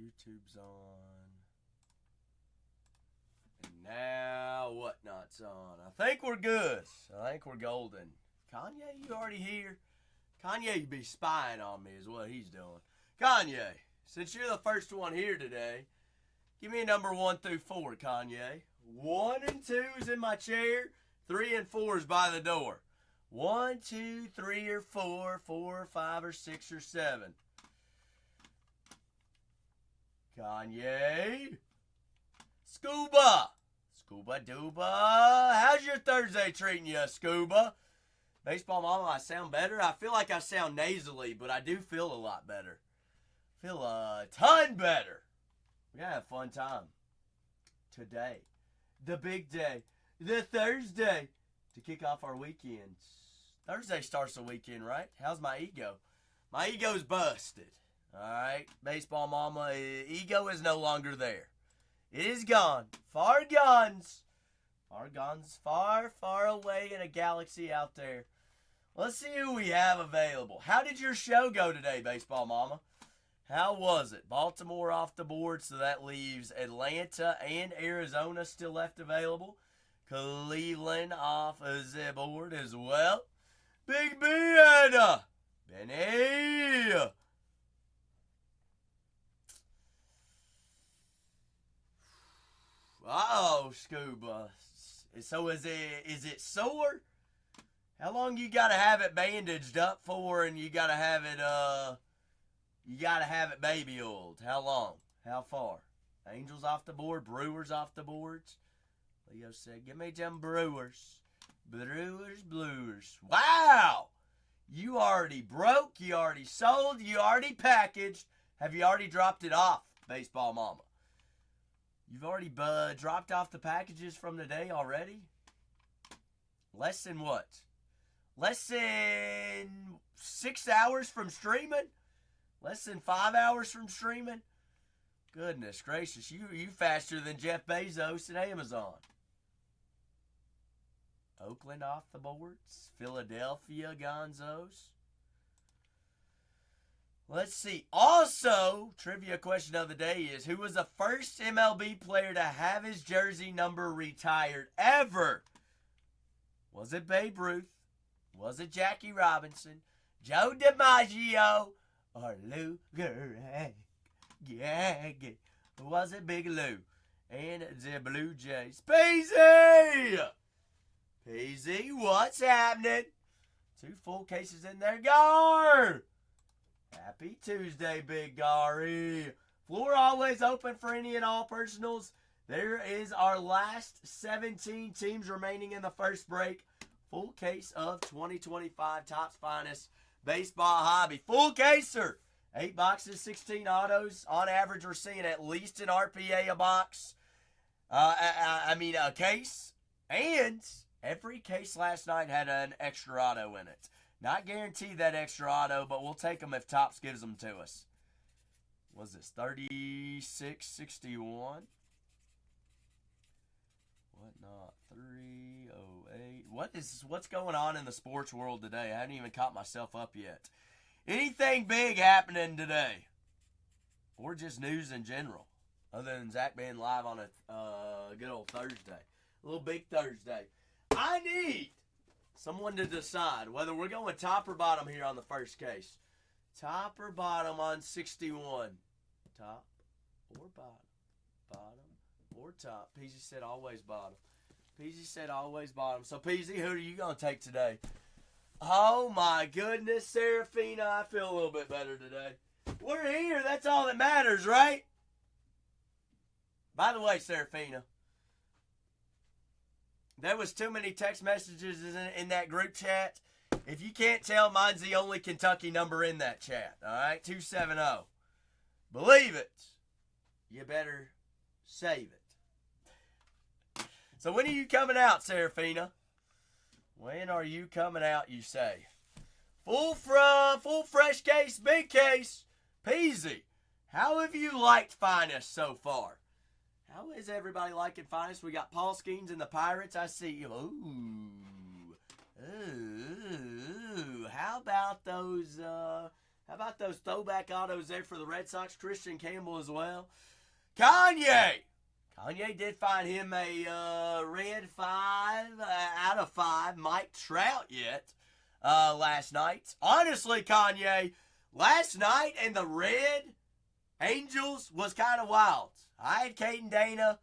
YouTube's on. And now Whatnot's on. I think we're good. I think we're golden. Kanye, you already here? Kanye, you be spying on me is what he's doing. Kanye, since you're the first one here today, give me a number 1 through 4, Kanye. 1 and 2 is in my chair. 3 and 4 is by the door. 1, 2, 3, or 4, 4, 5, or 6, or 7. Kanye. Scuba. Scuba Dooba. How's your Thursday treating you, Scuba? Baseball Mama, I sound better. I feel like I sound nasally, but I do feel a lot better. Feel a ton better. We're going to have a fun time today. The big day. The Thursday to kick off our weekends. Thursday starts the weekend, right? How's my ego? My ego's busted. Alright, Baseball Mama, ego is no longer there. It is gone. Far guns. Far guns, far, far away in a galaxy out there. Let's see who we have available. How did your show go today, Baseball Mama? How was it? Baltimore off the board, so that leaves Atlanta and Arizona still left available. Cleveland off of the board as well. Big Ben! Benny! Uh-oh, Scuba. So is it sore? How long you gotta have it bandaged up for, and you gotta have it baby oiled? How long? How far? Angels off the board, Brewers off the boards. Leo said, give me them Brewers. Brewers. Wow! You already broke, you already sold, you already packaged. Have you already dropped it off, Baseball Mama? You've already dropped off the packages from the day already? Less than what? Less than 6 hours from streaming? Less than 5 hours from streaming? Goodness gracious, you faster than Jeff Bezos and Amazon. Oakland off the boards. Philadelphia Gonzos. Let's see. Also, trivia question of the day is, who was the first MLB player to have his jersey number retired ever? Was it Babe Ruth? Was it Jackie Robinson? Joe DiMaggio? Or Lou Gehrig? Was it Big Lou? And the Blue Jays. Peasy! Peasy, what's happening? 2 full cases in there. Gar! Happy Tuesday, Big Gary. Floor always open for any and all personals. There is our last 17 teams remaining in the first break. Full case of 2025 Topps Finest Baseball Hobby. Full caser. 8 boxes, 16 autos. On average, we're seeing at least an RPA a box. A case. And every case last night had an extra auto in it. Not guaranteed that extra auto, but we'll take them if Topps gives them to us. Was this 3661? Whatnot, 308. What's going on in the sports world today? I haven't even caught myself up yet. Anything big happening today? Or just news in general? Other than Zach being live on a good old Thursday. A little big Thursday. I need someone to decide whether we're going top or bottom here on the first case. Top or bottom on 61. Top or bottom. Bottom or top. Peasy said always bottom. Peasy said always bottom. So, Peasy, who are you going to take today? Oh, my goodness, Serafina. I feel a little bit better today. We're here. That's all that matters, right? By the way, Serafina, there was too many text messages in that group chat. If you can't tell, mine's the only Kentucky number in that chat. All right, 270. Believe it. You better save it. So when are you coming out, Serafina? When are you coming out, you say? Full fresh case, big case. Peasy. How have you liked Finest so far? How is everybody liking Finest? We got Paul Skeens and the Pirates. I see you. Ooh. How about those How about those throwback autos there for the Red Sox? Christian Campbell as well. Kanye did find him a red 5 out of 5. Mike Trout yet last night. Honestly, Kanye, last night and the Red Angels was kind of wild. I had Caden Dana.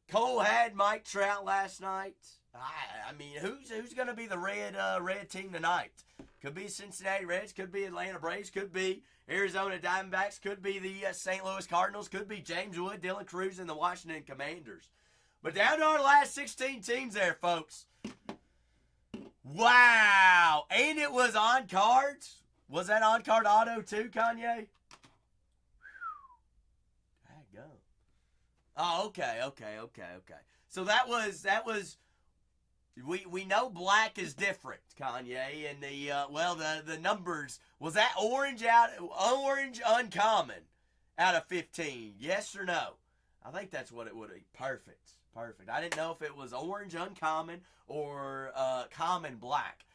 Cole had Mike Trout last night. I mean, who's going to be the red team tonight? Could be Cincinnati Reds, could be Atlanta Braves, could be Arizona Diamondbacks, could be the St. Louis Cardinals, could be James Wood, Dylan Cruz, and the Washington Commanders. But down to our last 16 teams there, folks. Wow. And it was on cards. Was that on card auto too, Kanye? Go. Oh, okay. So that was. We know black is different, Kanye, and the numbers, was that orange uncommon out of 15? Yes or no? I think that's what it would be. Perfect. I didn't know if it was orange uncommon or common black.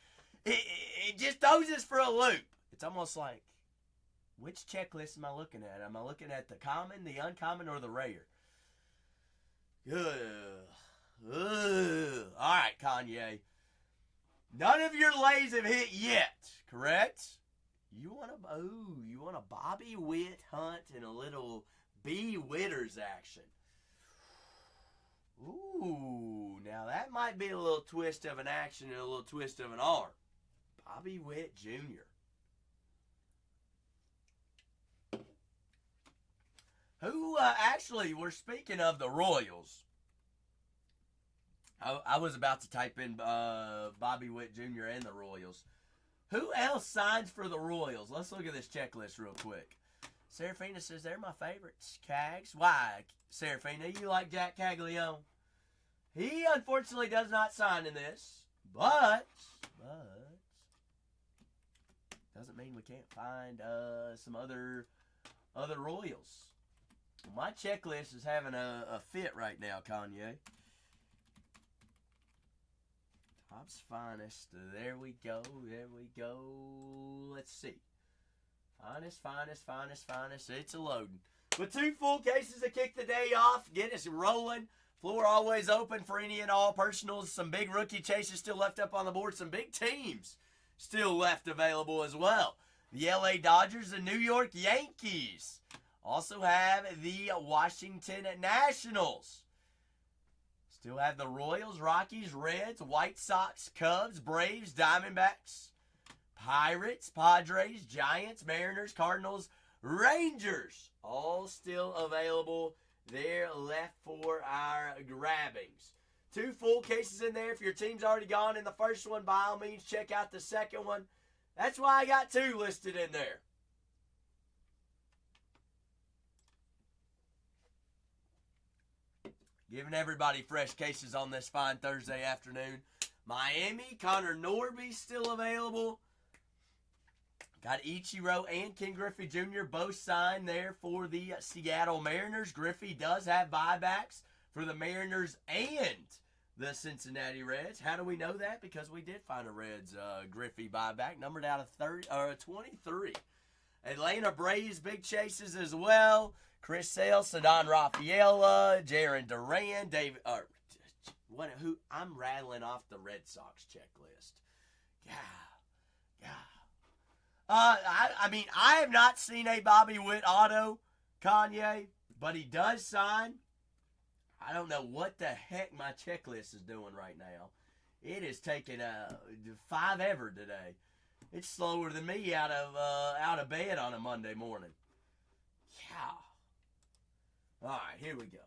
It just throws us for a loop. It's almost like, which checklist am I looking at? Am I looking at the common, the uncommon, or the rare? All right, Kanye. None of your lays have hit yet, correct? You want a Bobby Witt hunt and a little B. Witters action. Ooh, now that might be a little twist of an action and a little twist of an arm. Bobby Witt Jr. Who, actually, we're speaking of the Royals. I was about to type in Bobby Witt Jr. and the Royals. Who else signs for the Royals? Let's look at this checklist real quick. Serafina says they're my favorites. Cags. Why, Serafina? You like Jack Caglione? He unfortunately does not sign in this. But doesn't mean we can't find some other Royals. My checklist is having a fit right now, Kanye. Topps Finest. There we go. Let's see. Finest. It's a loading. With 2 full cases to kick the day off, get us rolling. Floor always open for any and all personals. Some big rookie chases still left up on the board. Some big teams still left available as well. The LA Dodgers, the New York Yankees. Also have the Washington Nationals. Still have the Royals, Rockies, Reds, White Sox, Cubs, Braves, Diamondbacks, Pirates, Padres, Giants, Mariners, Cardinals, Rangers. All still available. They're left for our grabbings. 2 full cases in there. If your team's already gone in the first one, by all means, check out the second one. That's why I got 2 listed in there. Giving everybody fresh cases on this fine Thursday afternoon. Miami, Connor Norby still available. Got Ichiro and Ken Griffey Jr. both signed there for the Seattle Mariners. Griffey does have buybacks for the Mariners and the Cincinnati Reds. How do we know that? Because we did find a Reds Griffey buyback, numbered out of 23. Atlanta Braves big chases as well. Chris Sale, Cedon Rafaela, Jaron Duran, David. I'm rattling off the Red Sox checklist. I mean, I have not seen a Bobby Witt auto, Kanye, but he does sign. I don't know what the heck my checklist is doing right now. It is taking 5 ever today. It's slower than me out of bed on a Monday morning. Yeah. All right, here we go.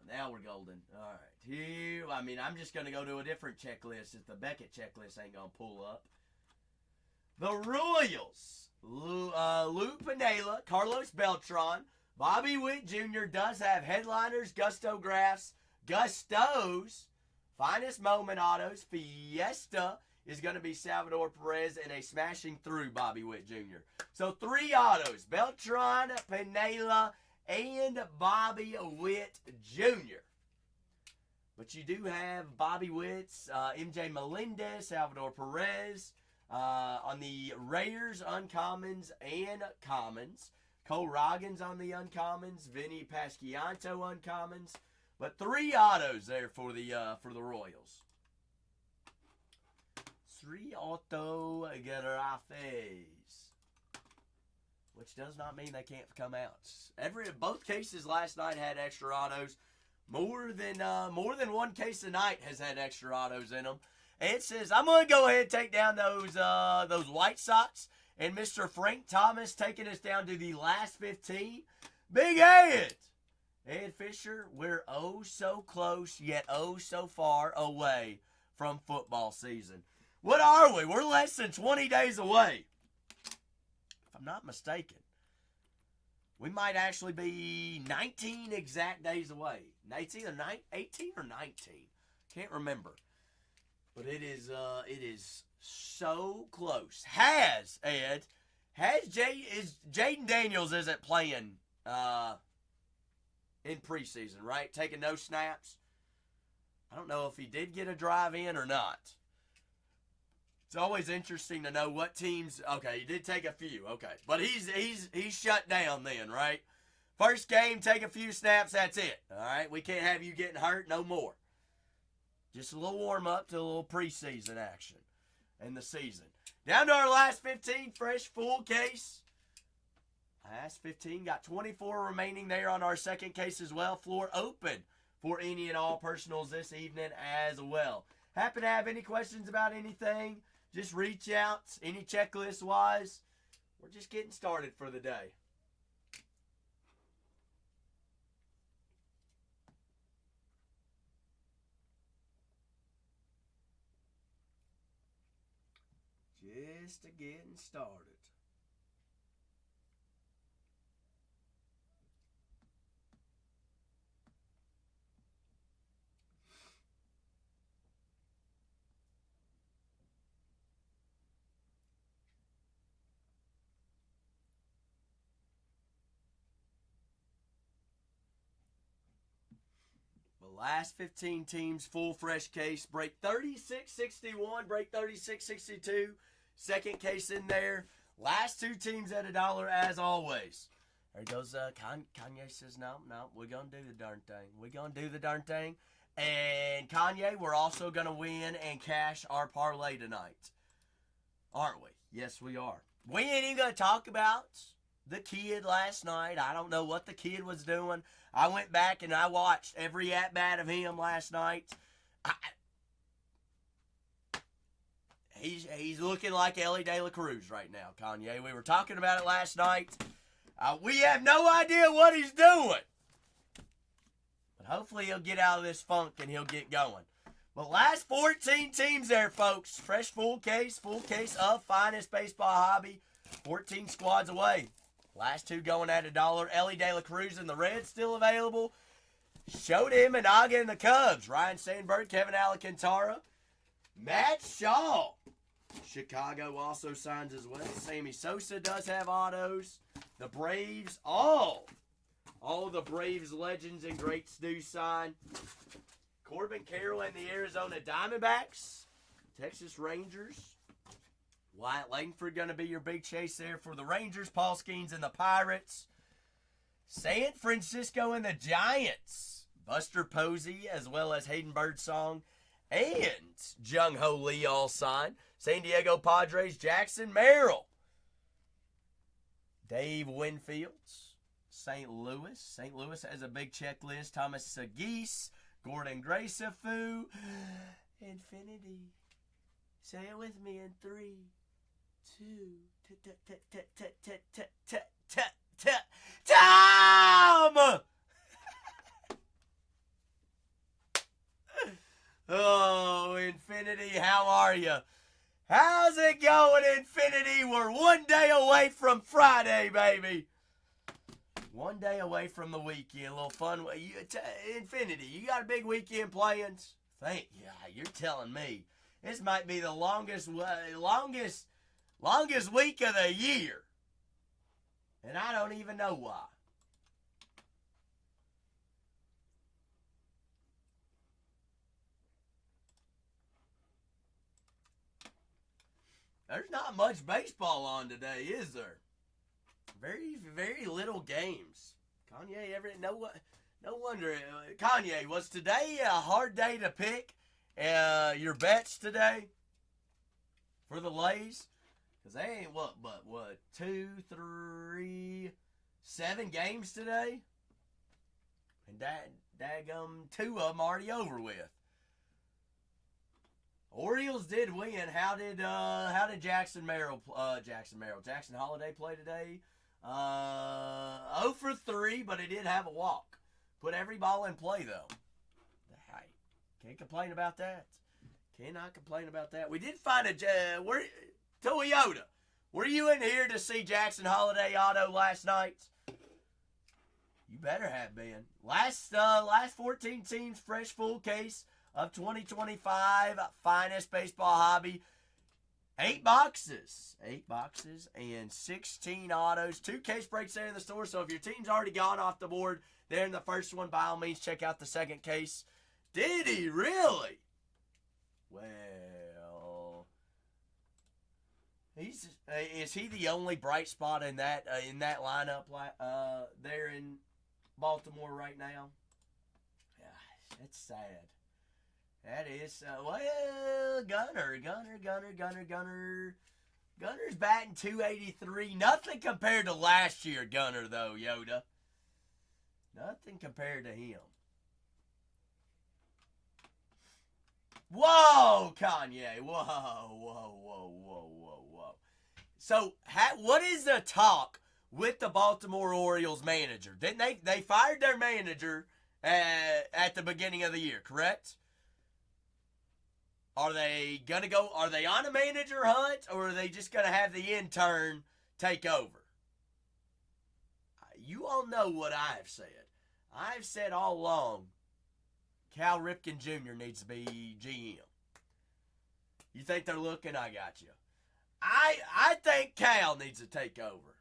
Now we're golden. All right, I'm just going to go to a different checklist if the Beckett checklist ain't going to pull up. The Royals. Lou Pinella, Carlos Beltran, Bobby Witt Jr. does have headliners, Gustographs, Gustos, Finest Moment Autos, Fiesta is going to be Salvador Perez, and a smashing through Bobby Witt Jr. So 3 autos, Beltran, Pinella, and Bobby Witt Jr. But you do have Bobby Witt's, MJ Melendez, Salvador Perez, On the rares, uncommons, and commons. Cole Roggins on the uncommons. Vinny Pasquianto uncommons. But 3 autos there for the Royals. 3 auto graphes. Which does not mean they can't come out. Both cases last night had extra autos. More than one case tonight has had extra autos in them. And it says, I'm going to go ahead and take down those White Sox. And Mr. Frank Thomas taking us down to the last 15. Big Ed! Ed Fisher, we're oh so close, yet oh so far away from football season. What are we? We're less than 20 days away. If I'm not mistaken. We might actually be 19 exact days away. It's either 18 or 19. Can't remember. But it is so close. Jaden Daniels isn't playing in preseason, right? Taking no snaps. I don't know if he did get a drive in or not. It's always interesting to know what teams. Okay, he did take a few. Okay, but he's shut down then, right? First game, take a few snaps. That's it. All right, we can't have you getting hurt no more. Just a little warm up to a little preseason action in the season. Down to our last 15, fresh full case. Last 15, got 24 remaining there on our second case as well. Floor open for any and all personals this evening as well. Happen to have any questions about anything? Just reach out, any checklist-wise. We're just getting started for the day. Just getting started. The last 15 teams, full fresh case. Break 36.61, break 36.62. Second case in there. Last 2 teams at $1 as always. There goes Kanye says, no, we're going to do the darn thing. We're going to do the darn thing. And Kanye, we're also going to win and cash our parlay tonight. Aren't we? Yes, we are. We ain't even going to talk about the kid last night. I don't know what the kid was doing. I went back and I watched every at-bat of him last night. He's looking like Ellie De La Cruz right now, Kanye. We were talking about it last night. We have no idea what he's doing. But hopefully he'll get out of this funk and he'll get going. But last 14 teams there, folks. Fresh full case of finest baseball hobby. 14 squads away. Last 2 going at $1. Ellie De La Cruz and the Reds still available. Showed him and Aga and the Cubs. Ryan Sandberg, Kevin Alcantara. Matt Shaw. Chicago also signs as well. Sammy Sosa does have autos. The Braves, all the Braves legends and greats do sign. Corbin Carroll and the Arizona Diamondbacks. Texas Rangers. Wyatt Langford going to be your big chase there for the Rangers. Paul Skeens and the Pirates. San Francisco and the Giants. Buster Posey as well as Hayden Birdsong and Jung Ho Lee all signed. San Diego Padres, Jackson Merrill. Dave Winfield, St. Louis. St. Louis has a big checklist. Thomas Sagis, Gordon Gracefu, Infinity. Say it with me in 3, 2, Tom! Oh, Infinity, how are you? How's it going, Infinity? We're 1 day away from Friday, baby. 1 day away from the weekend. A little fun. Infinity, you got a big weekend plans? You're telling me. This might be the longest week of the year. And I don't even know why. There's not much baseball on today, is there? Very, very little games. Kanye, no wonder. Kanye, was today a hard day to pick your bets today for the Lays? Because they ain't what, 2, 3, 7 games today? And daggum 2 of them already over with. Orioles did win. How did Jackson Holiday play today? 0 for 3, but he did have a walk. Put every ball in play though. Hey, can't complain about that. Cannot complain about that. We did find Toyota. Were you in here to see Jackson Holiday auto last night? You better have been. Last 14 teams, fresh full case of 2025 finest baseball hobby. 8 boxes and 16 autos. 2 case breaks there in the store. So if your team's already gone off the board there in the first one, by all means check out the second case. Did he really? Well, is he the only bright spot in that lineup there in Baltimore right now? Yeah, it's sad. That is, Gunner's batting .283. Nothing compared to last year, Gunner, though, Yoda. Nothing compared to him. Whoa, Kanye. Whoa. So, what is the talk with the Baltimore Orioles manager? Didn't they fired their manager at the beginning of the year, correct? Are they on a manager hunt, or are they just going to have the intern take over? You all know what I've said. I've said all along, Cal Ripken Jr. needs to be GM. You think they're looking? I got you. I think Cal needs to take over.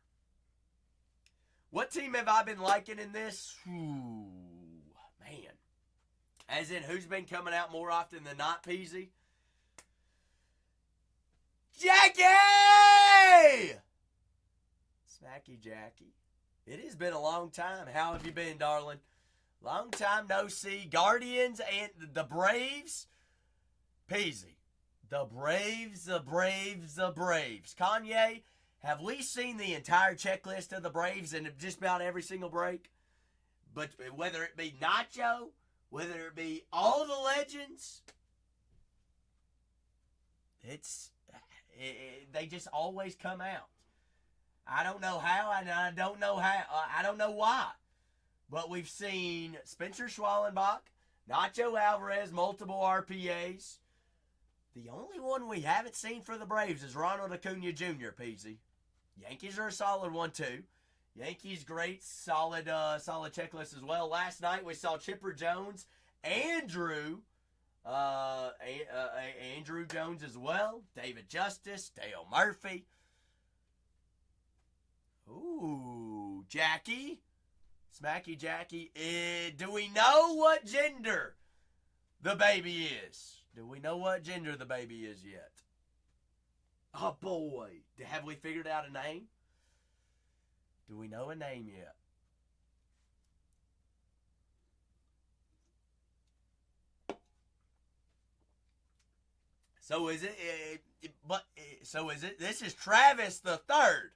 What team have I been liking in this? Ooh, man. As in, who's been coming out more often than not, Peasy? Jackie! Smacky Jackie. It has been a long time. How have you been, darling? Long time no see. Guardians and the Braves. Peasy. The Braves. Kanye, have we seen the entire checklist of the Braves in just about every single break? But whether it be Nacho, whether it be all the legends, they just always come out. I don't know how, and I don't know why. But we've seen Spencer Schwallenbach, Nacho Alvarez, multiple RPAs. The only one we haven't seen for the Braves is Ronald Acuna Jr., Peasy. Yankees are a solid one, too. Yankees, great, solid checklist as well. Last night we saw Chipper Jones, Andrew Jones as well, David Justice, Dale Murphy. Ooh, Jackie, Smacky Jackie. Do we know what gender the baby is? Do we know what gender the baby is yet? Oh boy, have we figured out a name? Do we know a name yet? So is it? This is Travis the Third.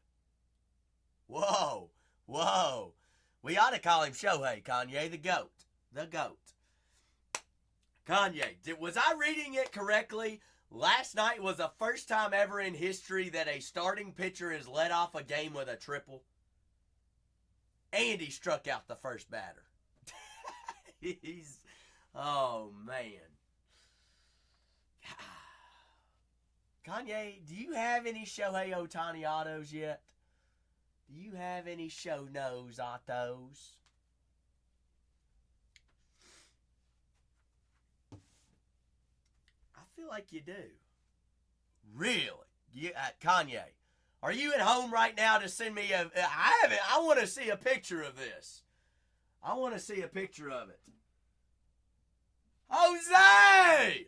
Whoa. We ought to call him Shohei, Kanye, the GOAT. The GOAT. Kanye, was I reading it correctly? Last night was the first time ever in history that a starting pitcher has led off a game with a triple. And he struck out the first batter. Oh, man. Kanye, do you have any Shohei Ohtani autos yet? Do you have any show nose autos? I feel like you do. Really? Kanye, are you at home right now to send me I want to see a picture of this. I want to see a picture of it. Jose!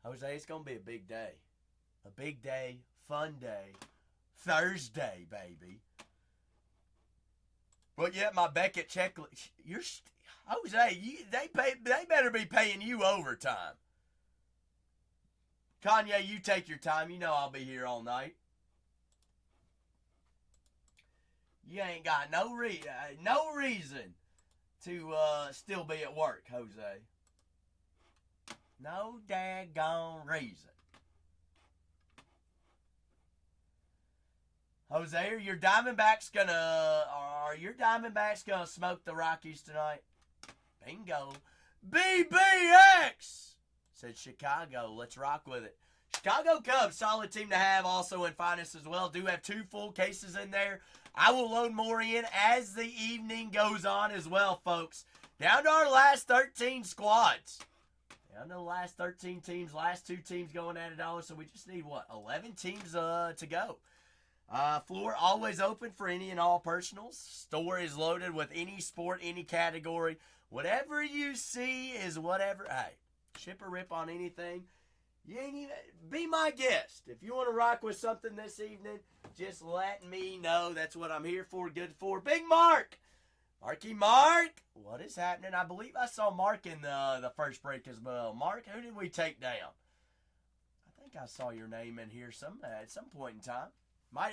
Jose, it's going to be a big day. A big day, fun day. Thursday, baby. But yet my Beckett checklist, Jose, they better be paying you overtime. Kanye, you take your time. You know I'll be here all night. You ain't got no reason to still be at work, Jose. No daggone reason. Jose, are your Diamondbacks gonna smoke the Rockies tonight? Bingo. BBX! Said Chicago. Let's rock with it. Chicago Cubs, solid team to have, also in finest as well. Do have 2 full cases in there. I will load more in as the evening goes on as well, folks. Down to our last 13 squads. Down to the last 13 teams. Last 2 teams going at $1, so we just need, 11 teams to go. Floor always open for any and all personals. Store is loaded with any sport, any category. Whatever you see is whatever. Hey, ship or rip on anything. You ain't even, be my guest. If you want to rock with something this evening, just let me know. That's what I'm here for, good for. Big Mark! Marky Mark! What is happening? I believe I saw Mark in the first break as well. Mark, who did we take down? I think I saw your name in here at some point in time.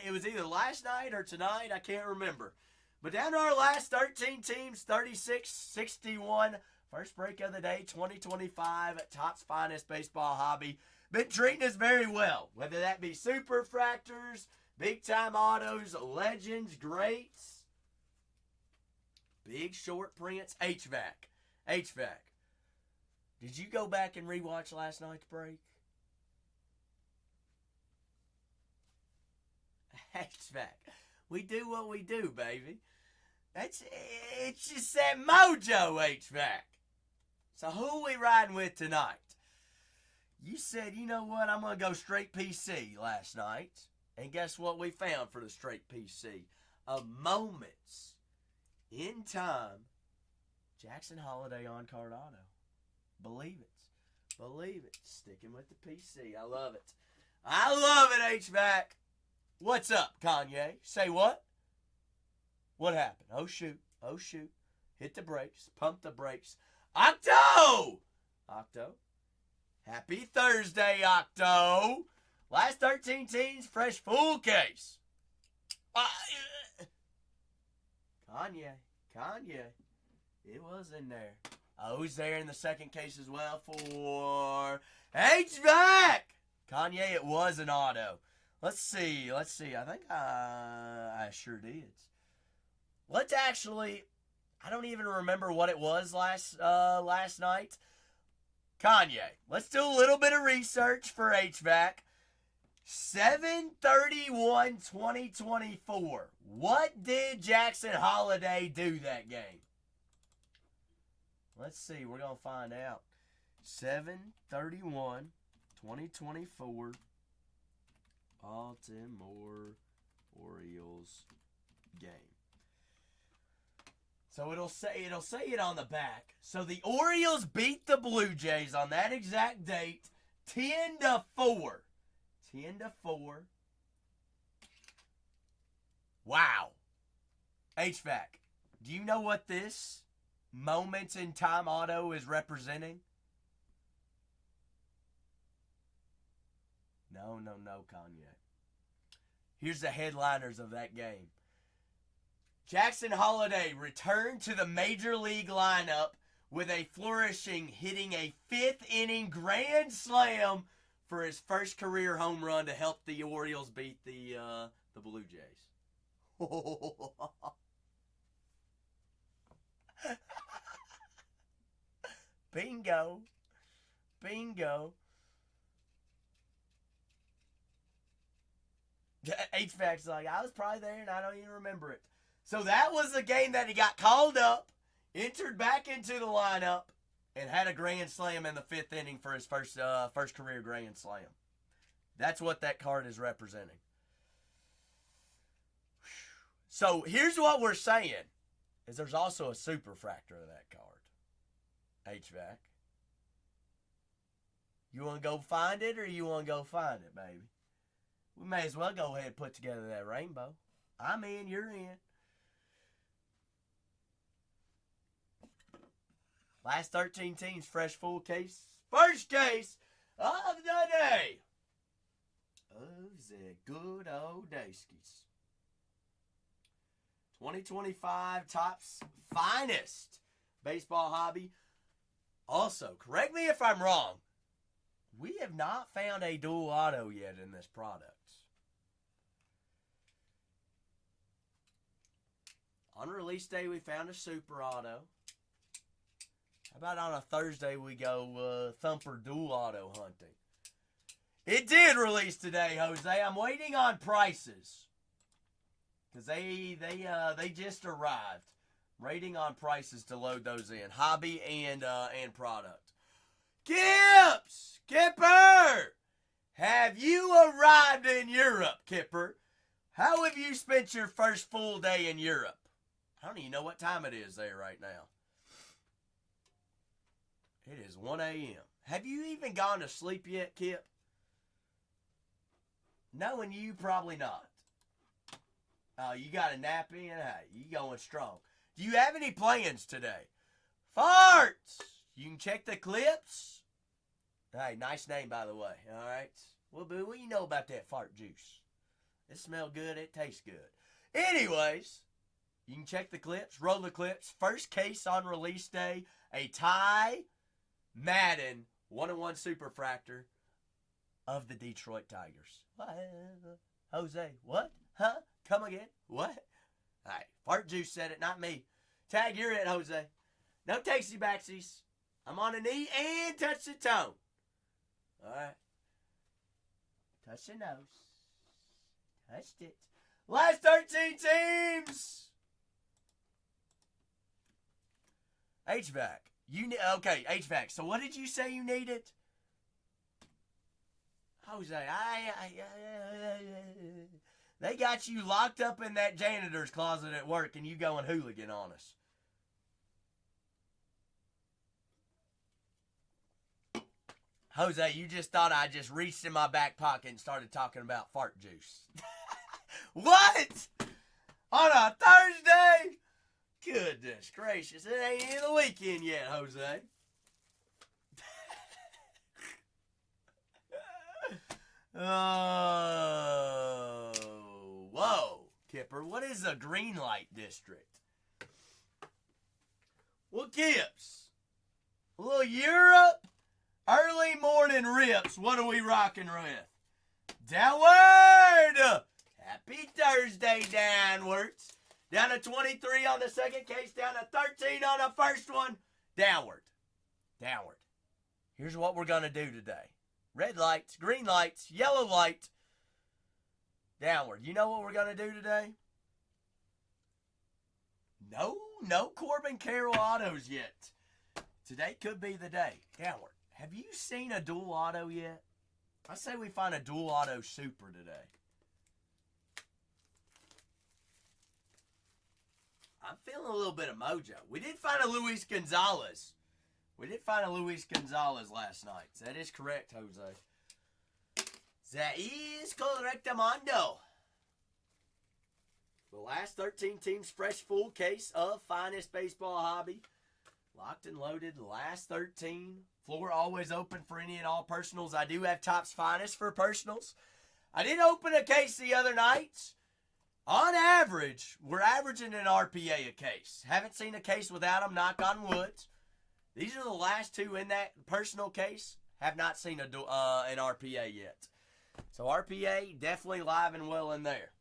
It was either last night or tonight. I can't remember. But down to our last 13 teams, 36-61. First break of the day, 2025 at Top's Finest Baseball Hobby. Been treating us very well. Whether that be super fractors, big time autos, legends, greats, big short prints, HVAC. Did you go back and rewatch last night's break? HVAC. We do what we do, baby. It's just that mojo, HVAC. So who are we riding with tonight? You said, you know what, I'm going to go straight PC last night. And guess what we found for the straight PC? A Moments in Time Jackson Holiday on-card auto. Believe it. Sticking with the PC. I love it. HVAC. What's up, Kanye? Say what? What happened? Oh, shoot. Hit the brakes. Pump the brakes. Octo! Happy Thursday, Octo! Last 13 teams, fresh full case. Kanye. It was in there. Who's there in the second case as well for HVAC? Kanye, it was an auto. Let's see. I think I sure did. Let's actually, I don't even remember what it was last night. Kanye, let's do a little bit of research for HVAC. 7/31/2024. What did Jackson Holiday do that game? Let's see. We're going to find out. 7/31/2024. Baltimore Orioles game. So it'll say it on the back. So the Orioles beat the Blue Jays on that exact date, 10-4. 10-4. Wow. HVAC, do you know what this Moments in Time auto is representing? No, Kanye. Here's the headliners of that game. Jackson Holiday returned to the Major League lineup with a flourishing, hitting a 5th inning grand slam for his first career home run to help the Orioles beat the Blue Jays. Bingo. HVAC's like, I was probably there and I don't even remember it. So that was the game that he got called up, entered back into the lineup, and had a grand slam in the 5th inning for his first career grand slam. That's what that card is representing. So here's what we're saying, is there's also a super fractor of that card. HVAC. You want to go find it or you want to go find it, baby? We may as well go ahead and put together that rainbow. I'm in, you're in. Last 13 teams, fresh full case. First case of the day of the good old dayskis. 2025 Topps Finest Baseball Hobby. Also, correct me if I'm wrong, we have not found a dual auto yet in this product. On release day, we found a super auto. How about on a Thursday, we go Thumper dual auto hunting? It did release today, Jose. I'm waiting on prices because they just arrived. Waiting on prices to load those in, hobby and product. Kipper, have you arrived in Europe, Kipper? How have you spent your first full day in Europe? I don't even know what time it is there right now. It is 1 a.m. Have you even gone to sleep yet, Kip? Knowing you, probably not. Oh, you got a nap in? Hey, you going strong. Do you have any plans today? Farts! You can check the clips. Hey, nice name, by the way. All right? Well, boo, what do you know about that fart juice? It smells good. It tastes good. Anyways, you can check the clips, roll the clips. First case on release day, a Ty Madden 1-1 Superfractor of the Detroit Tigers. Jose, what? Huh? Come again? What? All right, fart juice said it, not me. Tag, you're it, Jose. No takesy backsies. I'm on a knee and touch the toe. All right. Touch the nose. Touched it. Last 13 teams. HVAC. Okay, HVAC. So what did you say you needed? Jose, they got you locked up in that janitor's closet at work and you going hooligan on us. Jose, you just thought I just reached in my back pocket and started talking about fart juice. What? On a Thursday? Goodness gracious, it ain't even the weekend yet, Jose. Oh, whoa, Kipper, what is a green light district? Well, Kips, a little Europe, early morning rips. What are we rocking with? Downward! Happy Thursday, downwards. Down to 23 on the second case, down to 13 on the first one. Downward. Downward. Here's what we're going to do today. Red lights, green lights, yellow light. Downward. You know what we're going to do today? No Corbin Carroll autos yet. Today could be the day. Downward. Have you seen a dual auto yet? I say we find a dual auto super today. I'm feeling a little bit of mojo. We did find a Luis Gonzalez. Last night. That is correct, Jose. That is correctamundo. The last 13 teams, fresh full case of Finest Baseball Hobby. Locked and loaded, the last 13. Floor always open for any and all personals. I do have Topps Finest for personals. I did open a case the other night. On average, we're averaging an RPA a case. Haven't seen a case without them, knock on wood. These are the last two in that personal case. Have not seen an RPA yet. So RPA definitely live and well in there.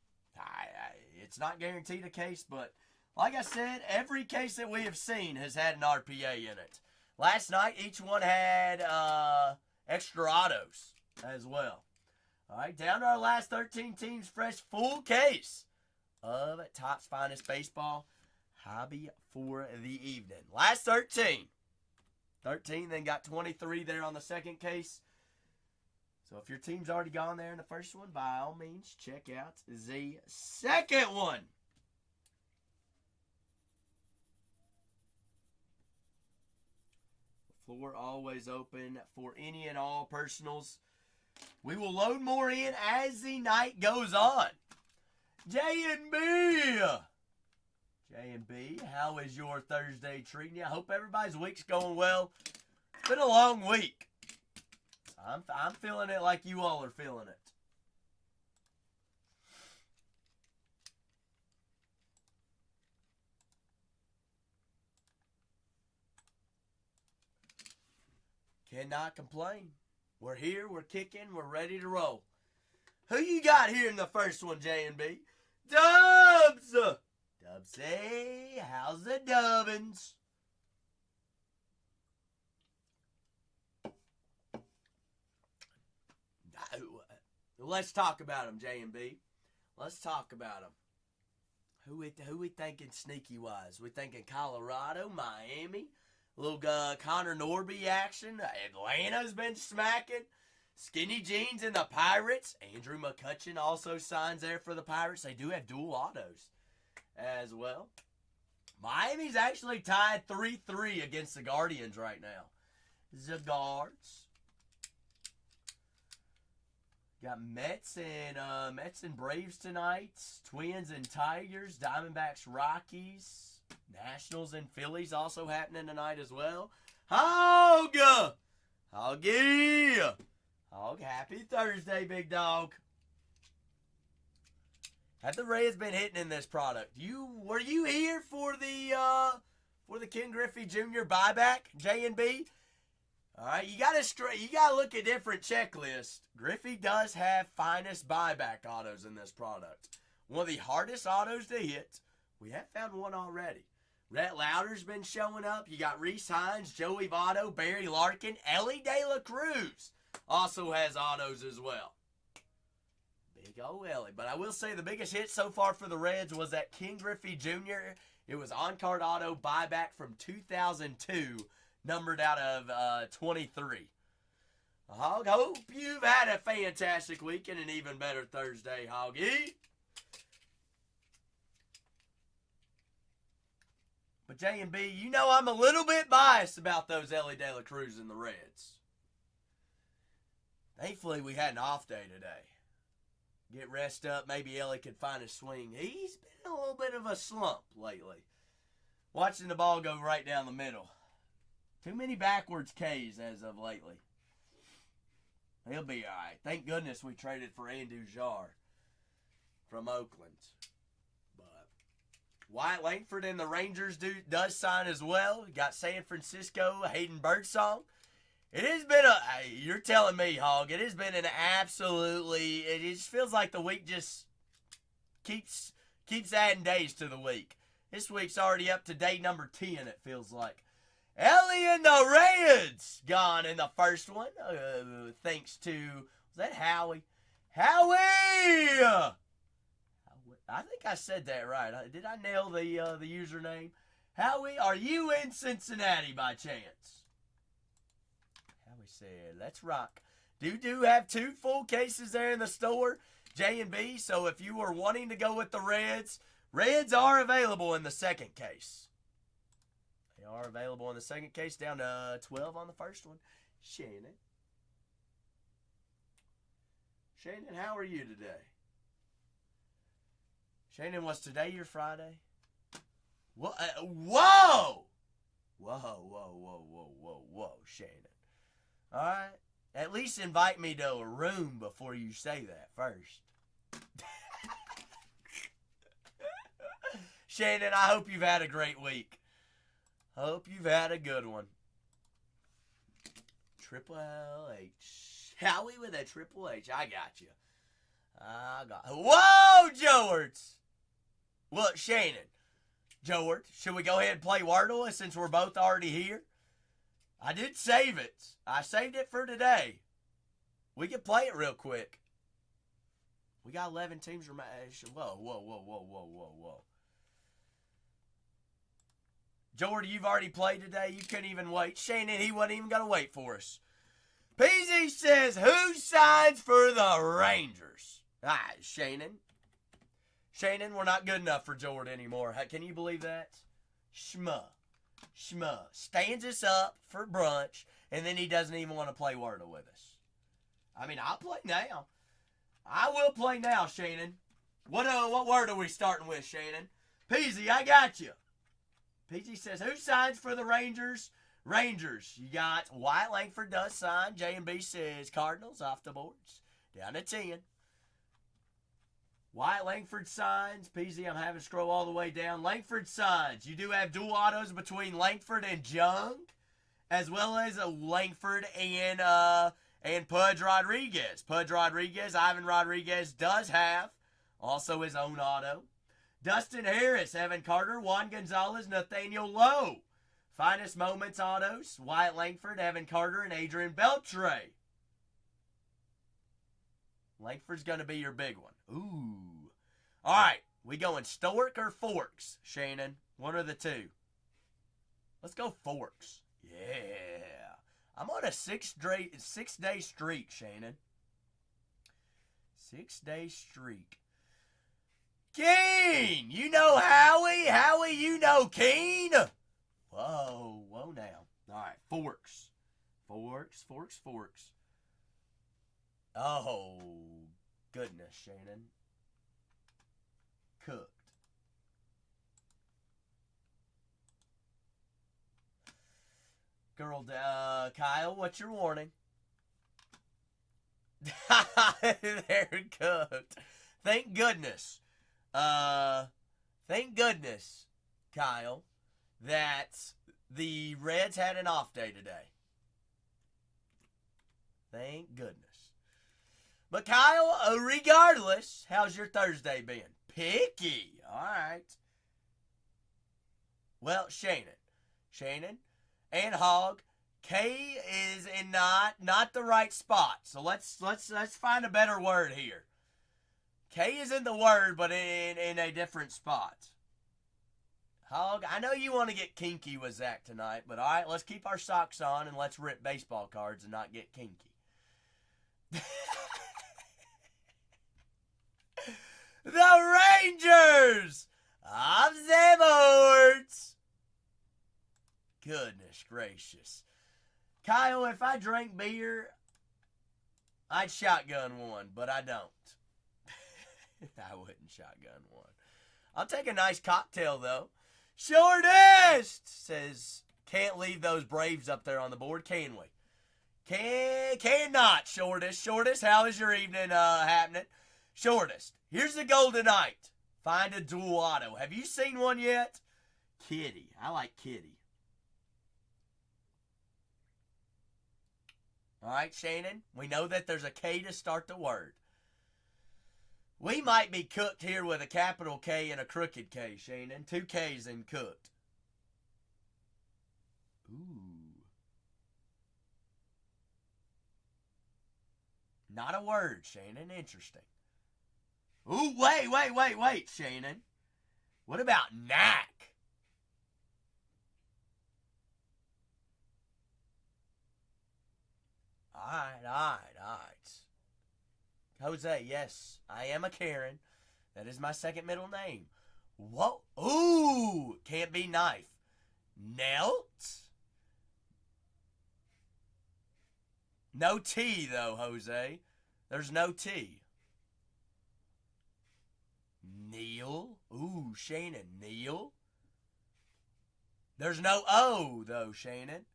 It's not guaranteed a case, but like I said, every case that we have seen has had an RPA in it. Last night, each one had extra autos as well. All right, down to our last 13 teams, fresh full case of Topps Finest Baseball Hobby for the evening. Last 13. 13, then got 23 there on the second case. So if your team's already gone there in the first one, by all means, check out the second one. Floor always open for any and all personals. We will load more in as the night goes on. J&B, how is your Thursday treating you? I hope everybody's week's going well. It's been a long week. I'm feeling it like you all are feeling it. Cannot complain. We're here, we're kicking, we're ready to roll. Who you got here in the first one, J&B? Dubs! Dubsy, how's the dubbins? Let's talk about them, J&B. Let's talk about them. Who we thinking sneaky-wise? We thinking Colorado, Miami? A little Connor Norby action. Atlanta's been smacking. Skinny Jeans and the Pirates. Andrew McCutcheon also signs there for the Pirates. They do have dual autos as well. Miami's actually tied 3-3 against the Guardians right now. The Guards. Got Mets and Braves tonight. Twins and Tigers. Diamondbacks, Rockies. Nationals and Phillies also happening tonight as well. Hog! Hoggy! Hog, happy Thursday, big dog. Have the Reds been hitting in this product? Were you here for the Ken Griffey Jr. buyback, J&B? All right, you gotta look at different checklists. Griffey does have finest buyback autos in this product. One of the hardest autos to hit. We have found one already. Rhett Lauder's been showing up. You got Reese Hines, Joey Votto, Barry Larkin, Ellie De La Cruz also has autos as well. Big old Ellie. But I will say the biggest hit so far for the Reds was that Ken Griffey Jr. It was on-card auto buyback from 2002, numbered out of 23. Hog, hope you've had a fantastic week and an even better Thursday, Hoggy. But J&B, you know I'm a little bit biased about those Ellie De La Cruz and the Reds. Thankfully, we had an off day today. Get rest up. Maybe Ellie could find a swing. He's been in a little bit of a slump lately. Watching the ball go right down the middle. Too many backwards Ks as of lately. He'll be all right. Thank goodness we traded for Andu Jar from Oakland. Wyatt Langford and the Rangers does sign as well. You got San Francisco, Hayden Birdsong. It has been you're telling me, Hog, it has been an absolutely, it just feels like the week just keeps adding days to the week. This week's already up to day number 10, it feels like. Ellie and the Reds gone in the first one, thanks to, was that Howie? Howie! I think I said that right. Did I nail the username? Howie, are you in Cincinnati by chance? Howie said, let's rock. Do have 2 full cases there in the store, J&B. So if you were wanting to go with the Reds, Reds are available in the second case. They are available in the second case, down to 12 on the first one. Shannon, how are you today? Shannon, was today your Friday? What? Whoa! Whoa, Shannon. All right. At least invite me to a room before you say that first. Shannon, I hope you've had a great week. Hope you've had a good one. Triple H. Howie with a Triple H. I got you. Whoa, George! Look, Shannon. George, should we go ahead and play Wordle since we're both already here? I did save it. I saved it for today. We can play it real quick. We got 11 teams remaining. Whoa. George, you've already played today. You couldn't even wait. Shannon, he wasn't even going to wait for us. PZ says, who signs for the Rangers? Shannon. Shannon, we're not good enough for Jordan anymore. Can you believe that? Shmuh. schmuh stands us up for brunch, and then he doesn't even want to play Wordle with us. I mean, I'll play now. I will play now, Shannon. What word are we starting with, Shannon? Peasy, I got you. Peasy says, who signs for the Rangers? Rangers. You got Wyatt Langford does sign. J&B says Cardinals off the boards. Down to 10. Wyatt Langford signs. Peasy, I'm having to scroll all the way down. Langford signs. You do have dual autos between Langford and Jung, as well as a Langford and Pudge Rodriguez. Pudge Rodriguez, Ivan Rodriguez does have also his own auto. Dustin Harris, Evan Carter, Juan Gonzalez, Nathaniel Lowe. Finest Moments autos, Wyatt Langford, Evan Carter, and Adrian Beltre. Langford's going to be your big one. Ooh. All right, we going Stork or Forks, Shannon? One of the two. Let's go Forks. Yeah. I'm on a 6-day streak, Shannon. 6-day streak. Keen! You know Howie? Howie, you know Keen? Whoa now. All right, Forks. Forks. Oh, goodness, Shannon. Cooked. Girl, Kyle, what's your warning? They're cooked. Thank goodness, Kyle, that the Reds had an off day today. Thank goodness. But Kyle, regardless, how's your Thursday been? Picky. All right. Well, Shannon, and Hog, K is in not the right spot. So let's find a better word here. K is in the word, but in a different spot. Hog, I know you want to get kinky with Zach tonight, but all right, let's keep our socks on and let's rip baseball cards and not get kinky. The Rangers of the boards. Goodness gracious. Kyle, if I drank beer, I'd shotgun one, but I don't. I wouldn't shotgun one. I'll take a nice cocktail, though. Shortest says, can't leave those Braves up there on the board, can we? Cannot, Shortest. Shortest, how is your evening happening? Shortest, here's the goal tonight. Find a dual auto. Have you seen one yet? Kitty. I like Kitty. All right, Shannon, we know that there's a K to start the word. We might be cooked here with a capital K and a crooked K, Shannon. 2 Ks in cooked. Ooh. Not a word, Shannon. Interesting. Ooh, wait, Shannon. What about knack? All right. Jose, yes, I am a Karen. That is my second middle name. Whoa. Ooh, can't be knife. Knelt? No T, though, Jose. There's no T. Neil? Ooh, Shannon, Neil? There's no O, though, Shannon.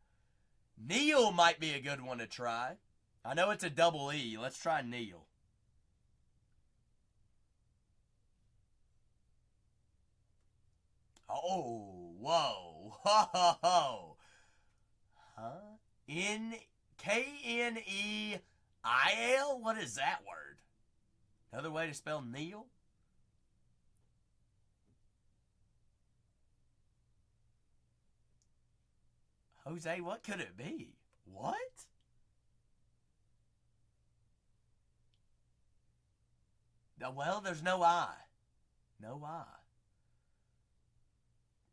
Neil might be a good one to try. I know it's a double E. Let's try Neil. Oh, whoa. Ho, ho, ho. Huh? K-N-E-I-L? What is that word? Another way to spell Neil? Jose, what could it be? What? Well, there's no I. No I.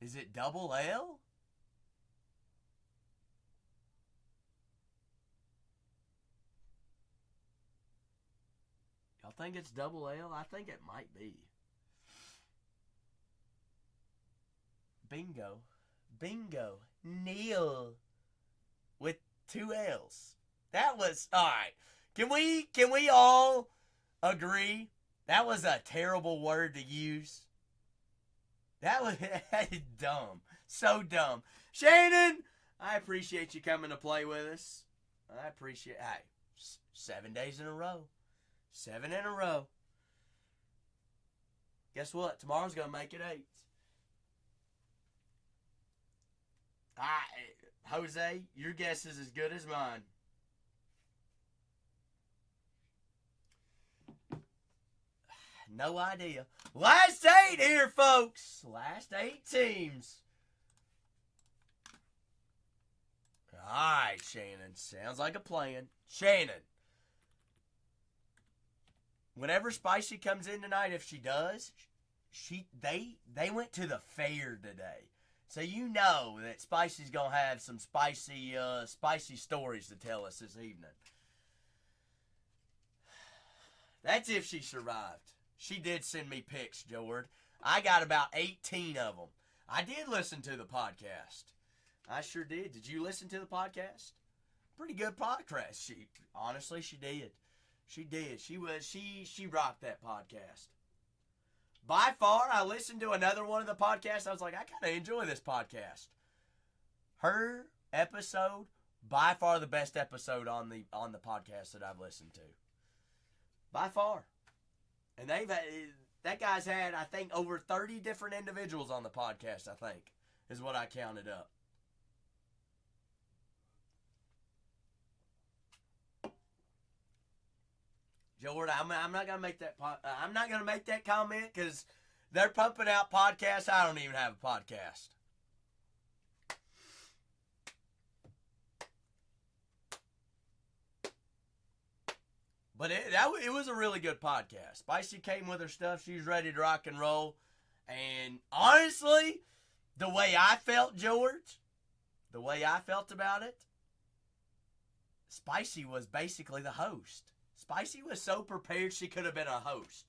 Is it double L? Y'all think it's double L? I think it might be. Bingo. Bingo. Neil. With 2 L's. That was, alright. Can we all agree that was a terrible word to use? That was dumb. So dumb. Shannon, I appreciate you coming to play with us. I appreciate, hey, 7 days in a row. 7 in a row. Guess what? Tomorrow's going to make it 8. Jose, your guess is as good as mine. No idea. Last 8 here, folks. Last 8 teams. Alright, Shannon. Sounds like a plan. Shannon. Whenever Spicy comes in tonight, if she does, they went to the fair today. So you know that Spicy's going to have some spicy stories to tell us this evening. That's if she survived. She did send me pics, George. I got about 18 of them. I did listen to the podcast. I sure did. Did you listen to the podcast? Pretty good podcast. Honestly, she did. She did. She rocked that podcast. By far, I listened to another one of the podcasts. I was like, I kind of enjoy this podcast. Her episode, by far the best episode on the podcast that I've listened to. By far. And that guy's had, I think, over 30 different individuals on the podcast, I think, is what I counted up. Jordan, I'm not gonna make that. I'm not gonna make that comment because they're pumping out podcasts. I don't even have a podcast. But it was a really good podcast. Spicy came with her stuff. She was ready to rock and roll. And honestly, the way I felt, George, the way I felt about it, Spicy was basically the host. Spicy was so prepared she could have been a host.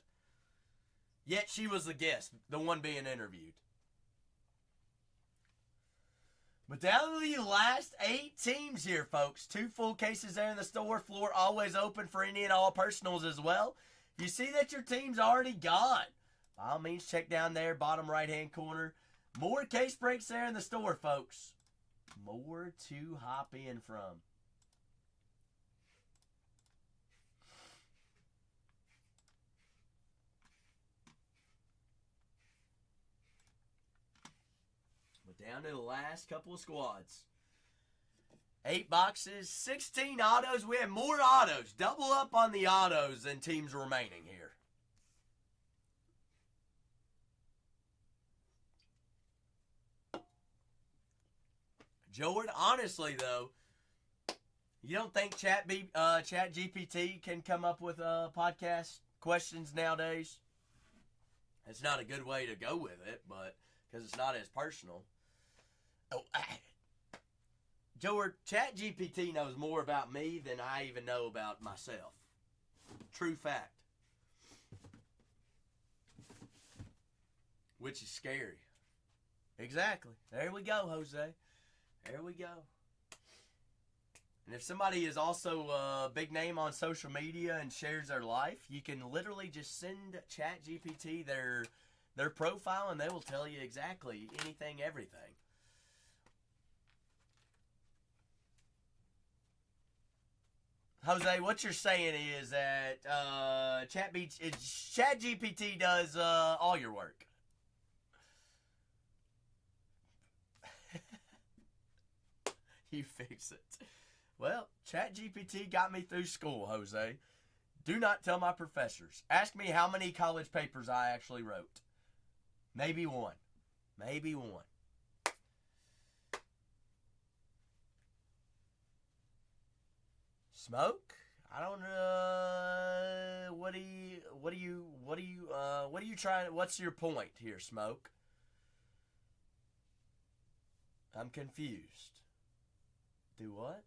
Yet she was the guest, the one being interviewed. But down to the last 8 teams here, folks. 2 full cases there in the store. Floor always open for any and all personals as well. If you see that your team's already gone, by all means, check down there, bottom right-hand corner. More case breaks there in the store, folks. More to hop in from. Down to the last couple of squads. 8 boxes, 16 autos. We have more autos. Double up on the autos than teams remaining here. Jordan, honestly though, you don't think Chat GPT can come up with podcast questions nowadays? It's not a good way to go with it, but because it's not as personal. Oh, George, Chat GPT knows more about me than I even know about myself. True fact. Which is scary. Exactly. There we go, Jose. There we go. And if somebody is also a big name on social media and shares their life, you can literally just send Chat GPT their profile and they will tell you exactly anything, everything. Jose, what you're saying is that ChatGPT does all your work. You fix it. Well, ChatGPT got me through school, Jose. Do not tell my professors. Ask me how many college papers I actually wrote. Maybe one. Maybe one. Smoke? I don't know. What are you trying? What's your point here, Smoke? I'm confused. Do what?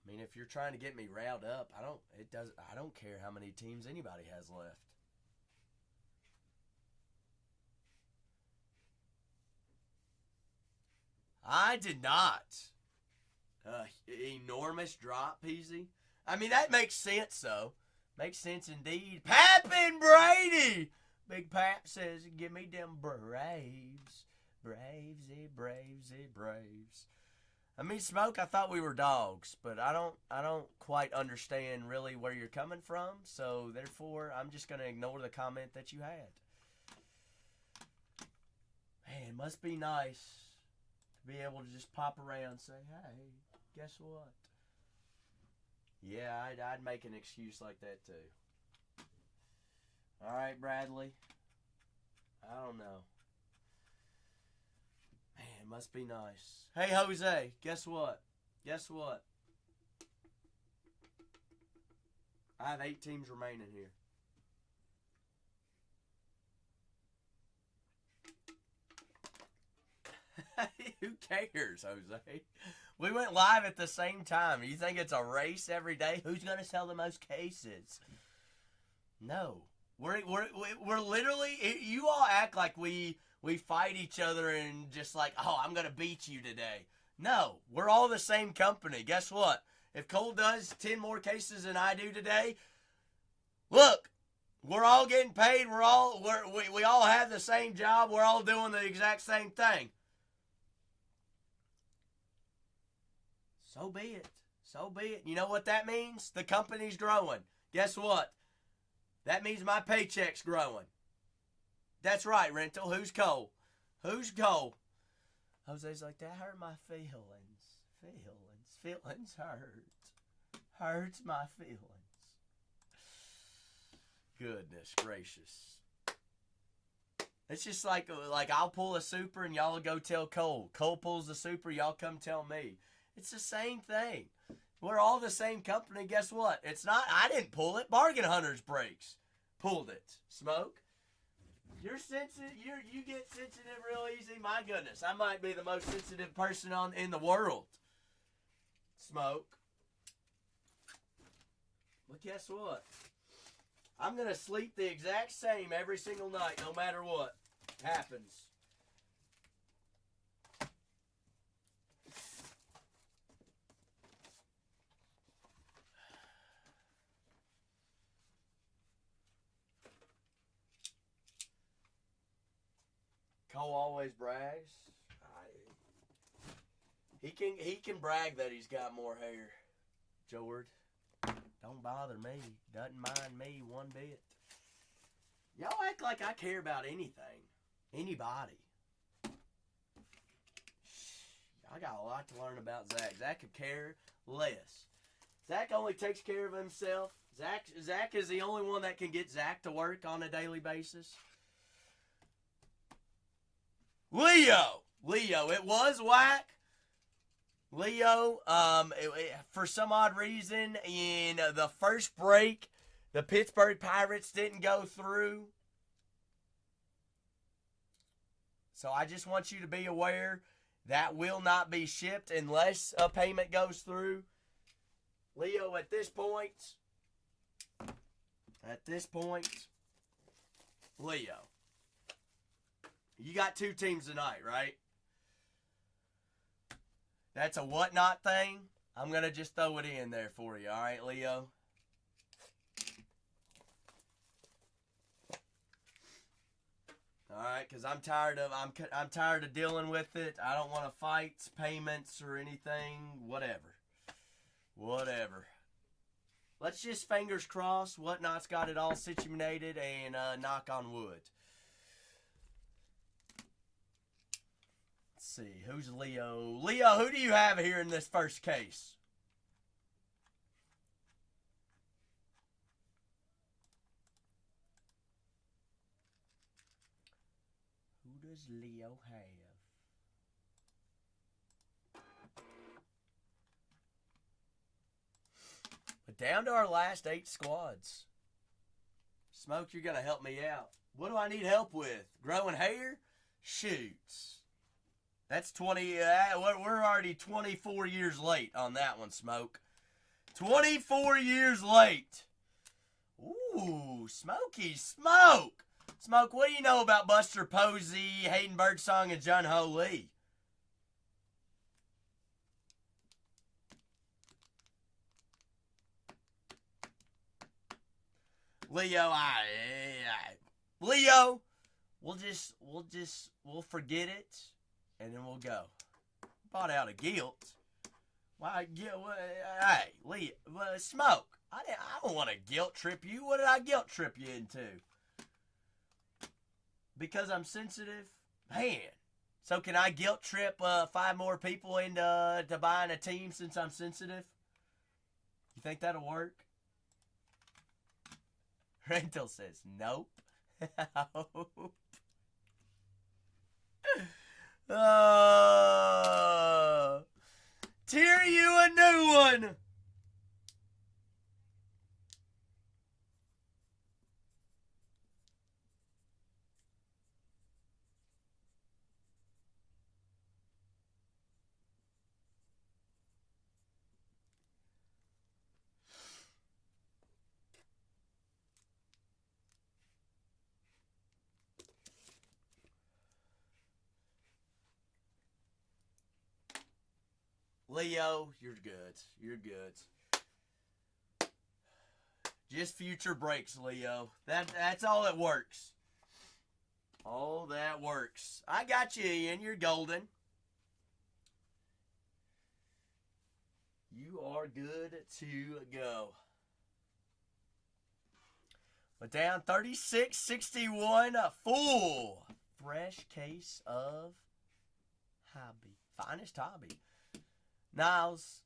I mean, if you're trying to get me riled up, I don't care how many teams anybody has left. I did not. Enormous drop, Peasy. I mean, that makes sense, though. Makes sense indeed. Pap and Brady! Big Pap says, give me them Braves. Bravesy, Bravesy, Braves. I mean, Smoke, I thought we were dogs, but I don't quite understand really where you're coming from, so therefore I'm just going to ignore the comment that you had. Man, it must be nice to be able to just pop around and say, hey, guess what? Yeah, I'd make an excuse like that too. All right, Bradley. I don't know. Man, it must be nice. Hey, Jose, guess what? Guess what? I have 8 teams remaining here. Who cares, Jose? We went live at the same time. You think it's a race every day? Who's going to sell the most cases? No. We're literally, you all act like we fight each other and just like, oh, I'm going to beat you today. No, we're all the same company. Guess what? If Cole does 10 more cases than I do today, look, we're all getting paid. We all have the same job. We're all doing the exact same thing. So be it. So be it. You know what that means? The company's growing. Guess what? That means my paycheck's growing. That's right, Rental. Who's Cole? Who's Cole? Jose's like, that hurt my feelings. Feelings hurt. Hurts my feelings. Goodness gracious. It's just like I'll pull a super and y'all go tell Cole. Cole pulls the super, y'all come tell me. It's the same thing. We're all the same company. Guess what? It's not. I didn't pull it. Bargain Hunters Breaks pulled it. Smoke. You're sensitive. You get sensitive real easy. My goodness, I might be the most sensitive person in the world. Smoke. But guess what? I'm gonna sleep the exact same every single night, no matter what happens. Cole always brags. He can brag that he's got more hair. Jord. Don't bother me. Doesn't mind me one bit. Y'all act like I care about anything. Anybody. I got a lot to learn about Zach. Zach could care less. Zach only takes care of himself. Zach is the only one that can get Zach to work on a daily basis. Leo, it was whack. Leo, for some odd reason, in the first break, the Pittsburgh Pirates didn't go through. So I just want you to be aware that will not be shipped unless a payment goes through. Leo, at this point, Leo, you got 2 teams tonight, right? That's a whatnot thing. I'm going to just throw it in there for you. All right, Leo? All right, because I'm tired of dealing with it. I don't want to fight payments or anything. Whatever. Let's just fingers crossed. Whatnot's got it all situated and knock on wood. See, who's Leo? Leo, who do you have here in this first case? Who does Leo have? But down to our last 8 squads. Smoke, you're going to help me out. What do I need help with? Growing hair? Shoots. That's 20. We're already 24 years late on that one, Smoke. 24 years late. Ooh, Smokey Smoke. Smoke, what do you know about Buster Posey, Hayden Birdsong, and Jun Ho Lee? Leo, Leo, we'll forget it, and then we'll go. Bought out of guilt. Why guilt? Hey, Leo, Smoke. I don't want to guilt trip you. What did I guilt trip you into? Because I'm sensitive, man. So can I guilt trip 5 more people into to buying a team since I'm sensitive? You think that'll work? Rental says nope. Tear you a new one. Leo, you're good. You're good. Just future breaks, Leo. That's all that works. All that works. I got you, Ian. You're golden. You are good to go. But down 36-61, a full fresh case of hobby. Finest hobby. Niles.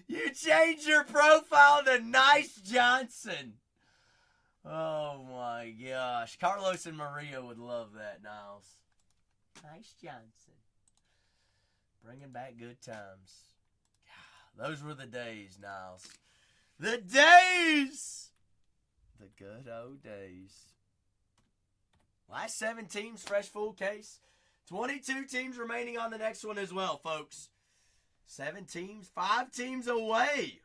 You changed your profile to Nice Johnson. Oh my gosh. Carlos and Maria would love that, Niles. Nice Johnson. Bringing back good times. Those were the days, Niles. The days! The good old days. Last 7 teams, fresh full case. 22 teams remaining on the next one as well, folks. 7 teams, 5 teams away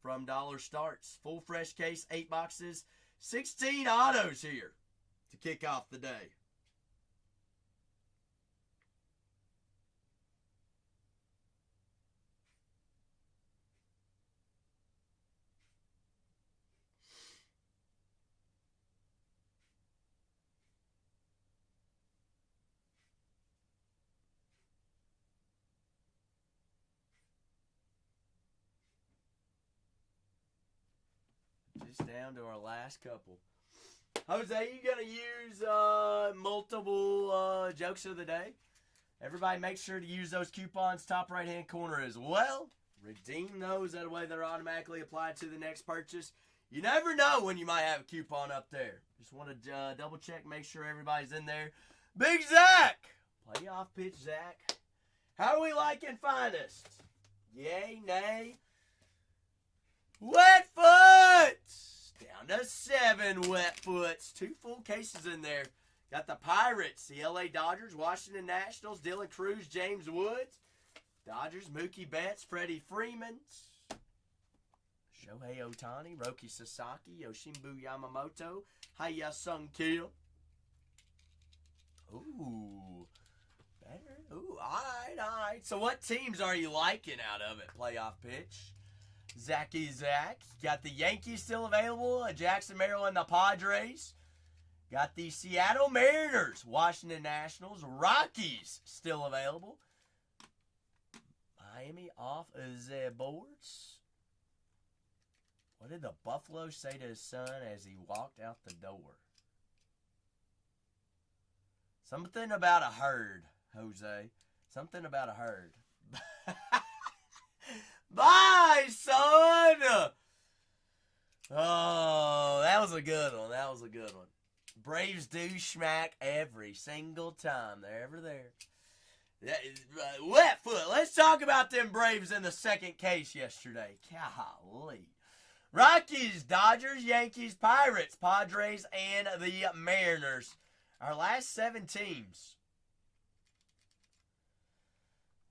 from dollar starts. Full fresh case, 8 boxes, 16 autos here to kick off the day. Just down to our last couple. Jose, you going to use multiple jokes of the day? Everybody make sure to use those coupons top right-hand corner as well. Redeem those. That way they're automatically applied to the next purchase. You never know when you might have a coupon up there. Just want to double check, make sure everybody's in there. Big Zach! Playoff pitch, Zach. How are we liking finest? Yay, nay? Wet foot! Down to 7 wet foots. 2 full cases in there. Got the Pirates, the LA Dodgers, Washington Nationals, Dylan Cruz, James Woods. Dodgers, Mookie Betts, Freddie Freeman. Shohei Ohtani, Roki Sasaki, Yoshimbu Yamamoto, Hya-Sung Kim. Ooh. Better. Ooh, all right. So what teams are you liking out of it, playoff pitch? Zachy Zach. Got the Yankees still available. Jackson Merrill and the Padres. Got the Seattle Mariners, Washington Nationals, Rockies still available. Miami off of the boards. What did the Buffalo say to his son as he walked out the door? Something about a herd, Jose. Something about a herd. Bye, son! Oh, that was a good one. That was a good one. Braves do smack every single time they're ever there. Wet foot. Let's talk about them Braves in the second case yesterday. Golly. Rockies, Dodgers, Yankees, Pirates, Padres, and the Mariners. Our last 7 teams.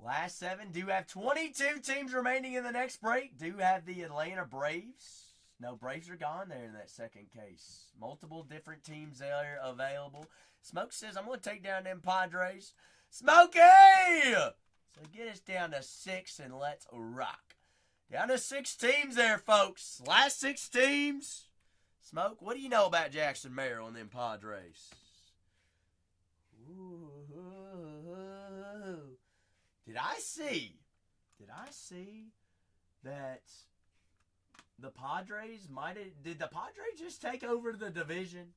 Last 7 do have 22 teams remaining in the next break. Do have the Atlanta Braves. No, Braves are gone there in that second case. Multiple different teams there available. Smoke says, I'm going to take down them Padres. Smokey! So get us down to 6 and let's rock. Down to 6 teams there, folks. Last 6 teams. Smoke, what do you know about Jackson Merrill and them Padres? Ooh. Did I see that the Padres did the Padres just take over the division?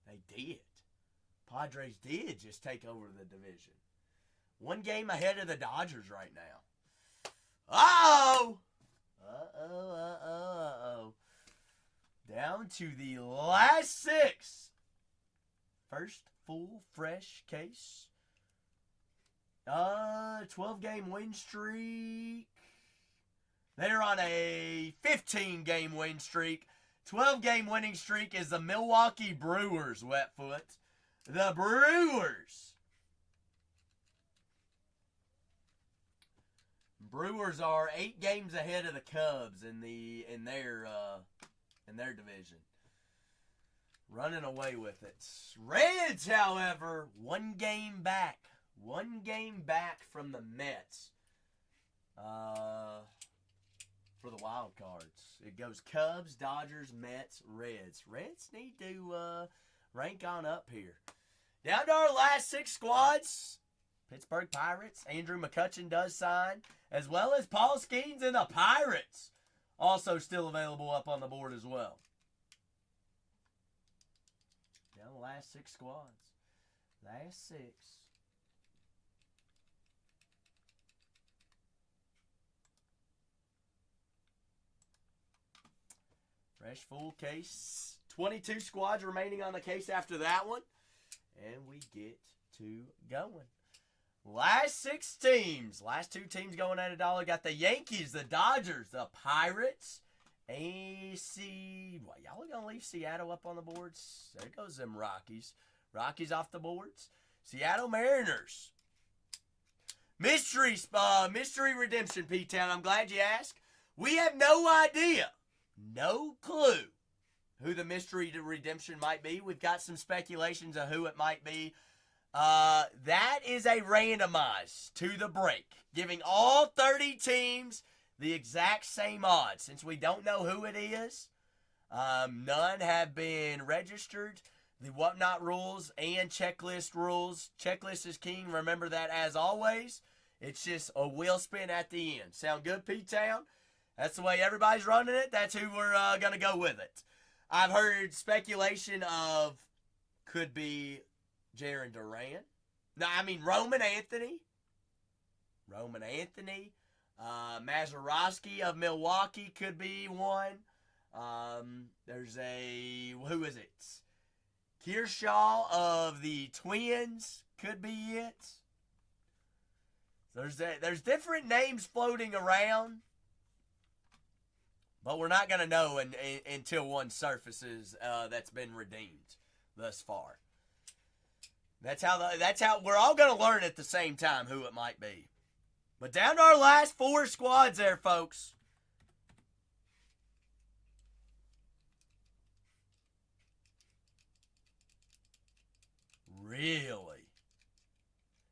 They did. Padres did just take over the division. 1 game ahead of the Dodgers right now. Uh-oh! Uh-oh. Down to the last 6. First full fresh case. 12-game win streak. They're on a 15-game win streak. 12-game winning streak is the Milwaukee Brewers, Wetfoot. The Brewers. Brewers are 8 games ahead of the Cubs in their division. Running away with it. Reds, however, 1 game back. 1 game back from the Mets. For the wild cards. It goes Cubs, Dodgers, Mets, Reds. Reds need to rank on up here. Down to our last 6 squads. Pittsburgh Pirates. Andrew McCutchen does sign. As well as Paul Skeens and the Pirates. Also still available up on the board as well. Down the last 6 squads. Last 6. Fresh full case. 22 squads remaining on the case after that one. And we get to going. Last 6 teams. Last 2 teams going at $1. Got the Yankees, the Dodgers, the Pirates, AC. Well, y'all are going to leave Seattle up on the boards? There goes them Rockies. Rockies off the boards. Seattle Mariners. Mystery redemption, P-Town. I'm glad you asked. We have no idea. No clue who the mystery redemption might be. We've got some speculations of who it might be. That is a randomized to the break, giving all 30 teams the exact same odds. Since we don't know who it is, none have been registered. The whatnot rules and checklist rules. Checklist is king. Remember that as always. It's just a wheel spin at the end. Sound good, P-Town? That's the way everybody's running it. That's who we're going to go with it. I've heard speculation of could be Jarren Duran. No, I mean Roman Anthony. Mazeroski of Milwaukee could be one. There's who is it? Kershaw of the Twins could be it. There's different names floating around. But we're not going to know until one surfaces that's been redeemed thus far. That's how we're all going to learn at the same time who it might be. But down to our last 4 squads there, folks. Really?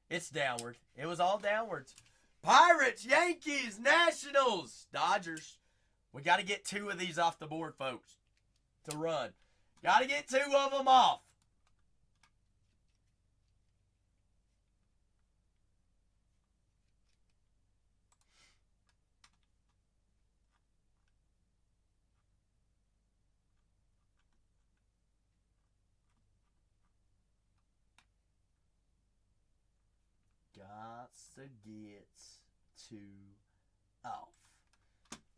It's downward. It was all downwards. Pirates, Yankees, Nationals, Dodgers. We got to get 2 of these off the board, folks, to run. Got to get 2 of them off. Got to get 2 off.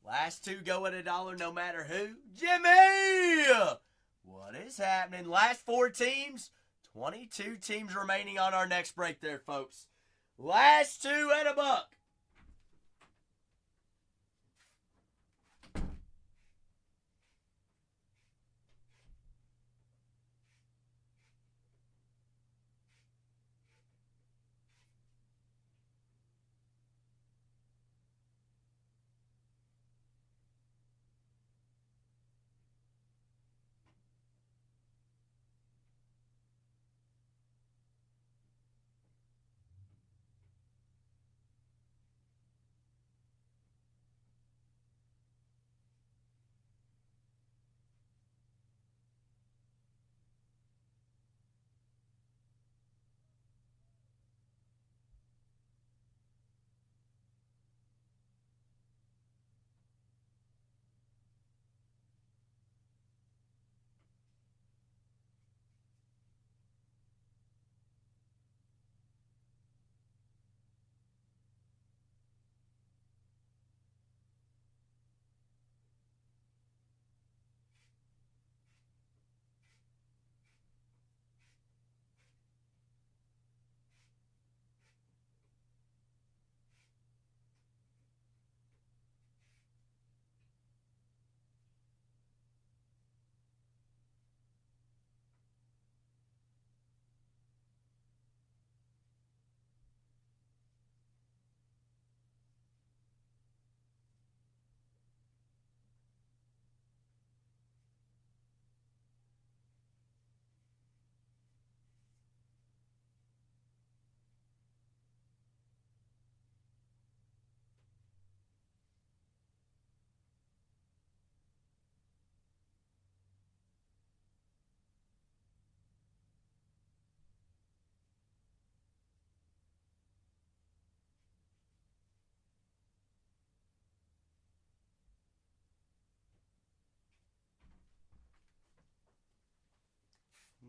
Last 2 go at $1 no matter who. Jimmy! What is happening? Last 4 teams. 22 teams remaining on our next break there, folks. Last 2 at $1.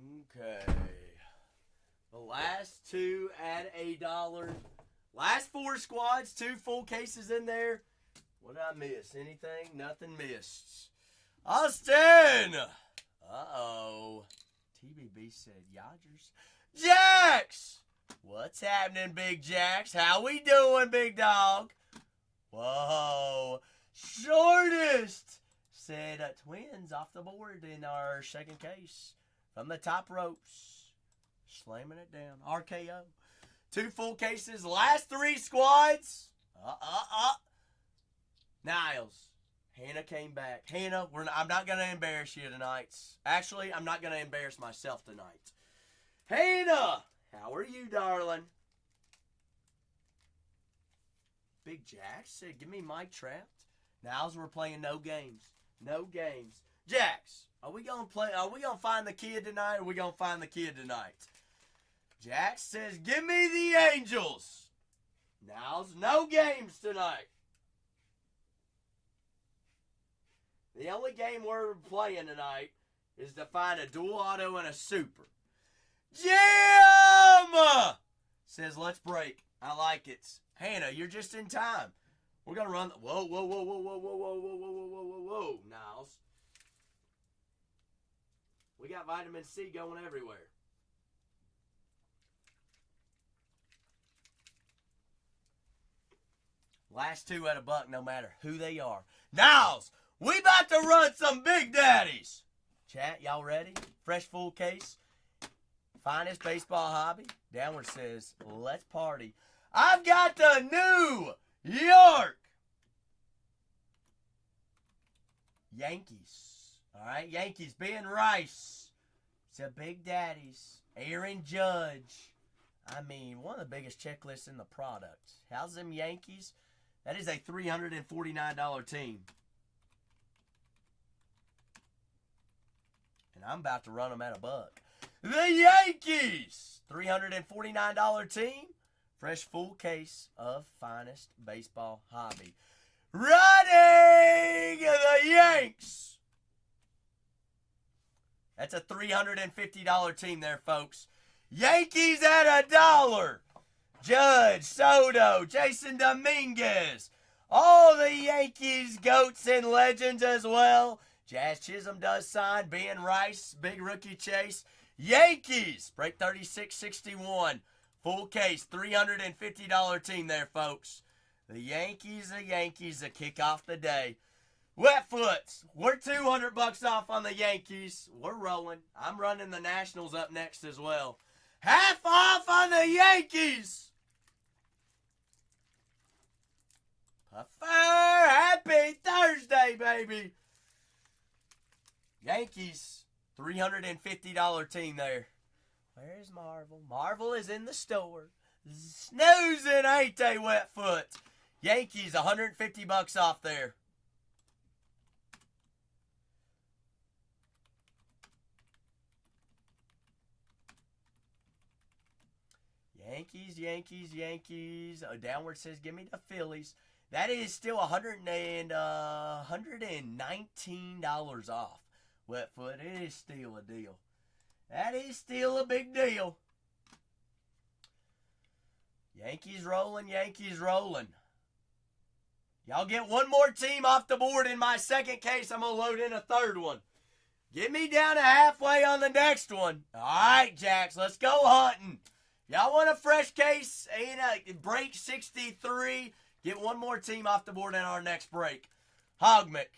Okay. The last two at $1. Last four squads, 2 full cases in there. What did I miss? Anything? Nothing missed. Austin! Uh-oh. TBB said Yodgers. Jax! What's happening, Big Jax? How we doing, big dog? Whoa. Shortest said Twins off the board in our second case. From the top ropes. Slamming it down. RKO. 2 full cases. Last 3 squads. Niles. Hannah came back. Hannah, I'm not going to embarrass you tonight. Actually, I'm not going to embarrass myself tonight. Hannah, how are you, darling? Big Jax said, give me Mike Trout. Niles, we're playing no games. No games. Jax, are we going to find the kid tonight, or are we going to find the kid tonight? Jax says, give me the Angels. Niles, no games tonight. The only game we're playing tonight is to find a dual auto and a super. Jim says, let's break. I like it. Hannah, you're just in time. We're going to run. Whoa, whoa, whoa, whoa, whoa, whoa, whoa, whoa, whoa, whoa, whoa, whoa, Niles. We got vitamin C going everywhere. Last 2 at $1, no matter who they are. Niles, we about to run some Big Daddies. Chat, y'all ready? Fresh full case. Finest baseball hobby. Downward says, let's party. I've got the New York Yankees. All right, Yankees. Ben Rice. It's a Big Daddies. Aaron Judge. I mean, one of the biggest checklists in the product. How's them Yankees? That is a $349 team. And I'm about to run them at $1. The Yankees! $349 team. Fresh full case of finest baseball hobby. Running the Yanks! That's a $350 team there, folks. Yankees at $1. Judge, Soto, Jason Dominguez. All the Yankees, goats, and legends as well. Jazz Chisholm does sign. Ben Rice, big rookie chase. Yankees, break 36-61. Full case, $350 team there, folks. The Yankees, to kick off the day. Wetfoots, we're $200 off on the Yankees. We're rolling. I'm running the Nationals up next as well. Half off on the Yankees. Puffer, happy Thursday, baby. Yankees, $350 team there. Where's Marvel? Marvel is in the store. Snoozing, ain't they, Wetfoot? Yankees, $150 off there. Yankees. Oh, downward says, give me the Phillies. That is still $119 off. Wetfoot, it is still a deal. That is still a big deal. Yankees rolling. Y'all get one more team off the board in my second case. I'm going to load in a third one. Get me down to halfway on the next one. All right, Jax, let's go hunting. Y'all want a fresh case? Break 63. Get one more team off the board in our next break. Hogmick.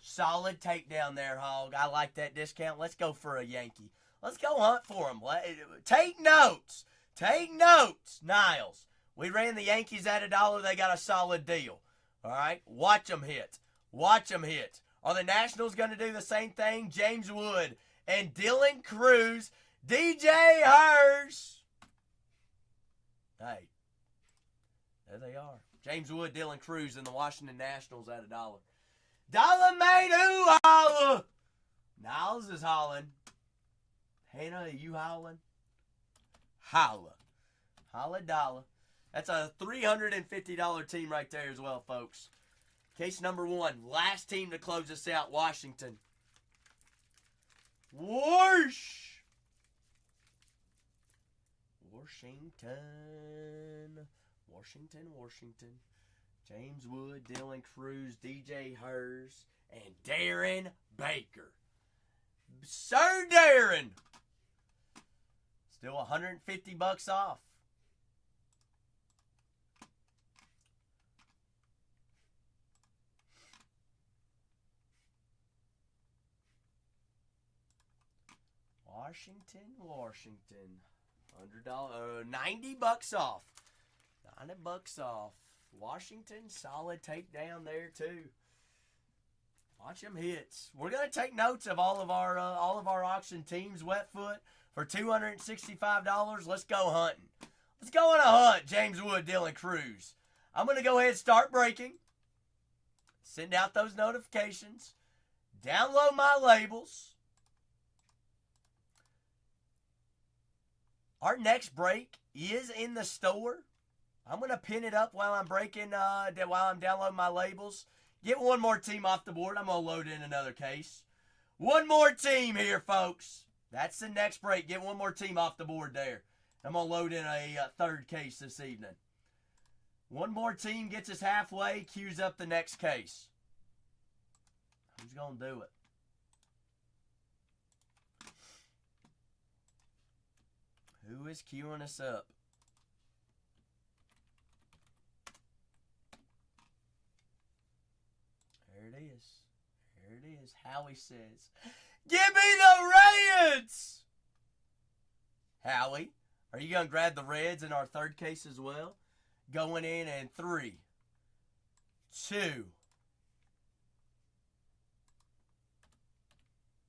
Solid takedown there, Hog. I like that discount. Let's go for a Yankee. Let's go hunt for them. Take notes. Niles. We ran the Yankees at $1. They got a solid deal. All right? Watch them hit. Are the Nationals going to do the same thing? James Wood and Dylan Cruz. DJ Hers. Hey. There they are. James Wood, Dylan Cruz, and the Washington Nationals at $1. Dollar made who holla? Niles is hollering. Hannah, are you howling? Holla. Holla dollar. That's a $350 team right there as well, folks. Case number 1. Last team to close us out, Washington. Whoosh! Washington. James Wood, Dylan Cruz, DJ Hers, and Darren Baker. Sir Darren! Still $150 off. Washington. $100, $90 off. $90 off. Washington, solid takedown there too. Watch them hits. We're gonna take notes of all of our auction teams. Wetfoot for $265. Let's go hunting. Let's go on a hunt. James Wood, Dylan Cruz. I'm gonna go ahead and start breaking. Send out those notifications. Download my labels. Our next break is in the store. I'm going to pin it up while I'm breaking, while I'm downloading my labels. Get one more team off the board. I'm going to load in another case. One more team here, folks. That's the next break. Get one more team off the board there. I'm going to load in a third case this evening. One more team gets us halfway, queues up the next case. Who's going to do it? Who is queuing us up? There it is. There it is. Howie says, "Give me the Reds!" Howie, are you going to grab the Reds in our third case as well? Going in 3, 2,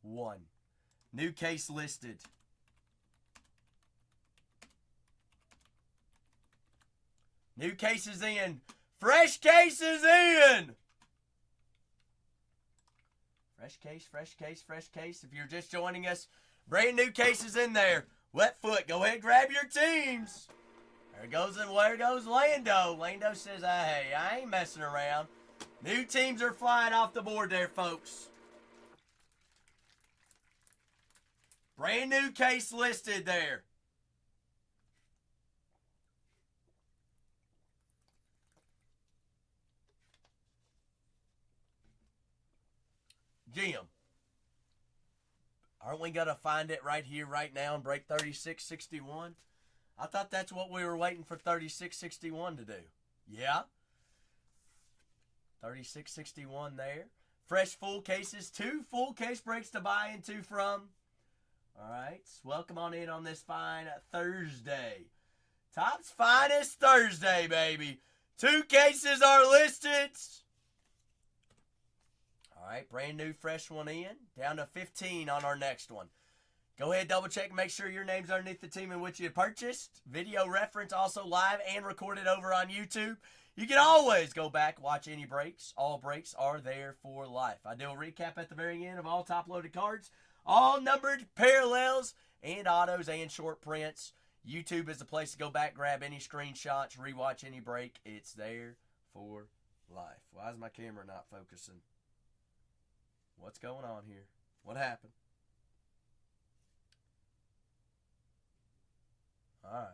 1. New case listed. New cases in. Fresh cases in. Fresh case. If you're just joining us, brand new cases in there. Wetfoot, go ahead and grab your teams. There goes Lando. Lando says, hey, I ain't messing around. New teams are flying off the board there, folks. Brand new case listed there. Jim, aren't we going to find it right here, right now, and break 3661? I thought that's what we were waiting for 3661 to do. Yeah. 3661 there. Fresh full cases. 2 full case breaks to buy into from. All right. Welcome on in on this fine Thursday. Top's finest Thursday, baby. 2 cases are listed. All right, brand new fresh one in. Down to 15 on our next one. Go ahead, double check, make sure your name's underneath the team in which you purchased. Video reference also live and recorded over on YouTube. You can always go back, watch any breaks. All breaks are there for life. I do a recap at the very end of all top-loaded cards, all numbered parallels and autos and short prints. YouTube is the place to go back, grab any screenshots, rewatch any break. It's there for life. Why is my camera not focusing? What's going on here? What happened? All right,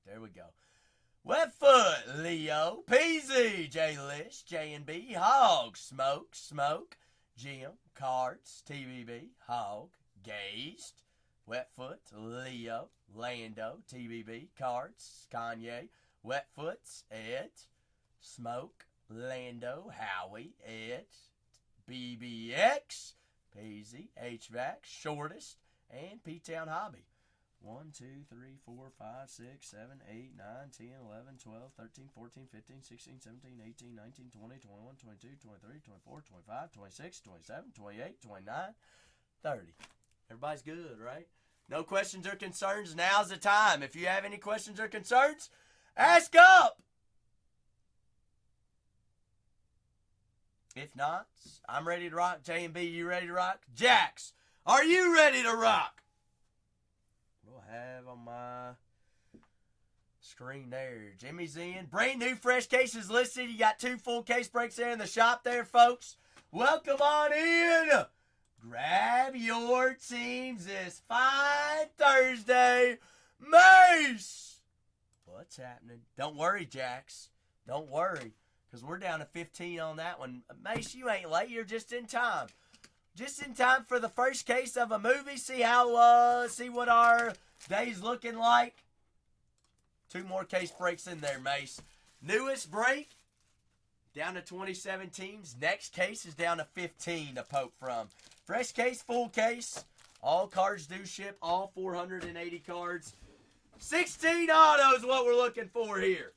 there we go. Wetfoot, Leo, PZ, J-Lish, J&B, Hog, Smoke, Jim, Cards, TBB, Hog, Gazed, Wetfoot, Leo, Lando, TBB, Cards, Kanye, Wetfoot, Ed, Smoke, Lando, Howie, Ed, BBX, PZ, HVAC, Shortest, and P-Town Hobby. 1, 2, 3, 4, 5, 6, 7, 8, 9, 10, 11, 12, 13, 14, 15, 16, 17, 18, 19, 20, 21, 22, 23, 24, 25, 26, 27, 28, 29, 30. Everybody's good, right? No questions or concerns. Now's the time. If you have any questions or concerns, ask up. If not, I'm ready to rock. J&B, you ready to rock? Jax, are you ready to rock? We'll have on my screen there. Jimmy's in. Brand new fresh cases listed. You got 2 full case breaks there in the shop there, folks. Welcome on in. Grab your teams this fine Thursday. Mace! What's happening? Don't worry, Jax. Don't worry, because we're down to 15 on that one. Mace, you ain't late. You're just in time. Just in time for the first case of a movie. See what our day's looking like. 2 more case breaks in there, Mace. Newest break, down to 27 teams. Next case is down to 15 to poke from. Fresh case, full case. All cards do ship. All 480 cards. 16 autos what we're looking for here.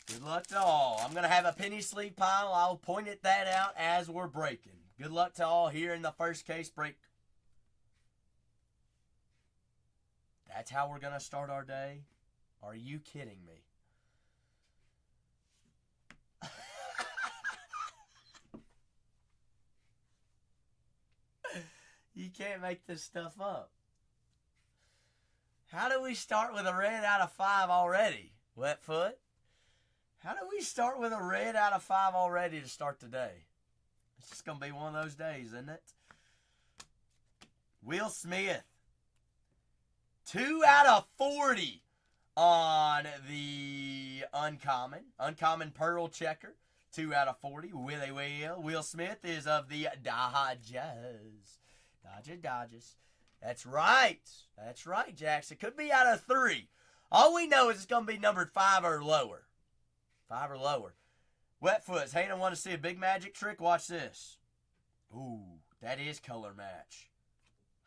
Good luck to all. I'm going to have a penny sleeve pile. I'll point that out as we're breaking. Good luck to all here in the first case break. That's how we're going to start our day? Are you kidding me? You can't make this stuff up. How do we start with a red out of 5 already? Wetfoot? How do we start with a red out of 5 already to start the day? It's just going to be one of those days, isn't it? Will Smith. 2 out of 40 on the uncommon. Uncommon Pearl Checker. 2 out of 40. Will Smith is of the Dodgers. Dodgers. That's right. That's right, Jax. It could be out of 3. All we know is it's going to be numbered 5 or lower. 5 or lower. Wetfoot's. Hayden want to see a big magic trick? Watch this. Ooh, that is color match.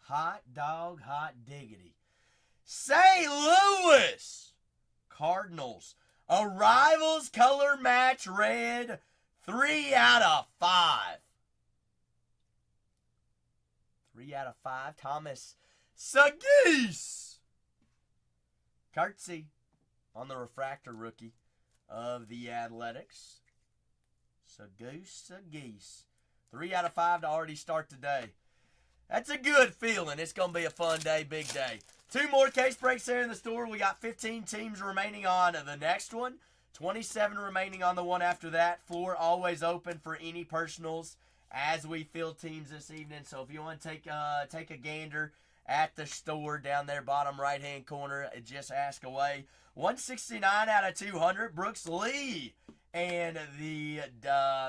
Hot dog, hot diggity. St. Louis Cardinals. Arrivals color match red. 3 out of 5. 3 out of 5. Thomas Sagis. Curtsy on the refractor rookie of the Athletics. Sagis. 3 out of 5 to already start today. That's a good feeling. It's going to be a fun day, big day. 2 more case breaks there in the store. We got 15 teams remaining on the next one. 27 remaining on the one after that. Floor always open for any personals as we field teams this evening. So if you want to take a gander at the store down there, bottom right-hand corner, just ask away. 169 out of 200. Brooks Lee and the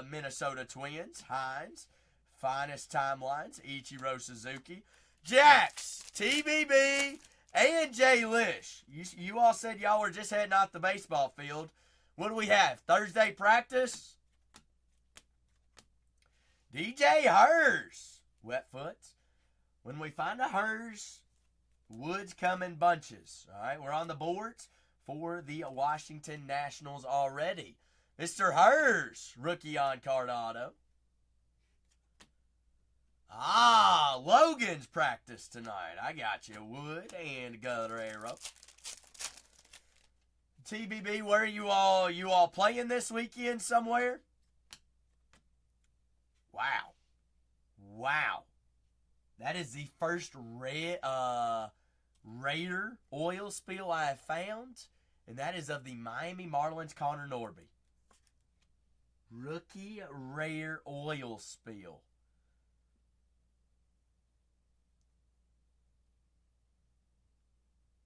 Minnesota Twins. Hines. Finest timelines. Ichiro Suzuki. Jax. TBB. And Jay Lish. You all said y'all were just heading off the baseball field. What do we have? Thursday practice? DJ Hers. Wetfoot. When we find a Hers, woods come in bunches. All right, we're on the boards for the Washington Nationals already. Mr. Hers, rookie on card auto. Logan's practice tonight. I got you. Wood and Guerrero. TBB, where are you all playing this weekend somewhere? Wow. That is the first Raider oil spill I have found, and that is of the Miami Marlins Connor Norby. Rookie rare oil spill.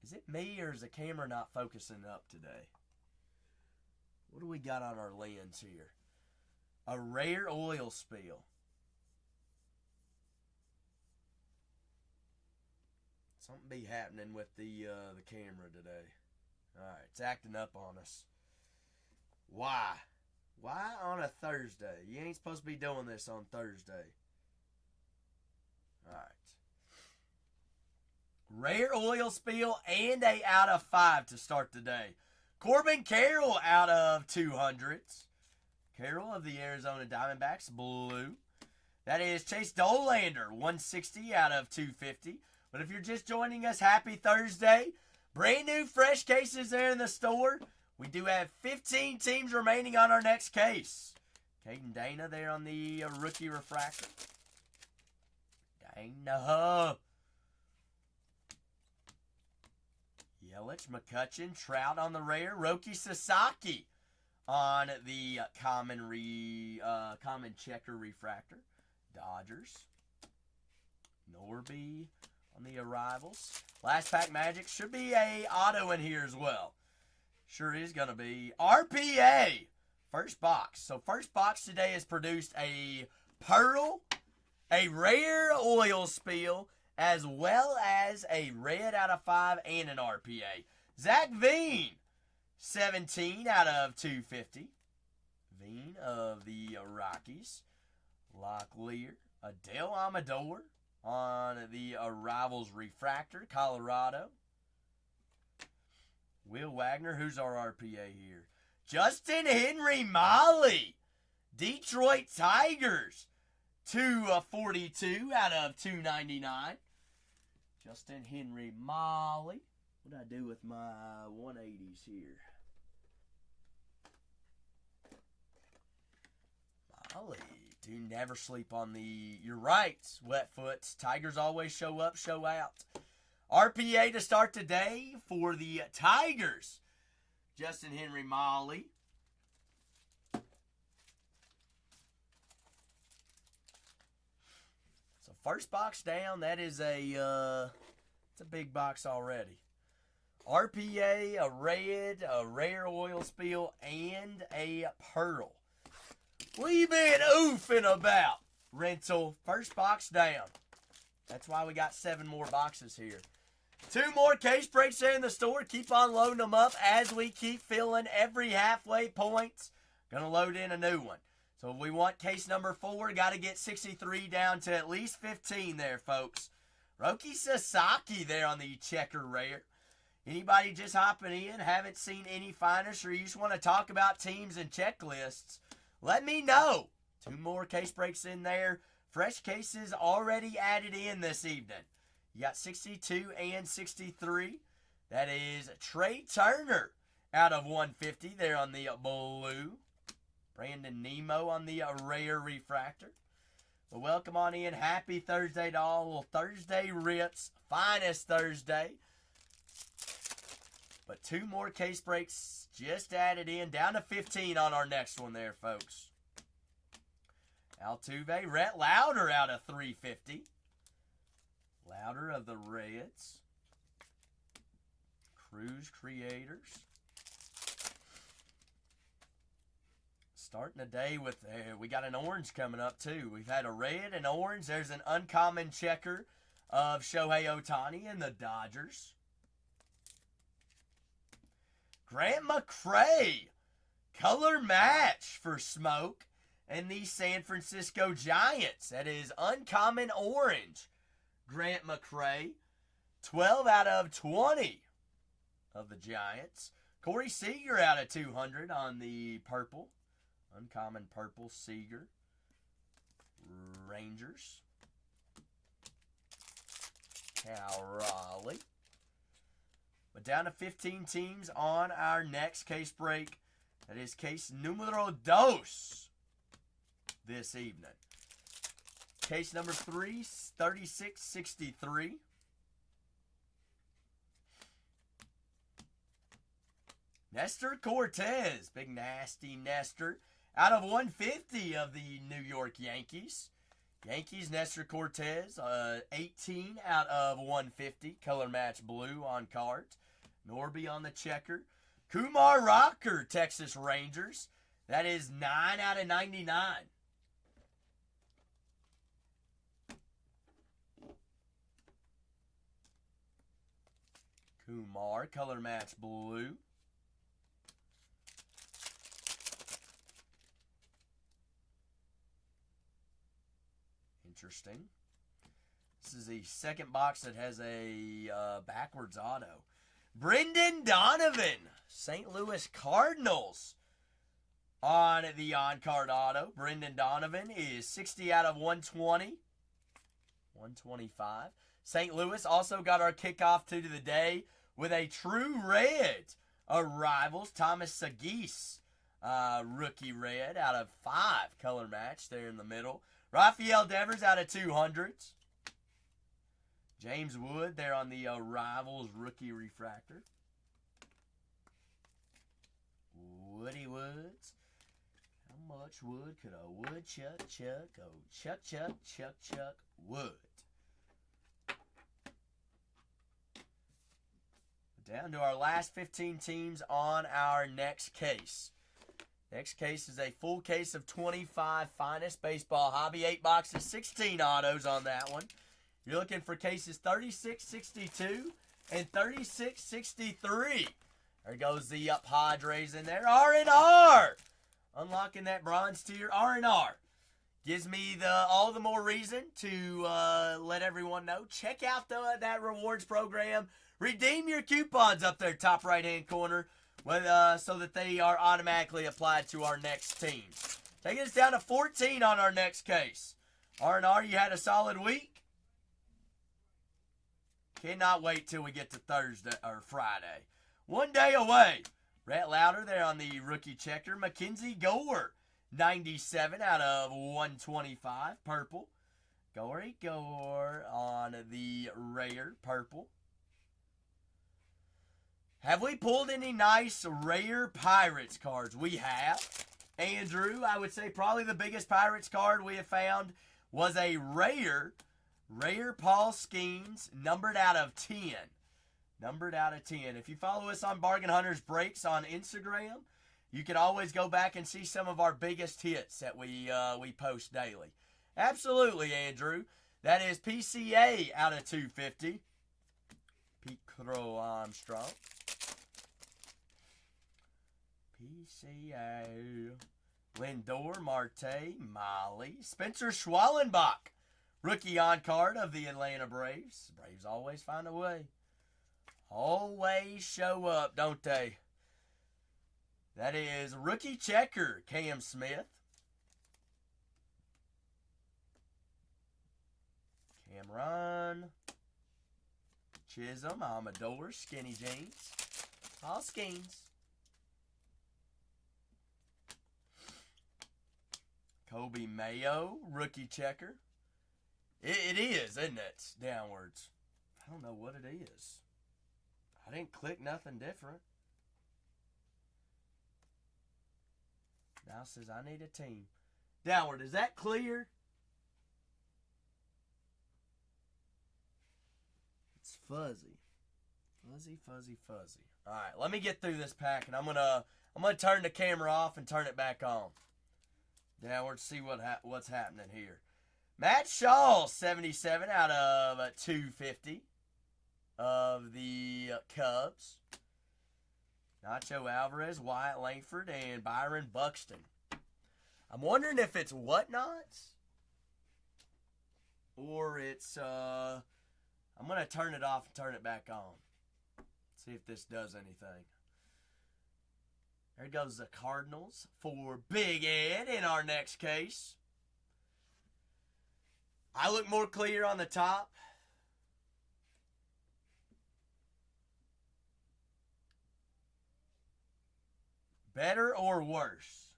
Is it me or is the camera not focusing up today? What do we got on our lens here? A rare oil spill. Something be happening with the camera today. Alright, it's acting up on us. Why? Why on a Thursday? You ain't supposed to be doing this on Thursday. Alright. Rare oil spill and a out of 5 to start the day. Corbin Carroll out of 200s. Carroll of the Arizona Diamondbacks, blue. That is Chase Dolander, 160 out of 250. But if you're just joining us, happy Thursday. Brand new fresh cases there in the store. We do have 15 teams remaining on our next case. Caden Dana there on the rookie refractor. Dana. Yelich, McCutcheon, Trout on the rare. Roki Sasaki on the common checker refractor. Dodgers. Norby on the arrivals. Last pack magic. Should be a auto in here as well. Sure is going to be. RPA. First box. So first box today has produced a Pearl, a rare oil spill, as well as a red out of 5 and an RPA. Zach Veen, 17 out of 250. Veen of the Rockies. Locklear. Adele Amador on the Arrivals Refractor, Colorado. Will Wagner, who's our RPA here? Justin Henry Molly, Detroit Tigers, 242 out of 299. Justin Henry Molly. What did I do with my 180s here? Molly. Do never sleep on the, you're right, Wetfoots. Tigers always show up, show out. RPA to start today for the Tigers. Justin Henry Molly. So first box down, that is it's a big box already. RPA, a red, a rare oil spill, and a pearl. We been oofing about. Rental, first box down. That's why we got 7 more boxes here. 2 more case breaks there in the store. Keep on loading them up as we keep filling every halfway points. Gonna load in a new one. So if we want case number 4, got to get 63 down to at least 15 there, folks. Roki Sasaki there on the checker rare. Anybody just hopping in, haven't seen any finest, or you just want to talk about teams and checklists, let me know. 2 more case breaks in there. Fresh cases already added in this evening. You got 62 and 63. That is Trey Turner out of 150 there on the blue. Brandon Nemo on the rare refractor. Well, welcome on in. Happy Thursday to all. Little Thursday Ritz. Finest Thursday. But 2 more case breaks just added in. Down to 15 on our next one there, folks. Altuve. Rhett Lauder out of 350. Lauder of the Reds. Cruise Creators. Starting the day with, we got an orange coming up too. We've had a red and orange. There's an uncommon checker of Shohei Ohtani and the Dodgers. Grant McCray, color match for Smoke and the San Francisco Giants. That is uncommon orange. Grant McCray, 12 out of 20 of the Giants. Corey Seager out of 200 on the purple. Uncommon purple Seager. Rangers. Cal Raleigh. But down to 15 teams on our next case break. That is case numero dos this evening. Case number 3, 3663. Nestor Cortez, big nasty Nestor, out of 150 of the New York Yankees. Yankees, Nestor Cortez, 18 out of 150, color match blue on cards. Norby on the checker. Kumar Rocker, Texas Rangers, that is 9 out of 99. Kumar, color match blue. Interesting. This is the second box that has a backwards auto. Brendan Donovan, St. Louis Cardinals on the on-card auto. Brendan Donovan is 60 out of 120. 125. St. Louis also got our kickoff to the day with a true red. Arrivals, Thomas Sagis, rookie red out of 5, color match there in the middle. Rafael Devers out of 200s. James Wood there on the Rivals rookie refractor. Woody Woods. How much wood could a woodchuck chuck? Oh, chuck, chuck, chuck, chuck, wood. Down to our last 15 teams on our next case. Next case is a full case of 25 Finest Baseball Hobby. 8 boxes, 16 autos on that one. You're looking for cases 3662 and 3663. There goes the Padres in there. R&R! Unlocking that bronze tier. R&R. Gives me all the more reason to let everyone know. Check out that rewards program. Redeem your coupons up there, top right-hand corner, so that they are automatically applied to our next team. Taking us down to 14 on our next case. R&R, you had a solid week. Cannot wait till we get to Thursday or Friday. 1 day away. Rhett Lauder there on the rookie checker. Mackenzie Gore, 97 out of 125, purple. Gore on the rare, purple. Have we pulled any nice rare Pirates cards? We have. Andrew, I would say probably the biggest Pirates card we have found was a rare Paul Skeens, numbered out of 10. Numbered out of 10. If you follow us on Bargain Hunters Breaks on Instagram, you can always go back and see some of our biggest hits that we post daily. Absolutely, Andrew. That is PCA out of 250. Pete Crow Armstrong. PCA. Lindor, Marte, Miley. Spencer Schwallenbach. Rookie on card of the Atlanta Braves. Braves always find a way. Always show up, don't they? That is rookie checker, Cam Smith. Cameron. Chisholm, Amador, Skinny Jeans. All Skeens. Kobe Mayo, rookie checker. It is, isn't it? Downwards. I don't know what it is. I didn't click nothing different. Now it says I need a team. Downward, is that clear? It's fuzzy. Fuzzy, fuzzy, fuzzy. Alright, let me get through this pack and I'm gonna turn the camera off and turn it back on. Downward, see what's happening here. Matt Shaw, 77 out of 250 of the Cubs. Nacho Alvarez, Wyatt Langford, and Byron Buxton. I'm wondering if it's Whatnots or it's, I'm going to turn it off and turn it back on. See if this does anything. There goes the Cardinals for Big Ed in our next case. I look more clear on the top. Better or worse?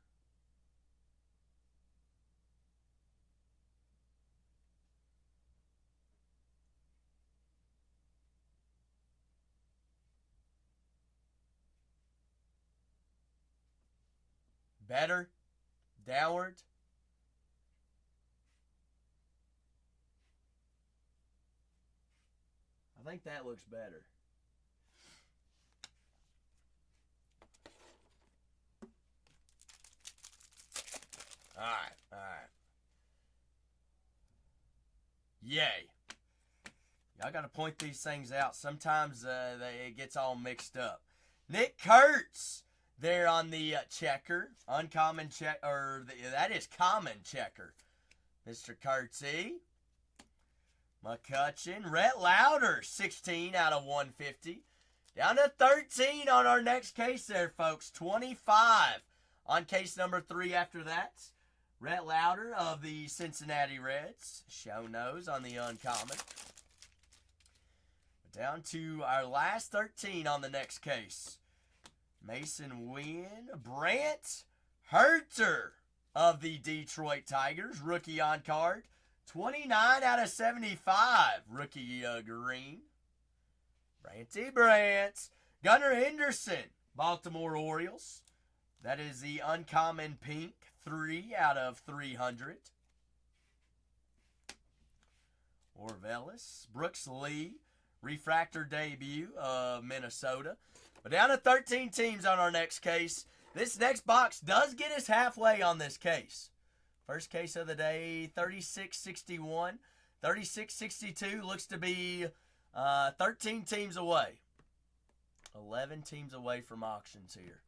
Better? Downward? I think that looks better. All right. Yay. Y'all got to point these things out. Sometimes it gets all mixed up. Nick Kurtz there on the checker. Uncommon check, or that is common checker. Mr. Kurtzy. McCutcheon. Rhett Lauder, 16 out of 150. Down to 13 on our next case there, folks. 25 on case number 3 after that. Rhett Lauder of the Cincinnati Reds. Show nose on the uncommon. Down to our last 13 on the next case. Mason Wynn. Brant Herter of the Detroit Tigers. Rookie on card. 29 out of 75. Rookie green. Branty Brant. Gunnar Henderson. Baltimore Orioles. That is the uncommon pink. 3 out of 300. Orvelis. Brooks Lee. refractor debut of Minnesota. But down to 13 teams on our next case. This next box does get us halfway on this case. First case of the day, 36-61. 36-62 looks to be 13 teams away. 11 teams away from auctions here.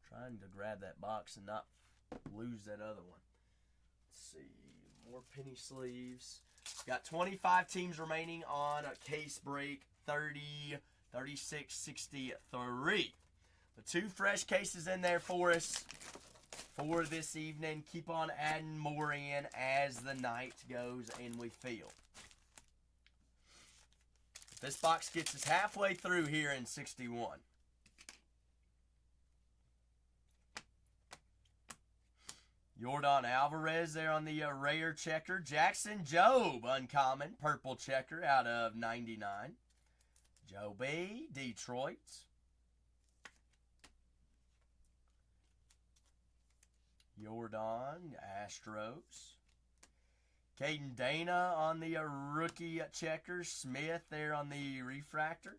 Trying to grab that box and not lose that other one. Let's see. More penny sleeves. Got 25 teams remaining on a case break 36-63. The 2 fresh cases in there for us for this evening. Keep on adding more in as the night goes and we feel. This box gets us halfway through here in 61. Yordan Alvarez there on the rare checker. Jackson Jobe, uncommon, purple checker out of 99. Jobe, Detroit. Yordan, Astros. Caden Dana on the rookie checker. Smith there on the refractor.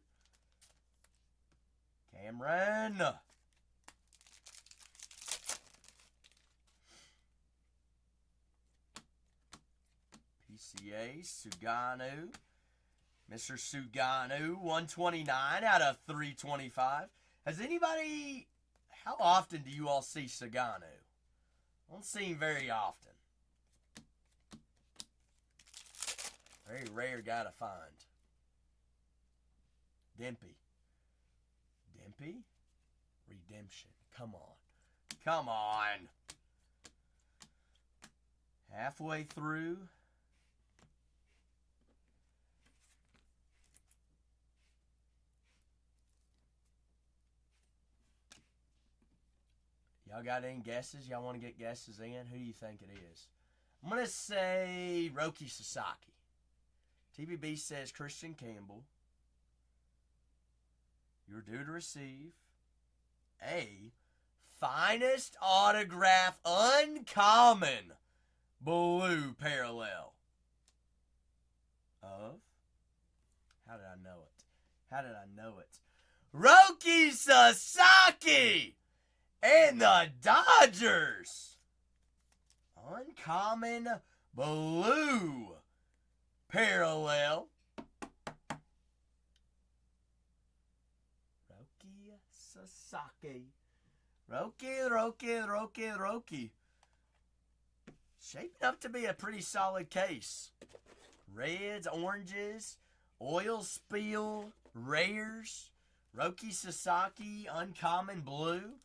Cameron. PCA, Suganu. Mr. Suganu, 129 out of 325. Has anybody, how often do you all see Suganu? I don't see him very often. Very rare guy to find. Dempy. Redemption. Come on. Come on. Halfway through. Y'all got any guesses? Y'all want to get guesses in? Who do you think it is? I'm going to say Roki Sasaki. TBB says Christian Campbell. You're due to receive a finest autograph uncommon blue parallel of, how did I know it? Roki Sasaki and the Dodgers. Uncommon blue parallel. Roki Sasaki. Roki. Shaping up to be a pretty solid case. Reds, oranges, oil spill, rares. Roki Sasaki, uncommon blue.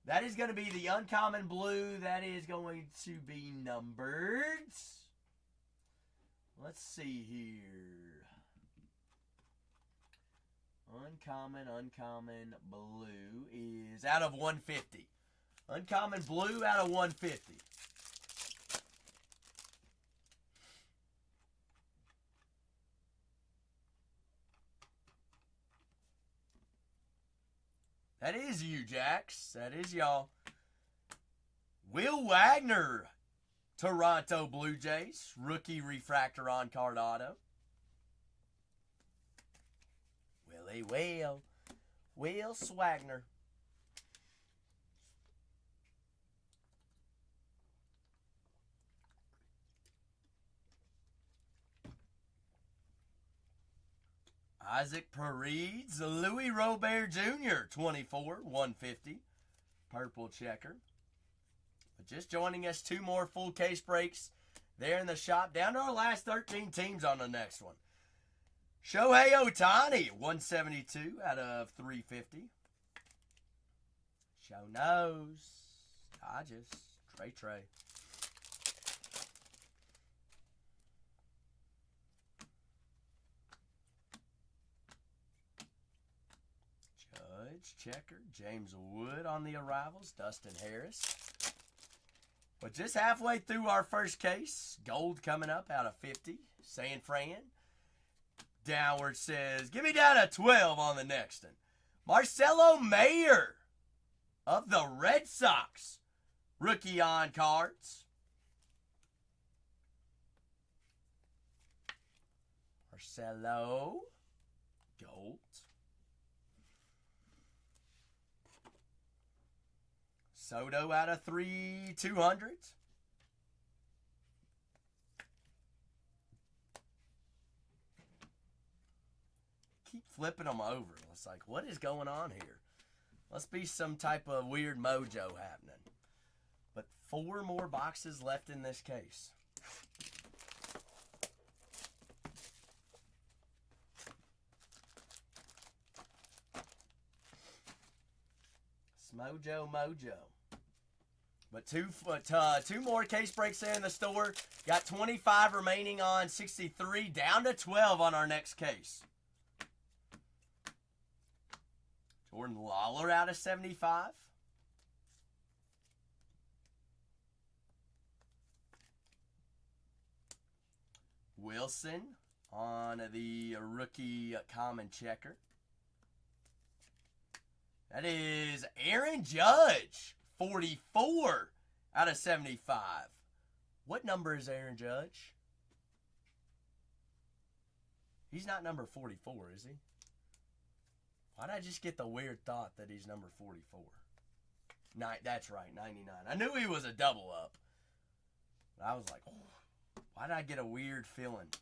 That is going to be the uncommon blue. That is going to be numbered. Let's see here. Uncommon blue is out of 150. Uncommon blue out of 150. That is you, Jax. That is y'all. Will Wagner, Toronto Blue Jays. Rookie refractor on card auto. Will Swagner. Isaac Paredes, Louis Robert Jr., 24, 150. Purple checker. But just joining us, 2 more full case breaks there in the shop. Down to our last 13 teams on the next one. Shohei Ohtani, 172 out of 350. Show knows. Dodgers. Trey. Checker, James Wood on the arrivals, Dustin Harris. But just halfway through our first case, gold coming up out of 50, San Fran. Downward says, give me down to 12 on the next one. Marcelo Mayer of the Red Sox, rookie on cards. Marcelo. Gold. Soto out of 3/200. Keep flipping them over. It's like, what is going on here? Must be some type of weird mojo happening. But 4 more boxes left in this case. Mojo. But two more case breaks there in the store. Got 25 remaining on 63. Down to 12 on our next case. Jordan Lawler out of 75. Wilson on the rookie common checker. That is Aaron Judge, 44 out of 75. What number is Aaron Judge? He's not number 44, is he? Why did I just get the weird thought that he's number 44? That's right, 99. I knew he was a double up. But I was like, oh, why did I get a weird feeling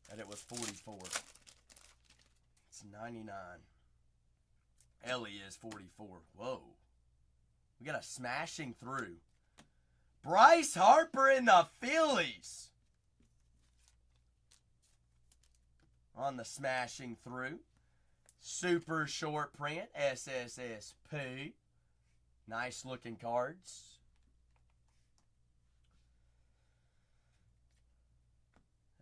that it was 44? It's 99. Ellie is 44. Whoa. We got a smashing through. Bryce Harper in the Phillies. On the smashing through. Super short print. SSSP. Nice looking cards.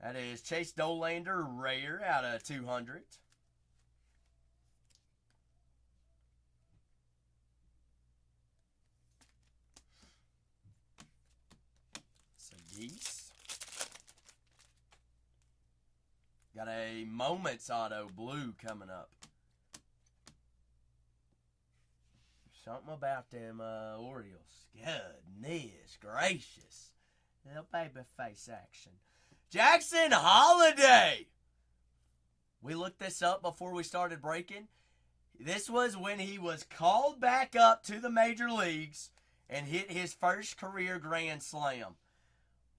That is Chase Dolander, rare out of 200. Geese. Got a Moments Auto blue coming up. Something about them Orioles. Goodness gracious. Little baby face action. Jackson Holiday. We looked this up before we started breaking. This was when he was called back up to the major leagues and hit his first career grand slam.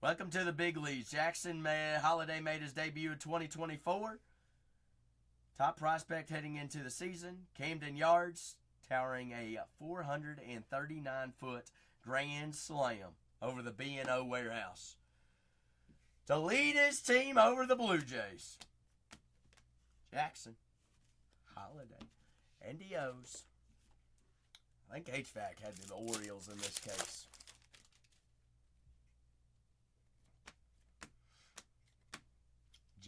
Welcome to the big leagues. Jackson Holiday made his debut in 2024. Top prospect heading into the season. Camden Yards, towering a 439-foot grand slam over the B&O warehouse to lead his team over the Blue Jays. Jackson Holiday. NDOs. I think HVAC had the Orioles in this case.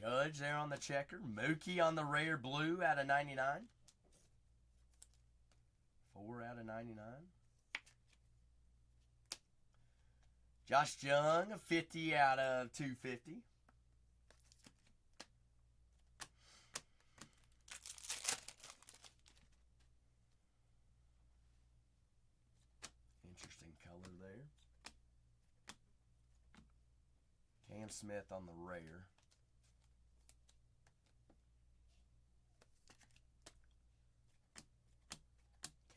Judge there on the checker. Mookie on the rare blue out of 99. 4 out of 99. Josh Jung, 50 out of 250. Interesting color there. Cam Smith on the rare.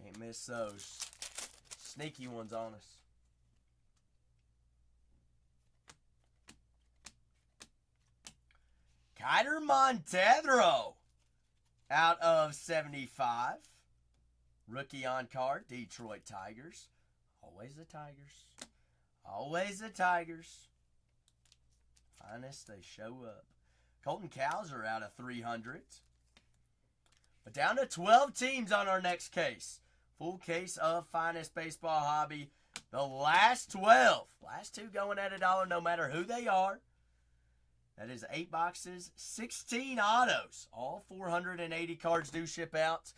Can't miss those. Sneaky ones on us. Kiter Montedro out of 75. Rookie on card, Detroit Tigers. Always the Tigers. Always the Tigers. Finest, they show up. Colton Cowser out of 300. But down to 12 teams on our next case. Full case of Finest Baseball Hobby. The last 12. Last 2 going at $1 no matter who they are. That is 8 boxes, 16 autos. All 480 cards do ship out.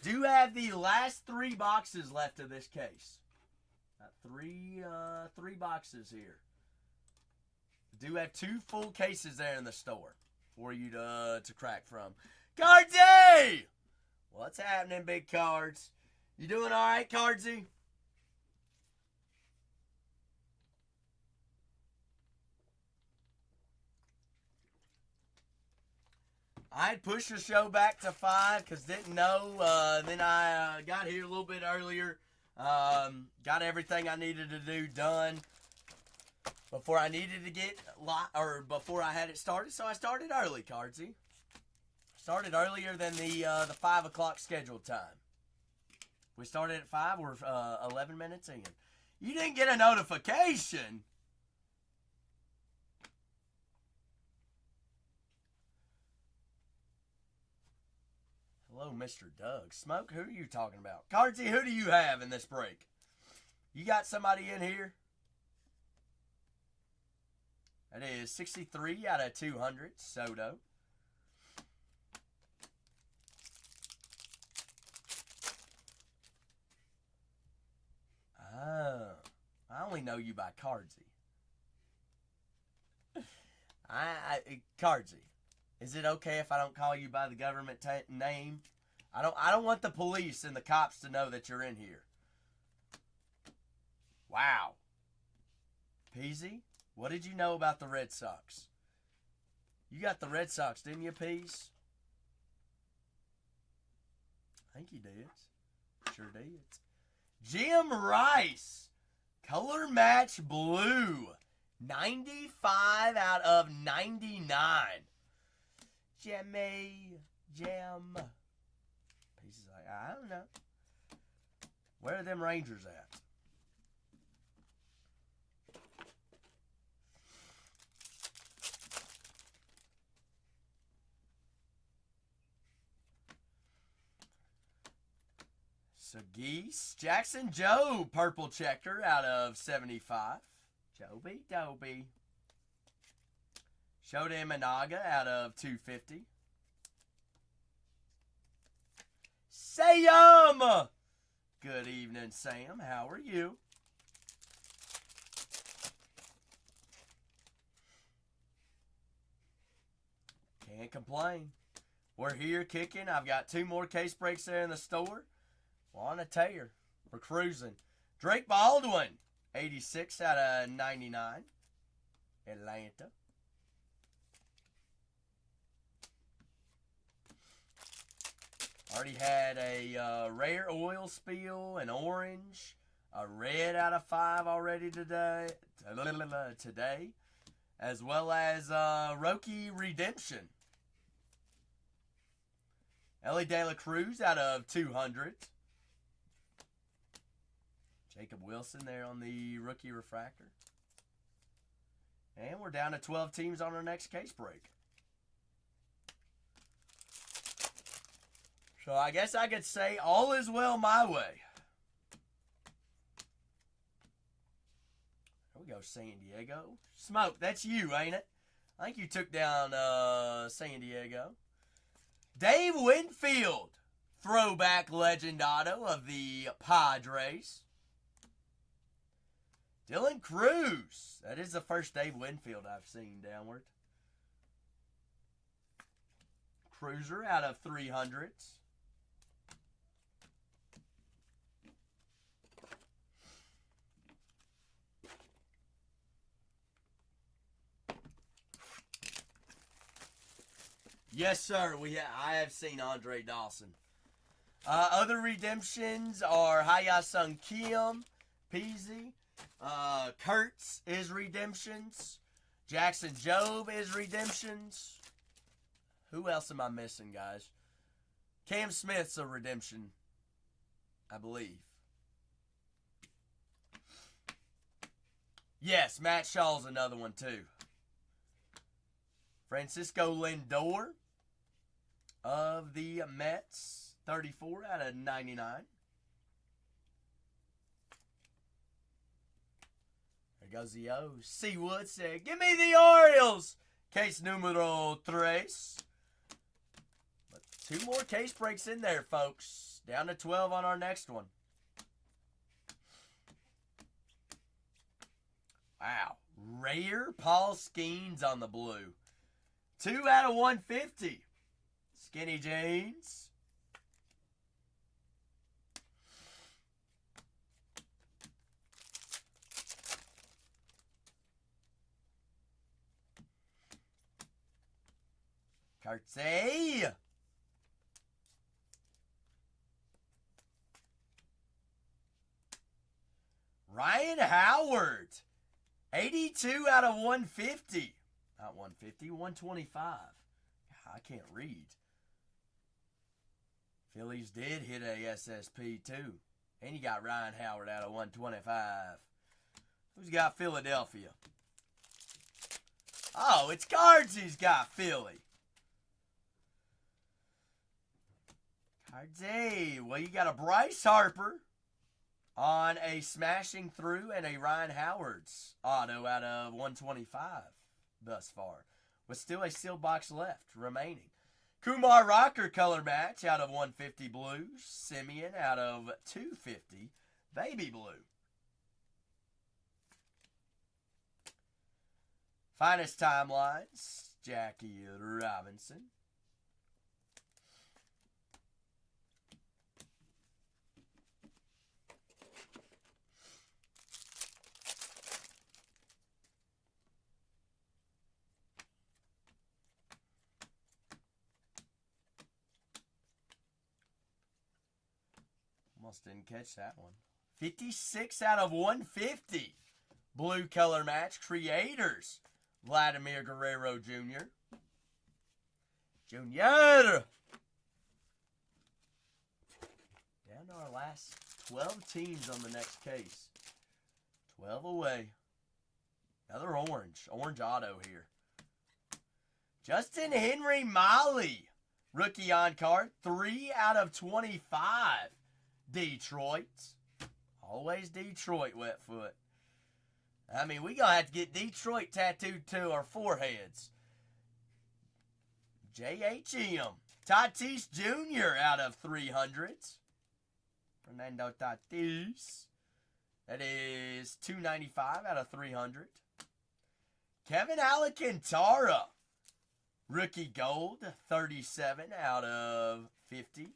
Do have the last 3 boxes left of this case. Got three boxes here. Do have 2 full cases there in the store for you to crack from. Cardsy! What's happening, big cards? You doing all right, Cardsy? I had pushed the show back to 5 because didn't know. Then I got here a little bit earlier. Got everything I needed to do done before I needed to get before I had it started. So I started early, Cardsy. Started earlier than the 5 o'clock scheduled time. We started at 5. We're 11 minutes in. You didn't get a notification. Hello, Mr. Doug. Smoke, who are you talking about? Cardsy, who do you have in this break? You got somebody in here? That is 63 out of 200, Soto. Oh, I only know you by Cardsy. Cardsy, is it okay if I don't call you by the government name? I don't want the police and the cops to know that you're in here. Wow. Peasy, what did you know about the Red Sox? You got the Red Sox, didn't you, Pease? I think you did. Sure did. Jim Rice, color match blue, 95 out of 99. Jim. He's like, I don't know. Where are them Rangers at? So Geese, Jackson Joe, purple checker out of 75. Joby Doby. Shota Imanaga out of 250. Sam! Good evening, Sam. How are you? Can't complain. We're here kicking. I've got 2 more case breaks there in the store. We're on a tear. We're cruising. Drake Baldwin, 86 out of 99. Atlanta. Already had a rare oil spill, an orange, a red out of 5 already today, as well as Roki Redemption. Ellie De La Cruz out of 200. Jacob Wilson there on the rookie refractor. And we're down to 12 teams on our next case break. So I guess I could say all is well my way. There we go, San Diego. Smoke, that's you, ain't it? I think you took down San Diego. Dave Winfield, throwback legend auto of the Padres. Dylan Cruz. That is the first Dave Winfield I've seen downward. Cruiser out of 300s. Yes, sir. I have seen Andre Dawson. Other redemptions are Hya-Sung Kim, Peasy. Kurtz is redemptions. Jackson Jobe is redemptions. Who else am I missing, guys? Cam Smith's a redemption, I believe. Yes, Matt Shaw's another one too. Francisco Lindor of the Mets, 34 out of 99. There goes the O's. C. Wood said, give me the Orioles. Case numero tres. But 2 more case breaks in there, folks. Down to 12 on our next one. Wow. Rare Paul Skeens on the blue. 2 out of 150. Skinny jeans. Cartey. Ryan Howard. 82 out of 150. Not 150, 125. I can't read. Phillies did hit a SSP too. And you got Ryan Howard out of 125. Who's got Philadelphia? Oh, it's Cards who's got Philly. Cardsy. Well, you got a Bryce Harper on a smashing through and a Ryan Howard's auto out of 125 thus far. With still a sealed box left remaining. Kumar Rocker color match out of 150 blue. Simeon out of 250 baby blue. Finest timelines, Jackie Robinson. Almost didn't catch that one. 56 out of 150. Blue color match. Creators. Vladimir Guerrero Jr. Down to our last 12 teams on the next case. 12 away. Another orange. Orange auto here. Justin Henry Molly. Rookie on card. 3 out of 25. Detroit. Always Detroit, Wetfoot. I mean, we going to have to get Detroit tattooed to our foreheads. JHM. Tatis Jr. out of 300. Fernando Tatis. That is 295 out of 300. Kevin Alcantara. Rookie gold. 37 out of 50.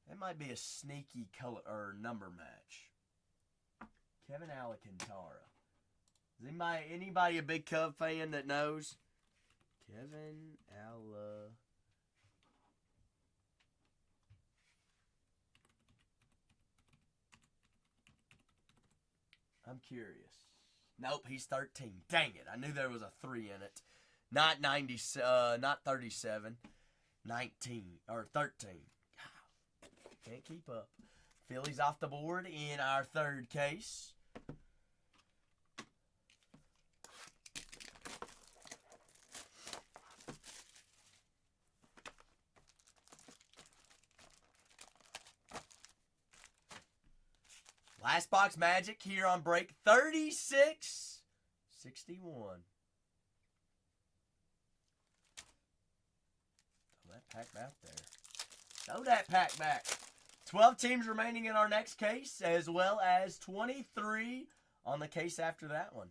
That might be a sneaky color or number match. Kevin Alcantara. Is anybody a big Cub fan that knows? Kevin I'm curious. Nope, he's 13. Dang it. I knew there was a 3 in it. Not 90, not 37. 19 or 13. Can't keep up. Phillies off the board in our third case. Last box magic here on break 36-61. That pack out there. Throw that pack back. 12 teams remaining in our next case, as well as 23 on the case after that one.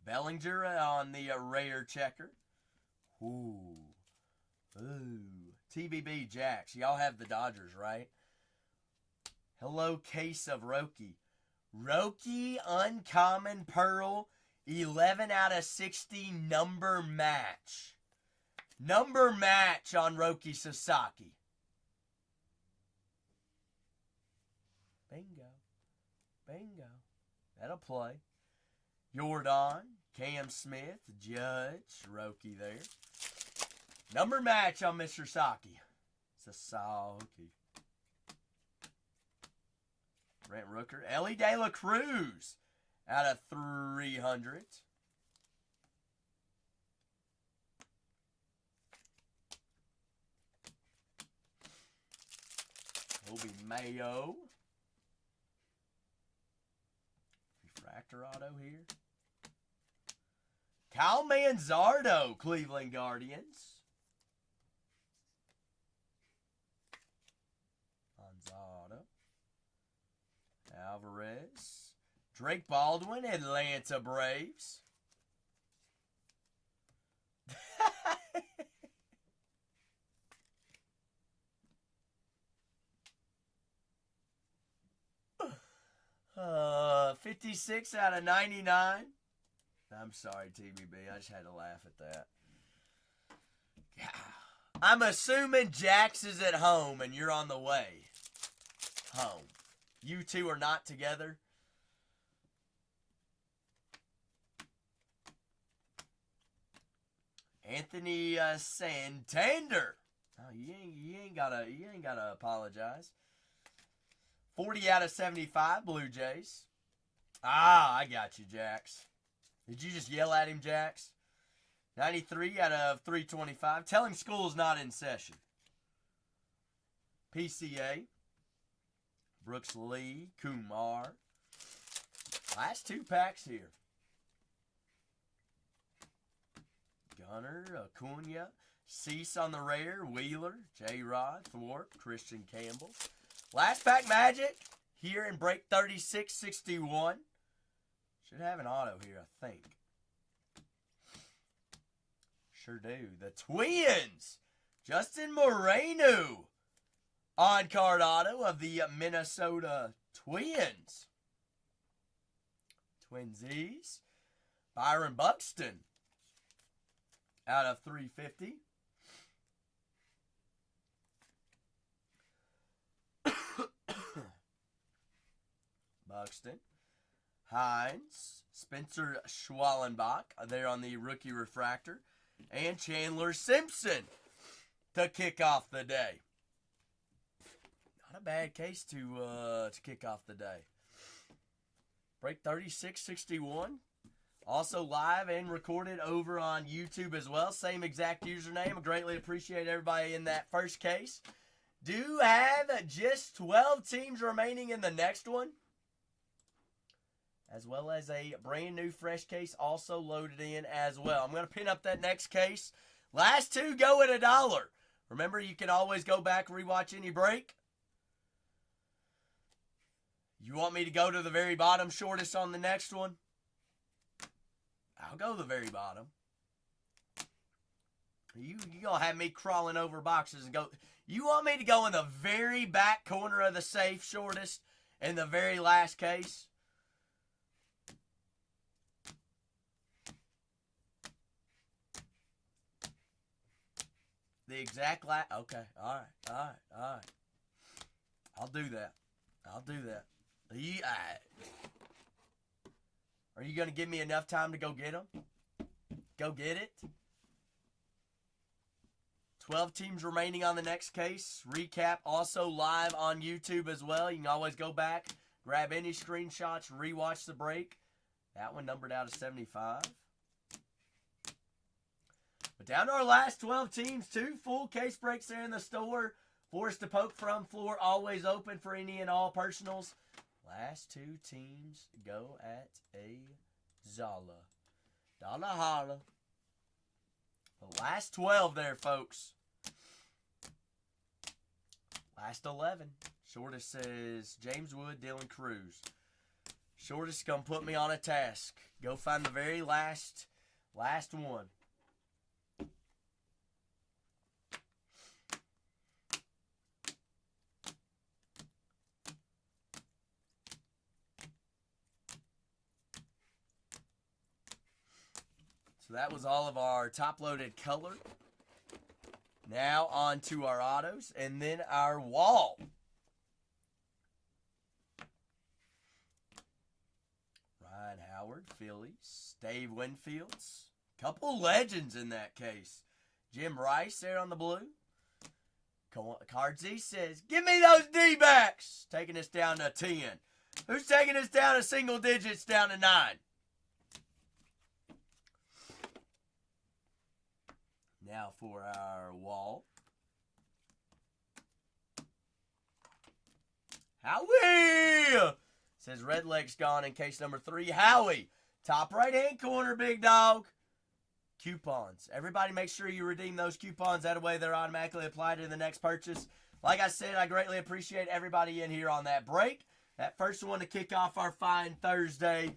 Bellinger on the rare checker. Ooh. TBB Jacks. Y'all have the Dodgers, right? Hello, case of Roki. Roki Uncommon Pearl. 11 out of 60 number match. Number match on Roki Sasaki. Bingo. Bingo. That'll play. Jordan, Cam Smith, Judge, Roki there. Number match on Mr. Sasaki. Sasaki. Brent Rooker. Ellie De La Cruz. Out of 300. Obi Mayo. Refractor auto here. Kyle Manzardo, Cleveland Guardians. Manzardo. Alvarez. Drake Baldwin, Atlanta Braves. 56 out of 99. I'm sorry, TBB. I just had to laugh at that. I'm assuming Jax is at home and you're on the way home. You two are not together. Anthony Santander. Oh, you ain't gotta apologize. 40 out of 75, Blue Jays. Ah, I got you, Jax. Did you just yell at him, Jax? 93 out of 325. Tell him school's not in session. PCA. Brooks Lee. Kumar. Last 2 packs here. Gunner. Acuna. Cease on the rare. Wheeler. J-Rod. Thorpe. Christian Campbell. Last pack Magic. Here in break 36-61. Should have an auto here, I think. Sure do. The Twins. Justin Moreno. On-card auto of the Minnesota Twins. Twinsies. Byron Buxton. Out of 350. Buxton. Hines. Spencer Schwallenbach. There on the rookie refractor. And Chandler Simpson to kick off the day. Not a bad case to kick off the day. Break 36-61. Also live and recorded over on YouTube as well. Same exact username. I greatly appreciate everybody in that first case. Do have just 12 teams remaining in the next one. As well as a brand new fresh case also loaded in as well. I'm going to pin up that next case. Last 2 go at $1. Remember, you can always go back and rewatch any break. You want me to go to the very bottom shortest on the next one? I'll go to the very bottom. You going to have me crawling over boxes and go. You want me to go in the very back corner of the safe shortest in the very last case? The exact last. Okay. All right. I'll do that. Are you going to give me enough time to go get them? Go get it? 12 teams remaining on the next case. Recap also live on YouTube as well. You can always go back, grab any screenshots, rewatch the break. That one numbered out of 75. But down to our last 12 teams. 2 full case breaks there in the store. Forced to poke from floor. Always open for any and all personals. Last 2 teams go at a Zala. Dollar holla. The last 12 there, folks. Last 11. Shortest says James Wood, Dylan Cruz. Shortest going to put me on a task. Go find the very last one. So that was all of our top-loaded color. Now on to our autos and then our wall. Ryan Howard, Phillies. Dave Winfields. Couple legends in that case. Jim Rice there on the blue. Card Z says, give me those D-backs. Taking us down to 10. Who's taking us down to single digits down to 9? Now for our wall. Howie! Says Redleg's gone in case number 3. Howie. Top right-hand corner, big dog. Coupons. Everybody make sure you redeem those coupons. That way they're automatically applied to the next purchase. Like I said, I greatly appreciate everybody in here on that break. That first one to kick off our fine Thursday.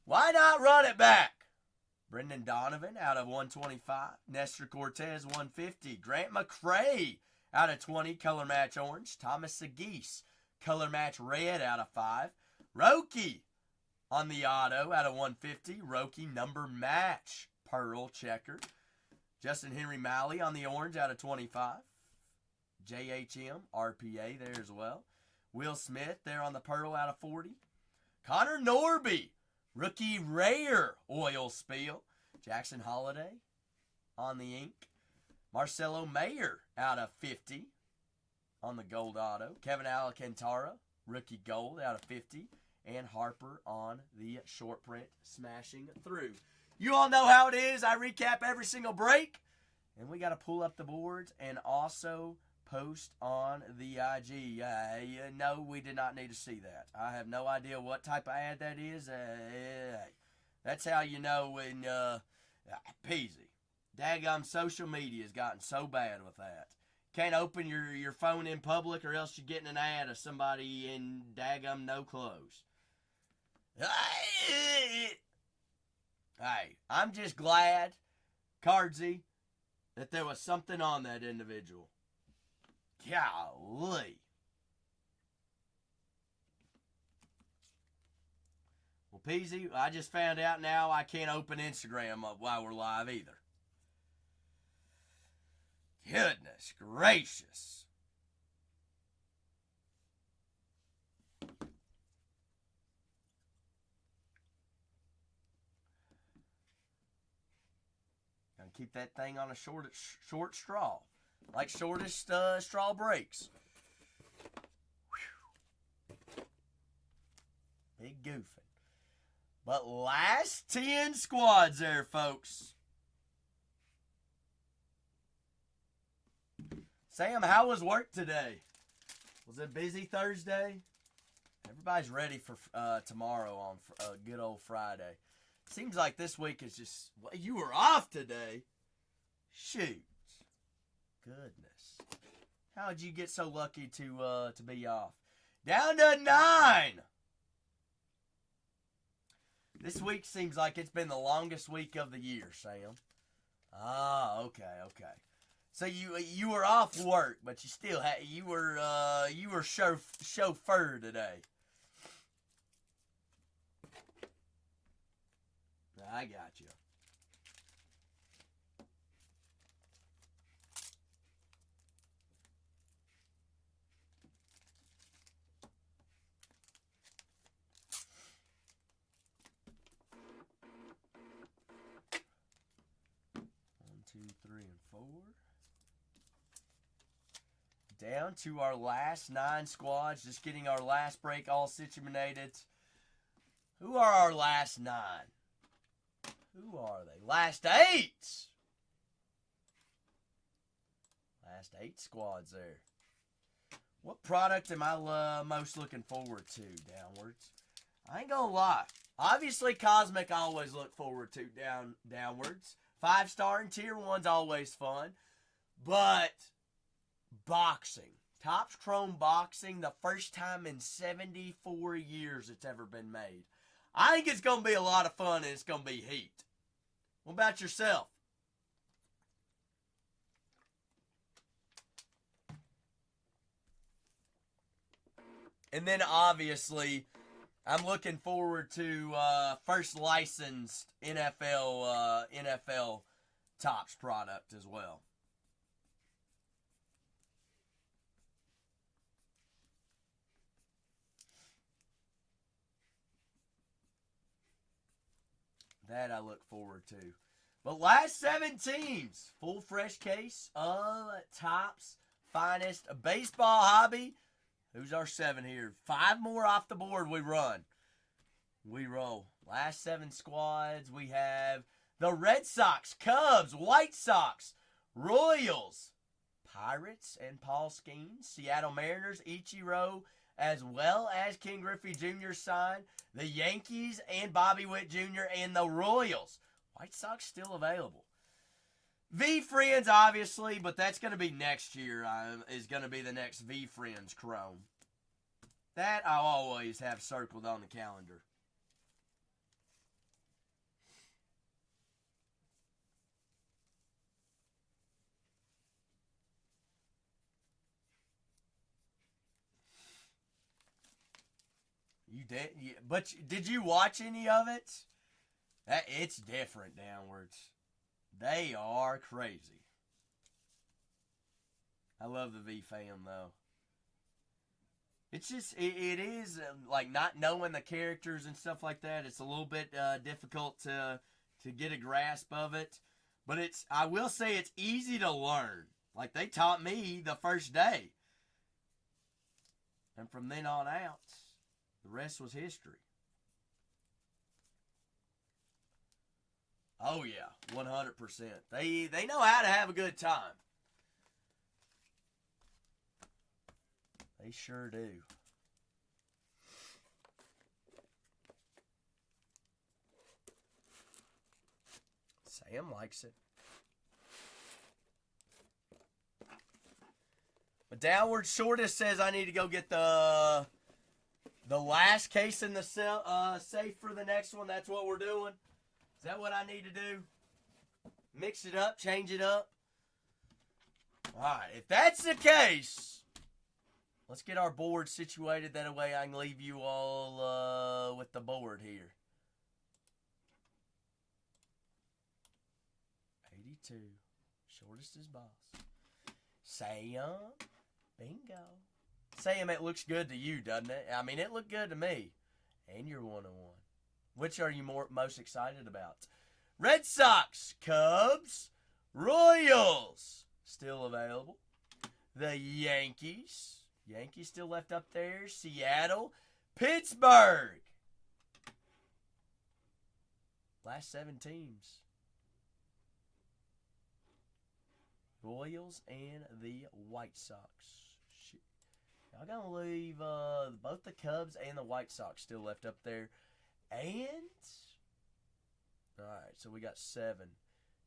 Why not run it back? Brendan Donovan out of 125. Nestor Cortez, 150. Grant McCray out of 20. Color match orange. Thomas Sagis, color match red out of 5. Roki On the auto, out of 150, Roki number match, pearl checker. Justin Henry Malley on the orange, out of 25. JHM, RPA there as well. Will Smith there on the pearl, out of 40. Connor Norby, rookie rare oil spill. Jackson Holiday on the ink. Marcelo Mayer out of 50 on the gold auto. Kevin Alcantara, rookie gold out of 50. And Harper on the short print, smashing through. You all know how it is. I recap every single break. And we got to pull up the boards and also post on the IG. No, we did not need to see that. I have no idea what type of ad that is. That's how you know when, peasy. Daggum social media has gotten so bad with that. Can't open your phone in public or else you're getting an ad of somebody in daggum no clothes. Hey, I'm just glad, Cardsy, that there was something on that individual. Golly. Well, Peasy, I just found out now I can't open Instagram while we're live either. Goodness gracious. Gotta keep that thing on a short straw. Like shortest straw breaks. Whew. Big goofing. But last 10 squads there, folks. Sam, how was work today? Was it busy Thursday? Everybody's ready for tomorrow on good old Friday. Seems like this week is just... Well, you were off today. Shoot. Goodness. How did you get so lucky to be off? Down to 9. This week seems like it's been the longest week of the year, Sam. Ah, okay. So you were off work, but you still had you were chauffeur today. I got you. One, two, three, and 4. Down to our last 9 squads. Just getting our last break all situated. Who are our last 9? Who are they? Last 8! Last 8 squads there. What product am I most looking forward to downwards? I ain't gonna lie. Obviously, Cosmic I always look forward to downwards. 5-star and tier 1's always fun. But... boxing. Topps Chrome boxing, the first time in 74 years it's ever been made. I think it's going to be a lot of fun and it's going to be heat. What about yourself? And then obviously, I'm looking forward to first licensed NFL Topps product as well. That I look forward to. But last 7 teams, full fresh case of Topps finest baseball hobby. Who's our 7 here? 5 more off the board we run. We roll. Last 7 squads, we have the Red Sox, Cubs, White Sox, Royals, Pirates, and Paul Skeens, Seattle Mariners, Ichiro, as well as Ken Griffey Jr. signed, the Yankees and Bobby Witt Jr. and the Royals. White Sox still available. V-Friends, obviously, but that's going to be next year. Is going to be the next V-Friends Chrome. That I'll always have circled on the calendar. You did, but did you watch any of it? It's different downwards. They are crazy. I love the V fam though. It's just it is like not knowing the characters and stuff like that. It's a little bit difficult to get a grasp of it, but I will say it's easy to learn. Like they taught me the first day, and from then on out, the rest was history. Oh yeah, 100%. They know how to have a good time. They sure do. Sam likes it. But Downward Shortest says I need to go get the last case in the safe for the next one. That's what we're doing. Is that what I need to do? Mix it up, change it up? Alright, if that's the case, let's get our board situated. That way I can leave you all with the board here. 82. Shortest is boss. Sam. Bingo. Sam, it looks good to you, doesn't it? I mean, it looked good to me. And you're 1-1. Which are you most excited about? Red Sox, Cubs, Royals, still available. The Yankees. Yankees still left up there. Seattle, Pittsburgh. Last 7 teams. Royals and the White Sox. Shit. Y'all gonna leave both the Cubs and the White Sox still left up there. And alright, so we got 7.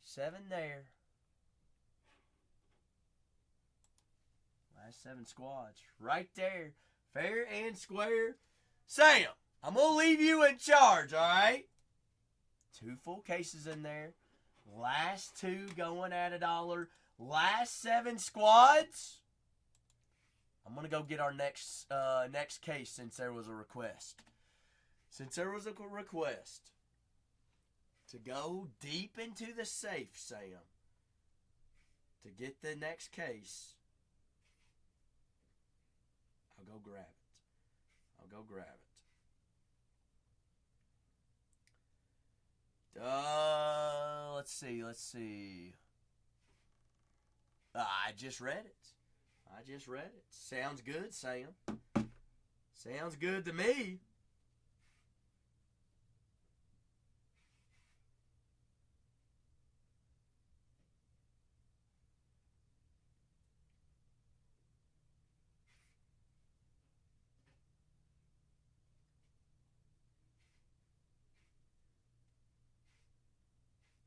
7 there. Last 7 squads. Right there. Fair and square. Sam, I'm gonna leave you in charge, alright? 2 full cases in there. Last 2 going at $1. Last 7 squads. I'm gonna go get our next case since there was a request. Since there was a request to go deep into the safe, Sam, to get the next case, I'll go grab it. I'll go grab it. Let's see. I just read it. Sounds good, Sam. Sounds good to me.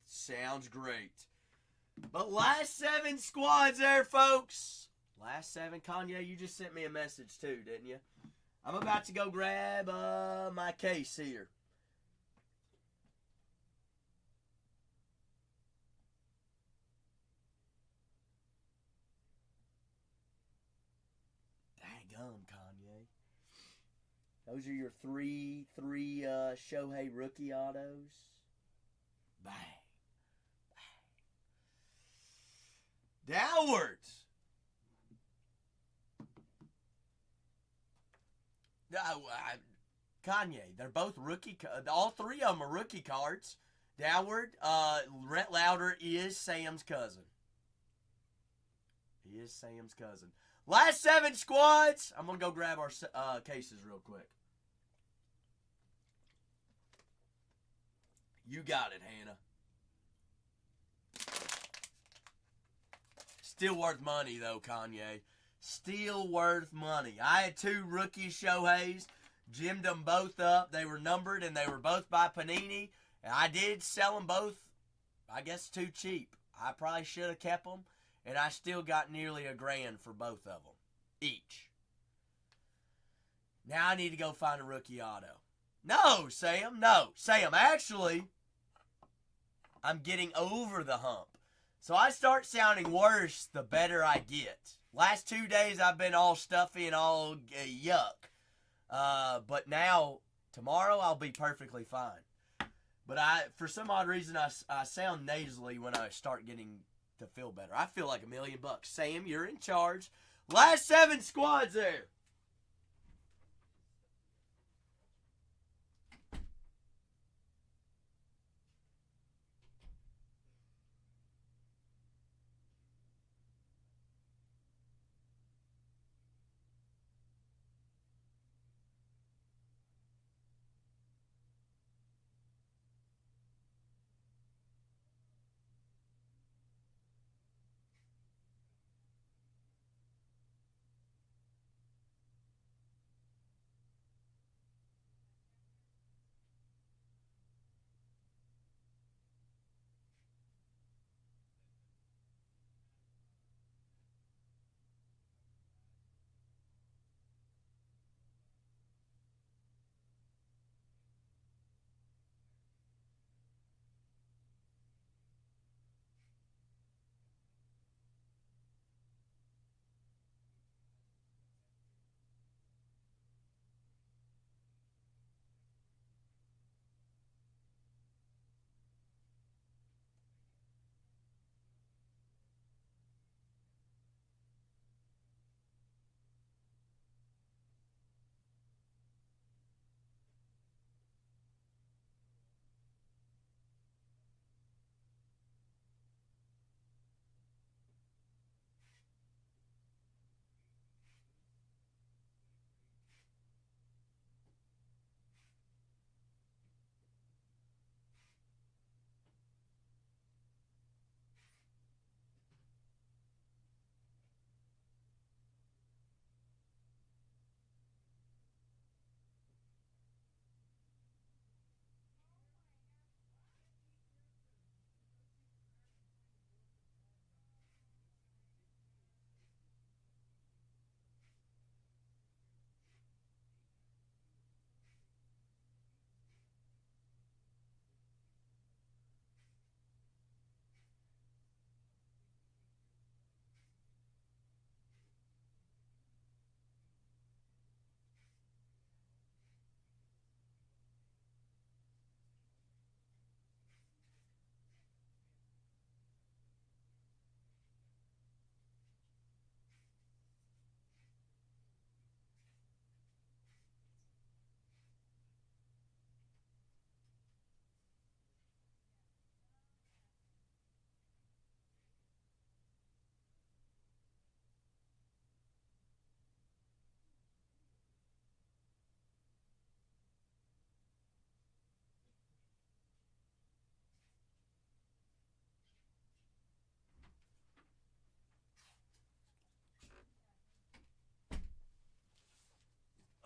Sounds great. But last 7 squads there, folks. Last 7. Kanye, you just sent me a message too, didn't you? I'm about to go grab my case here. Daggum, Kanye. Those are your three Shohei rookie autos. Bang. Downwards. Kanye, they're both rookie. All 3 of them are rookie cards. Downward. Rhett Lauder is Sam's cousin. He is Sam's cousin. Last 7 squads. I'm gonna go grab our cases real quick. You got it, Hannah. Still worth money, though, Kanye. Still worth money. I had 2 rookie Shoheis. Gemmed them both up. They were numbered, and they were both by Panini. And I did sell them both, I guess, too cheap. I probably should have kept them, and I still got nearly $1,000 for both of them, each. Now I need to go find a rookie auto. No, Sam, no. Sam, actually, I'm getting over the hump. So I start sounding worse the better I get. Last 2 days I've been all stuffy and all yuck. But now, tomorrow, I'll be perfectly fine. But for some odd reason, I sound nasally when I start getting to feel better. I feel like $1,000,000. Sam, you're in charge. Last 7 squads there.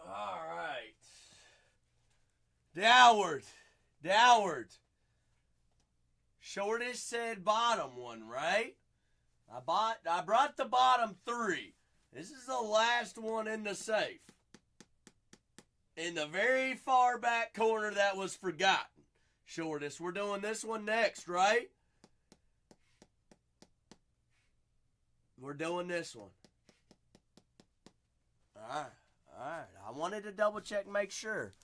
All right. Downward. Downward. Shortest said bottom one, right? I brought the bottom 3. This is the last one in the safe. In the very far back corner that was forgotten. Shortest. We're doing this one next, right? We're doing this one. Alright. Alright. I wanted to double check and make sure.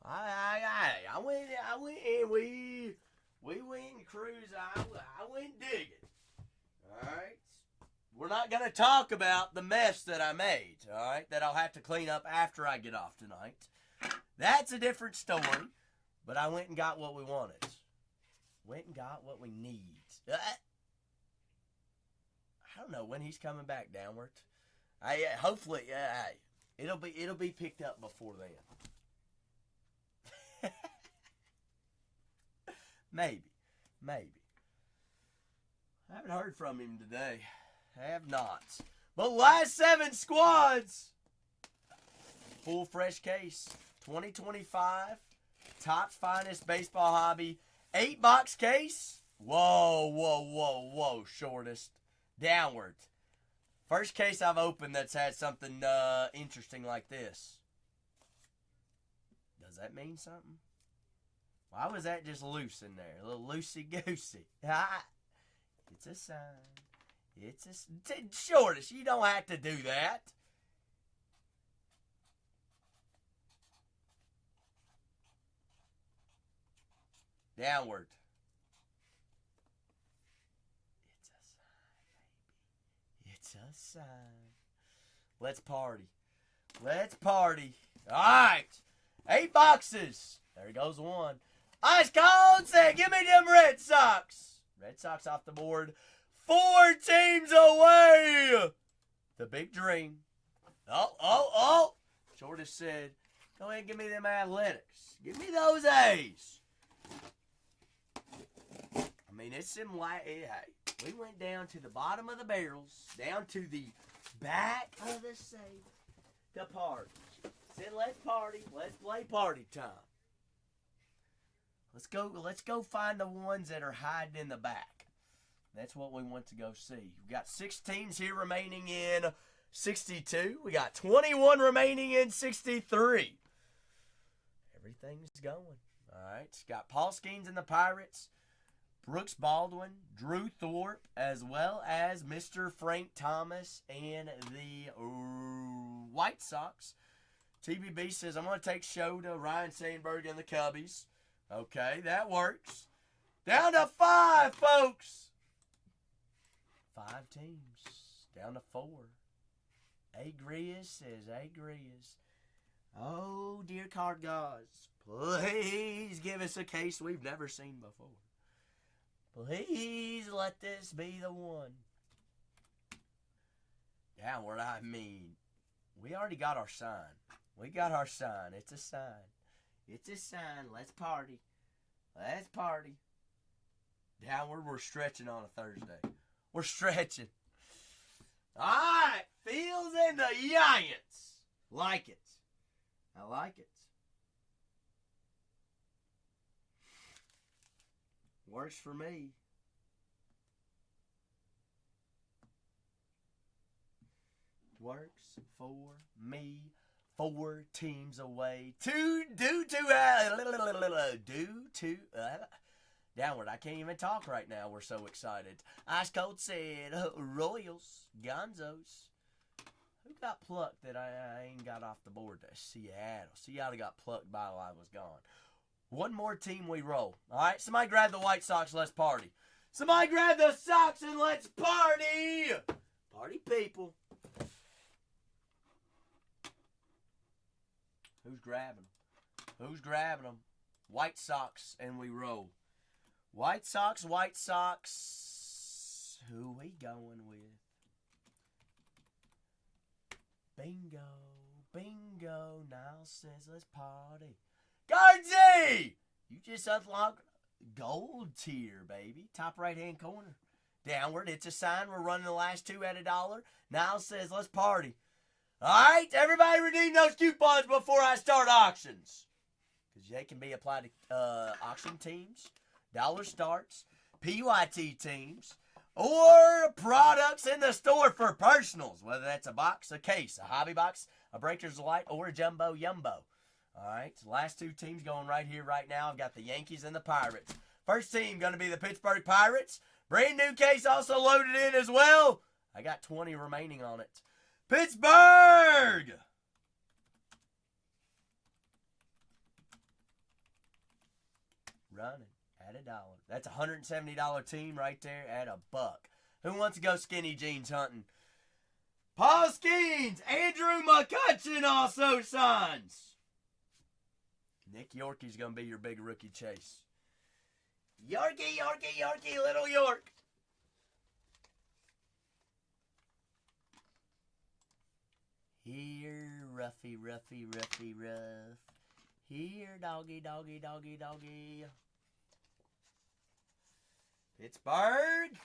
I went and we went and cruised. I went digging. Alright. We're not going to talk about the mess that I made, alright, that I'll have to clean up after I get off tonight. That's a different story, but I went and got what we wanted. Went and got what we need. I don't know when he's coming back downward. Hopefully, it'll be picked up before then. Maybe. I haven't heard from him today. I have not. But last 7 squads. Full fresh case. 2025. Topps Finest Baseball Hobby. 8-box case. Whoa. Shortest. Downward. First case I've opened that's had something interesting like this. Does that mean something? Why was that just loose in there? A little loosey-goosey. It's a sign. Shortest, you don't have to do that. Downward. It's a sign, baby. It's a sign. Let's party. Let's party. All right. 8 boxes. There goes one. Ice cold said, give me them Red Sox. Red Sox off the board. 4 teams away. The big dream. Oh. Shortest said, go ahead and give me them Athletics. Give me those A's. I mean, it's some light. Hey, we went down to the bottom of the barrels, down to the back of the safe to party. Said, let's party. Let's play party time. Let's go find the ones that are hiding in the back. That's what we want to go see. We've got 6 teams here remaining in 62. We got 21 remaining in 63. Everything's going. All right. Got Paul Skeens and the Pirates, Brooks Baldwin, Drew Thorpe, as well as Mr. Frank Thomas and the White Sox. TBB says, I'm going to take show to Ryan Sandberg and the Cubbies. Okay, that works. Down to 5, folks. 5 teams. Down to 4. Agrias says, Agrias. Oh, dear card gods, please give us a case we've never seen before. Please let this be the one. Downward, I mean, we already got our sign. We got our sign. It's a sign. It's a sign. Let's party. Let's party. Downward, we're stretching on a Thursday. We're stretching. All right. Fields and the Giants. Like it. I like it. Works for me. Works for me. 4 teams away. Downward. I can't even talk right now. We're so excited. Ice Cold said, Royals, Gonzos. Who got plucked that I ain't got off the board? Seattle. Seattle got plucked by while I was gone. One more team we roll. All right, somebody grab the White Sox. Let's party. Somebody grab the Sox and let's party. Party people. Who's grabbing them? Who's grabbing them? White Sox and we roll. White Sox, White Sox. Who we going with? Bingo, bingo. Niles says let's party. Guardsy! You just unlocked gold tier, baby. Top right-hand corner. Downward, it's a sign. We're running the last 2 at $1. Niles says let's party. All right, everybody redeem those coupons before I start auctions. Because they can be applied to auction teams, dollar starts, PYT teams, or products in the store for personals, whether that's a box, a case, a hobby box, a Breakers Light, or a Jumbo Yumbo. All right, so last 2 teams going right here, right now. I've got the Yankees and the Pirates. First team going to be the Pittsburgh Pirates. Brand new case also loaded in as well. I got 20 remaining on it. Pittsburgh! Running at $1. That's a $170 team right there at $1. Who wants to go skinny jeans hunting? Paul Skeens, Andrew McCutcheon also signs. Nick Yorkie's going to be your big rookie chase. Yorkie, Yorkie, Yorkie, little York. Here, roughy, roughy, roughy, rough. Here, doggy, doggy, doggy, doggy. Pittsburgh.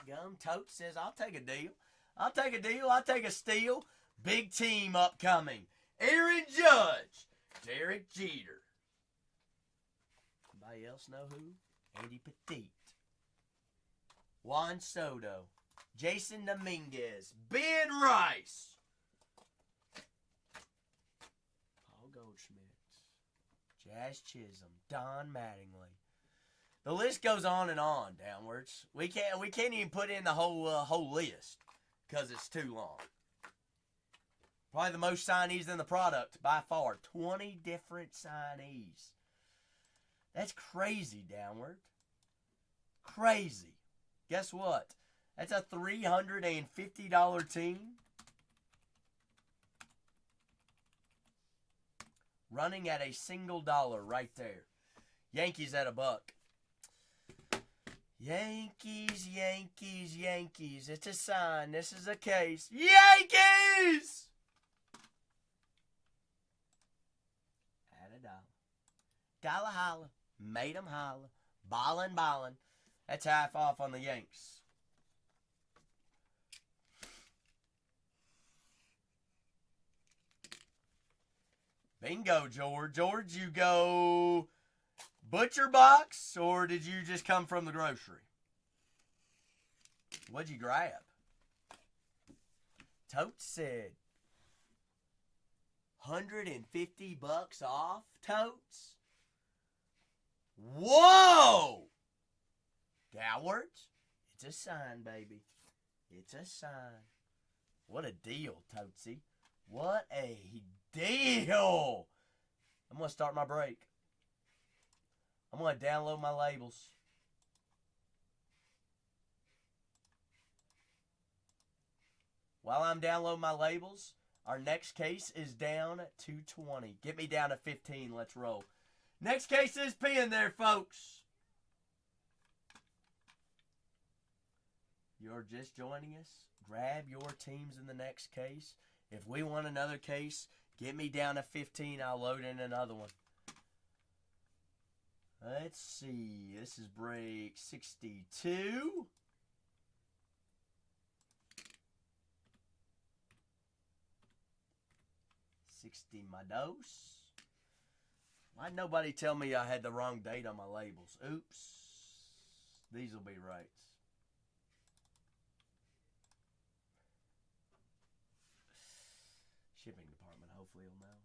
Gum Tote says, I'll take a deal. I'll take a deal. I'll take a steal. Big team upcoming. Aaron Judge. Derek Jeter. Anybody else know who? Andy Petite. Juan Soto. Jason Dominguez. Ben Rice. Paul Goldschmidt. Jazz Chisholm. Don Mattingly. The list goes on and on downwards. We can't even put in the whole list because it's too long. Probably the most signees in the product by far. 20 different signees. That's crazy, Downward. Crazy. Guess what? That's a $350 team. Running at a single dollar right there. Yankees at $1. Yankees, Yankees, Yankees. It's a sign. This is a case. Yankees! At $1. Dollar holla. Made 'em holla. Ballin', ballin'. That's half off on the Yanks. Bingo, George. George, you go butcher box, or did you just come from the grocery? What'd you grab? Totes said $150 off, Totes. Whoa! Downwards? It's a sign, baby. It's a sign. What a deal, Totesy. What a deal! I'm going to start my break. I'm going to download my labels. While I'm downloading my labels, our next case is down to 20. Get me down to 15. Let's roll. Next case is pinned there, folks. You're just joining us. Grab your teams in the next case. If we want another case, get me down to 15. I'll load in another one. Let's see. This is break 62. My dose. Why'd nobody tell me I had the wrong date on my labels? Oops. These will be right. Shipping department hopefully will know.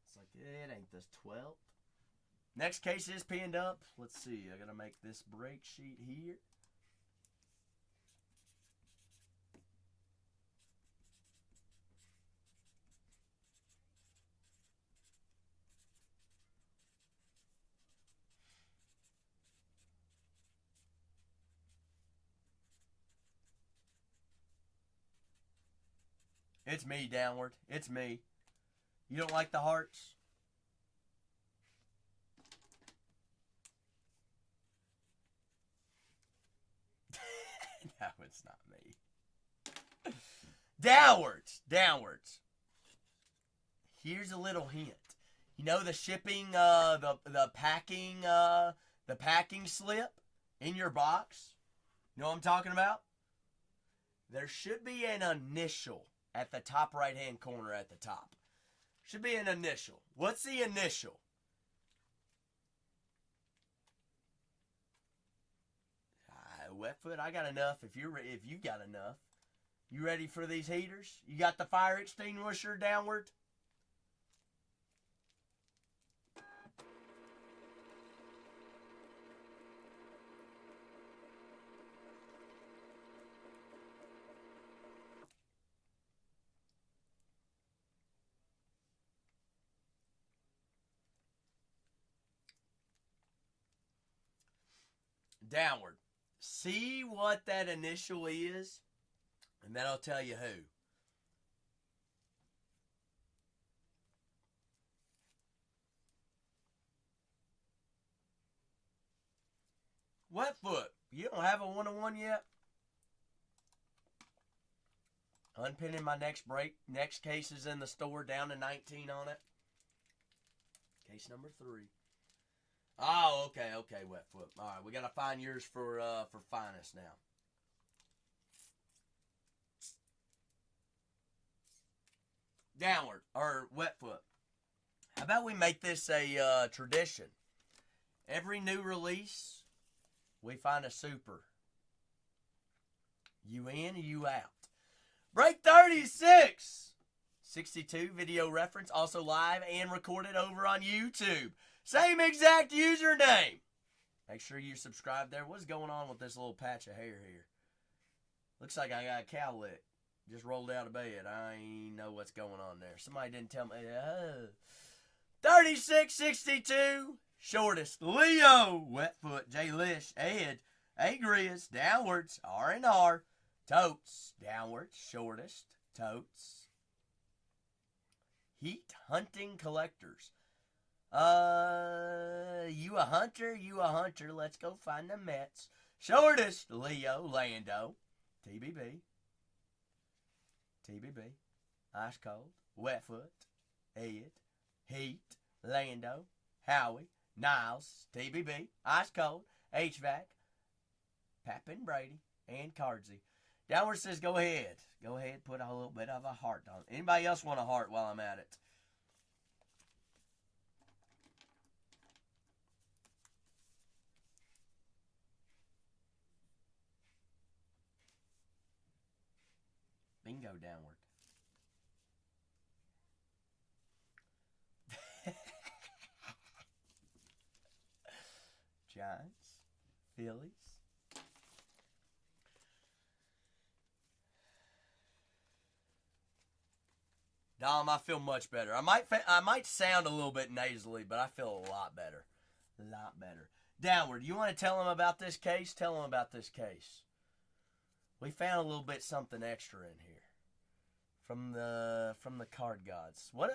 It's like, it ain't this 12th. Next case is pinned up. Let's see. I gotta make this break sheet here. It's me, Downward. It's me. You don't like the hearts? No, it's not me. Downwards. Downwards. Here's a little hint. You know the shipping, the packing slip in your box? You know what I'm talking about? There should be an initial at the top right-hand corner at the top. Should be an initial. What's the initial? Wetfoot, I got enough. If you got enough. You ready for these heaters? You got the fire extinguisher, Downward? Downward. See what that initial is, and then I'll tell you who. Wetfoot, you don't have a one-on-one yet? Unpinning my next break. Next case is in the store, down to 19 on it. Case number 3. Oh, okay, Wetfoot. All right, we got to find yours for finest now. Downward, or Wetfoot. How about we make this a tradition? Every new release, we find a super. You in, you out. Break 36! 62 video reference, also live and recorded over on YouTube. Same exact username. Make sure you subscribe there. What's going on with this little patch of hair here? Looks like I got a cowlick. Just rolled out of bed. I ain't know what's going on there. Somebody didn't tell me. 3662. shortest, Leo, Wetfoot, J. Lish, Ed, A. Grizz, downwards, R&R, Totes, downwards, shortest, Totes. Heat hunting collectors. You a hunter, let's go find the Mets. Shortest, Leo, Lando, TBB, Ice Cold, Wetfoot, Ed, Heat, Lando, Howie, Niles, TBB, Ice Cold, HVAC, Pappin Brady, and Cardsy. Downward says go ahead. Go ahead, put a little bit of a heart on it. Anybody else want a heart while I'm at it? Bingo, downward. Giants, Phillies. Dom, I feel much better. I might sound a little bit nasally, but I feel a lot better. A lot better. Downward, you want to tell them about this case? Tell them about this case. We found a little bit something extra in here from the card gods. What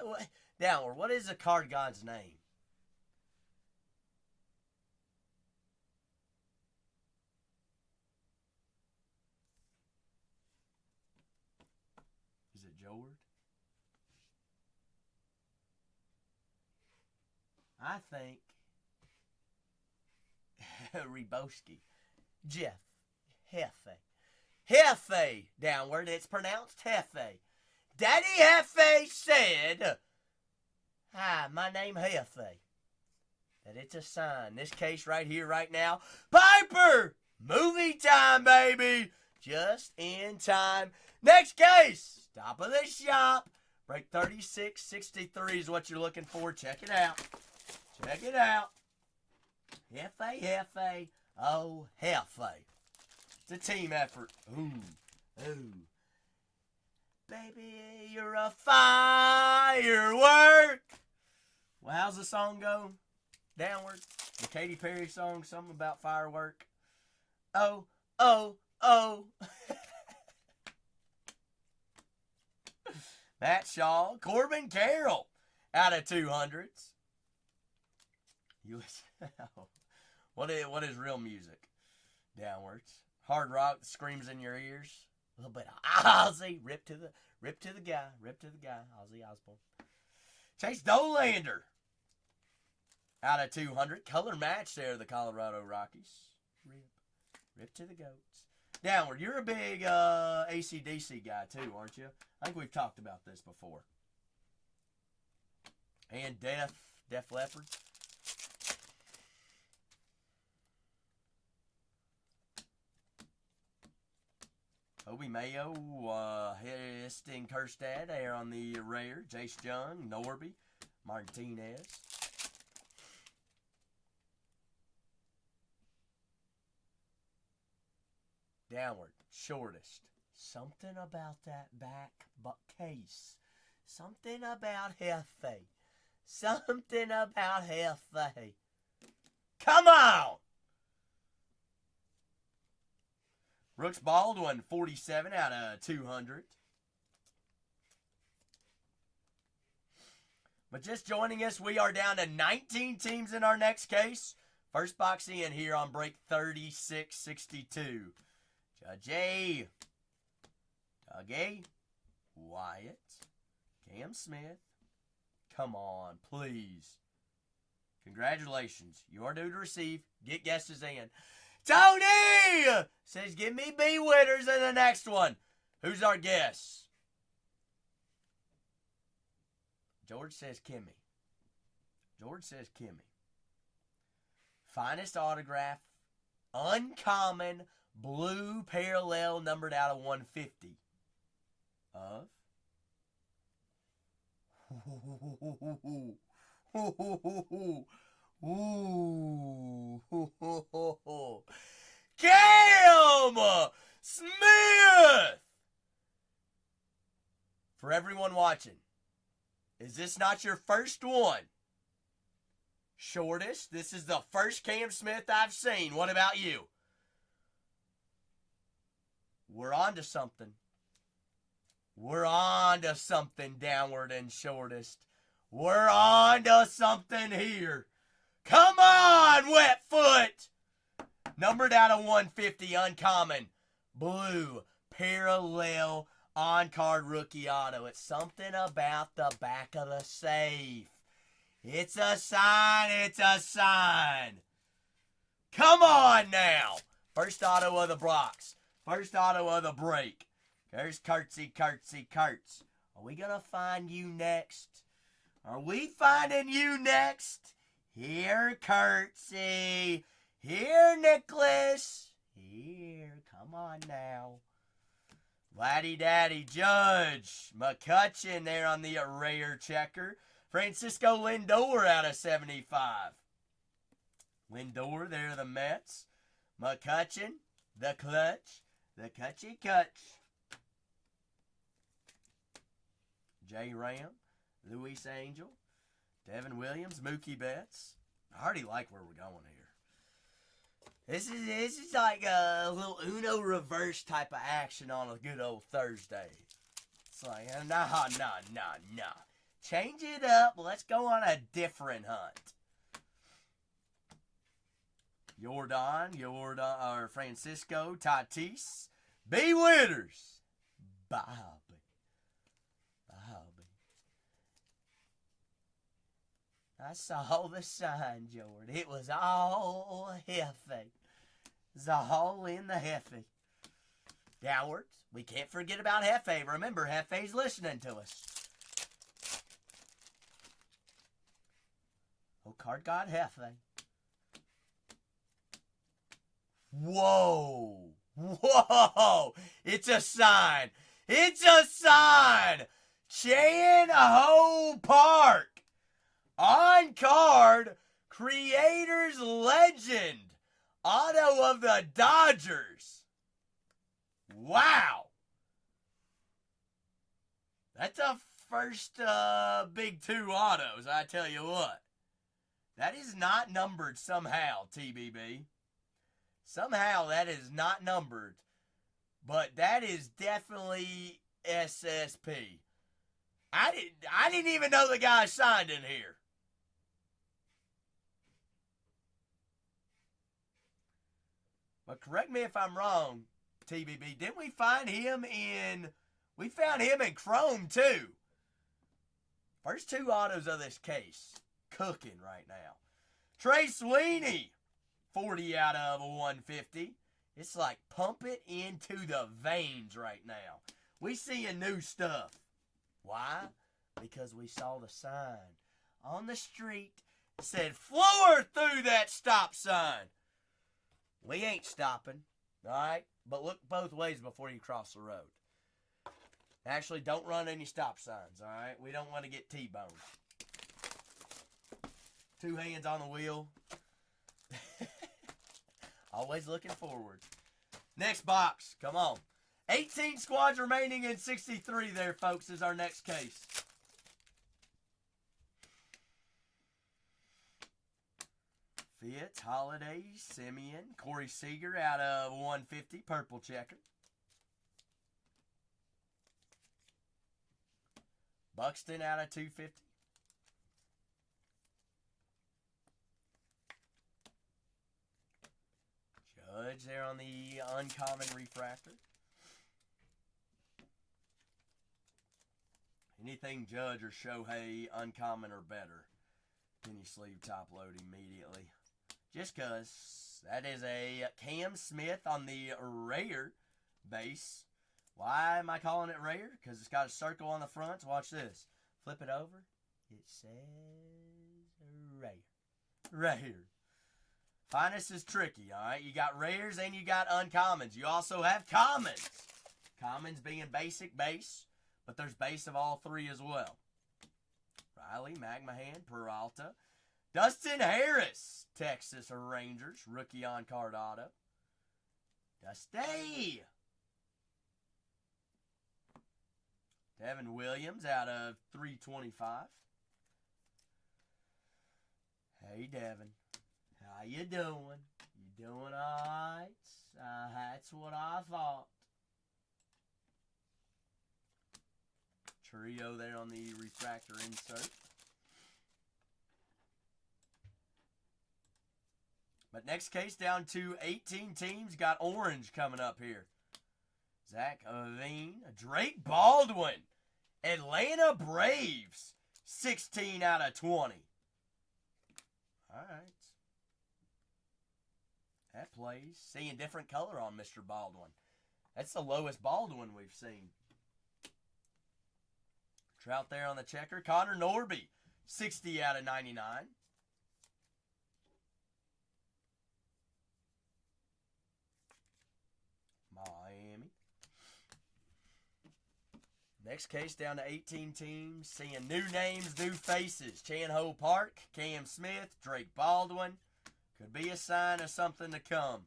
Downward, what is the card god's name? Is it Joward? I think Reboski. Jeff. Hefe. Hefe, downward. It's pronounced Hefe. Daddy Hefe said, hi, my name Hefe. That it's a sign. This case right here, right now. Piper! Movie time, baby! Just in time. Next case! Top of the shop. Break 3663 is what you're looking for. Check it out. Check it out. Hefe, Hefe, oh, Hefe. It's a team effort. Ooh, ooh. Baby, you're a firework. Well, how's the song go? Downward. The Katy Perry song, something about firework. Oh, oh, oh. Matt Shaw, Corbin Carroll, out of 200s. What is real music? Downwards. Hard rock that screams in your ears. A little bit of Ozzy. Rip to the guy. Ozzy Osbourne. Chase Dolander. Out of 200. Color match there, the Colorado Rockies. Rip to the goats. Downward. You're a big AC/DC guy too, aren't you? I think we've talked about this before. And Def Leppard. Obi Mayo, Heston Kerstad there on the rare. Jace Young, Norby, Martinez. Downward, shortest. Something about that back case. Something about Hefe. Something about Hefe. Come on! Brooks Baldwin, 47 out of 200. But just joining us, we are down to 19 teams in our next case. First box in here on break 3662. Judge A. Doug A. Wyatt. Cam Smith. Come on, please. Congratulations. You are due to receive. Get guesses in. Tony says, give me B winners in the next one. Who's our guess? George says Kimmy. Finest autograph. Uncommon. Blue parallel numbered out of 150. Of? Ooh. Cam Smith! For everyone watching, is this not your first one? shortest. This is the first Cam Smith I've seen. What about you? We're on to something. We're on to something, downward and shortest. We're on to something here. Come on, wet foot. Numbered out of 150, uncommon. Blue, parallel, on-card rookie auto. It's something about the back of the safe. It's a sign, it's a sign. Come on now. First auto of the box. First auto of the break. There's Curtsy. Are we going to find you next? Are we finding you next? Here, Curtsy. Here, Nicholas. Here, come on now. Laddie Daddy Judge. McCutcheon there on the rare checker. Francisco Lindor out of 75. Lindor there to the Mets. McCutcheon, the clutch. The Cutchy Cutch. J. Ram. Luis Angel. Devin Williams. Mookie Betts. I already like where we're going here. This is like a little Uno reverse type of action on a good old Thursday. It's like, nah. Change it up. Let's go on a different hunt. Jordan, or Francisco Tatis. B. Witters. Bobby. I saw the sign, Jordan. It was all Hefe. It's all in the Hefe. Downwards. We can't forget about Hefe. Remember, Hefe's listening to us. Oh, card god Hefe. Whoa. It's a sign. Chan Ho Park. On card, Creators Legend. Auto of the Dodgers. Wow. That's a first big two autos, I tell you what. That is not numbered somehow, TBB. Somehow that is not numbered. But that is definitely SSP. I didn't even know the guy signed in here. But correct me if I'm wrong, TBB. Didn't we find him in... We found him in Chrome, too. First two autos of this case. Cooking right now. Trey Sweeney. 40 out of 150. It's like pump it into the veins right now. We seeing new stuff. Why? Because we saw the sign on the street that said, floor through that stop sign. We ain't stopping, all right? But look both ways before you cross the road. Actually, don't run any stop signs, all right? We don't want to get T-boned. Two hands on the wheel. Always looking forward. Next box. Come on. 18 squads remaining in 63 there, folks, is our next case. Fitz, Holiday, Simeon, Corey Seager out of 150, purple checker. Buxton out of 250. Judge there on the uncommon refractor. Anything Judge or Shohei uncommon or better, then you sleeve top load immediately. Just because that is a Cam Smith on the rare base. Why am I calling it rare? Because it's got a circle on the front. So watch this. Flip it over. It says rare. Rare. Finest is tricky, all right? You got rares and you got uncommons. You also have commons. Commons being basic base, but there's base of all three as well. Riley, Magmahan, Peralta. Dustin Harris, Texas Rangers, rookie on card auto. Dusty. Devin Williams out of 325. Hey, Devin. How you doing? You doing alright? That's what I thought. Trio there on the refractor insert. But next case down to 18 teams. Got orange coming up here. Zach Aveen. Drake Baldwin. Atlanta Braves. 16 out of 20. Alright. That plays. Seeing different color on Mr. Baldwin. That's the lowest Baldwin we've seen. Trout there on the checker. Connor Norby. 60 out of 99. Miami. Next case down to 18 teams. Seeing new names, new faces. Chan Ho Park, Cam Smith, Drake Baldwin. Could be a sign of something to come.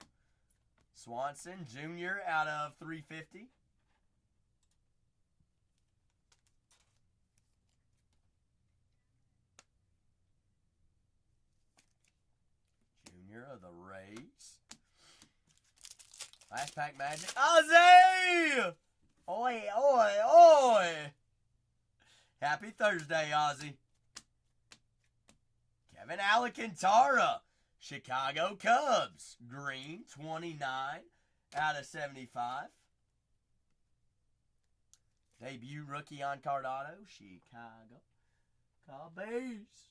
Swanson Jr. out of 350. Junior of the Rays. Last pack magic. Ozzy! Oi, oi, oi! Happy Thursday, Ozzy. Kevin Alcantara. Chicago Cubs. Green, 29 out of 75. Debut rookie on card auto. Chicago Cubs.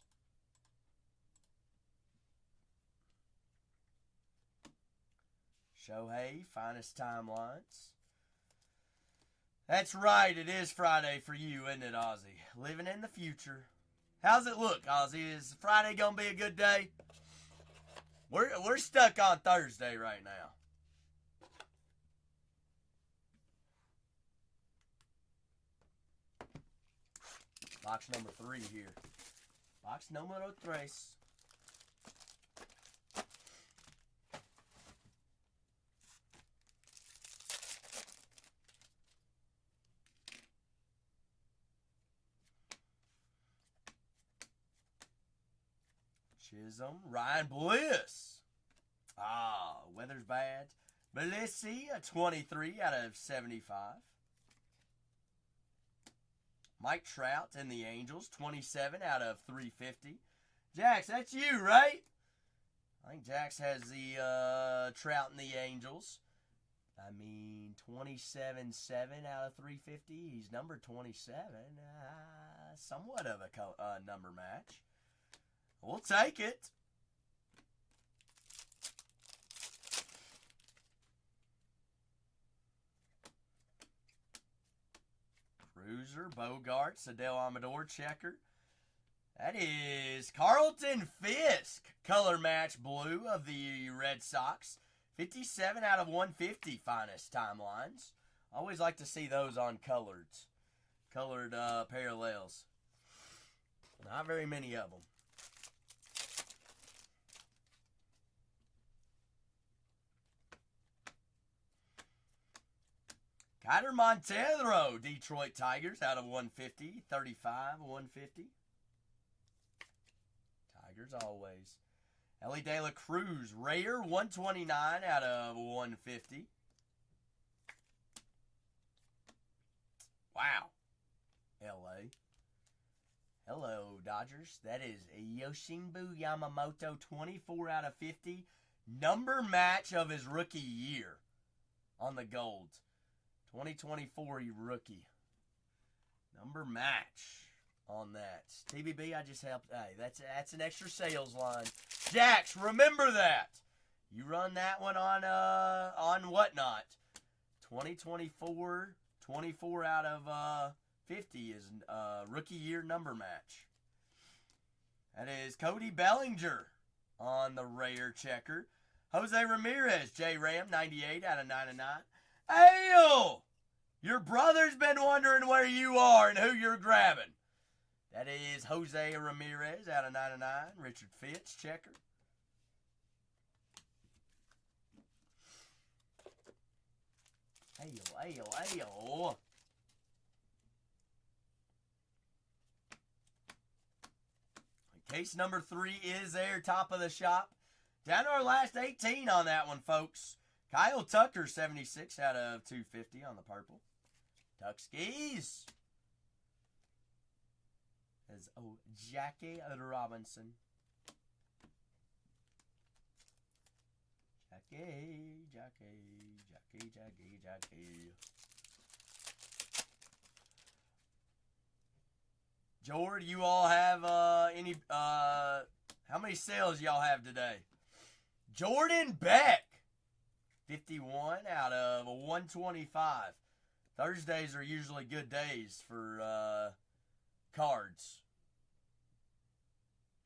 Shohei, finest timelines. That's right, it is Friday for you, isn't it, Ozzy? Living in the future. How's it look, Ozzy? Is Friday going to be a good day? We're stuck on Thursday right now. Box number 3 here. Box numero 3. Chisholm, Ryan Bliss. Weather's bad. Blissy, a 23 out of 75. Mike Trout and the Angels, 27 out of 350. Jax, that's you, right? I think Jax has the Trout and the Angels. I mean, 27-7 out of 350. He's number 27. Somewhat of a number match. We'll take it. Cruiser, Bogarts, Adele Amador, checker. That is Carlton Fisk, color match blue of the Red Sox. 57 out of 150 finest timelines. Always like to see those on colored parallels. Not very many of them. Kyler Montero, Detroit Tigers, out of 150. 35, 150. Tigers always. Ellie De La Cruz, Rayer, 129 out of 150. Wow. LA. Hello, Dodgers. That is Yoshinobu Yamamoto, 24 out of 50. Number match of his rookie year on the gold. 2024 rookie. Number match on that. TBB, I just helped. Hey, that's an extra sales line. Jax, remember that. You run that one on Whatnot. 2024, 24 out of 50 is rookie year number match. That is Cody Bellinger on the rare checker. Jose Ramirez, J Ram, 98 out of 99. Ale! Your brother's been wondering where you are and who you're grabbing. That is Jose Ramirez out of 99. Richard Fitz, checker. Ale. Case number 3 is there, top of the shop. Down to our last 18 on that one, folks. Kyle Tucker, 76 out of 250 on the purple. Tuck skis. As Jackie Robinson. Jackie. George, you all have how many sales y'all have today? Jordan Beck, 51 out of 125. Thursdays are usually good days for cards.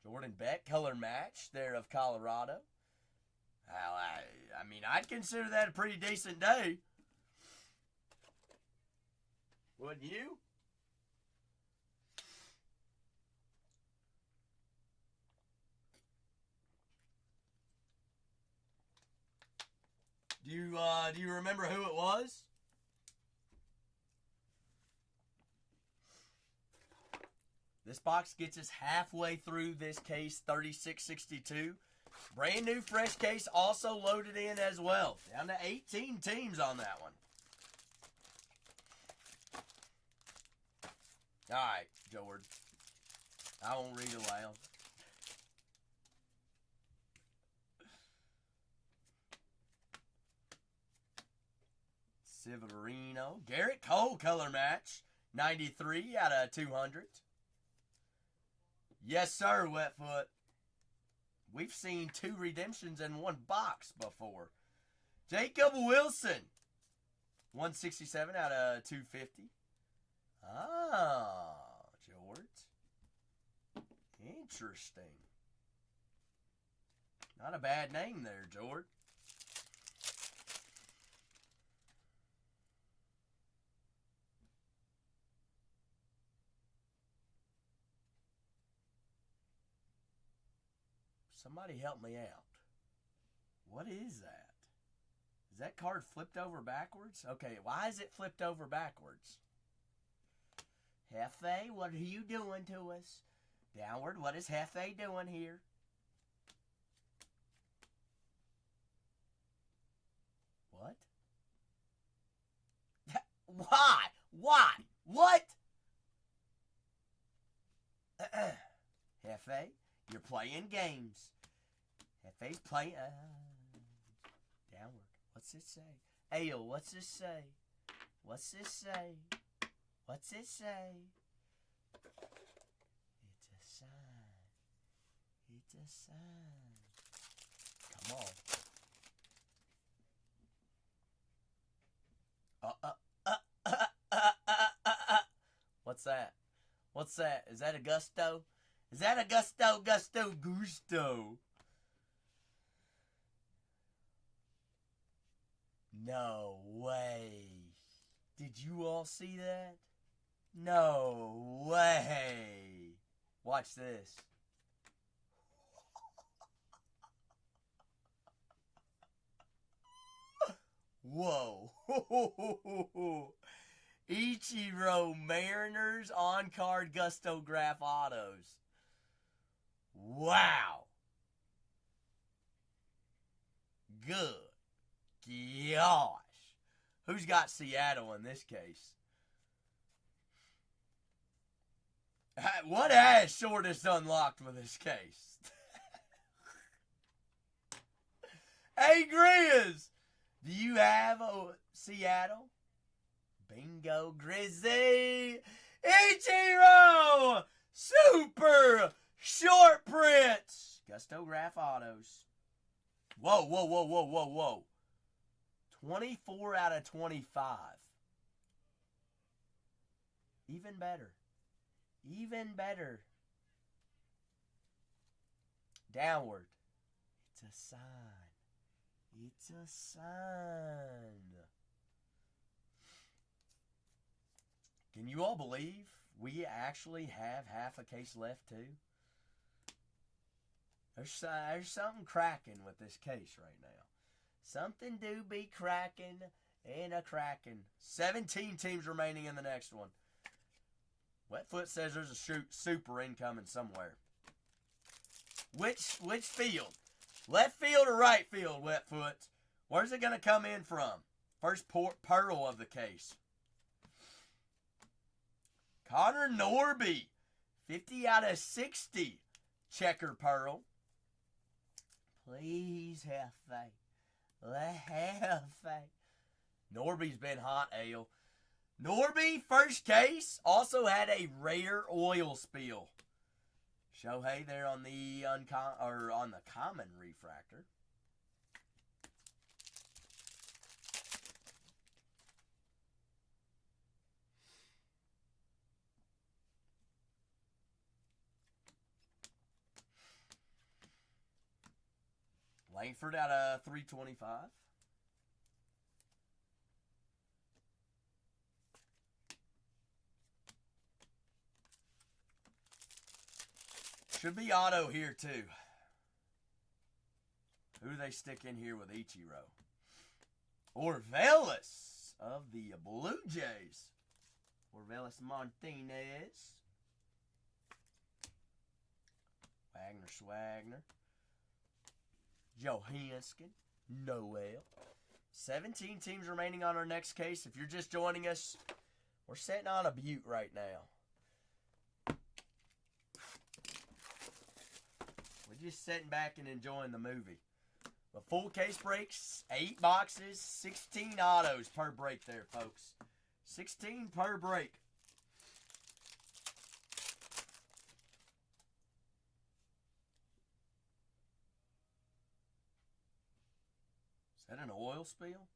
Jordan Beck, color match there of Colorado. Well, I mean, I'd consider that a pretty decent day. Wouldn't you? Do you remember who it was? This box gets us halfway through this case, 3662. Brand new fresh case also loaded in as well. Down to 18 teams on that one. All right, George. I won't read aloud. Severino. Garrett Cole color match. 93 out of 200. Yes, sir, Wetfoot. We've seen 2 redemptions in one box before. Jacob Wilson. 167 out of 250. Ah, George. Interesting. Not a bad name there, George. Somebody help me out. What is that? Is that card flipped over backwards? Okay, why is it flipped over backwards? Hefe, what are you doing to us? Downward, what is Hefe doing here? What? Why? Why? What? Hefe, you're playing games. Hefe's playing... downward. What's this say? Ayo, what's this say? What's this say? What's it say? It's a sign. It's a sign. Come on. What's that? What's that? Is that a gusto? Is that a gusto? No way. Did you all see that? No way. Watch this. Whoa. Ichiro Mariners on-card Gustograph autos. Wow. Good gosh. Who's got Seattle in this case? What has shortest unlocked with this case? Hey, Grizz, do you have Seattle? Bingo, Grizzy. Ichiro Super Short Prints. Gustograph autos. Whoa. 24 out of 25. Even better. Downward. It's a sign. Can you all believe we actually have half a case left too? There's something cracking with this case right now. Something do be cracking and a cracking. 17 teams remaining in the next one. Wetfoot says there's a super incoming somewhere. Which field? Left field or right field, Wetfoot? Where's it going to come in from? First pearl of the case. Connor Norby. 50 out of 60. Checker pearl. Please have faith. Have faith. Norby's been hot, Ale. Norby, first case, also had a rare oil spill. Shohei there on the common refractor. Langford out of 325. Should be auto here, too. Who do they stick in here with Ichiro? Orvelis of the Blue Jays. Orvelis Martinez. Swagner. Johansson. Noel. 17 teams remaining on our next case. If you're just joining us, we're sitting on a butte right now. We're just sitting back and enjoying the movie. The full case breaks, 8 boxes, 16 autos per break there, folks. 16 per break. Is that an oil spill?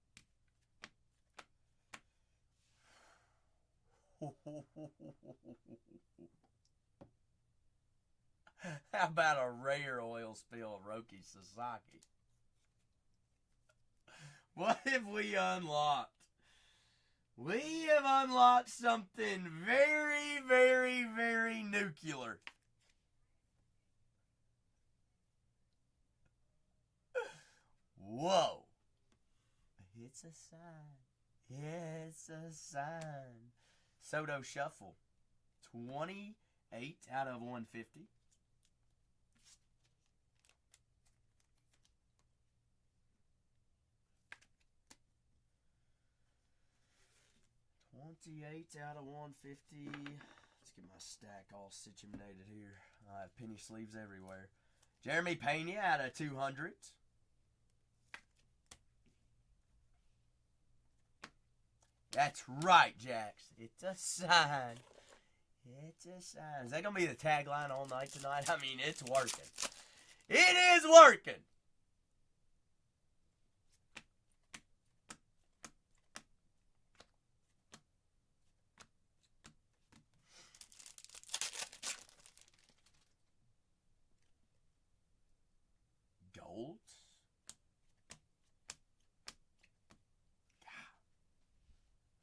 How about a rare oil spill of Roki Sasaki? What have we unlocked? We have unlocked something very, very, very nuclear. Whoa. It's a sign. It's a sign. Soto Shuffle. 28 out of 150. Out of 150. Let's get my stack all situated here. I have penny sleeves everywhere. Jeremy Pena out of 200. That's right, Jax. It's a sign. It's a sign. Is that going to be the tagline all night tonight? I mean, it's working. It is working. Gold.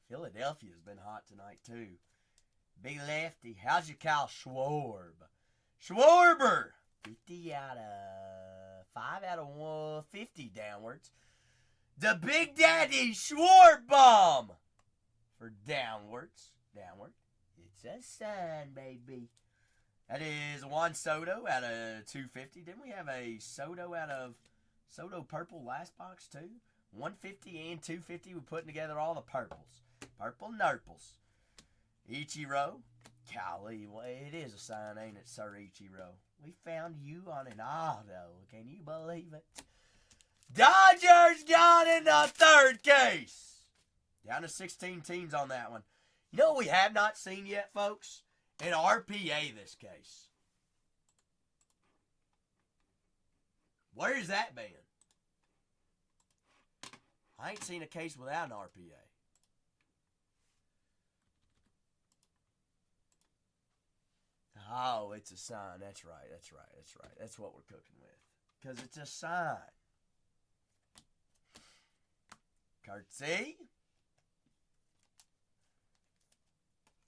Philadelphia's been hot tonight, too. Big lefty. How's your Kyle Schwarber? Schwarber! 50 out of... 5 out of 150 downwards. The Big Daddy Schwarbomb! For downwards. Downward. It's a sign, baby. That is Juan Soto out of 250. Didn't we have a Soto out of... Soto purple last box, too? 150 and 250. We're putting together all the purples. Purple Nurples. Ichiro. Golly, well, it is a sign, ain't it, Sir Ichiro? We found you on an auto. Can you believe it? Dodgers got in the third case. Down to 16 teams on that one. You know what we have not seen yet, folks? An RPA this case. Where's that been? I ain't seen a case without an RPA. Oh, it's a sign. That's right. That's right. That's right. That's what we're cooking with. Because it's a sign. Curtsy.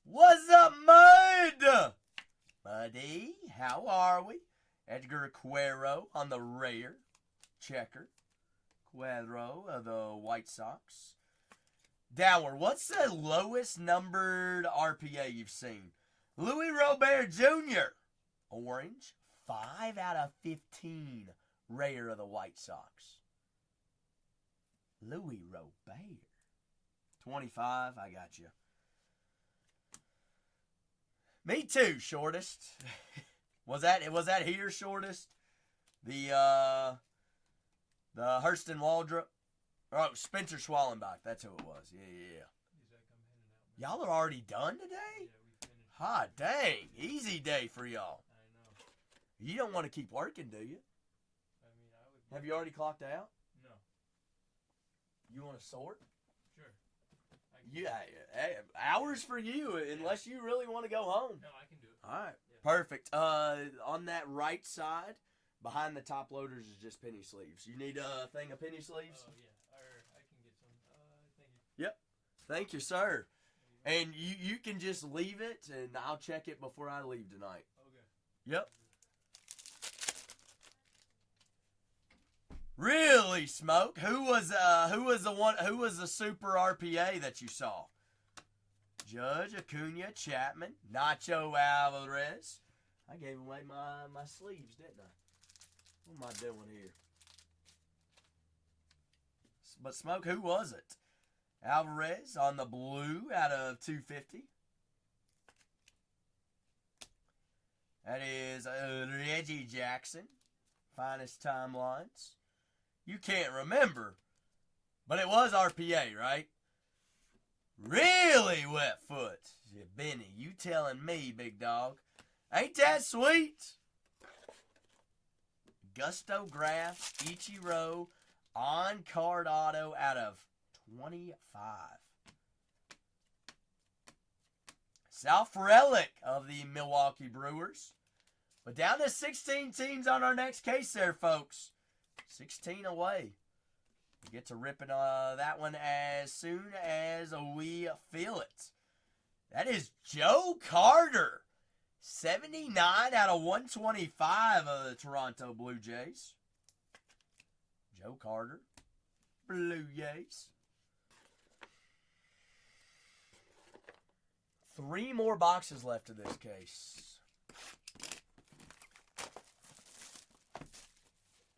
What's up, Mud? Buddy, how are we? Edgar Cuero on the rare. Checker. Cuero of the White Sox. Downward. What's the lowest numbered RPA you've seen? Louis Robert Jr. Orange. 5 out of 15 rare of the White Sox. Louis Robert. 25, I got you. Me too, shortest. was that here, shortest? The Hurston Waldrop. Oh, Spencer Schwallenbach. That's who it was. Yeah. Y'all are already done today? Yeah, we finished. Hot dang. Easy day for y'all. I know. You don't want to keep working, do you? I mean, I would. Have you already clocked out? No. You want to sort? Sure. Yeah, hours for you, unless you really want to go home. No, I can do it. All right, Yeah. perfect. On that right side, behind the top loaders is just penny sleeves. You need a thing of penny sleeves? Oh, yeah. Or I can get some. Thank you. Yep. Thank you, sir. And you can just leave it, and I'll check it before I leave tonight. Okay. Yep. Really, Smoke? Who was the super RPA that you saw? Judge, Acuna, Chapman, Nacho Alvarez. I gave away my sleeves, didn't I? What am I doing here? But Smoke, who was it? Alvarez on the blue out of 250. That is Reggie Jackson. Finest timelines. You can't remember, but it was RPA, right? Really, wet foot. Benny, you telling me, big dog. Ain't that sweet? Gusto Graphs, Ichiro, on-card auto out of 25. South Relic of the Milwaukee Brewers. But down to 16 teams on our next case there, folks. 16 away. We get to ripping that one as soon as we feel it. That is Joe Carter. 79 out of 125 of the Toronto Blue Jays. Joe Carter. Blue Jays. 3 more boxes left of this case.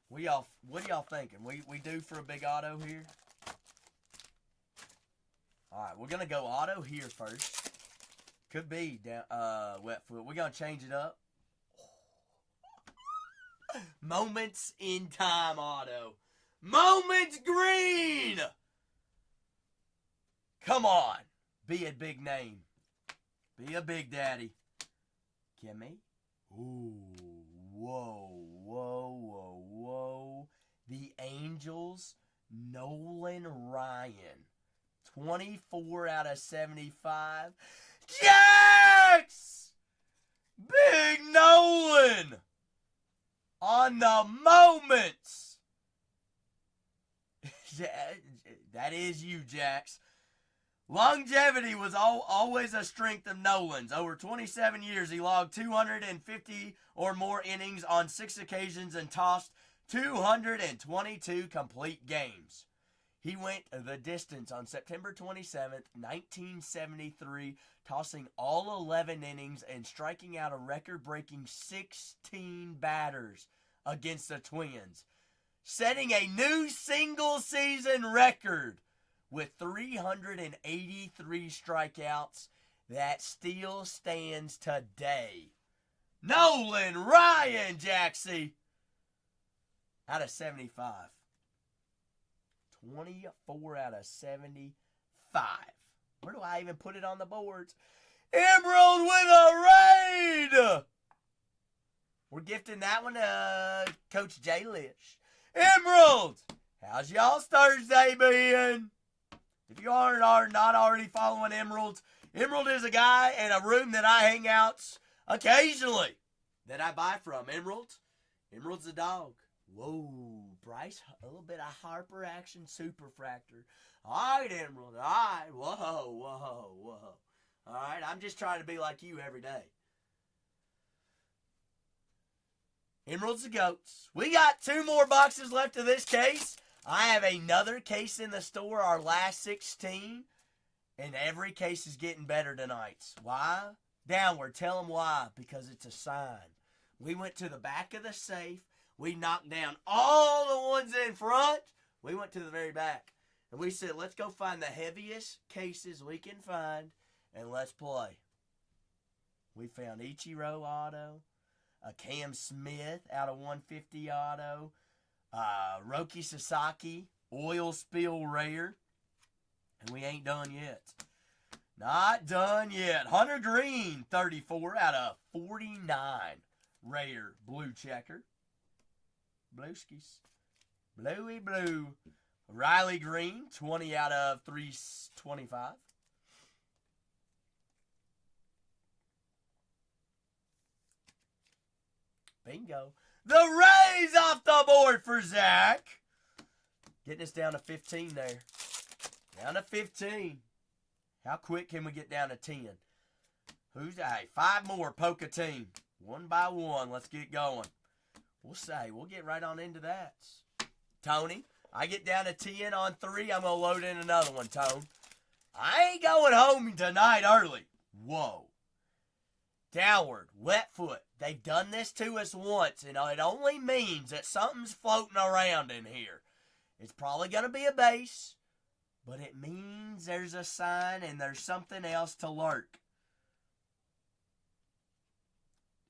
What are y'all thinking? We due for a big auto here? Alright, we're gonna go auto here first. Could be down wet foot. We're gonna change it up. Moments in time auto. Moments green! Come on. Be a big name. Be a big daddy. Kimmy. Ooh. Whoa. The Angels, Nolan Ryan. 24 out of 75. Jax! Big Nolan! On the moments! That is you, Jax. Longevity was always a strength of Nolan's. Over 27 years, he logged 250 or more innings on 6 occasions and tossed 222 complete games. He went the distance on September 27th, 1973, tossing all 11 innings and striking out a record-breaking 16 batters against the Twins, setting a new single-season record with 383 strikeouts that still stands today. Nolan Ryan, Jaxie, out of 75. 24 out of 75. Where do I even put it on the boards? Emerald with a raid! We're gifting that one to Coach Jay Lish. Emerald! How's y'all's Thursday been? If you are not already following Emerald, Emerald is a guy in a room that I hang out occasionally that I buy from. Emerald's a dog. Whoa, Bryce, a little bit of Harper action superfractor. All right, Emerald. All right. Whoa. All right, I'm just trying to be like you every day. Emerald's the goats. We got 2 more boxes left of this case. I have another case in the store, our last 16. And every case is getting better tonight. Why? Downward. Tell them why. Because it's a sign. We went to the back of the safe. We knocked down all the ones in front. We went to the very back. And we said, let's go find the heaviest cases we can find, and let's play. We found Ichiro auto, a Cam Smith out of 150 auto, Roki Sasaki, oil spill rare, and we ain't done yet. Not done yet. Hunter Green, 34 out of 49, rare blue checker. Blueskies. Bluey blue. Riley Green, 20 out of 325. Bingo. The Rays off the board for Zach. Getting us down to 15 there. Down to 15. How quick can we get down to 10? Hey, 5 more. Poke a team. One by one. Let's get going. We'll get right on into that. Tony, I get down to 10 on 3. I'm going to load in another one, Tone. I ain't going home tonight early. Whoa. Downward, wet foot. They've done this to us once, and it only means that something's floating around in here. It's probably going to be a base, but it means there's a sign and there's something else to lurk.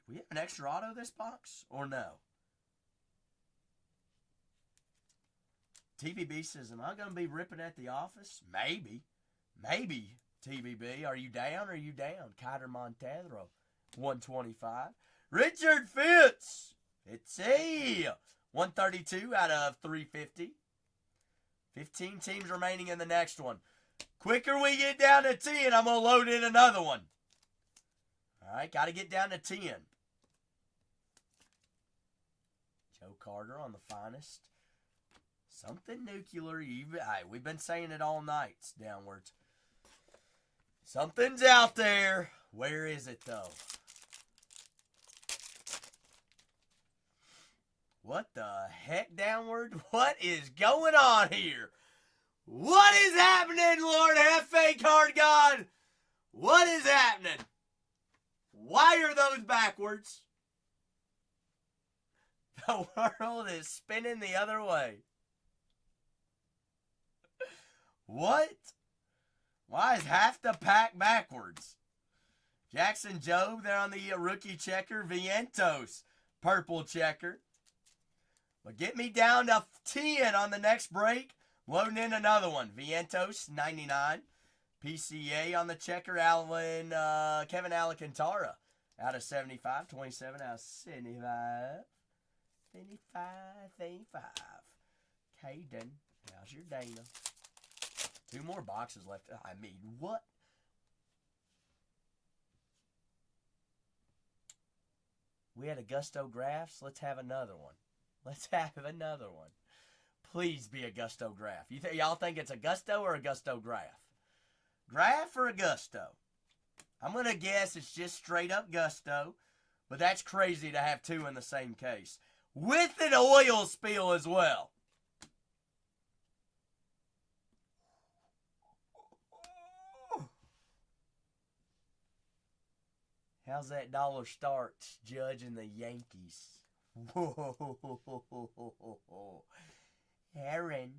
Do we have an extra auto this box, or no? TVB says, am I going to be ripping at the office? Maybe. Maybe, TVB. Are you down or are you down? Kiter Montero, 125. Richard Fitz. It's a 132 out of 350. 15 teams remaining in the next one. Quicker we get down to 10, I'm going to load in another one. All right, got to get down to 10. Joe Carter on the finest. Something nuclear. We've been saying it all night. Downwards. Something's out there. Where is it, though? What the heck, downward? What is going on here? What is happening, Lord Hefe Card God? What is happening? Why are those backwards? The world is spinning the other way. What? Why is half the pack backwards? Jackson Jobe, they're on the rookie checker. Vientos, purple checker. But get me down to 10 on the next break. Loading in another one. Vientos, 99. PCA on the checker. Kevin Alcantara out of 75. 27 out of 75. 75. Caden, how's your Dana? 2 more boxes left. I mean, what? We had a Gusto Graphs. Let's have another one. Let's have another one. Please be a Gusto Graph. Y'all think it's a Gusto or a Gusto Graph? Graph or a Gusto? I'm going to guess it's just straight up Gusto. But that's crazy to have 2 in the same case. With an oil spill as well. How's that dollar starts judging the Yankees? Whoa. Aaron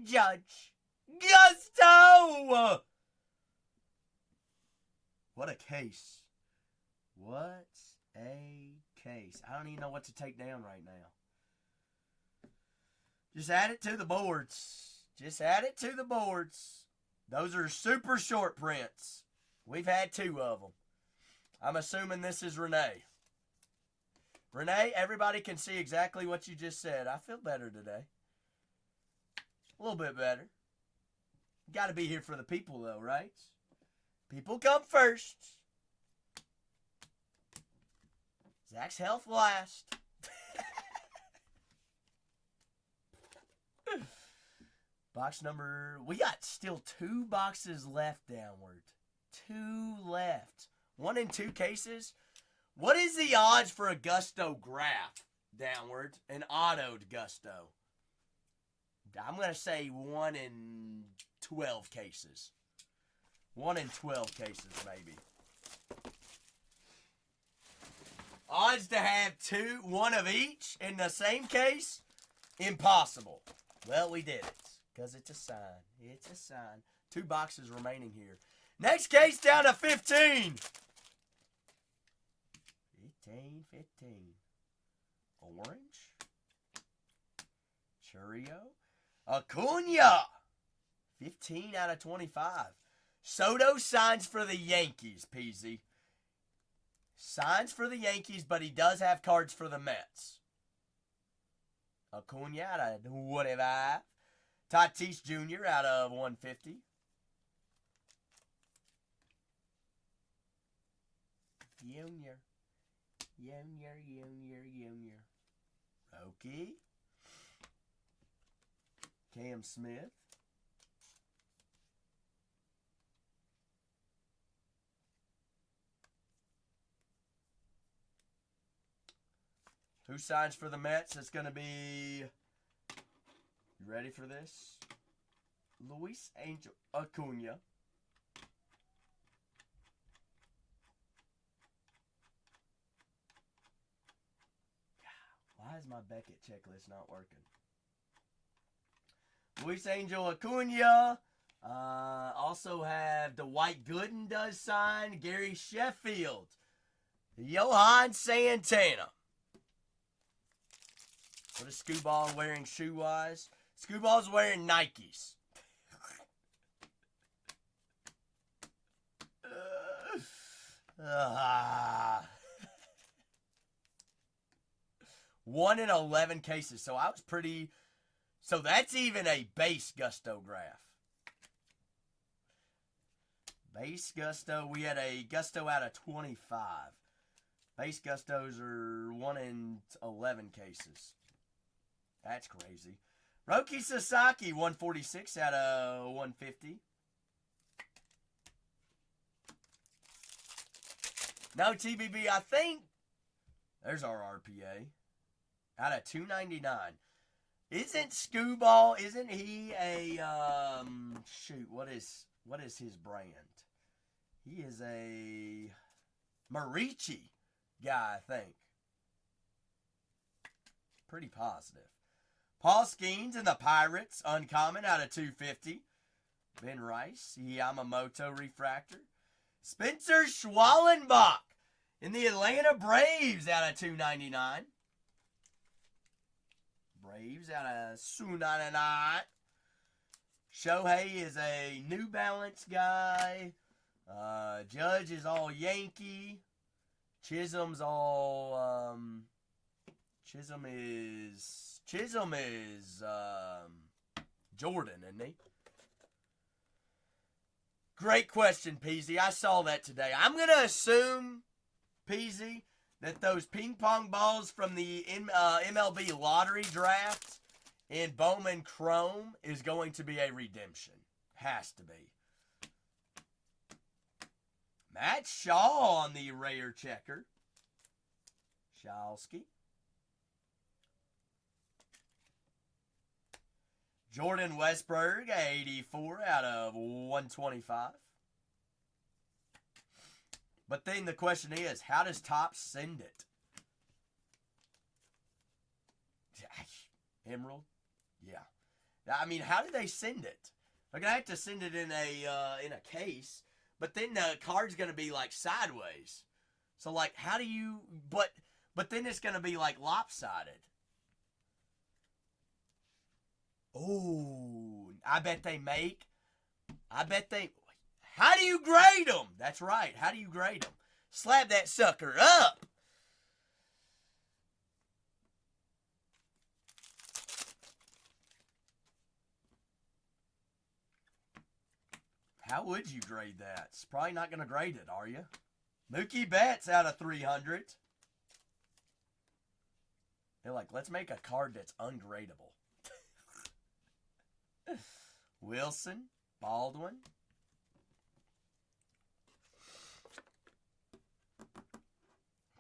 Judge. Gusto! What a case. What a case. I don't even know what to take down right now. Just add it to the boards. Just add it to the boards. Those are super short prints. We've had 2 of them. I'm assuming this is Renee. Renee, everybody can see exactly what you just said. I feel better today. A little bit better. Got to be here for the people, though, right? People come first. Zach's health last. Box number... We got still 2 boxes left downward. 2 left. 1 in 2 cases. What is the odds for a Gusto Graph downward? An autoed Gusto. I'm going to say 1 in 12 cases. 1 in 12 cases, maybe. Odds to have one of each in the same case? Impossible. Well, we did it. Because it's a sign. It's a sign. 2 boxes remaining here. Next case down to 15. 15. Orange. Churio. Acuna. 15 out of 25. Soto signs for the Yankees, Peasy. Signs for the Yankees, but he does have cards for the Mets. Acuna out of 25. Tatis Jr. out of 150. Junior. Roki. Cam Smith. Who signs for the Mets? It's going to be... You ready for this? Luis Angel Acuna. Why is my Beckett checklist not working? Luis Angel Acuna. Also have Dwight Gooden does sign. Gary Sheffield. Johan Santana. What is Scooball wearing shoe-wise? Scooball's wearing Nikes. One in 11 cases. So I was pretty... So that's even a base Gusto graph. Base Gusto. We had a Gusto out of 25. Base Gustos are 1 in 11 cases. That's crazy. Roki Sasaki, 146 out of 150. No, TBB, I think... There's our RPA. Out of 299. Isn't Scooball, isn't he a... shoot, what is his brand? He is a... Marici guy, I think. Pretty positive. Paul Skeens and the Pirates, uncommon out of 250. Ben Rice, Yamamoto refractor. Spencer Schwallenbach in the Atlanta Braves out of 299. Braves out of 299. Shohei is a New Balance guy. Judge is all Yankee. Chisholm's all... Chisholm is Jordan, isn't he? Great question, Peasy. I saw that today. I'm going to assume, Peasy, that those ping pong balls from the MLB lottery draft in Bowman Chrome is going to be a redemption. Has to be. Matt Shaw on the rare checker. Shalsky. Jordan Westberg, 84 out of 125. But then the question is, how does Topps send it? Emerald? Yeah. I mean, how do they send it? They're going to have to send it in a case, but then the card's going to be like sideways. So like, how do you, but then it's going to be like lopsided. Oh, I bet they, how do you grade them? That's right. How do you grade them? Slap that sucker up. How would you grade that? It's probably not going to grade it, are you? Mookie Betts out of 300. They're like, let's make a card that's ungradable. Wilson, Baldwin.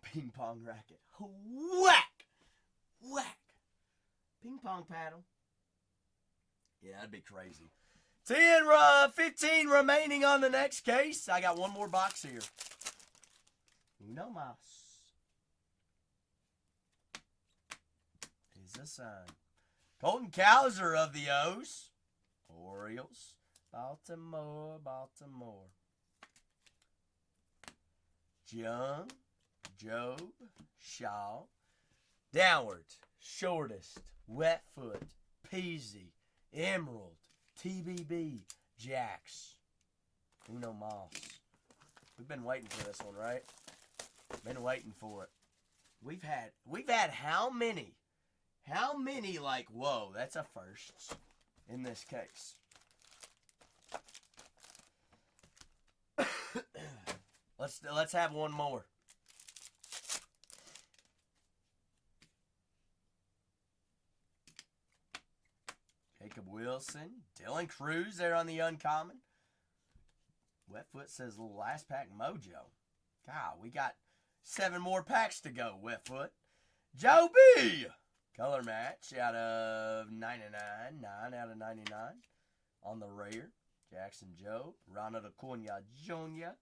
Ping pong racket. Whack! Whack! Ping pong paddle. Yeah, that'd be crazy. 15 remaining on the next case. I got one more box here. Uno mas. is a sign. Colton Cowser of the O's. Orioles. Baltimore, Baltimore. Young, Job, Shaw. Downward, Shortest, Wetfoot, Peasy, Emerald, TBB, Jax. Uno Moss. We've been waiting for this one, right? Been waiting for it. We've had how many? How many, like, whoa, that's a first in this case. Let's have one more. Jacob Wilson, Dylan Cruz there on the uncommon. Wetfoot says last pack mojo. God, we got 7 more packs to go, Wetfoot. Joe B! Color match out of 99. 9 out of 99 on the rare. Jackson Joe. Ronald Acuna Jr.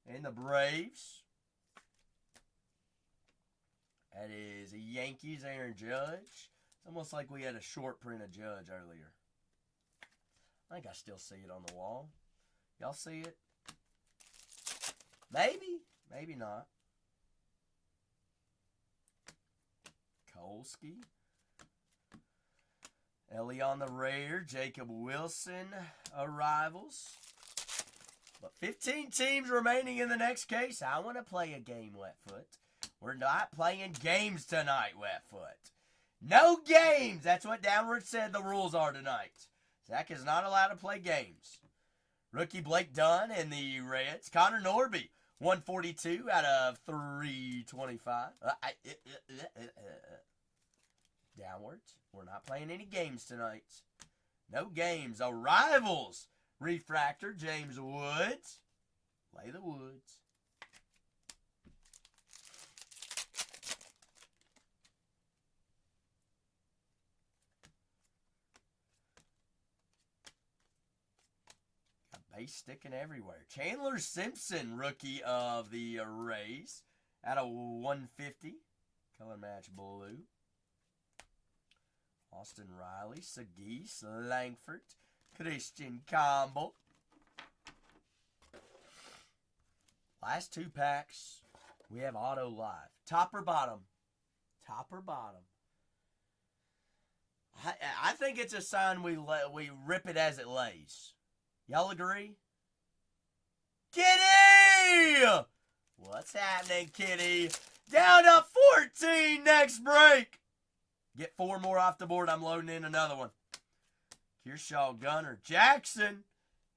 And the Braves. That is a Yankees Aaron Judge. It's almost like we had a short print of Judge earlier. I think I still see it on the wall. Y'all see it? Maybe. Maybe not. Kolsky. Ellie on the rare. Jacob Wilson arrivals. But 15 teams remaining in the next case. I want to play a game, Wetfoot. We're not playing games tonight, Wetfoot. No games! That's what Downward said the rules are tonight. Zach is not allowed to play games. Rookie Blake Dunn and the Reds. Connor Norby, 142 out of 325. Downwards. We're not playing any games tonight. No games. Arrivals. Refractor, James Woods. Play the Woods. Got base sticking everywhere. Chandler Simpson, rookie of the Rays. Out of 150. Color match blue. Austin Riley, Sagis, Langford, Christian Campbell. Last 2 packs, we have auto live. Top or bottom? Top or bottom? I think it's a sign we rip it as it lays. Y'all agree? Kitty! What's happening, Kitty? Down to 14 next break. Get 4 more off the board. I'm loading in another one. Kearshaw, Gunner, Jackson.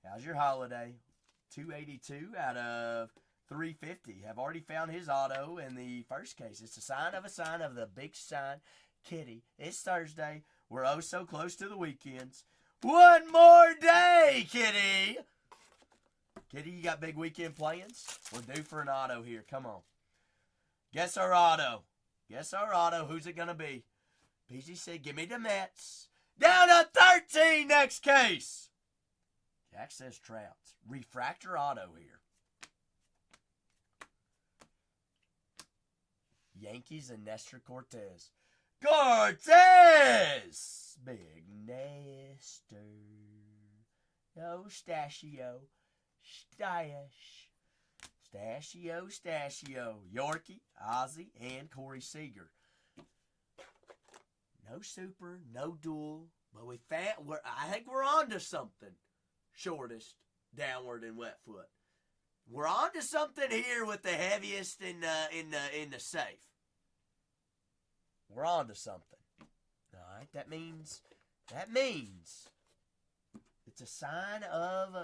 How's your holiday? 282 out of 350. Have already found his auto in the first case. It's a sign of the big sign. Kitty, it's Thursday. We're oh so close to the weekends. One more day, Kitty. Kitty, you got big weekend plans? We're due for an auto here. Come on. Guess our auto. Guess our auto. Who's it going to be? PG said, give me the Mets. Down to 13 next case. Jack says Trouts. Refractor auto here. Yankees and Nestor Cortez. Cortez! Big Nestor. No Stachio. Stachio. Yorkie, Ozzie, and Corey Seager. No super, no dual, but I think we're on to something. Shortest, Downward, and Wetfoot. We're on to something here with the heaviest in the safe. We're on to something. All right, that means it's a sign of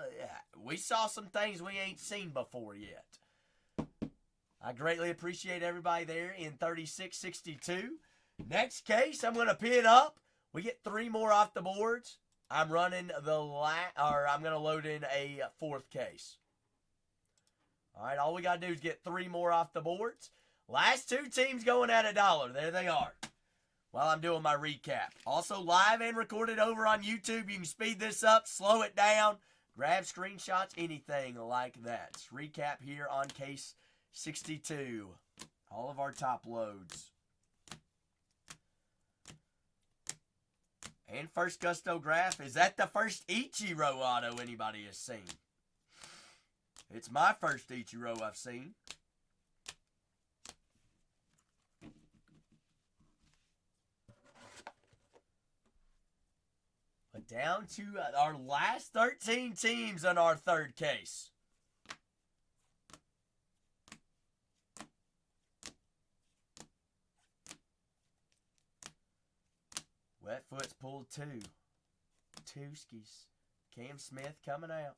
we saw some things we ain't seen before yet. I greatly appreciate everybody there in 3662. Next case, I'm going to pin up. We get 3 more off the boards. I'm running I'm going to load in a 4th case. All right, all we got to do is get 3 more off the boards. Last 2 teams going at $1. There they are. While I'm doing my recap. Also live and recorded over on YouTube. You can speed this up, slow it down, grab screenshots, anything like that. Recap here on case 62. All of our top loads. And first Gusto graph. Is that the first Ichiro auto anybody has seen? It's my first Ichiro I've seen. But down to our last 13 teams in our third case. Wetfoot's pulled two. Two skis. Cam Smith coming out.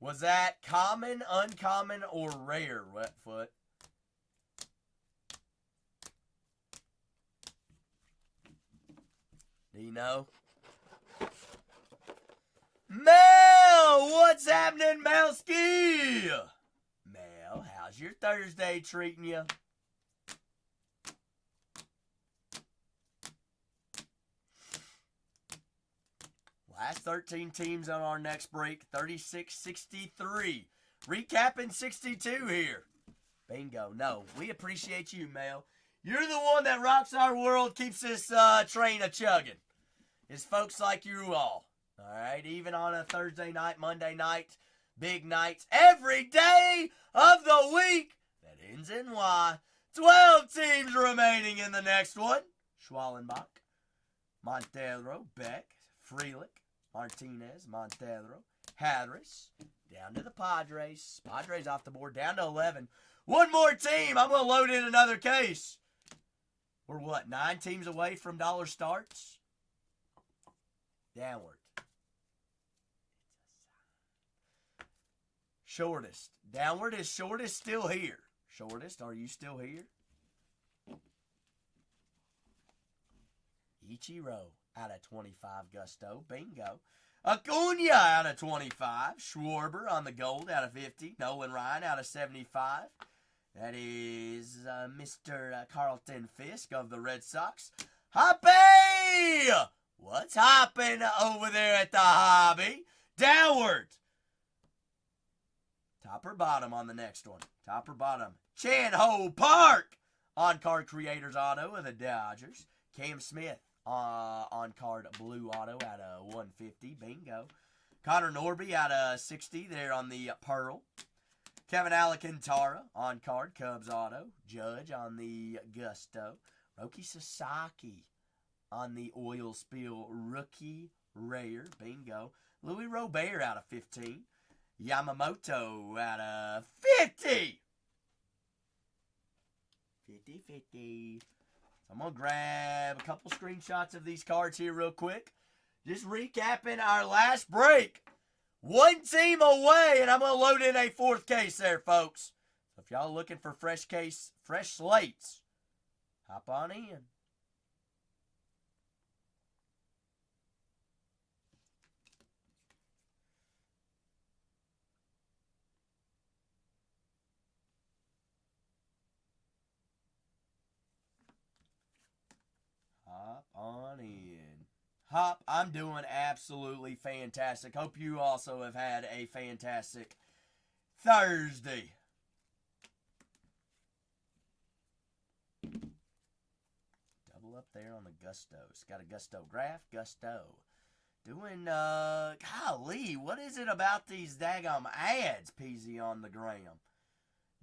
Was that common, uncommon, or rare, Wetfoot? Do you know? Mel! What's happening, Melski? Mel, how's your Thursday treating you? Last 13 teams on our next break, 36-63. Recapping 62 here. Bingo. No, we appreciate you, Mel. You're the one that rocks our world, keeps this train a-chugging. It's folks like you all. All right, even on a Thursday night, Monday night, big nights, every day of the week that ends in Y. 12 teams remaining in the next one. Schwallenbach, Montero, Beck, Freelick, Martinez, Montero, Harris, down to the Padres. Padres off the board, down to 11. One more team. I'm going to load in another case. We're what, 9 teams away from dollar starts? Downward. Shortest. Downward is shortest still here. Shortest, are you still here? Ichiro out of 25 Gusto. Bingo. Acuna out of 25. Schwarber on the gold out of 50. Nolan Ryan out of 75. That is Mr. Carlton Fisk of the Red Sox. Hoppy! What's hopping over there at the hobby? Downward. Top or bottom on the next one? Top or bottom? Chan Ho Park on card creators auto of the Dodgers. Cam Smith on card blue auto out of 150. Bingo. Connor Norby out of 60 there on the Pearl. Kevin Alcantara on card Cubs auto. Judge on the Gusto. Roki Sasaki on the oil spill rookie rare. Bingo. Louis Robert out of 15. Yamamoto out of 50. 50-50. So I'm going to grab a couple screenshots of these cards here real quick. Just recapping our last break. One team away, and I'm going to load in a fourth case there, folks. So if y'all are looking for fresh slates, hop on in. Hop on in. Hop, I'm doing absolutely fantastic. Hope you also have had a fantastic Thursday. Double up there on the Gustos. Got a Gusto graph. Gusto. Doing, golly, what is it about these daggum ads, Peasy, on the gram?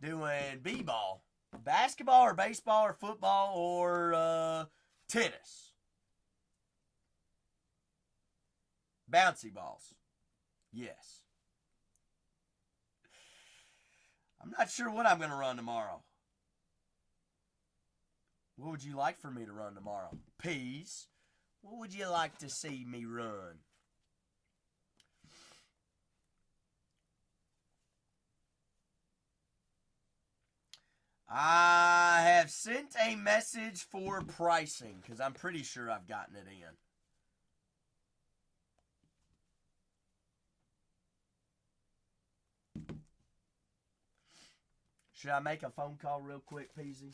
Doing b-ball. Basketball or baseball or football or, tennis. Bouncy balls. Yes. I'm not sure what I'm going to run tomorrow. What would you like for me to run tomorrow? Peas. What would you like to see me run? I have sent a message for pricing because I'm pretty sure I've gotten it in. Should I make a phone call real quick, Peasy?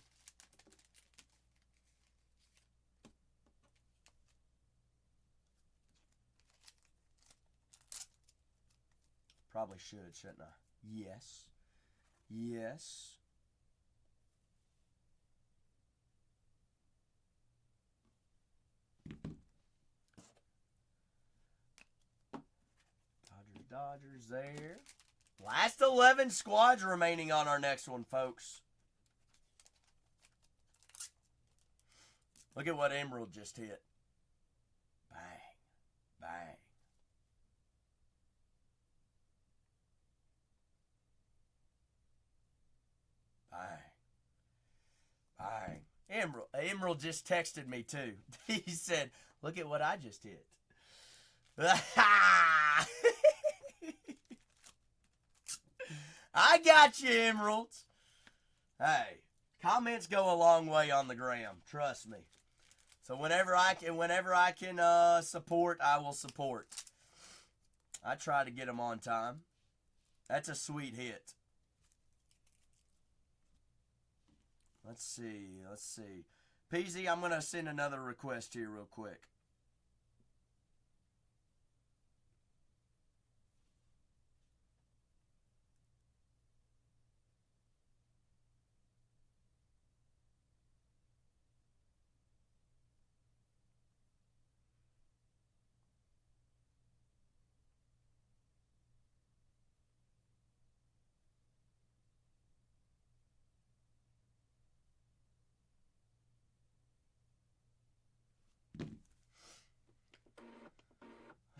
Probably should, shouldn't I? Yes. Yes. Dodgers there. Last 11 squads remaining on our next one, folks. Look at what Emerald just hit. Bang. Bang. Bang. Bang. Emerald just texted me too. He said, look at what I just hit. I got you, Emeralds. Hey, comments go a long way on the gram. Trust me. So whenever I can support, I will support. I try to get them on time. That's a sweet hit. Let's see. PZ, I'm going to send another request here real quick.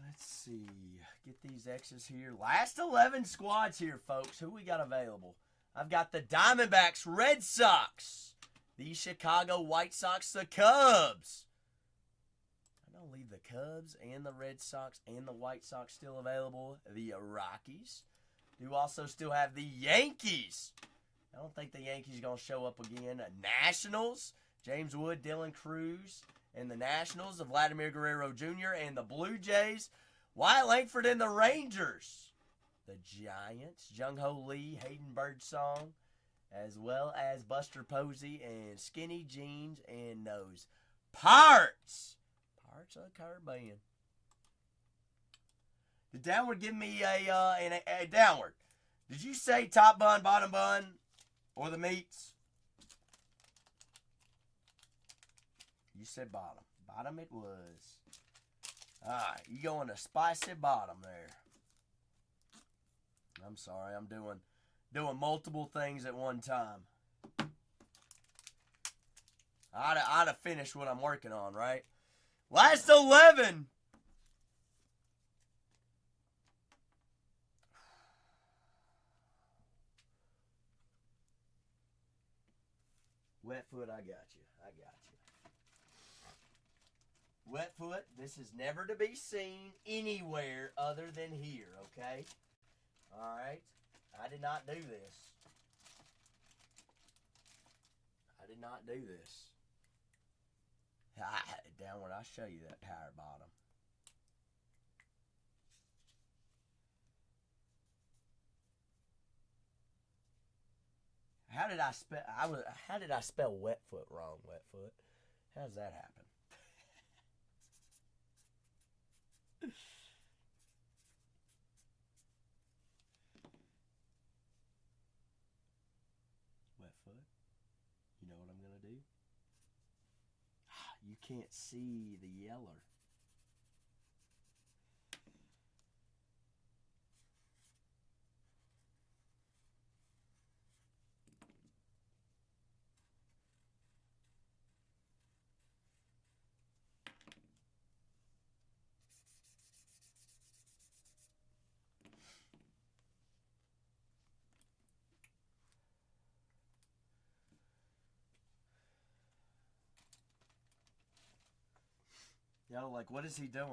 Let's see. Get these X's here. Last 11 squads here, folks. Who we got available? I've got the Diamondbacks, Red Sox, the Chicago White Sox, the Cubs. I don't leave the Cubs and the Red Sox and the White Sox still available. The Rockies. Do also still have the Yankees. I don't think the Yankees are going to show up again. Nationals, James Wood, Dylan Cruz, and the Nationals of Vladimir Guerrero Jr. and the Blue Jays, Wyatt Langford and the Rangers. The Giants, Jung-Ho Lee, Hayden Birdsong, as well as Buster Posey and Skinny Jeans and those Pirates. Pirates of the Caribbean. The downward give me a downward. Did you say top bun, bottom bun, or the meats? You said bottom. Bottom it was. Alright, you going to spicy bottom there. I'm sorry, I'm doing multiple things at one time. I'd have finished what I'm working on, right? Last 11. Wet foot, I got you. Wet foot, this is never to be seen anywhere other than here, okay? Alright? I did not do this. Downward, I'll show you that tire bottom. How did I spell wet foot wrong, wet foot? How does that happen? Wet foot. You know what I'm going to do? You can't see the yeller. Yo, like, what is he doing?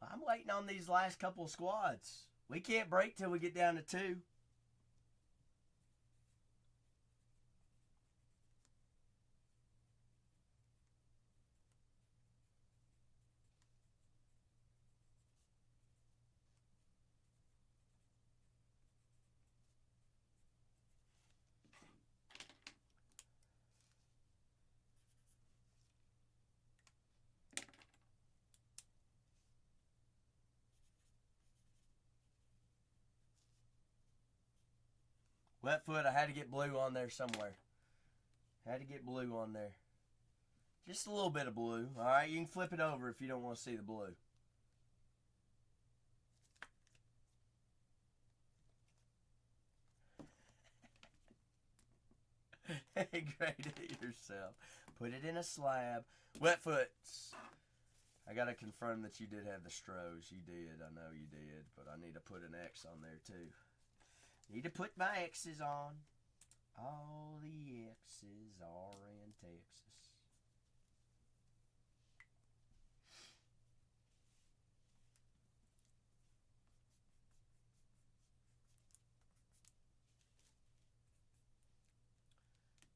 I'm waiting on these last couple of squads. We can't break till we get down to 2. Wet foot, I had to get blue on there somewhere. Had to get blue on there. Just a little bit of blue. Alright, you can flip it over if you don't want to see the blue. Grade it yourself. Put it in a slab. Wetfoot. I gotta confirm that you did have the Stros. You did. I know you did. But I need to put an X on there too. Need to put my X's on. All the X's are in Texas.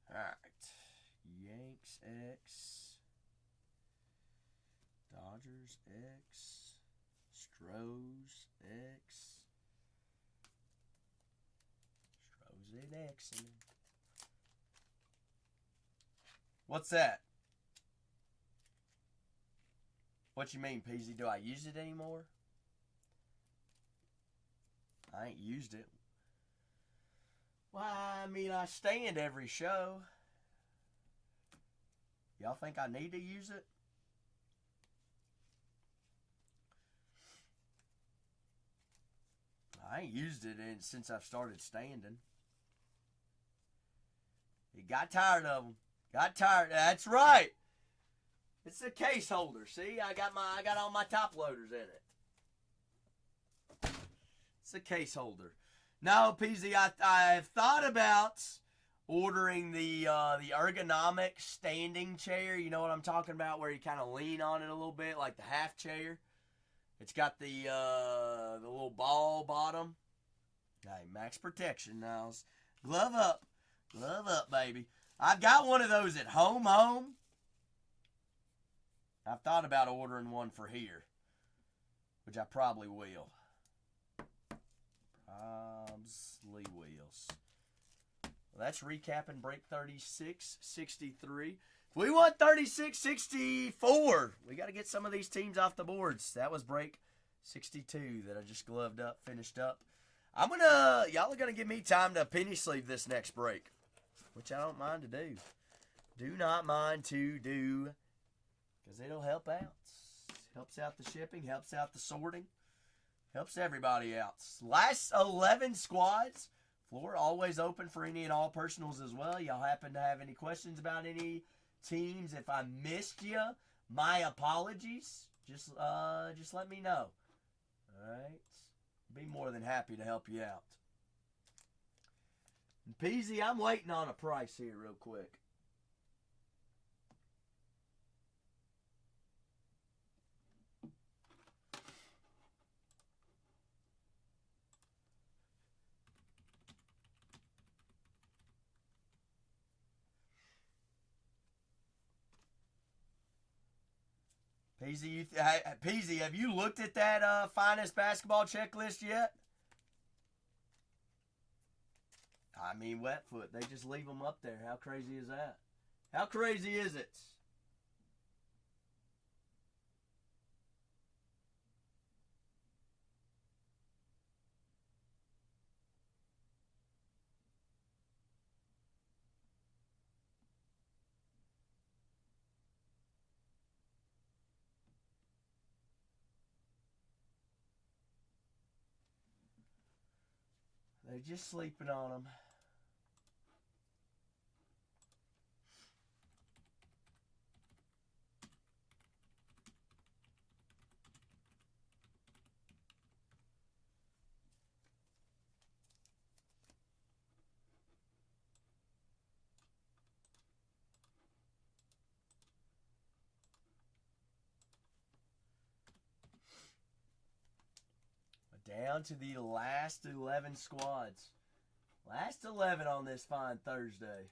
Alright. Yanks X. Dodgers X. Stros X. Stros and X. What's that? What you mean, Peasy? Do I use it anymore? I ain't used it. Why, I mean, I stand every show. Y'all think I need to use it? I ain't used it since I've started standing. He got tired of them. Got tired. That's right. It's a case holder. See, I got all my top loaders in it. It's a case holder. No, PZ, I've thought about ordering the ergonomic standing chair. You know what I'm talking about, where you kind of lean on it a little bit, like the half chair. It's got the little ball bottom. Hey, max protection now. Glove up, baby. I've got one of those at home. I've thought about ordering one for here, which I probably will. Well, that's recapping break 36-63. If we want 36-64, we got to get some of these teams off the boards. That was break 62 that I just gloved up, finished up. Y'all are gonna give me time to penny sleeve this next break, which I don't mind to do. Do not mind to do, because it'll help out. Helps out the shipping, helps out the sorting, helps everybody out. Last 11 squads. Floor always open for any and all personals as well. Y'all happen to have any questions about any teams? If I missed you, my apologies. Just let me know. All right. Be more than happy to help you out. And Peasy, I'm waiting on a price here real quick. Peasy, have you looked at that finest basketball checklist yet? I mean, Wetfoot, they just leave them up there. How crazy is that? How crazy is it? They're just sleeping on them. Down to the last 11 squads. Last 11 on this fine Thursday.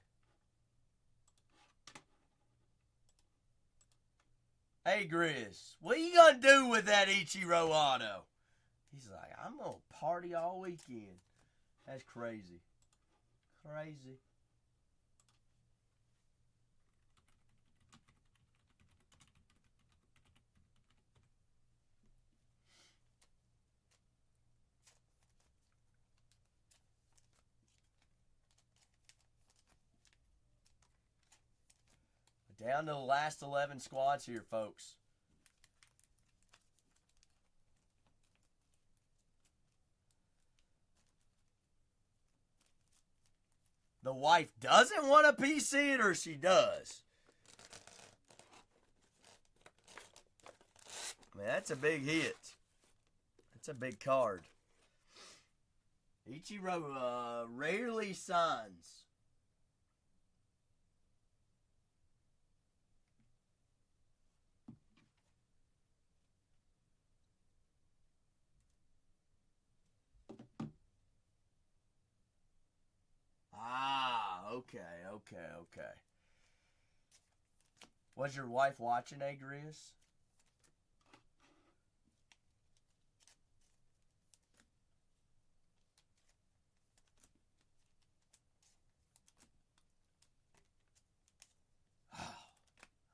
Hey, Grizz, what you gonna do with that Ichiro auto? He's like, I'm gonna party all weekend. That's crazy. Crazy. Down to the last 11 squads here, folks. the wife doesn't want to PC it or she does. Man, that's a big hit. That's a big card. Ichiro rarely signs. Okay. Was your wife watching, Agrius?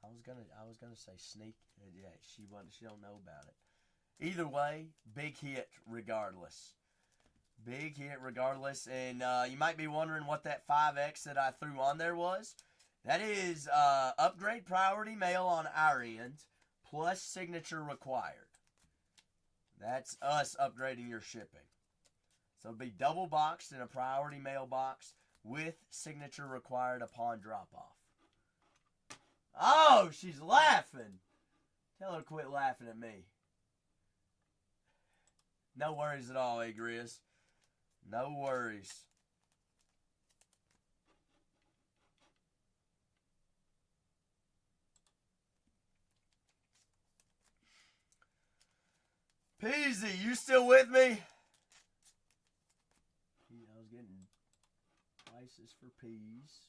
I was gonna say sneak. Yeah, she don't know about it. Either way, big hit regardless. Big hit regardless. And you might be wondering what that 5X that I threw on there was. That is upgrade priority mail on our end, plus signature required. That's us upgrading your shipping. So it'll be double boxed in a priority mail box with signature required upon drop off. Oh, she's laughing. Tell her to quit laughing at me. No worries at all, Agrius. No worries. Peasy, you still with me? I was getting prices for peas.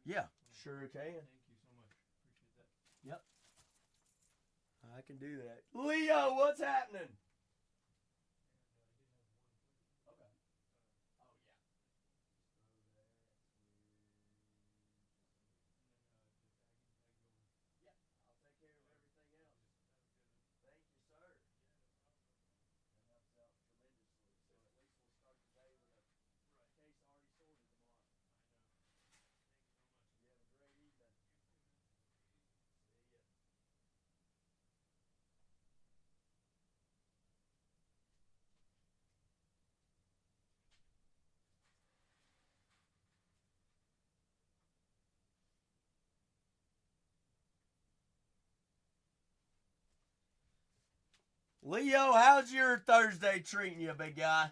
Yeah, sure can. Thank you so much. Appreciate that. Yep. I can do that. Leo, what's happening? Okay. Oh, yeah. Yep, I'll take care of everything else. Thank you, sir. That helps out tremendously. So at least we'll start the day with a case already sorted tomorrow. You have a great evening. See ya. Leo, how's your Thursday treating you, big guy?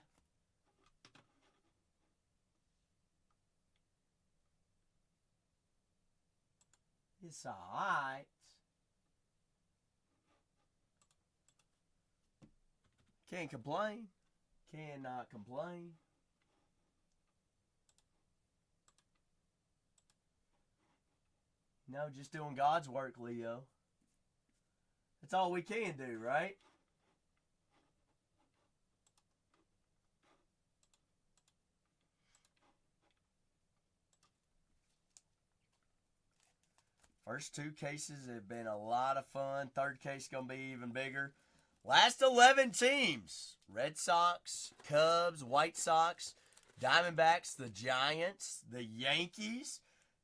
It's alright. Can't complain. Cannot complain. No, just doing God's work, Leo. That's all we can do, right? First two cases have been a lot of fun. Third case going to be even bigger. Last 11 teams. Red Sox, Cubs, White Sox, Diamondbacks, the Giants, the Yankees,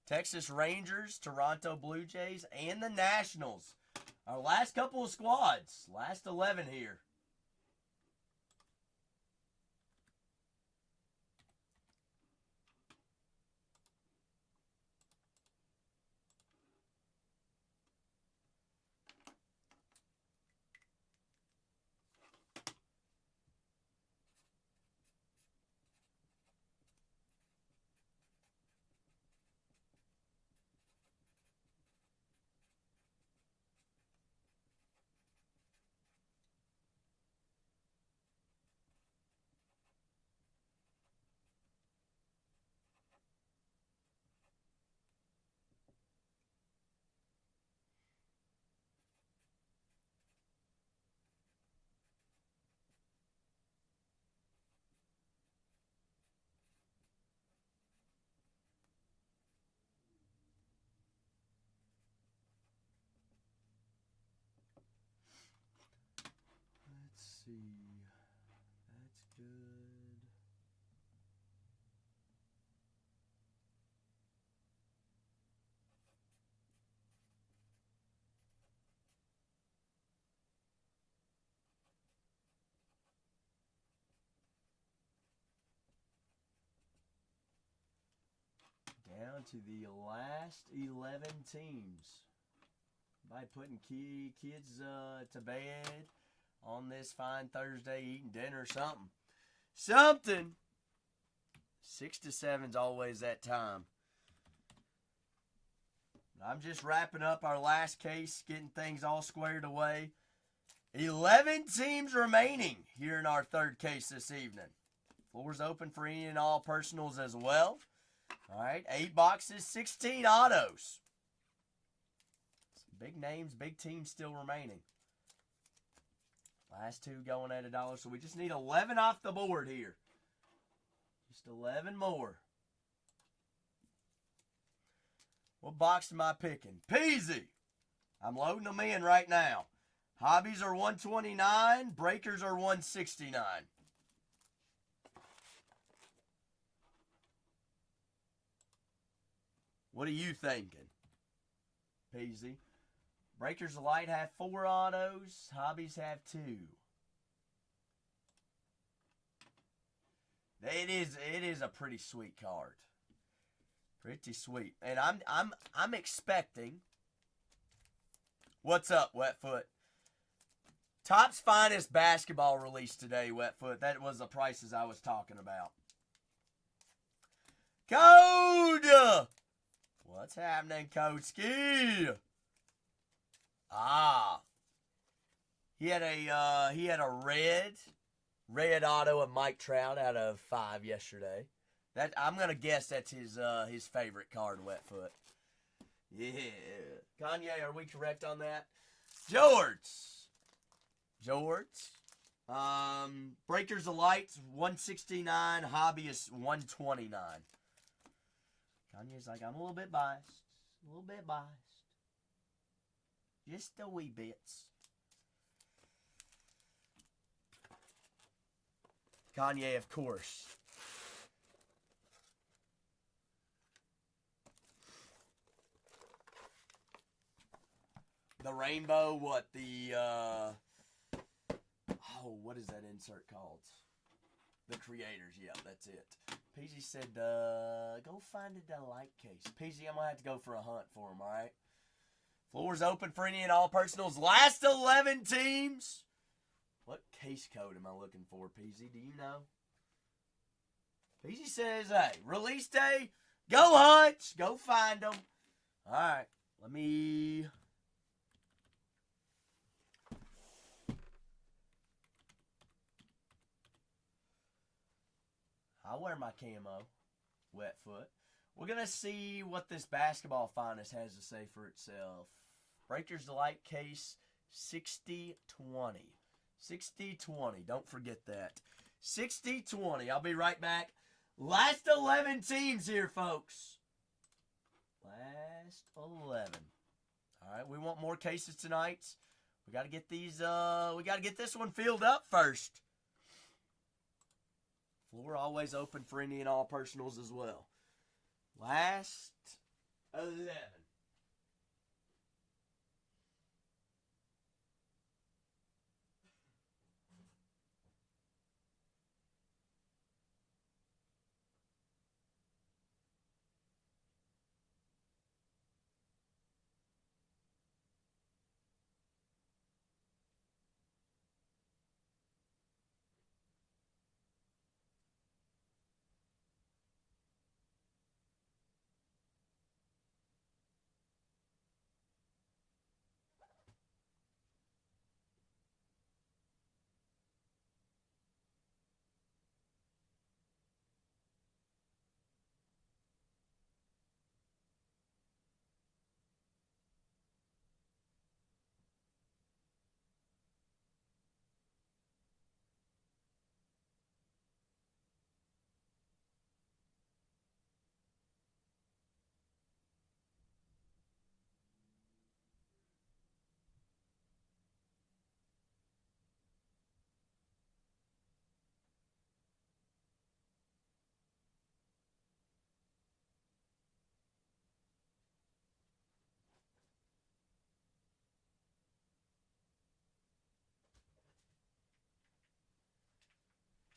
Texas Rangers, Toronto Blue Jays, and the Nationals. Our last couple of squads. Last 11 here. Down to the last 11 teams. By putting kids to bed on this fine Thursday, eating dinner or something. Something. 6 to 7's always that time. I'm just wrapping up our last case, getting things all squared away. 11 teams remaining here in our third case this evening. Floor's open for any and all personals as well. All right, 8 boxes, 16 autos. Some big names, big teams still remaining. Last 2 going at $1, so we just need 11 off the board here. Just 11 more. What box am I picking? Peasy. I'm loading them in right now. Hobbies are 129. Breakers are 169. What are you thinking? Peasy. Breakers of Light have 4 autos. Hobbies have 2. It is a pretty sweet card. Pretty sweet. And I'm expecting. What's up, Wetfoot? Topps finest basketball release today, Wetfoot. That was the prices I was talking about. Code! What's happening, Code Ski? Ah. He had a red auto of Mike Trout out of 5 yesterday. That I'm gonna guess that's his favorite card, Wetfoot. Yeah. Kanye, are we correct on that? George. Breakers of Lights 169. Hobby is 129. Kanye's like, I'm a little bit biased. A little bit biased. Just a wee bits. Kanye, of course. The rainbow, what? What is that insert called? The creators, yeah, that's it. Peasy said, go find a delight case. Peasy, I'm going to have to go for a hunt for him, all right? Floor's open for any and all personals. Last 11 teams. What case code am I looking for, Peasy? Do you know? Peasy says, hey, release day, go hunt, go find them. All right, let me... I'll wear my camo, Wetfoot. We're going to see what this basketball finest has to say for itself. Breakers Delight case 60-20. 60-20. Don't forget that. 60-20. I'll be right back. Last 11 teams here, folks. Last 11. All right, we want more cases tonight. We got to get these, we got to get this one filled up first. Floor always open for any and all personals as well. Last 11.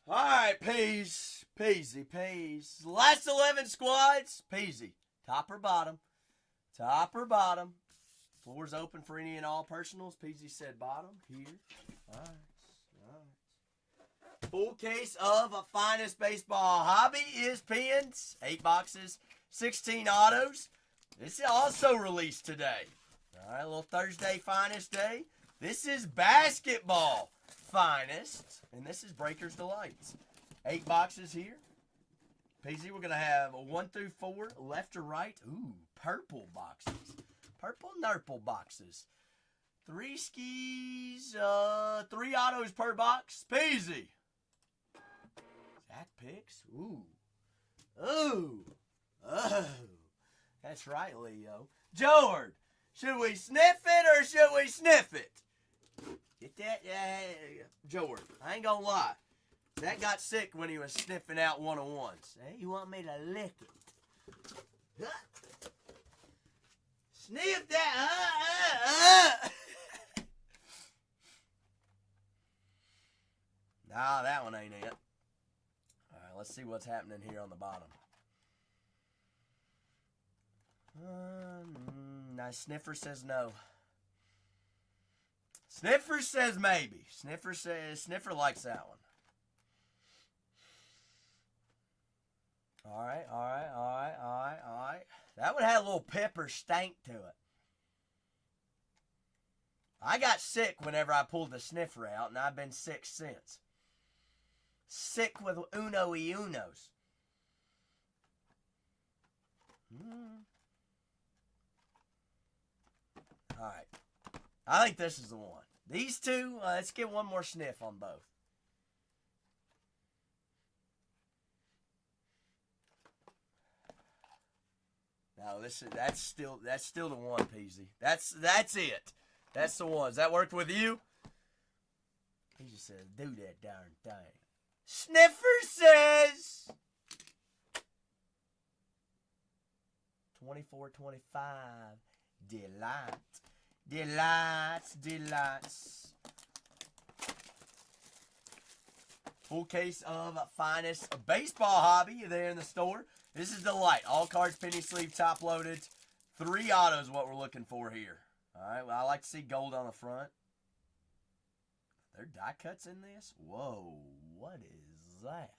All right, Peasy. Last 11 squads, Peasy. Top or bottom? Top or bottom? Floor's open for any and all personals. PZ said bottom. Here. All right. Full case of a finest baseball hobby is pins. 8 boxes, 16 autos. This is also released today. All right, a little Thursday finest day. This is basketball finest, and this is Breakers Delights. 8 boxes here. PZ, we're going to have 1 through 4, left to right. Ooh, purple boxes. Purple nurple boxes. 3 skis, 3 autos per box. PZ. Zach picks. Ooh. Ooh. Oh. That's right, Leo. George, should we sniff it or should we sniff it? Get that? George, I ain't gonna lie. Zach got sick when he was sniffing out one-on-ones. Hey, you want me to lick it? Sniff that. Nah, that one ain't it. Alright, let's see what's happening here on the bottom. Nice. Sniffer says no. Sniffer says maybe. Sniffer likes that one. Alright. That one had a little pepper stank to it. I got sick whenever I pulled the sniffer out, and I've been sick since. Sick with uno y unos. Alright. I think this is the one. These two, let's get one more sniff on both. No, that's still the one, Peasy. That's it. That's the one. Does that work with you? He just said, do that darn thing. Sniffer says 24-25. Delights. Full case of finest baseball hobby there in the store. This is Delight. All cards, penny sleeve, top loaded. 3 autos what we're looking for here. All right, well, I like to see gold on the front. Are there die cuts in this? Whoa, what is that?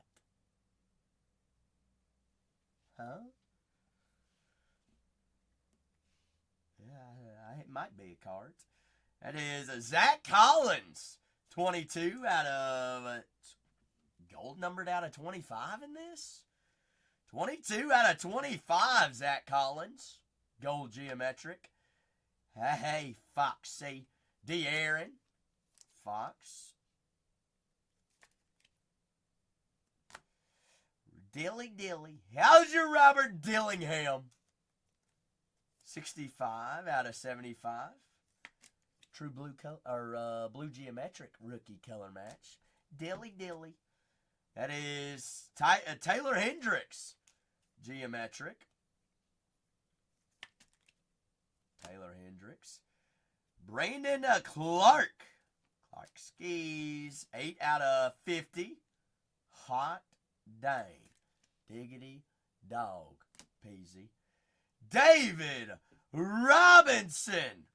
Huh? Yeah, it might be a card. That is a Zach Collins. 22 out of... gold numbered out of 25 in this? 22 out of 25, Zach Collins. Gold geometric. Hey, Foxy. De'Aaron. Fox. Dilly. How's your Robert Dillingham? 65 out of 75. True blue color, or blue geometric rookie color match. Dilly. That is Taylor Hendricks. Geometric. Taylor Hendricks. Brandon Clark. Clark skis. 8 out of 50. Hot dang. Diggity dog. Peasy. David Robinson.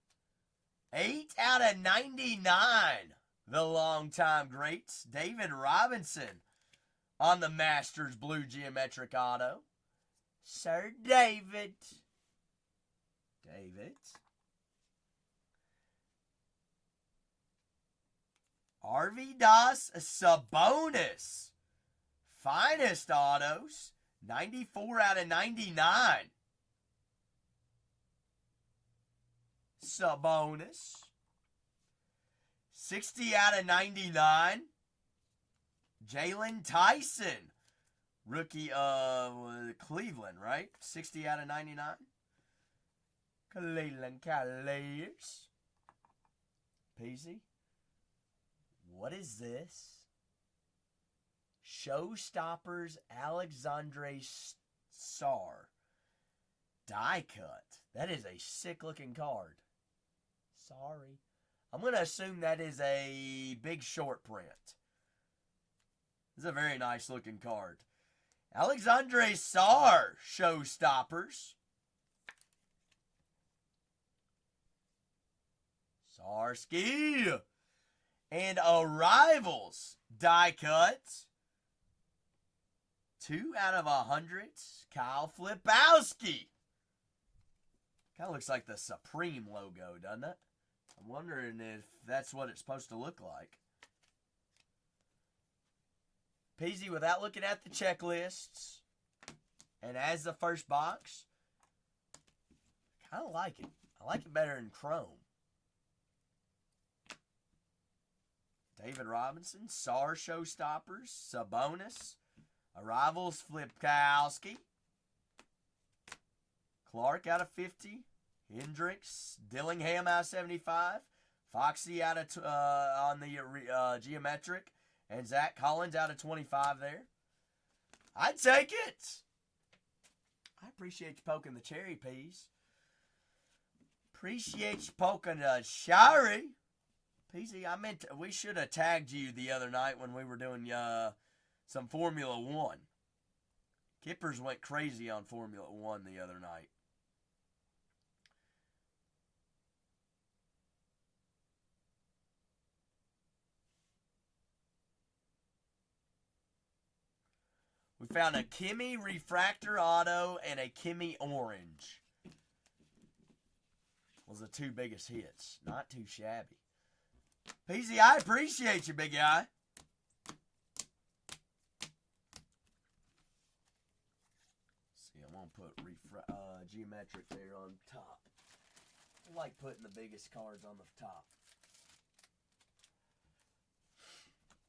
8 out of 99. The longtime greats. David Robinson on the Masters blue geometric auto. Sir David. Arvidas Sabonis. Finest autos. 94 out of 99. Sabonis. 60 out of 99. Jalen Tyson. Rookie of Cleveland, right? 60 out of 99. Cleveland Cavaliers. Peasy. What is this? Showstoppers Alexandre Sar. Die cut. That is a sick looking card. Sorry. I'm going to assume that is a big short print. This is a very nice looking card. Alexandre Sar Showstoppers. Sarsky. And Arrivals die cut. 2 out of 100. Kyle Flipowski. Kind of looks like the Supreme logo, doesn't it? I'm wondering if that's what it's supposed to look like. Peasy, without looking at the checklists, and as the first box, I kind of like it. I like it better in chrome. David Robinson, SAR Showstoppers, Sabonis, Arrivals, Flipkowski, Clark out of 50, Hendricks, Dillingham out of 75, Foxy out of on the geometric, and Zach Collins out of 25 there. I'd take it. I appreciate you poking the cherry peas. Appreciate you poking the cherry. Peasy, we should have tagged you the other night when we were doing some Formula One. Kippers went crazy on Formula One the other night. We found a Kimmy Refractor Auto and a Kimmy Orange. Was the 2 biggest hits. Not too shabby. Peasy, I appreciate you, big guy. See, I'm going to put geometric there on top. I like putting the biggest cards on the top.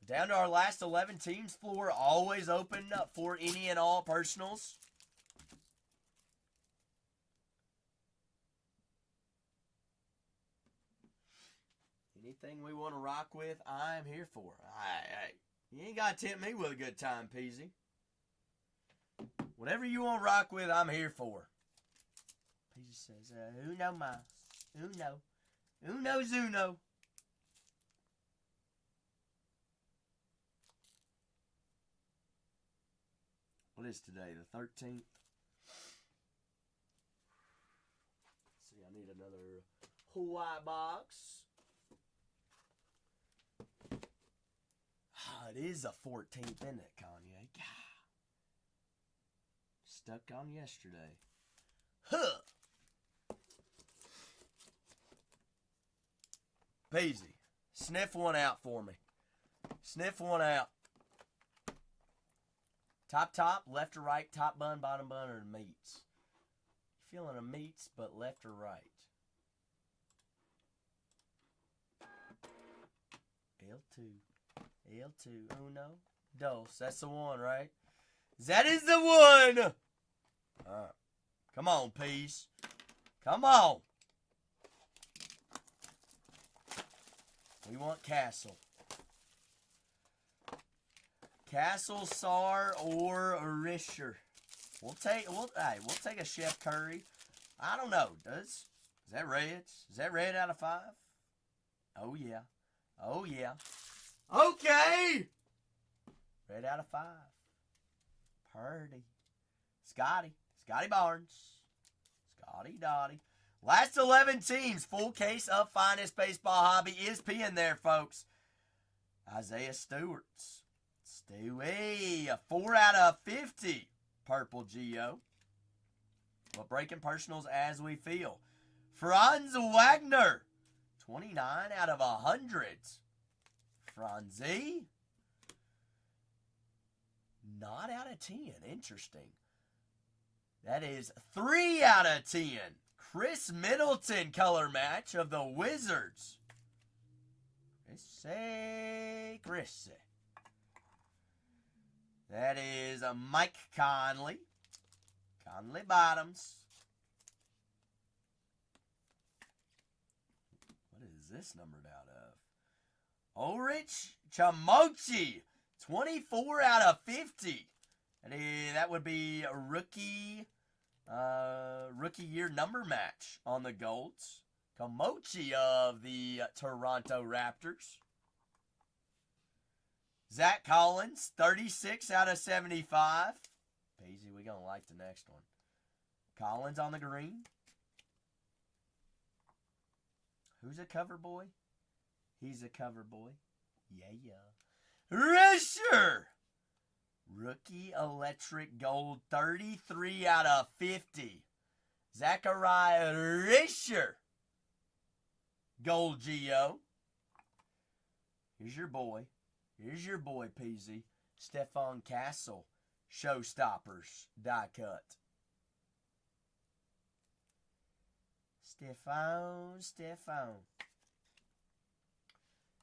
Down to our last 11 teams floor, always open for any and all personals. Anything we want to rock with, I'm here for. You ain't got to tempt me with a good time, Peasy. Whatever you want to rock with, I'm here for. Peasy says, uno mas, uno, uno's uno. What is today, the 13th? Let's see, I need another Hawaii box. It is the 14th, isn't it, Kanye? Stuck on yesterday. Huh! Peasy, sniff one out for me. Sniff one out. Top, left or right, top bun, bottom bun, or meats? You feeling a meats, but left or right? L2. L2. Uno. Dos. That's the one, right? That is the one! Alright. Come on, peas. Come on. We want Castle. Castle, Sar, or Risher. We'll take a Chef Curry. I don't know. Is that Reds? Is that red out of 5? Oh yeah. Oh yeah. Okay. Red out of 5. Purdy. Scotty Barnes. Scotty Dottie. Last 11 teams. Full case of finest baseball hobby is peeing there, folks. Isaiah Stewart's. Stewie, 4 out of 50. Purple Geo. We're breaking personals as we feel. Franz Wagner, 29 out of 100. Franzi, not out of 10. Interesting. That is 3 out of 10. Chris Middleton color match of the Wizards. Chrissy. That is a Mike Conley. Conley Bottoms. What is this numbered out of? Ulrich Chamochi. 24 out of 50. That would be a rookie year number match on the Golds. Chamochi of the Toronto Raptors. Zach Collins, 36 out of 75. Peasy, we gonna like the next one. Collins on the green. Who's a cover boy? He's a cover boy. Yeah. Risher! Rookie Electric Gold, 33 out of 50. Zachariah Risher. Gold Geo. Here's your boy, Peasy. Stephon Castle. Showstoppers. Die cut. Stephon.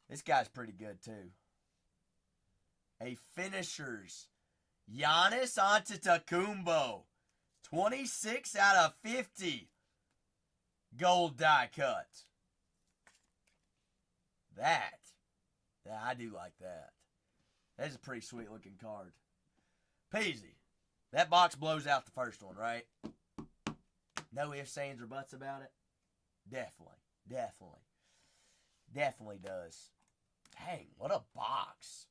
This guy's pretty good, too. A finishers. Giannis Antetokounmpo. 26 out of 50. Gold die cut. Yeah, I do like that. That's a pretty sweet looking card. Peasy. That box blows out the first one, right? No ifs, ands, or buts about it? Definitely does. Dang, what a box.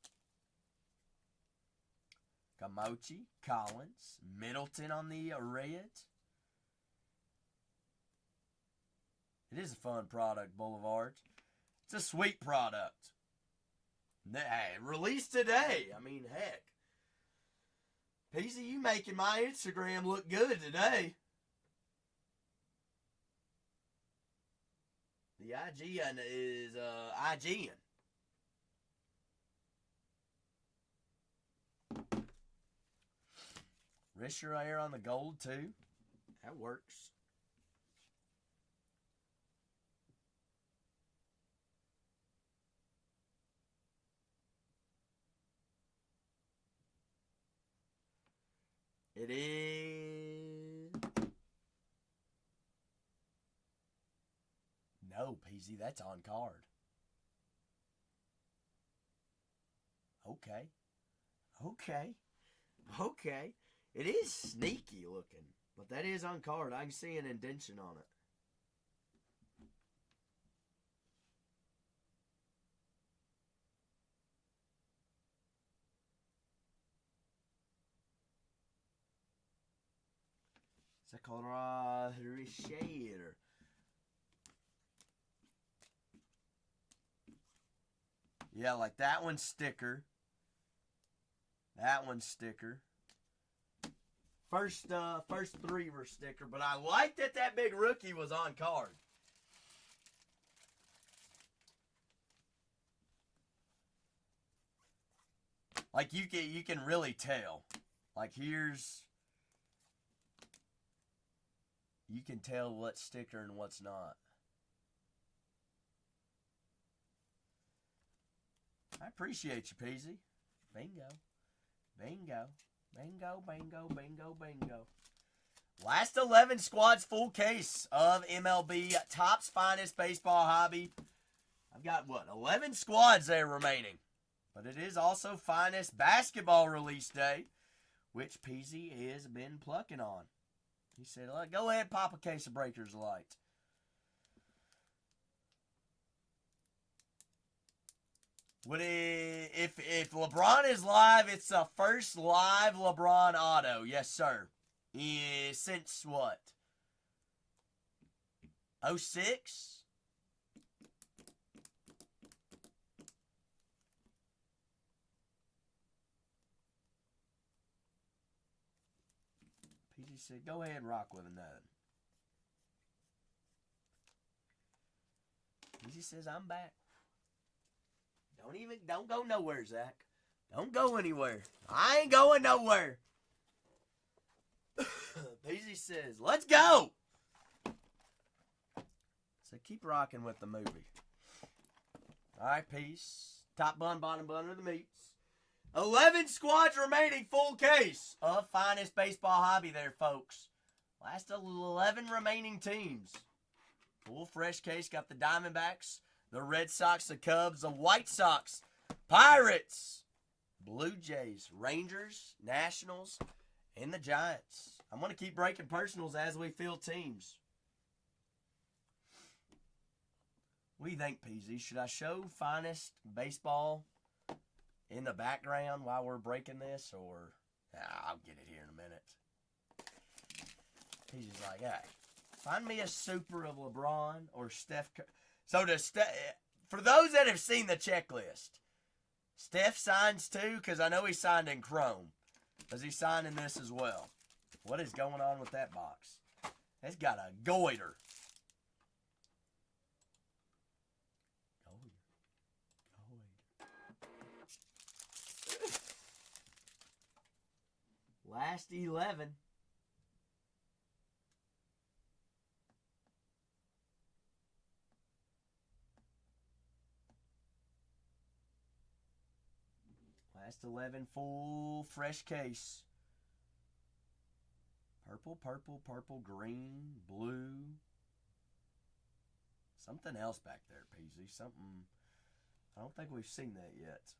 Kamochi, Collins, Middleton on the red. It is a fun product, Boulevard. It's a sweet product. Hey, released today. I mean, heck. Peasy, you making my Instagram look good today. The IGN is IGN. Risher air on the gold, too. That works. It is... No, Peasy, that's on card. Okay. It is sneaky looking, but that is on card. I can see an indentation on it. Zachariah Risher. Yeah, like that one's sticker. That one's sticker. First three were sticker, but I like that big rookie was on card. Like you can really tell. Like here's, you can tell what's sticker and what's not. I appreciate you, Peasy. Bingo. Last 11 squads, full case of MLB Topps Finest Baseball Hobby. I've got, 11 squads there remaining. But it is also Finest Basketball Release Day, which Peasy has been plucking on. He said, go ahead, pop a case of Breakers Light. If LeBron is live, it's the first live LeBron auto. Yes, sir. Since what? 06? PG said, go ahead and rock with another. PG says, I'm back. Don't go nowhere, Zach. Don't go anywhere. I ain't going nowhere. Peasy says, let's go. So keep rocking with the movie. All right, peace. Top bun, bottom bun are the meats. 11 squads remaining, full case of Finest Baseball Hobby there, folks. Last 11 remaining teams. Full fresh case. Got the Diamondbacks, the Red Sox, the Cubs, the White Sox, Pirates, Blue Jays, Rangers, Nationals, and the Giants. I'm going to keep breaking personals as we fill teams. What do you think, Peasy? Should I show Finest Baseball in the background while we're breaking this? Or, I'll get it here in a minute. Peasy's like, hey, find me a super of LeBron or Steph Curry. So for those that have seen the checklist, Steph signs too, because I know he signed in Chrome. Does he sign in this as well? What is going on with that box? It's got a goiter. Last 11. Last 11 full fresh case. Purple, purple, purple, green, blue. Something else back there, Peasy. Something. I don't think we've seen that yet.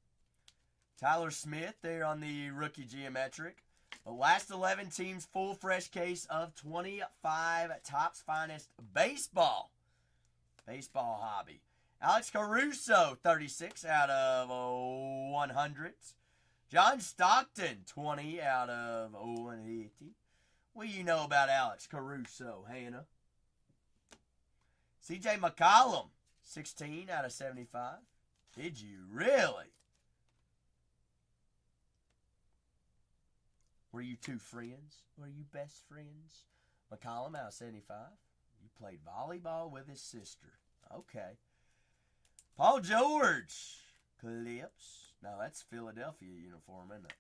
Tyler Smith there on the rookie geometric. The last 11 teams, full fresh case of 25 Topps Finest Baseball. Baseball hobby. Alex Caruso, 36 out of 100. John Stockton, 20 out of 180. What do you know about Alex Caruso, Hannah? CJ McCollum, 16 out of 75. Did you really? Were you two friends? Were you best friends? McCollum out of 75. You played volleyball with his sister. Okay. Paul George. Clips. No, that's Philadelphia uniform, isn't it?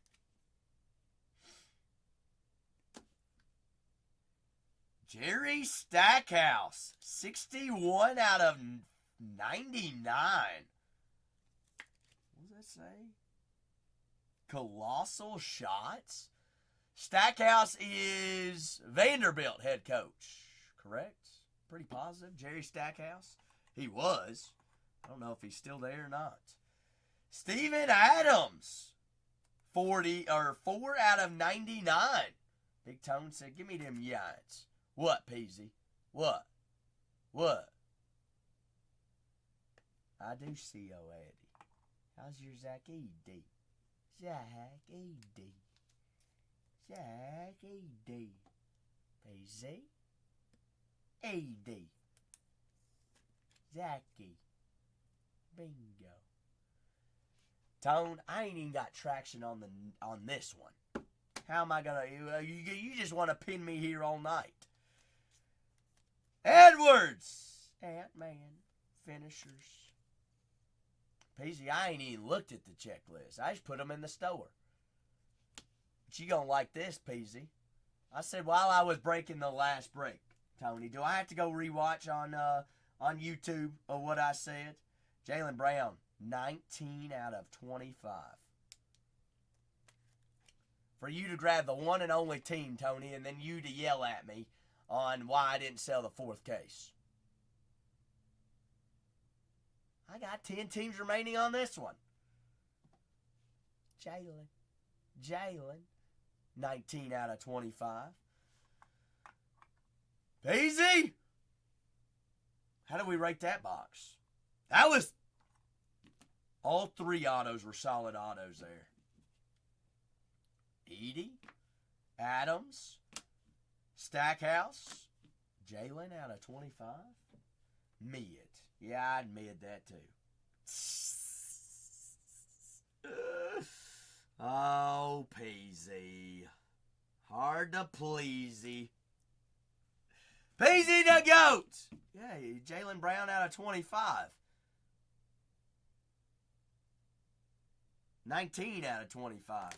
Jerry Stackhouse. 61 out of 99. What does that say? Colossal shots? Stackhouse is Vanderbilt head coach, correct? Pretty positive. Jerry Stackhouse. He was. I don't know if he's still there or not. Steven Adams. 4 out of 99. Big Tone said, give me them Giants. What, Peasy? What? I do see you, Eddie. How's your Zach E.D.? Zach E.D. Zach E.D. Peasy? E.D. Zachy. Bingo. Tone, I ain't even got traction on this one. How am I gonna? You just want to pin me here all night. Edwards, Ant-Man, finishers. Peasy, I ain't even looked at the checklist. I just put them in the store. But you gonna like this, Peasy? I said while I was breaking the last break, Tony, do I have to go rewatch on YouTube of what I said? Jaylen Brown, 19 out of 25. For you to grab the one and only team, Tony, and then you to yell at me on why I didn't sell the fourth case. I got 10 teams remaining on this one. Jaylen, 19 out of 25. Peasy! How do we rate that box? That was... All three autos were solid autos there. Edie, Adams, Stackhouse, Jaylen out of 25. Mid. Yeah, I'd mid that too. Oh, Peasy. Hard to pleasey. Peasy the GOAT! Yeah, Jaylen Brown out of 25. 19 out of 25.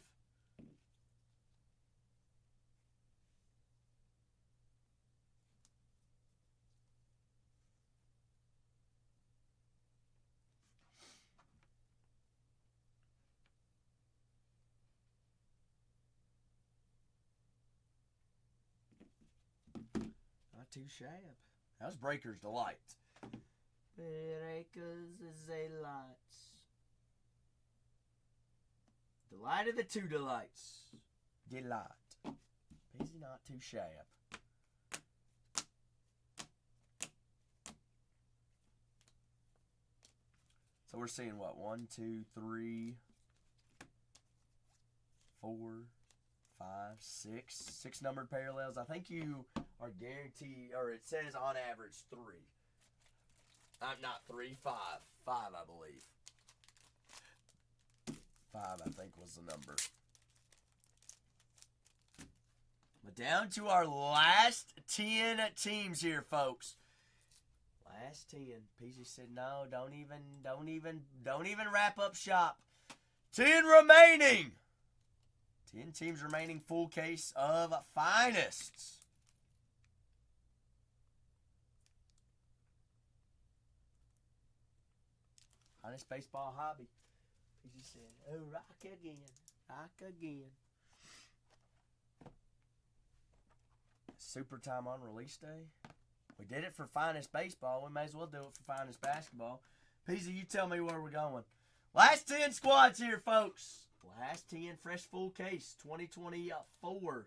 Not too shabby. That was Breaker's Delight. Breaker's Delight. Delight of the two delights. Delight. Peasy not too shabby. So we're seeing what? 1, 2, 3, 4, 5, 6. 6 numbered parallels. I think you are guaranteed, or it says on average 3. Not 3, 5. 5, I believe. 5, I think, was the number. But down to our last 10 teams here, folks. Last 10. PZ said, no, don't even wrap up shop. 10 remaining. 10 teams remaining. Full case of finest. Honest baseball hobby. PZ said, oh, rock again. Rock again. Super time on release day. We did it for finest baseball. We may as well do it for finest basketball. PZ, you tell me where we're going. Last 10 squads here, folks. Last 10, fresh full case. 2024.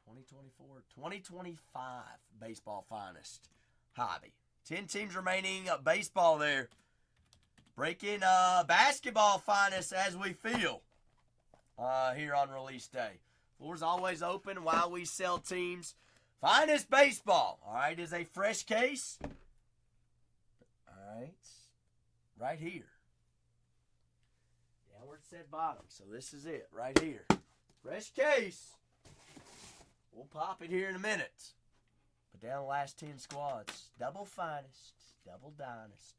2025 baseball finest hobby. 10 teams remaining. Baseball there. Breaking basketball finest as we feel here on release day. Floor's always open while we sell teams. Finest baseball, all right, is a fresh case. All right, right here. Downward set bottom, so this is it right here. Fresh case. We'll pop it here in a minute. But down the last 10 squads. Double finest, double dynast.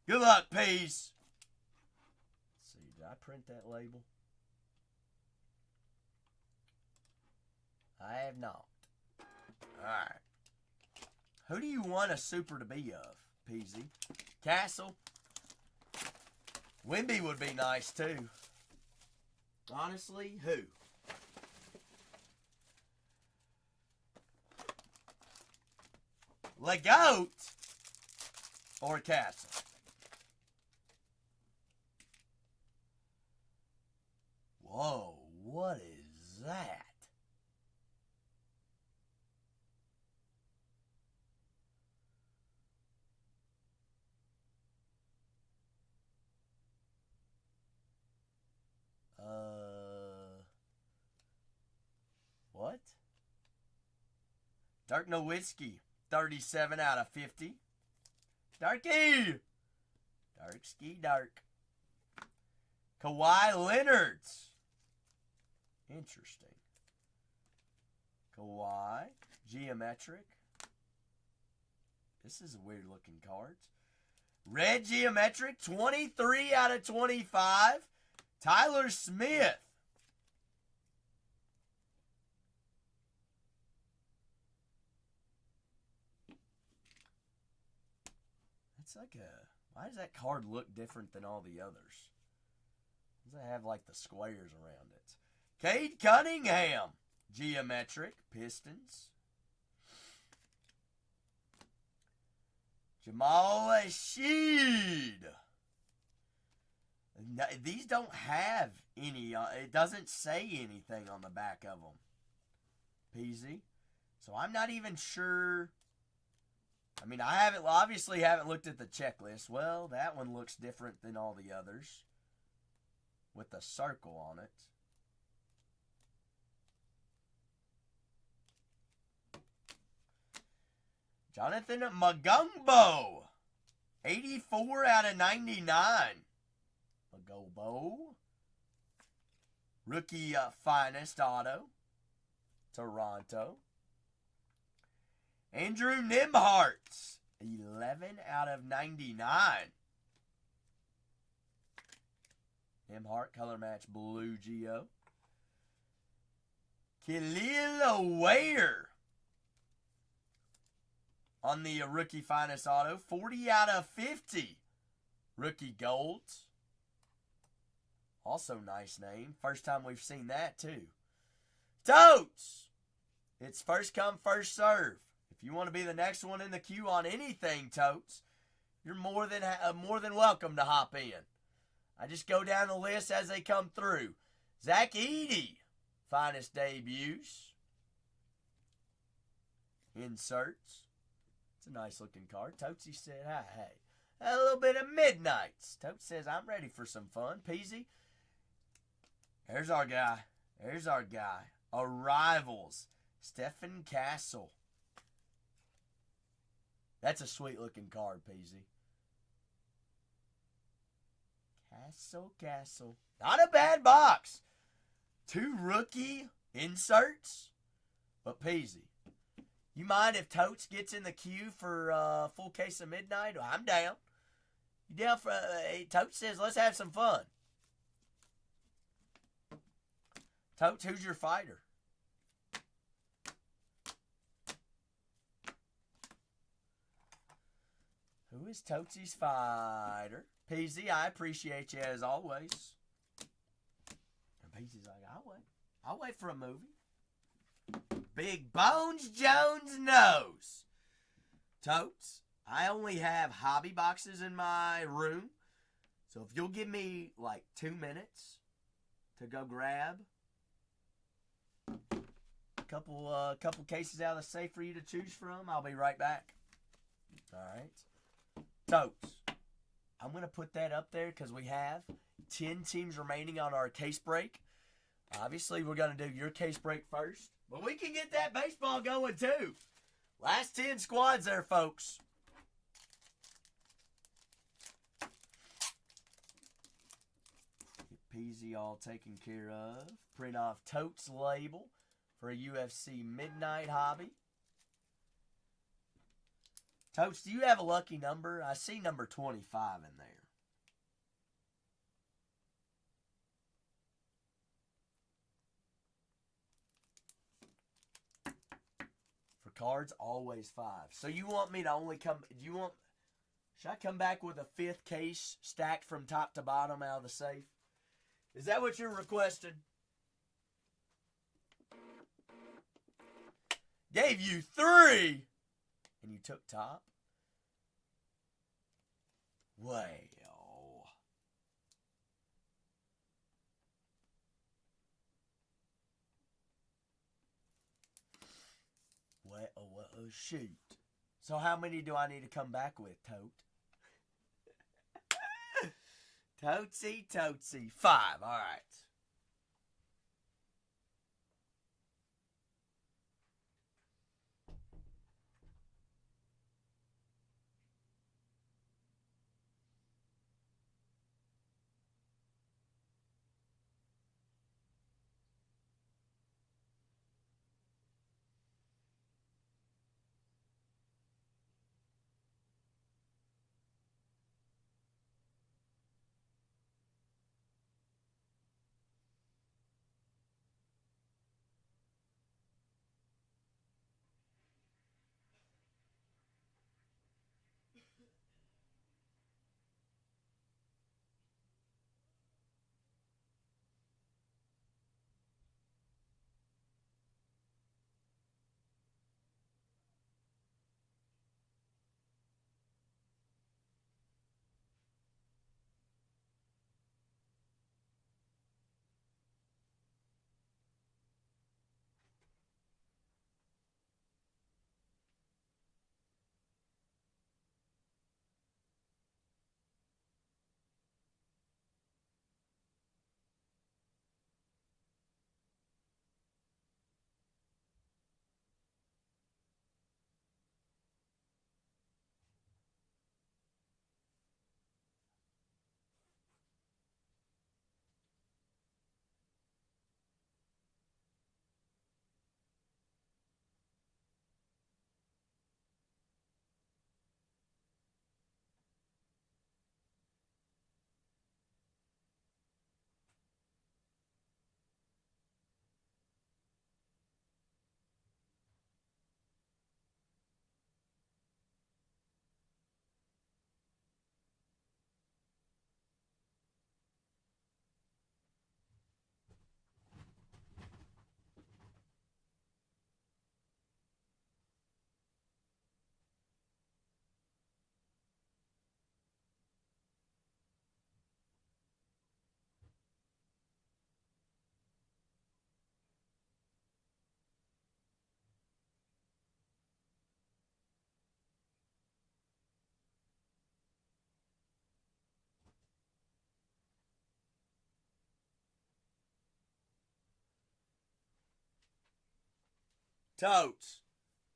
Good luck, peas. Let's see, did I print that label? I have not. Alright. Who do you want a super to be of, Peasy? Castle? Wimby would be nice, too. Honestly, who? Legoat or Castle? Whoa, what is that? What? Dirk Nowitzki, 37 out of 50. Darky! Dark-ski dark. Kawhi Leonard's. Interesting. Kawhi. Geometric. This is a weird looking card. Red Geometric. 23 out of 25. Tyler Smith. It's like a... Why does that card look different than all the others? Does it have like the squares around it? Cade Cunningham. Geometric. Pistons. Jamal Sheed. No, these don't have any. It doesn't say anything on the back of them. Peasy. So I'm not even sure. I mean, I obviously haven't looked at the checklist. Well, that one looks different than all the others. With the circle on it. Jonathan Magumbo. 84 out of 99. Magumbo. Rookie finest auto. Toronto. Andrew Nimhart. 11 out of 99. Nimhart color match blue Geo. Khalil Ware. On the rookie finest auto, 40 out of 50. Rookie golds. Also nice name. First time we've seen that too. Totes! It's first come, first serve. If you want to be the next one in the queue on anything, Totes, you're more than welcome to hop in. I just go down the list as they come through. Zach Edey, finest debuts. Inserts. It's a nice looking card. Totesy said, hey. A little bit of Midnights. Totes says, I'm ready for some fun. Peasy. There's our guy. There's our guy. Arrivals. Stephen Castle. That's a sweet looking card, PZ. Castle. Not a bad box. 2 rookie inserts. But PZ, you mind if Totes gets in the queue for a full case of Midnight? I'm down. You down for... Totes says, let's have some fun. Totes, who's your fighter? Who is Totesy's fighter? PZ, I appreciate you as always. And PZ's like, I'll wait for a movie. Big Bones Jones knows. Totes, I only have hobby boxes in my room. So if you'll give me like 2 minutes to go grab a couple cases out of the safe for you to choose from, I'll be right back. All right. Totes, I'm going to put that up there because we have 10 teams remaining on our case break. Obviously, we're going to do your case break first. But we can get that baseball going, too. Last 10 squads there, folks. Get PZ all taken care of. Print off Totes label for a UFC Midnight hobby. Totes, do you have a lucky number? I see number 25 in there. For cards, always 5. So you want me to only come... Should I come back with a 5th case stacked from top to bottom out of the safe? Is that what you're requesting? Gave you 3! And you took top? Well. Well, shoot. So how many do I need to come back with, Tote? Totesy. 5, all right.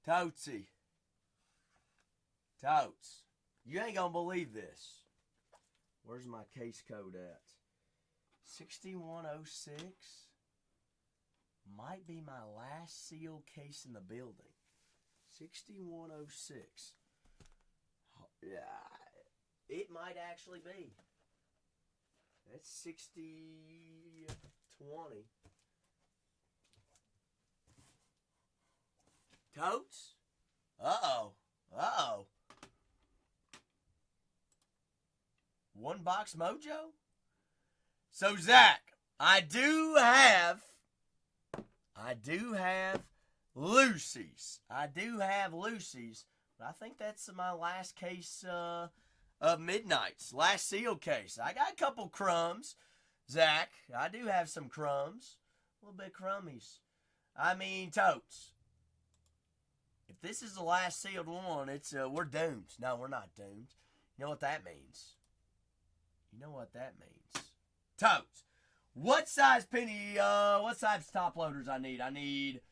Totesy. Totes, you ain't gonna believe this. Where's my case code at? 6106 might be my last sealed case in the building. 6106. Yeah, it might actually be. That's 6020. Totes? Uh-oh. Uh-oh. One box mojo? So, Zach, I do have Lucy's. But I think that's my last case of Midnight's. Last sealed case. I got a couple crumbs, Zach. I do have some crumbs. A little bit crummies. I mean, totes. If this is the last sealed one, it's we're doomed. No, we're not doomed. You know what that means? Totes. What size top loaders I need? I need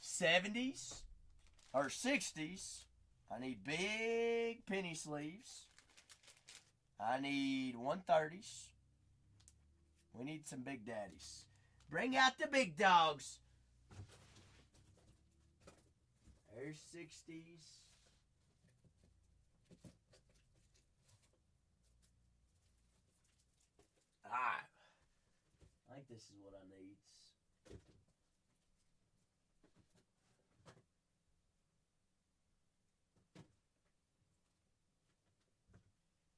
70s or 60s. I need big penny sleeves. I need 130s. We need some big daddies. Bring out the big dogs. There's 60s. Alright. I think this is what I need.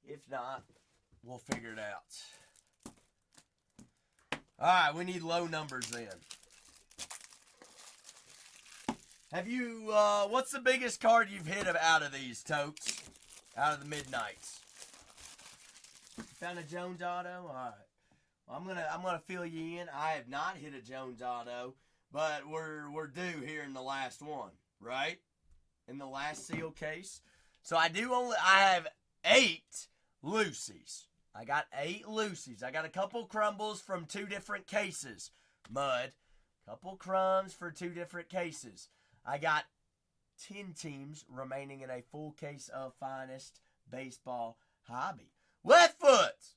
If not, we'll figure it out. Alright, we need low numbers then. Have you, what's the biggest card you've hit out of these, Totes? Out of the Midnights? Found a Jones auto? Alright. Well, I'm gonna fill you in. I have not hit a Jones auto, but we're due here in the last one, right? In the last seal case. So I have 8 Lucy's. I got 8 Lucy's. I got a couple crumbles from 2 different cases. Mud. Couple crumbs for 2 different cases. I got 10 teams remaining in a full case of Finest Baseball Hobby. Left foot!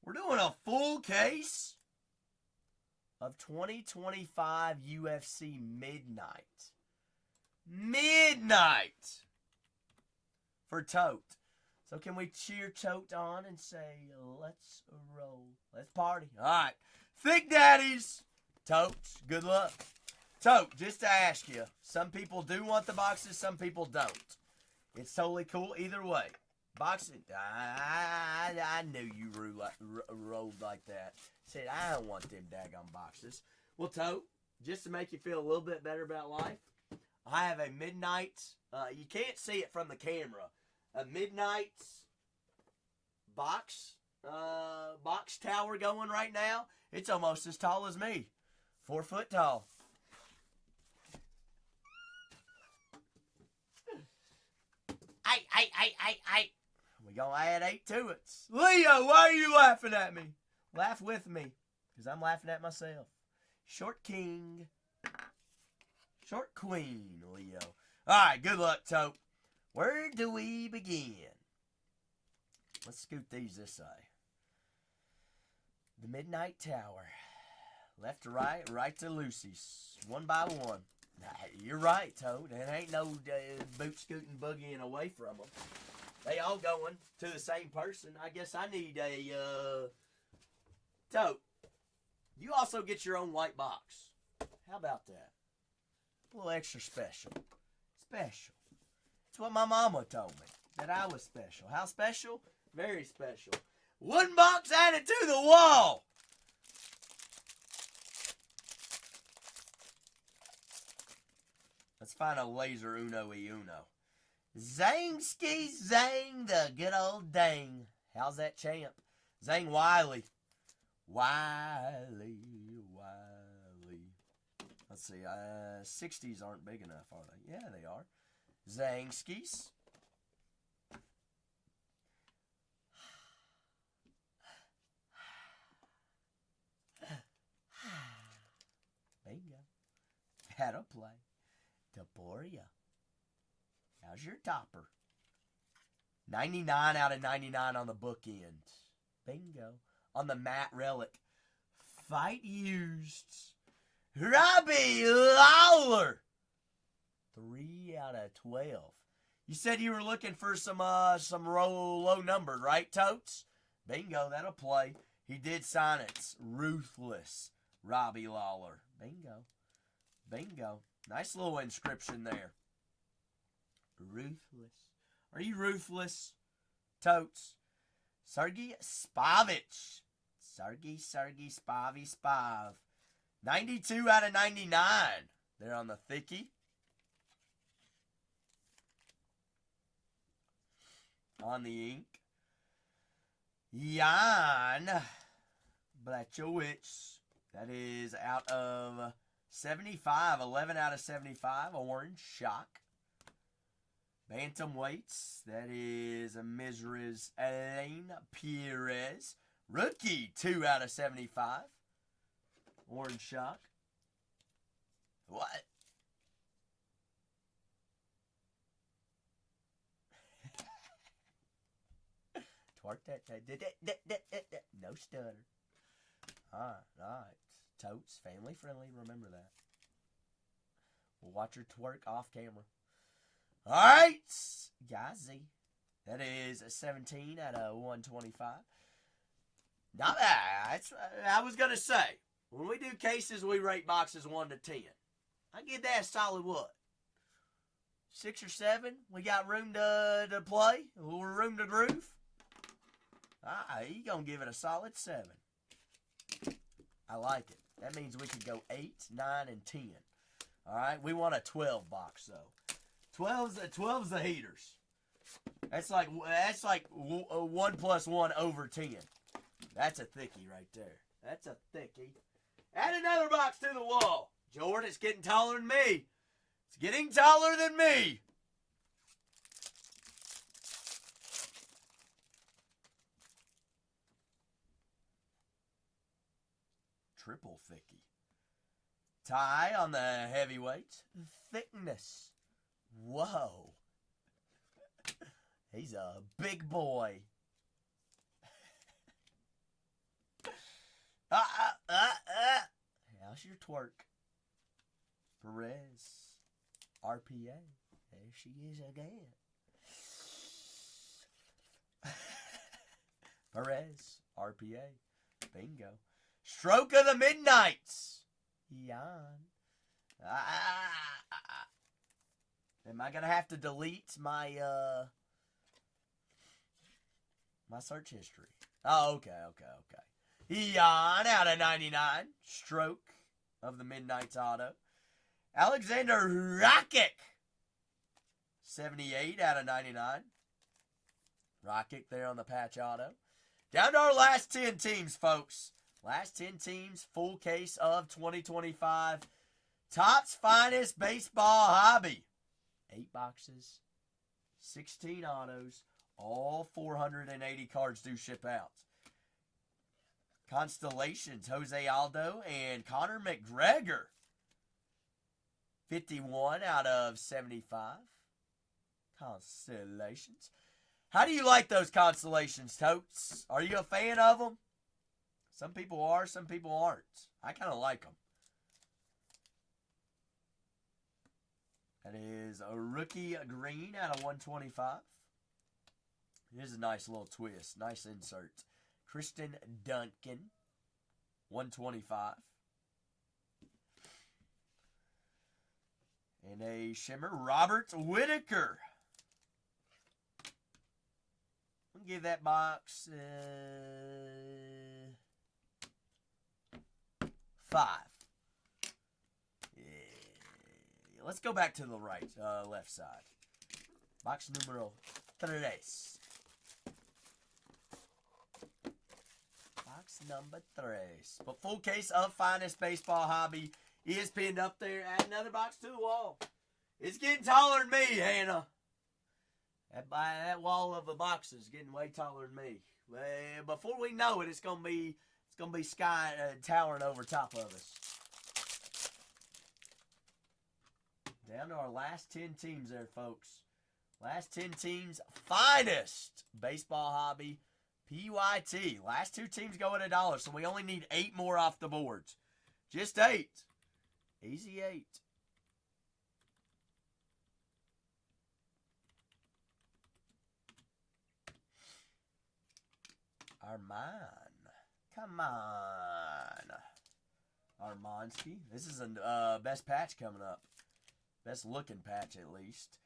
We're doing a full case of 2025 UFC Midnight. Midnight! For Tote. So can we cheer Tote on and say, let's roll. Let's party. All right. Thick Daddies. Tote, good luck. Tote, just to ask you, some people do want the boxes, some people don't. It's totally cool either way. Boxing, I knew you rolled like that. Said, I don't want them daggone boxes. Well, Tote, just to make you feel a little bit better about life, I have a Midnight, you can't see it from the camera, a Midnight box tower going right now. It's almost as tall as me. 4 foot tall. Hey. We gonna add 8 to it. Leo, why are you laughing at me? Laugh with me, because I'm laughing at myself. Short king. Short queen, Leo. Alright, good luck, Tote. Where do we begin? Let's scoot these this way. The Midnight Tower. Left to right, right to Lucy's. One by one. You're right, Toad. There ain't no boot scooting boogieing away from them. They all going to the same person. I guess I need a, Toad, you also get your own white box. How about that? A little extra special. Special. It's what my mama told me, that I was special. How special? Very special. 1 box added to the wall. Let's find a laser uno. Zang ski zang, the good old dang. How's that champ? Zang Wiley. Wiley. Let's see. 60s aren't big enough, are they? Yeah, they are. Zang skis. Bingo. Had a play. Taporia. How's your topper? 99 out of 99 on the bookend. Bingo. On the matte relic. Fight used. Robbie Lawler. 3 out of 12. You said you were looking for some low numbered, right, Totes? Bingo, that'll play. He did sign it. Ruthless. Robbie Lawler. Bingo. Bingo. Nice little inscription there. Ruthless. Are you ruthless, Totes? Sergey Spavich. Sergey Spav. 92 out of 99. They're on the thickie. On the ink. Jan Blachowicz. That is out of 75. 11 out of 75. Orange shock. Bantamweights. That is Mizra's Elaine Perez. Rookie. 2 out of 75. Orange shock. What? Twerk that. No stutter. Alright. Totes, family friendly. Remember that. We'll watch her twerk off camera. Alright. Gazi. That is a 17 out of 125. Not bad. I was going to say, when we do cases, we rate boxes 1 to 10. I give that a solid what? 6 or 7? We got room to play? A little room to groove? You going to give it a solid 7. I like it. That means we could go 8, 9, and 10. Alright, we want a 12 box, though. 12's the heaters. That's like 1 plus 1 over 10. That's a thickie right there. That's a thickie. Add another box to the wall. Jordan, it's getting taller than me. It's getting taller than me. Triple thickie. Tie on the heavyweight. Thickness. Whoa. He's a big boy. How's your twerk? Perez. RPA. There she is again. Perez. RPA. Bingo. Stroke of the Midnights. Jan. Am I going to have to delete my my search history? Oh, okay. Jan out of 99. Stroke of the Midnights auto. Alexander Rakic. 78 out of 99. Rakic there on the patch auto. Down to our last 10 teams, folks. Last 10 teams, full case of 2025. Topps Finest Baseball Hobby. 8 boxes, 16 autos, all 480 cards do ship out. Constellations, Jose Aldo and Conor McGregor. 51 out of 75. Constellations. How do you like those constellations, Totes? Are you a fan of them? Some people are, some people aren't. I kind of like them. That is a rookie green out of 125. Here's a nice little twist. Nice insert. Kristen Duncan, 125. And a shimmer, Robert Whitaker. I'll give that box 5. Yeah. Let's go back to the right, left side. Box numero 3. Box number 3. But full case of Finest Baseball Hobby is pinned up there. Add another box to the wall. It's getting taller than me, Hannah. That wall of the box is getting way taller than me. Well, before we know it, it's gonna be sky towering over top of us. Down to our last 10 teams there, folks. Last 10 teams, finest baseball hobby, PYT. Last 2 teams go at $1, so we only need 8 more off the boards. Just 8. Easy 8. Armand. Come on. Armansky. This is a best patch coming up. Best looking patch, at least.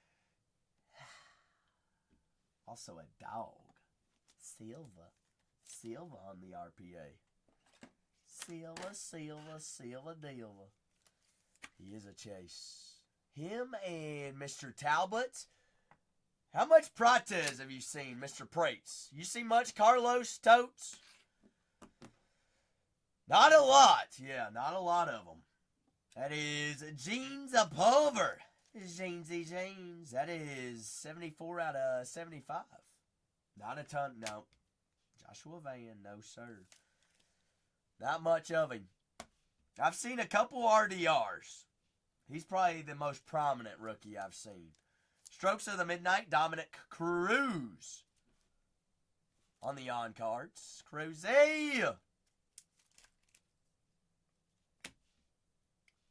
Also a dog. Silva on the RPA. Silva. He is a chase. Him and Mr. Talbot. How much Prates have you seen, Mr. Prates? You see much Carlos Totes? Not a lot. Yeah, not a lot of them. That is Jeans a Pulver. Jeansy James. That is 74 out of 75. Not a ton. No. Joshua Van. No, sir. Not much of him. I've seen a couple RDRs. He's probably the most prominent rookie I've seen. Strokes of the Midnight, Dominic Cruz. On the on cards. Cruzy.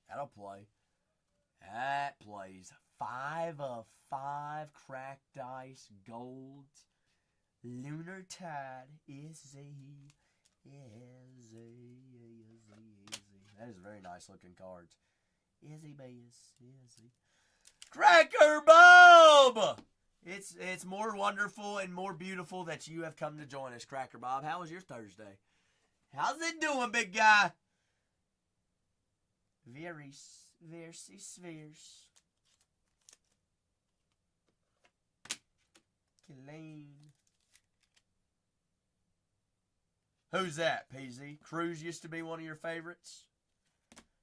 That'll play. That plays. 5 of 5 cracked dice gold. Lunar Tide. Easy. That is very nice looking cards. Easy. Cracker Bob! It's more wonderful and more beautiful that you have come to join us, Cracker Bob. How was your Thursday? How's it doing, big guy? Very spheres. Killeen. Who's that, PZ? Cruz used to be one of your favorites.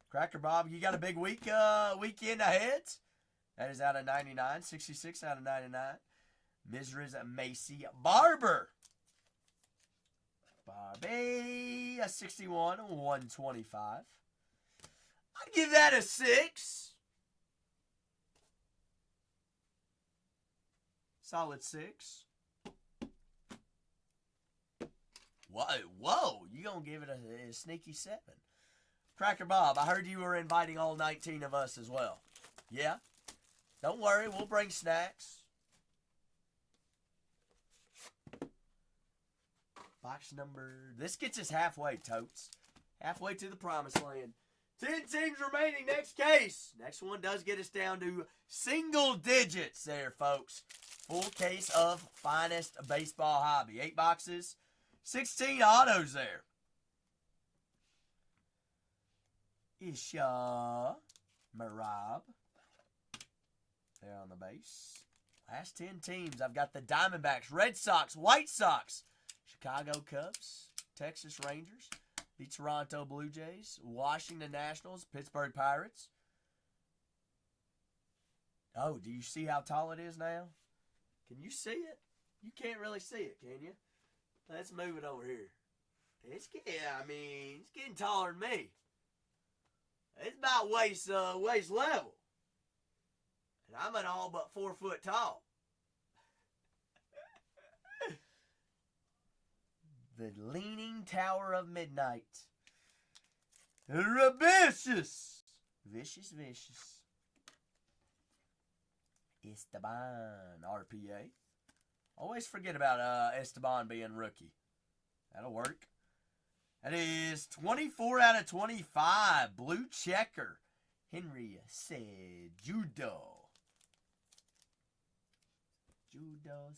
Cracker Bob, you got a big weekend ahead. That is out of 99. 66 out of 99. Mizra's Macy Barber. Barbie, a 61, 125. I'd give that a 6. Solid 6. Whoa, you gonna give it a sneaky 7. Cracker Bob, I heard you were inviting all 19 of us as well. Yeah? Don't worry, we'll bring snacks. Box number... This gets us halfway, totes. Halfway to the promised land. 10 teams remaining, next case. Next one does get us down to single digits there, folks. Full case of finest baseball hobby. 8 boxes, 16 autos there. Isha Marab. There on the base. Last 10 teams. I've got the Diamondbacks, Red Sox, White Sox, Chicago Cubs, Texas Rangers, the Toronto Blue Jays, Washington Nationals, Pittsburgh Pirates. Oh, do you see how tall it is now? Can you see it? You can't really see it, can you? Let's move it over here. It's getting taller than me. It's about waist level. And I'm an all but 4 foot tall. The Leaning Tower of Midnight. Vicious. Esteban, RPA. Always forget about Esteban being rookie. That'll work. That is 24 out of 25. Blue checker. Henry said judo. Judo.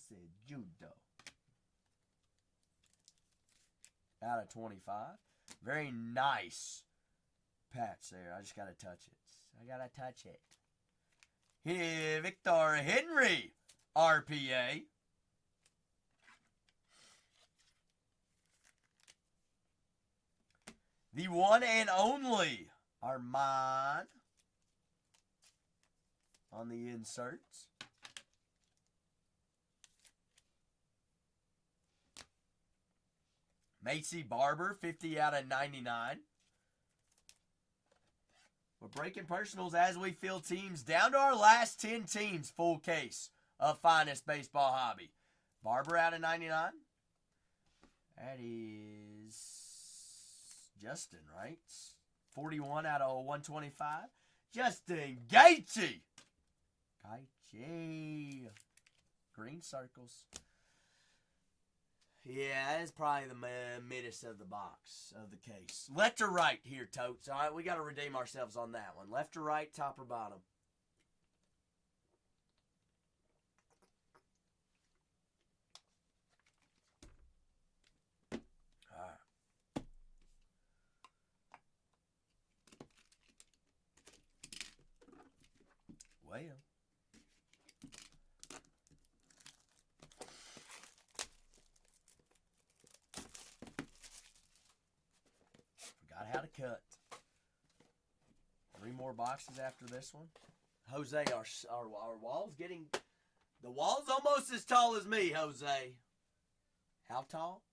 Out of 25. Very nice patch there. I just got to touch it. Here, Victor Henry, RPA. The one and only Armand on the inserts. Macy Barber, 50 out of 99. We're breaking personals as we fill teams down to our last 10 teams, full case. of Finest Baseball Hobby. Barber out of 99. That is Justin, right? 41 out of 125. Justin Gaethje. Green circles. Yeah, that's probably the middest of the box, of the case. Left or right here, Totes. All right, we got to redeem ourselves on that one. Left or right, top or bottom? All right. Well. How to cut. 3 more boxes after this one. Jose, our wall's getting... The wall's almost as tall as me, Jose. How tall?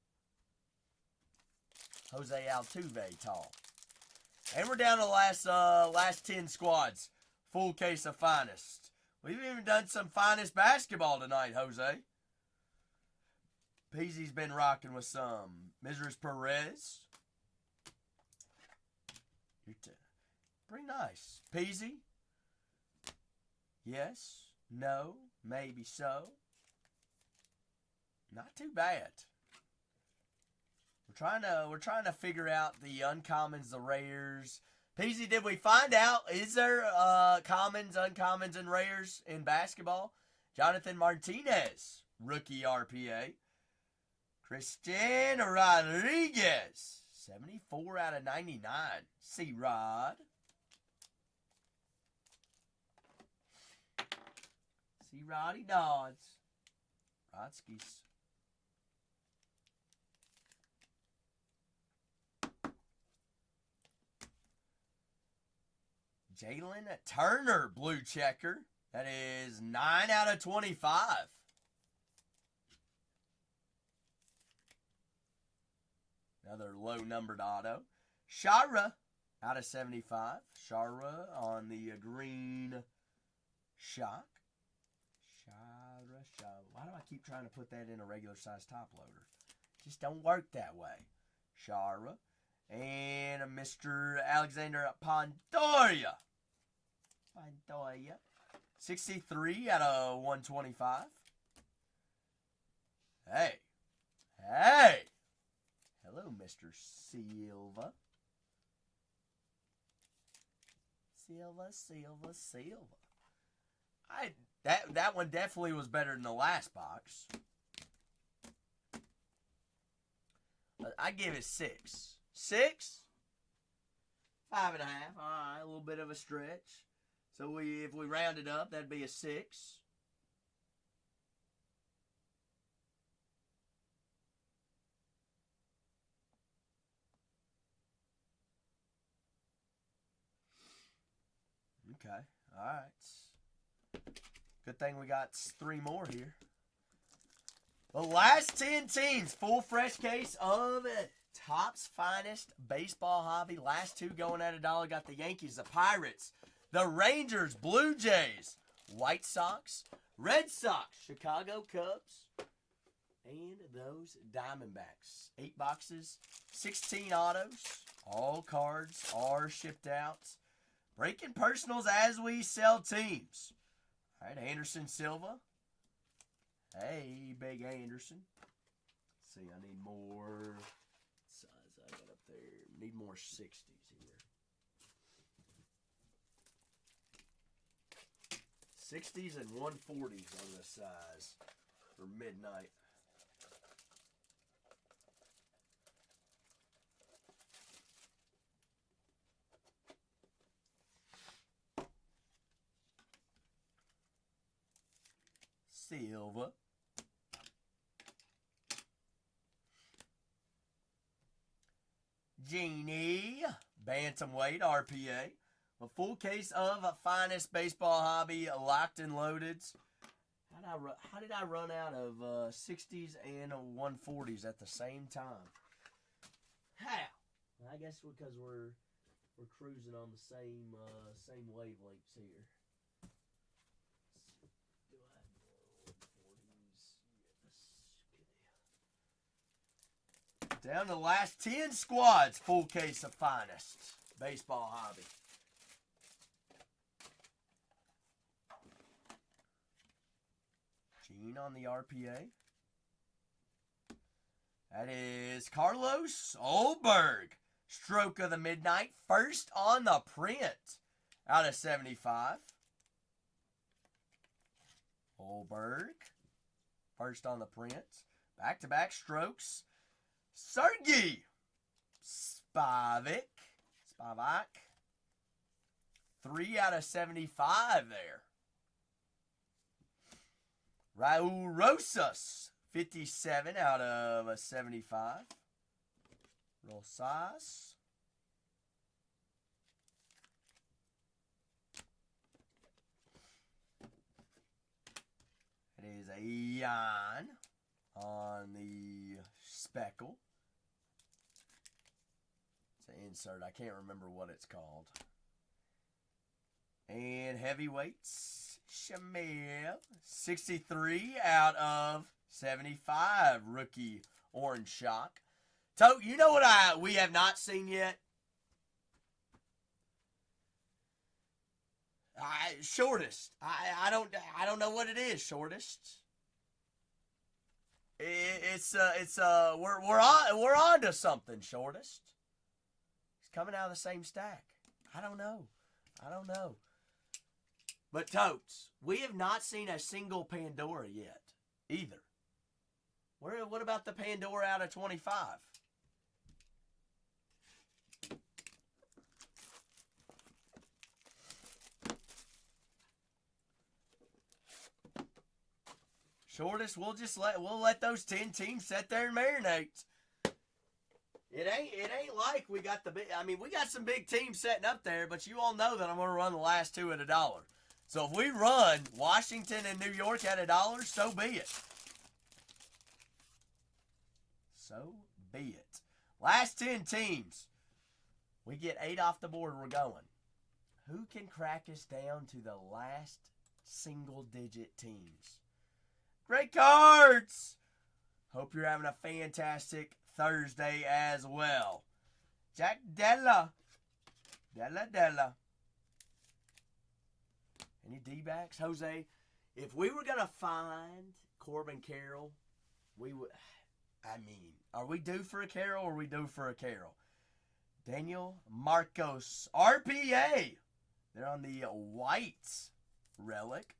Jose Altuve tall. And we're down to the last 10 squads. Full case of Finest. We've even done some Finest basketball tonight, Jose. Peasy's been rocking with some. Mrs. Perez. Pretty nice. Peasy? Yes. No. Maybe so. Not too bad. We're trying to figure out the uncommons, the rares. Peasy, did we find out? Is there commons, uncommons, and rares in basketball? Jonathan Martinez, rookie RPA. Christian Rodriguez. 74 out of 99. C-Rod. C-Roddy Dodds. Rodskis. Jalen Turner, blue checker. That is 9 out of 25. Another low-numbered auto. Shara out of 75. Shara on the green shock. Shara. Why do I keep trying to put that in a regular size top loader? Just don't work that way. Shara. And a Mr. Alexander Pantoja. 63 out of 125. Hey. Hello, Mr. Silva. Silva. That one definitely was better than the last box. I give it 6. 6? 5.5. All right, a little bit of a stretch. So if we round it up, that'd be a 6. Okay, all right. Good thing we got 3 more here. The last 10 teams, full fresh case of Topps Finest Baseball Hobby. Last 2 going at $1. Got the Yankees, the Pirates, the Rangers, Blue Jays, White Sox, Red Sox, Chicago Cubs, and those Diamondbacks. 8 boxes, 16 autos. All cards are shipped out. Breaking personals as we sell teams. All right, Anderson Silva. Hey, big Anderson. Let's see, I need more size I got up there. Need more 60s here. 60s and 140s on this size for midnight. Silva. Genie. Bantamweight RPA. A full case of a Finest Baseball Hobby locked and loaded. How did I run out of 60s and 140s at the same time? How? I guess because we're cruising on the same wavelengths here. Down to the last 10 squads. Full case of finest. Baseball hobby. Gene on the RPA. That is Carlos Olberg. Stroke of the midnight. First on the print. Out of 75. Olberg. First on the print. Back-to-back strokes. Sergey Spivak. 3 out of 75 there. Raul Rosas. 57 out of a 75. Rosas. It is a Jan on the speckle. It's an insert. I can't remember what it's called. And heavyweights, Shamil. 63 out of 75. Rookie orange shock. So, you know what we have not seen yet? Shortest. I don't know what it is. Shortest. We're on to something. Shortest. He's coming out of the same stack. I don't know. But totes, we have not seen a single Pandora yet either. What about the Pandora out of 25? Shortest, we'll let those 10 teams sit there and marinate. It ain't like we got we got some big teams setting up there, but you all know that I'm gonna run the last two at $1. So if we run Washington and New York at $1, so be it. So be it. Last 10 teams. We get 8 off the board, we're going. Who can crack us down to the last single-digit teams? Great cards! Hope you're having a fantastic Thursday as well. Jack Della. Della. Any D-backs? Jose, if we were going to find Corbin Carroll, we would... are we due for a Carroll or are we due for a Carroll? Daniel Marcos. RPA. They're on the white relic.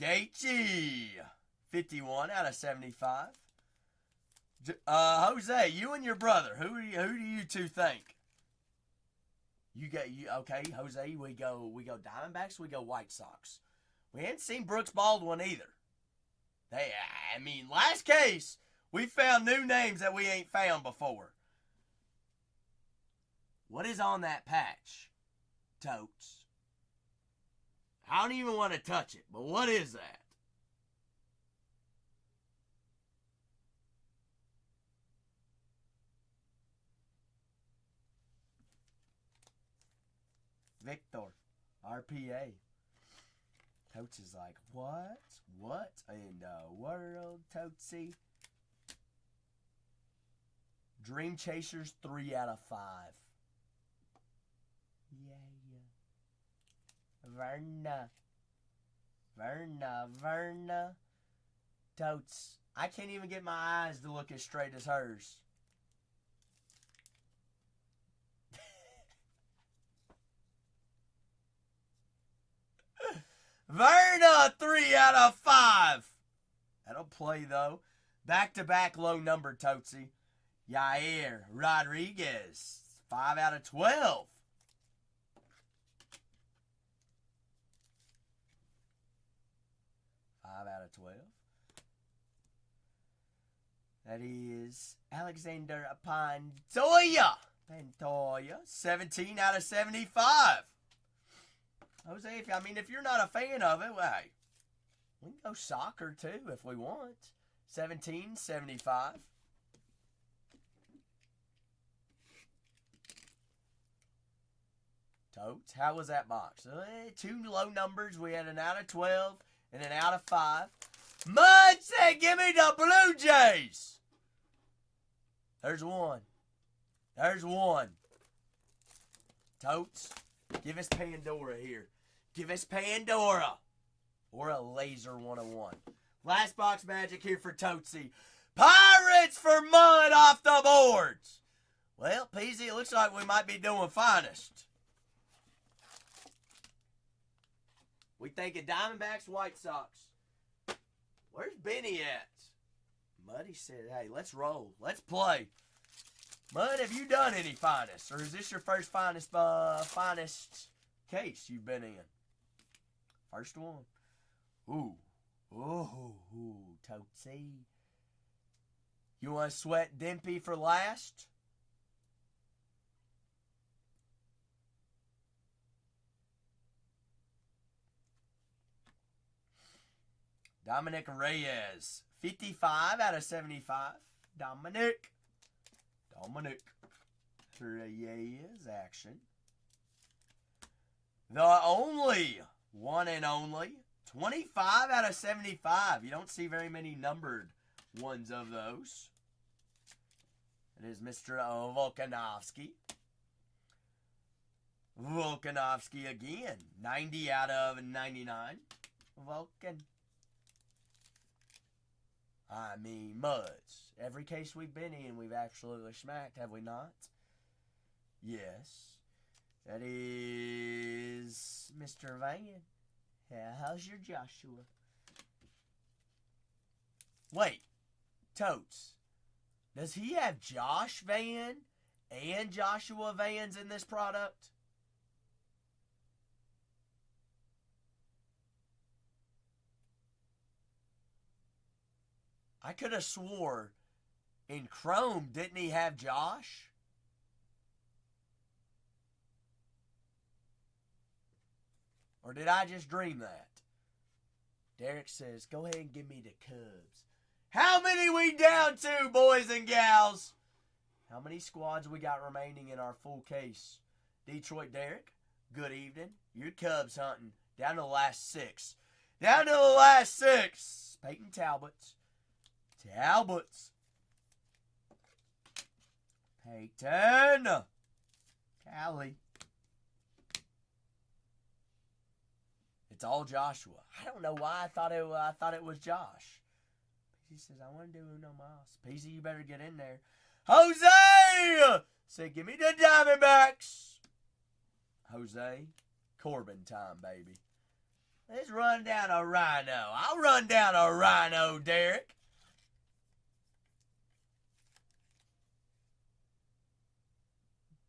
Gaethje, 51 out of 75. Jose, you and your brother, who do you two think? Okay, Jose, we go Diamondbacks, we go White Sox. We ain't seen Brooks Baldwin either. Last case, we found new names that we ain't found before. What is on that patch, Totes? I don't even want to touch it, but what is that? Victor, RPA. Totes is like, what? What in the world, Totesy? Dream Chasers, 3 out of 5. Yeah. Verna. Totes. I can't even get my eyes to look as straight as hers. Verna, 3 out of 5. That'll play, though. Back-to-back low number, Totesy. Yair Rodriguez, 5 out of 12. 5 out of 12. That is Alexander Pantoja. 17 out of 75. Jose, if you're not a fan of it, well, hey, we can go soccer too if we want. 17.75. Totes, how was that box? 2 low numbers. We had an out of 12 and an out of 5. Mud said, give me the Blue Jays. There's one. There's one. Totes, give us Pandora here. Give us Pandora. Or a laser 101. Last box magic here for Totesy. Pirates for Mud off the boards. Well, Peasy, it looks like we might be doing finest. We thinking Diamondbacks, White Sox. Where's Benny at? Muddy said, hey, let's roll. Let's play. Mud, have you done any finest? Or is this your first finest case you've been in? First one. Ooh. Ooh. Tootsie. You want to sweat Dimpy for last? Dominic Reyes. 55 out of 75. Dominic Reyes action. The only one and only 25 out of 75. You don't see very many numbered ones of those. It is Mr. Volkanovski. Volkanovski again. 90 out of 99. Volkan. I mean, Muds. Every case we've been in, we've absolutely smacked, have we not? Yes. That is Mr. Van. Yeah, how's your Joshua? Wait. Totes. Does he have Josh Van and Joshua Vans in this product? I could have swore in Chrome, didn't he have Josh? Or did I just dream that? Derek says, go ahead and give me the Cubs. How many we down to, boys and gals? How many squads we got remaining in our full case? Detroit Derek, good evening. You're Cubs hunting. Down to the last 6. Down to the last 6. Peyton Talbots. Peyton. Callie. It's all Joshua. I don't know why I thought it was Josh. He says, I want to do Uno Mas. Peasy, you better get in there. Jose! Say, give me the Diamondbacks. Jose, Corbin time, baby. Let's run down a Rhino. I'll run down a Rhino, Derek.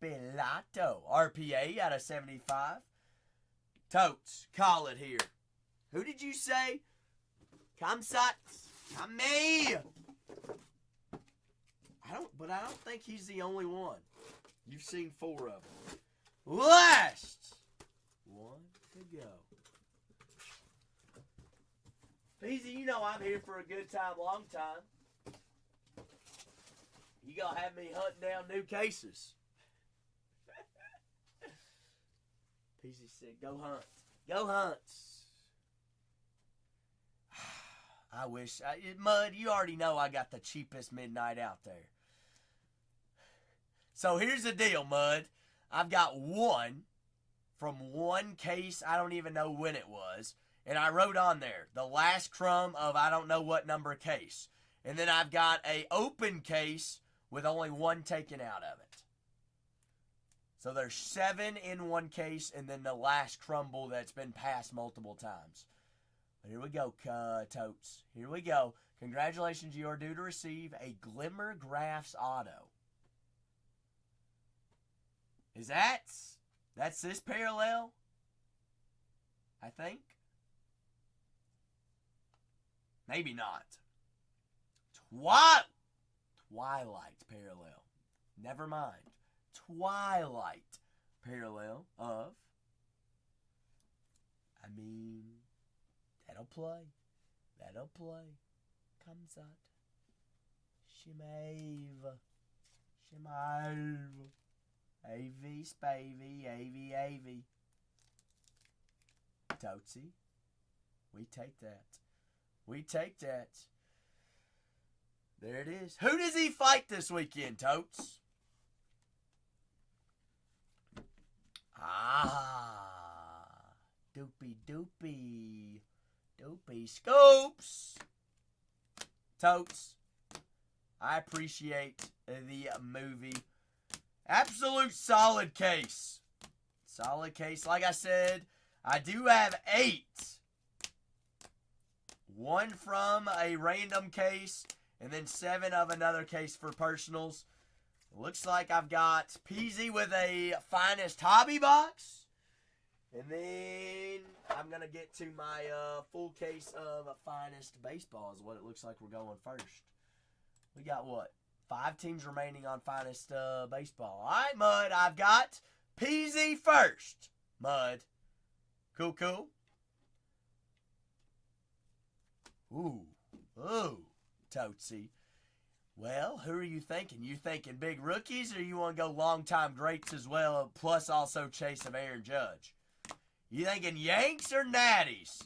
Bellato. RPA out of 75. Totes, call it here. Who did you say? Kamsat. Kame. I don't think he's the only one. You've seen 4 of them. Last one to go. Peasy, you know I'm here for a good time, long time. You gonna have me hunting down new cases. Peasy said, go hunt. Go hunt. I wish. Mud, you already know I got the cheapest midnight out there. So here's the deal, Mud. I've got one from one case. I don't even know when it was. And I wrote on there, the last crumb of I don't know what number case. And then I've got a open case with only one taken out of it. So there's 7 in one case, and then the last crumble that's been passed multiple times. But here we go, Totes. Here we go. Congratulations, you are due to receive a Glimmer Graphs auto. Is that's this parallel? I think. Maybe not. Twilight parallel. Never mind. Twilight parallel of, I mean, that'll play. Comes out. Shimave. AV, spavy, AV. Tootsie. We take that. We take that. There it is. Who does he fight this weekend, Totes? Doopy doopy. Doopy scoops. Totes, I appreciate the movie. Absolute solid case. Solid case. Like I said, I do have 8. 1 from a random case, and then 7 of another case for personals. Looks like I've got Peasy with a finest hobby box. And then I'm going to get to my full case of finest baseball is what it looks like we're going first. We got what? 5 teams remaining on finest baseball. All right, Mud, I've got Peasy first. Mud. Cool, cool. Ooh, Totesy. Well, who are you thinking? You thinking big rookies, or you want to go long-time greats as well, plus also chase of Aaron Judge? You thinking Yanks or Natties?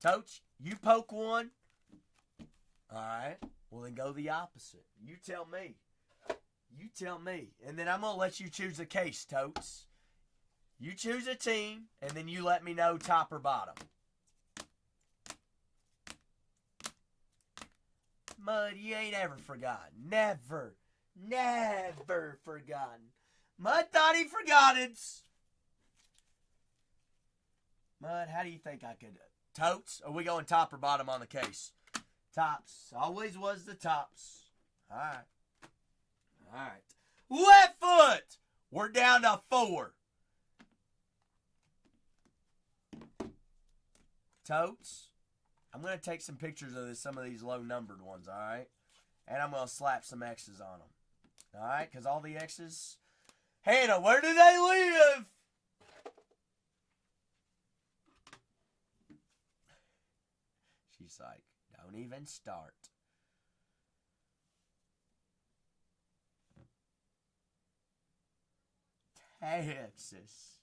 Totes, you poke one. All right. Well, then go the opposite. You tell me. You tell me. And then I'm going to let you choose a case, Totes. You choose a team, and then you let me know top or bottom. Mud, you ain't ever forgotten. Never forgotten. Mud thought he forgot it. Mud, how do you think I could? Totes, are we going top or bottom on the case? Tops. Always was the tops. All right. Left foot. We're down to 4. Totes, I'm going to take some pictures of some of these low-numbered ones, all right? And I'm going to slap some X's on them. All right? Because all the X's... Hannah, where do they live? She's like, don't even start. Texas.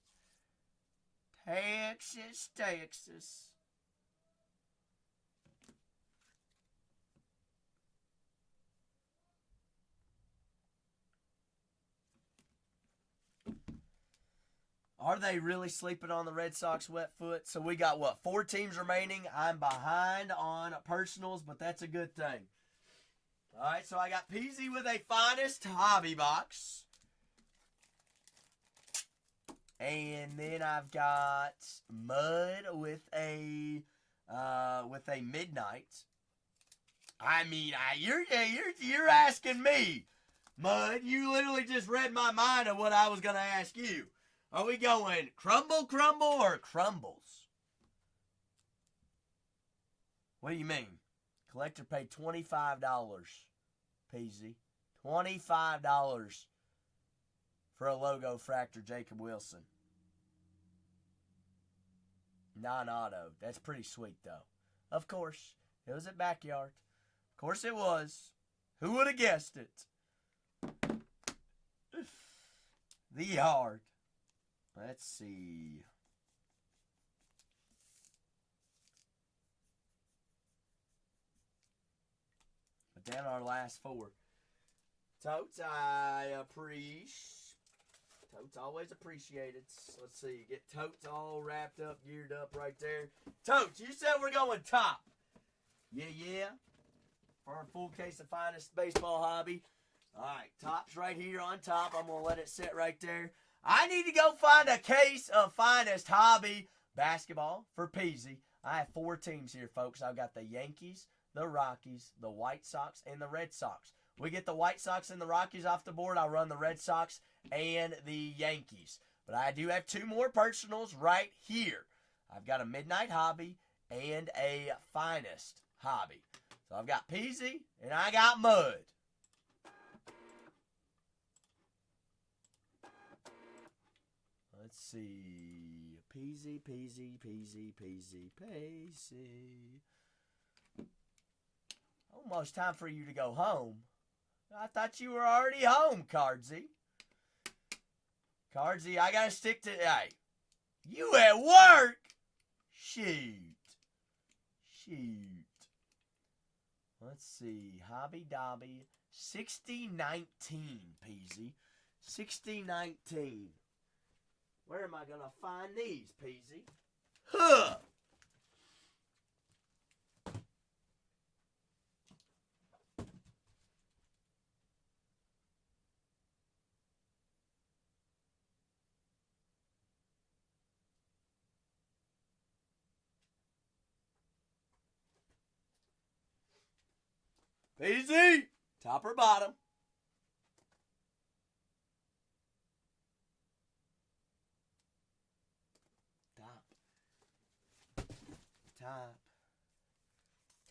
Are they really sleeping on the Red Sox wet foot? So we got, what, 4 teams remaining? I'm behind on personals, but that's a good thing. All right, so I got Peasy with a finest hobby box. And then I've got Mud with a midnight. I mean, you're asking me, Mud. You literally just read my mind of what I was gonna ask you. Are we going crumble or crumbles? What do you mean? Collector paid $25, Peasy. $25 for a logo fractor Jacob Wilson. Non-auto. That's pretty sweet, though. Of course. It was at Backyard. Of course it was. Who would have guessed it? The Yard. Let's see. But then our last 4. Totes, Totes always appreciated. Let's see. Get Totes all wrapped up, geared up right there. Totes, you said we're going top. Yeah. For our full case of finest baseball hobby. All right, Top's right here on top. I'm going to let it sit right there. I need to go find a case of finest hobby basketball for Peasy. I have 4 teams here, folks. I've got the Yankees, the Rockies, the White Sox, and the Red Sox. We get the White Sox and the Rockies off the board, I'll run the Red Sox and the Yankees. But I do have 2 more personals right here. I've got a Midnight Hobby and a Finest Hobby. So I've got Peasy and I got Mud. Let's see. Peasy. Almost time for you to go home. I thought you were already home, Cardsy. Cardsy, I gotta stick to... Hey, you at work? Shoot. Let's see. Hobby Dobby. 6019, Peasy. 6019. Where am I going to find these, Peasy? Huh! Peasy! Top or bottom? Top.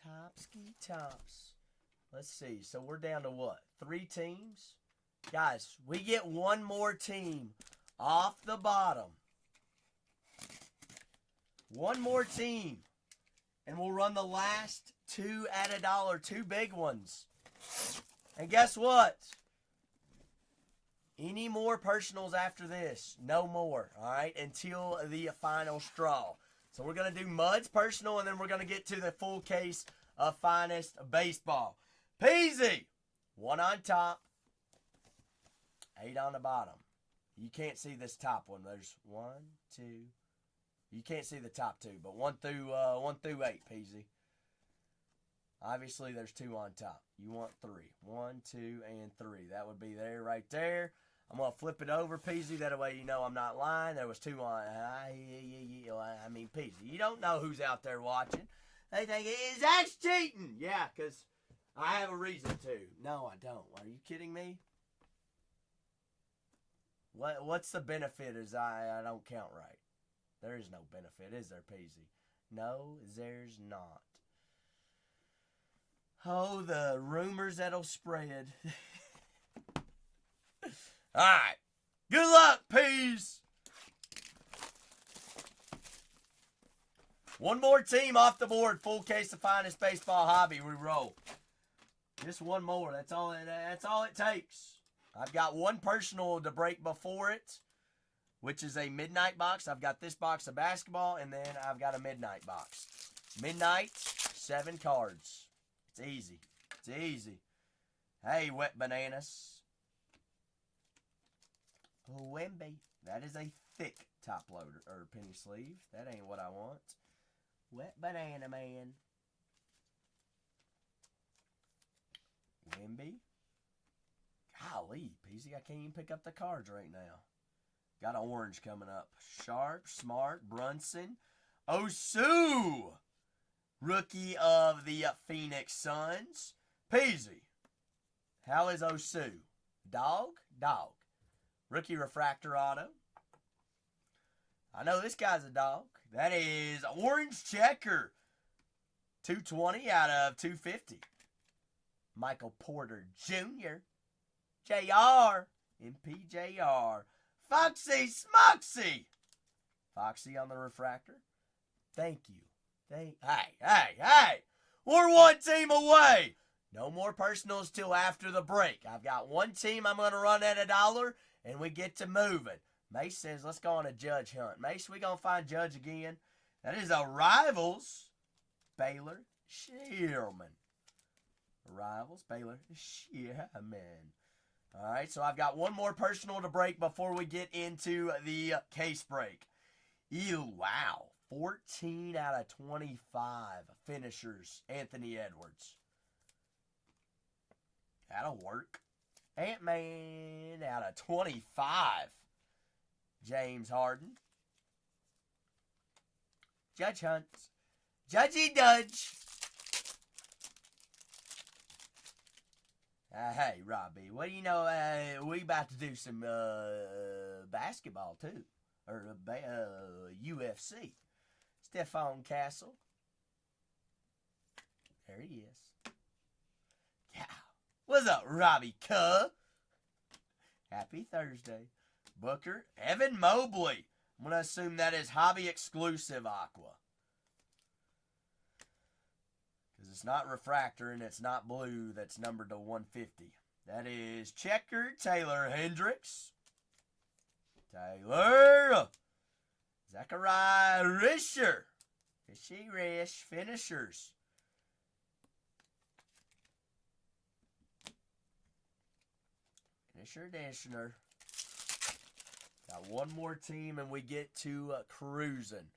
Topski tops. Let's see. So we're down to what? 3 teams? Guys, we get one more team off the bottom. One more team. And we'll run the last 2 at $1. 2 big ones. And guess what? Any more personals after this? No more. All right? Until the final straw. So we're going to do Mud's personal, and then we're going to get to the full case of Finest Baseball. Peasy! 1 on top. 8 on the bottom. You can't see this top one. There's 1, 2. You can't see the top 2, but 1 through 8, Peasy. Obviously, there's 2 on top. You want 3. 1, 2, and 3. That would be there, right there. I'm going to flip it over, Peasy. That way you know I'm not lying. There was 2 on. I mean, Peasy, you don't know who's out there watching. They think, is that cheating? Yeah, because I have a reason to. No, I don't. Are you kidding me? What's the benefit is I don't count right? There is no benefit, is there, Peasy? No, there's not. Oh, the rumors that'll spread. All right. Good luck, Peas. One more team off the board. Full case of Finest Baseball Hobby. We roll. Just one more. That's all it takes. I've got one personal to break before it, which is a midnight box. I've got this box of basketball, and then I've got a midnight box. Midnight, 7 cards. It's easy. It's easy. Hey, wet bananas. Wemby. That is a thick top loader, or penny sleeve. That ain't what I want. Wet banana man. Wemby. Golly, Peasy, I can't even pick up the cards right now. Got an orange coming up. Sharp, Smart, Brunson. Osu! Rookie of the Phoenix Suns. Peasy. How is Osu? Dog? Dog. Rookie refractor auto. I know this guy's a dog. That is orange checker. 220 out of 250. Michael Porter Jr. JR. MPJR. Foxy Smoxy. Foxy on the refractor. Thank you. Hey. We're one team away. No more personals till after the break. I've got one team I'm going to run at $1, and we get to moving. Mace says, let's go on a Judge hunt. Mace, we going to find Judge again. That is a Rivals. Baylor Shearman. Rivals, Baylor Shearman. All right, so I've got one more personal to break before we get into the case break. Ew, wow. 14 out of 25 finishers, Anthony Edwards. That'll work. Ant-Man out of 25, James Harden. Judge Hunts. Judgy Dudge. Hey, Robbie, what do you know? We about to do some basketball, too. Or UFC. Stephon Castle. There he is. Yeah. What's up, Robbie Cuh? Happy Thursday. Booker. Evan Mobley. I'm going to assume that is hobby exclusive aqua. Because it's not refractor and it's not blue. That's numbered to 150. That is checker Taylor Hendricks. Taylor. Zachariah Risher. Fishy Rish. Finishers. Finisher Dishner. Got one more team and we get to cruising.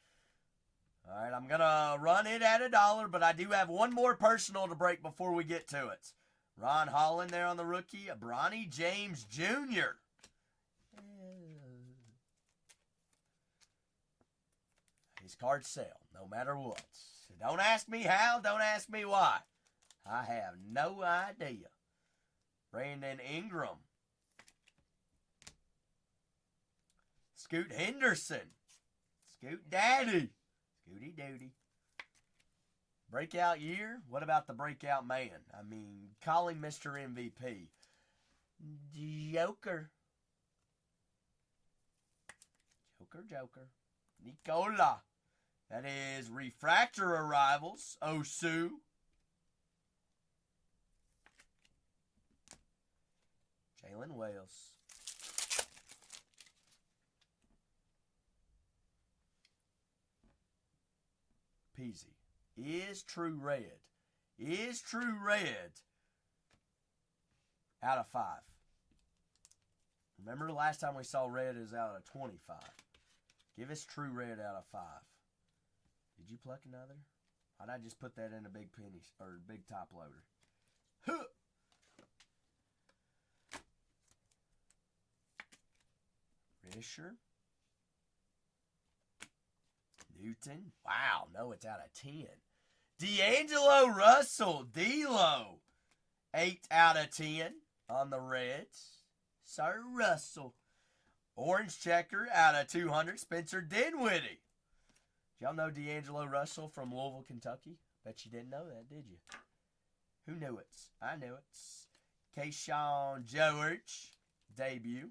All right, I'm going to run it at $1, but I do have one more personal to break before we get to it. Ron Holland there on the rookie. Bronny James Jr. His cards sell no matter what. So don't ask me how, don't ask me why. I have no idea. Brandon Ingram. Scoot Henderson. Scoot Daddy. Scooty Doody. Breakout year? What about the breakout man? I mean, call him Mr. MVP. Joker. Joker. Nicola. That is refractor arrivals. Osu. Jalen Wales. Peasy. Is true red. Is true red. Out of 5. Remember the last time we saw red is out of 25. Give us true red out of 5. Did you pluck another? Why'd I just put that in a big penny or big top loader? Huh. Risher. Newton. Wow, no, it's out of 10. D'Angelo Russell. D'Lo. 8 out of 10 on the Reds. Sir Russell. Orange checker out of 200. Spencer Dinwiddie. Y'all know D'Angelo Russell from Louisville, Kentucky? Bet you didn't know that, did you? Who knew it? I knew it. Keyshawn George. Debut.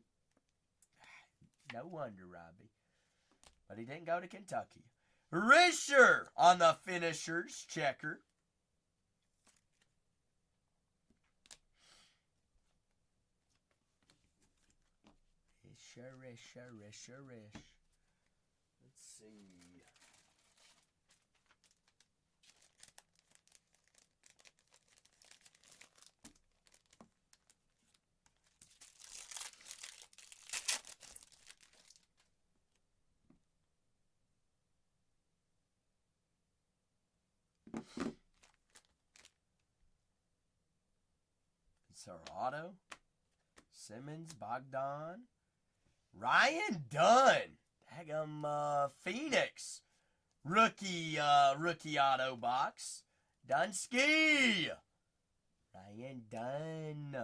No wonder, Robbie. But he didn't go to Kentucky. Risher on the finishers checker. Risher. Let's see. Serrato, Simmons, Bogdan, Ryan Dunn, daggum Phoenix, rookie auto box, Dunsky, Ryan Dunn,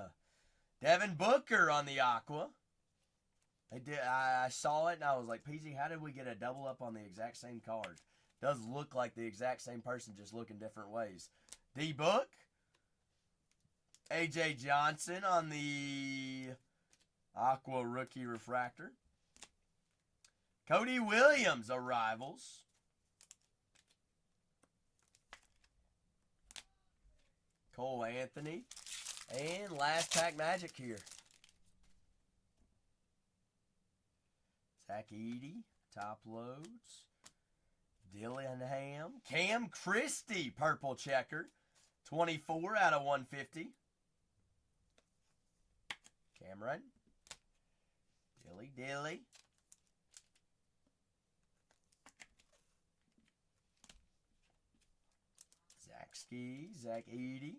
Devin Booker on the Aqua. I saw it and I was like, PZ, how did we get a double up on the exact same card? Does look like the exact same person, just looking different ways. D-Book. A.J. Johnson on the Aqua Rookie Refractor. Cody Williams arrivals. Cole Anthony. And last pack magic here. Zach Edey. Top loads. Dillingham. Cam Christie. Purple checker. 24 out of 150. Cameron. Dilly. Zach Edey.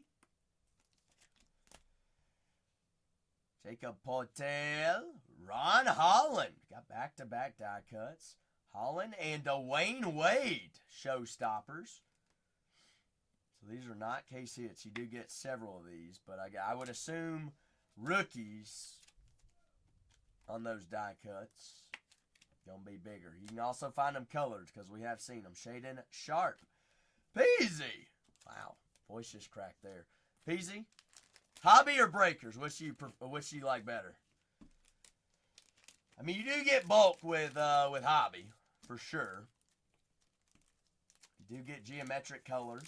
Jacob Portel. Ron Holland. Got back-to-back die cuts. Holland and Dwayne Wade. Showstoppers. So these are not case hits. You do get several of these, but I would assume rookies on those die cuts gonna be bigger. You can also find them colored because we have seen them. Shaden Sharp. Peasy. Wow, voice just cracked there. Peasy. Hobby or breakers? Which you like better? I mean, you do get bulk with hobby for sure. You do get geometric color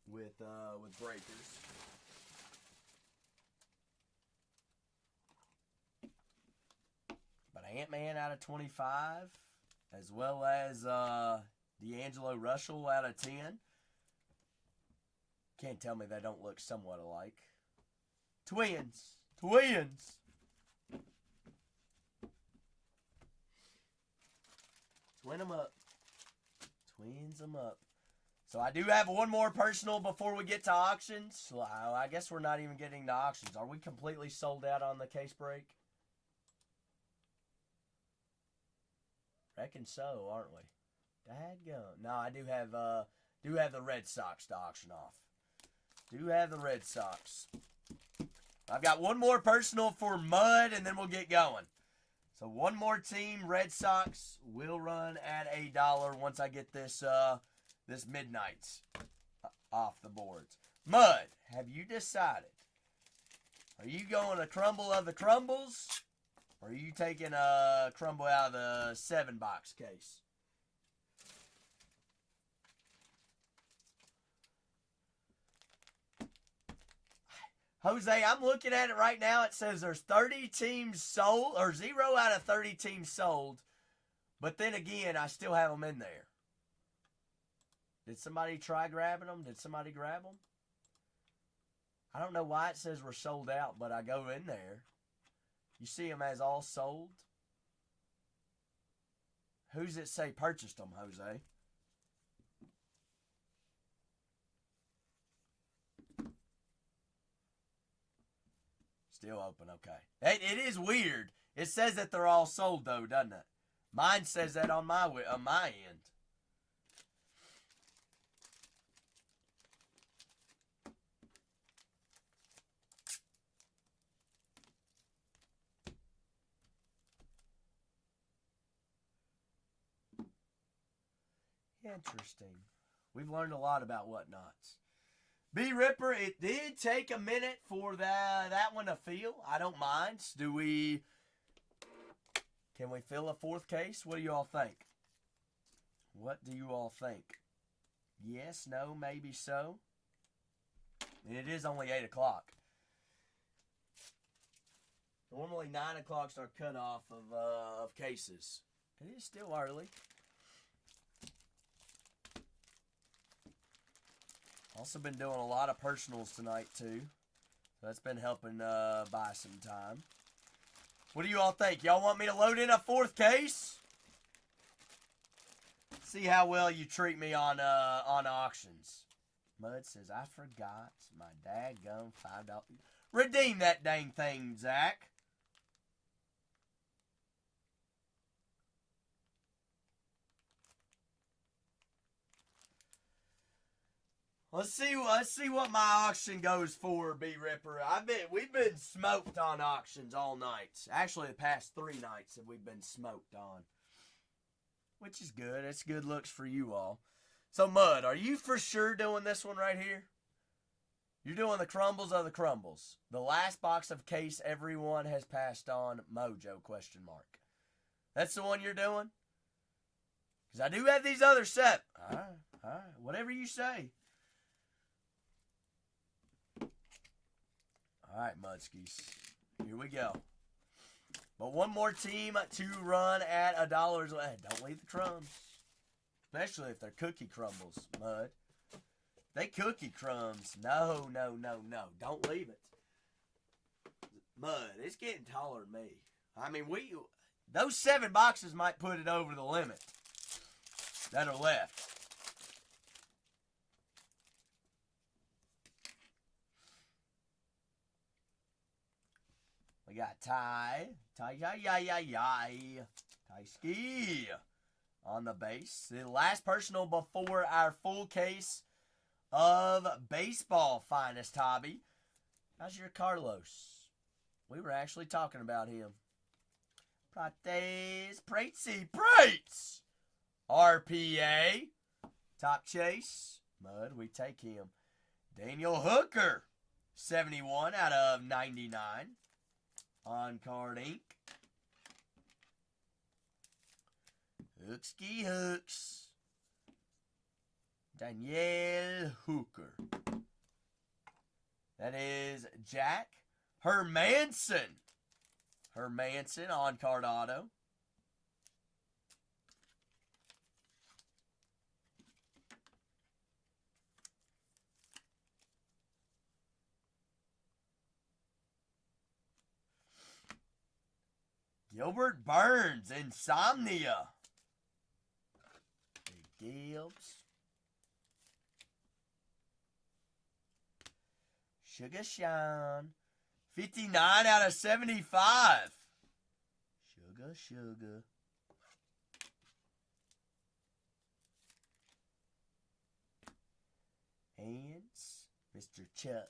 with breakers. But Ant-Man out of 25, as well as D'Angelo Russell out of 10. Can't tell me they don't look somewhat alike. Twins. Twins. Twin them up. Twins them up. So I do have one more personal before we get to auctions. So I guess we're not even getting to auctions. Are we completely sold out on the case break? Reckon so, aren't we? Dadgum. No, I do have the Red Sox to auction off. Do have the Red Sox. I've got one more personal for Mud, and then we'll get going. So one more team, Red Sox, will run at $1 once I get this this Midnights off the boards. Mud, have you decided? Are you going to crumble of the crumbles? Or are you taking a crumble out of the 7-box case? Jose, I'm looking at it right now. It says there's 30 teams sold, or 0 out of 30 teams sold. But then again, I still have them in there. Did somebody try grabbing them? Did somebody grab them? I don't know why it says we're sold out, but I go in there. You see them as all sold? Who's it say purchased them, Jose? Still open, okay. It is weird. It says that they're all sold, though, doesn't it? Mine says that on my end. Interesting. We've learned a lot about whatnots. B Ripper, it did take a minute for that one to fill. I don't mind. Can we fill a 4th case? What do you all think? What do you all think? Yes, no, maybe so. And it is only 8 o'clock. Normally 9 o'clock's our cutoff of cases. It is still early. Also been doing a lot of personals tonight, too. So that's been helping buy some time. What do you all think? Y'all want me to load in a 4th case? See how well you treat me on auctions. Mud says, I forgot my daggum $5. Redeem that dang thing, Zach. Let's see what my auction goes for, B Ripper. We've been smoked on auctions all night. Actually, the past 3 nights that we've been smoked on, which is good. It's good looks for you all. So, Mud, are you for sure doing this one right here? You're doing the crumbles of the crumbles. The last box of case everyone has passed on, Mojo, question mark. That's the one you're doing? Because I do have these other set. All right. Whatever you say. All right, Mudskis. Here we go. But one more team to run at $1. Don't leave the crumbs. Especially if they're cookie crumbles, Mud. They cookie crumbs. No. Don't leave it. Mud, it's getting taller than me. I mean, those 7 boxes might put it over the limit that are left. We got Ty Ski on the base. The last personal before our full case of baseball finest hobby. How's your Carlos? We were actually talking about him. Prates, Prates. RPA. Top chase. Mud, we take him. Daniel Hooker. 71 out of 99. On card ink. Hookski Hooks. Danielle Hooker. That is Jack Hermanson. Hermanson on card auto. Gilbert Burns, Insomnia. Big Gibbs. Sugar Shine. 59 out of 75. Sugar. Hands. Mr. Chuck.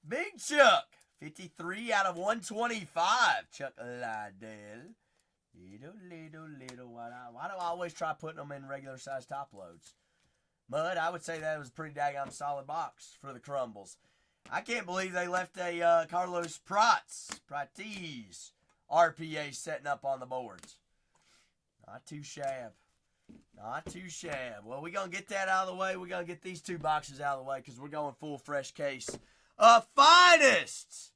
Big Chuck. 53 out of 125. Chuck Liddell. Little. Why do I always try putting them in regular size top loads? Mud, I would say that was a pretty daggone solid box for the Crumbles. I can't believe they left a Carlos Prates RPA setting up on the boards. Not too shabby. Well, we're going to get that out of the way. We're going to get these two boxes out of the way because we're going full fresh case of Finest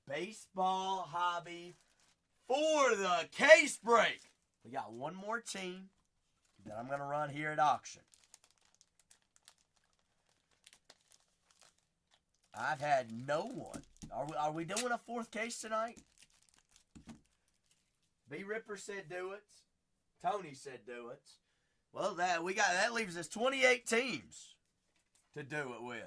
Baseball Hobby for the case break. We got one more team that I'm going to run here at auction. I've had no one. Are we doing a fourth case tonight? B Ripper said do it. Tony said do it. Well, that leaves us 28 teams to do it with.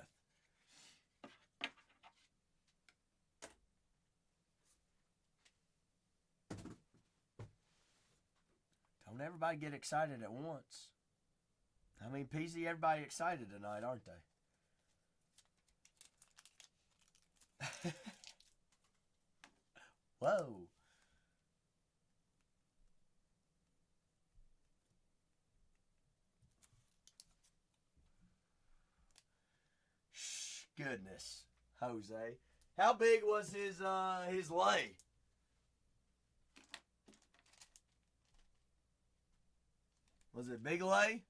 Don't everybody get excited at once. I mean, PZ, everybody excited tonight, aren't they? Whoa. Goodness, Jose. How big was his lay? Was it big lay?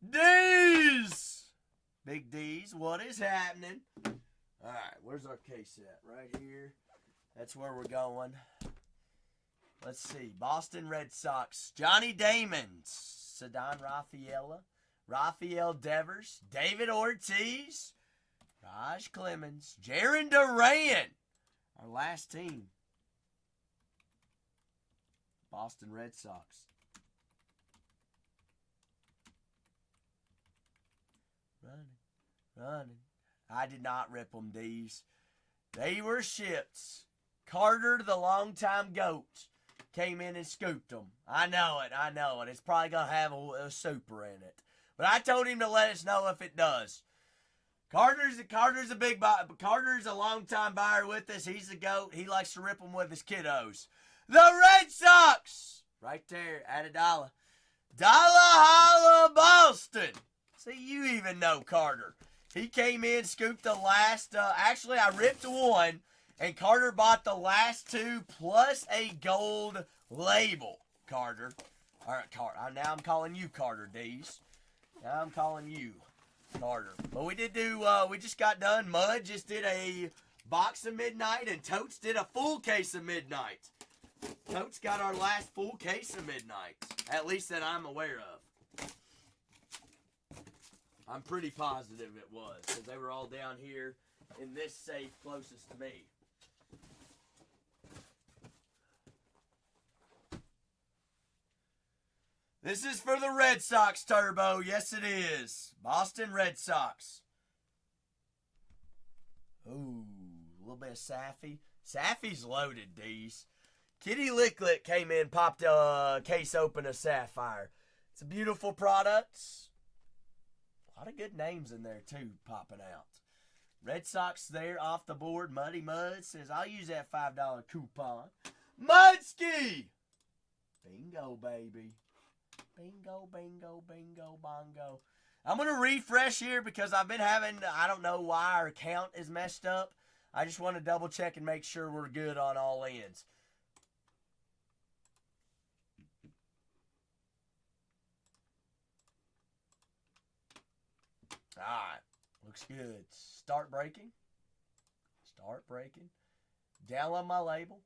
D's! Big D's, what is happening? Alright, where's our case at? Right here. That's where we're going. Let's see. Boston Red Sox. Johnny Damon. Ceddanne Rafaela. Rafael Devers. David Ortiz. Raj Clemens. Jaron Duran. Our last team. Boston Red Sox. Running. I did not rip them, D's. They were ships. Carter, the longtime goat, came in and scooped them. I know it. It's probably going to have a super in it. But I told him to let us know if it does. Carter's a big buyer. Carter's a longtime buyer with us. He's the goat. He likes to rip them with his kiddos. The Red Sox! Right there, at $1. Holla, Boston! See, you even know Carter. He came in, scooped the last, actually I ripped one, and Carter bought the last two plus a gold label, Carter. All right, Carter. Now I'm calling you Carter, D's. Now I'm calling you Carter. But we did do, we just got done. Mud just did a box of Midnight, and Totes did a full case of Midnight. Totes got our last full case of Midnight, at least that I'm aware of. I'm pretty positive it was, because they were all down here in this safe closest to me. This is for the Red Sox, Turbo. Yes, it is. Boston Red Sox. Ooh, a little bit of Saffy. Saffy's loaded, D's. Kitty Licklet came in, popped a case open of Sapphire. It's a beautiful product. A lot of good names in there, too, popping out. Red Sox there off the board. Muddy Mud says, I'll use that $5 coupon. Mudski! Bingo, baby. Bingo, bongo. I'm going to refresh here because I've been having, I don't know why our count is messed up. I just want to double check and make sure we're good on all ends. Alright, looks good. Start breaking. Download my label.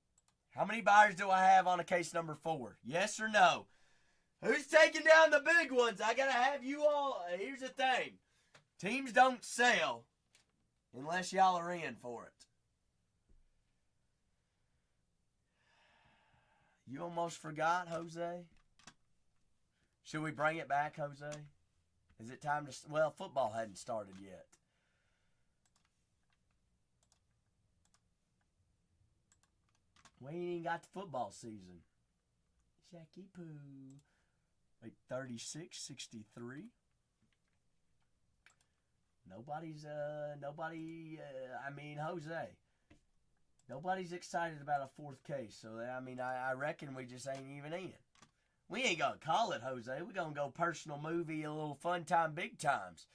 How many buyers do I have on a case number 4? Yes or no? Who's taking down the big ones? I gotta have you all. Here's the thing. Teams don't sell unless y'all are in for it. You almost forgot, Jose? Should we bring it back, Jose? Is it time to... Well, football hadn't started yet. We ain't even got the football season. Jackie Poo. Wait, 36, 63. Jose. Nobody's excited about a 4th case. So, I reckon we just ain't even in. We ain't gonna call it, Jose. We're gonna go personal movie, a little fun time, big times.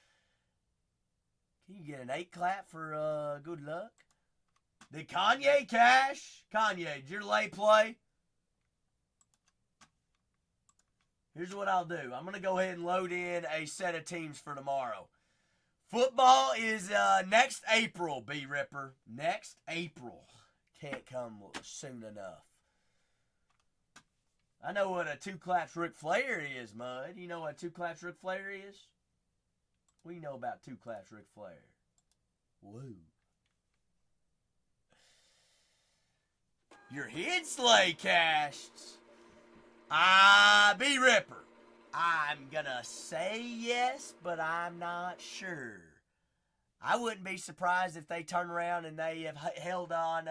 Can you get an 8 clap for good luck? Did Kanye cash? Kanye, did your lay play? Here's what I'll do. I'm going to go ahead and load in a set of teams for tomorrow. Football is next April, B-Ripper. Next April. Can't come soon enough. I know what a 2 claps Ric Flair is, Mud. You know what 2 claps Ric Flair is? We know about 2 claps Ric Flair. Woo. Your head sleigh casts. B-Ripper. I'm gonna say yes, but I'm not sure. I wouldn't be surprised if they turn around and they have held on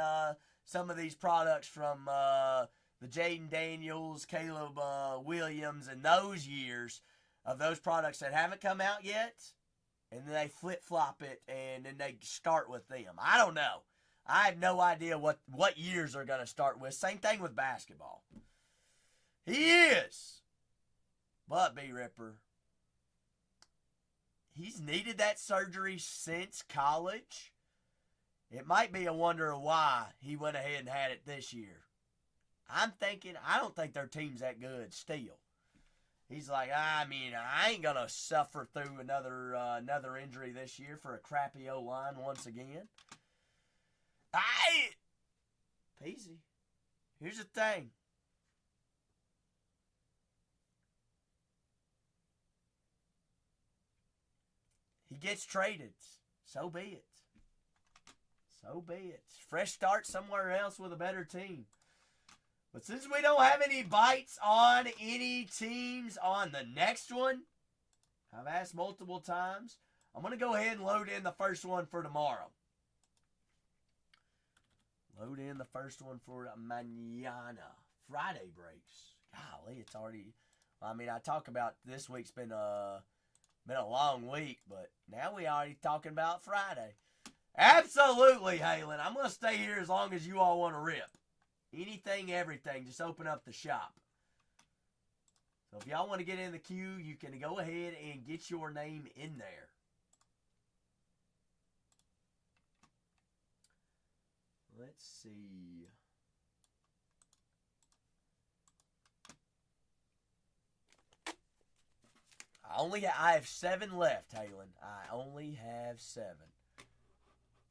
some of these products from the Jaden Daniels, Caleb Williams, and those years of those products that haven't come out yet, and then they flip-flop it, and then they start with them. I don't know. I have no idea what years they're going to start with. Same thing with basketball. He is. But, B-Ripper, he's needed that surgery since college. It might be a wonder of why he went ahead and had it this year. I don't think their team's that good still. He's like, I ain't going to suffer through another injury this year for a crappy O-line once again. Peasy. Here's the thing. He gets traded. So be it. So be it. Fresh start somewhere else with a better team. But since we don't have any bites on any teams on the next one, I've asked multiple times, I'm going to go ahead and load in the first one for tomorrow. Load in the first one for mañana. Friday breaks. Golly, it's already... I talk about this week's been a long week, but now we already talking about Friday. Absolutely, Halen. I'm going to stay here as long as you all want to rip. Anything, everything. Just open up the shop. So if y'all want to get in the queue, you can go ahead and get your name in there. Let's see. I have 7 left, Halen. I only have 7.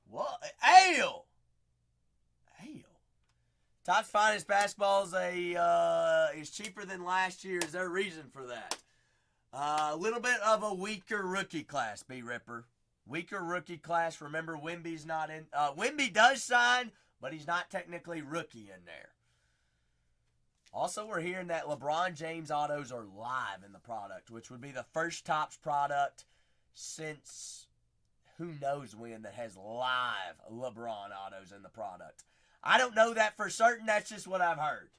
What? Ale! Topps Finest Basketball is cheaper than last year. Is there a reason for that? A little bit of a weaker rookie class, B-Ripper. Weaker rookie class. Remember, Wemby's not in. Wemby does sign, but he's not technically rookie in there. Also, we're hearing that LeBron James autos are live in the product, which would be the first Topps product since who knows when that has live LeBron autos in the product. I don't know that for certain. That's just what I've heard.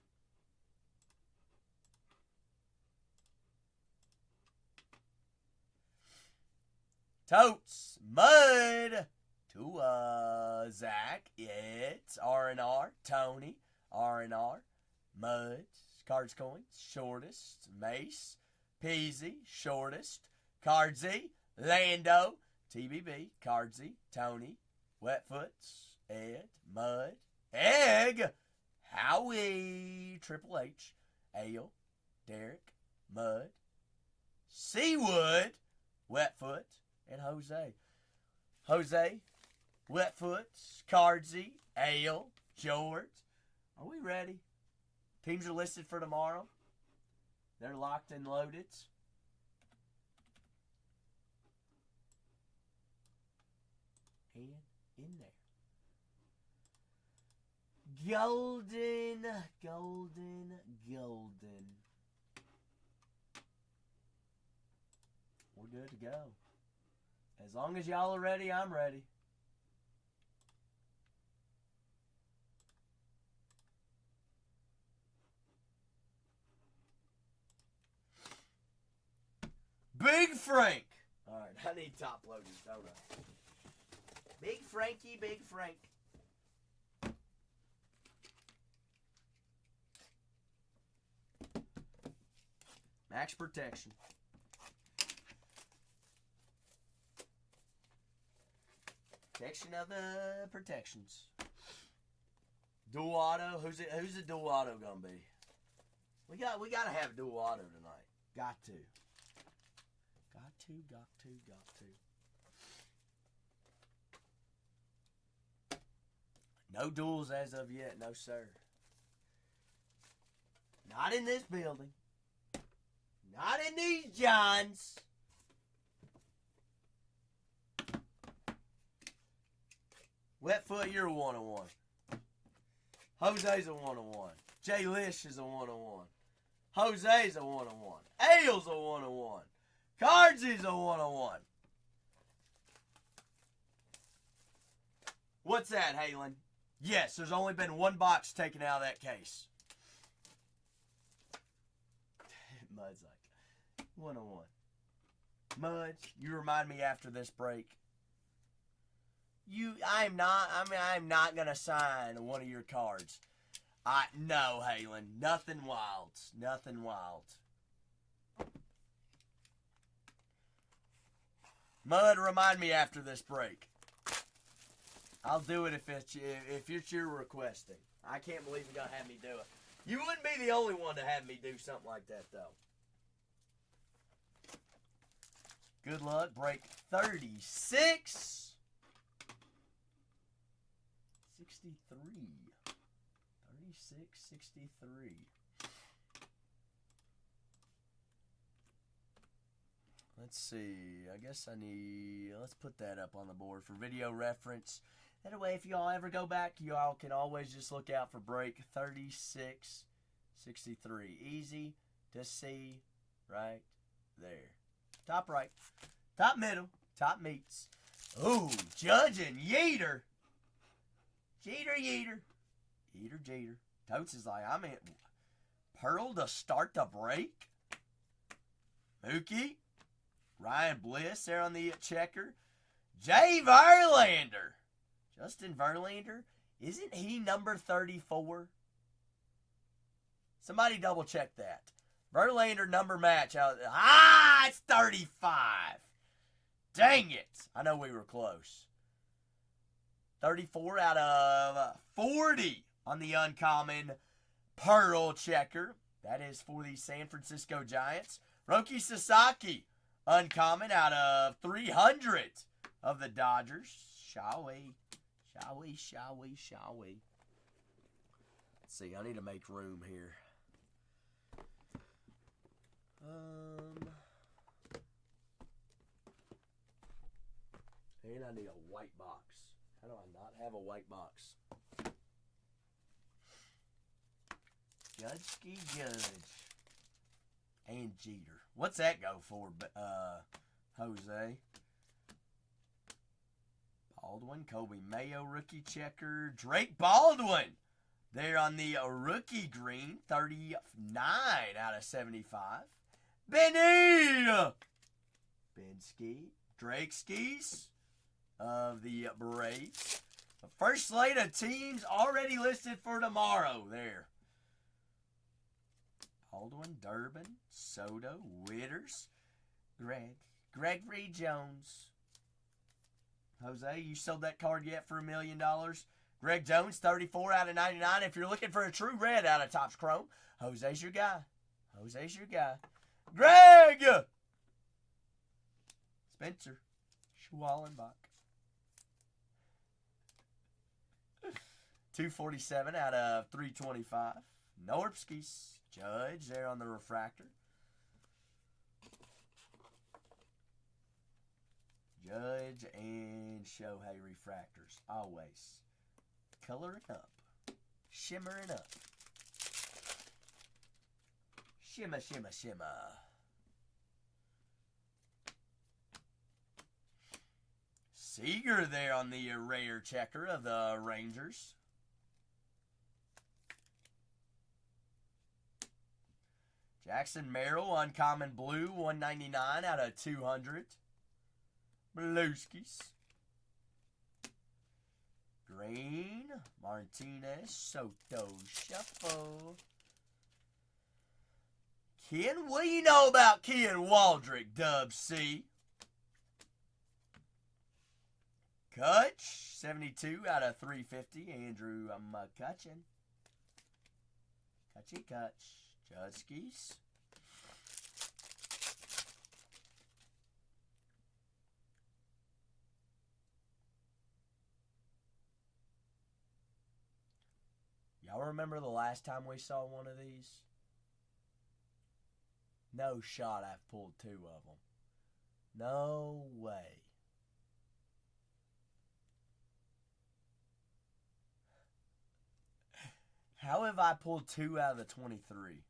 Totes, Mud, Tua, Zach, it's R&R, Tony, R&R, Mud, Cards Coins, Shortest, Mace, Peasy, Shortest, Cardsy, Lando, TBB, Cardsy, Tony, Wetfoots, Ed, Mud, Egg, Howie, Triple H, Ale, Derek, Mud, Seawood, Wetfoot, and Jose. Jose, Wetfoot, Cardsy, Ale, George, Are we ready? Teams are listed for tomorrow. They're locked and loaded. And in there. Golden. We're good to go. As long as y'all are ready, I'm ready. Big Frank. All right, I need top loaders, don't I? Big Frankie, Big Frank. Max protection. Protection of the protections. Dual auto. Who's the dual auto gonna be? We gotta have a dual auto tonight. Got to. No duels as of yet, no sir. Not in this building. Not in these Johns. Wetfoot, you're a 101. Jose's a 101. Jay Lish is a 101. Jose's a 101. Ailes a 101. Cardsy's a 101. What's that, Halen? Yes, there's only been one box taken out of that case. Mud's like, 101. Mud, you remind me after this break. I'm not gonna sign one of your cards. No, Halen. Nothing wild. Nothing wild. Mud, remind me after this break. I'll do it if it's your requesting. I can't believe you're gonna have me do it. You wouldn't be the only one to have me do something like that, though. Good luck. Break 36. 63. 36, 63. Let's see. I guess let's put that up on the board for video reference. That way, if y'all ever go back, y'all can always just look out for break 36, 63. Easy to see right there. Top right, top middle, top meets. Ooh, judging Yeater. Jeter. Totes is like, I'm in. Pearl to start the break. Mookie. Ryan Bliss there on the checker. Jay Verlander. Justin Verlander. Isn't he number 34? Somebody double check that. Verlander number match. It's 35. Dang it. I know we were close. 34 out of 40 on the uncommon Pearl checker. That is for the San Francisco Giants. Roki Sasaki, uncommon out of 300 of the Dodgers. Shall we? Let's see, I need to make room here. And I need a white box. How do I not have a white box? Judge. And Jeter. What's that go for, Jose? Baldwin, Kobe Mayo, rookie checker. Drake Baldwin. There on the rookie green. 39 out of 75. Benny! Bensky. Drake skis of the Braves. The first slate of teams already listed for tomorrow. There. Baldwin, Durbin, Soto, Witters, Gregory Jones. Jose, you sold that card yet for $1 million? Greg Jones, 34 out of 99. If you're looking for a true red out of Topps Chrome, Jose's your guy. Greg! Spencer Schwallenbach. 247 out of 325. Norpskis. Judge there on the refractor. Judge and Shohei refractors. Always coloring up. Shimmering up. Shimmer, shimmer, shimmer. Seager there on the rare checker of the Rangers. Jackson Merrill, uncommon blue, 199 out of 200. Blueskis. Green, Martinez, Soto, Shuffle. Ken, what do you know about Ken Waldrick, Dub C? Kutch, 72 out of 350. Andrew McCutcheon. Kutchy Kutch. Judskis. Y'all remember the last time we saw one of these? No shot I've pulled 2 of them. No way. How have I pulled 2 out of the 23?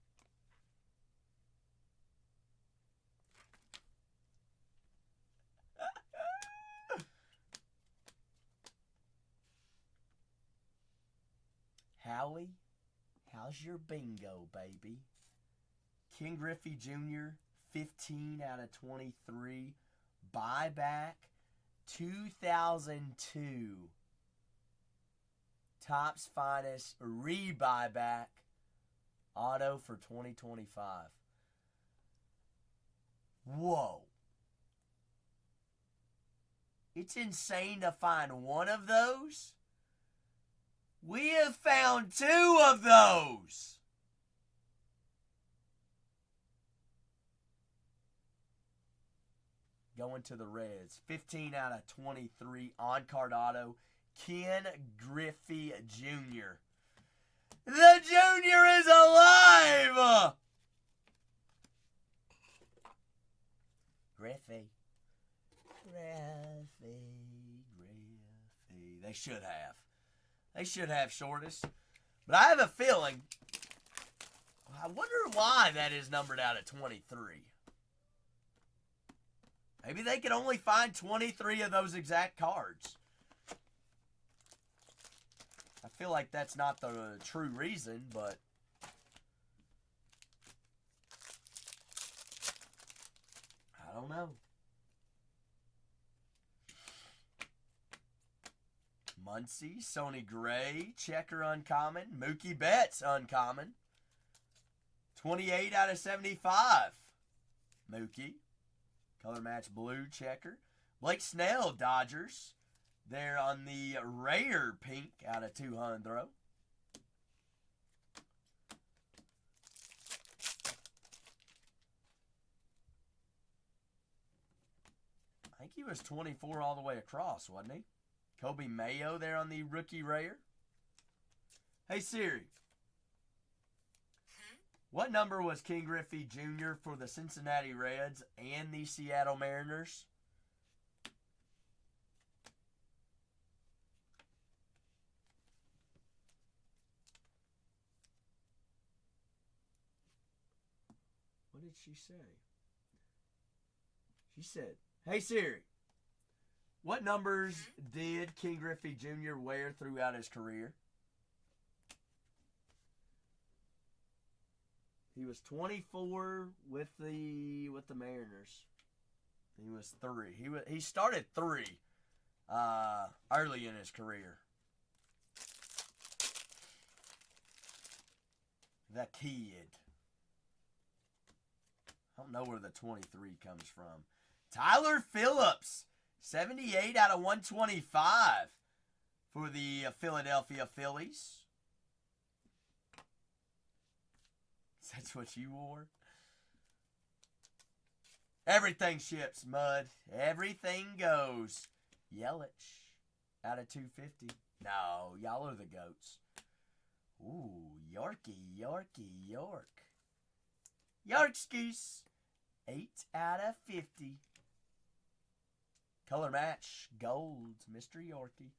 Howie, how's your bingo, baby? Ken Griffey Jr., 15 out of 23. Buyback, 2002. Topps Finest re-buyback. Auto for 2025. Whoa. It's insane to find one of those. We have found 2 of those. Going to the Reds. 15 out of 23 on-card auto. Ken Griffey Jr. The Junior is alive! Griffey. They should have. They should have shortest. But I have a feeling, I wonder why that is numbered out at 23. Maybe they could only find 23 of those exact cards. I feel like that's not the true reason, but I don't know. Muncie, Sony Gray, checker uncommon. Mookie Betts uncommon. 28 out of 75. Mookie. Color match blue checker. Blake Snell, Dodgers. There on the rare pink out of 200. I think he was 24 all the way across, wasn't he? Kobe Mayo there on the rookie rare. Hey Siri. What number was Ken Griffey Jr. for the Cincinnati Reds and the Seattle Mariners? What did she say? She said, hey Siri. What numbers did Ken Griffey Jr. wear throughout his career? He was 24 with the Mariners. He was 3. He started 3 early in his career. The kid. I don't know where the 23 comes from. Tyler Phillips. 78 out of 125 for the Philadelphia Phillies. That's what you wore? Everything ships, Mud. Everything goes. Yelich. out of 250. No, y'all are the goats. Ooh, Yorkie, York. Yorkskis. 8 out of 50. Color match, gold, Mr. Yorkie.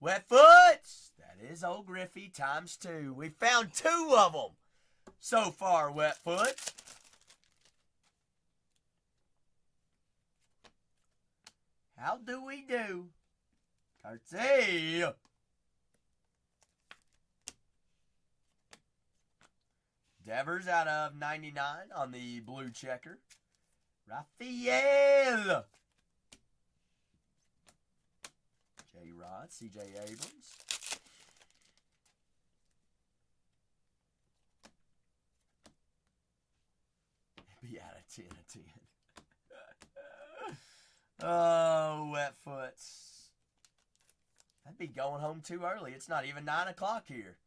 Wetfoots. That is old Griffey times 2. We found 2 of them so far, Wetfoot. How do we do? Curtsy. Devers out of 99 on the blue checker. Raphael. J-Rod, C.J. Abrams. Be out of 10 of 10. Oh, Wetfoots. I'd be going home too early. It's not even 9 o'clock here.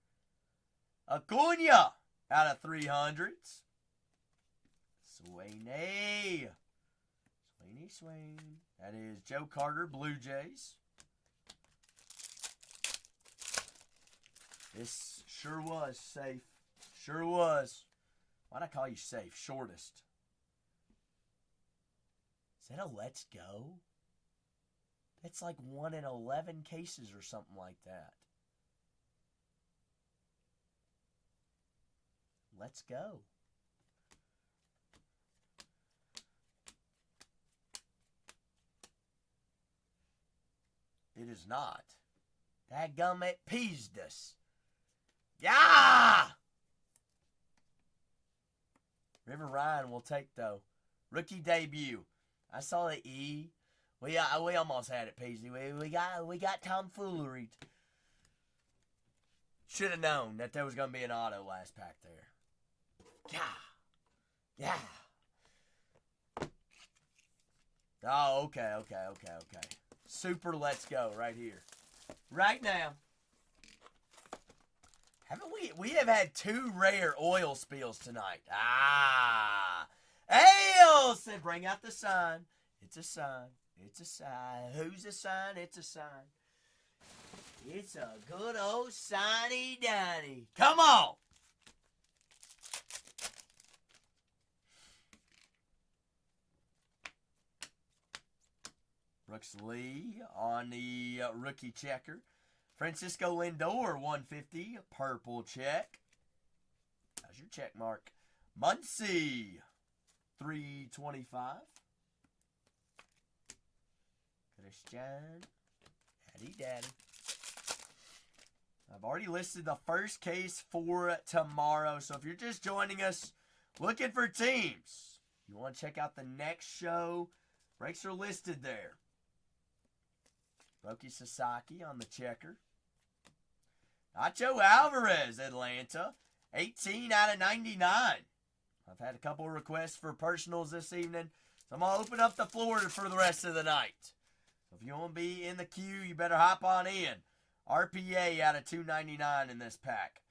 Acuna out of 300s. Sweeney. Swain. That is Joe Carter, Blue Jays. This sure was safe. Sure was. Why'd I call you safe? Shortest. Is that a let's go? That's like 1 in 11 cases or something like that. Let's go. It is not. Dadgummit peased us. Yeah! River Ryan will take, though. Rookie debut. I saw the E. We almost had it, Peasy. We got tomfoolery. Should have known that there was going to be an auto last pack there. Yeah. Oh, okay. Super let's go right here. Right now. Haven't we have had 2 rare oil spills tonight. Ale said bring out the sign. It's a sign. Who's a sign? It's a sign. It's a good old signy Donny. Come on. Brooks Lee on the rookie checker. Francisco Lindor, 150, purple check. How's your check mark? Muncy, 325. Christian, Daddy. I've already listed the first case for tomorrow, so if you're just joining us, looking for teams, you want to check out the next show, breaks are listed there. Roki Sasaki on the checker. Nacho Alvarez, Atlanta, 18 out of 99. I've had a couple of requests for personals this evening, so I'm going to open up the floor for the rest of the night. So if you want to be in the queue, you better hop on in. RPA out of 299 in this pack.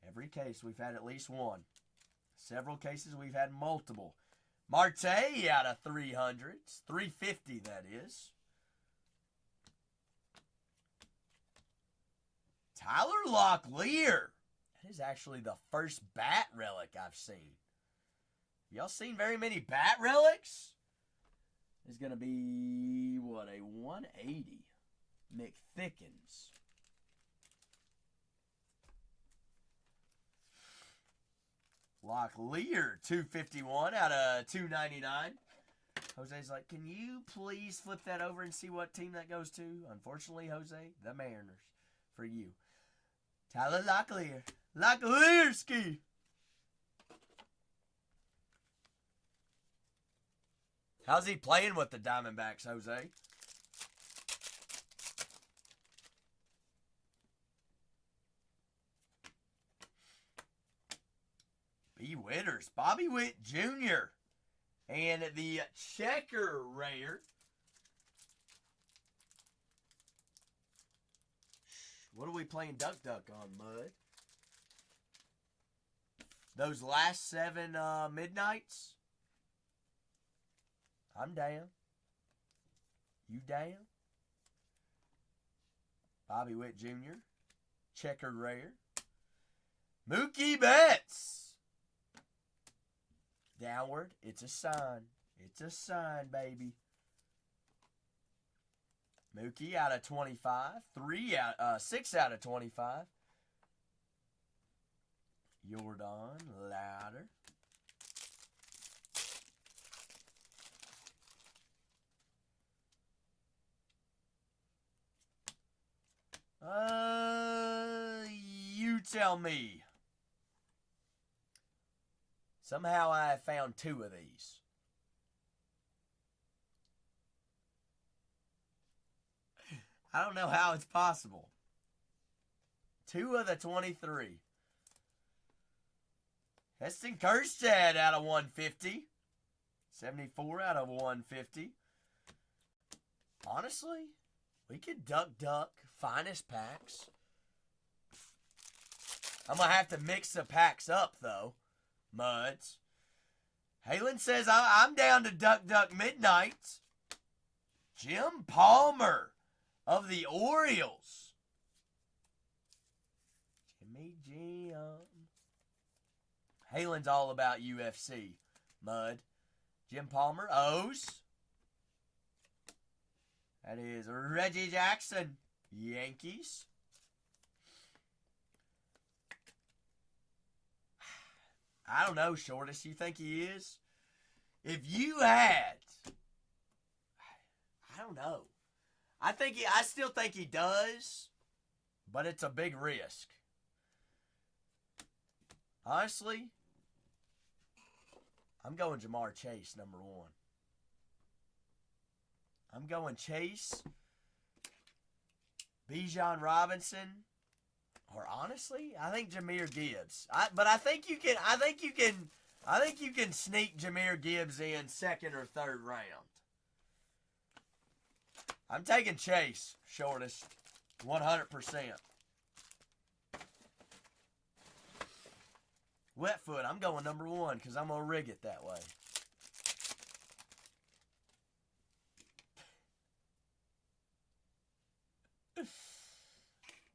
Every case we've had at least one. Several cases we've had multiple. Marte out of 300s. 350 that is. Tyler Locklear. That is actually the first bat relic I've seen. Y'all seen very many bat relics? It's going to be, what, a 180. McThickens. Locklear, 251 out of 299. Jose's like, can you please flip that over and see what team that goes to? Unfortunately, Jose, the Mariners. For you. Tyler Locklear. Locklearski. How's he playing with the Diamondbacks, Jose? B. Witters. Bobby Witt Jr. And the checker rare. What are we playing Duck on, Mud? Those last 7 midnights? I'm down. You down? Bobby Witt Jr. Checkered rare. Mookie Betts. Downward. It's a sign. It's a sign, baby. Mookie out of 25. 6 out of 25. Jordan Louder. You tell me. Somehow I have found 2 of these. I don't know how it's possible. 2 of the 23. Heston Kjerstad out of 150. 74 out of 150. Honestly, we could duck finest packs. I'm going to have to mix the packs up, though. Muds. Halen says, I'm down to duck midnight. Jim Palmer of the Orioles. Jimmy Jim. Halen's all about UFC. Mud. Jim Palmer. O's. That is Reggie Jackson. Yankees. I don't know, Shortest. You think he is? If you had... I don't know. I still think he does, but it's a big risk. Honestly, I'm going Jamar Chase, number 1. I'm going Chase, Bijan Robinson, or honestly, I think Jahmyr Gibbs. I think you can sneak Jahmyr Gibbs in 2nd or 3rd round. I'm taking Chase, Shortest, 100%. Wetfoot, I'm going number 1 because I'm going to rig it that way.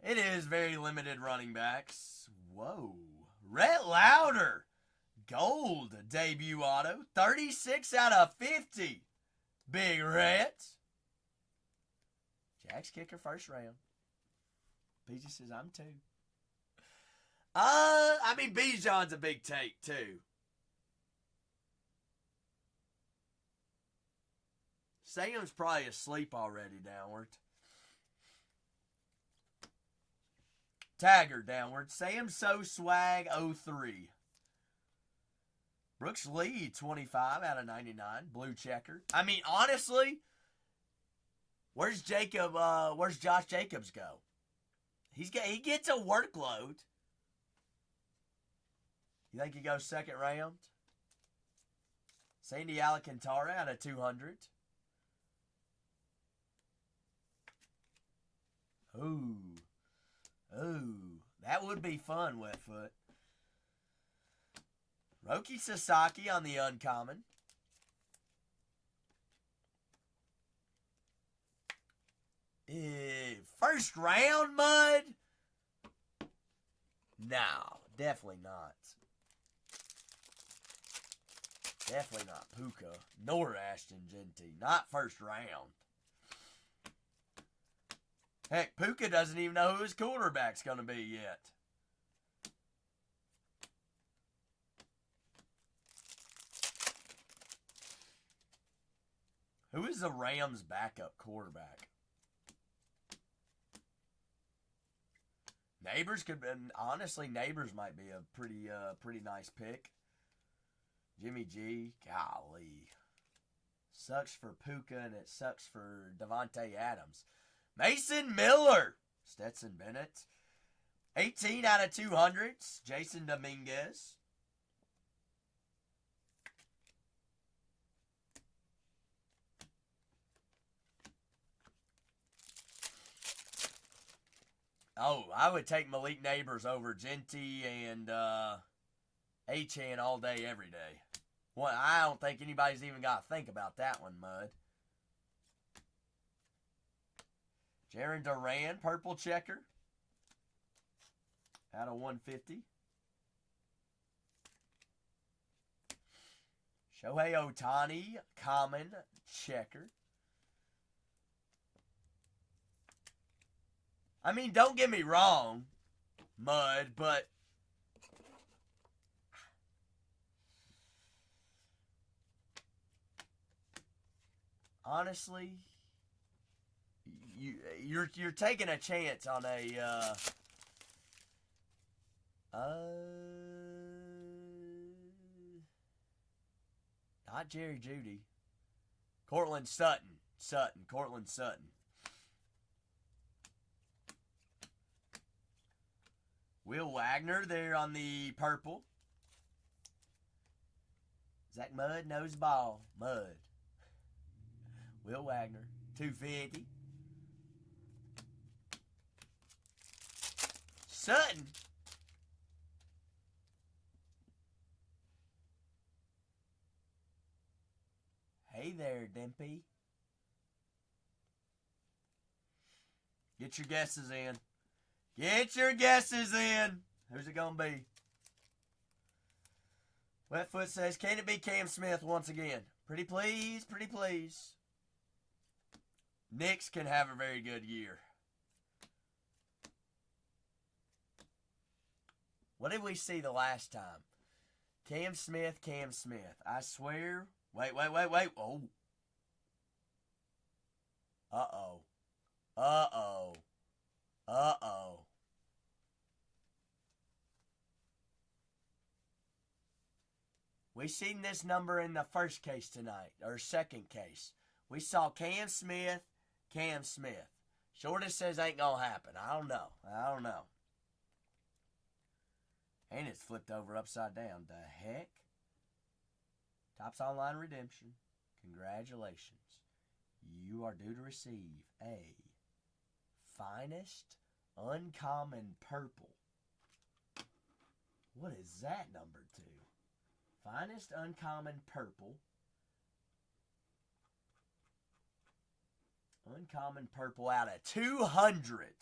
It is very limited running backs. Whoa. Rhett Lauder. Gold debut auto. 36 out of 50. Big Rhett. Jack's kicker 1st round. PG says I'm 2. I mean, Bijan's a big take, too. Sam's probably asleep already, Downward. Tagger, Downward. Sam So Swag 03. Brooks Lee, 25 out of 99. Blue checker. I mean, honestly, where's Josh Jacobs go? He gets a workload. You think he goes 2nd round? Sandy Alcantara out of 200. Ooh. That would be fun, Wetfoot. Roki Sasaki on the uncommon. First round, Mud? No, definitely not. Definitely not Puka, nor Ashton Genty. Not first round. Heck, Puka doesn't even know who his quarterback's going to be yet. Who is the Rams' backup quarterback? Neighbors honestly, Neighbors might be a pretty nice pick. Jimmy G, golly. Sucks for Puka and it sucks for Devontae Adams. Mason Miller, Stetson Bennett. 18 out of 200, Jason Dominguez. Oh, I would take Malik Neighbors over Genty and Achan all day, every day. Well, I don't think anybody's even got to think about that one, Mud. Jaron Duran, purple checker. Out of 150. Shohei Ohtani, common checker. I mean, don't get me wrong, Mud, but honestly, you're taking a chance on a not Jerry Jeudy. Cortland Sutton. Cortland Sutton. Will Wagner there on the purple. Zach Mudd knows ball. Mud. Will Wagner. 250. Sutton. Hey there, Dimpy. Get your guesses in. Get your guesses in. Who's it going to be? Wetfoot says, can it be Cam Smith once again? Pretty please, pretty please. Knicks can have a very good year. What did we see the last time? Cam Smith. I swear. Wait. Oh. Uh-oh. We seen this number in the first case tonight, or second case. We saw Cam Smith. Shortest says ain't gonna happen. I don't know. And it's flipped over upside down. The heck? Topps Online Redemption. Congratulations. You are due to receive a finest uncommon purple. What is that number 2? Finest uncommon purple. Uncommon purple out of 200.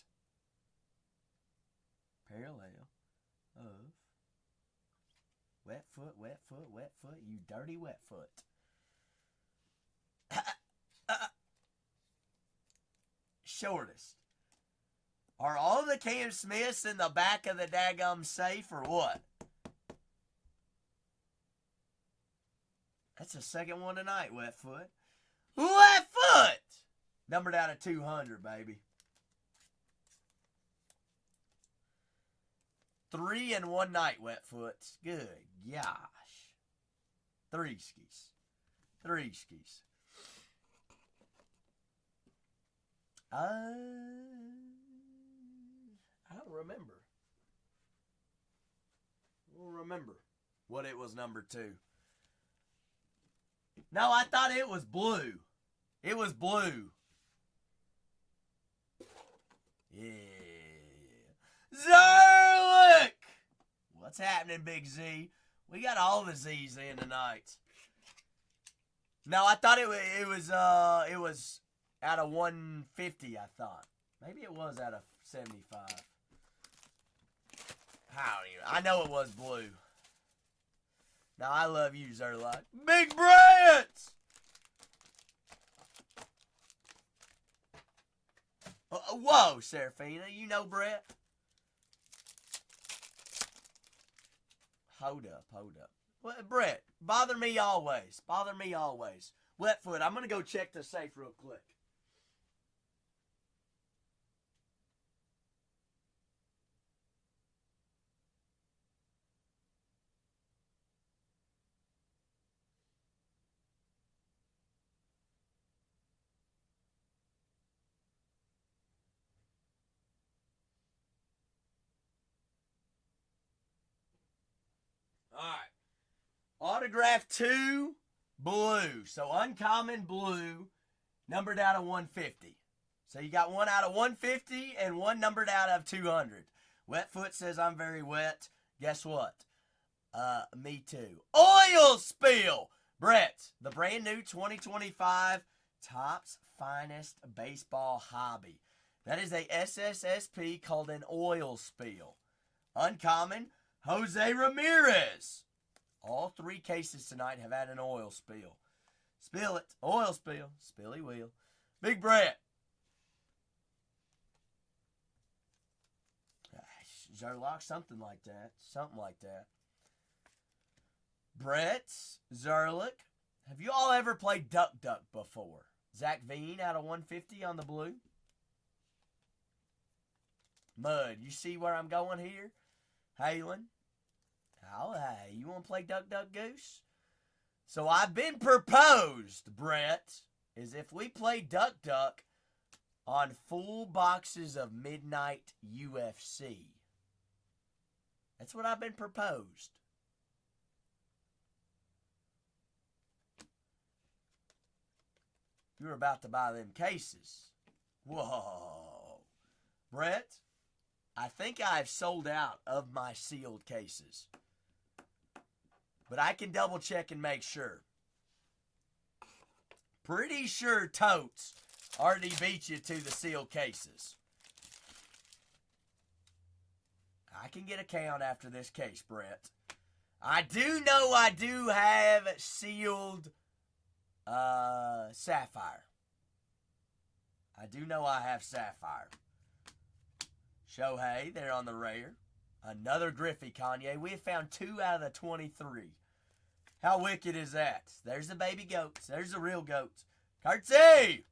Parallel of Wetfoot, you dirty Wetfoot. Shortest. Are all the Cam Smiths in the back of the daggum safe or what? That's the second one tonight, Wetfoot. Wetfoot! Numbered out of 200, baby. 3 in one night, Wetfoots. Good gosh. 3 skis. I don't remember. We'll remember what it was number 2. No, I thought it was blue. It was blue. Yeah. Zerlich! What's happening, Big Z? We got all the Z's in tonight. No, I thought it was out of 150, I thought. Maybe it was out of 75. I know it was blue. Now, I love you, Zerlich. Big Brett! Whoa, Serafina. You know Brett? Hold up. What, Brett, bother me always. Wetfoot, I'm going to go check the safe real quick. All right. Autograph 2, blue. So uncommon blue, numbered out of 150. So you got one out of 150 and one numbered out of 200. Wetfoot says I'm very wet. Guess what? Me too. Oil spill. Brett, the brand new 2025 Topps Finest Baseball Hobby. That is a SSSP called an oil spill. Uncommon, Jose Ramirez. All 3 cases tonight have had an oil spill. Spill it. Oil spill. Spilly wheel. Big Brett. Zerlock, something like that. Something like that. Brett, Zerlich. Have you all ever played Duck Duck before? Zach Veen out of 150 on the blue. Mud, you see where I'm going here? Halen. Oh, hey, you want to play Duck Duck Goose? So I've been proposed, Brett, is if we play Duck Duck on full boxes of Midnight UFC. That's what I've been proposed. You're about to buy them cases. Whoa. Brett, I think I've sold out of my sealed cases. But I can double check and make sure. Pretty sure Totes already beat you to the sealed cases. I can get a count after this case, Brett. I do know I do have sealed Sapphire. I do know I have Sapphire. Shohei, they're on the rare. Another Griffey Kanye. We have found 2 out of the 23. How wicked is that? There's the baby goats. There's the real goats. Curtsy!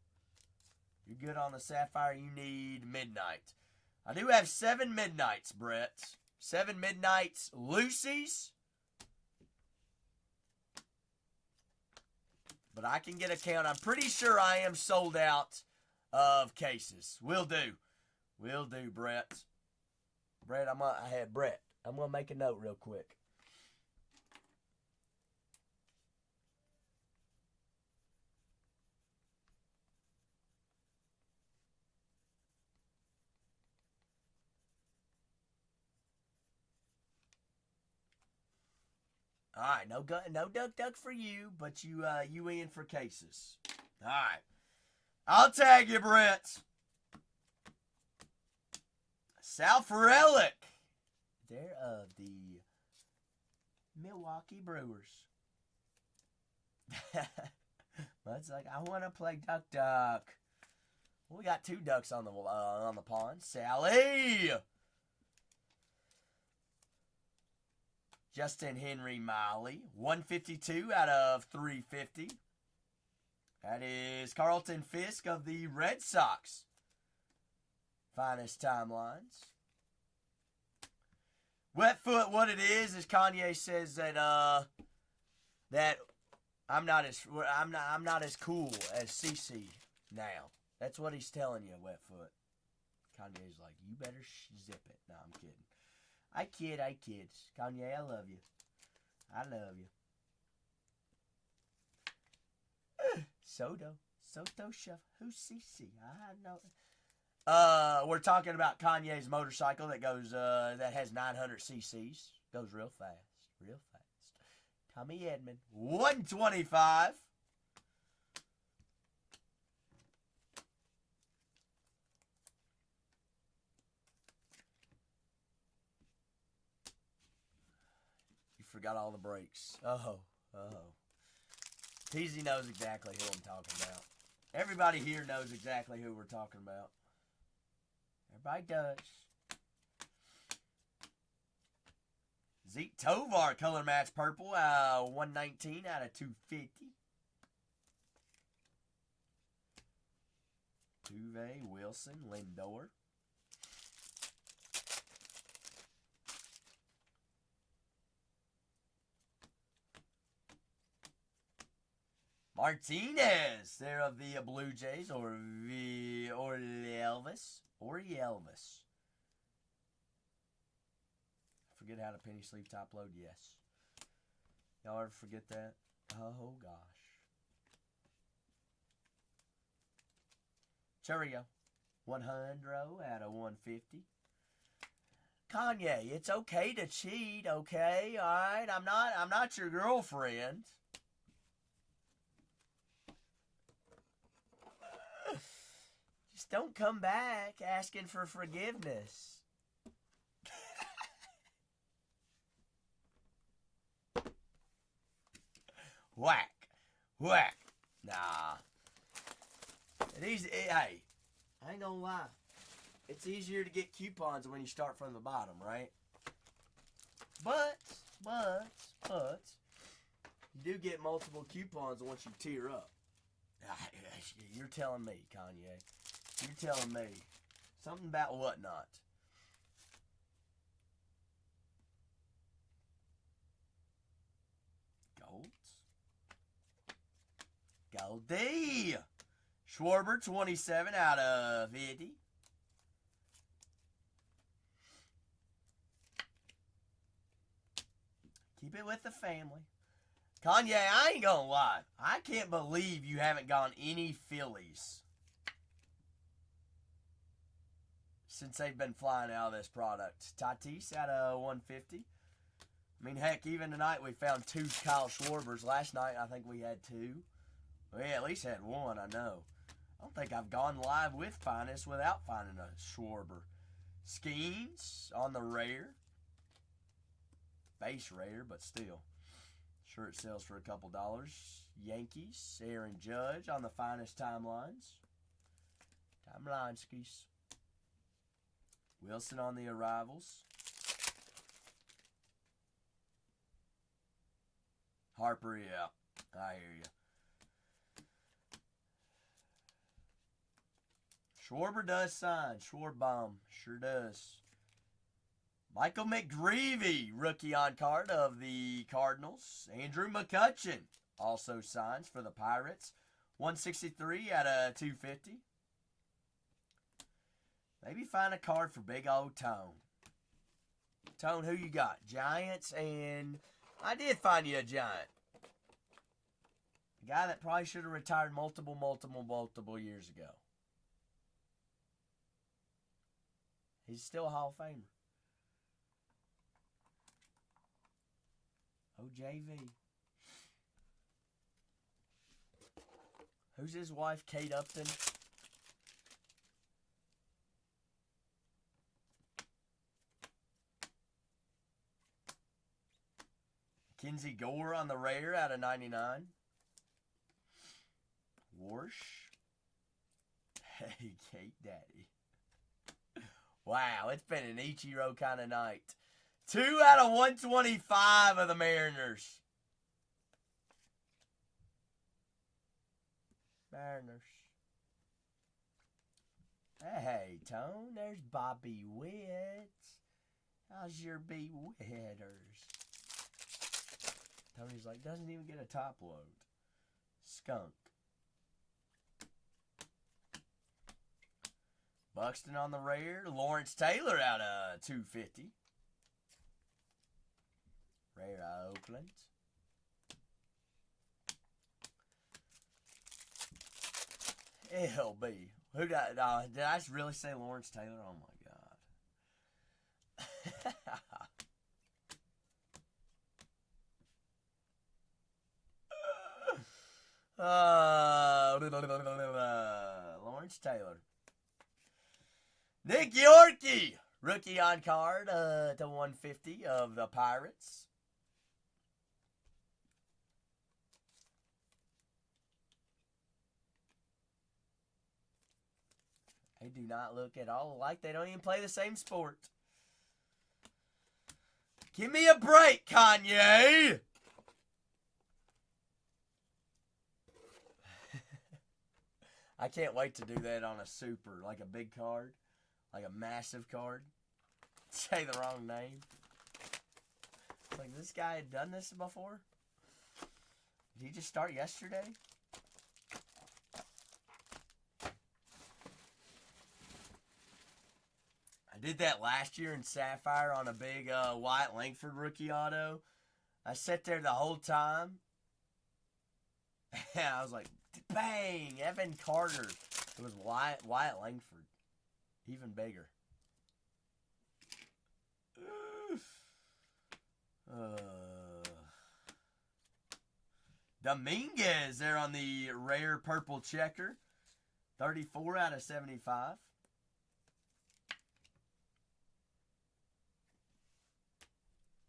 You're good on the Sapphire. You need Midnight. I do have 7 Midnights, Brett. 7 Midnights. Lucy's. But I can get a count. I'm pretty sure I am sold out of cases. Will do. Will do, Brett. Brett, I'm gonna make a note real quick. All right, no Duck Duck for you, but you in for cases. All right, I'll tag you, Brett. South Relic. They're of the Milwaukee Brewers. Bud's like, I want to play Duck Duck. Well, we got 2 ducks on the pond. Sally. Justin Henry Miley, 152 out of 350. That is Carlton Fisk of the Red Sox. Finest timelines. Wetfoot, what it is Kanye says that that I'm not as cool as CC now. That's what he's telling you, Wetfoot. Kanye's like, you better zip it. No, I'm kidding. I kid. Kanye, I love you. I love you. Soto Chef. Who's CC? I know. We're talking about Kanye's motorcycle that goes that has 900 cc's. Goes real fast. Tommy Edmond, 125. Forgot all the breaks. Oh. Peasy knows exactly who I'm talking about. Everybody here knows exactly who we're talking about. Everybody does. Zeke Tovar, color match purple, 119 out of 250. Tuve, Wilson, Lindor. Martinez, they're of the Blue Jays, or Elvis. Forget how to penny sleeve top load? Yes. Y'all ever forget that? Oh, gosh. Cheerio. 100 out of 150. Kanye, it's okay to cheat, okay? All right, I'm not your girlfriend. Just don't come back asking for forgiveness. Whack. Whack. Nah. Hey, I ain't gonna lie. It's easier to get coupons when you start from the bottom, right? But, you do get multiple coupons once you tier up. You're telling me, Kanye. You're telling me. Something about whatnot. Goldie. Schwarber, 27 out of 50. Keep it with the family. Kanye, I ain't gonna lie. I can't believe you haven't gone any Phillies since they've been flying out of this product. Tatis out of 150. I mean, heck, even tonight we found 2 Kyle Schwarbers. Last night I think we had 2. We at least had 1, I know. I don't think I've gone live with Finest without finding a Schwarber. Skeens on the rare. Base rare, but still. Sure it sells for a couple dollars. Yankees, Aaron Judge on the Finest timelines. Timelineskis. Wilson on the arrivals. Harper, yeah. I hear you. Schwarber does sign. Schwarbaum sure does. Michael McGreevy, rookie on card of the Cardinals. Andrew McCutchen also signs for the Pirates. 163 out of 250. Maybe find a card for big old Tone. Tone, who you got? Giants, and I did find you a Giant. A guy that probably should have retired multiple years ago. He's still a Hall of Famer. OJV. Who's his wife? Kate Upton. Kinsey Gore on the rare out of 99. Warsh. Hey, Kate Daddy. Wow, it's been an Ichiro kind of night. 2 out of 125 of the Mariners. Hey, Tone, there's Bobby Witt. How's your Witters? Tony's like, doesn't even get a top load. Skunk. Buxton on the rare. Lawrence Taylor out of 250. Rare Oakland. LB. Who did I really say Lawrence Taylor? Oh my God. Lawrence Taylor. Nick Yorkie, rookie on card to 150 of the Pirates. They do not look at all alike. They don't even play the same sport. Give me a break, Kanye! I can't wait to do that on a super, like a big card, like a massive card. Say the wrong name. Like, this guy had done this before? Did he just start yesterday? I did that last year in Sapphire on a big Wyatt Langford rookie auto. I sat there the whole time. And I was like, bang, Evan Carter. It was Wyatt Langford. Even bigger. Dominguez there on the rare purple checker. 34 out of 75.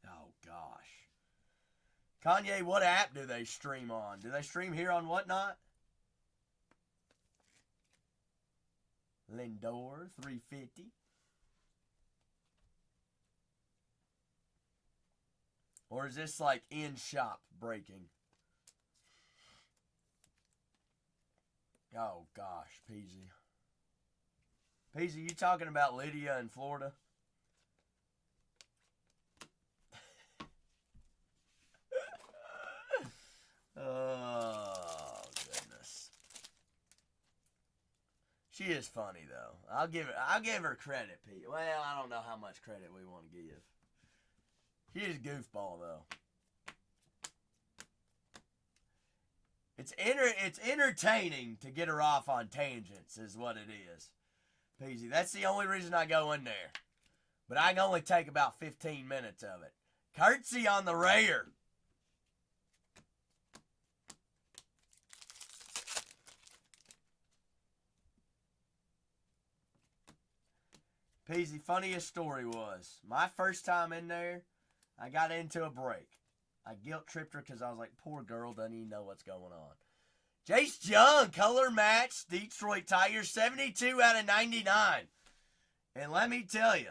Oh, gosh. Kanye, what app do they stream on? Do they stream here on Whatnot? Lindor, 350. Or is this like in-shop breaking? Oh, gosh, Peasy. Peasy, you talking about Lydia in Florida? Oh, goodness. She is funny, though. I'll give her credit, Pete. Well, I don't know how much credit we want to give. She is a goofball, though. It's entertaining to get her off on tangents, is what it is. Peasy, that's the only reason I go in there. But I can only take about 15 minutes of it. Curtsy on the rare. Peasy, funniest story was, my first time in there, I got into a break. I guilt-tripped her because I was like, poor girl, doesn't even know what's going on. Jace Young, color match, Detroit Tigers, 72 out of 99. And let me tell you,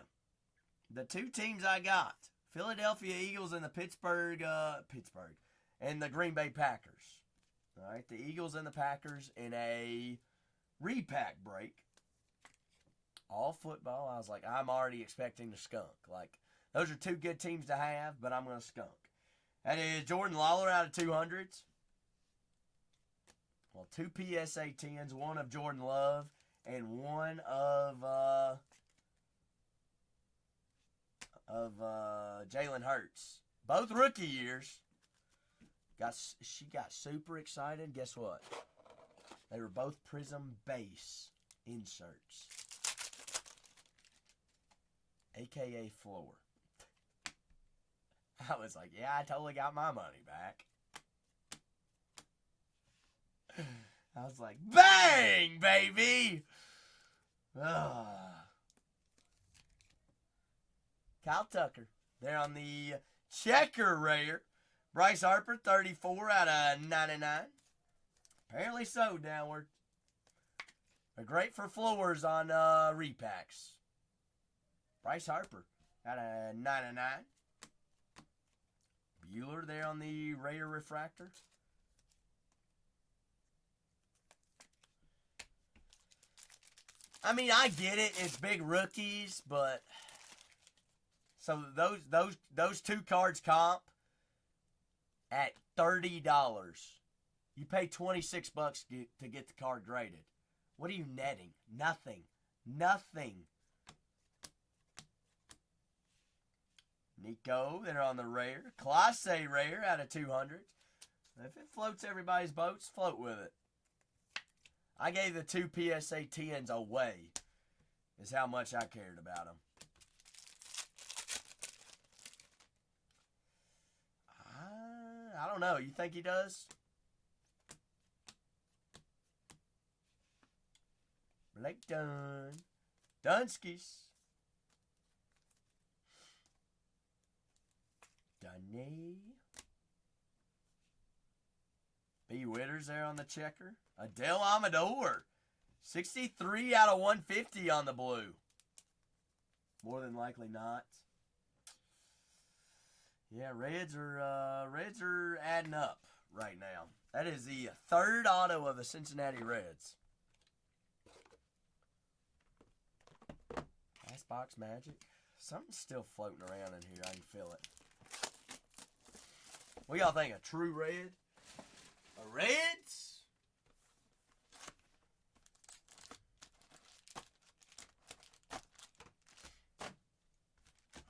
the two teams I got, Philadelphia Eagles and the Pittsburgh, and the Green Bay Packers. All right, the Eagles and the Packers in a repack break. All football. I was like, I'm already expecting to skunk. Like, those are two good teams to have, but I'm going to skunk. That is Jordan Lawler out of 200s. Well, two PSA 10s, one of Jordan Love and one of Jalen Hurts. Both rookie years. She got super excited. Guess what? They were both Prism base inserts. AKA floor. I was like, yeah, I totally got my money back. I was like, bang, baby! Kyle Tucker. They're on the checker rare. Bryce Harper, 34 out of 99. Apparently so, downward. They're great for floors on repacks. Bryce Harper out of 99. Bueller there on the rare refractor. I mean, I get it. It's big rookies, but so those two cards comp at $30. You pay $26 to get the card graded. What are you netting? Nothing. Nico, they're on the rare. Class A rare out of 200. If it floats everybody's boats, float with it. I gave the two PSA 10s away, is how much I cared about them. I don't know. You think he does? Blake Dunn. Dunskies. Dunny. B. Witters there on the checker. Adele Amador. 63 out of 150 on the blue. More than likely not. Yeah, Reds are adding up right now. That is the third auto of the Cincinnati Reds. Last box magic. Something's still floating around in here. I can feel it. What y'all think? A true red? A Reds?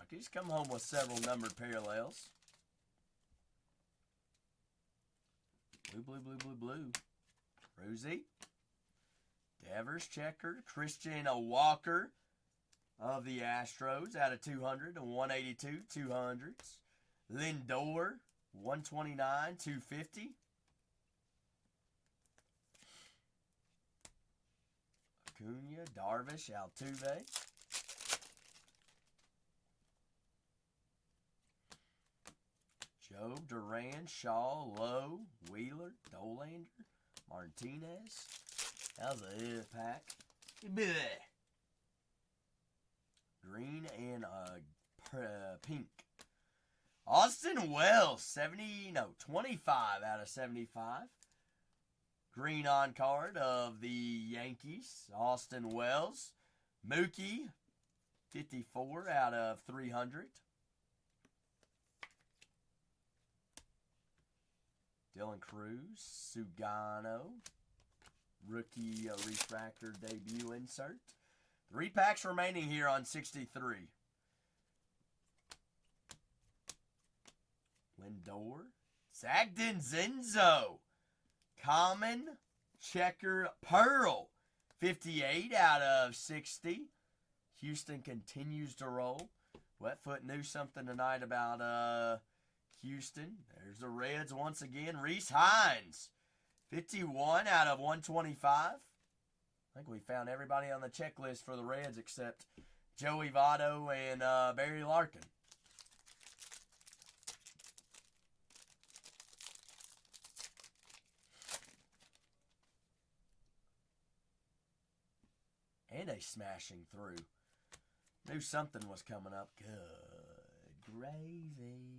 He's come home with several numbered parallels. Blue. Ruzy. Devers checker. Christian Walker of the Astros out of 200 to 182, 200s. Lindor, 129, 250. Acuna, Darvish, Altuve. Job, Duran, Shaw, Lowe, Wheeler, Dolander, Martinez. That was a hit pack. Bleh. Green and pink. Austin Wells, 25 out of 75. Green on card of the Yankees, Austin Wells. Mookie, 54 out of 300. Dylan Cruz, Sugano, rookie refractor debut insert. 3 packs remaining here on 63. Lindor, Zagden Zenzo, common checker pearl, 58 out of 60. Houston continues to roll. Wetfoot knew something tonight about Houston. There's the Reds once again. Reese Hines, 51 out of 125. I think we found everybody on the checklist for the Reds except Joey Votto and Barry Larkin. And a smashing through. Knew something was coming up. Good gravy.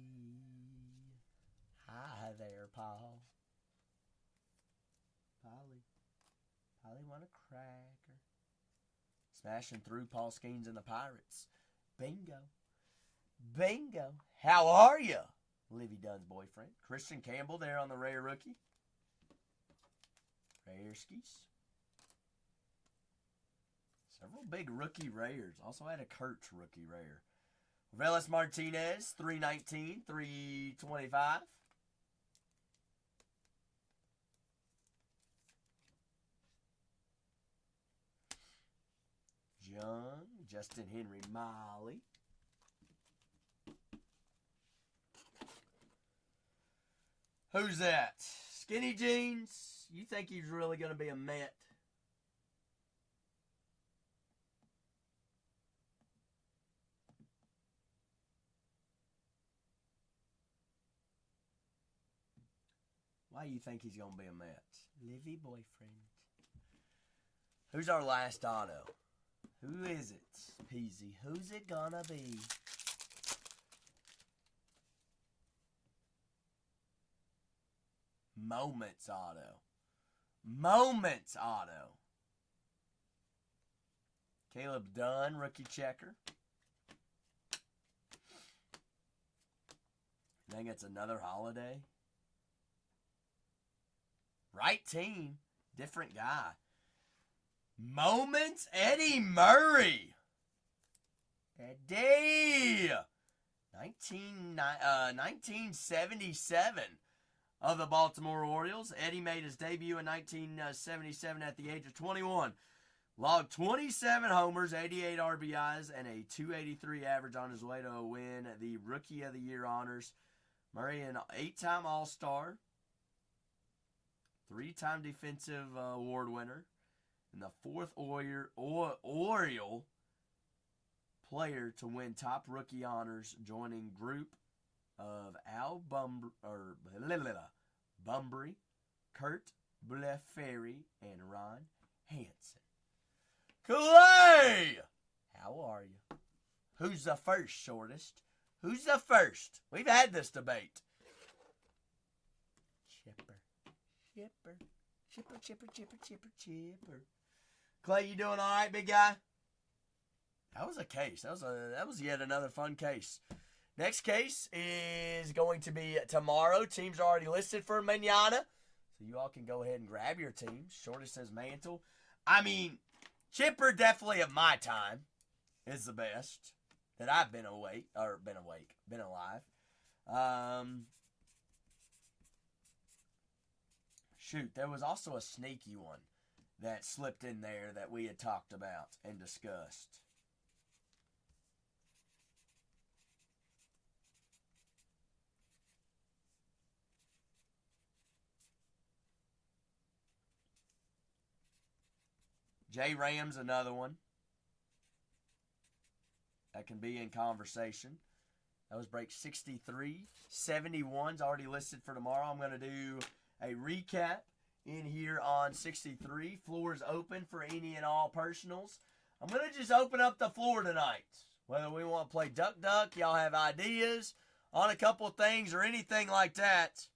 Hi there, Paul. Polly want a cracker. Smashing through Paul Skeens and the Pirates. Bingo. Bingo. How are you? Livy Dunn's boyfriend. Christian Campbell there on the rare rookie. Rareskis. Several big rookie rares. Also had a Kurtz rookie rare. Velas Martinez, 319, 325. Young, Justin Henry, Molly. Who's that? Skinny Jeans? You think he's really going to be a Met? Why do you think he's going to be a Met? Livy boyfriend. Who's our last auto? Who is it, Peasy? Who's it gonna be? Moments auto. Moments auto. Caleb Dunn, rookie checker. I think it's another Holiday. Right team, different guy. Moments, Eddie Murray. Eddie. 1977 of the Baltimore Orioles. Eddie made his debut in 1977 at the age of 21. Logged 27 homers, 88 RBIs, and a 283 average on his way to win the Rookie of the Year honors. Murray, an 8-time All-Star, 3-time Defensive Award winner, and the 4th Oriole player to win top rookie honors, joining group of Al Bumbry, Kurt Bleferi, and Ron Hansen. Clay! How are you? Who's the first, shortest? Who's the first? We've had this debate. Chipper. Clay, you doing all right, big guy? That was a case. That was yet another fun case. Next case is going to be tomorrow. Teams are already listed for mañana, so you all can go ahead and grab your teams. Shortest says Mantle. I mean, Chipper definitely of my time is the best that I've been alive. Shoot, there was also a sneaky one that slipped in there that we had talked about and discussed. J Ram's another one that can be in conversation. That was break 63. 71's already listed for tomorrow. I'm going to do a recap in here on 63. Floor's open for any and all personals. I'm going to just open up the floor tonight. Whether we want to play Duck Duck, y'all have ideas on a couple things or anything like that,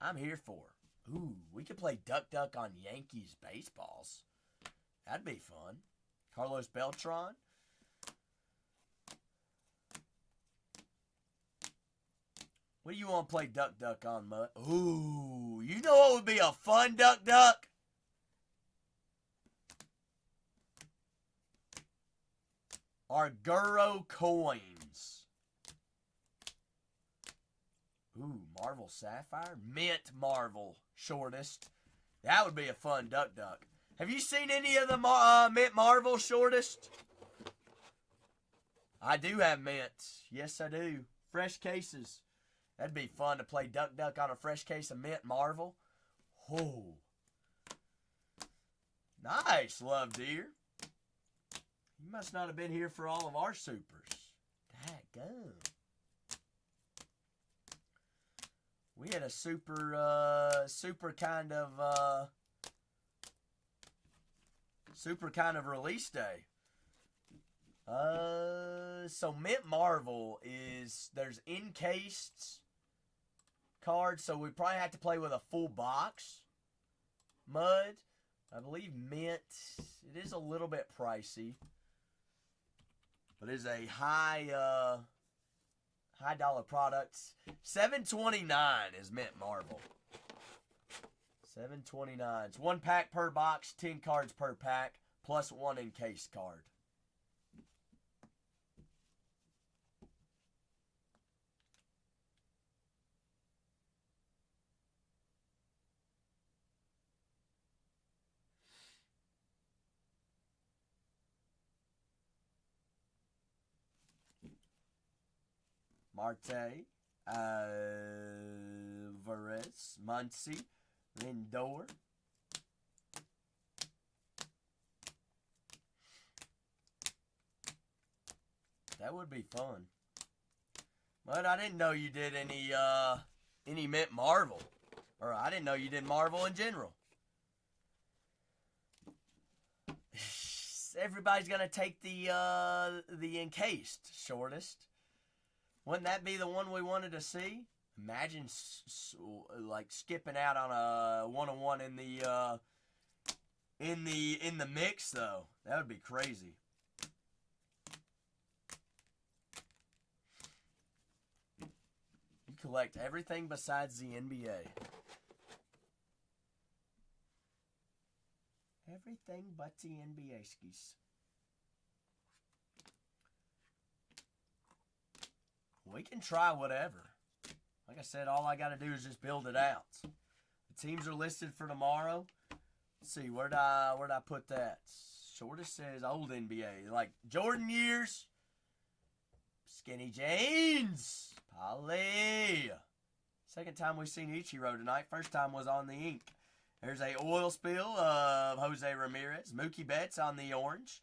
I'm here for. Ooh, we could play Duck Duck on Yankees baseballs. That'd be fun. Carlos Beltran. What do you want to play Duck Duck on, Mutt? Ooh, you know what would be a fun Duck Duck? Arguro coins. Ooh, Marvel Sapphire. Mint Marvel shortest. That would be a fun Duck Duck. Have you seen any of the Mint Marvel shortest? I do have mint. Yes, I do. Fresh cases. That'd be fun to play Duck Duck on a fresh case of Mint Marvel. Oh. Nice, Love Deer. You must not have been here for all of our supers. Dadgum. We had a super kind of release day. So Mint Marvel is, there's encased cards, so we probably have to play with a full box. Mud, I believe Mint, it is a little bit pricey, but it is a high dollar product. $7.29 is Mint Marvel. $7.29. It's 1 pack per box, 10 cards per pack, plus 1 encased card. Marte, Alvarez, Muncy, Lindor. That would be fun. But I didn't know you did any Mint Marvel. Or I didn't know you did Marvel in general. Everybody's gonna take the encased shortest. Wouldn't that be the one we wanted to see? Imagine like skipping out on a 1-on-1 in the mix though. That would be crazy. You collect everything besides the NBA. Everything but the NBA skis. We can try whatever. Like I said, all I got to do is just build it out. The teams are listed for tomorrow. Let's see, where'd I put that? Shortest says old NBA. Like Jordan years. Skinny Jeans. Polly. Second time we've seen Ichiro tonight. First time was on the ink. There's a oil spill of Jose Ramirez. Mookie Betts on the orange.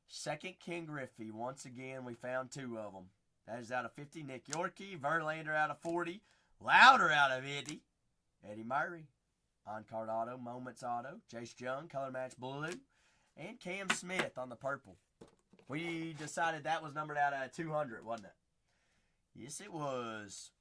Second, King Griffey. Once again, we found 2 of them. That is out of 50. Nick Yorkie. Verlander out of 40. Louder out of 80. Eddie Murray. On-card auto. Moments auto. Jace Jung. Color match blue. And Cam Smith on the purple. We decided that was numbered out of 200, wasn't it? Yes, it was.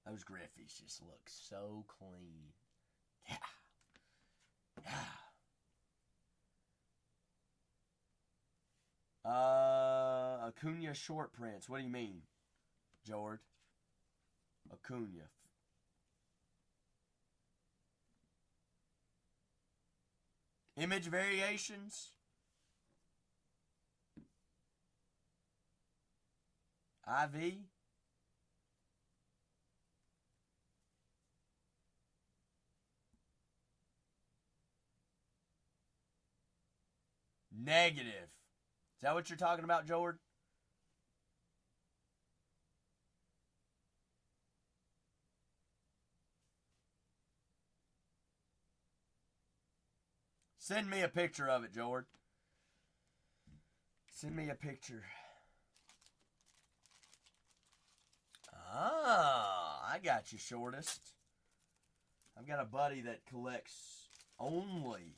Those Griffies just look so clean. Yeah. Yeah. Acuna short prints. What do you mean, Jord? Acuna. Image variations. IV. Negative. Is that what you're talking about, Jordan? Send me a picture of it, Jordan. Send me a picture. Ah, I got you, shortest. I've got a buddy that collects only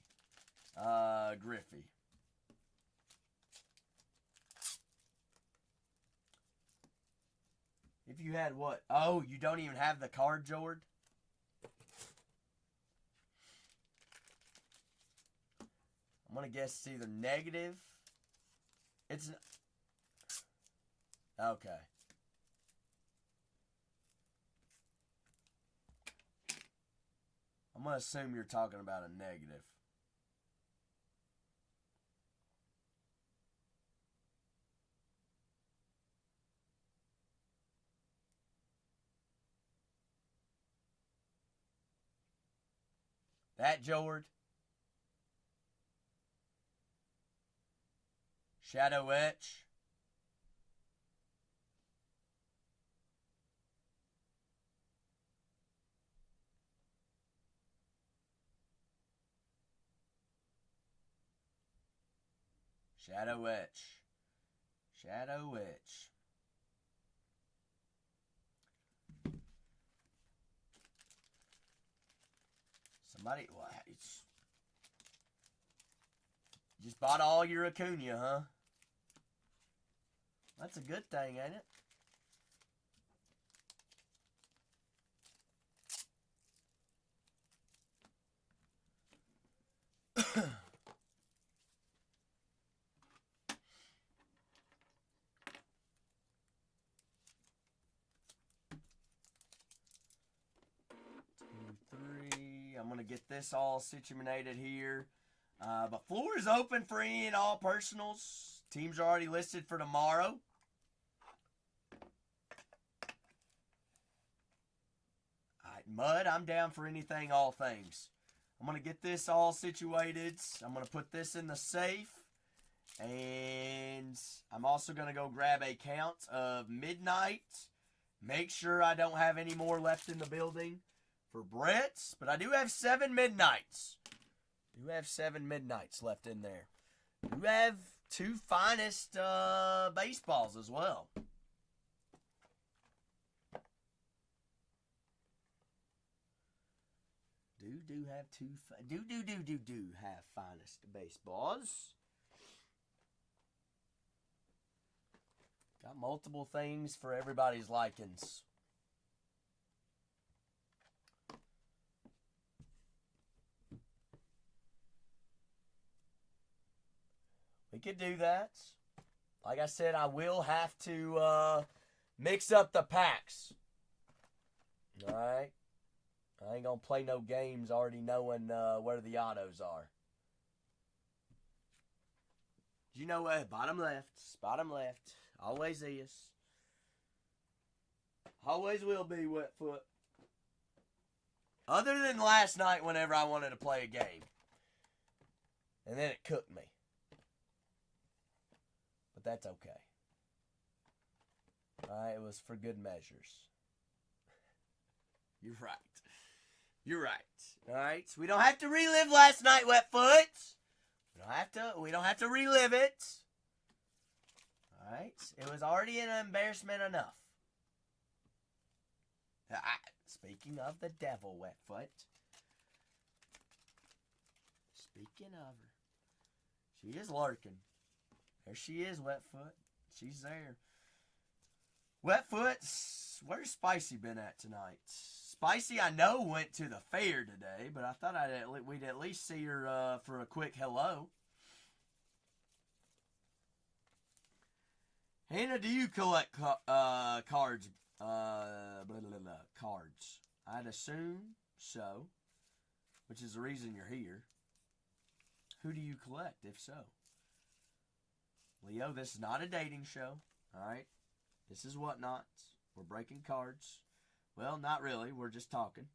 Griffey. If you had what? Oh, you don't even have the card, Jordan? I'm going to guess it's either negative. It's... Okay. I'm going to assume you're talking about a negative. That, Jord? Shadow Etch? Shadow Etch. Shadow Etch. Somebody, well, it's, just bought all your Acuna, huh? That's a good thing, ain't it? I'm going to get this all situated here. But floor is open for any and all personals. Teams are already listed for tomorrow. All right, Mud, I'm down for anything, all things. I'm going to get this all situated. I'm going to put this in the safe. And I'm also going to go grab a count of midnight. Make sure I don't have any more left in the building for Brett's, but I do have 7 midnights. Do have 7 midnights left in there. Do have 2 finest baseballs as well. Do have 2 do have finest baseballs. Got multiple things for everybody's likings. We could do that. Like I said, I will have to mix up the packs. Alright? I ain't going to play no games already knowing where the autos are. You know what? Bottom left. Bottom left. Always is. Always will be, Wetfoot. Other than last night whenever I wanted to play a game. And then it cooked me. But that's okay. Alright, it was for good measures. You're right. You're right. Alright, so we don't have to relive last night, Wetfoot. We don't have to relive it. Alright, it was already an embarrassment enough. Speaking of the devil, Wetfoot. Speaking of her. She is lurking. There she is, Wetfoot. She's there. Wetfoot, where's Spicy been at tonight? Spicy, I know, went to the fair today, but I thought we'd at least see her for a quick hello. Hannah, do you collect cards? Cards. I'd assume so, which is the reason you're here. Who do you collect, if so? Leo, this is not a dating show, alright? This is Whatnots. We're breaking cards. Well, not really. We're just talking.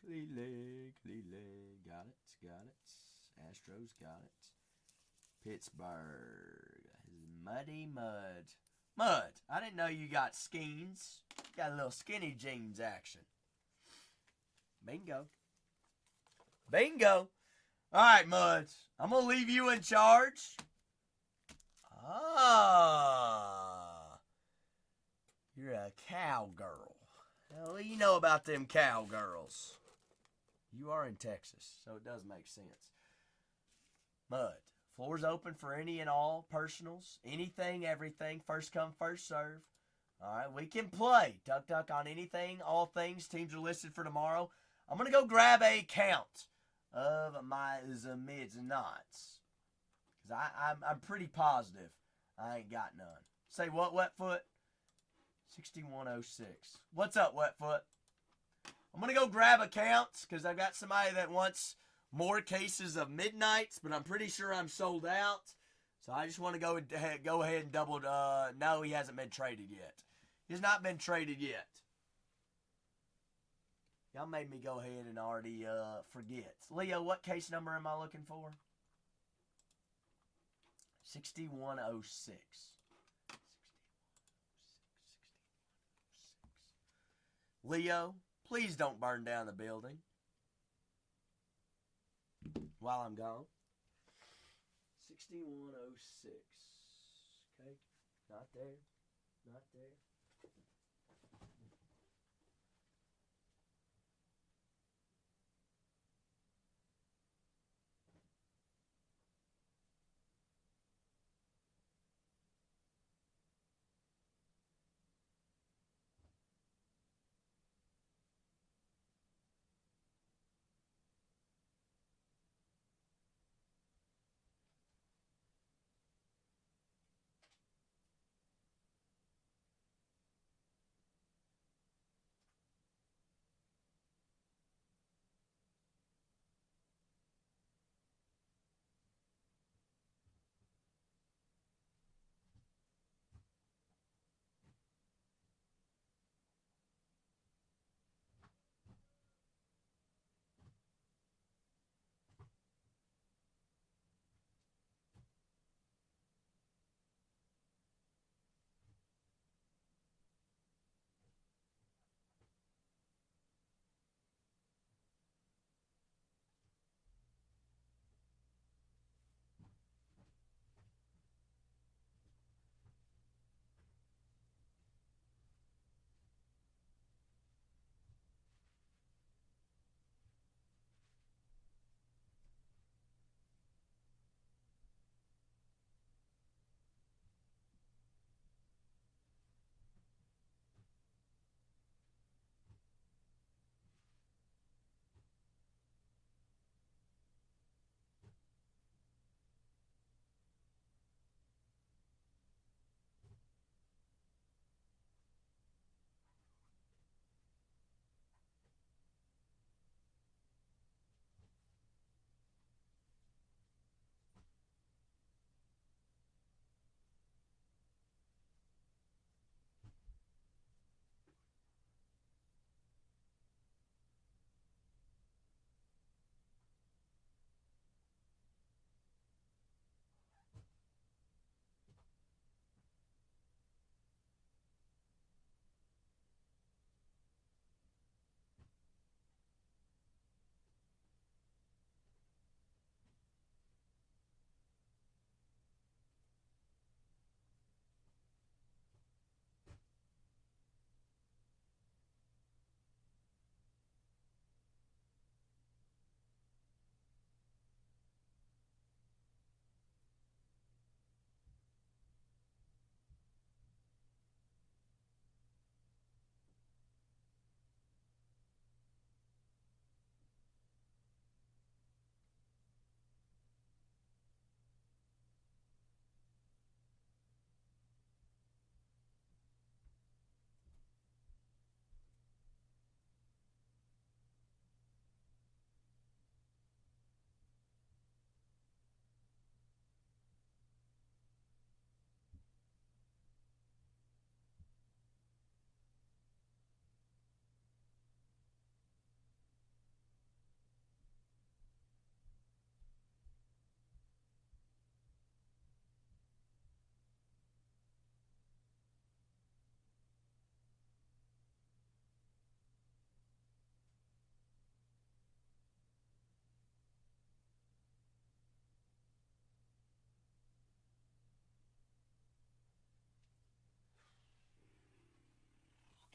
Cleveland. Got it. Astros got it. Pittsburgh. Muddy Mud. Mud, I didn't know you got skeins. Got a little skinny jeans action. Bingo. All right, Muds. I'm going to leave you in charge. Ah. You're a cowgirl. Well, you know about them cowgirls. You are in Texas, so it does make sense. Mud. Floor's open for any and all personals. Anything, everything. First come, first serve. All right, we can play. Tuck on anything, all things. Teams are listed for tomorrow. I'm going to go grab a count of my mids and knots. Because I'm pretty positive I ain't got none. Say what, Wetfoot? 6106. What's up, Wetfoot? I'm going to go grab accounts because I've got somebody that wants more cases of Midnights, but I'm pretty sure I'm sold out. So I just want to go ahead and double. No, he hasn't been traded yet. He's not been traded yet. Y'all made me go ahead and already forget. Leo, what case number am I looking for? 6106. Leo, please don't burn down the building while I'm gone. 6106. Okay, not there.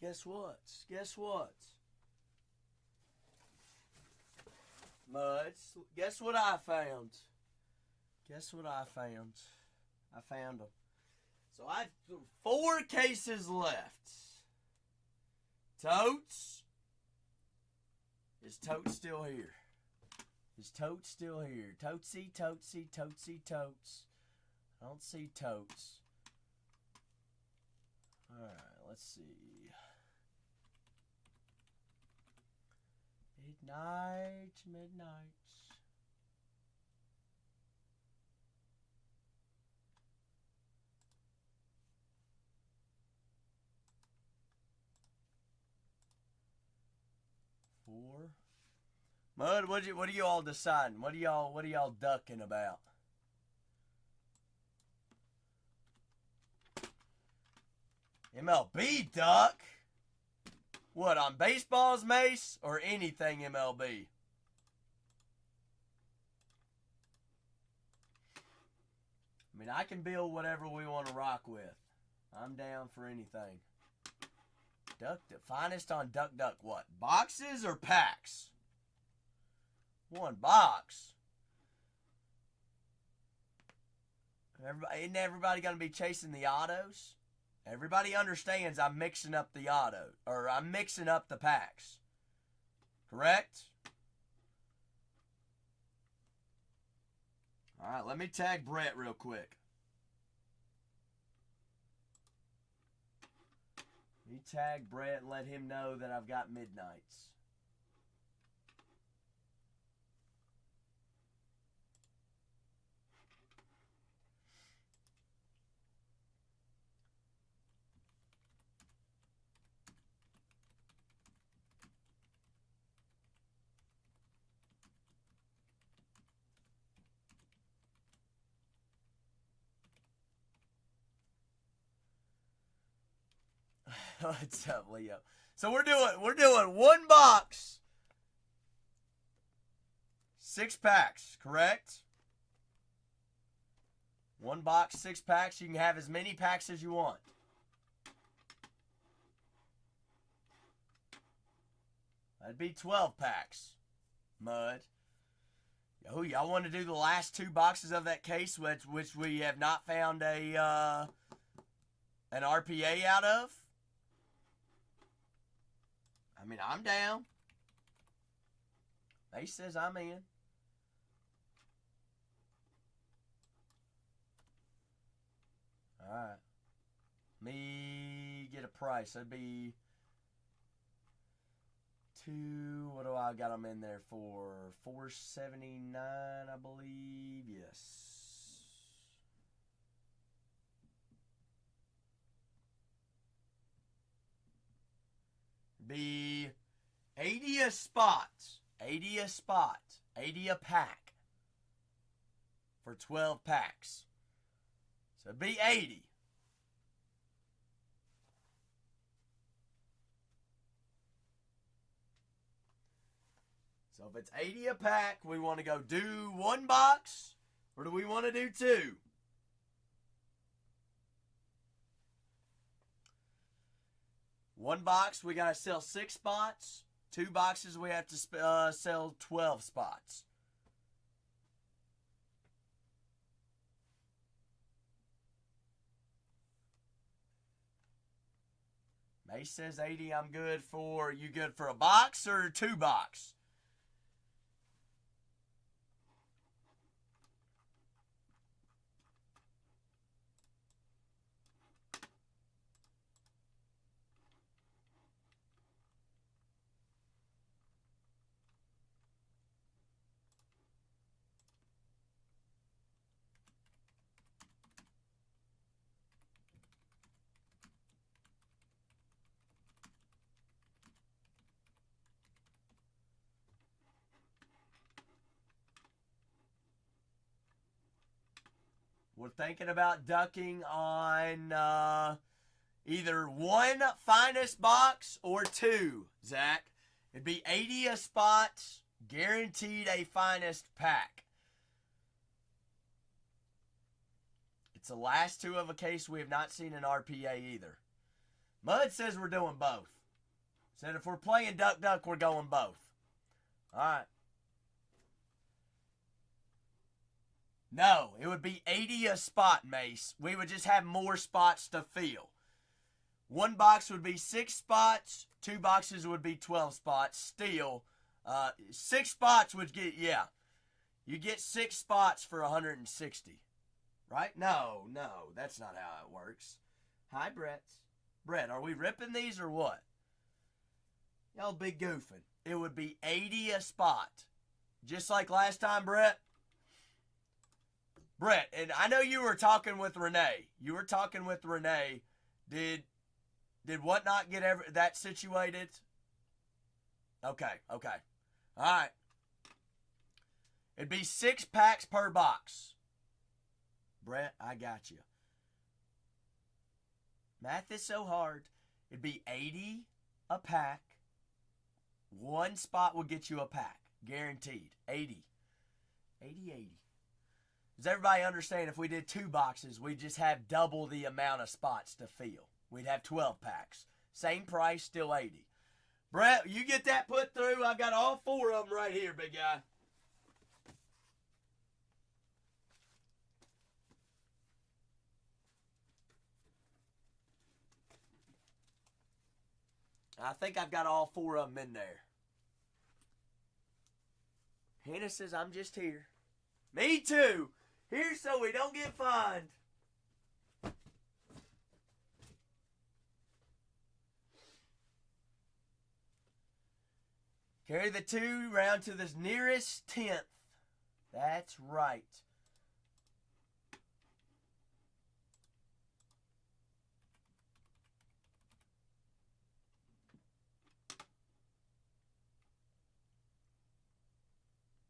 Guess what? Guess what? Muds, guess what I found? Guess what I found? I found them. So I have 4 cases left. Totes. Is Totes still here? Is Totes still here? Totesy, Totesy, Totesy, Totes. I don't see Totes. Alright, let's see. Midnight. Four. Mud, what are you all deciding? What are y'all ducking about? MLB duck? What, on baseball's Mace or anything MLB? I mean, I can build whatever we want to rock with. I'm down for anything. Duck, the finest on Duck Duck, what? Boxes or packs? 1 box. Isn't everybody going to be chasing the autos? Everybody understands I'm mixing up the auto, or I'm mixing up the packs. Correct? All right, let me tag Brett real quick. Let me tag Brett and let him know that I've got Midnights. What's up, Leo? So we're doing 1 box, 6 packs, correct? 1 box, 6 packs. You can have as many packs as you want. That'd be 12 packs, Mud. Oh, y'all want to do the last 2 boxes of that case, which we have not found an RPA out of? I mean, I'm down. Mace says I'm in. Alright. Me get a price. That'd be 2. What do I got them in there for? $4.79, I believe. Yes. Be 80 a spot. 80 a spot. 80 a pack. For 12 packs. So it'd be 80. So if it's 80 a pack, we want to go do 1 box, or do we want to do 2? One box, we got to sell 6 spots. 2 boxes, we have to sell 12 spots. Mace says 80, I'm good for, you good for a box or 2 box? We're thinking about ducking on either 1 finest box or 2, Zach. It'd be 80 a spot, guaranteed a finest pack. It's the last 2 of a case we have not seen an RPA either. Mud says we're doing both. Said if we're playing Duck Duck, we're going both. All right. No, it would be 80 a spot, Mace. We would just have more spots to fill. One box would be 6 spots. 2 boxes would be 12 spots. Still, 6 spots would get, yeah. You get 6 spots for 160. Right? No, that's not how it works. Hi, Brett. Brett, are we ripping these or what? Y'all be goofing. It would be 80 a spot. Just like last time, Brett. Brett, and I know you were talking with Renee. Did Whatnot get that situated? Okay. All right. It'd be 6 packs per box. Brett, I got you. Math is so hard. It'd be 80 a pack. 1 spot will get you a pack. Guaranteed. 80. Does everybody understand if we did 2 boxes, we'd just have double the amount of spots to fill? We'd have 12 packs. Same price, still 80. Brett, you get that put through. I've got all 4 of them right here, big guy. I think I've got all 4 of them in there. Hannah says I'm just here. Me too. Here so we don't get fined. Carry the 2 round to the nearest 10th. That's right.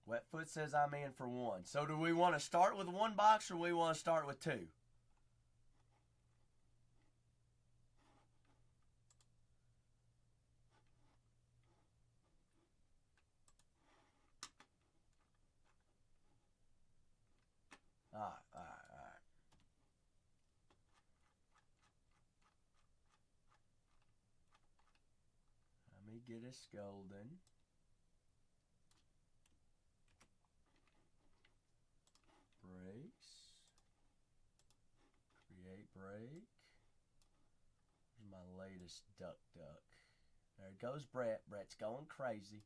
Wetfoot says I'm in for 1. So do we want to start with 1 box or we want to start with 2? All right. Let me get us golden. Breaks. Create break. Here's my latest Duck. There goes Brett. Brett's going crazy.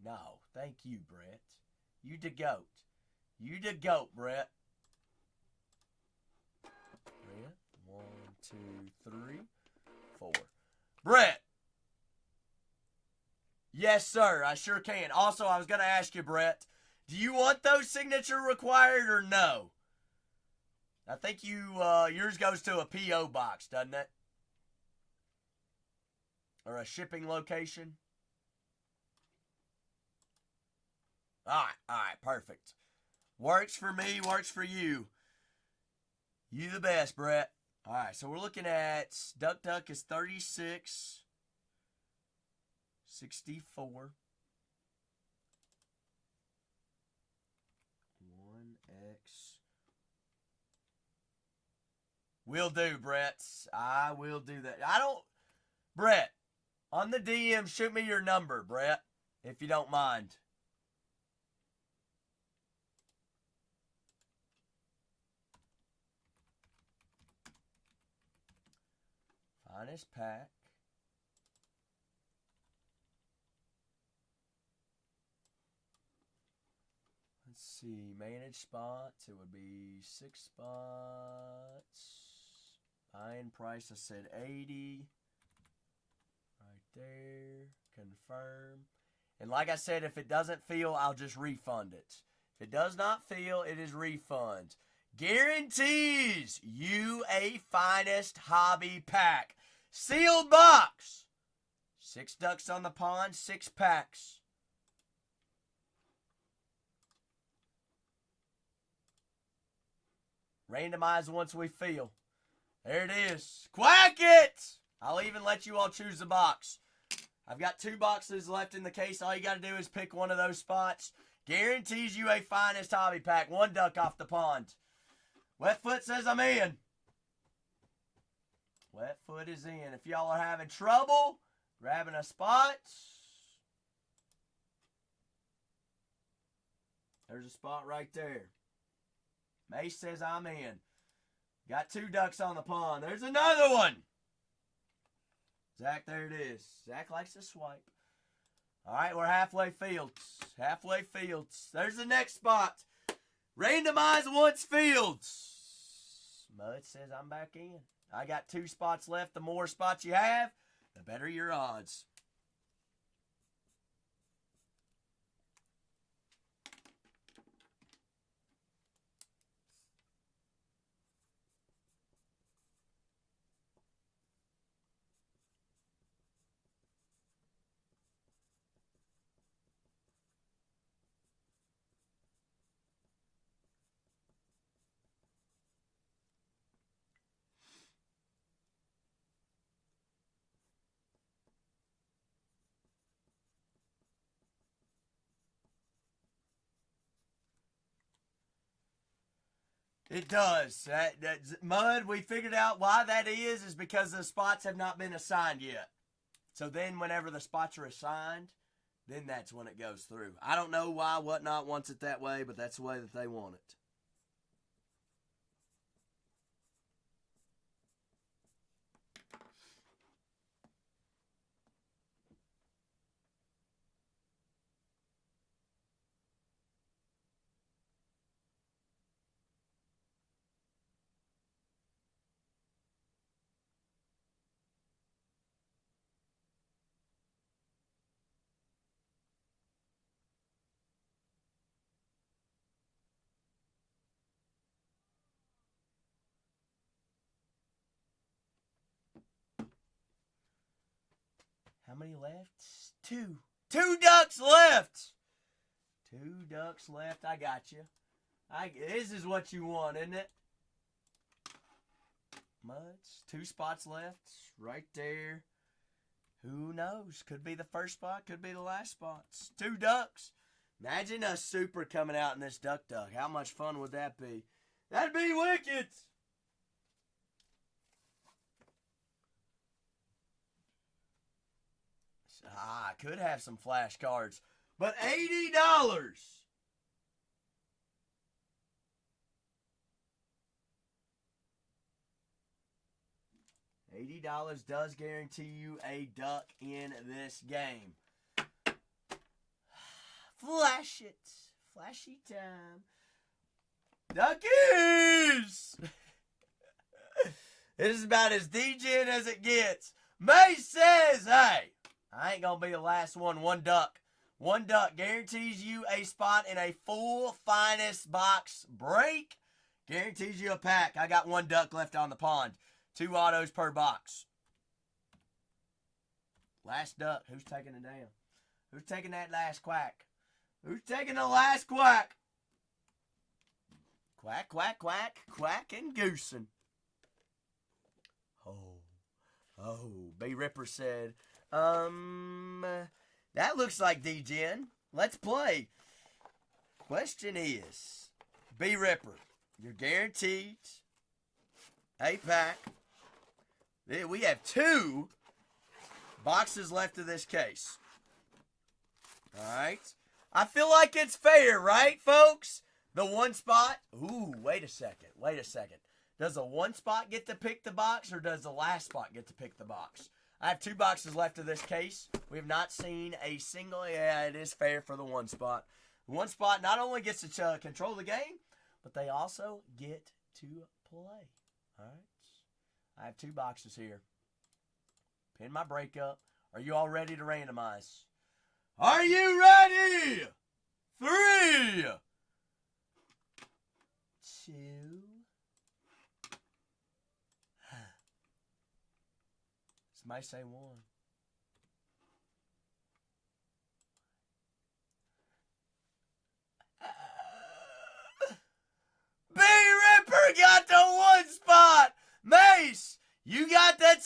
No, thank you, Brett. You the goat, Brett. Brett, 1, 2, 3, 4. Brett! Yes, sir, I sure can. Also, I was going to ask you, Brett, do you want those signature required or no? I think yours goes to a P.O. box, doesn't it? Or a shipping location? All right, perfect. Works for me, works for you. You the best, Brett. All right, so we're looking at Duck is 36, 64, 1X. Will do, Brett. I will do that. Brett, on the DM, shoot me your number, Brett, if you don't mind. Finest pack. Let's see. Manage spots. It would be 6 spots. Buying price, I said 80. Right there. Confirm. And like I said, if it doesn't fill, I'll just refund it. If it does not fill, it is refund. Guarantees you a finest hobby pack. Sealed box. 6 ducks on the pond, 6 packs. Randomize once we fill. There it is. Quack it! I'll even let you all choose the box. I've got 2 boxes left in the case. All you got to do is pick one of those spots. Guarantees you a finest hobby pack. 1 duck off the pond. Wet foot says I'm in. Wet foot is in. If y'all are having trouble grabbing a spot, there's a spot right there. Mace says I'm in. Got 2 ducks on the pond. There's another one. Zach, there it is. Zach likes to swipe. All right, we're halfway fields. Halfway fields. There's the next spot. Randomize once fields. Mud says I'm back in. I got 2 spots left. The more spots you have, the better your odds. It does. Mud, we figured out why that is because the spots have not been assigned yet. So then whenever the spots are assigned, then that's when it goes through. I don't know why Whatnot wants it that way, but that's the way that they want it. How many left? 2. 2 ducks left. 2 ducks left. I got you. This is what you want, isn't it? Muds. 2 spots left. Right there. Who knows? Could be the first spot. Could be the last spots. 2 ducks. Imagine a super coming out in this duck. How much fun would that be? That'd be wicked. I could have some flashcards. But $80. $80 does guarantee you a duck in this game. Flash it. Flashy time. Duckies! This is about as DJing as it gets. May says, hey, I ain't going to be the last one. 1 duck. 1 duck guarantees you a spot in a full finest box break. Guarantees you a pack. I got 1 duck left on the pond. 2 autos per box. Last duck. Who's taking it down? Who's taking that last quack? Who's taking the last quack? Quack, quack, quack, quack and goosing. Oh, B Ripper said, that looks like DGen. Let's play. Question is, B Ripper, you're guaranteed a pack. We have 2 boxes left of this case. All right. I feel like it's fair, right, folks? The 1 spot. Ooh, wait a second. Does the 1 spot get to pick the box, or does the last spot get to pick the box? I have 2 boxes left of this case. We have not seen a single. Yeah, it is fair for the 1 spot. The 1 spot not only gets to control the game, but they also get to play. All right. I have 2 boxes here. Pin my breakup. Are you all ready to randomize? Are you ready? 3, 2. Somebody say 1. B Ripper got the 1 spot. Mace, you got the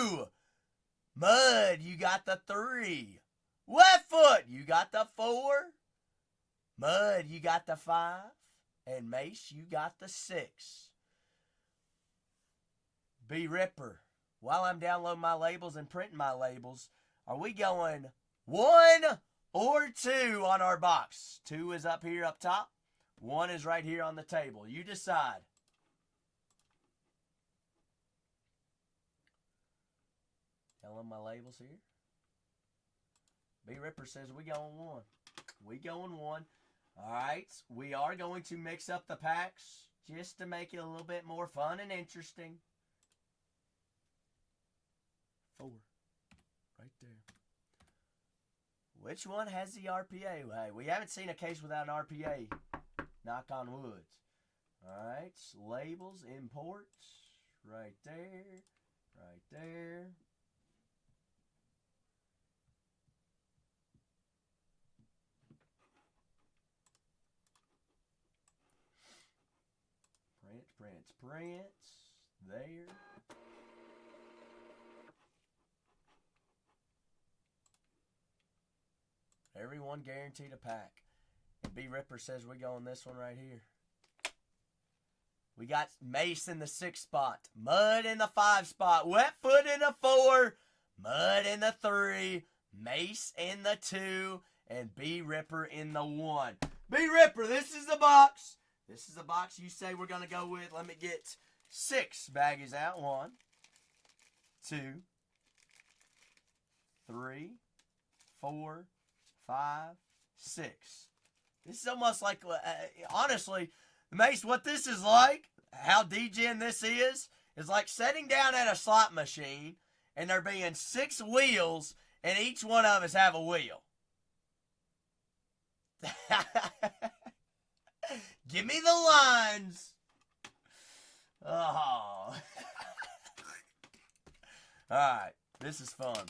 2. Mud, you got the 3. Wetfoot, you got the 4. Mud, you got the 5. And Mace, you got the 6. B Ripper, while I'm downloading my labels and printing my labels, are we going 1 or 2 on our box? 2 is up here up top. 1 is right here on the table. You decide. Download my labels here. B Ripper says we going 1. We going 1. All right, we are going to mix up the packs just to make it a little bit more fun and interesting. 4, right there. Which one has the RPA? Hey, we haven't seen a case without an RPA. Knock on wood. All right, labels, imports, right there, right there. Prints, there. Everyone guaranteed a pack. And B Ripper says we go on this one right here. We got Mace in the 6 spot, Mud in the 5 spot, Wetfoot in the 4, Mud in the 3, Mace in the 2, and B Ripper in the 1. B Ripper, this is the box. This is the box you say we're going to go with. Let me get 6 baggies out. 1, 2, 3, 4, 5, 6. This is almost like, honestly, Mace, what this is like, how degen this is like sitting down at a slot machine and there being 6 wheels and each one of us have a wheel. Give me the lines. Oh. Alright. This is fun.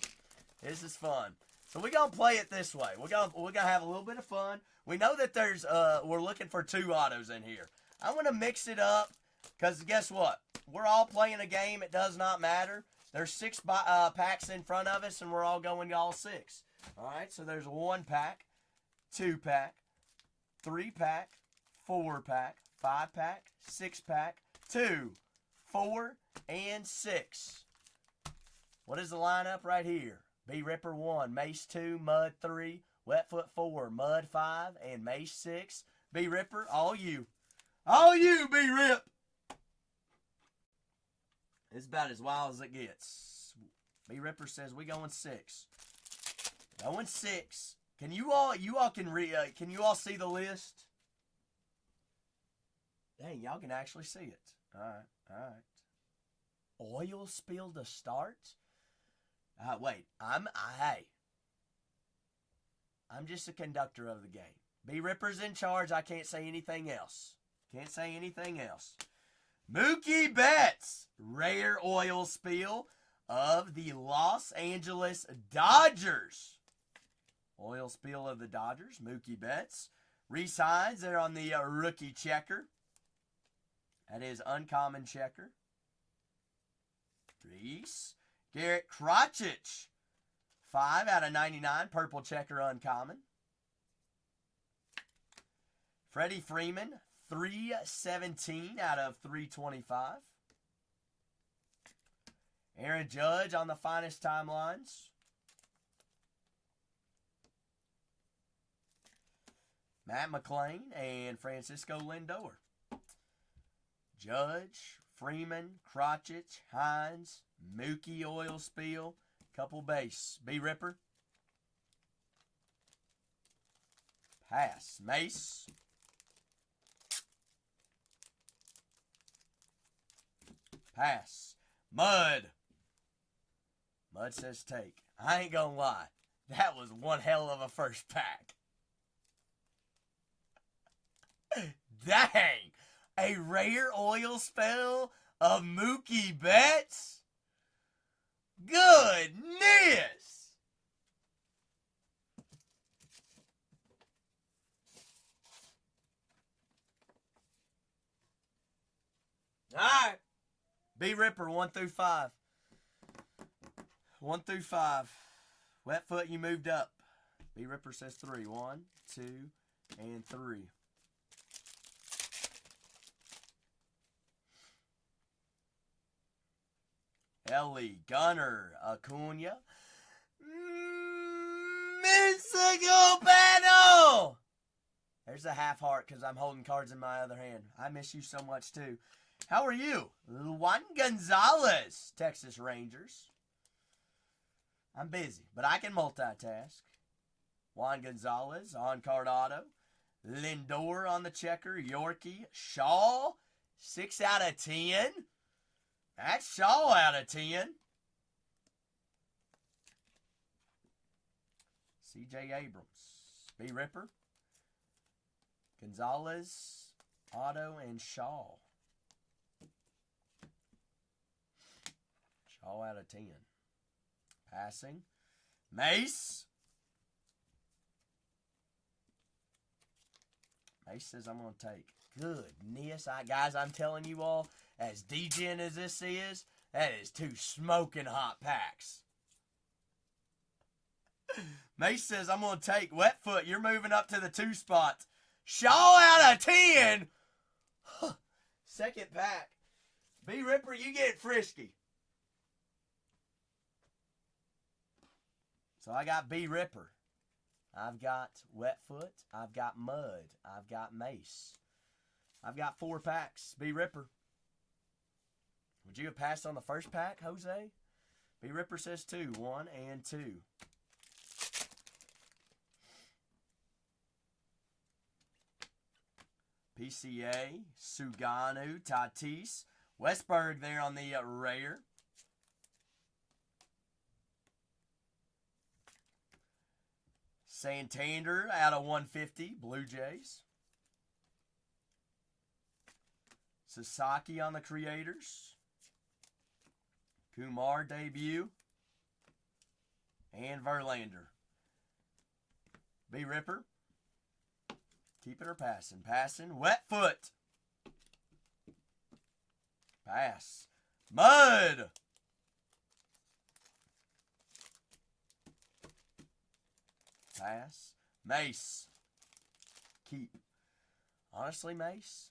This is fun. So we're going to play it this way. We're gonna have a little bit of fun. We know that there's we're looking for 2 autos in here. I'm going to mix it up because guess what? We're all playing a game. It does not matter. There's 6 packs in front of us and we're all going all 6. Alright, so there's a 1 pack, 2 pack, 3 pack, 4 pack, 5 pack, 6 pack, 2, 4, and 6. What is the lineup right here? B Ripper 1, Mace 2, Mud 3, Wetfoot 4, Mud 5, and Mace 6. B Ripper, all you. All you, B Rip. It's about as wild as it gets. B Ripper says we going 6. Going 6. Can you all can you all see the list? Dang, y'all can actually see it. All right. Oil spill to start? Wait, hey. I'm just a conductor of the game. B Ripper's in charge. I can't say anything else. Can't say anything else. Mookie Betts, rare oil spill of the Los Angeles Dodgers. Oil spill of the Dodgers, Mookie Betts. Reese Hines, they're on the rookie checker. That is uncommon checker. Reese. Garrett Krotchich, 5 out of 99, purple checker uncommon. Freddie Freeman, 317 out of 325. Aaron Judge on the finest timelines. Matt McClain and Francisco Lindor. Judge, Freeman, Krotchich, Hines, Mookie oil spill, couple base. B Ripper. Pass. Mace. Pass. Mud. Mud says take. I ain't gonna lie. That was one hell of a first pack. Dang. A rare oil spill of Mookie Betts? Goodness! Alright. B Ripper 1 through 5. 1 through 5. Wetfoot, you moved up. B Ripper says 3. 1, 2, and 3. Kelly, Gunner, Acuna, mystical panel. There's a half heart because I'm holding cards in my other hand. I miss you so much too. How are you? Juan Gonzalez, Texas Rangers. I'm busy, but I can multitask. Juan Gonzalez, on-card auto. Lindor on the checker. Yorkie. Shaw, 6 out of 10. That's Shaw out of 10. C.J. Abrams. B. Ripper. Gonzalez, auto, and Shaw. Shaw out of 10. Passing. Mace. Mace says I'm going to take. Goodness. Guys, I'm telling you all, as degen as this is, that is 2 smoking hot packs. Mace says I'm going to take. Wetfoot, you're moving up to the 2 spots. Shaw out of 10. Second pack. B. Ripper, you get frisky. So I got B. Ripper. I've got Wetfoot. I've got Mud. I've got Mace. I've got 4 packs. B. Ripper. Would you have passed on the first pack, Jose? B. Ripper says 2. 1 and 2. PCA, Suganu, Tatis, Westberg there on the rare. Santander out of 150, Blue Jays. Sasaki on the Creators. Kumar debut. And Verlander. B. Ripper. Keeping or passing? Passing. Wetfoot. Pass. Mud. Pass. Mace. Keep. Honestly, Mace.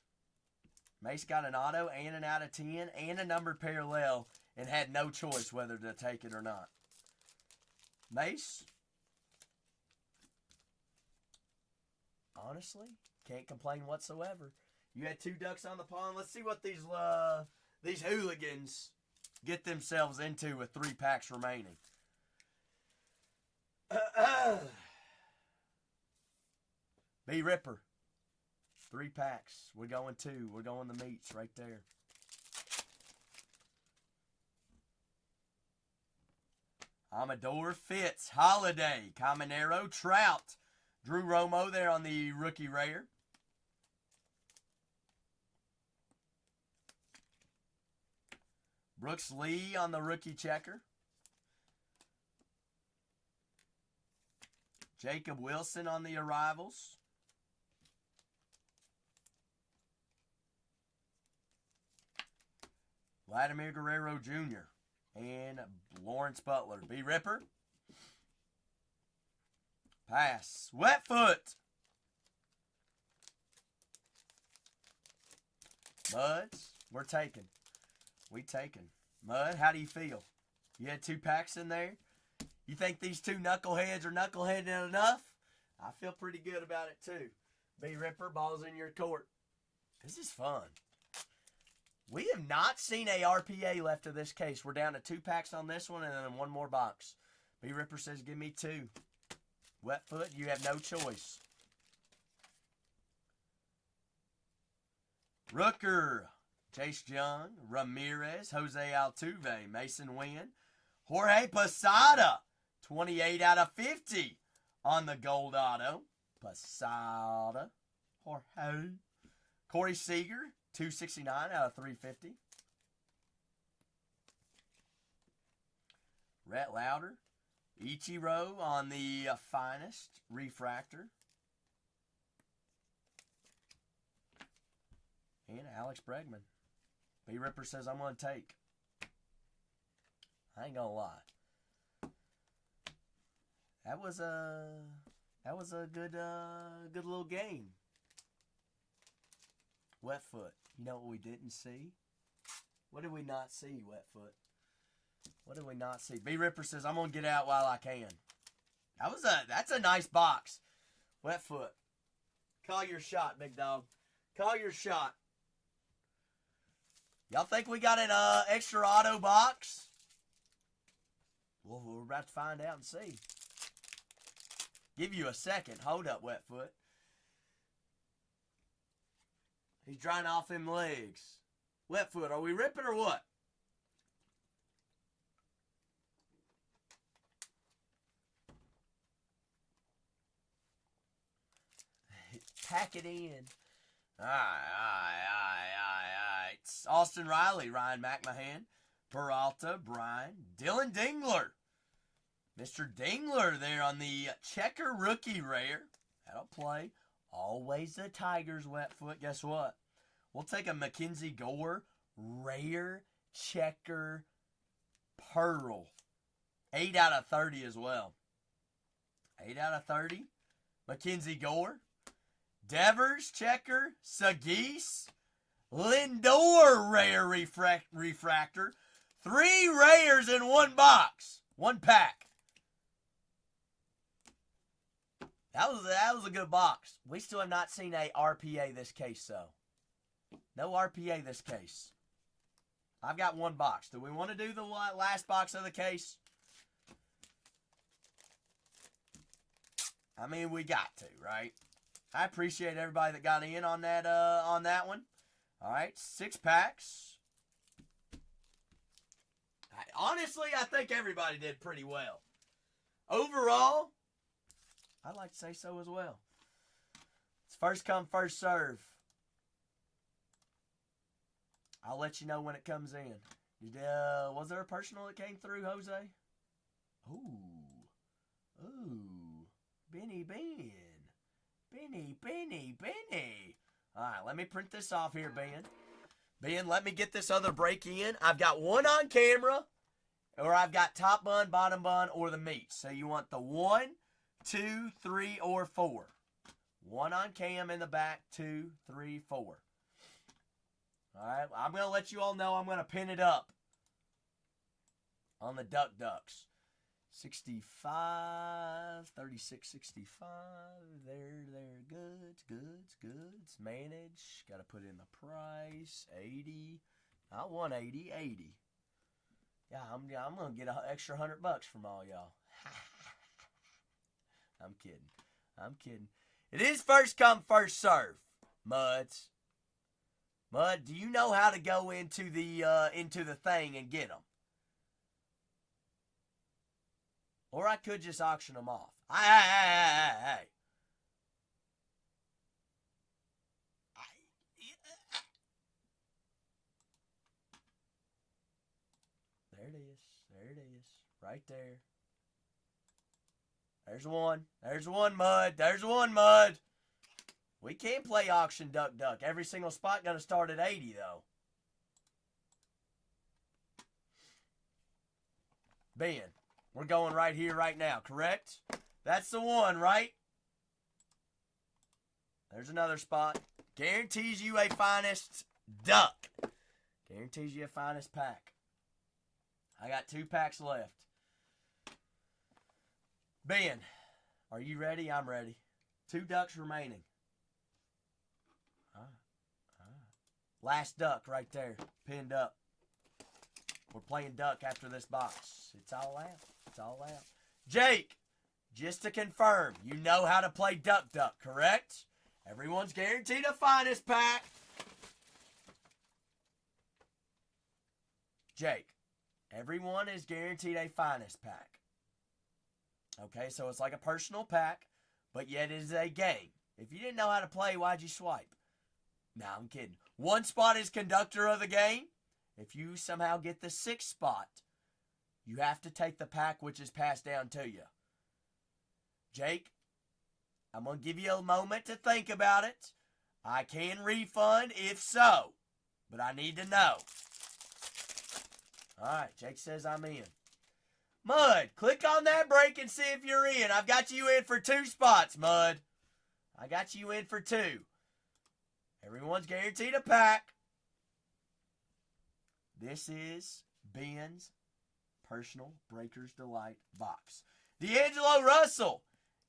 Mace got an auto and an out of 10 and a numbered parallel and had no choice whether to take it or not. Mace. Honestly, can't complain whatsoever. You had 2 ducks on the pond. Let's see what these hooligans get themselves into with 3 packs remaining. B. Ripper. 3 packs. We're going 2. We're going the meats right there. Amador, Fitz, Holiday, Caminero, Trout. Drew Romo there on the rookie rare. Brooks Lee on the rookie checker. Jacob Wilson on the arrivals. Vladimir Guerrero Jr. and Lawrence Butler. B. Ripper. Pass. Wetfoot. Muds. We're taking. We taking. Mud, how do you feel? You had 2 packs in there? You think these 2 knuckleheads are knuckleheaded enough? I feel pretty good about it too. B. Ripper, ball's in your court. This is fun. We have not seen a RPA left of this case. We're down to 2 packs on this one and then 1 more box. B. Ripper says, give me 2. Wetfoot, you have no choice. Rooker, Chase Young, Ramirez, Jose Altuve, Mason Wynn, Jorge Posada, 28 out of 50 on the gold auto. Posada, Jorge. Corey Seager, 269 out of 350. Rhett Lauder, Ichiro on the finest refractor. And Alex Bregman. B. Ripper says I'm going to take. I ain't going to lie. That was a good little game. Wetfoot. You know what we didn't see? What did we not see, Wetfoot? What did we not see? B Ripper says, I'm going to get out while I can. That's a nice box. Wet foot. Call your shot, big dog. Call your shot. Y'all think we got an extra auto box? Well, we're about to find out and see. Give you a second. Hold up, wet foot. He's drying off them legs. Wet foot, are we ripping or what? Pack it in. All right. Austin Riley, Ryan McMahon, Peralta, Brian, Dylan Dingler. Mr. Dingler there on the checker rookie rare. That'll play. Always the Tigers, wet foot. Guess what? We'll take a Mackenzie Gore rare checker pearl. 8 out of 30 as well. 8 out of 30. Mackenzie Gore. Devers, checker, Sagis, Lindor, rare refractor. 3 rares in one box. One pack. That was a good box. We still have not seen a RPA this case, though. No RPA this case. I've got one box. Do we want to do the last box of the case? I mean, we got to, right? I appreciate everybody that got in on that one. All right, 6 packs. Honestly, I think everybody did pretty well. Overall, I'd like to say so as well. It's first come, first serve. I'll let you know when it comes in. Was there a personal that came through, Jose? Ooh. Benny Ben. Benny. All right, let me print this off here, Ben. Ben, let me get this other break in. I've got one on camera, or I've got top bun, bottom bun, or the meat. So you want the 1, 2, 3, or 4. 1 on cam in the back, 2, 3, 4. All right, I'm going to let you all know I'm going to pin it up on the Ducks. 65, 36, 65. There, goods. Manage. Got to put in the price. 80. I want 80, 80. Yeah, I'm going to get an extra $100 from all y'all. I'm kidding. It is first come, first serve, Muds. Mud, do you know how to go into the thing and get them? Or I could just auction them off. Hey. There it is. Right there. There's one, Mud. We can play auction duck. Every single spot going to start at 80, though. Ben, we're going right here, right now, correct? That's the one, right? There's another spot. Guarantees you a finest duck. Guarantees you a finest pack. I got 2 packs left. Ben, are you ready? I'm ready. 2 ducks remaining. Last duck right there, pinned up. We're playing duck after this box. It's all out. Jake, just to confirm, you know how to play duck, correct? Everyone's guaranteed a finest pack. Jake, everyone is guaranteed a finest pack. Okay, so it's like a personal pack, but yet it is a game. If you didn't know how to play, why'd you swipe? No, I'm kidding. 1 spot is conductor of the game. If you somehow get the 6th spot, you have to take the pack which is passed down to you. Jake, I'm going to give you a moment to think about it. I can refund if so, but I need to know. All right, Jake says I'm in. Mud, click on that break and see if you're in. I've got you in for 2 spots, Mud. I got you in for 2. Everyone's guaranteed a pack. This is Ben's Personal Breakers Delight box. D'Angelo Russell,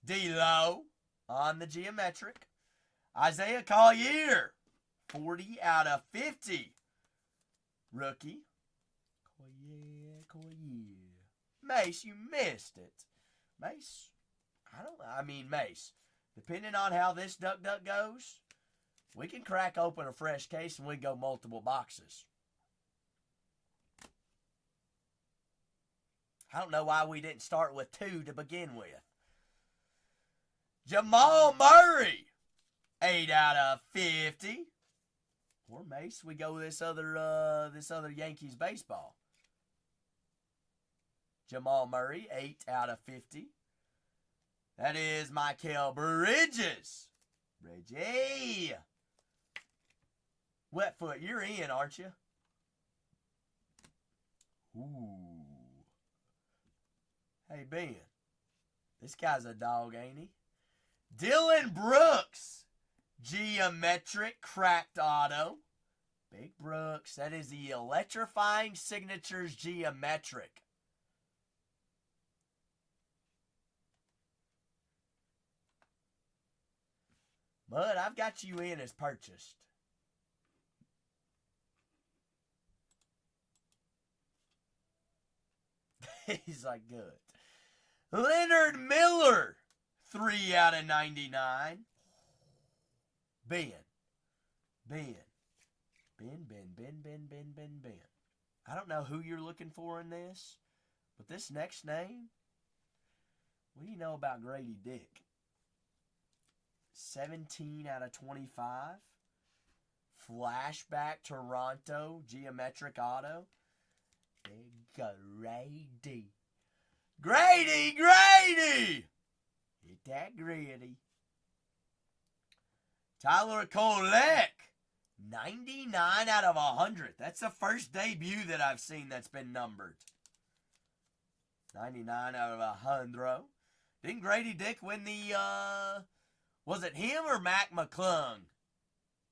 D-Lo on the geometric. Isaiah Collier, 40 out of 50. Rookie. Collier. Mace, you missed it. Mace, Mace. Depending on how this duck goes, we can crack open a fresh case and we go multiple boxes. I don't know why we didn't start with 2 to begin with. Jamal Murray, 8 out of 50. Or Mace, we go with this other Yankees baseball. Jamal Murray, 8 out of 50. That is Mikal Bridges. Reggie. Wetfoot, you're in, aren't you? Ooh. Hey, Ben. This guy's a dog, ain't he? Dylan Brooks. Geometric cracked auto. Big Brooks. That is the Electrifying Signatures Geometric. But I've got you in as purchased. He's like, good. Leonard Miller, 3 out of 99. Ben. I don't know who you're looking for in this, but this next name, what do you know about Grady Dick? 17 out of 25. Flashback Toronto geometric auto. Big Grady. Grady! Hit that Grady. Tyler Kolek. 99 out of 100. That's the first debut that I've seen that's been numbered. 99 out of 100. Didn't Grady Dick win the, was it him or Mac McClung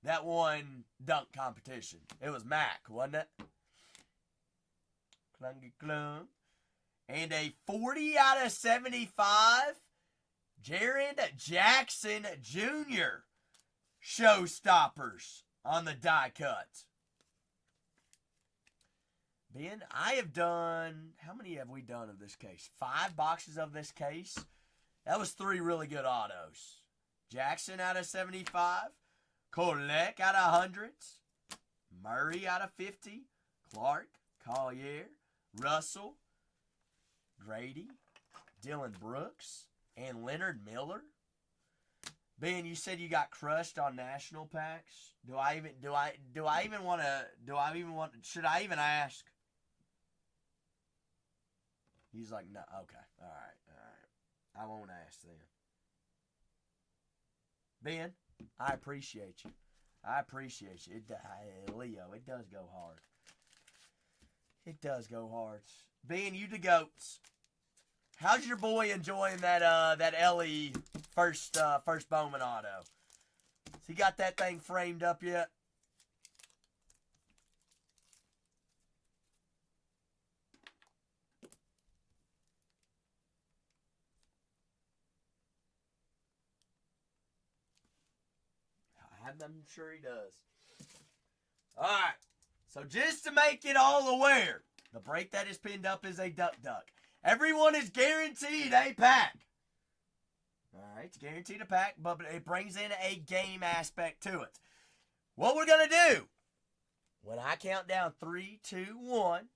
that won dunk competition? It was Mac, wasn't it? Clungy Clung. And a 40 out of 75, Jaren Jackson Jr. Showstoppers on the die cut. Ben, I have done, how many have we done of this case? 5 boxes of this case. That was 3 really good autos. Jackson out of 75. Kolek out of 100s. Murray out of 50. Clark, Collier, Russell, Grady, Dylan Brooks, and Leonard Miller. Ben, you said you got crushed on national packs. Should I even ask? He's like, no, okay, all right. I won't ask then. Ben, I appreciate you. Leo, it does go hard. It does go hard. Ben, you the goats. How's your boy enjoying that Ellie first Bowman auto? Has he got that thing framed up yet? I'm sure he does. All right. So just to make it all aware, the break that is pinned up is a duck. Everyone is guaranteed a pack. All right, it's guaranteed a pack, but it brings in a game aspect to it. What we're going to do, when I count down 3, 2, 1,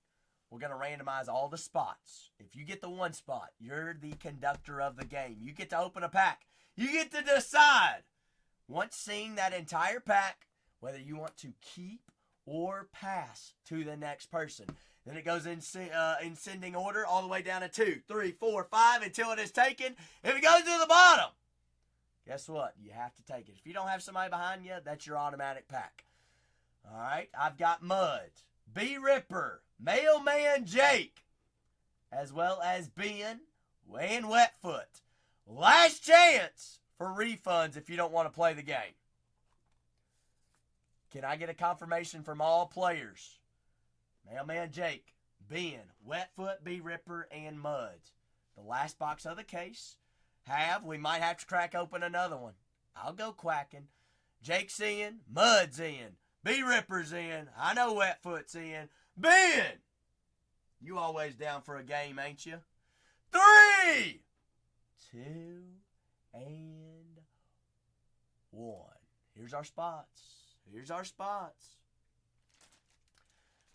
we're going to randomize all the spots. If you get the 1 spot, you're the conductor of the game. You get to open a pack. You get to decide, once seeing that entire pack, whether you want to keep or pass to the next person. Then it goes in sending order all the way down to 2, 3, 4, 5 until it is taken. If it goes to the bottom, guess what? You have to take it. If you don't have somebody behind you, that's your automatic pack. All right, I've got Mud, B. Ripper, Mailman Jake, as well as Ben and Wetfoot. Last chance for refunds if you don't want to play the game. Can I get a confirmation from all players? Mailman Jake, Ben, Wetfoot, B-Ripper, and Muds. The last box of the case. We might have to crack open another one. I'll go quacking. Jake's in, Mud's in, B-Ripper's in, I know Wetfoot's in. Ben! You always down for a game, ain't you? 3, 2, and 1. Here's our spots. Here's our spots.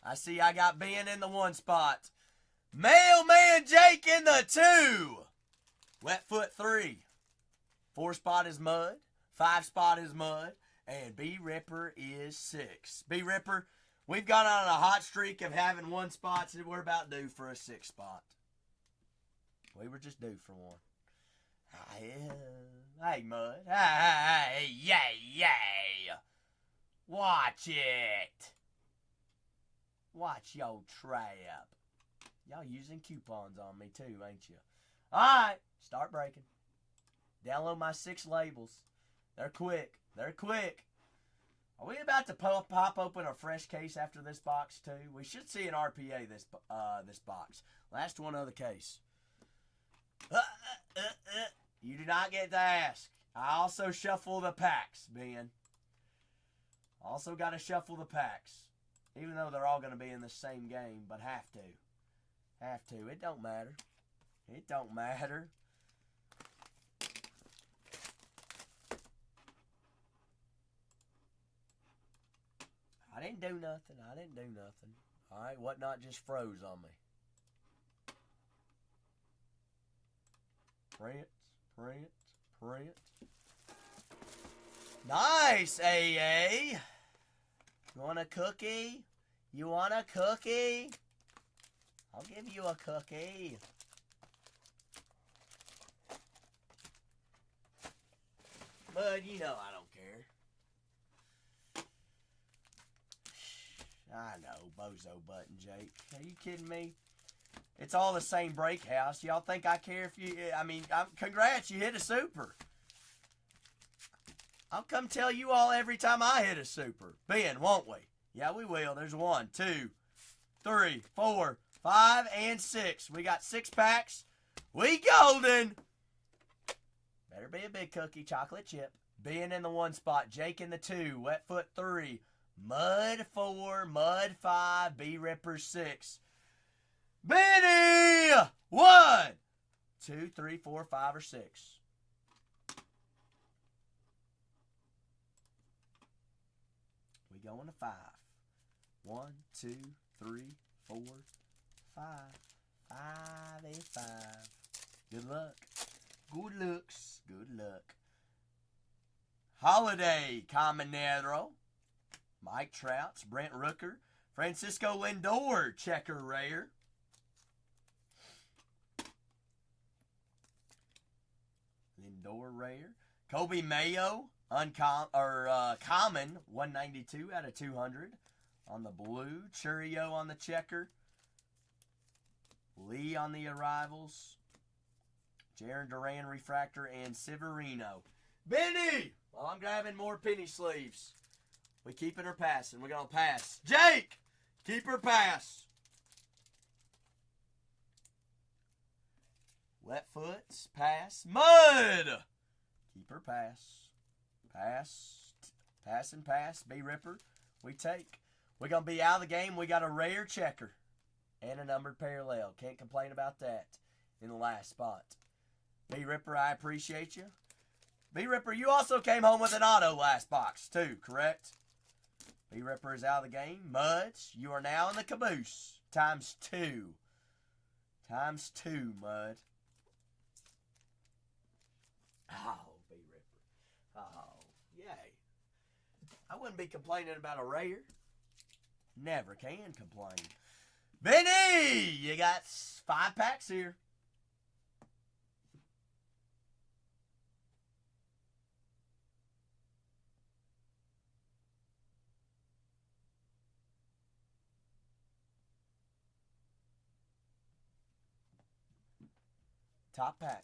I see I got Ben in the 1 spot. Mailman Jake in the 2. Wetfoot 3. 4 spot is Mud. 5 spot is Mud. And B-Ripper is 6. B-Ripper, we've gone on a hot streak of having 1 spots, and we're about due for a 6 spot. We were just due for one. Hey, Mud. Hey, yay. Watch it. Watch your trap. Y'all using coupons on me too, ain't you? Alright, start breaking. Download my 6 labels. They're quick. Are we about to pop open a fresh case after this box too? We should see an RPA this box. Last one of the case. You do not get to ask. I also shuffle the packs, Ben. Also got to shuffle the packs. Even though they're all going to be in the same game, but have to. It don't matter. I didn't do nothing. Alright, whatnot just froze on me. Print. Nice, AA. You want a cookie? I'll give you a cookie. But you know I don't care. I know, bozo button, Jake. Are you kidding me? It's all the same break house. Y'all think I care if you... congrats, you hit a super. I'll come tell you all every time I hit a super. Ben, won't we? Yeah, we will. There's 1, 2, 3, 4, 5, and 6. We got 6 packs. We golden. Better be a big cookie, chocolate chip. Ben in the 1 spot. Jake in the 2. Wetfoot 3. Mud 4. Mud 5. B-Ripper 6. Benny! 1, 2, 3, 4, 5, or 6. We going to 5. 1, 2, 3, 4, 5. 5 and 5. Good luck. Good luck. Holiday Caminero. Mike Trouts. Brent Rooker. Francisco Lindor. Checker rare. Lindor rare. Kobe Mayo. Common. 192 out of 200. On the blue. Churio on the checker. Lee on the arrivals. Jaron Duran refractor and Severino. Benny! Well, I'm grabbing more penny sleeves. We keeping her passing. We're going to pass. Jake! Keep her pass. Wetfoot. Pass. Mud! Keep her pass. Pass and pass. B-Ripper. We take. We're going to be out of the game. We got a rare checker. And a numbered parallel. Can't complain about that in the last spot. B-Ripper, I appreciate you. B-Ripper, you also came home with an auto last box, too, correct? B-Ripper is out of the game. Muds, you are now in the caboose. Times 2. Times 2, Mud. Oh, B-Ripper. Oh, yay. I wouldn't be complaining about a rare. Never can complain. Benny, you got 5 packs here. Top pack.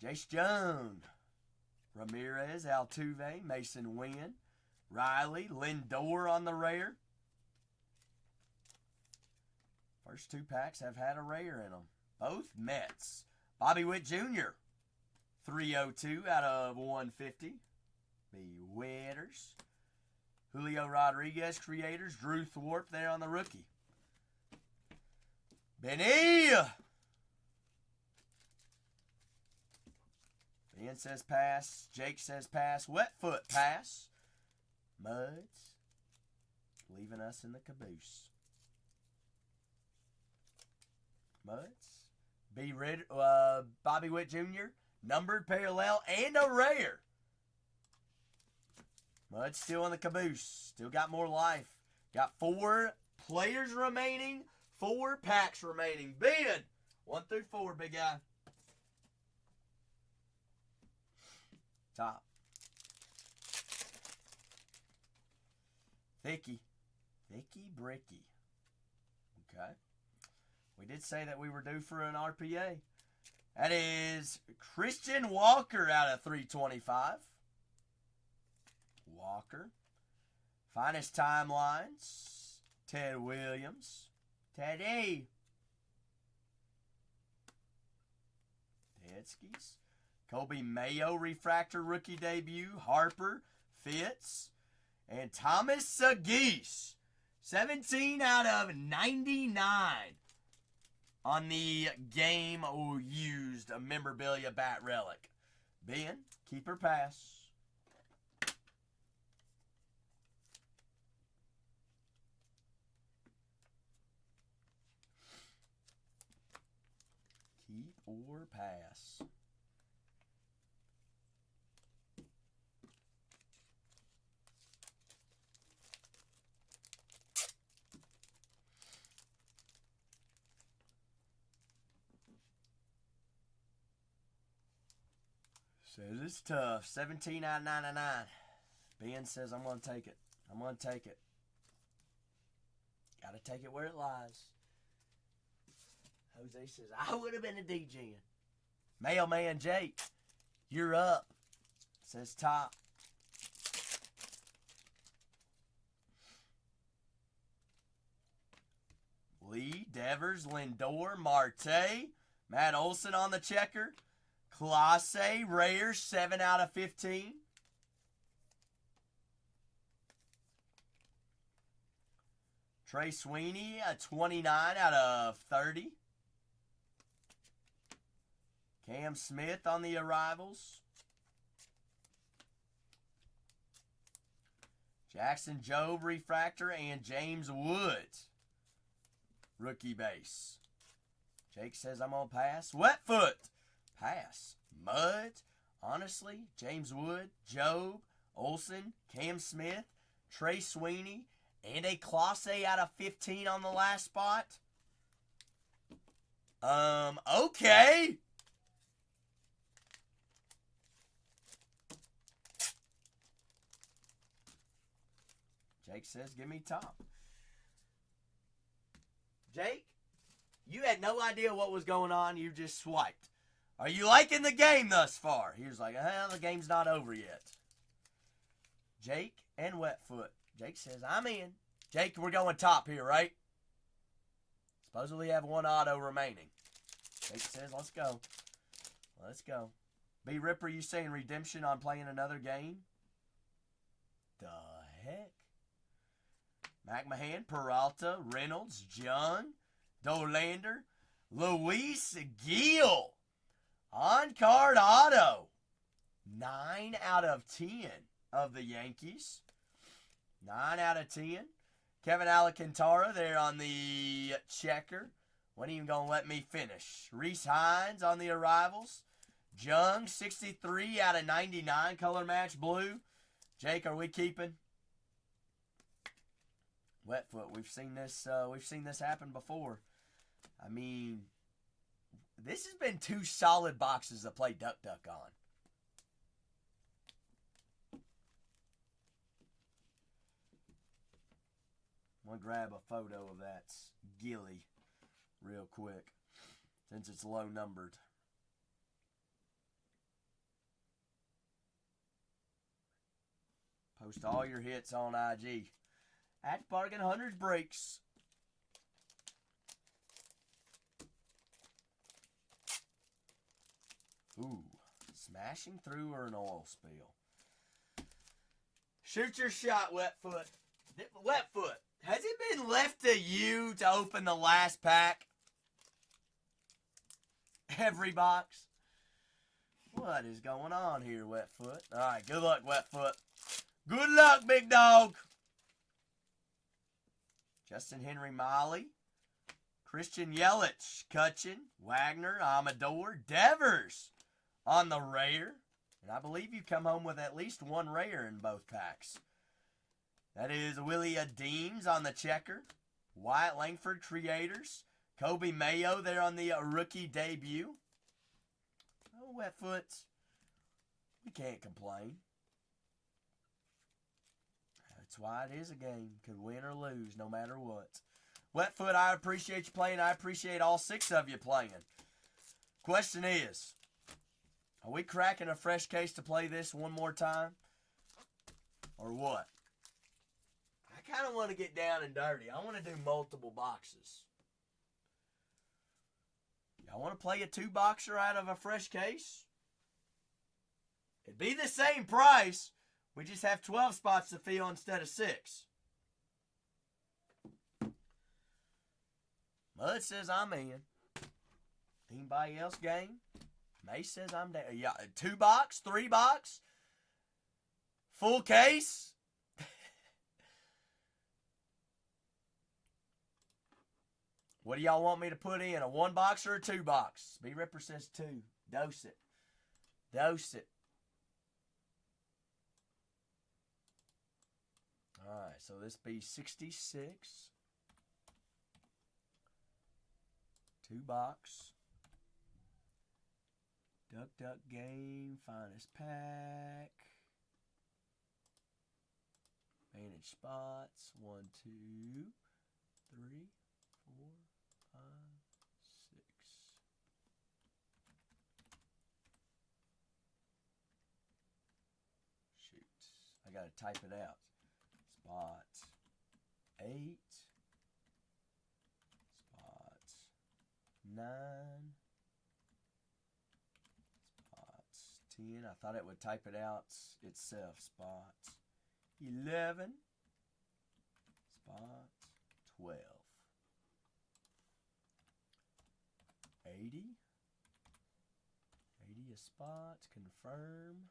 Jace Jones. Ramirez, Altuve, Mason Wynn, Riley, Lindor on the rare. First two packs have had a rare in them. Both Mets. Bobby Witt Jr., 302 out of 150. The Witters. Julio Rodriguez, Creators. Drew Thorpe there on the rookie. Benny! Ben says pass. Jake says pass. Wetfoot pass. Muds leaving us in the caboose. Muds. Bobby Witt Jr., numbered parallel and a rare. Muds still in the caboose. Still got more life. Got 4 players remaining. 4 packs remaining. Ben, 1 through 4, big guy. Top. Thicky Bricky. Okay. We did say that we were due for an RPA. That is Christian Walker out of 325. Walker. Finest Timelines. Ted Williams. Teddy. Tedskis. Kobe Mayo refractor rookie debut. Harper. Fitz. And Thomas Sagis. 17 out of 99 on the game used memorabilia bat relic. Ben, keeper pass. Keep or pass. Says it's tough. 17 out of 99. Ben says I'm going to take it. I'm going to take it. Got to take it where it lies. Jose says, I would have been a DJing. Mailman Jake, you're up. Says top. Lee, Devers, Lindor, Marte, Matt Olson on the checker. Classe, rare, 7 out of 15. Trey Sweeney, a 29 out of 30. Cam Smith on the arrivals. Jackson Jobe, refractor, and James Woods, rookie base. Jake says I'm going to pass. Wetfoot, pass. Muds, honestly, James Wood, Jobe, Olson, Cam Smith, Trey Sweeney, and a Classe out of 15 on the last spot. Okay. Jake says, give me top. Jake, you had no idea what was going on. You just swiped. Are you liking the game thus far? He was like, the game's not over yet. Jake and Wetfoot. Jake says, I'm in. Jake, we're going top here, right? Supposedly have 1 auto remaining. Jake says, let's go. Let's go. B. Ripper, you saying redemption on playing another game? The heck? McMahon, Peralta, Reynolds, Jung, Dolander, Luis Gil. On-card auto. 9 out of 10 of the Yankees. 9 out of 10. Kevin Alcantara there on the checker. Wasn't even going to let me finish. Reese Hines on the arrivals. Jung, 63 out of 99. Color match blue. Jake, are we keeping? Wetfoot, we've seen this happen before. I mean, this has been 2 solid boxes to play Duck Duck on. I'm going to grab a photo of that Gilly real quick since it's low numbered. Post all your hits on IG. At Bargain Hunters Breaks. Ooh, smashing through or an oil spill. Shoot your shot, Wetfoot. Wetfoot, has it been left to you to open the last pack? Every box? What is going on here, Wetfoot? All right, good luck, Wetfoot. Good luck, big dog. Justin Henry Miley. Christian Yelich, Cutchin, Wagner, Amador, Devers on the rare. And I believe you come home with at least one rare in both packs. That is Willie Deems on the checker. Wyatt Langford Creators. Kobe Mayo there on the rookie debut. Oh, Wetfoots. We can't complain. That's why it is a game. Could win or lose no matter what. Wetfoot, I appreciate you playing. I appreciate all 6 of you playing. Question is, are we cracking a fresh case to play this one more time? Or what? I kind of want to get down and dirty. I want to do multiple boxes. Y'all want to play a 2-boxer out of a fresh case? It'd be the same price. We just have 12 spots to fill instead of 6. Mud says I'm in. Anybody else game? May says I'm down. Yeah, 2-box, 3-box, full case. What do y'all want me to put in? A 1-box or a 2-box? B Ripper says 2. Dose it. Dose it. Alright, so this be 66. 2-box. Duck Duck Game. Finest pack. Managed spots. 1, 2, 3, 4, 5, 6. Shoot. I gotta type it out. Spot 8. Spot 9. Spot 10. I thought it would type it out itself. Spot 11. Spot 12. 80. 80 a spot. Confirm.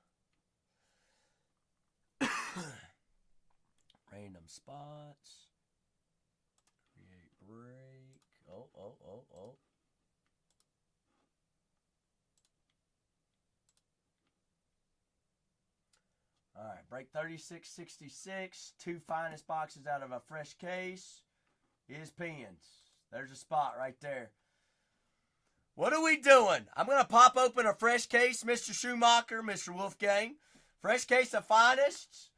Random spots. Create break. Oh. Alright, break 3666. 2 finest boxes out of a fresh case is pins. There's a spot right there. What are we doing? I'm going to pop open a fresh case, Mr. Schumacher, Mr. Wolfgang. Fresh case of finest.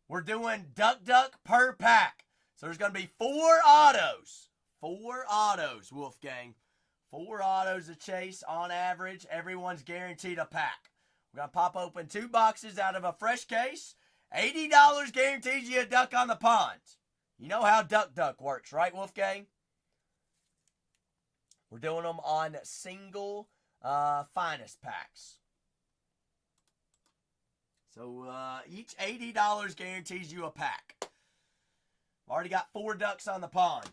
We're doing Duck Duck per pack. So there's going to be 4 autos. 4 autos, Wolfgang. 4 autos a chase on average. Everyone's guaranteed a pack. We're going to pop open 2 boxes out of a fresh case. $80 guarantees you a duck on the pond. You know how Duck Duck works, right, Wolfgang? We're doing them on single finest packs. So each $80 guarantees you a pack. I've already got 4 ducks on the pond.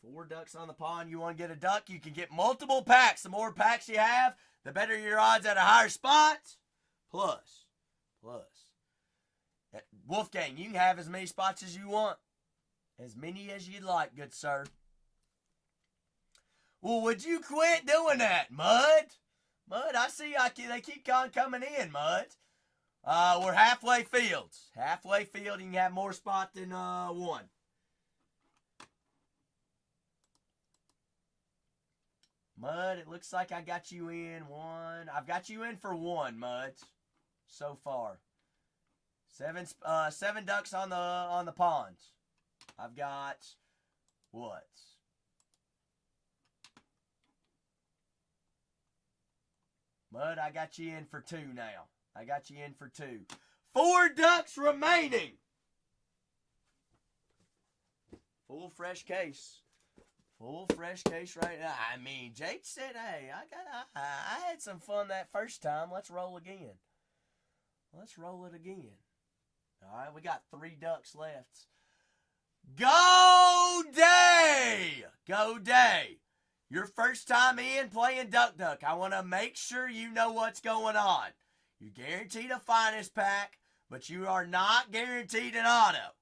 4 ducks on the pond. You want to get a duck? You can get multiple packs. The more packs you have, the better your odds at a higher spot. Plus. Wolfgang, you can have as many spots as you want. As many as you'd like, good sir. Well, would you quit doing that, Mud? Mud, I see they keep on coming in, Mud. We're halfway fields. Halfway field, you can have more spot than 1. Mud, it looks like I got you in 1. I've got you in for 1, Mud. So far. 7 ducks on the pond. I've got what? Mud, I got you in for 2 now. I got you in for 2. 4 ducks remaining. Full fresh case. Full fresh case right now. I mean, Jake said, hey, I had some fun that first time. Let's roll again. Let's roll it again. All right, we got 3 ducks left. Go Day! Go Day! Your first time in playing Duck Duck. I want to make sure you know what's going on. You're guaranteed a finest pack, but you are not guaranteed an auto.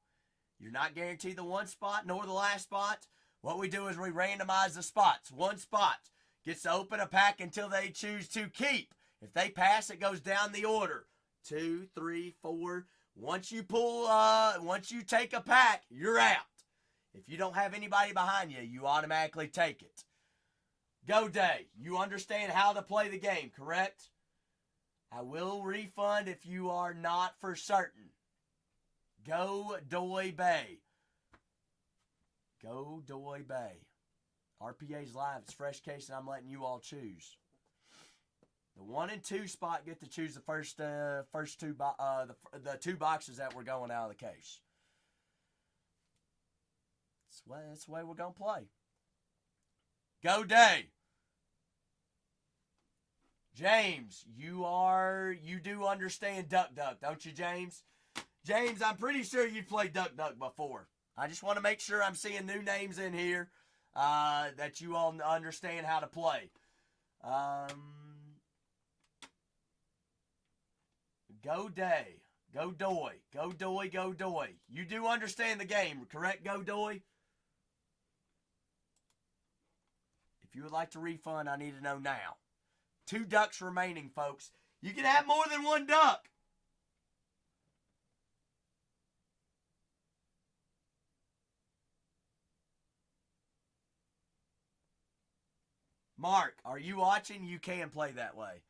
You're not guaranteed the 1 spot nor the last spot. What we do is we randomize the spots. 1 spot gets to open a pack until they choose to keep. If they pass, it goes down the order. 2, 3, 4. Once you take a pack, you're out. If you don't have anybody behind you, you automatically take it. Go Day. You understand how to play the game, correct? I will refund if you are not for certain. Go Doy Bay. Go Doy Bay. RPA's live. It's fresh case, and I'm letting you all choose. The 1 and 2 spot get to choose the first two the 2 boxes that were going out of the case. That's the way we're gonna play. Go Day. James, you do understand Duck Duck, don't you, James? James, I'm pretty sure you've played Duck Duck before. I just want to make sure I'm seeing new names in here that you all understand how to play. Go Day. Go Doy. Go Doy, go Doy. You do understand the game, correct, Go Doy? If you would like to refund, I need to know now. 2 ducks remaining, folks. You can have more than 1 duck. Mark, are you watching? You can play that way.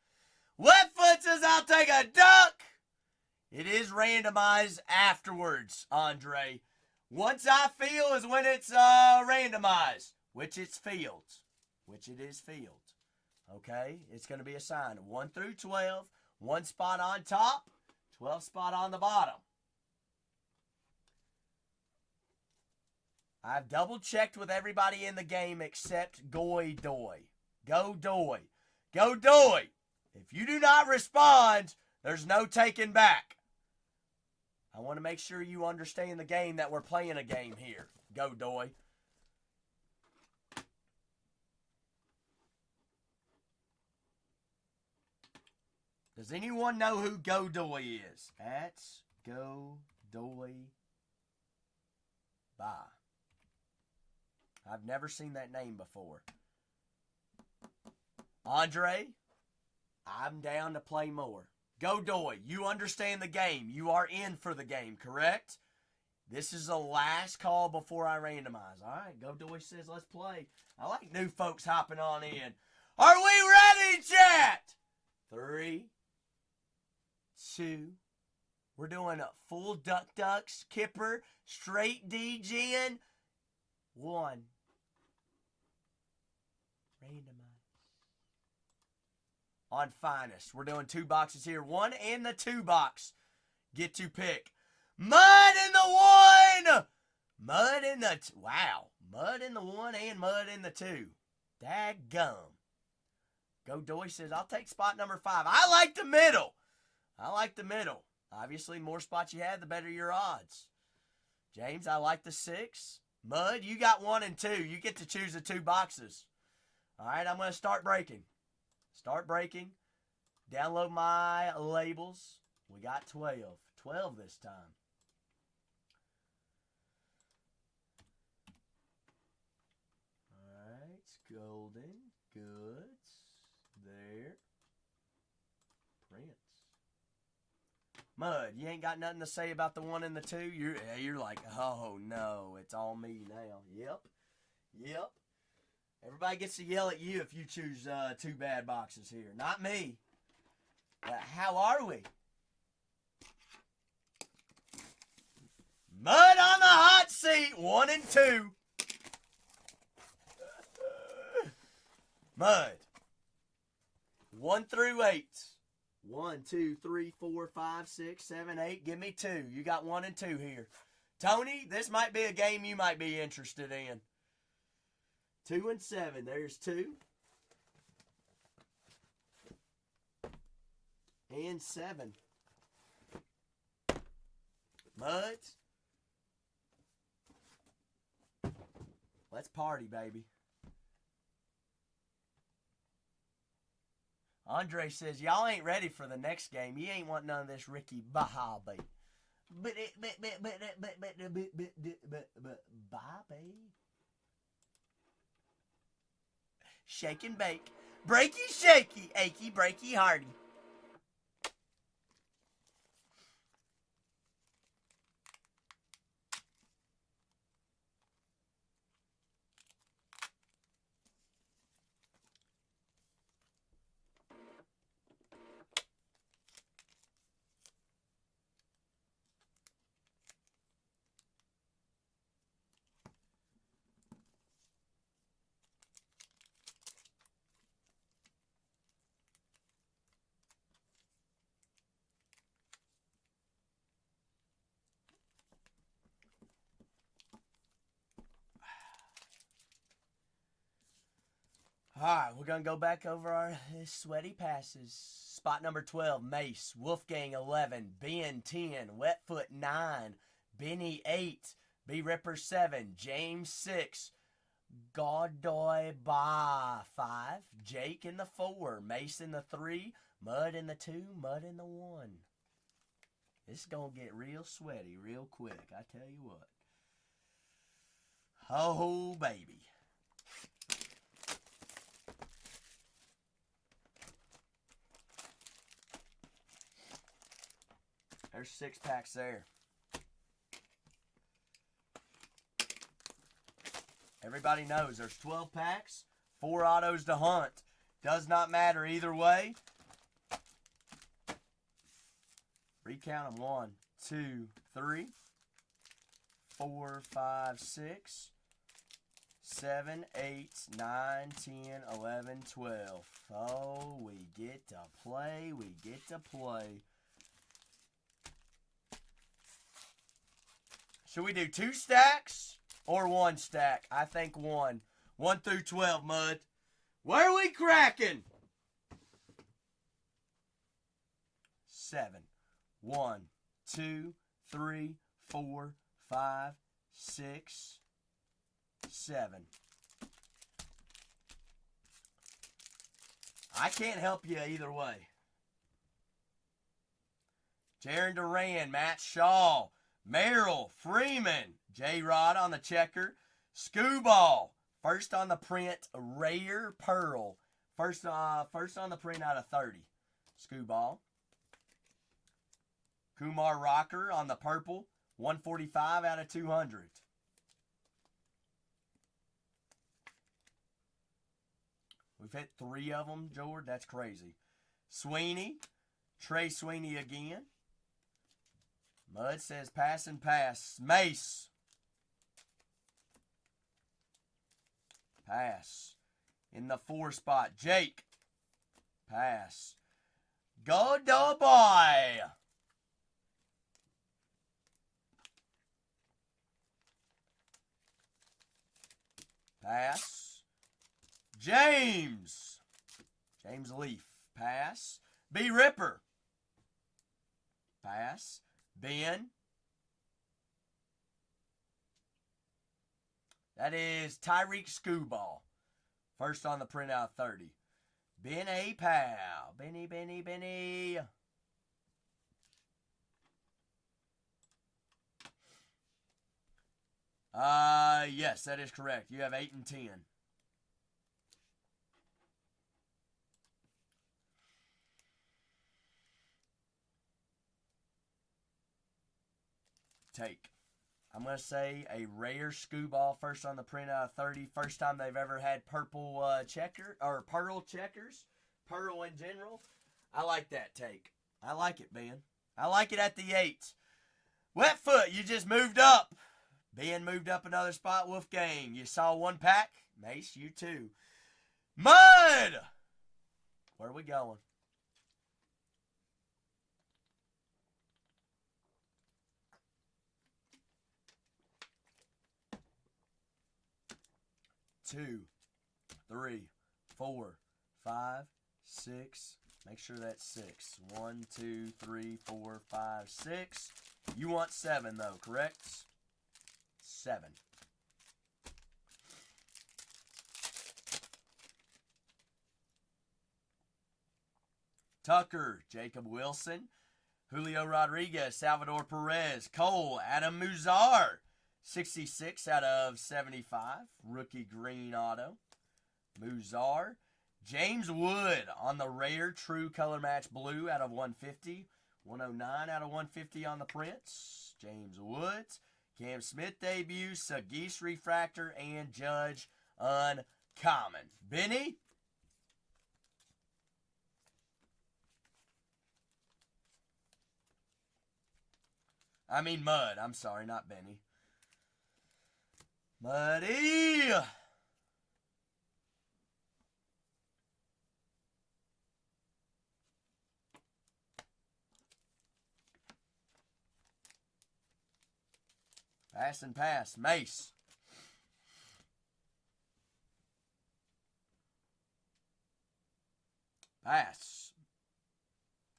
Wetfoot says, I'll take a duck. It is randomized afterwards, Andre. Once I feel is when it's randomized, which it's fields, which it is fields. Okay, it's going to be assigned 1 through 12, 1 spot on top, 12 spot on the bottom. I've double checked with everybody in the game except Goy Doy. Go Doy. Go Doy. If you do not respond, there's no taking back. I want to make sure you understand the game that we're playing a game here. Go Doy. Does anyone know who Go Doy is? That's Go Doy Bye. I've never seen that name before. Andre, I'm down to play more. Go Doy, you understand the game. You are in for the game, correct? This is the last call before I randomize. All right, Go Doy says let's play. I like new folks hopping on in. Are we ready, chat? 3, 2. We're doing a full Duck Duck, Skipper, straight DGing. 1. Randomize. On finest. We're doing 2 boxes here. 1 and the 2 box. Get to pick. Mud in the 1. Mud in the wow. Mud in the 1 and mud in the 2. Daggum. Go Doy says, I'll take spot number 5. I like the middle. I like the middle. Obviously, more spots you have, the better your odds. James, I like the 6. Mud, you got 1 and 2. You get to choose the 2 boxes. All right, I'm going to start breaking. Start breaking. Download my labels. We got 12. 12 this time. All right, golden. Goods. There. Prince. Mud, you ain't got nothing to say about the 1 and the 2? You're like, oh no, it's all me now. Yep. Everybody gets to yell at you if you choose 2 bad boxes here. Not me. How are we? Mud on the hot seat. 1 and 2. Mud. 1 through 8. 1, 2, 3, 4, 5, 6, 7, 8. Give me 2. You got 1 and 2 here. Tony, this might be a game you might be interested in. 2 and 7. There's 2. And 7. Muds. Let's party, baby. Andre says, y'all ain't ready for the next game. You ain't want none of this Ricky Bobby. Bobby. Shake and bake. Breaky, shaky. Achy, breaky, hardy. All right, we're going to go back over our sweaty passes. Spot number 12, Mace. Wolfgang, 11. Ben, 10. Wetfoot, 9. Benny, 8. B-Ripper, 7. James, 6. Godoy, 5. Jake in the 4. Mace in the 3. Mud in the 2. Mud in the 1. This is going to get real sweaty real quick, I tell you what. Oh, baby. There's 6 packs there. Everybody knows there's 12 packs, 4 autos to hunt. Does not matter either way. Recount them. 1, 2, 3, 4, 5, 6, 7, 8, 9, 10, 11, 12. Oh, we get to play. We get to play. Should we do 2 stacks or 1 stack? I think 1. 1 through 12, Mud. Where are we cracking? 7. 1, 2, 3, 4, 5, 6, 7. I can't help you either way. Jaron Duran, Matt Shaw, Merrill, Freeman, J-Rod on the checker, Scooball, first on the print, Rare Pearl, first on the print out of 30, Scooball. Kumar Rocker on the purple, 145 out of 200. We've hit 3 of them, George. That's crazy. Sweeney, Trey Sweeney again. Mud says pass and pass. Mace. Pass. In the 4 spot. Jake. Pass. Go boy. Pass. James. James Leaf. Pass. B. Ripper. Pass. Ben. That is Tyreek Scooball. First on the printout 30. Ben A. Pal. Benny. Yes, that is correct. You have 8 and 10. Take. I'm going to say a rare Scooball first on the print out of 30. First time they've ever had purple checker or pearl checkers. Pearl in general. I like that take. I like it, Ben. I like it at the 8. Wetfoot, you just moved up. Ben moved up another spot. Wolfgang, you saw 1 pack. Mace, you too. Mud! Where are we going? 2, 3, 4, 5, 6. Make sure that's 6. 1, 2, 3, 4, 5, 6. You want 7 though, correct? 7. Tucker, Jacob Wilson, Julio Rodriguez, Salvador Perez, Cole, Adam Muzar, 66 out of 75, rookie green auto. Muzar, James Wood on the rare true color match blue out of 150, 109 out of 150 on the prints. James Woods, Cam Smith debut, Sagis refractor, and Judge uncommon. Benny? I mean Mud. I'm sorry, not Benny. Muddy! Pass and pass. Mace. Pass.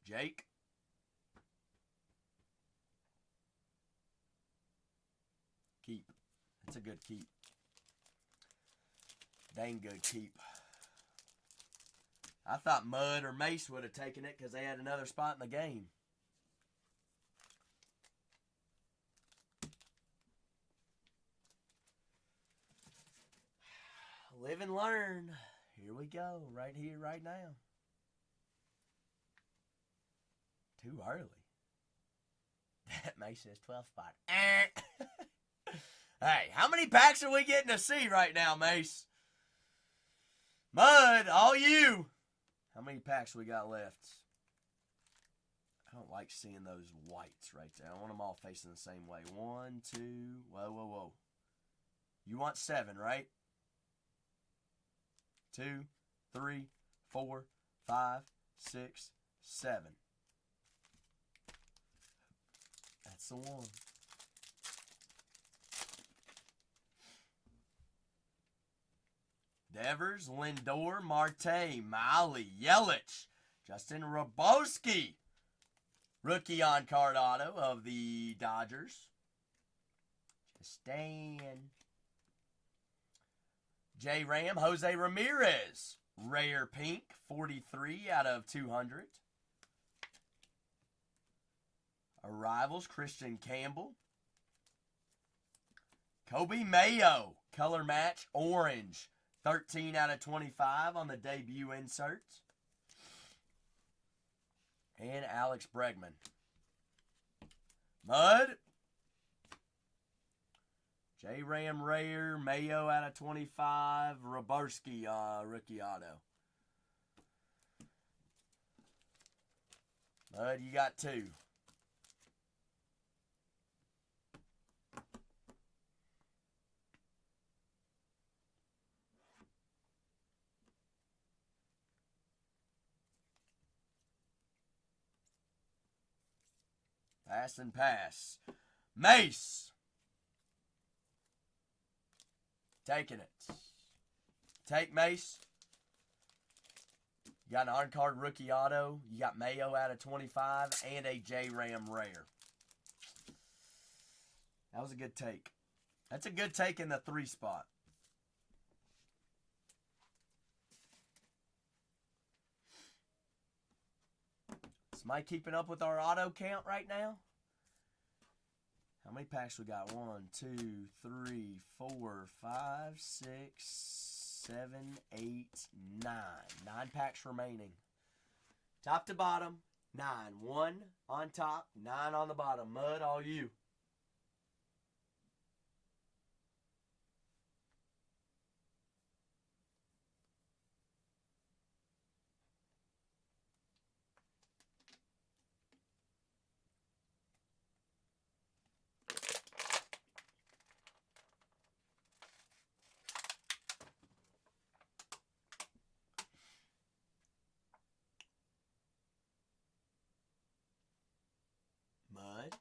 Jake. Keep. That's a good keep. Dang good keep. I thought Mud or Mace would have taken it because they had another spot in the game. Live and learn. Here we go. Right here, right now. Too early. That Mace says 12 spot. Hey, how many packs are we getting to see right now, Mace? Mud, all you. How many packs we got left? I don't like seeing those whites right there. I want them all facing the same way. 1, 2, whoa, whoa, whoa. You want 7, right? 2, 3, 4, 5, 6, 7. That's the one. Devers, Lindor, Marte, Miley, Yelich, Justin Robowski. Rookie on card auto of the Dodgers. Stan. J. Ram, Jose Ramirez. Rare pink, 43 out of 200. Arrivals, Christian Campbell. Kobe Mayo, color match, orange. 13 out of 25 on the debut insert. And Alex Bregman. Mud. J. Ram Rare, Mayo out of 25, Robarski rookie auto. Mud, you got 2. Pass and pass. Mace. Taking it. Take Mace. You got an on-card rookie auto. You got Mayo out of 25 and a J-Ram rare. That was a good take. That's a good take in the 3 spot. Is Mike keeping up with our auto count right now? How many packs we got? 1, 2, 3, 4, 5, 6, 7, 8, 9. 9 packs remaining. Top to bottom, 9. 1 on top, 9 on the bottom. Mud, all you. Mud.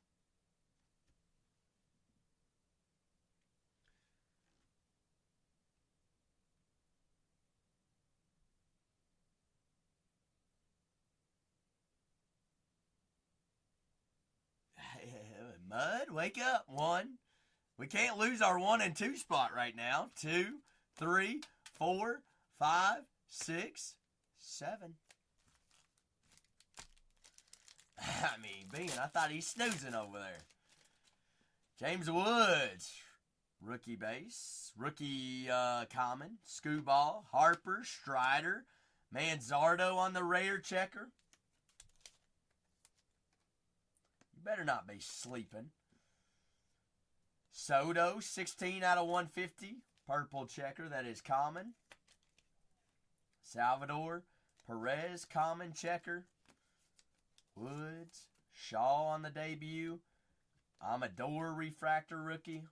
Mud, wake up. 1. We can't lose our 1 and 2 spot right now. 2, 3, 4, 5, 6, 7. I mean, Bean, I thought he's snoozing over there. James Woods, rookie base, rookie common, Screwball, Harper, Strider, Manzardo on the rare checker. You better not be sleeping. Soto, 16 out of 150, purple checker, that is common. Salvador, Perez, common checker. Woods, Shaw on the debut. Amador, refractor rookie.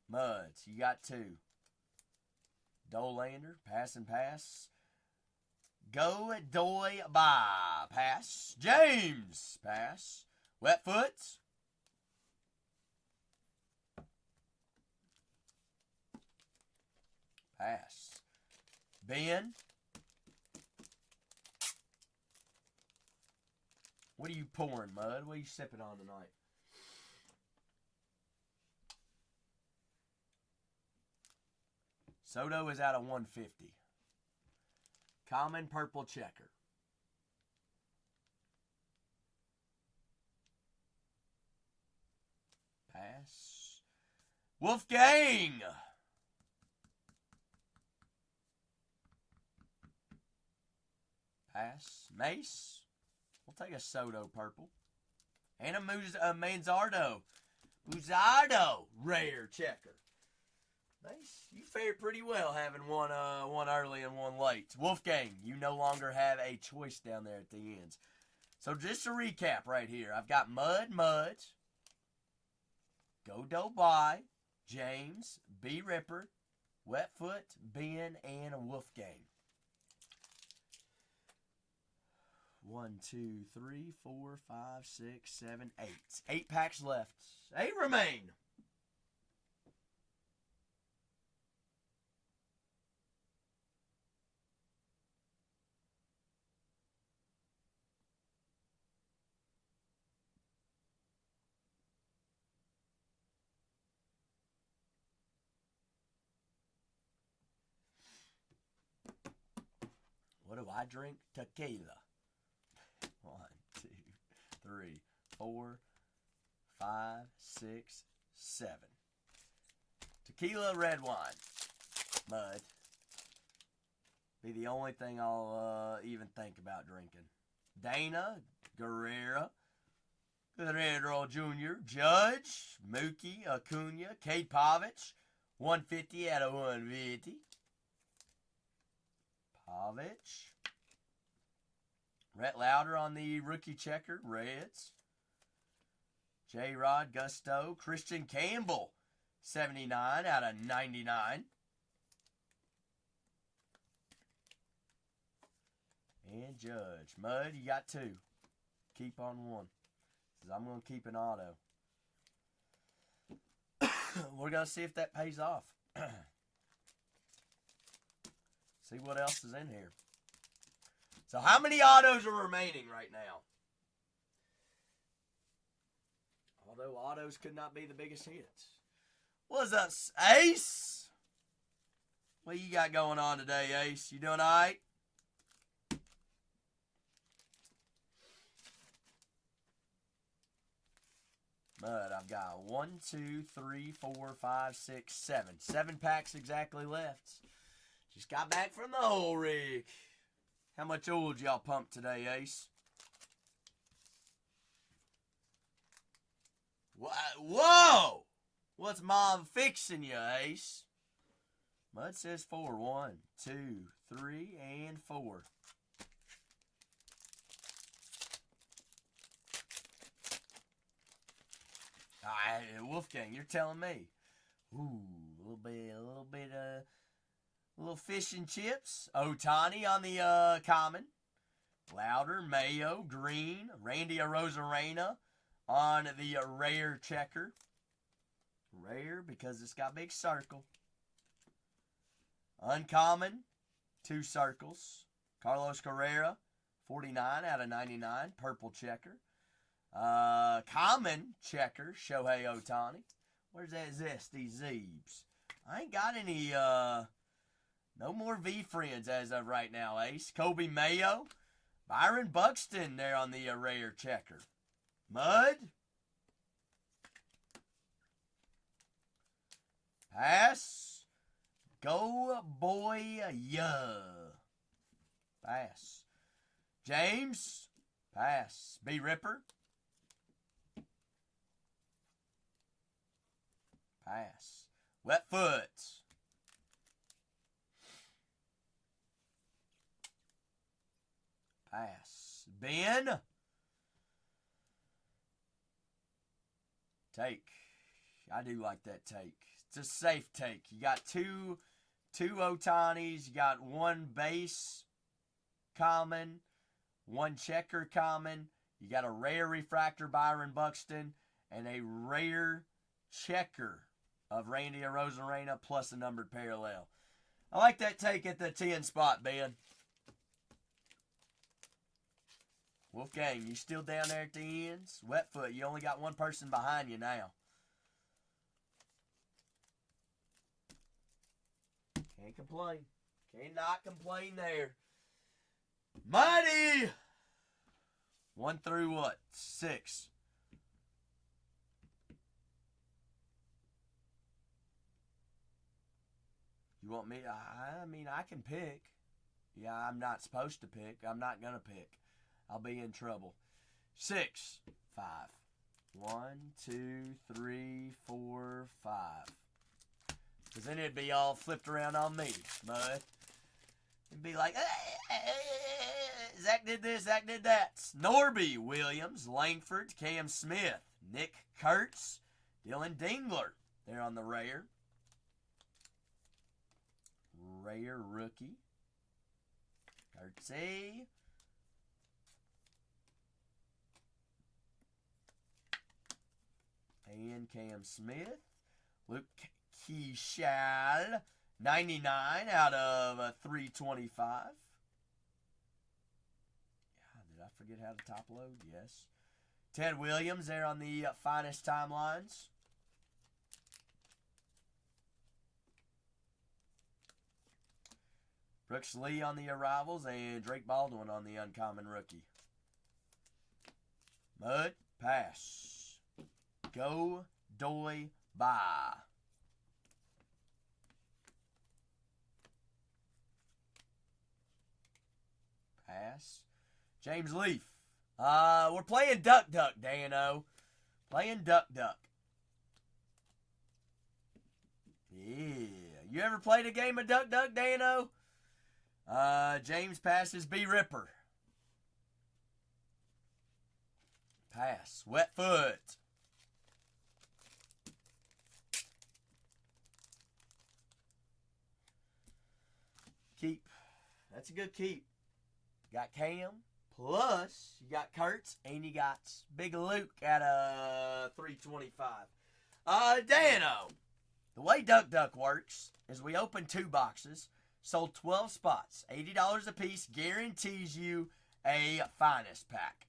Muds, you got 2. Dolander, pass and pass. Go, Doy, bye. Pass. James, pass. Wetfoot. Pass. Ben. What are you pouring, Mud? What are you sipping on tonight? Soto is out of 150. Common purple checker. Pass. Wolfgang. Pass. Mace. We'll take a Soto purple. And a Manzardo. Muzardo. Rare checker. Nice. You fared pretty well having one early and one late. Wolfgang, you no longer have a choice down there at the ends. So just to recap right here, I've got Muds, Go By, James, B Ripper, Wetfoot, Ben, and Wolfgang. 1, 2, 3, 4, 5, 6, 7, 8. 8 packs left. 8 remain. What do I drink? Tequila. 1, 2, 3, 4, 5, 6, 7. Tequila, red wine. Mud. Be the only thing I'll even think about drinking. Dana, Guerrero Jr., Judge, Mookie, Acuna, Kate Pavich, 150 out of 150. Pavich. Rhett Lauder on the rookie checker, Reds. J-Rod, Gusto, Christian Campbell, 79 out of 99. And Judge. Mud, you got 2. Keep on 1. Says I'm going to keep an auto. We're going to see if that pays off. See what else is in here. So how many autos are remaining right now? Although autos could not be the biggest hits. What's up, Ace? What you got going on today, Ace? You doing all right? But I've got 1, 2, 3, 4, 5, 6, 7. 7 packs exactly left. Just got back from the oil rig. How much oil y'all pump today, Ace? Whoa! What's Mom fixing you, Ace? Mud says 4. 1, 2, 3, and 4. Wolfgang, you're telling me. Ooh, a little fish and chips. Otani on the common. Lauder, Mayo, Green, Randy Arozarena on the rare checker. Rare because it's got big circle. Uncommon, 2 circles. Carlos Carrera, 49 out of 99, purple checker. Common. common checker, Shohei Ohtani. Where's that zesty Zeebs? I ain't got any, no more V friends as of right now, Ace. Kobe Mayo. Byron Buxton there on the rare checker. Mud. Pass. Go boy, yeah. Pass. James. Pass. B Ripper. Pass. Wetfoot. Pass. Ben. Take. I do like that take. It's a safe take. You got two Ohtanis. You got one base common, one checker common. You got a rare refractor Byron Buxton and a rare checker of Randy Arozarena plus a numbered parallel. I like that take at the 10 spot, Ben. Wolfgang, you still down there at the ends? Wetfoot, you only got one person behind you now. Can't complain. Cannot complain there. Mighty! 1 through what? 6. You want me? I mean, I can pick. Yeah, I'm not supposed to pick. I'm not going to pick. I'll be in trouble. 6, 5. 1, 2, 3, 4, 5. Because then it'd be all flipped around on me, Mud. It'd be like, Zach did this, Zach did that. Norby Williams, Langford, Cam Smith, Nick Kurtz, Dylan Dingler. They're on the rare. Rare rookie. Kurtzy. And Cam Smith. Luke Keishal. 99 out of 325. Yeah, did I forget how to top load? Yes. Ted Williams there on the finest timelines. Brooks Lee on the arrivals and Drake Baldwin on the uncommon rookie. Mud, pass. Go, doy, bye. Pass. James Leaf. We're playing Duck Duck, Dano. Playing Duck Duck. Yeah. You ever played a game of Duck Duck, Dano? James passes B Ripper. Pass. Wetfoot. Keep. That's a good keep. Got Cam, plus you got Kurtz, and you got Big Luke at 325. Dano, the way Duck Duck works is we open 2 boxes, sold 12 spots, $80 a piece, guarantees you a finest pack.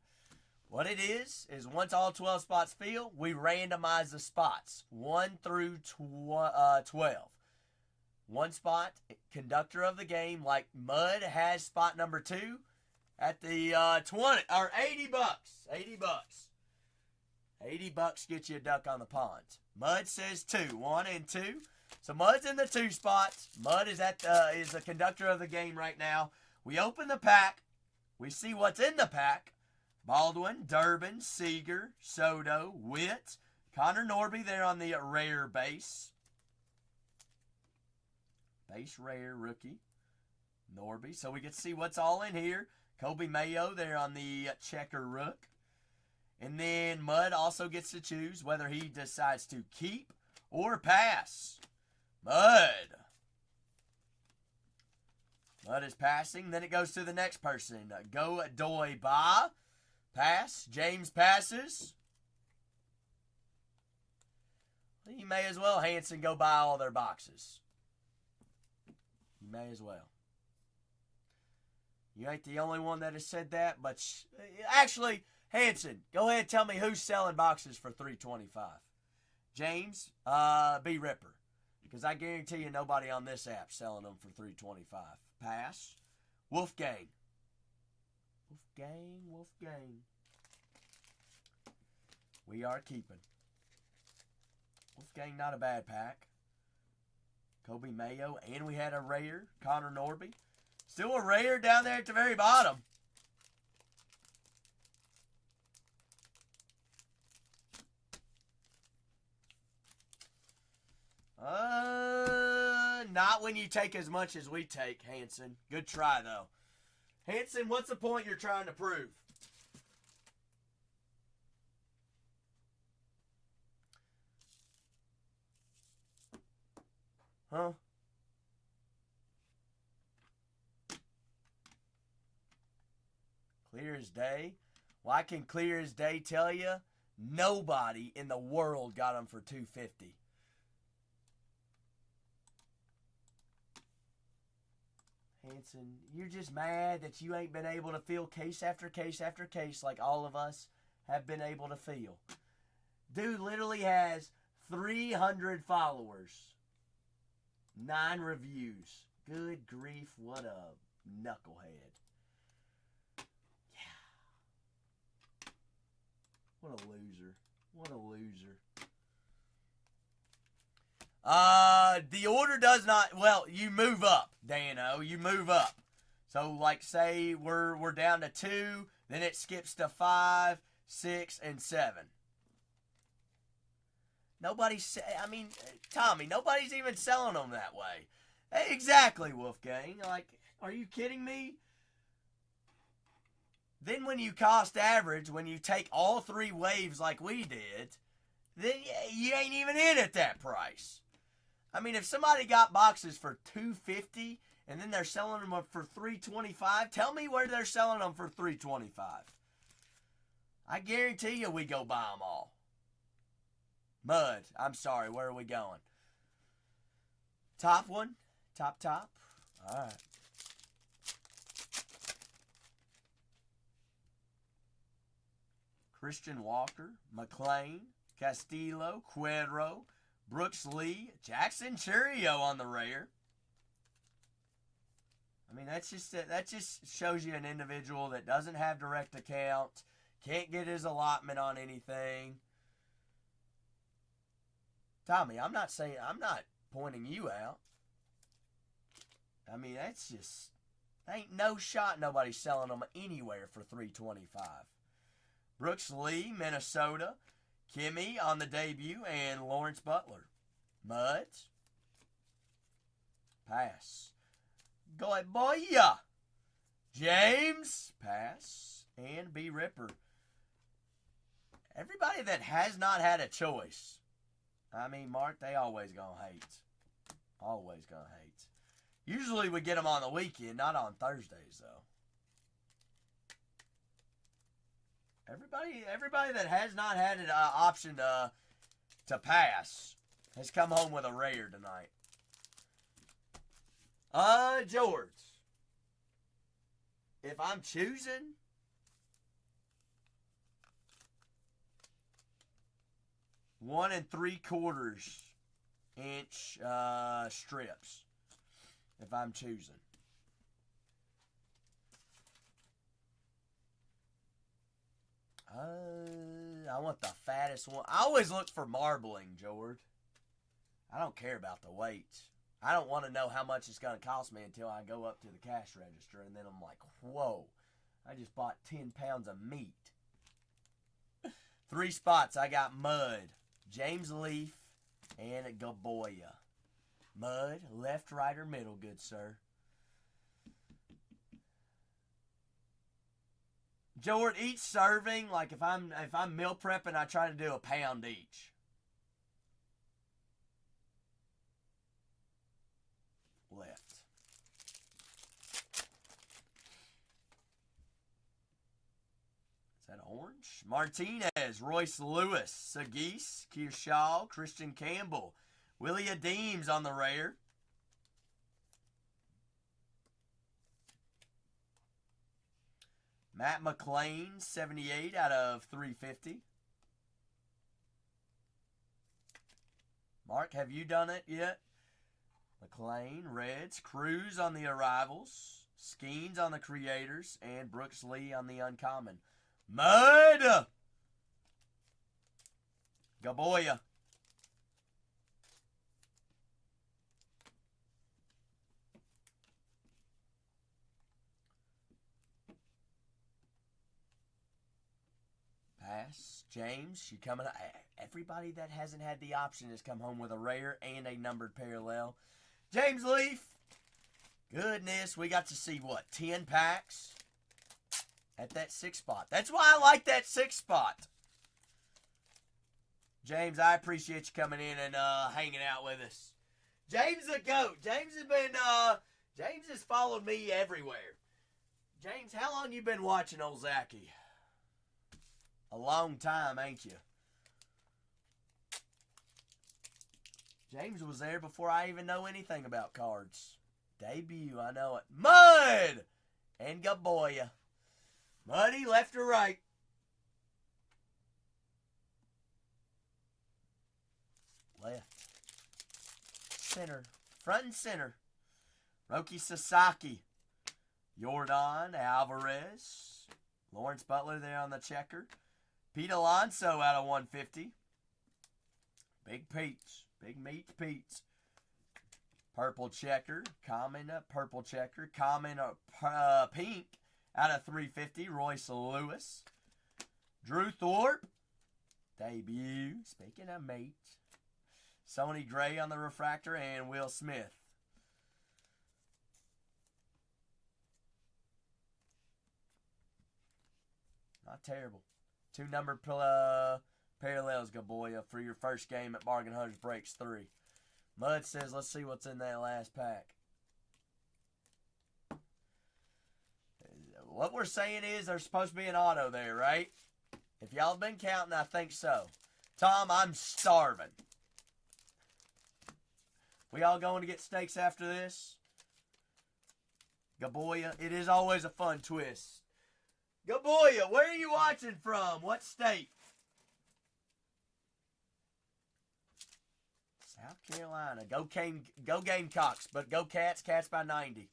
What it is once all 12 spots fill, we randomize the spots, 1 through 12. One spot, conductor of the game, like Mud has spot number 2 at the 20 or $80. $80 gets you a duck on the pond. Mud says 2, 1 and 2. So Mud's in the 2 spots. Mud is is the conductor of the game right now. We open the pack. We see what's in the pack. Baldwin, Durbin, Seager, Soto, Witt, Connor Norby there on the rare base. Base rare rookie. Norby. So we get to see what's all in here. Kobe Mayo there on the checker rook. And then Mud also gets to choose whether he decides to keep or pass. Mud. Mud is passing. Then it goes to the next person. Go Doy Ba. Pass. James passes. You may as well, Hanson, go buy all their boxes. You may as well. You ain't the only one that has said that, but actually, Hanson, go ahead and tell me who's selling boxes for $3.25. James, B. Ripper. Because I guarantee you nobody on this app selling them for $3.25. Pass. Wolfgang. Wolfgang. We are keeping. Wolfgang, not a bad pack. Kobe Mayo, and we had a rare, Connor Norby. Still a rare down there at the very bottom. Not when you take as much as we take, Hanson. Good try, though. Hanson, what's the point you're trying to prove? Huh? Clear as day? Well, I can clear as day tell you, nobody in the world got them for $2.50. Hanson, you're just mad that you ain't been able to fill case after case after case like all of us have been able to fill. Dude literally has 300 followers. 9 reviews. Good grief, what a knucklehead. Yeah. What a loser. What a loser. The order does not, well, you move up, Dano. You move up. So, like, say we're down to 2, then it skips to 5, 6, and 7. Nobody's, I mean, Tommy, nobody's even selling them that way. Exactly, Wolfgang. Like, are you kidding me? Then when you cost average, when you take all 3 waves like we did, then you ain't even in at that price. I mean, if somebody got boxes for $2.50 and then they're selling them for $3.25, tell me where they're selling them for $3.25. I guarantee you we go buy them all. Mud, I'm sorry, where are we going? Top one? Top. All right. Christian Walker, McLean, Castillo, Cuero, Brooks Lee, Jackson Churio on the rare. I mean, that just shows you an individual that doesn't have direct account, can't get his allotment on anything. Tommy, I'm not pointing you out. I mean, that's just, ain't no shot nobody's selling them anywhere for $3.25. Brooks Lee, Minnesota. Kimmy on the debut, and Lawrence Butler. Muds. Pass. Go ahead, boy. James. Pass. And B. Ripper. Everybody that has not had a choice. I mean, Mark, they always gonna hate. Always gonna hate. Usually we get them on the weekend, not on Thursdays, though. Everybody that has not had an option to pass has come home with a rare tonight. George. If I'm choosing, one and 3/4 inch strips. If I'm choosing. I want the fattest one. I always look for marbling, George. I don't care about the weight. I don't want to know how much it's going to cost me until I go up to the cash register, and then I'm like, whoa, I just bought 10 pounds of meat. 3 spots, I got Mud, James Leaf, and Gaboya. Mud, left, right, or middle, good sir. George, each serving, like if I'm meal prepping, I try to do a pound each. Left. Is that orange? Martinez, Royce Lewis, Sagis, Kearshaw, Christian Campbell, Willie Adeems on the rare. Matt McLean, 78 out of 350. Mark, have you done it yet? McLean, Reds, Cruz on the arrivals, Skeens on the creators, and Brooks Lee on the uncommon. Mud! Gaboya. Pass. James, you coming? Everybody that hasn't had the option has come home with a rare and a numbered parallel. James Leaf. Goodness, we got to see, what, 10 packs at that 6 spot. That's why I like that 6 spot. James, I appreciate you coming in and hanging out with us. James the GOAT. James has followed me everywhere. James, how long you been watching old Zachy? A long time, ain't you? James was there before I even know anything about cards. Debut, I know it. Mud! And Gaboya. Muddy, left or right? Left. Center. Front and center. Roki Sasaki. Jordan Alvarez. Lawrence Butler there on the checker. Pete Alonso out of 150. Big Pete's. Big Meat Pete's. Purple checker. Common purple checker. Common pink out of 350. Royce Lewis. Drew Thorpe. Debut. Speaking of mates. Sony Gray on the refractor. And Will Smith. Not terrible. 2 numbered parallels, Gaboya, for your first game at Bargain Hunters Breaks 3. Mud says, let's see what's in that last pack. What we're saying is there's supposed to be an auto there, right? If y'all have been counting, I think so. Tom, I'm starving. We all going to get steaks after this? Gaboya, it is always a fun twist. Gaboya, where are you watching from? What state? South Carolina. Go Gamecocks, but go Cats. Cats by 90.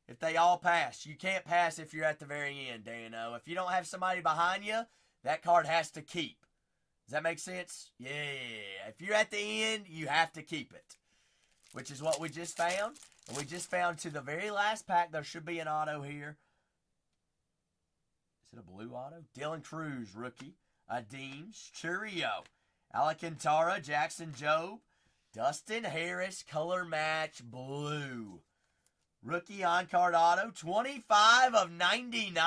If they all pass. You can't pass if you're at the very end, Dano. If you don't have somebody behind you, that card has to keep. Does that make sense? Yeah. If you're at the end, you have to keep it. Which is what we just found. And we just found to the very last pack, there should be an auto here. Is it a blue auto? Dylan Cruz, rookie. Adeems, Churio. Alcantara, Jackson Jobe. Dustin Harris, color match, blue. Rookie on-card auto, 25 of 99.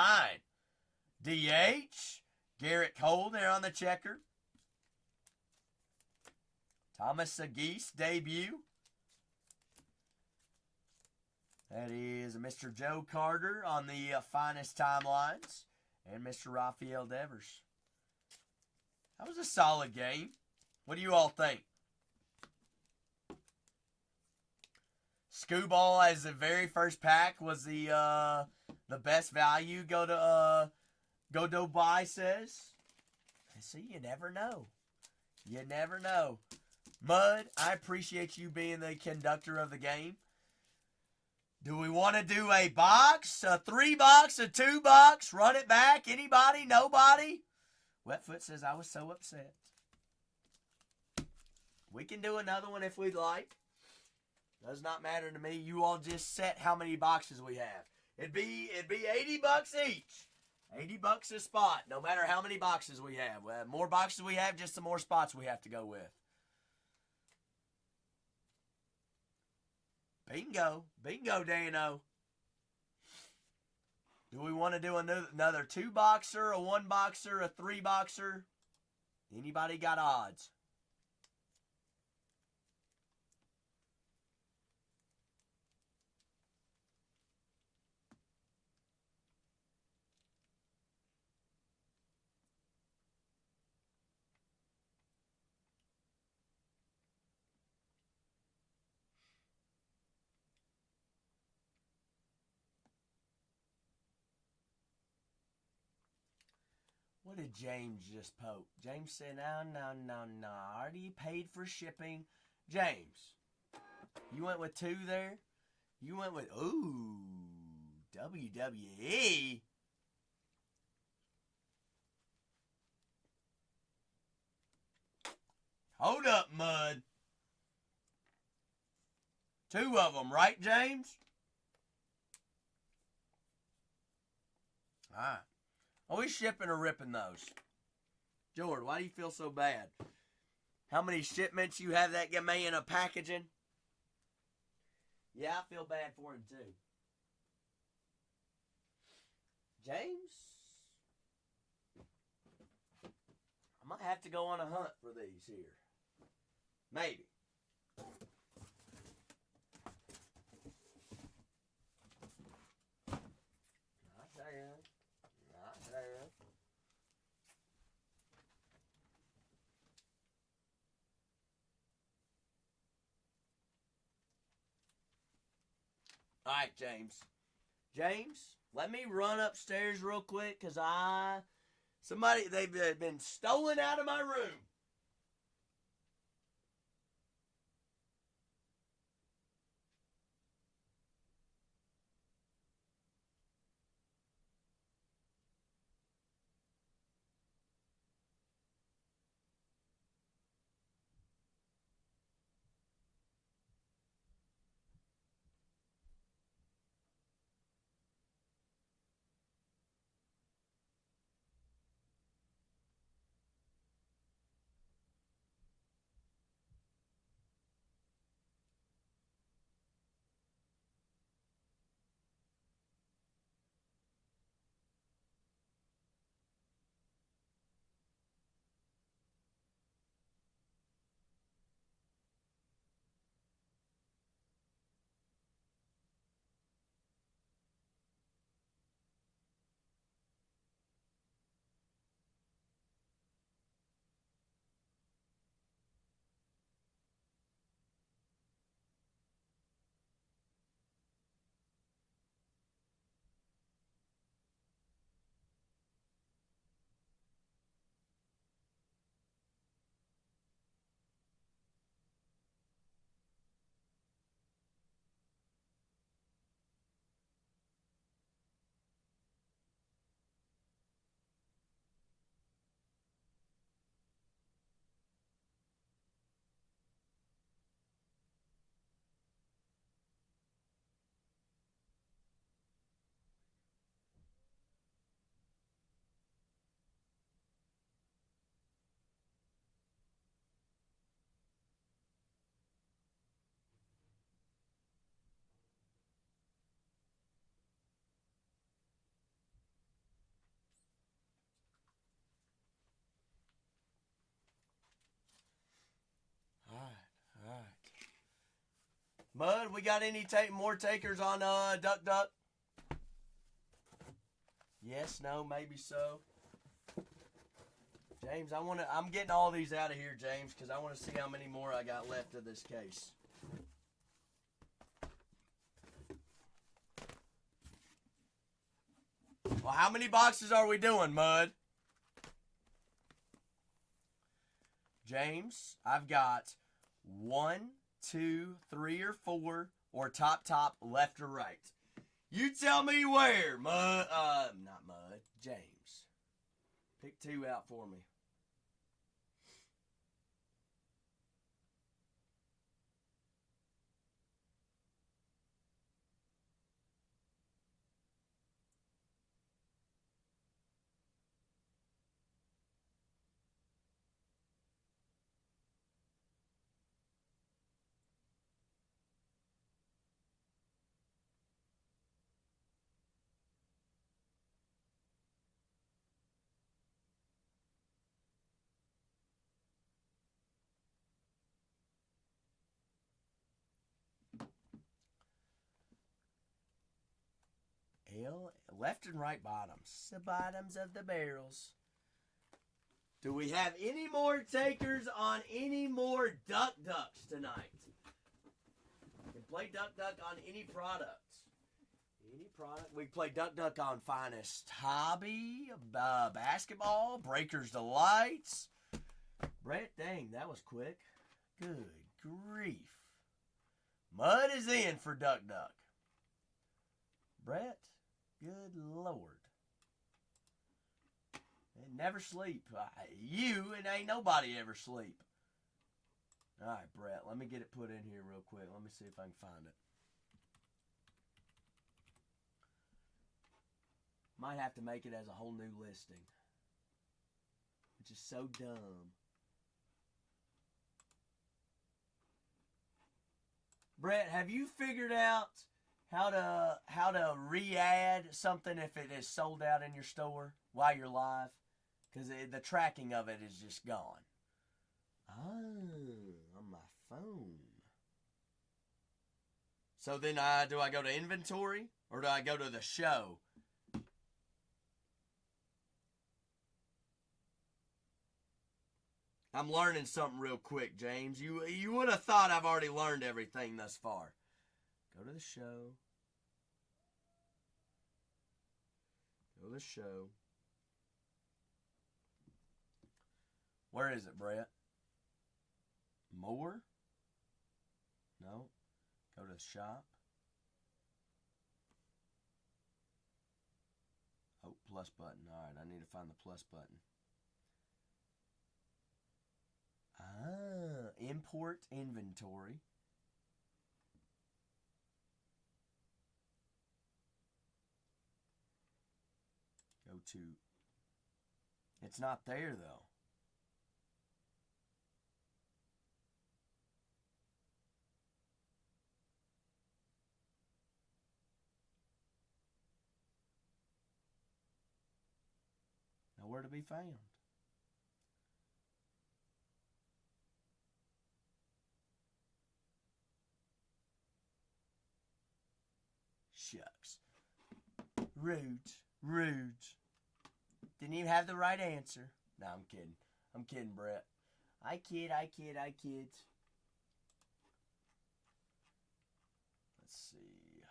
DH, Garrett Cole there on the checker. Thomas Sagis, debut. That is Mr. Joe Carter on the finest timelines. And Mr. Rafael Devers. That was a solid game. What do you all think? Screwball as the very first pack was the best value. Go to buy says. See, you never know. You never know. Mud, I appreciate you being the conductor of the game. Do we want to do a box, a 3-box, a 2-box? Run it back? Anybody? Nobody? Wetfoot says, I was so upset. We can do another one if we'd like. Does not matter to me. You all just set how many boxes we have. It'd be $80 each. $80 a spot, no matter how many boxes we have. More boxes we have, just the more spots we have to go with. Bingo. Bingo, Dano. Do we want to do another 2-boxer, a 1-boxer, a 3-boxer? Anybody got odds? What did James just poke? James said, no. I already paid for shipping. James, you went with 2 there? You went with, ooh, WWE. Hold up, Mud. 2 of them, right, James? All right. Are we shipping or ripping those? George, why do you feel so bad? How many shipments you have that man of packaging? Yeah, I feel bad for him too. James? I might have to go on a hunt for these here. Maybe. Not there. Not there. All right, James. James, let me run upstairs real quick because they've been stolen out of my room. All right. Mud, we got any more takers on Duck Duck? Yes, no, maybe so. James, I'm getting all these out of here, James, because I want to see how many more I got left of this case. Well, how many boxes are we doing, Mud? James, I've got 1, 2, 3, or 4, or top, left or right. You tell me where, Mud. Not Mud. James. Pick 2 out for me. Left and right bottoms. The bottoms of the barrels. Do we have any more takers on any more Duck Ducks tonight? You can play Duck Duck on any products. Any product. We play Duck Duck on Finest Hobby, basketball, Breakers Delights. Brett, dang, that was quick. Good grief. Mud is in for Duck Duck. Brett, good Lord. And never sleep. You and ain't nobody ever sleep. All right, Brett, let me get it put in here real quick. Let me see if I can find it. Might have to make it as a whole new listing. Which is so dumb. Brett, have you figured out how to re-add something if it is sold out in your store while you're live? Because the tracking of it is just gone. Oh, on my phone. So then do I go to inventory or do I go to the show? I'm learning something real quick, James. You would have thought I've already learned everything thus far. Go to the show. Go to the show. Where is it, Brett? More? No. Go to the shop. Oh, plus button. All right, I need to find the plus button. Import inventory. Go to. It's not there though. Nowhere to be found. Shucks. Rude. Didn't even have the right answer. No, I'm kidding. I'm kidding, Brett. I kid. Let's see.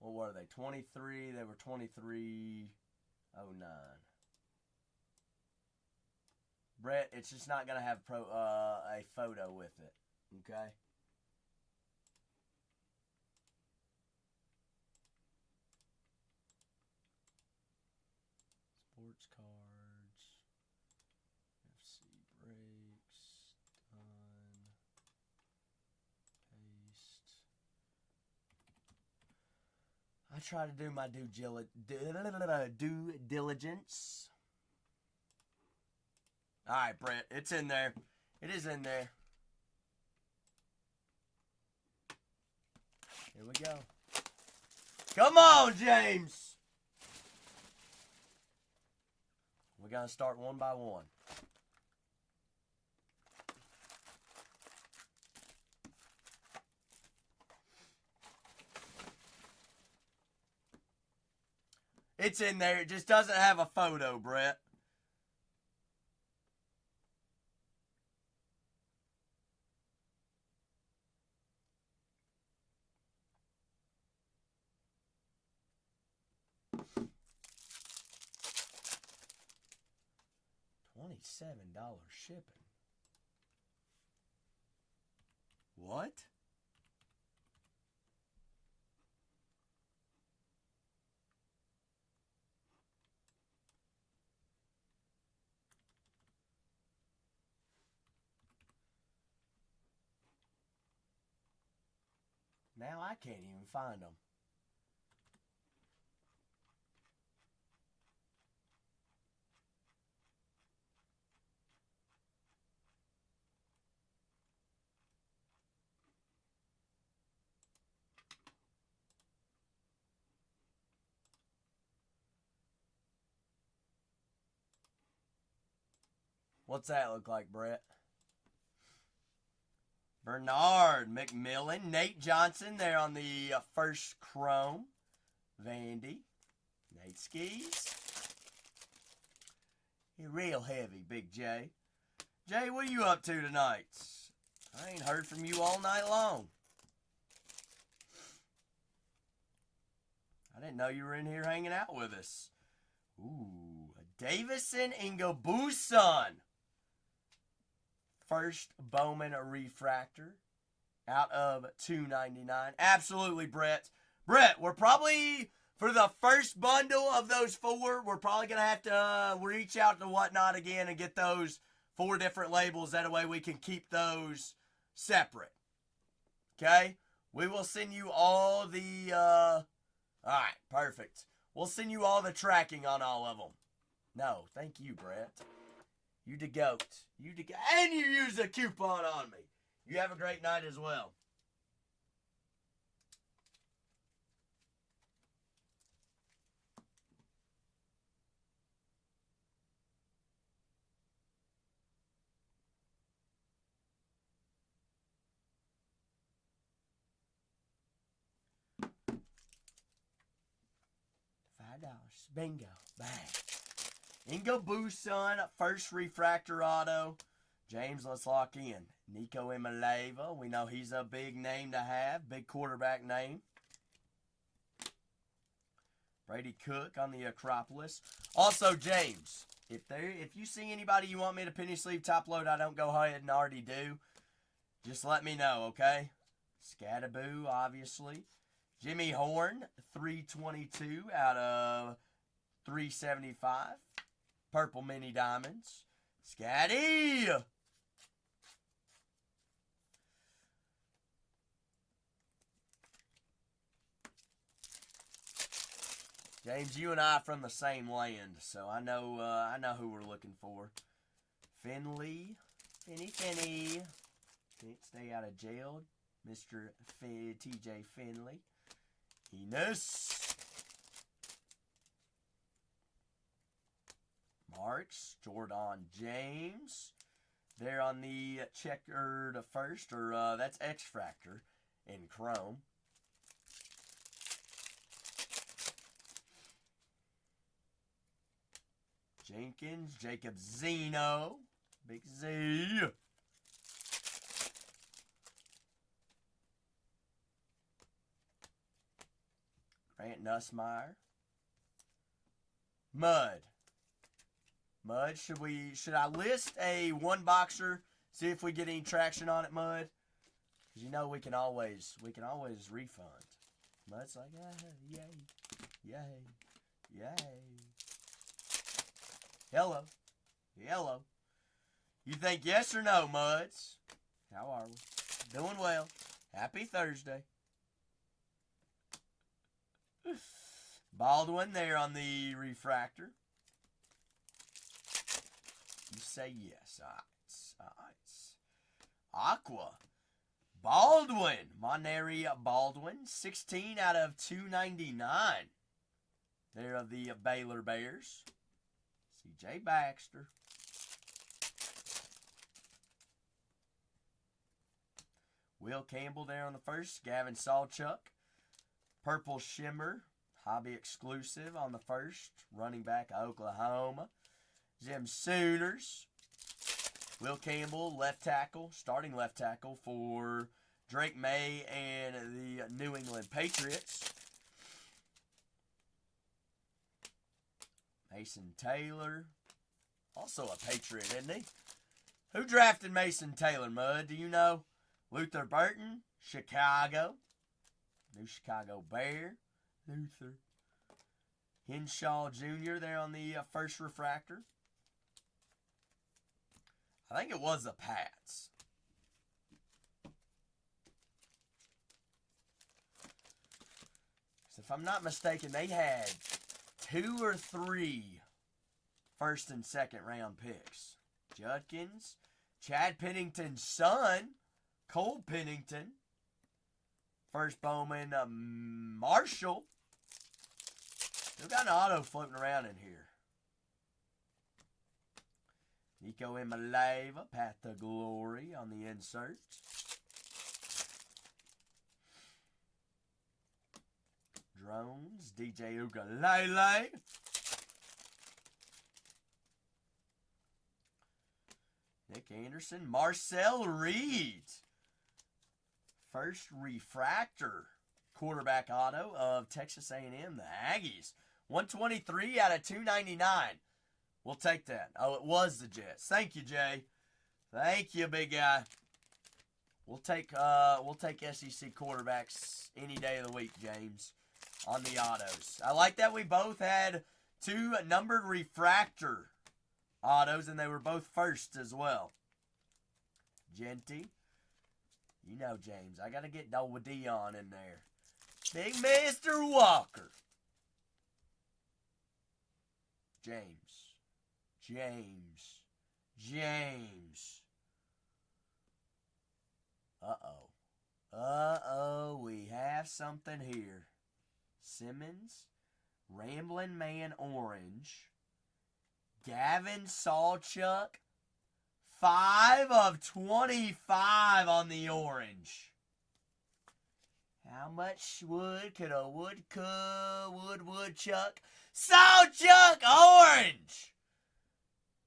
What were they? 23. They were 23.09. Brett, it's just not going to have a photo with it. Okay? Sports cards. FC brakes. Done. Paste. I try to do my due diligence. All right, Brett, it's in there. It is in there. Here we go. Come on, James. We're going to start one by one. It's in there. It just doesn't have a photo, Brett. $27 shipping. What? Now I can't even find them. What's that look like, Brett? Bernard McMillan, Nate Johnson there on the first chrome. Vandy, Nate Skis. You're real heavy, Big J. Jay, what are you up to tonight? I ain't heard from you all night long. I didn't know you were in here hanging out with us. Ooh, Davison Ingabuson. First Bowman refractor out of $2.99. Absolutely, Brett. Brett, we're probably, for the first bundle of those 4, we're probably going to have to reach out to Whatnot again and get those 4 different labels. That way we can keep those separate. Okay? We will send you all the, all right, perfect. We'll send you all the tracking on all of them. No, thank you, Brett. You the goat. You the goat. And you use a coupon on me. You have a great night as well. $5. Bingo. Bang. Ingo Buson, first refractor auto. James, let's lock in. Nico Imaleva. We know he's a big name to have. Big quarterback name. Brady Cook on the Acropolis. Also, James, if you see anybody you want me to penny sleeve top load, I don't go ahead and already do, just let me know, okay? Scattaboo, obviously. Jimmy Horn, 322 out of 375. Purple Mini Diamonds. Scatty! James, you and I are from the same land, so I know who we're looking for. Finley. Finny. Can't stay out of jail. Mr. TJ Finley. Enos. Marks. Jordan James. There on the checkered first, or that's X-Fractor in chrome. Jenkins, Jacob Zeno, Big Z. Grant Nussmeyer. Mud, should I list a one boxer, see if we get any traction on it, Mud? Because you know we can always refund. Mud's like, yay, yay. Hello. You think yes or no, Muds? How are we? Doing well. Happy Thursday. Baldwin there on the refractor. You say yes. All right. Aqua. Baldwin. Moneri Baldwin. 16 out of 299. There of the Baylor Bears. C.J. Baxter. Will Campbell there on the first. Gavin Sawchuk. Purple Shimmer. Hobby exclusive on the first. Running back Oklahoma. Jim Sooners. Will Campbell, left tackle. Starting left tackle for Drake May and the New England Patriots. Mason Taylor. Also a Patriot, isn't he? Who drafted Mason Taylor, Mud? Do you know? Luther Burton, Chicago. New Chicago Bear. Luther. Henshaw Jr. there on the first refractor. I think it was the Pats. So if I'm not mistaken, they had 2 or 3 first and second round picks. Judkins, Chad Pennington's son, Cole Pennington. First Bowman, Marshall. Still got an auto floating around in here. Nico Imaleva, Path to Glory on the insert. Drones, DJ Ugalele. Nick Anderson. Marcel Reed. First refractor quarterback auto of Texas A&M, the Aggies. 123 out of 299. We'll take that. Oh, it was the Jets. Thank you, Jay. Thank you, big guy. We'll take SEC quarterbacks any day of the week, James, on the autos. I like that we both had 2 numbered refractor autos, and they were both first as well. Genty. You know, James, I got to get Noah Dion in there. Big Mr. Walker. James. Uh-oh, we have something here. Simmons, Ramblin' Man Orange, Gavin Sawchuk, 5 of 25 on the orange. How much wood could a woodchuck? Sawchuk orange!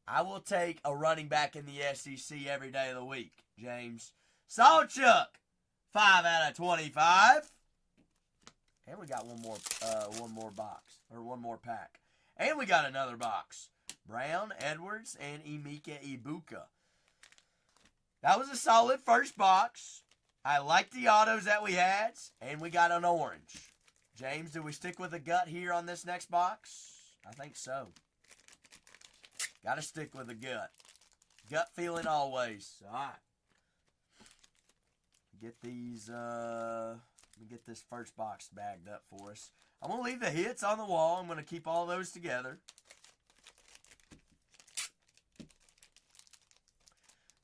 I will take a running back in the SEC every day of the week, James. Sawchuk, 5 out of 25. And we got one more box, or one more pack. And we got another box. Brown, Edwards, and Emeka Ibuka. That was a solid first box. I like the autos that we had, and we got an orange. James, do we stick with the gut here on this next box? I think so. Got to stick with the gut. Gut feeling always. All right. Get these, let me get this first box bagged up for us. I'm going to leave the hits on the wall. I'm going to keep all those together.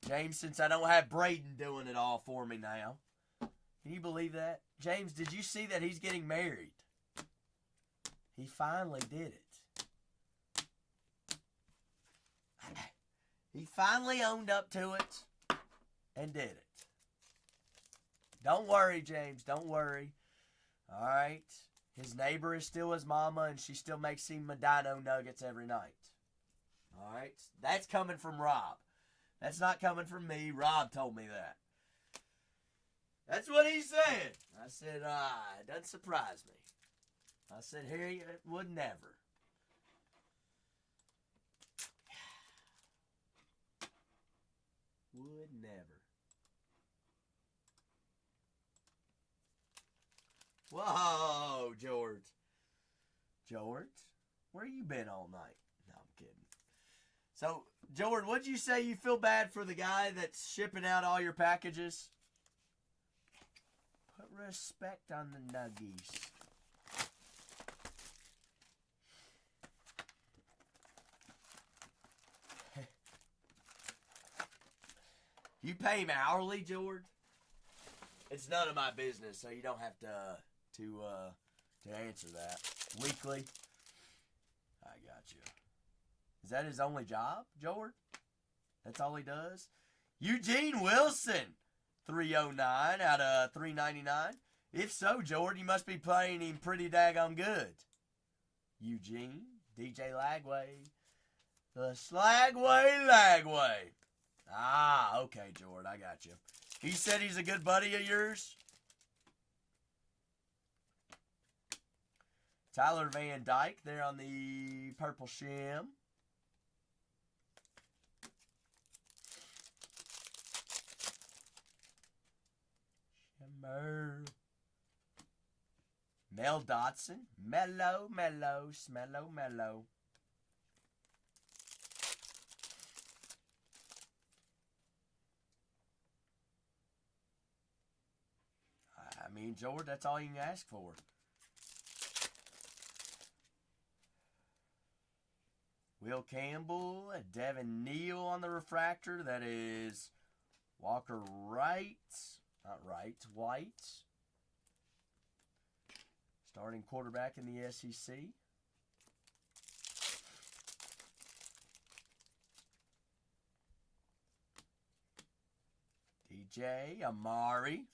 James, since I don't have Braden doing it all for me now. Can you believe that? James, did you see that he's getting married? He finally did it. He finally owned up to it and did it. Don't worry, James. Don't worry. All right. His neighbor is still his mama, and she still makes him Medino nuggets every night. All right. That's coming from Rob. That's not coming from me. Rob told me that. That's what he said. I said, it doesn't surprise me. I said, Harry, it would never. Would never. Whoa, George. George, where you been all night? No, I'm kidding. So, George, what'd you say you feel bad for the guy that's shipping out all your packages? Put respect on the nuggies. You pay him hourly, George? It's none of my business, so you don't have to answer that. Weekly? I got you. Is that his only job, George? That's all he does? Eugene Wilson, 309 out of 399. If so, George, you must be playing him pretty daggone good. Eugene, DJ Lagway. The Slagway. Ah, okay, George, I got you. He said he's a good buddy of yours? Tyler Van Dyke there on the purple shim. Shimmer. Mel Dotson. Mellow. Smello, mellow. I mean, George, that's all you can ask for. Will Campbell, Devin Neal on the refractor. That is Walker Wright. Not Wright, White. Starting quarterback in the SEC. DJ Amari.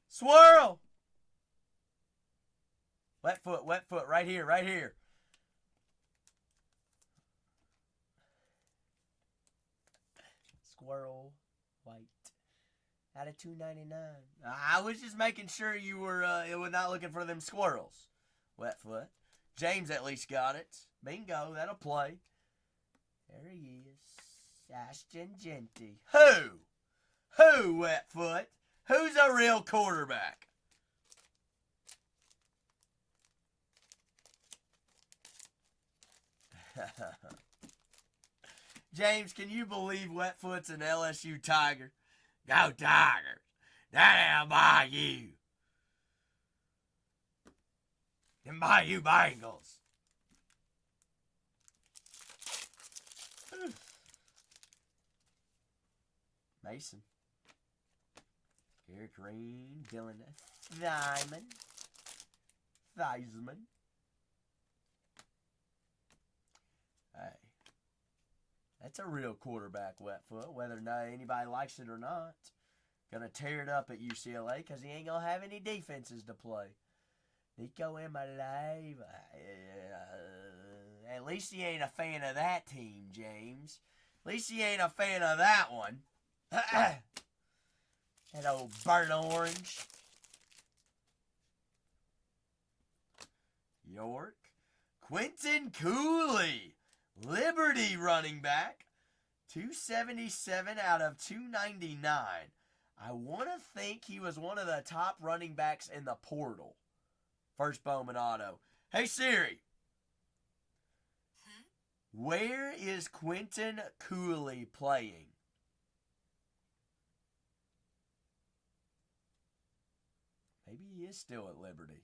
Swirl! Wet foot, right here, right here. Squirrel, white. Out of 299. I was just making sure you were not looking for them squirrels. Wet foot. James at least got it. Bingo, that'll play. There he is. Ashton Genty. Who, Wet foot? Who's a real quarterback? James, can you believe Wetfoot's an LSU Tiger? Go Tigers! Down Bayou! Them Bayou Bengals! Mason. Eric Green, Dylan Theismann. Hey. That's a real quarterback, Wetfoot, whether anybody likes it or not. Gonna tear it up at UCLA because he ain't gonna have any defenses to play. Nico in my life. At least he ain't a fan of that team, James. At least he ain't a fan of that one. That old burnt orange. York. Quentin Cooley. Liberty running back. 277 out of 299. I want to think he was one of the top running backs in the portal. First Bowman auto. Hey Siri. Where is Quentin Cooley playing? Maybe he is still at Liberty.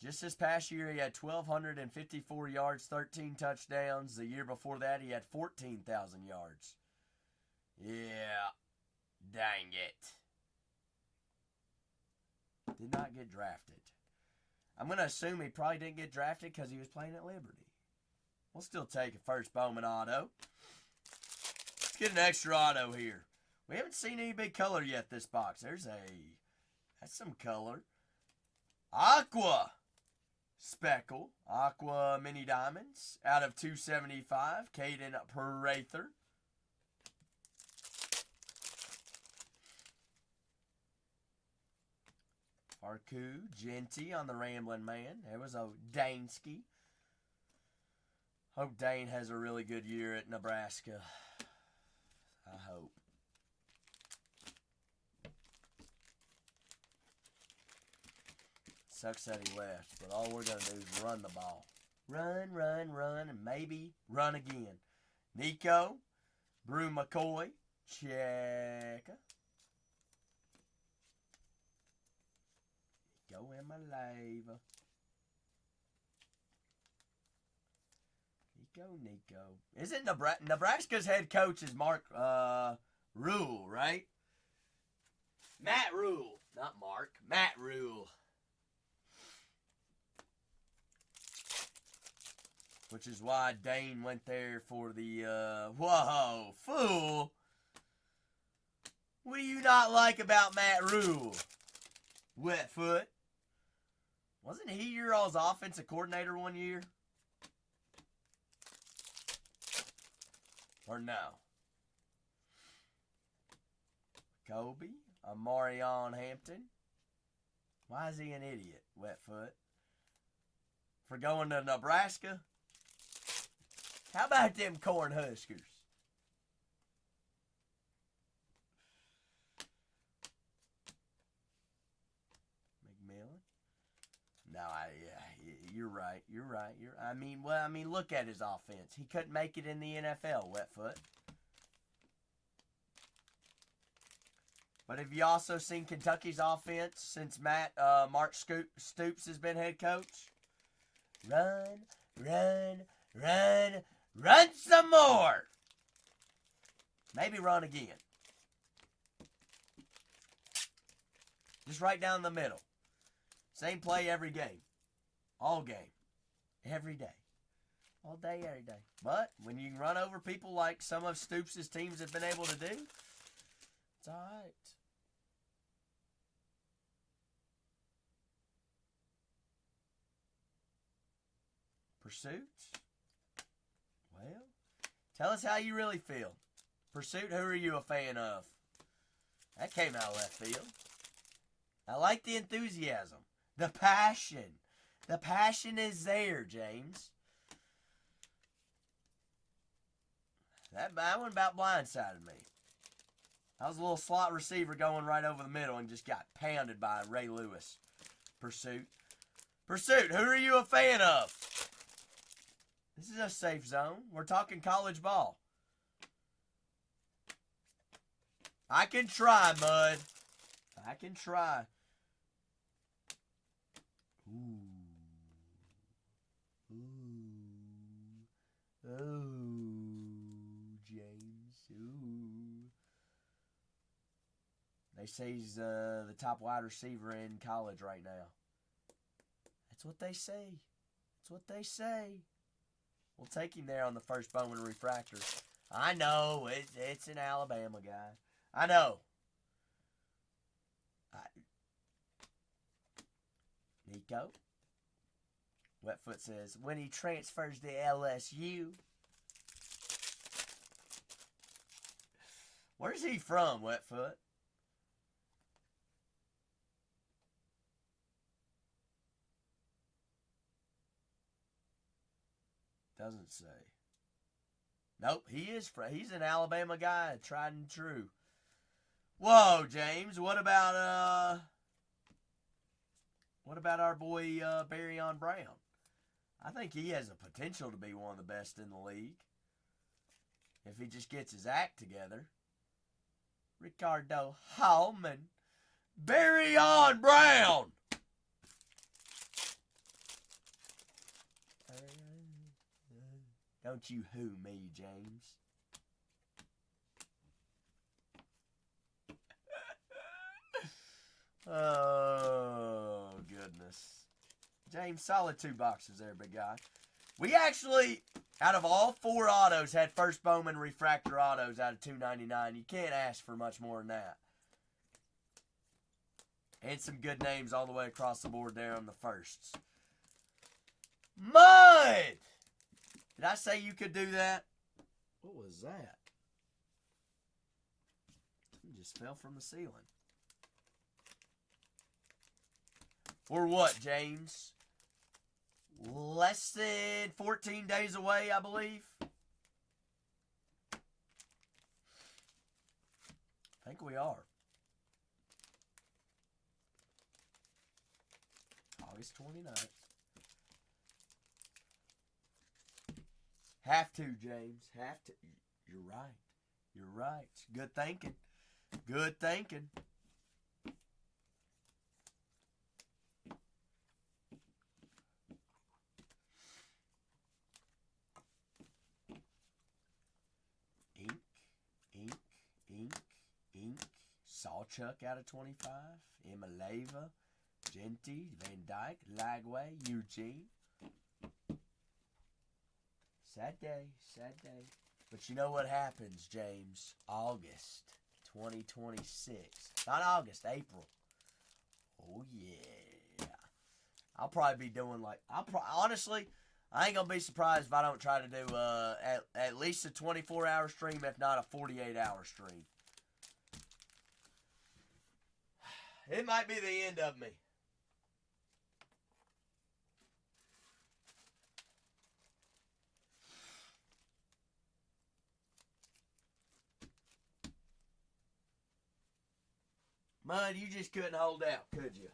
Just this past year, he had 1,254 yards, 13 touchdowns. The year before that, he had 14,000 yards. Yeah, dang it. Did not get drafted. I'm going to assume he probably didn't get drafted because he was playing at Liberty. We'll still take a first Bowman auto. Let's get an extra auto here. We haven't seen any big color yet this box. That's some color. Aqua. Speckle. Aqua Mini Diamonds. Out of 275. Caden Prather. Arku, Genty on the Ramblin' Man. There was a Dansky. Hope Dane has a really good year at Nebraska. I hope. Sucks that he left, but all we're going to do is run the ball. Run, and maybe run again. Nico, Brew McCoy, Checker. Go in my live. Nico. Isn't Nebraska's head coach is Mark Rule, right? Matt Rule. Not Mark. Matt Rule. Which is why Dane went there for the, whoa, fool. What do you not like about Matt Rule? Wetfoot. Wasn't he your all's offensive coordinator one year? Or no? Kobe. Amarion Hampton. Why is he an idiot, Wetfoot? For going to Nebraska? How about them Cornhuskers? McMillan? No, you're right. I mean, look at his offense. He couldn't make it in the NFL, Wetfoot. But have you also seen Kentucky's offense since Mark Stoops has been head coach? Run some more. Maybe run again. Just right down the middle. Same play every game. All game. Every day. All day, every day. But when you can run over people like some of Stoops' teams have been able to do, it's all right. Pursuit? Well, tell us how you really feel. Pursuit, who are you a fan of? That came out of left field. I like the enthusiasm. The passion. The passion is there, James. That one about blindsided me. I was a little slot receiver going right over the middle and just got pounded by Ray Lewis. Pursuit. Pursuit, who are you a fan of? This is a safe zone. We're talking college ball. I can try, Mud. I can try. Ooh. Ooh. Ooh. James. Ooh. They say he's the top wide receiver in college right now. That's what they say. That's what they say. We'll take him there on the first Bowman refractor. I know. It's an Alabama guy. I know. Nico. Wetfoot says, when he transfers to LSU. Where's he from, Wetfoot? Doesn't say. Nope, he's an Alabama guy, tried and true. Whoa, James, what about our boy Barryon Brown? I think he has the potential to be one of the best in the league. If he just gets his act together. Ricardo Hallman. Barryon Brown! Don't you who me, James. Oh, goodness. James, solid 2 boxes there, big guy. We actually, out of all 4 autos, had first Bowman refractor autos out of $2.99. You can't ask for much more than that. And some good names all the way across the board there on the firsts. Mud! Did I say you could do that? What was that? It just fell from the ceiling. Or what, James? Less than 14 days away, I believe. I think we are. August 29th. Have to, James. Have to. You're right. You're right. Good thinking. Good thinking. Ink, ink, ink, ink. Sawchuck out of 25. Emma Leva. Genty. Van Dyke. Lagway. Eugene. Sad day, sad day. But you know what happens, James? August 2026. Not August, April. Oh, yeah. I'll probably be doing like... honestly, I ain't going to be surprised if I don't try to do at least a 24-hour stream, if not a 48-hour stream. It might be the end of me. Mud, you just couldn't hold out, could you?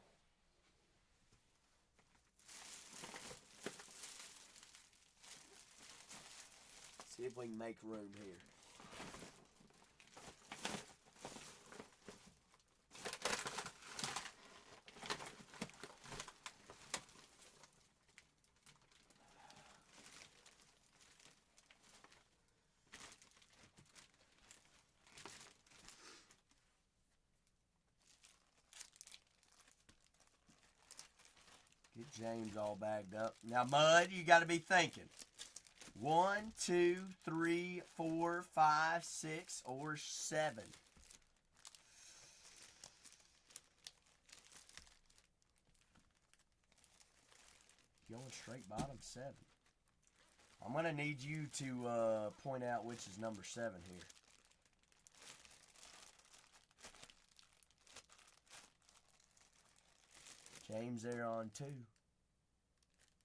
See if we can make room here. Get James all bagged up. Now, Mud, you got to be thinking. 1, 2, 3, 4, 5, 6, or 7. Going straight bottom 7. I'm going to need you to point out which is number 7 here. James there on 2.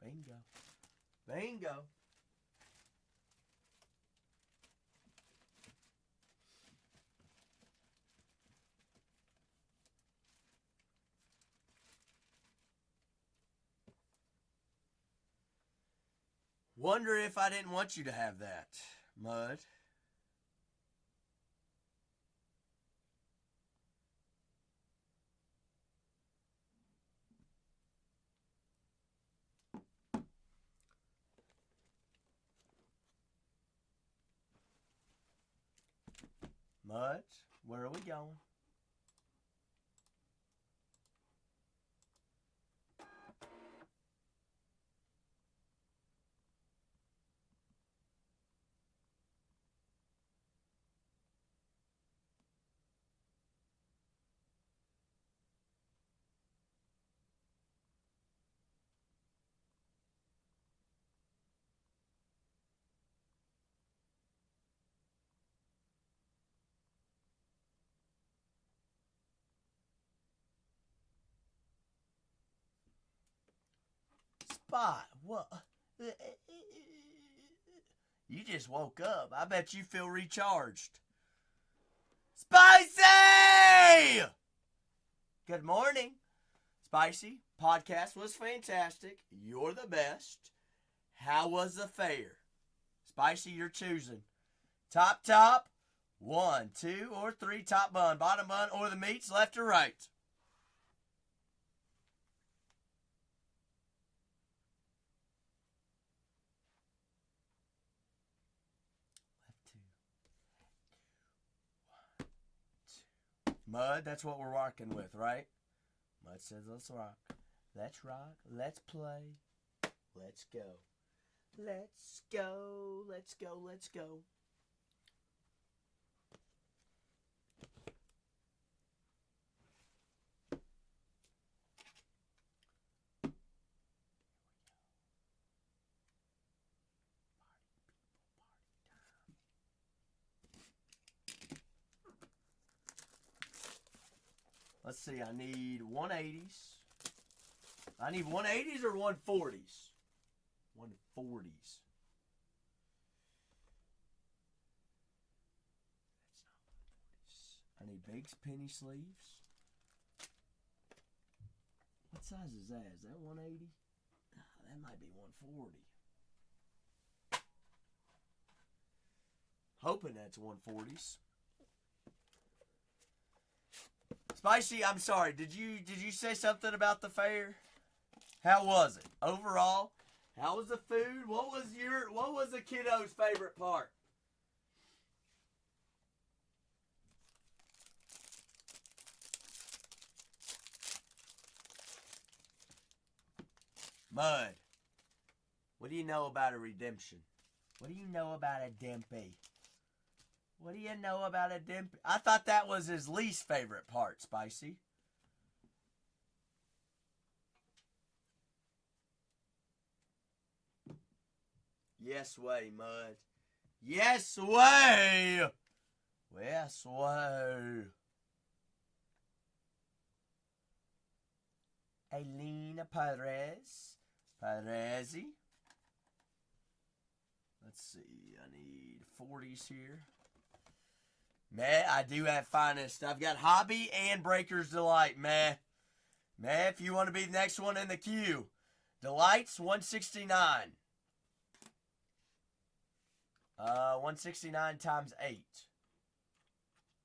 Bingo. Bingo. Wonder if I didn't want you to have that, Mud. Mud, where are we going? Spot, what? You just woke up. I bet you feel recharged. Spicy! Good morning. Spicy, podcast was fantastic. You're the best. How was the fair? Spicy, you're choosing. Top, 1, 2, or 3, top bun, bottom bun, or the meats, left or right? Mud, that's what we're rocking with, right? Mud says let's rock. Let's rock. Let's play. Let's go. Let's go. Let's go. Let's go. Let's see, I need 180s. I need 180s or 140s? 140s. That's not 140s. I need big penny sleeves. What size is that? Is that 180? That might be 140. Hoping that's 140s. Spicy, I'm sorry. Did you say something about the fair? How was it overall? How was the food? What was the kiddo's favorite part? Mud. What do you know about a redemption? What do you know about a Dempy? What do you know about a Dempy? I thought that was his least favorite part, Spicy. Yes way, Mud. Yes way! Yes way. Elena Perez. Perezi. Let's see. I need 40s here. Meh, I do have finest. I've got Hobby and Breaker's Delight. Meh. Meh, if you want to be the next one in the queue. Delight's 169. 169 times 8.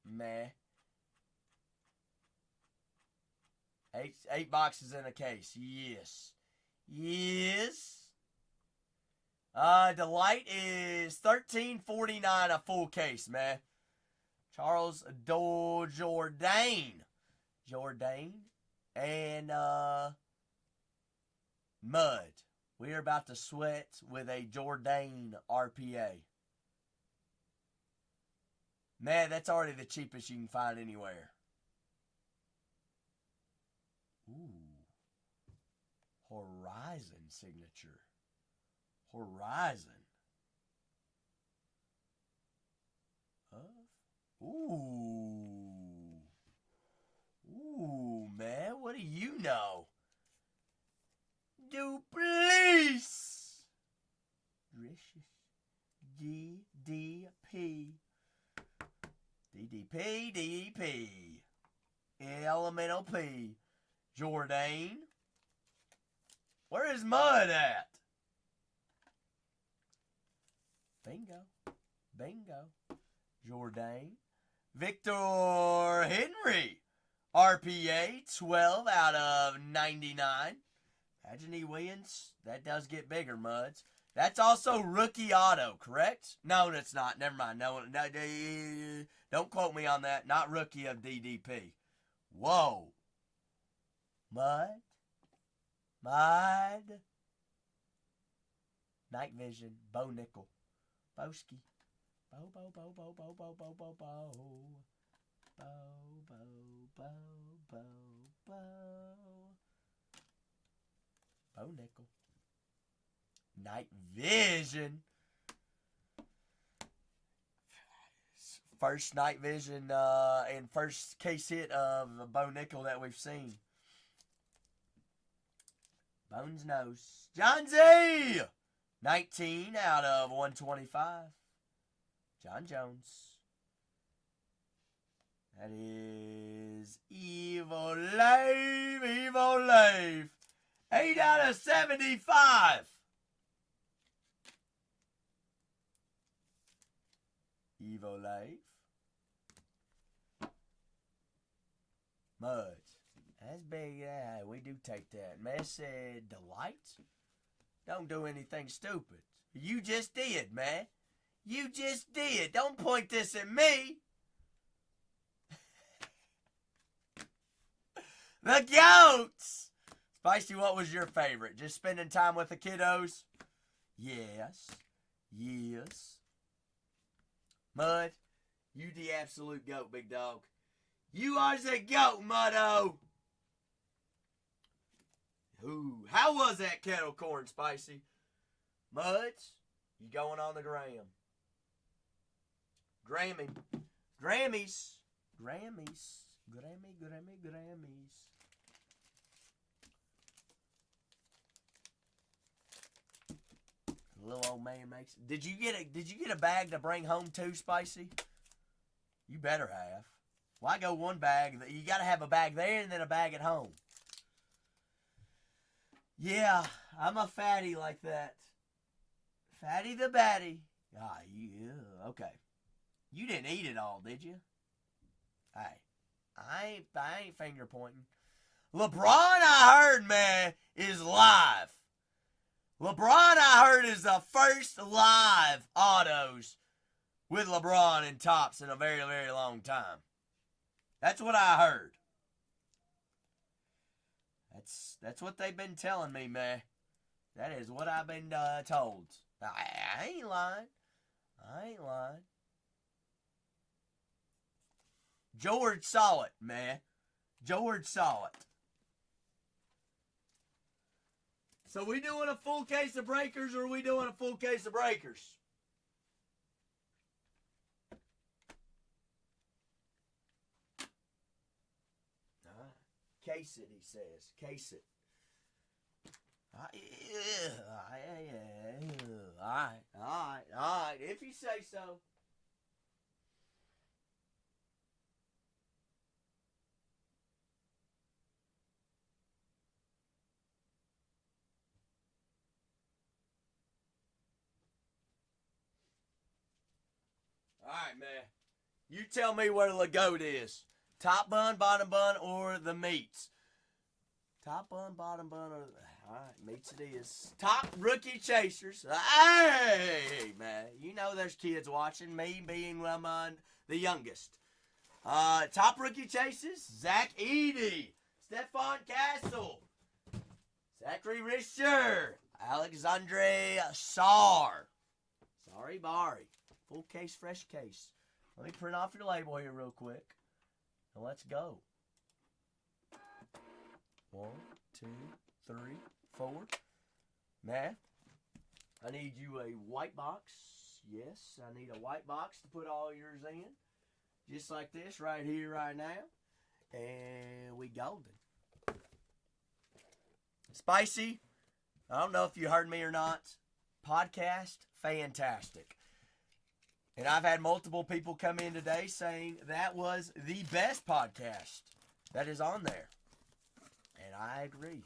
Meh. 8 boxes in a case. Yes. Yes. Delight is $13.49 a full case, man. Charles Jourdain. And Mud We are about to sweat with a Jourdain RPA. Man, that's already the cheapest you can find anywhere. Ooh. Horizon signature. Horizon. Ooh. Ooh, man, what do you know? Duplice. DDP. DDP. Elemental P. Jourdain. Where is Mud at? Bingo. Jourdain. Victor Henry. RPA 12 out of 99. Imagine he wins. That does get bigger, Muds. That's also rookie auto, correct? No, that's not. Never mind. No, don't quote me on that. Not rookie of DDP. Whoa. Mud. Night Vision. Bo Nickel. Boski. Bo. Bo Nickel. Night Vision. First Night Vision and first case hit of Bo Nickel that we've seen. Bones Nose. John Z! 19 out of 125. John Jones. That is Evil Lave. 8 out of 75. Evil Lave. Muds. That's big. Yeah, we do take that. Messy Delight. Don't do anything stupid. You just did, man. You just did. Don't point this at me. The Goats. Spicy, what was your favorite? Just spending time with the kiddos? Yes. Mud, you the absolute goat, big dog. You are the goat, Muddo. Ooh, how was that kettle corn, Spicy? Muds, you going on the gram. Grammys. Little old man makes. Did you get a bag to bring home too, Spicy? You better have. Why go one bag? You got to have a bag there and then a bag at home. Yeah, I'm a fatty like that. Fatty the batty. Ah, yeah. Okay. You didn't eat it all, did you? Hey, I ain't finger pointing. LeBron, I heard, man, is live. LeBron, I heard, is the first live autos with LeBron and Topps in a very, very long time. That's what I heard. That's what they've been telling me, man. That is what I've been told. I ain't lying. George saw it, man. George saw it. So we doing a full case of breakers, or are we doing a full case of breakers? Case it, he says. Case it. All right. If you say so. All right, man. You tell me where the goat is. Top bun, bottom bun, or the meats? Top bun, bottom bun, or... All right, meats it is. Top rookie chasers. Hey, man. You know there's kids watching. Me being the youngest. Top rookie chasers. Zach Edey. Stephon Castle. Zachary Risher. Alexandre Sarr. Sorry, Barry. Full case, fresh case. Let me print off your label here real quick. And let's go. 1, 2, 3, 4. Man, I need you a white box. Yes, I need a white box to put all yours in. Just like this right here, right now. And we golden. Spicy, I don't know if you heard me or not. Podcast, fantastic. And I've had multiple people come in today saying that was the best podcast that is on there. And I agree.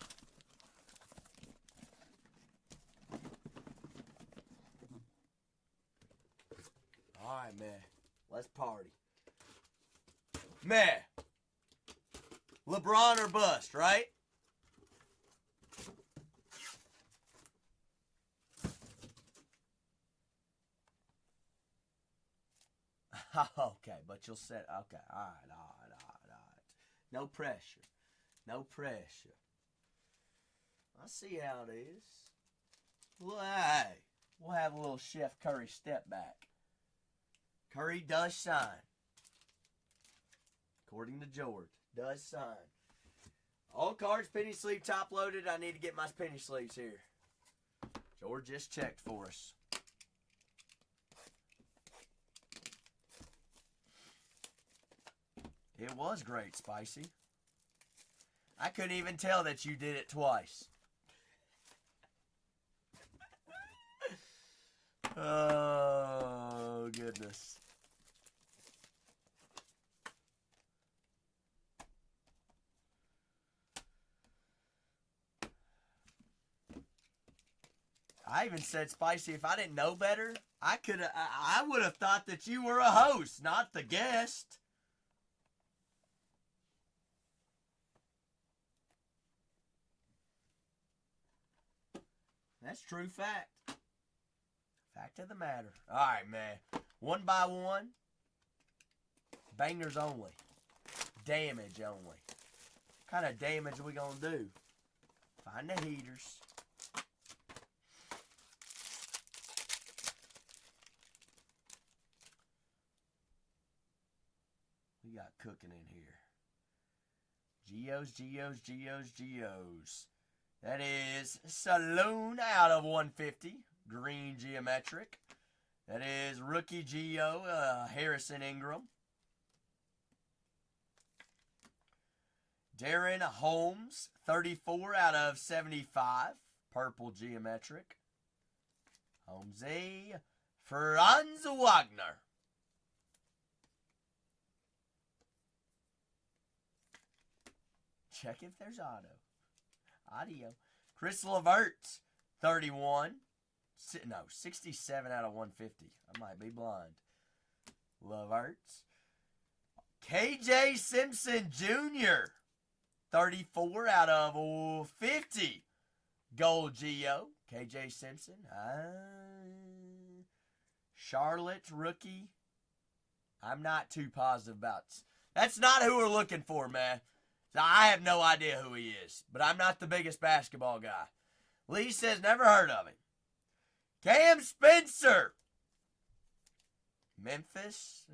All right, man. Let's party. Man. LeBron or bust, right? Okay, but you'll set. Okay, all right. No pressure. No pressure. I see how it is. Well, hey, we'll have a little Chef Curry step back. Curry does shine. According to George, does shine. All cards, penny sleeve, top loaded. I need to get my penny sleeves here. George just checked for us. It was great, Spicy. I couldn't even tell that you did it twice. Oh, goodness. I even said, Spicy, if I didn't know better, I would have thought that you were a host, not the guest. That's true fact. Fact of the matter. All right, man. One by one. Bangers only. Damage only. What kind of damage are we going to do? Find the heaters. We got cooking in here. Geos. That is Saloon out of 150. Green geometric. That is rookie Geo, Harrison Ingram. Darren Holmes, 34 out of 75. Purple geometric. Holmesy. Franz Wagner. Check if there's audio. Chris LeVert, 31. No, 67 out of 150. I might be blind. LeVert. KJ Simpson Jr., 34 out of 50. Gold Geo. KJ Simpson. Charlotte rookie. I'm not too positive about it. That's not who we're looking for, man. I have no idea who he is, but I'm not the biggest basketball guy. Lee says never heard of him. Cam Spencer. Memphis.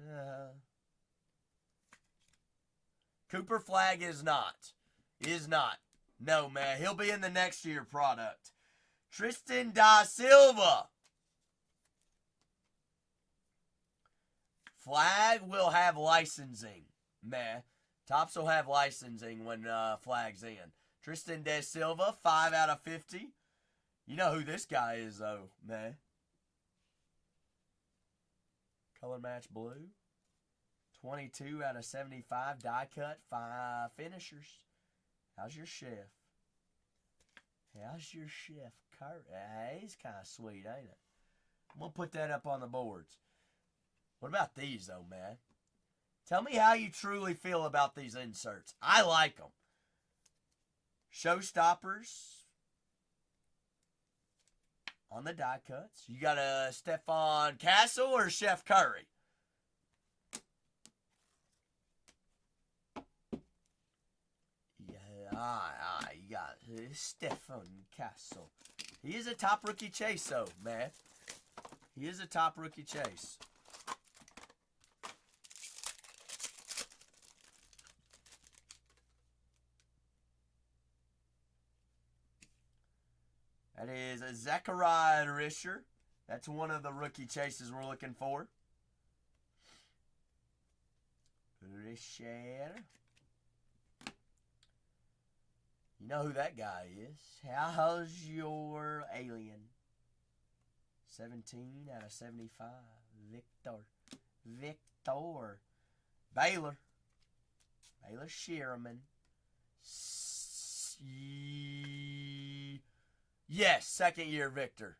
Cooper Flag is not. No, man. He'll be in the next year product. Tristan Da Silva. Flag will have licensing, man. Tops will have licensing when Flag's in. Tristan Da Silva, 5 out of 50. You know who this guy is, though, man. Color match blue. 22 out of 75. Die cut, 5 finishers. How's your chef? Curry? He's kind of sweet, ain't it? I'm going to put that up on the boards. What about these, though, man? Tell me how you truly feel about these inserts. I like them. Showstoppers on the die cuts. You got a Stephon Castle or Chef Curry? Yeah, you got Stephon Castle. He is a top rookie chase, though, man. He is a top rookie chase. That is a Zachariah Risher. That's one of the rookie chases we're looking for. Risher. You know who that guy is. How's your alien? 17 out of 75. Victor. Baylor Shearman. Yes, second year Victor.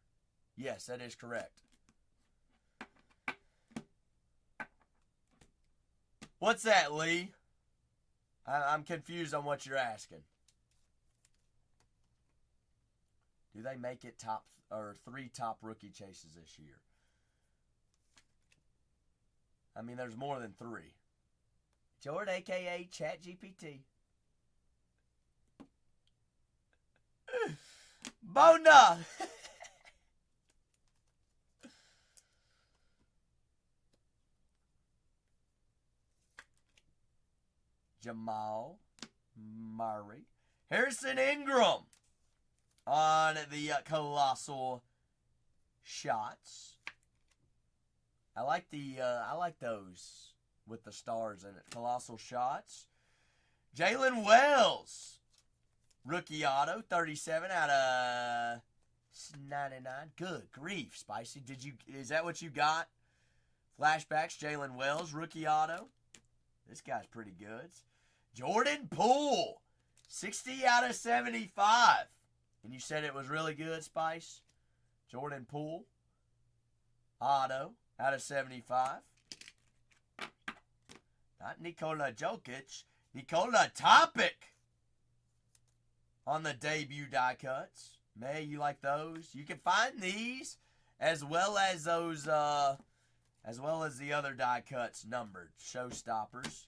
Yes, that is correct. What's that, Lee? I'm confused on what you're asking. Do they make it top or 3 top rookie chases this year? I mean, there's more than 3. Jord, a.k.a. ChatGPT. Bona! Jamal Murray. Harrison Ingram on the Colossal shots. I like those with the stars in it. Colossal shots. Jalen Wells, rookie auto, 37 out of 99. Good grief, Spicy. Is that what you got? Flashbacks, Jalen Wells, rookie auto. This guy's pretty good. Jordan Poole, 60 out of 75. And you said it was really good, Spice? Jordan Poole, auto, out of 75. Not Nikola Jokic. Nikola Topic on the debut die cuts. May, you like those? You can find these as well as those, as well as the other die cuts numbered. Showstoppers.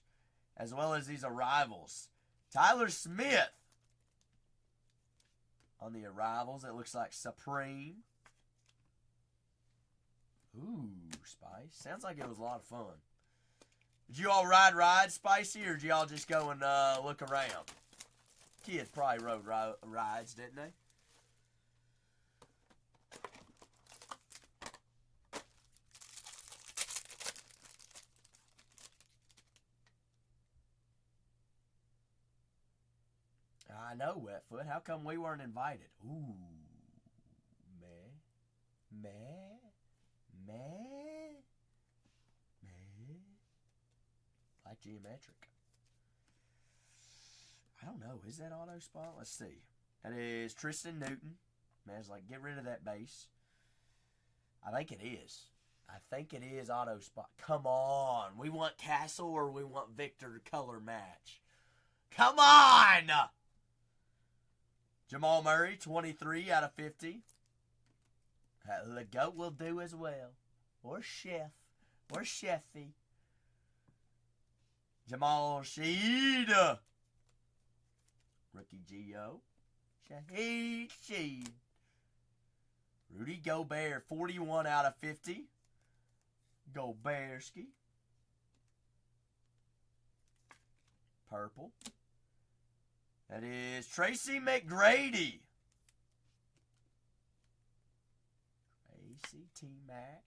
As well as these arrivals. Tyler Smith on the arrivals. It looks like Supreme. Ooh, Spice. Sounds like it was a lot of fun. Did you all ride Spicy, or did y'all just go and look around? Kids probably rode rides, didn't they? I know, Wetfoot. How come we weren't invited? Ooh. Meh. Like geometric. I don't know. Is that auto spot? Let's see. That is Tristan Newton. Man's like, get rid of that base. I think it is. I think it is auto spot. Come on. We want Castle or we want Victor color match. Come on! Jamal Murray, 23 out of 50. The GOAT will do as well. Or Chef. Or Chefy. Jamal Sheed. Rookie Geo. Shaheed Sheed. Rudy Gobert, 41 out of 50. Goberski. Purple. That is Tracy McGrady. Tracy T-Mac.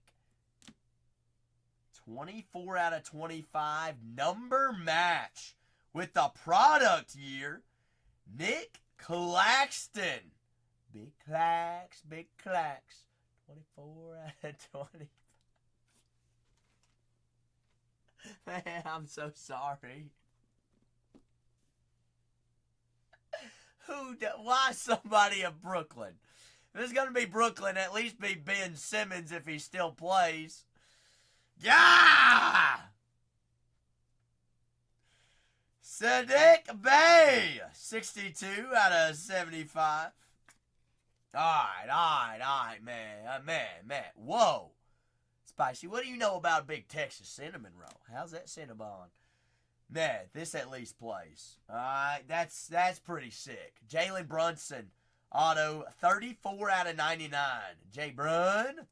24 out of 25. Number match with the product year. Nick Claxton. Big Clax. 24 out of 20. Man, I'm so sorry. Why somebody of Brooklyn? If it's going to be Brooklyn, at least be Ben Simmons if he still plays. Yeah! Sadiq Bey, 62 out of 75. All right, man. Whoa. Spicy, what do you know about a big Texas cinnamon roll? How's that Cinnabon? Man, this at least plays. All right, that's pretty sick. Jalen Brunson Auto, 34 out of 99. Jay Brunson.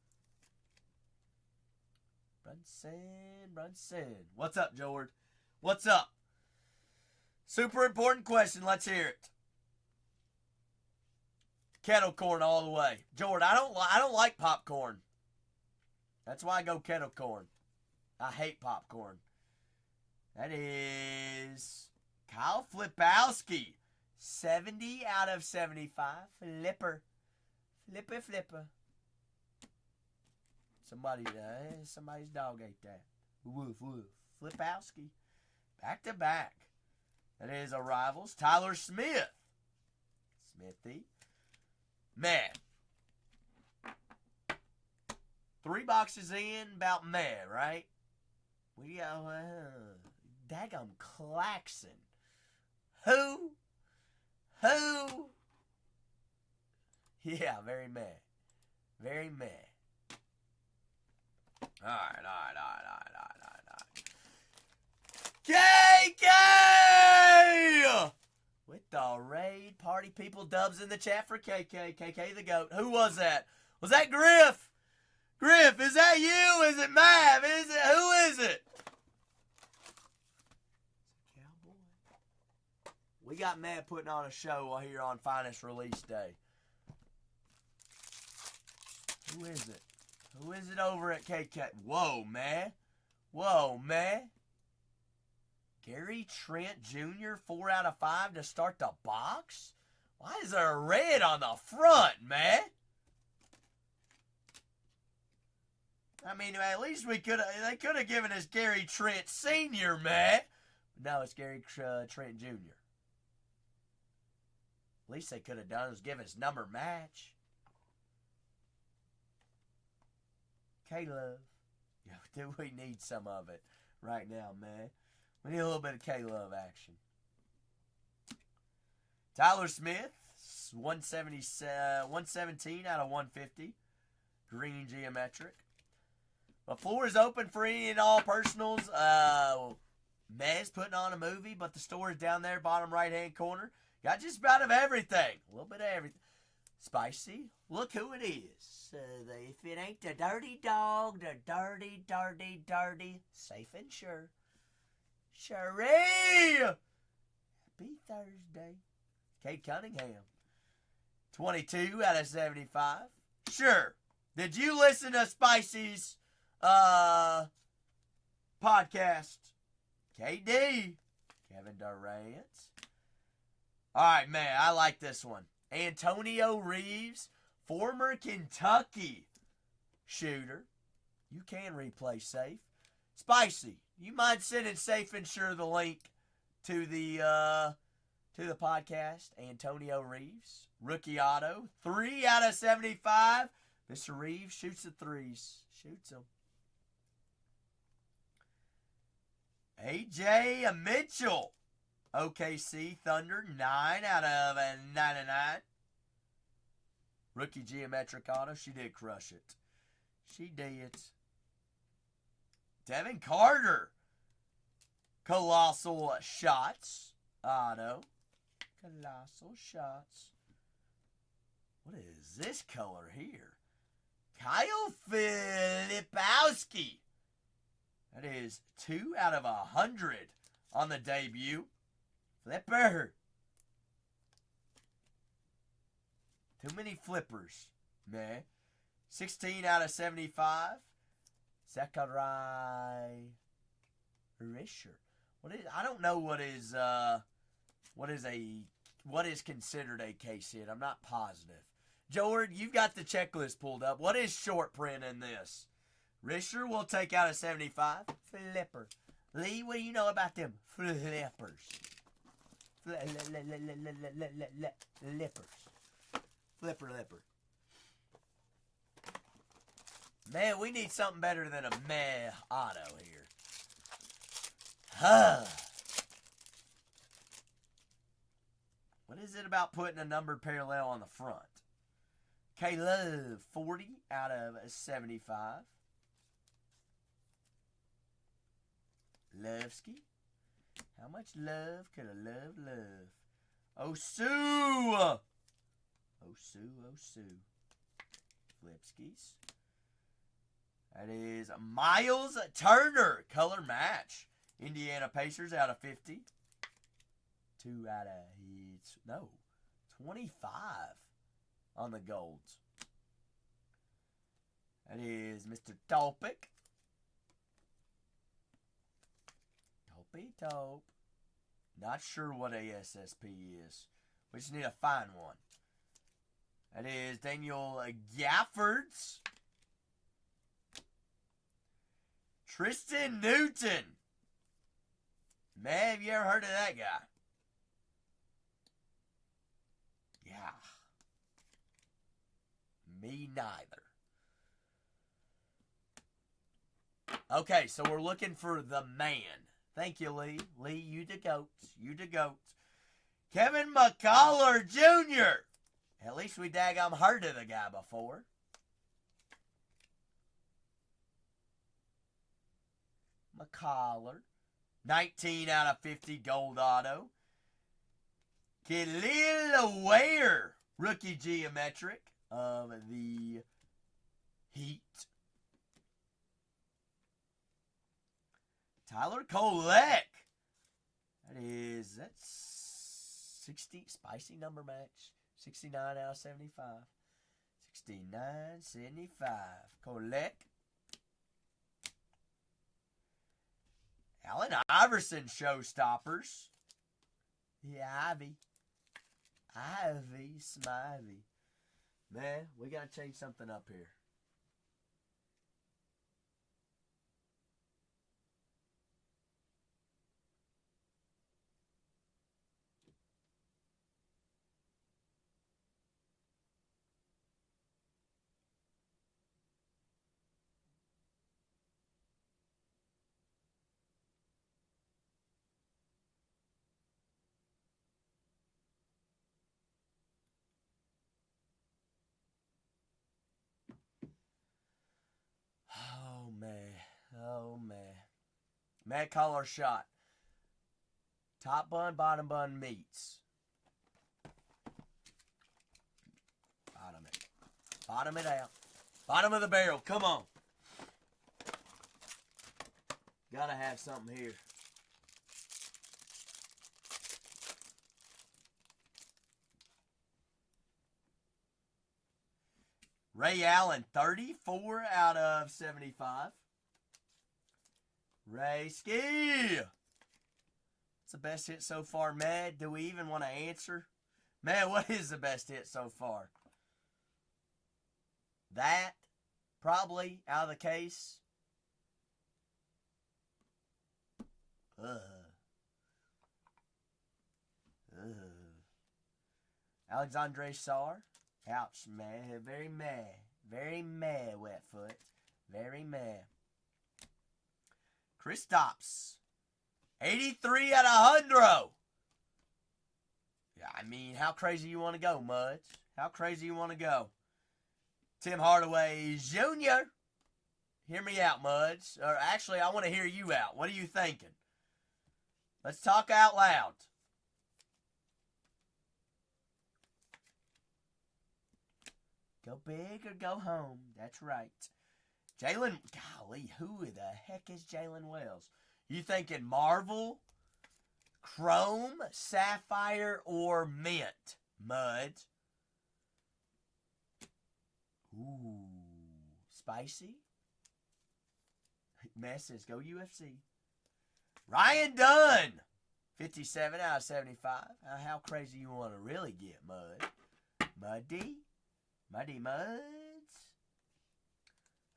What's up, George? What's up? Super important question. Let's hear it. Kettle corn all the way. George, I don't like popcorn. That's why I go kettle corn. I hate popcorn. That is Kyle Flipowski. 70 out of 75. Flipper. Somebody's dog ate that. Woof, woof. Flipowski. Back to back. That is Arrivals. Tyler Smith. Smithy. Man. 3 boxes in, about meh, right? We go, daggum Claxon. Who? Yeah, very meh. Very meh. All right. KK! With the raid party people, dubs in the chat for KK. KK the GOAT. Who was that? Was that Griff? Griff, is that you? Is it Mav? Who is it? Cowboy. We got Matt putting on a show here on Finest Release Day. Who is it? Who is it over at KK? Whoa, man. Gary Trent Jr., 4 out of 5 to start the box? Why is there a red on the front, man? I mean, at least they could have given us Gary Trent Sr., man. No, it's Gary Trent Jr. At least they could have done is give us number match. K-Love. Do we need some of it right now, man? We need a little bit of K-Love action. Tyler Smith, 117 out of 150. Green geometric. The floor is open for any and all personals. Mez putting on a movie, but the store is down there, bottom right-hand corner. Got just about of everything. A little bit of everything. Spicy. Look who it is. If it ain't the dirty dog, the dirty, safe and sure. Cherie! Happy Thursday. Kate Cunningham. 22 out of 75. Sure. Did you listen to Spicy's podcast? KD. Kevin Durant. All right, man, I like this one. Antonio Reeves, former Kentucky shooter. You can replay safe. Spicy, you mind sending Safe and Sure the link to the podcast? Antonio Reeves, rookie auto, 3 out of 75. Mr. Reeves shoots the threes. Shoots them. AJ Mitchell. OKC Thunder, 9 out of 99. Rookie geometric auto. She did crush it. She did. Devin Carter. Colossal shots. Auto. Colossal shots. What is this color here? Kyle Filipowski. That is 2 out of 100 on the debut. Flipper. Too many flippers, man. 16 out of 75. Zachary Risher. I don't know what is considered a case hit. I'm not positive. George, you've got the checklist pulled up. What is short print in this? Risher will take out a 75. Flipper. Lee, what do you know about them flippers? Flippers. Flipper. Man, we need something better than a meh auto here. What is it about putting a numbered parallel on the front? K-Love, 40 out of 75. Lovesky. How much love could a love? Osu Sue. Flipskis. That is Miles Turner. Color match. Indiana Pacers out of 50. 2 out of 25 on the golds. That is Mr. Topic. Taupe. Not sure what a SSP is. We just need to find one. That is Daniel Gaffords. Tristan Newton. Man, have you ever heard of that guy? Yeah. Me neither. Okay, so we're looking for the man. Thank you, Lee. Lee, you the goats. You the goats. Kevin McCullough Jr. At least we daggum heard of the guy before. McCullough. 19 out of 50 gold auto. Khalil Ware. Rookie geometric of the Heat. Tyler Kolek. That's 60, spicy number match. 69 out of 75. 69, 75. Kolek. Allen Iverson showstoppers. Yeah, Ivy Smivey. Man, we got to change something up here. Oh, man. Matt Collar shot. Top bun, bottom bun meets. Bottom it out. Bottom of the barrel. Come on. Gotta have something here. Ray Allen, 34 out of 75. Ray Ski. What's the best hit so far, Mad? Do we even want to answer? Man, what is the best hit so far? That, probably, out of the case. Alexandre Sarr. Ouch, man. Very mad. Very mad, Wetfoot. Very mad. Kristaps. 83 out of 100. Yeah, I mean, how crazy you want to go, Mudge? How crazy you want to go? Tim Hardaway Jr. Hear me out, Mudge. Or actually, I want to hear you out. What are you thinking? Let's talk out loud. Go big or go home. That's right. Jalen, golly, who the heck is Jalen Wells? You thinking Marvel, Chrome, Sapphire, or Mint, Mud? Ooh, spicy. Messes, go UFC. Ryan Dunn, 57 out of 75. How crazy you want to really get, Mud? Muddy Muds?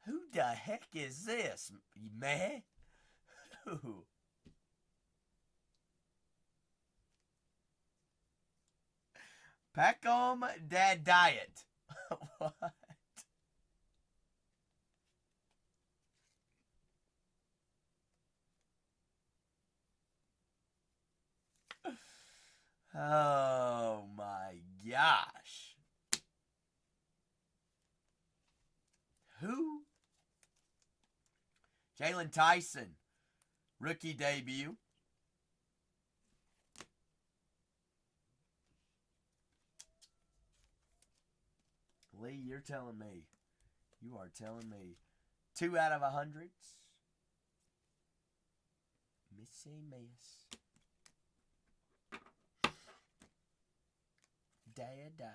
Who the heck is this, man? Who? Pacom Dad Diet. What? Oh my gosh. Who? Jalen Tyson. Rookie debut. Lee, you're telling me. You are telling me. 2 out of 100s. Missy miss. Dad died.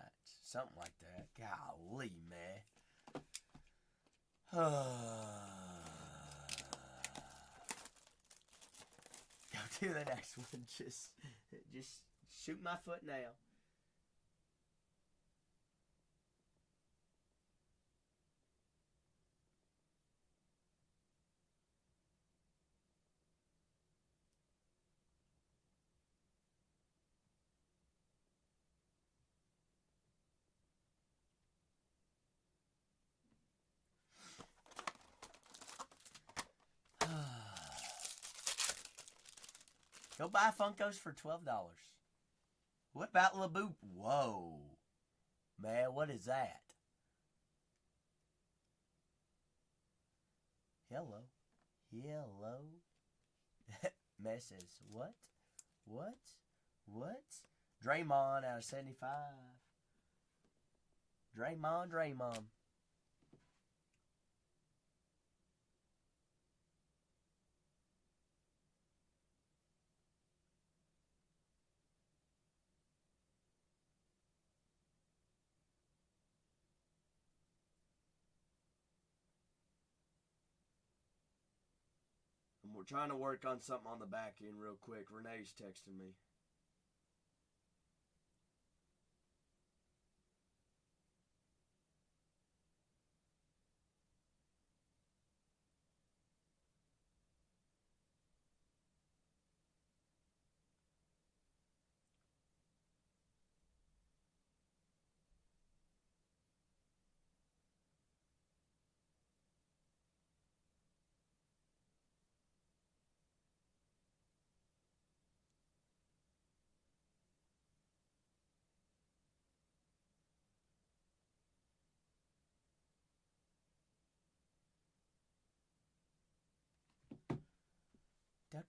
Something like that. Golly, man. Go to the next one. Just shoot my foot now. Go buy Funkos for $12. What about LaBoop? Whoa. Man, what is that? Hello. Hello. Messes. What? What? What? Draymond out of 75. Draymond. We're trying to work on something on the back end real quick. Renee's texting me.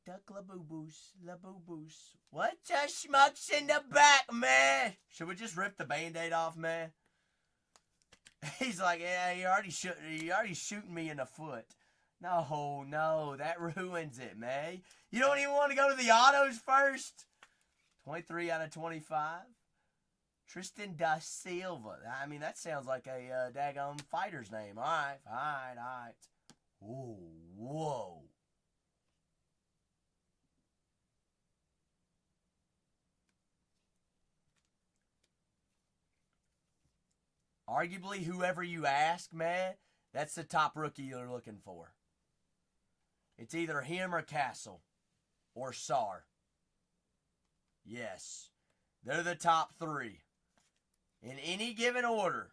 Duck, la-boo-boos. What the schmuck's in the back, man? Should we just rip the Band-Aid off, man? He's like, yeah, you're already shooting me in the foot. No, that ruins it, man. You don't even want to go to the autos first? 23 out of 25. Tristan Da Silva. I mean, that sounds like a daggone fighter's name. All right. Ooh, whoa. Arguably, whoever you ask, man, that's the top rookie you're looking for. It's either him or Castle or Sarr. Yes, they're the top 3. In any given order,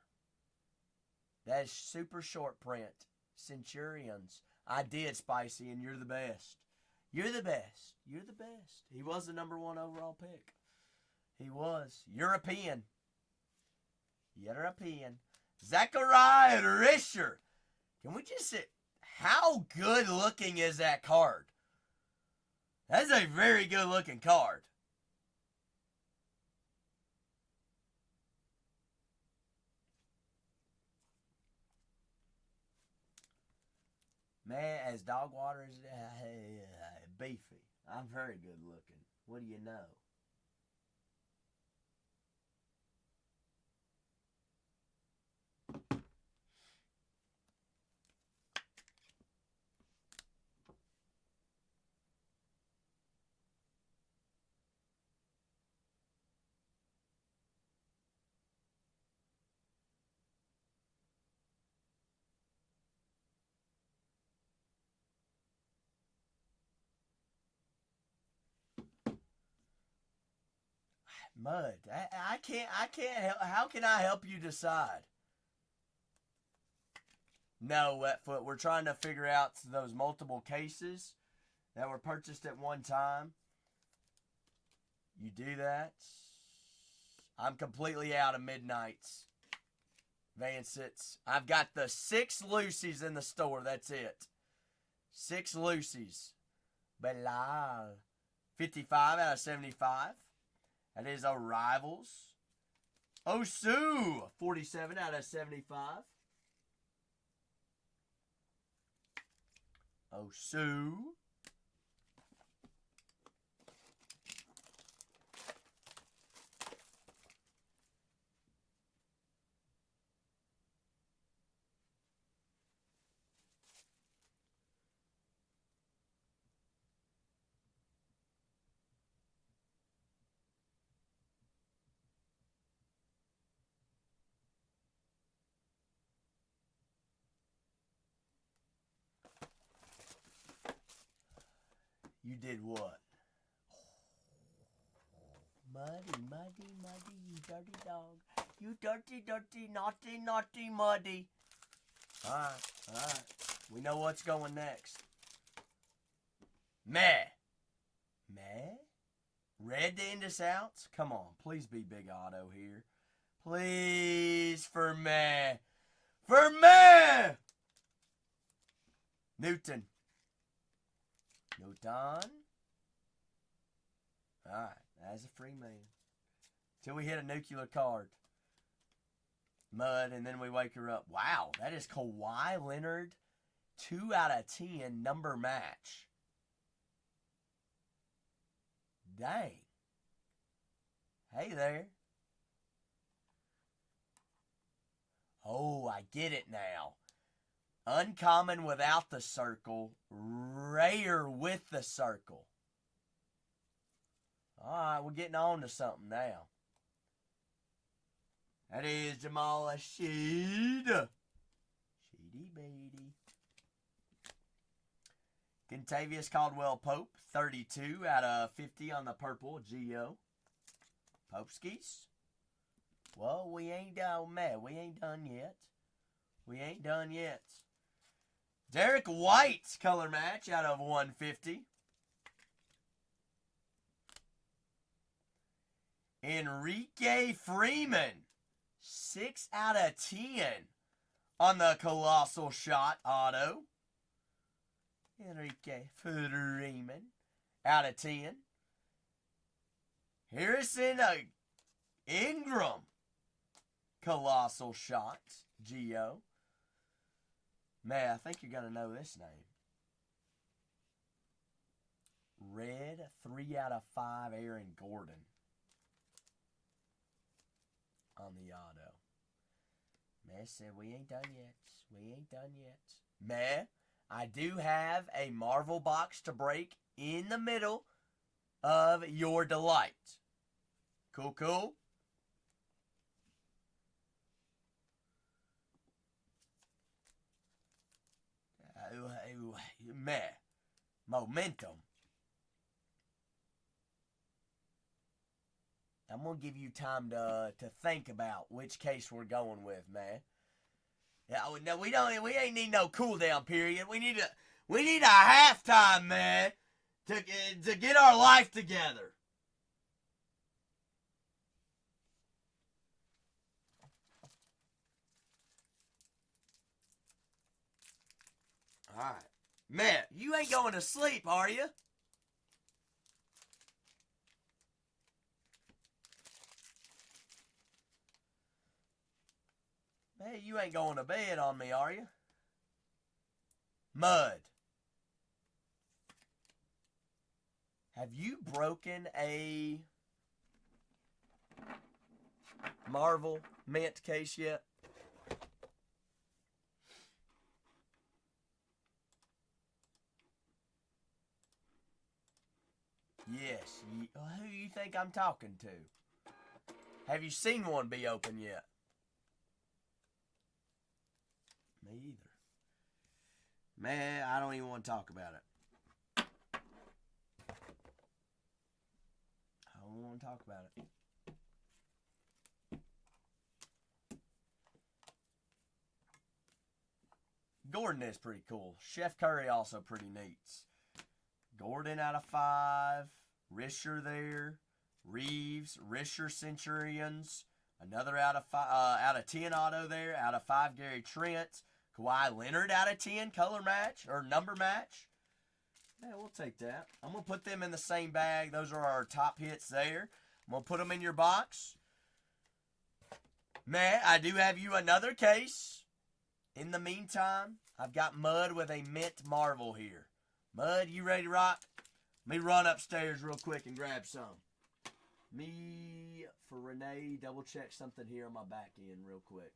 that is super short print. Centurions. I did, Spicy, and you're the best. You're the best. He was the number 1 overall pick. He was. European. Zachariah Risher. Can we just say, how good looking is that card? That's a very good looking card. Man, as dog water is beefy. I'm very good looking. What do you know? Mud. I can't help. How can I help you decide? No, Wetfoot. We're trying to figure out those multiple cases that were purchased at one time. You do that. I'm completely out of Midnights. Van Sits. I've got the 6 Lucy's in the store. That's it. 6 Lucy's. Belal. 55 out of 75. That is Arrivals. Osu, 47 out of 75. Osu. You did what? Muddy, muddy, muddy, you dirty dog. You dirty, dirty, naughty, naughty, muddy. Alright. We know what's going next. Meh. Meh? Red to end us out? Come on, please be big auto here. Please, for meh. For meh! Newton. Newton. Alright, that's a free man. Till we hit a nuclear card. Mud, and then we wake her up. Wow, that is Kawhi Leonard. 2 out of 10 number match. Dang. Hey there. Oh, I get it now. Uncommon without the circle. Rare with the circle. Alright, we're getting on to something now. That is Jamal Rashid. Sheedy beady. Kentavious Caldwell Pope, 32 out of 50 on the purple. Geo. Popeskis. Well, we ain't done, man. We ain't done yet. We ain't done yet. Derek White's color match out of 150. Enrique Freeman, 6 out of 10 on the Colossal Shot auto. Enrique Freeman, out of 10. Harrison Ingram, Colossal Shot, Geo. Man, I think you're going to know this name. Red, 3 out of 5, Aaron Gordon. On the auto. Man said, we ain't done yet. We ain't done yet. Man, I do have a Marvel box to break in the middle of your delight. Cool, cool? Man, momentum. I'm going to give you time to think about which case we're going with, man. Yeah, no, we ain't need no cool down period. We need a halftime, man, to get our life together. All right. Man, you ain't going to sleep, are you? Hey, you ain't going to bed on me, are you? Mud. Have you broken a Marvel Mint case yet? Yes. Who you think I'm talking to? Have you seen one be open yet? Me either. Man, I don't even want to talk about it. I don't want to talk about it. Gordon is pretty cool. Chef Curry also pretty neat. Gordon out of 5. Risher there. Reeves. Risher Centurions. Another out of 10 auto there. Out of 5 Gary Trent. Kawhi Leonard out of 10 color match or number match. Yeah, we'll take that. I'm going to put them in the same bag. Those are our top hits there. I'm going to put them in your box. Matt, I do have you another case. In the meantime, I've got Mud with a mint marvel here. Mud, you ready to rock? Let me run upstairs real quick and grab some. Me for Renee, double check something here on my back end real quick.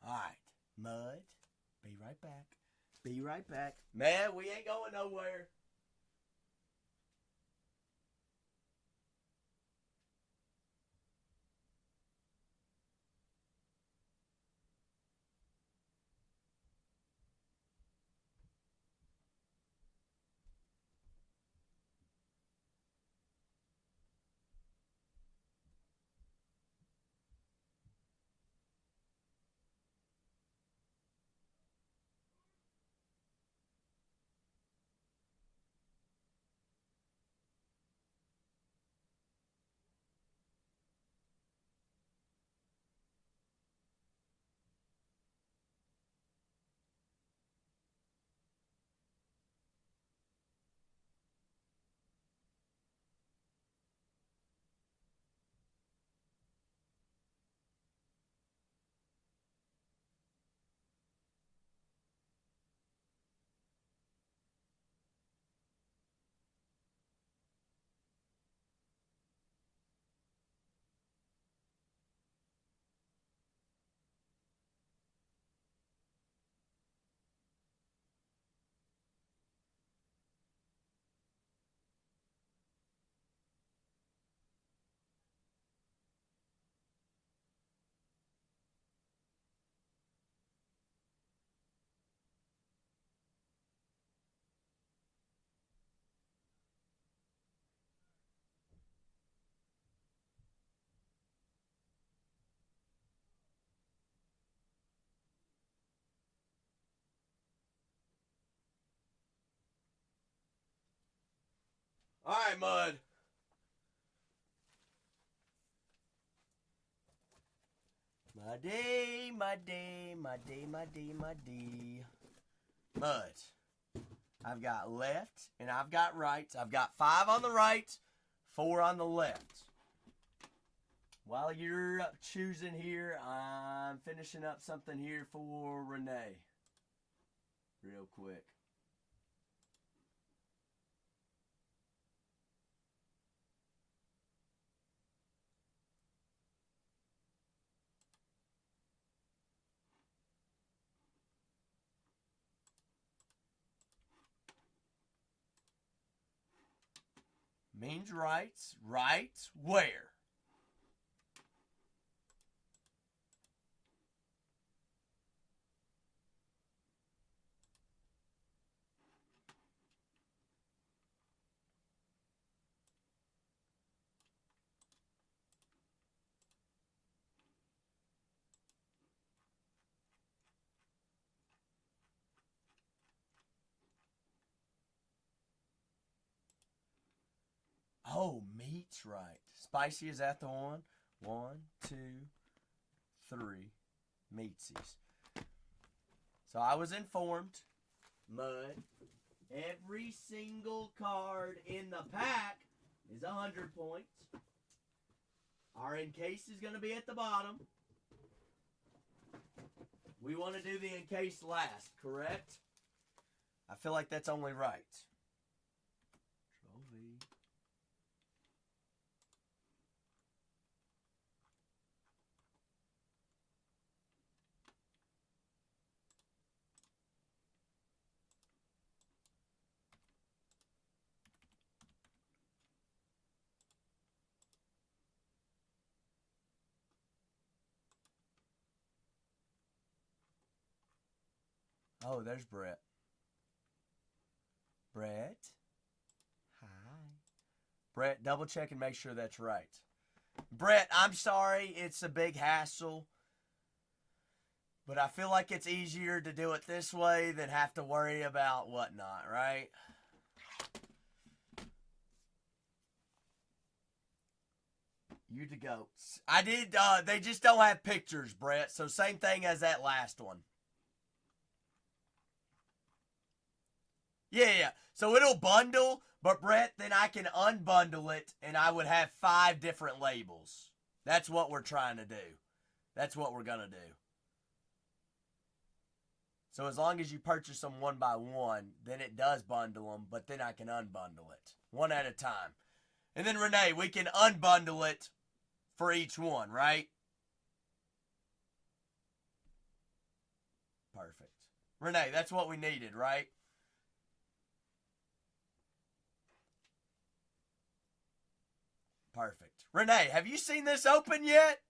Alright, Mud, be right back. Be right back. Man, we ain't going nowhere. Alright, Mud. My day, my day, my day, my day, my day. Mud. I've got left and I've got right. I've got 5 on the right, 4 on the left. While you're choosing here, I'm finishing up something here for Renee. Real quick. Means rights. Right where? Oh, meat's right. Spicy, is that the one? 1, 2, 3. Meatsies. So I was informed, Mud, every single card in the pack is 100 points. Our encase is going to be at the bottom. We want to do the encase last, correct? I feel like that's only right. Control V. Oh, there's Brett. Brett? Hi. Brett, double check and make sure that's right. Brett, I'm sorry. It's a big hassle. But I feel like it's easier to do it this way than have to worry about whatnot, right? You to go. I did, they just don't have pictures, Brett. So same thing as that last one. Yeah. So it'll bundle, but Brett, then I can unbundle it and I would have 5 different labels. That's what we're trying to do. That's what we're going to do. So as long as you purchase them one by one, then it does bundle them, but then I can unbundle it one at a time. And then Renee, we can unbundle it for each one, right? Perfect. Renee, that's what we needed, right? Perfect. Renee, have you seen this open yet?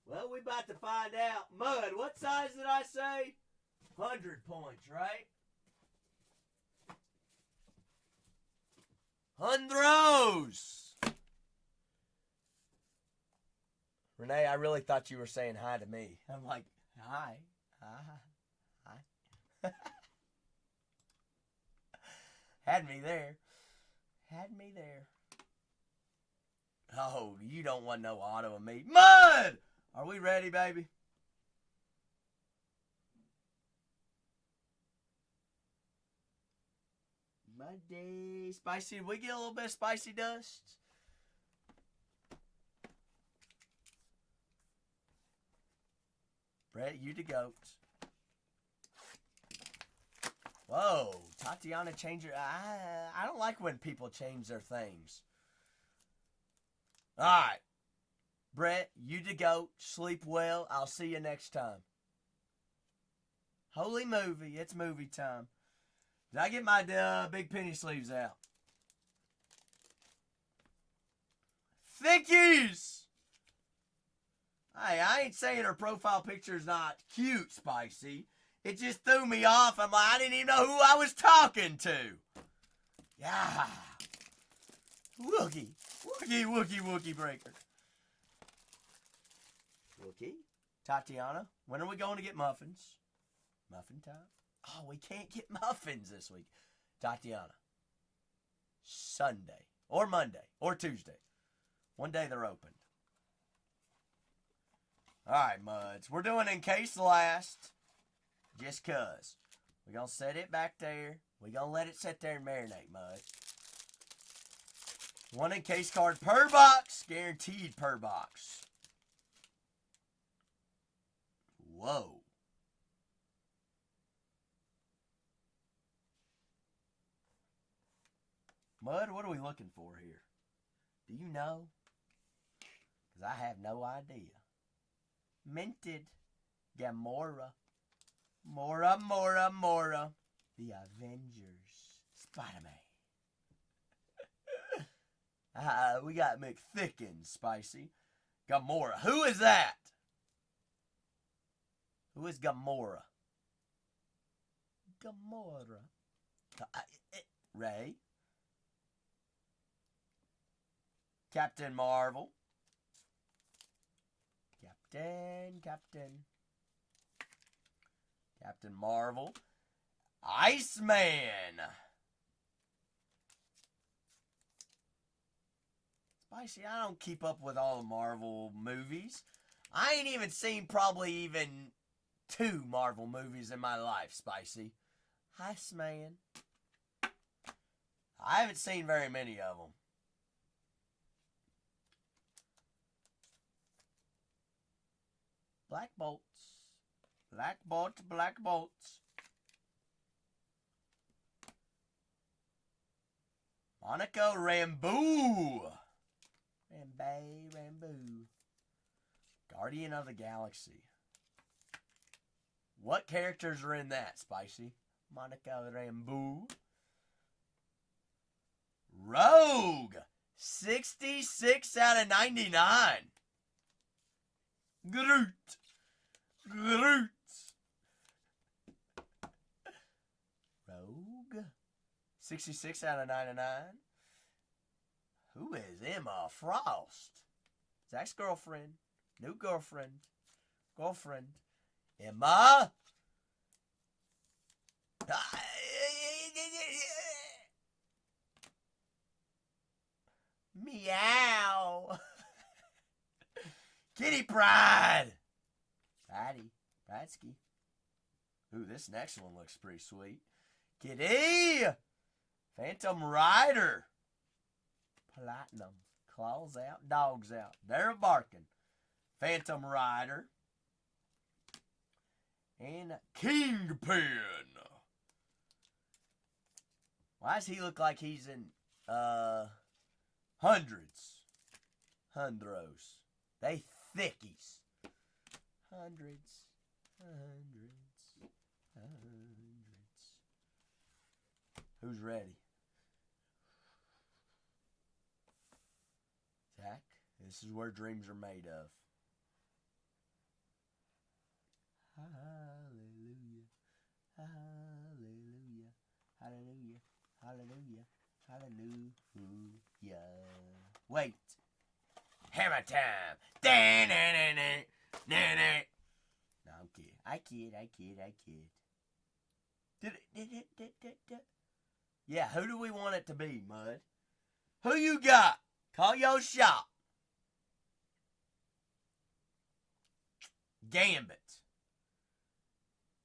Well, we about to find out. Mud, what size did I say? 100 points, right? Hundros! Renee, I really thought you were saying hi to me. I'm like, hi. Hi. Had me there. Oh, you don't want no auto of me. Mud! Are we ready, baby? Muddy. Spicy. Did we get a little bit of spicy dust? Brett, you the goat. Whoa. Tatiana changed her. I don't like when people change their things. All right. Brett, you the goat. Sleep well. I'll see you next time. Holy movie. It's movie time. Did I get my big penny sleeves out? Thickies! Hey, I ain't saying her profile picture is not cute, Spicy. It just threw me off. I'm like, I didn't even know who I was talking to. Yeah. Wookie breaker. Wookie. Tatiana, when are we going to get muffins? Muffin time? Oh, we can't get muffins this week. Tatiana. Sunday. Or Monday. Or Tuesday. One day they're open. Alright, Muds. We're doing in case last. Just cuz. We're going to set it back there. We're going to let it sit there and marinate, Mud. One in case card per box. Guaranteed per box. Whoa. Mud, what are we looking for here? Do you know? Because I have no idea. Minted. Gamora. Mora. The Avengers. Spider-Man. We got McThickens, Spicy. Gamora. Who is that? Who is Gamora? Gamora. Ray. Captain Marvel. Captain Marvel. Iceman. Spicy, I don't keep up with all the Marvel movies. I ain't even seen probably even 2 Marvel movies in my life, Spicy. Iceman. I haven't seen very many of them. Black bolts. Black bolts. Monaco Rambeau. Rambeau. Guardian of the Galaxy. What characters are in that, Spicy? Monaco Rambeau. Rogue. 66 out of 99. Groot. Groot. Rogue. 66 out of 99. Who is Emma Frost? Zach's girlfriend. New girlfriend. Girlfriend. Emma. Meow. Kitty Pride. Pridey. Prideski. Ooh, this next one looks pretty sweet. Kitty. Phantom Rider. Platinum. Claws out, dogs out. They're barking. Phantom Rider. And Kingpin. Why does he look like he's in hundreds? Hundros. They thickies. Hundreds. Hundreds. Hundreds. Who's ready? Zach, this is where dreams are made of. Hallelujah. Hallelujah. Hallelujah. Hallelujah. Hallelujah. Wait. Hammer time. No, I'm kidding. I kid. Yeah, who do we want it to be, Mud? Who you got? Call your shot. Gambit.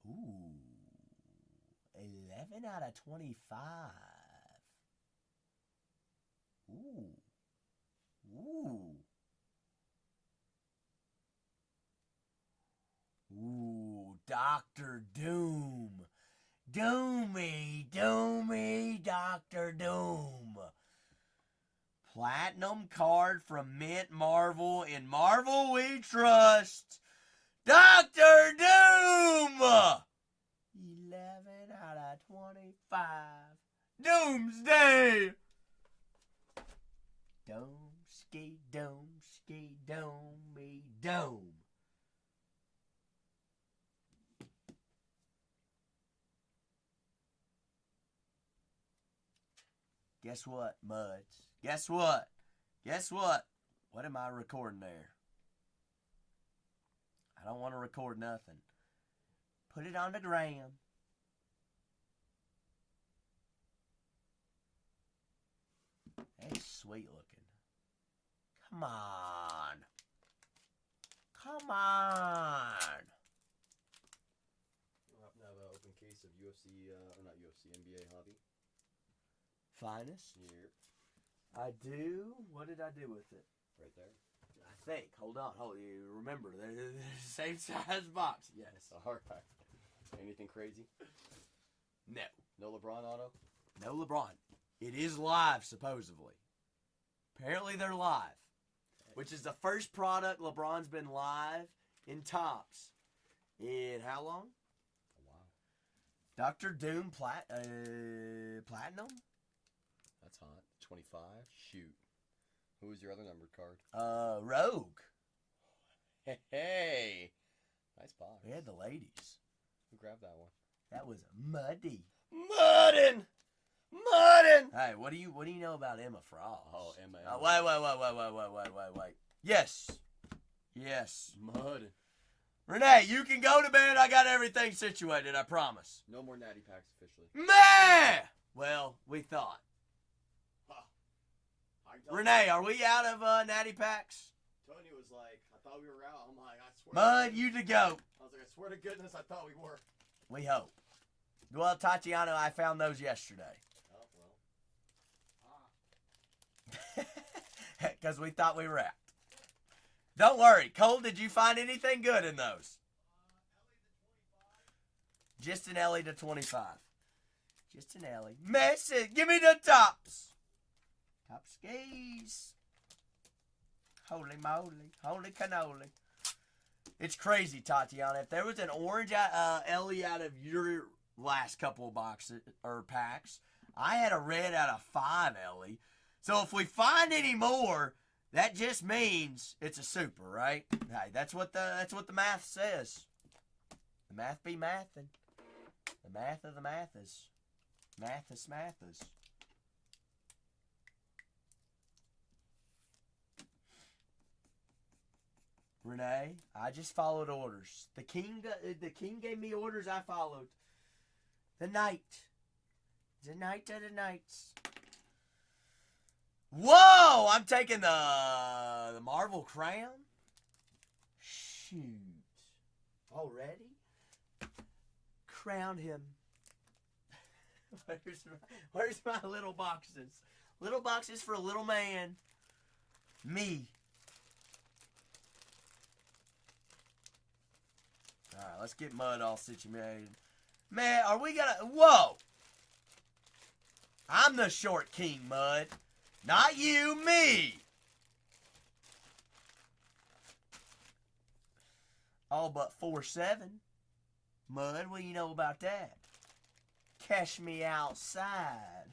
Ooh. 11 out of 25. Ooh. Ooh. Ooh. Dr. Doom. Doomy, Dr. Doom. Platinum card from Mint Marvel. In Marvel we trust. Dr. Doom! 11 out of 25. Doomsday! Dome, dome, me dome. Guess what, Muds? Guess what? What am I recording there? I don't want to record nothing. Put it on the gram. That's sweet looking. Come on. We'll happen to have an open case of UFC, or not UFC, NBA hobby. Finest? Yep. I do. What did I do with it? Right there. I think. Hold on. You remember, they're the same size box. Yes. All right. Anything crazy? No. No LeBron auto? No LeBron. It is live, supposedly. Apparently they're live. Which is the first product LeBron's been live in Topps. In how long? Wow. Dr. Doom Platinum? That's hot. 25? Shoot. Who was your other numbered card? Rogue. Hey! Nice box. We had the ladies. Who grabbed that one? That was Muddy. Muddin'! Hey, what do you know about Emma Frost? Oh, Emma. Wait. Yes. Muddin'. Renee, you can go to bed. I got everything situated, I promise. No more natty packs officially. Meh! Well, we thought. Huh. Renee, are we out of natty packs? Tony was like, I thought we were out. I'm like, I swear. Mud, you to go. I was like, I swear to goodness, I thought we were. We hope. Well, Tatiana, I found those yesterday. Oh, well. Because we thought we were out. Don't worry. Cole, did you find anything good in those? Just an Ellie to 25. Just an Ellie. Messi, give me the tops. Top skis. Holy moly. Holy cannoli. It's crazy, Tatiana. If there was an orange Ellie out of your last couple of boxes or packs, I had a red out of 5 Ellie. So if we find any more, that just means it's a super, right? Hey, that's what the math says. The math be mathin'. The math of the mathers. Mathis mathers. Renee, I just followed orders. The king gave me orders. I followed. The night of the nights. Whoa! I'm taking the Marvel crown. Shoot! Already? Crown him. Where's my little boxes? Little boxes for a little man. Me. Alright, let's get Mud all situated. Man, are we gonna... Whoa! I'm the short king, Mud. Not you, me! All but 4-7. Mud, what do you know about that? Catch me outside.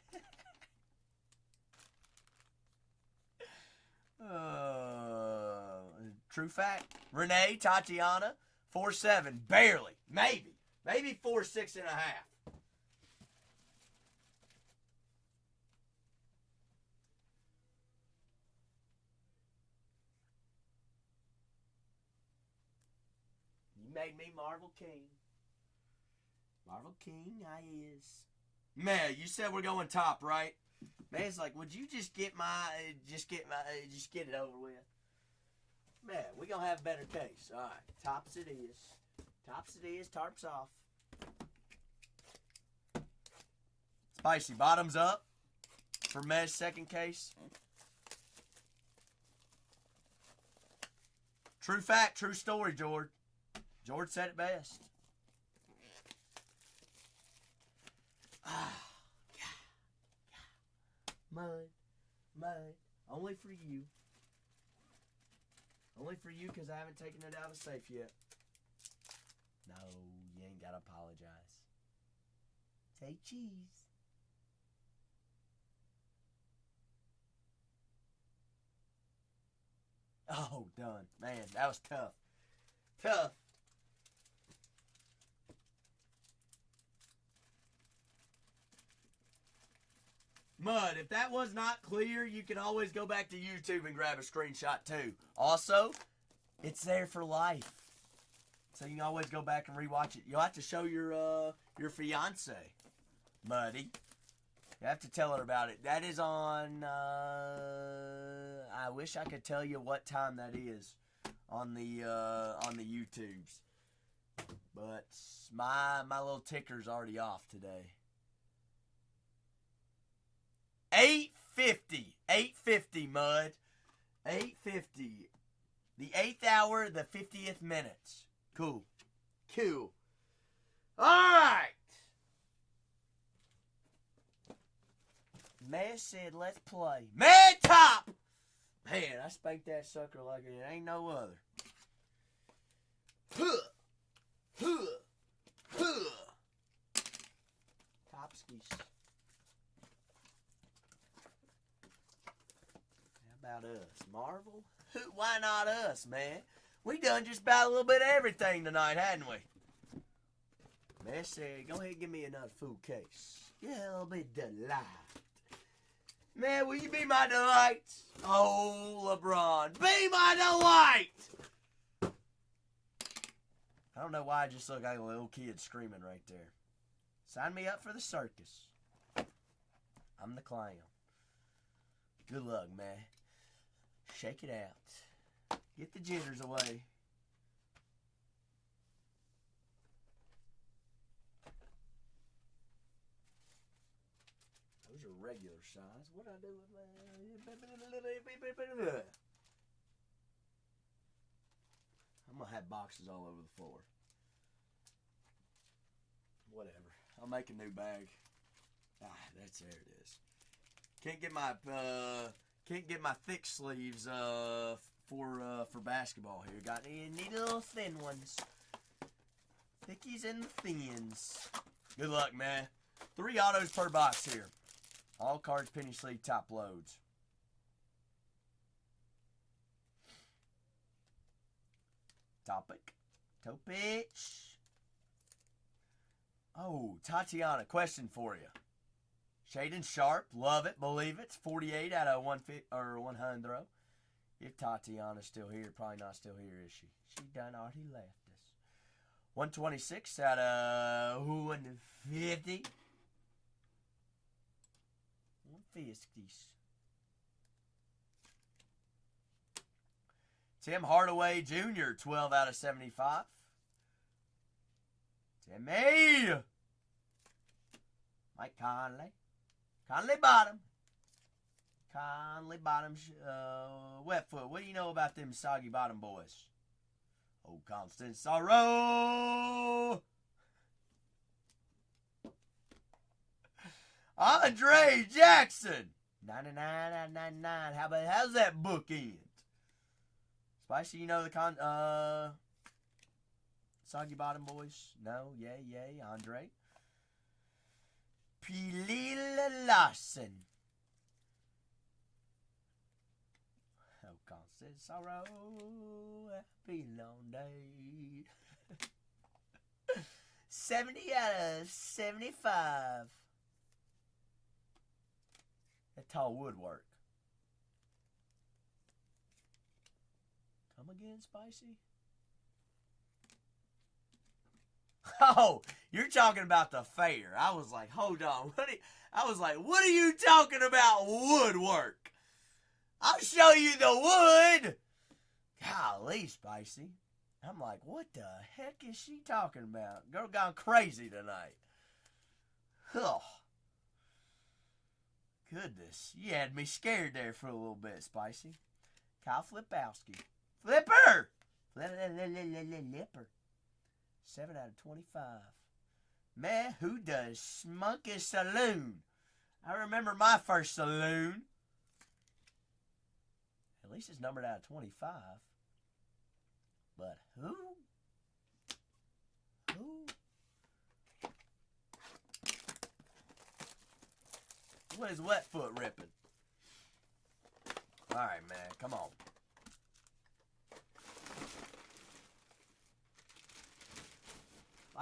True fact. Renee, Tatiana, 4-7. Barely. Maybe. Maybe 4-6 and a half. You made me Marvel King. Marvel King, I is. Man, you said we're going top, right? Man, it's like, would you just get it over with? Man, we gonna have a better case. All right, tops it is. Tops it is. Tarps off. Spicy bottoms up for Mez's second case. True fact, true story, George. George said it best. Mud, only for you. Only for you because I haven't taken it out of safe yet. No, you ain't got to apologize. Say cheese. Oh, done. Man, that was tough. Tough. Mud, if that was not clear, you can always go back to YouTube and grab a screenshot too. Also, it's there for life. So you can always go back and rewatch it. You'll have to show your fiance, Muddy. You have to tell her about it. That is on, I wish I could tell you what time that is on the YouTubes. But my little ticker's already off today. 8:50, Mud. 8:50. The 8th hour, the 50th minutes. Cool. All right. Mez said, let's play. Man top! Man, I spanked that sucker like it ain't no other. Topskis. How about us? Marvel? Why not us, man? We done just about a little bit of everything tonight, hadn't we? Man said, go ahead and give me another full case. Yeah, I'll be delight. Man, will you be my delight? Oh, LeBron, be my delight! I don't know why I just look like a little kid screaming right there. Sign me up for the circus. I'm the clown. Good luck, man. Shake it out. Get the jitters away. Those are regular size. What I do with my... I'm going to have boxes all over the floor. Whatever. I'll make a new bag. There it is. Can't get my thick sleeves for basketball here. Need little thin ones. Thickies and the thins. Good luck, man. 3 autos per box here. All cards, penny sleeve, top loads. Topic. Oh, Tatiana, question for you. Shaden Sharp, love it, believe it. It's 48 out of 100. If Tatiana's still here, probably not still here, is she? She done already left us. 126 out of 150. 150s. Tim Hardaway Jr., 12 out of 75. Timmy! Mike Conley. Conley Bottom. Wetfoot. What do you know about them Soggy Bottom boys? Oh, Constant Sorrow. Andre Jackson. 99 out of 99. How's that book end? Spicy, you know the Soggy Bottom boys? No? Yay, Andre. Pilila Larson. Oh, constant sorrow, happy long day. 70 out of 75. That tall woodwork. Come again, Spicy? Oh, you're talking about the fair. I was like, hold on. What are you talking about woodwork? I'll show you the wood. Golly, Spicy. I'm like, what the heck is she talking about? Girl gone crazy tonight. Oh. Goodness. You had me scared there for a little bit, Spicy. Kyle Flipowski. Flipper! Flipper. 7 out of 25. Man, who does Smunky Saloon? I remember my first saloon. At least it's numbered out of 25. But who? What is Wetfoot ripping? Alright, man. Come on.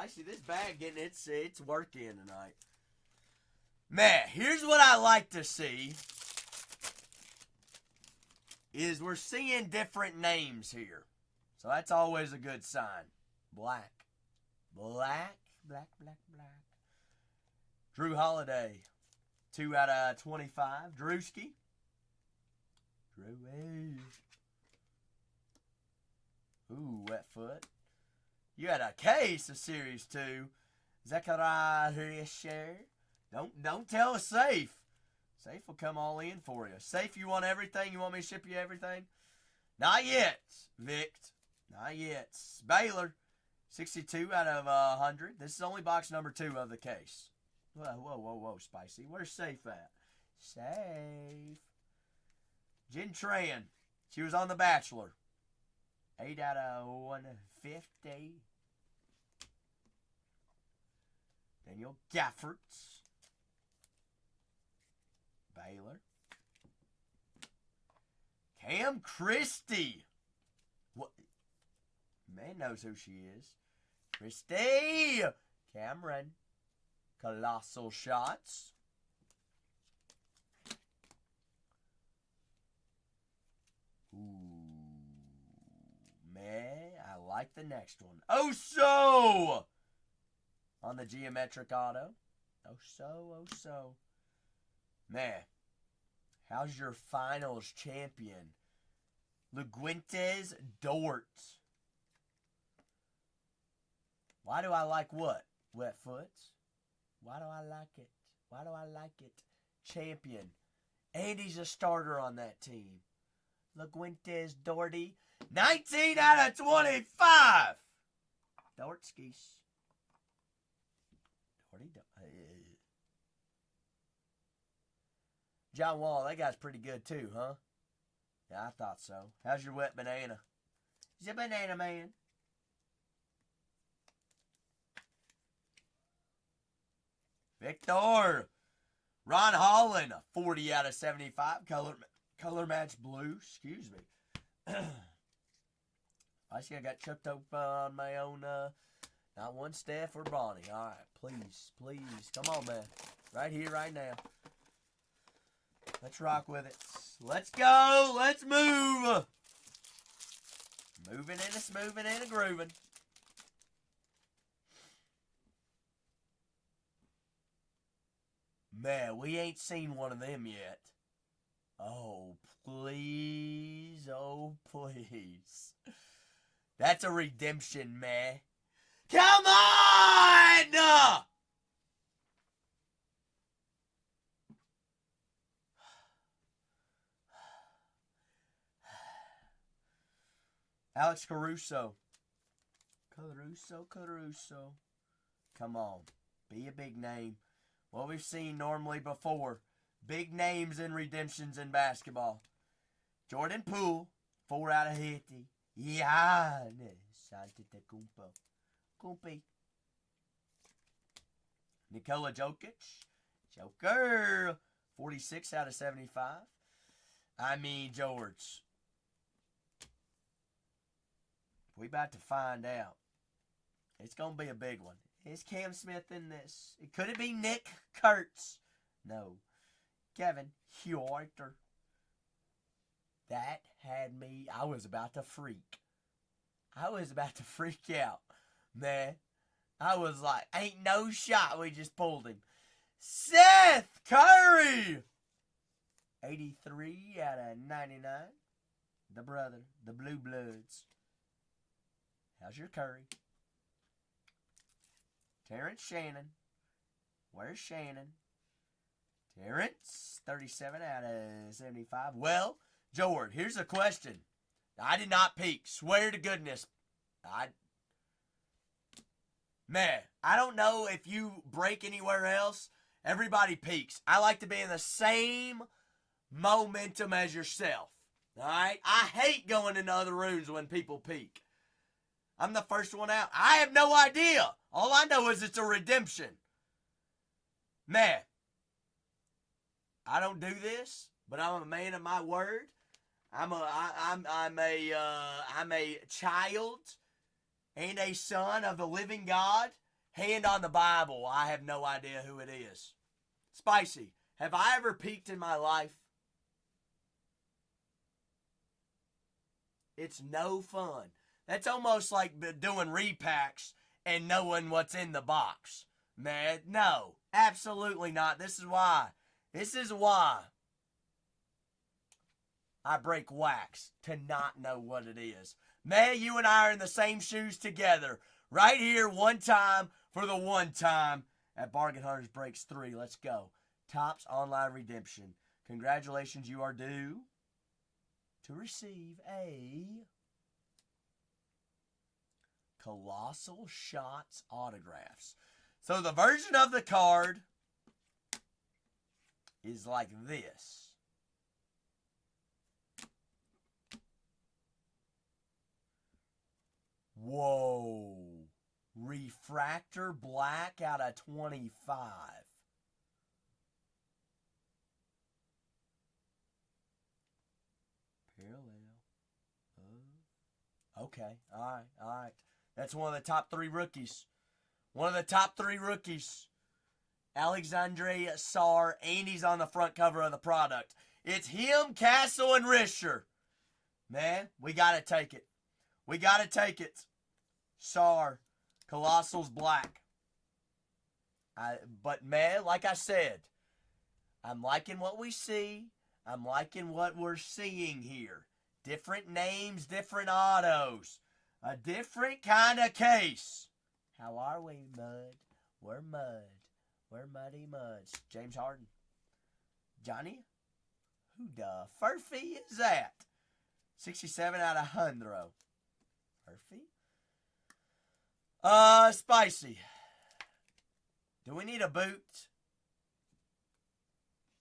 I see this bag getting its work in tonight. Man, here's what I like to see. Is we're seeing different names here. So that's always a good sign. Black. Drew Holiday. 2 out of 25. Drewski. Ooh, Wetfoot. You had a case of Series 2. Zechariah Risher. Don't tell us Safe. Safe will come all in for you. Safe, you want everything? You want me to ship you everything? Not yet, Vic. Not yet. Baylor, 62 out of 100. This is only box number 2 of the case. Whoa, Spicy. Where's Safe at? Safe. Jen Tran. She was on The Bachelor. 8 out of 150. Daniel Gaffords. Baylor. Cam Christie. What? Man knows who she is. Christie. Cameron. Colossal Shots. Ooh. Man, I like the next one. Oh, so! On the geometric auto. Oh, so. Man, how's your finals champion? Luguentes Dort. Why do I like what? Wetfoots? Why do I like it? Champion. And he's a starter on that team. Luguentes Doherty. 19 out of 25. Dortskis. John Wall, that guy's pretty good too, huh? Yeah, I thought so. How's your wet banana? He's a banana man. Victor. Ron Holland, 40 out of 75. Color match blue. Excuse me. I see I got tripped up on my own, not one Steph or Bonnie. All right, please, please. Come on, man. Right here, right now. Let's rock with it. Let's go. Let's move. Moving and a smoothing and a grooving. Man, we ain't seen one of them yet. Oh, please. Oh, please. That's a redemption, man. Come on! Alex Caruso. Caruso. Come on. Be a big name. What we've seen normally before. Big names in redemptions in basketball. Jordan Poole. 4 out of 50. Giannis Antetokounmpo. Kumpy. Nikola Jokic. Joker. 46 out of 75. I mean, George. We about to find out. It's going to be a big one. Is Cam Smith in this? Could it be Nick Kurtz? No. Kevin Huerter. That had me. I was about to freak. I was about to freak out. Man. I was like, ain't no shot we just pulled him. Seth Curry. 83 out of 99. The brother. The Blue Bloods. How's your Curry? Terrence Shannon. Where's Shannon? Terrence, 37 out of 75. Well, George, here's a question. I did not peek. Swear to goodness. Man, I don't know if you break anywhere else. Everybody peeks. I like to be in the same momentum as yourself. All right? I hate going into other rooms when people peek. I'm the first one out. I have no idea. All I know is it's a redemption. Man, I don't do this, but I'm a man of my word. I'm a child and a son of the living God. Hand on the Bible. I have no idea who it is. Spicy, have I ever peeked in my life? It's no fun. That's almost like doing repacks and knowing what's in the box. Man, no, absolutely not. This is why I break wax, to not know what it is. Man, you and I are in the same shoes together. Right here, one time for the one time at Bargain Hunters Breaks 3. Let's go. Topps Online Redemption. Congratulations, you are due to receive a Colossal Shots autographs. So the version of the card is like this. Whoa. Refractor black out of 25. Parallel. Okay. All right. That's one of the top 3 rookies. One of the top 3 rookies. Alexandre Sarr, and he's on the front cover of the product. It's him, Castle, and Risher. Man, we got to take it. We got to take it. Sarr, Colossal's black. But, man, like I said, I'm liking what we see. I'm liking what we're seeing here. Different names, different autos. A different kind of case. How are we, Mud? We're Mud. We're Muddy Muds. James Harden. Johnny? Who the furphy is that? 67 out of 100. Furphy? Spicy. Do we need a boot?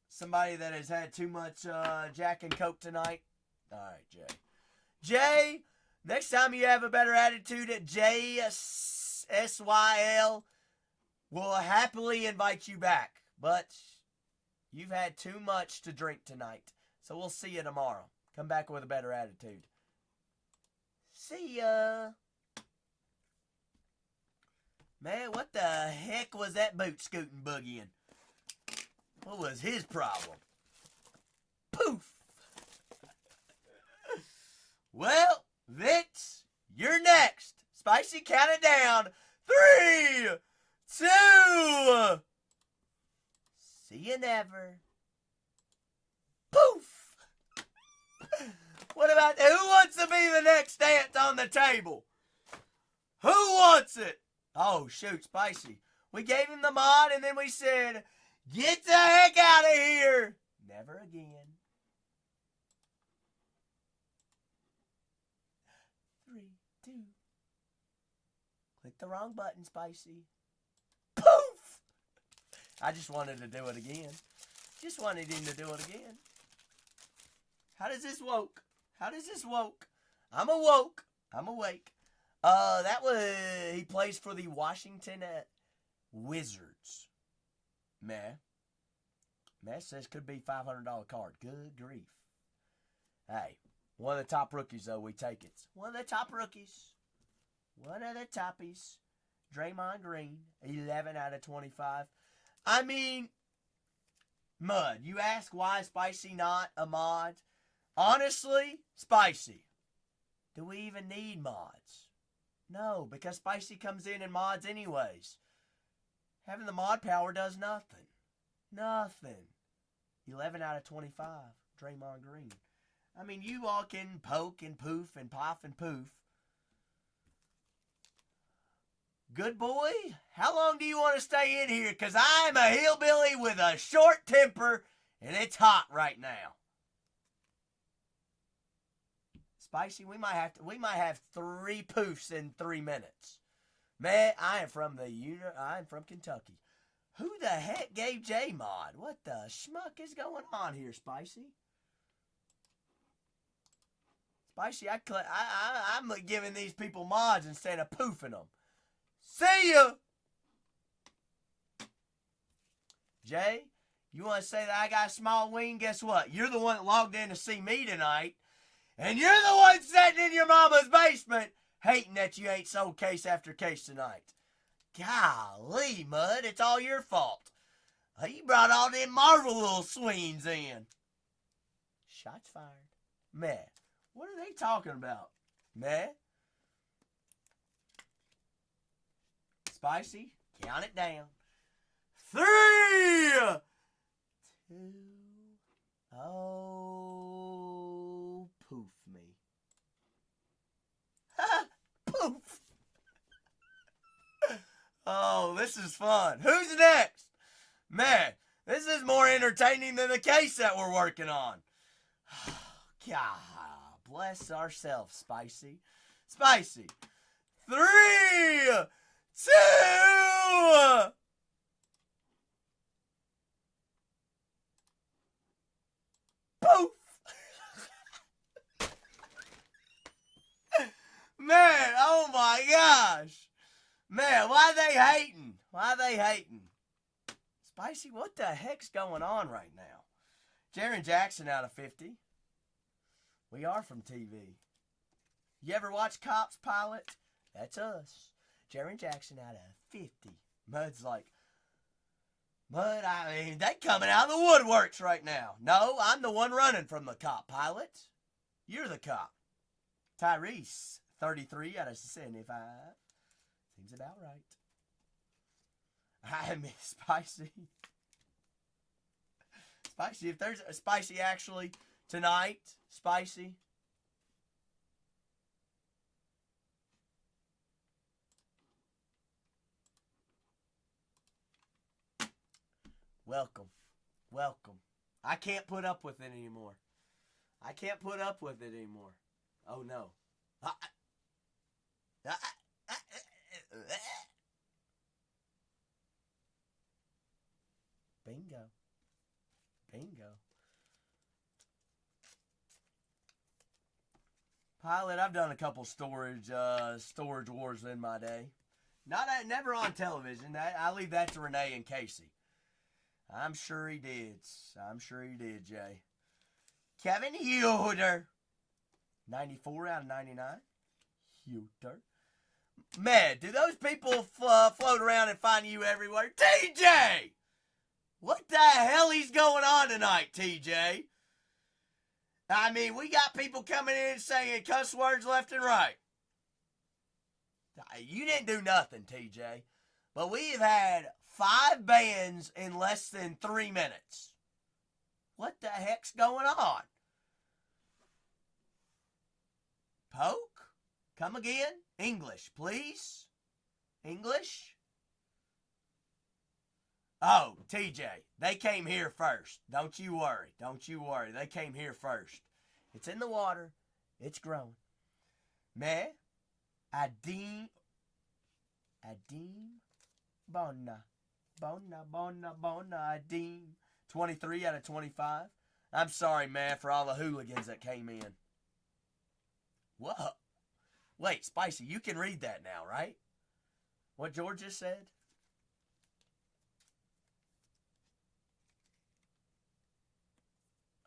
Somebody that has had too much Jack and Coke tonight? All right, Jay. Jay, next time you have a better attitude at JSYL, we'll happily invite you back. But you've had too much to drink tonight. So we'll see you tomorrow. Come back with a better attitude. See ya. Man, what the heck was that boot scooting boogieing? What was his problem? Poof! Well, Vince, you're next. Spicy, count it down. 3, 2. See you never. Poof! What about, who wants to be the next ant on the table? Who wants it? Oh, shoot, Spicy. We gave him the mod and then we said, get the heck out of here. Never again. 3, 2. Click the wrong button, Spicy. Poof! I just wanted to do it again. Just wanted him to do it again. How does this woke? How does this woke? I'm awoke. I'm awake. That was, he plays for the Washington Wizards. Meh says could be $500 card. Good grief. Hey, one of the top rookies though, we take it. One of the top rookies. One of the toppies. Draymond Green, 11 out of 25. I mean, Mud, you ask why Spicy not a mod? Honestly, Spicy, do we even need mods? No, because Spicy comes in and mods anyways. Having the mod power does nothing. Nothing. 11 out of 25. Draymond Green. I mean, you all can poke and poof and puff and poof. Good boy, how long do you want to stay in here? Because I'm a hillbilly with a short temper, and it's hot right now. Spicy, we might have 3 poofs in 3 minutes. Man, I am from Kentucky. Who the heck gave J mod? What the schmuck is going on here, Spicy? Spicy, I'm giving these people mods instead of poofing them. See ya! Jay, you want to say that I got a small wing? Guess what? You're the one that logged in to see me tonight. And you're the one sitting in your mama's basement hating that you ain't sold case after case tonight. Golly, Mud, it's all your fault. You brought all them Marvel little sweens in. Shots fired. Meh. What are they talking about? Meh. Spicy, count it down. 3, 2. Oh, poof me. Poof. Oh, this is fun. Who's next? Man, this is more entertaining than the case that we're working on. God, bless ourselves, Spicy. Spicy. 3, 2. Poof. Man, oh my gosh. Man, why they hating? Why they hating? Spicy, what the heck's going on right now? Jaren Jackson out of 50. We are from TV. You ever watch Cops Pilot? That's us. Jaren Jackson out of 50. Mud's like, Mud, I mean, they coming out of the woodworks right now. No, I'm the one running from the cop pilot. You're the cop. Tyrese, 33 out of 75. Seems about right. I miss Spicy. Spicy, if there's a Spicy actually tonight, Spicy. Welcome. Welcome. I can't put up with it anymore. I can't put up with it anymore. Oh no. Bingo. Bingo. Pilot, I've done a couple storage wars in my day. Never on television. I leave that to Renee and Casey. I'm sure he did. I'm sure he did, Jay. Kevin Huder. 94 out of 99. computer. Man, do those people float around and find you everywhere? TJ! What the hell is going on tonight, TJ? I mean, we got people coming in saying cuss words left and right. You didn't do nothing, TJ. But we've had 5 bans in less than 3 minutes. What the heck's going on? Poke? Come again? English, please. English? Oh, TJ, they came here first. Don't you worry. Don't you worry. They came here first. It's in the water. It's growing. Me, Adim, Bona, Adim. 23 out of 25. I'm sorry, man, for all the hooligans that came in. Whoa. Wait, Spicy, you can read that now, right? What George just said?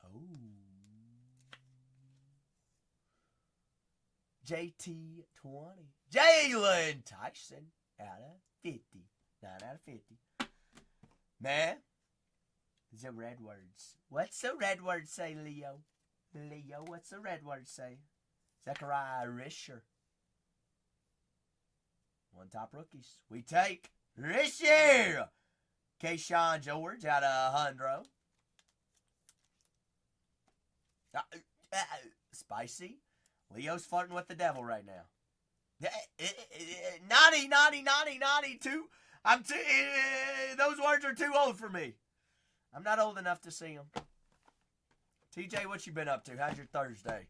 Oh. JT 20. Jalen Tyson out of 50. 9 out of 50. Man, the red words. What's the red word say, Leo? Leo, what's the red word say? Zechariah Risher. 1 top rookies. We take Risher. Kayshawn George out of Hundro. Spicy. Leo's flirting with the devil right now. Naughty, too. Those words are too old for me. I'm not old enough to see them. TJ, what you been up to? How's your Thursday?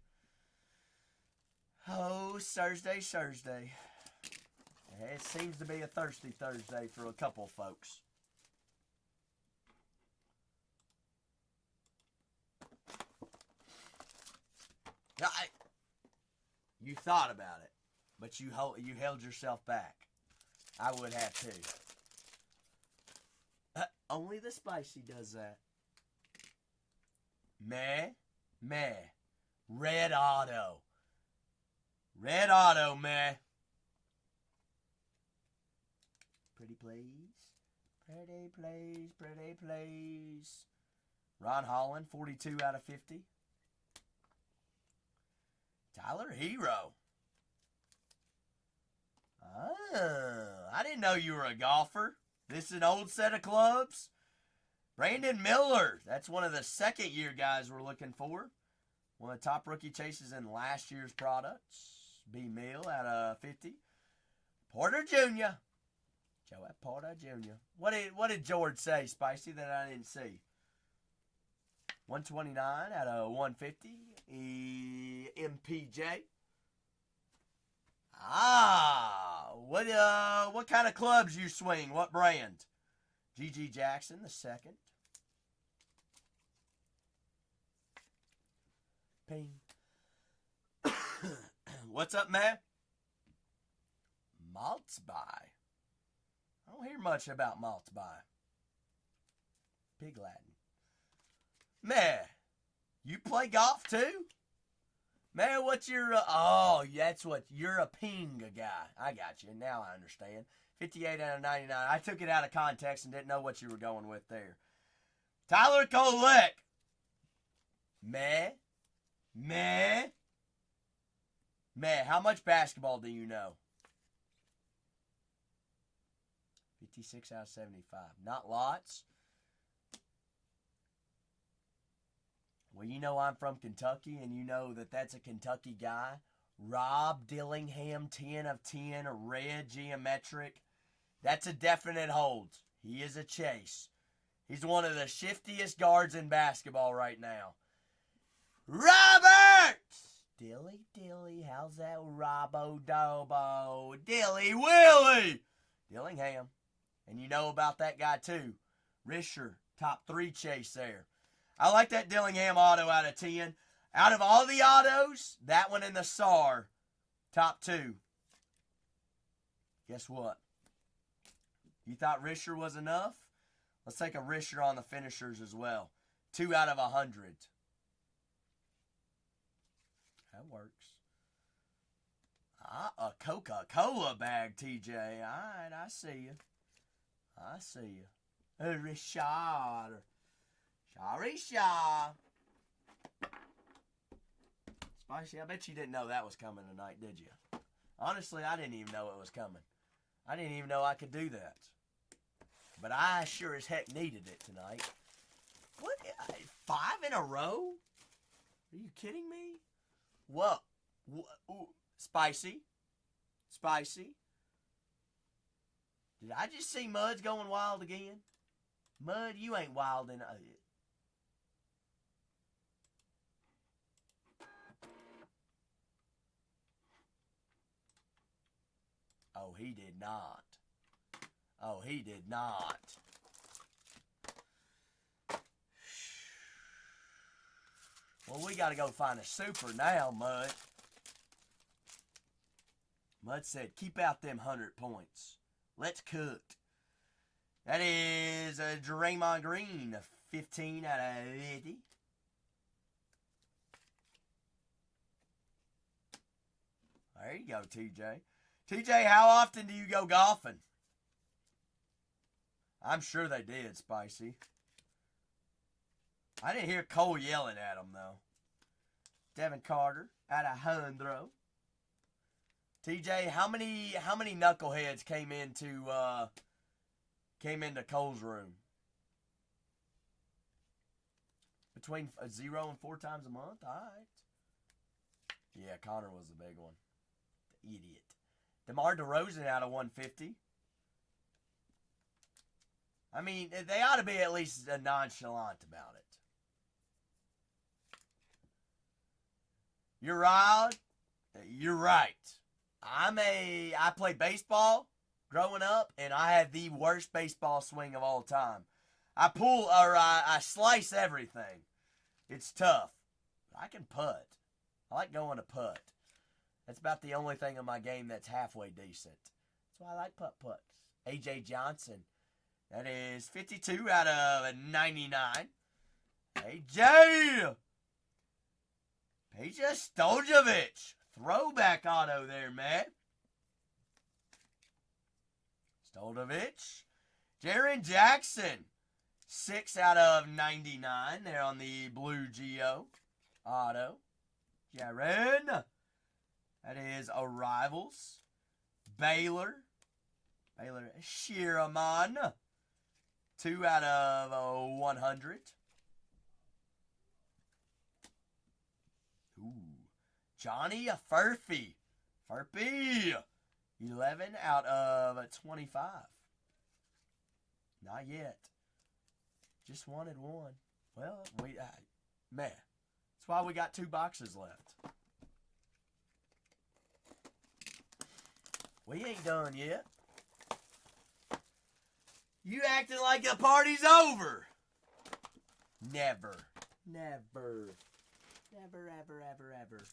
Oh, Thursday. It seems to be a thirsty Thursday for a couple folks. You thought about it, but you held yourself back. I would have too. Only the Spicy does that. Meh. Red auto, meh. Pretty please. Ron Holland, 42 out of 50. Tyler Hero. Oh, I didn't know you were a golfer. This is an old set of clubs. Brandon Miller. That's one of the second-year guys we're looking for. One of the top rookie chases in last year's products. B. Mill out of 50. Porter Jr. Joe Porter Jr. What did George say, Spicy, that I didn't see? 129 out of 150. MPJ. What kind of clubs you swing? What brand? GG Jackson, the second. Ping. What's up, man? Maltz by. I don't hear much about Maltz by. Pig Latin. Man, you play golf too? Man, what's your... that's what... You're a ping guy. I got you. Now I understand. 58 out of 99. I took it out of context and didn't know what you were going with there. Tyler Kolek. Meh. How much basketball do you know? 56 out of 75. Not lots. Well, you know I'm from Kentucky, and you know that that's a Kentucky guy. Rob Dillingham, 10 of 10, a red geometric. That's a definite hold. He is a chase. He's one of the shiftiest guards in basketball right now. Robert! Dilly, how's that Robo-Dobo? Dilly Willie! Dillingham. And you know about that guy too. Risher, top 3 chase there. I like that Dillingham auto out of 10. Out of all the autos, that one in the SAR, top 2. Guess what? You thought Risher was enough? Let's take a Risher on the finishers as well. 2 out of 100. That works. A Coca-Cola bag, TJ. Alright, I see you. I see you. Richard. Richard. Spicy, I bet you didn't know that was coming tonight, did you? Honestly, I didn't even know it was coming. I didn't even know I could do that. But I sure as heck needed it tonight. What? 5 in a row? Are you kidding me? Whoa. Ooh. Spicy. Spicy. Did I just see Mud's going wild again? Mud, you ain't wild enough. Oh, he did not. Oh, he did not. Well, we got to go find a super now, Mud. Mud said, keep out them 100 points. Let's cook. That is a Draymond Green, 15 out of 50. There you go, TJ. TJ, how often do you go golfing? I'm sure they did, Spicy. I didn't hear Cole yelling at him, though. Devin Carter out of 100. TJ, how many knuckleheads came into Cole's room? Between 0 and 4 times a month? All right. Yeah, Connor was the big one. The idiot. DeMar DeRozan out of 150. I mean, they ought to be at least nonchalant about it. You're right. You're right. I played baseball growing up, and I had the worst baseball swing of all time. I slice everything. It's tough. I can putt. I like going to putt. That's about the only thing in my game that's halfway decent. That's why I like putt-putts. A.J. Johnson. That is 52 out of 99. A.J. Peja Stojacic. Throwback auto there, man. Stojacic. Jaren Jackson. 6 out of 99 there on the Blue Geo auto. Jaren. That is Arrivals. Baylor Shiraman. 2 out of 100. Ooh. Johnny Furphy. 11 out of 25. Not yet. Just wanted one. Well, man. That's why we got 2 boxes left. We ain't done yet. You acting like the party's over. Never. Never. Never, ever, ever, ever.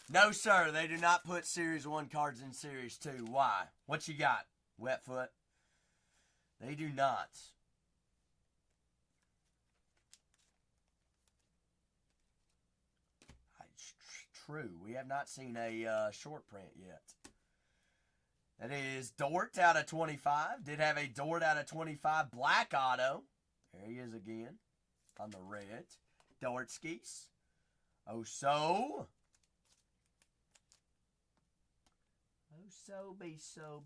No, sir. They do not put Series 1 cards in Series 2. Why? What you got, Wetfoot? They do not. True. We have not seen a short print yet. That is Dort out of 25. Did have a Dort out of 25 black auto. There he is again on the red. Dortskis. Oh, so. Oh, so, be so,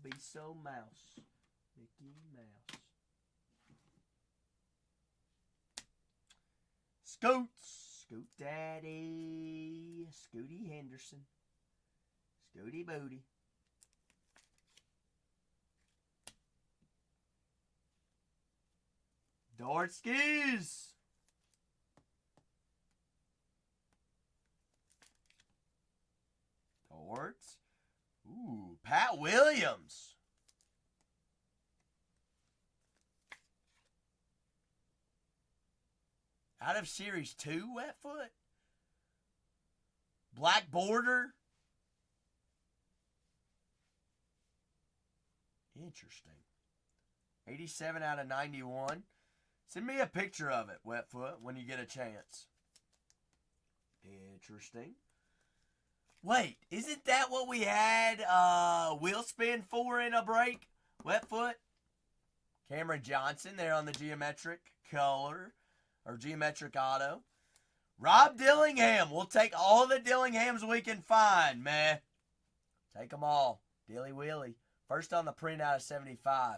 mouse. Mickey Mouse. Scoots. Scoot Daddy. Scooty Henderson. Scooty Booty. Dortskis. Dorts. Ooh, Pat Williams. Out of Series 2, Wetfoot. Black border. Interesting. 87 out of 91. Send me a picture of it, Wetfoot, when you get a chance. Interesting. Wait, isn't that what we had wheel spin for in a break? Wet foot? Cameron Johnson there on the geometric color, or geometric auto. Rob Dillingham. We'll take all the Dillinghams we can find, man. Take them all. Dilly Willy. First on the print out of 75.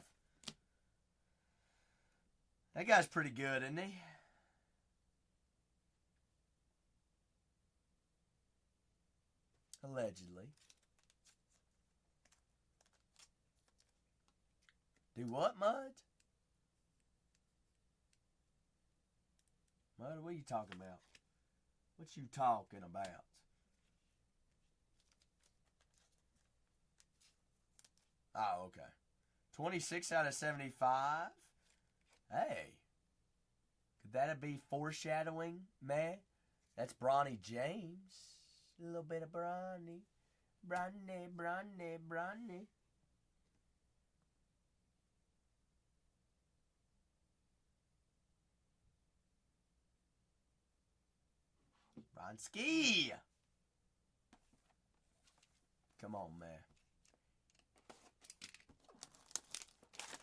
That guy's pretty good, isn't he? Allegedly. Do what, Mud? Mud, what are you talking about? What you talking about? Oh, okay. 26 out of 75. Hey. Could that be foreshadowing, man? That's Bronny James. A little bit of Bronny. Bronny. Bronski. Come on, man.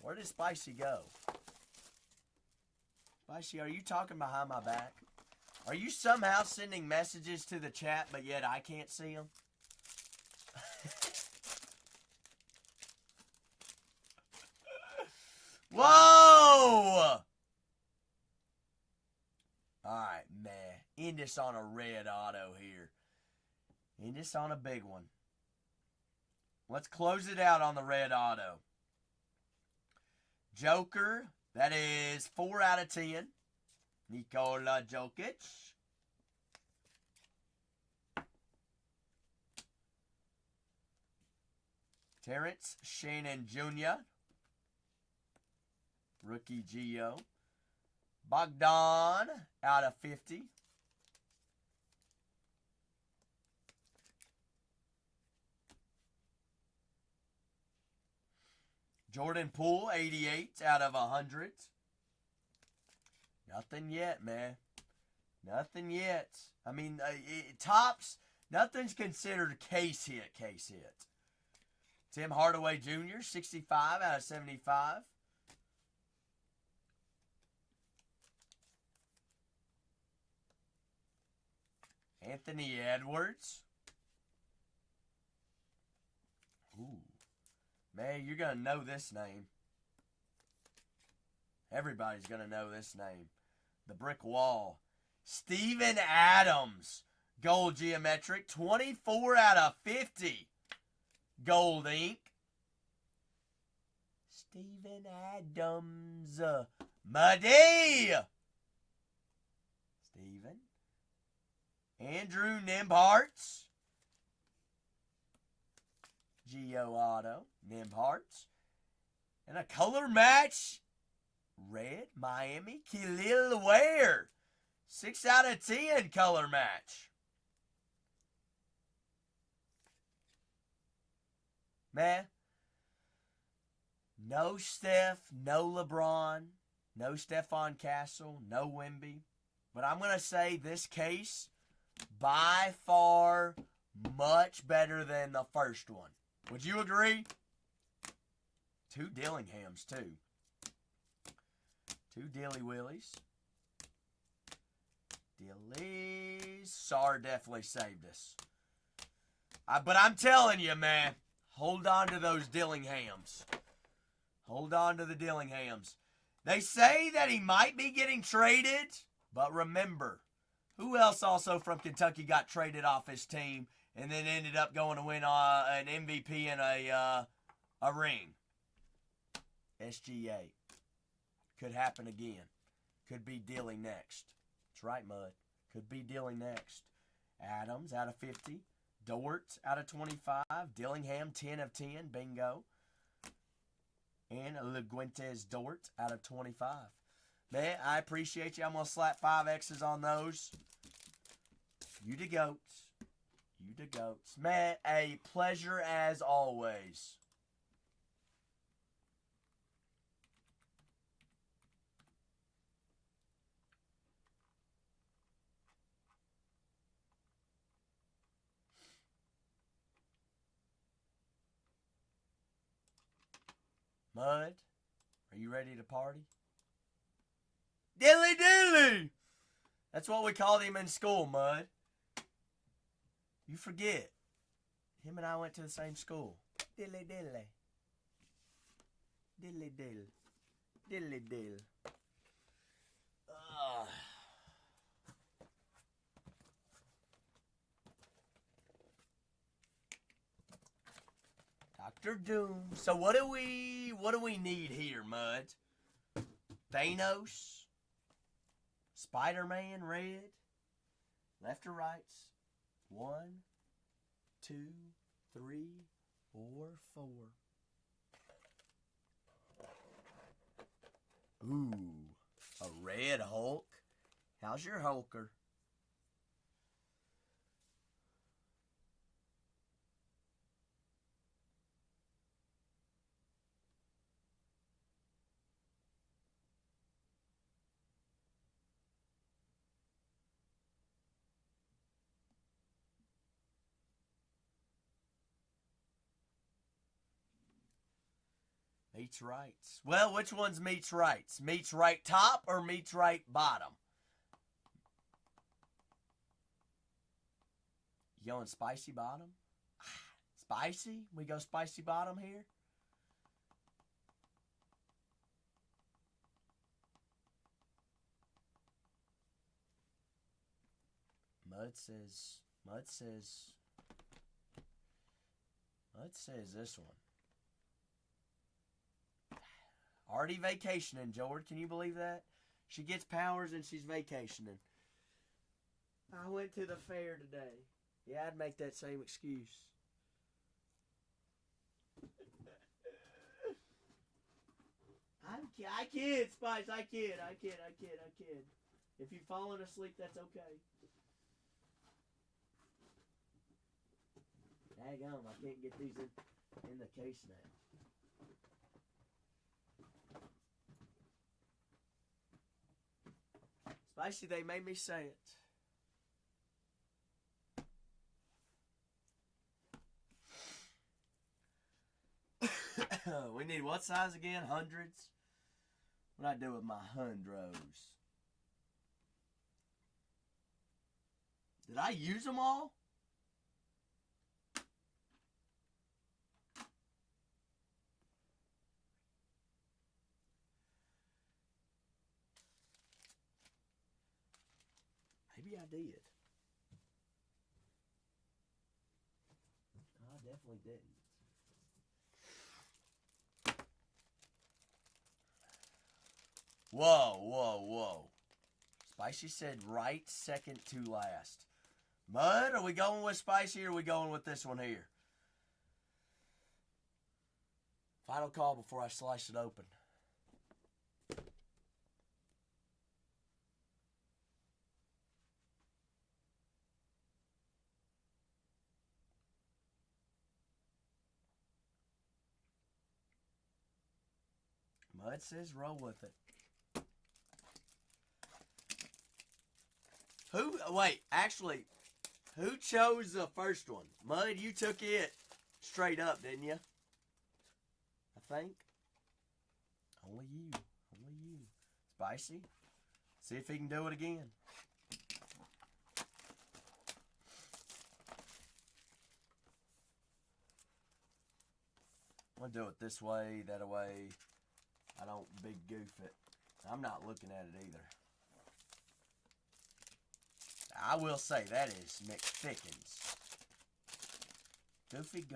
Where did Spicy go? Spicy, are you talking behind my back? Are you somehow sending messages to the chat, but yet I can't see them? Whoa! Alright, man. End this on a red auto here. End this on a big one. Let's close it out on the red auto. Joker, that is 4 out of 10. Nikola Jokic. Terrence Shannon Jr. Rookie Geo. Bogdan out of 50. Jordan Poole, 88 out of 100. Nothing yet, man. Nothing yet. I mean, tops, nothing's considered case hit. Tim Hardaway Jr., 65 out of 75. Anthony Edwards. Ooh. Man, you're going to know this name. Everybody's going to know this name. The brick wall. Steven Adams. Gold geometric. 24 out of 50. Gold ink. Steven Adams. Muddy. Steven. Andrew Nimbarts. Geo Auto. Nimbarts. And a color match. Red, Miami, Khalil Ware. 6 out of 10 color match. Man, no Steph, no LeBron, no Stephon Castle, no Wemby. But I'm going to say this case, by far, much better than the first one. Would you agree? 2 Dillinghams, too. 2 Dilly Willies. Dillies. Sar definitely saved us. But I'm telling you, man, hold on to those Dillinghams. Hold on to the Dillinghams. They say that he might be getting traded, but remember, who else also from Kentucky got traded off his team and then ended up going to win an MVP and a ring? SGA. Could happen again. Could be Dilly next. That's right, Mud. Could be Dilly next. Adams out of 50. Dort out of 25. Dillingham 10 of 10. Bingo. And Leguentes Dort out of 25. Man, I appreciate you. I'm going to slap 5 X's on those. You the goats. You the goats. Man, a pleasure as always. Mud, are you ready to party? Dilly dilly! That's what we called him in school, Mud. You forget. Him and I went to the same school. Dilly dilly. Dilly dill. Dilly dill. Dr. Doom. So what do we need here, Mud? Thanos? Spider-Man red? Left or rights? 1, 2, 3, or 4. Ooh, a red Hulk. How's your Hulker? Meets rights. Well, which one's meets rights? Meets right top or meets right bottom? You going spicy bottom? Spicy? We go spicy bottom here? Mud says this one. Already vacationing, George. Can you believe that? She gets powers and she's vacationing. I went to the fair today. Yeah, I'd make that same excuse. I kid, Spice. I kid. If you've fallen asleep, that's okay. Daggone, I can't get these in the case now. Spicy, they made me say it. We need what size again? Hundreds? What do I do with my hundros? Did I use them all? Maybe I did. I definitely didn't. Whoa. Spicy said right second to last. Mud, are we going with Spicy or are we going with this one here? Final call before I slice it open. Mud says roll with it. Who chose the first one? Mud, you took it straight up, didn't you? I think. Only you. Spicy. See if he can do it again. I'm going to do it this way, that way. I don't big goof it. I'm not looking at it either. I will say that is McThickens. Goofy.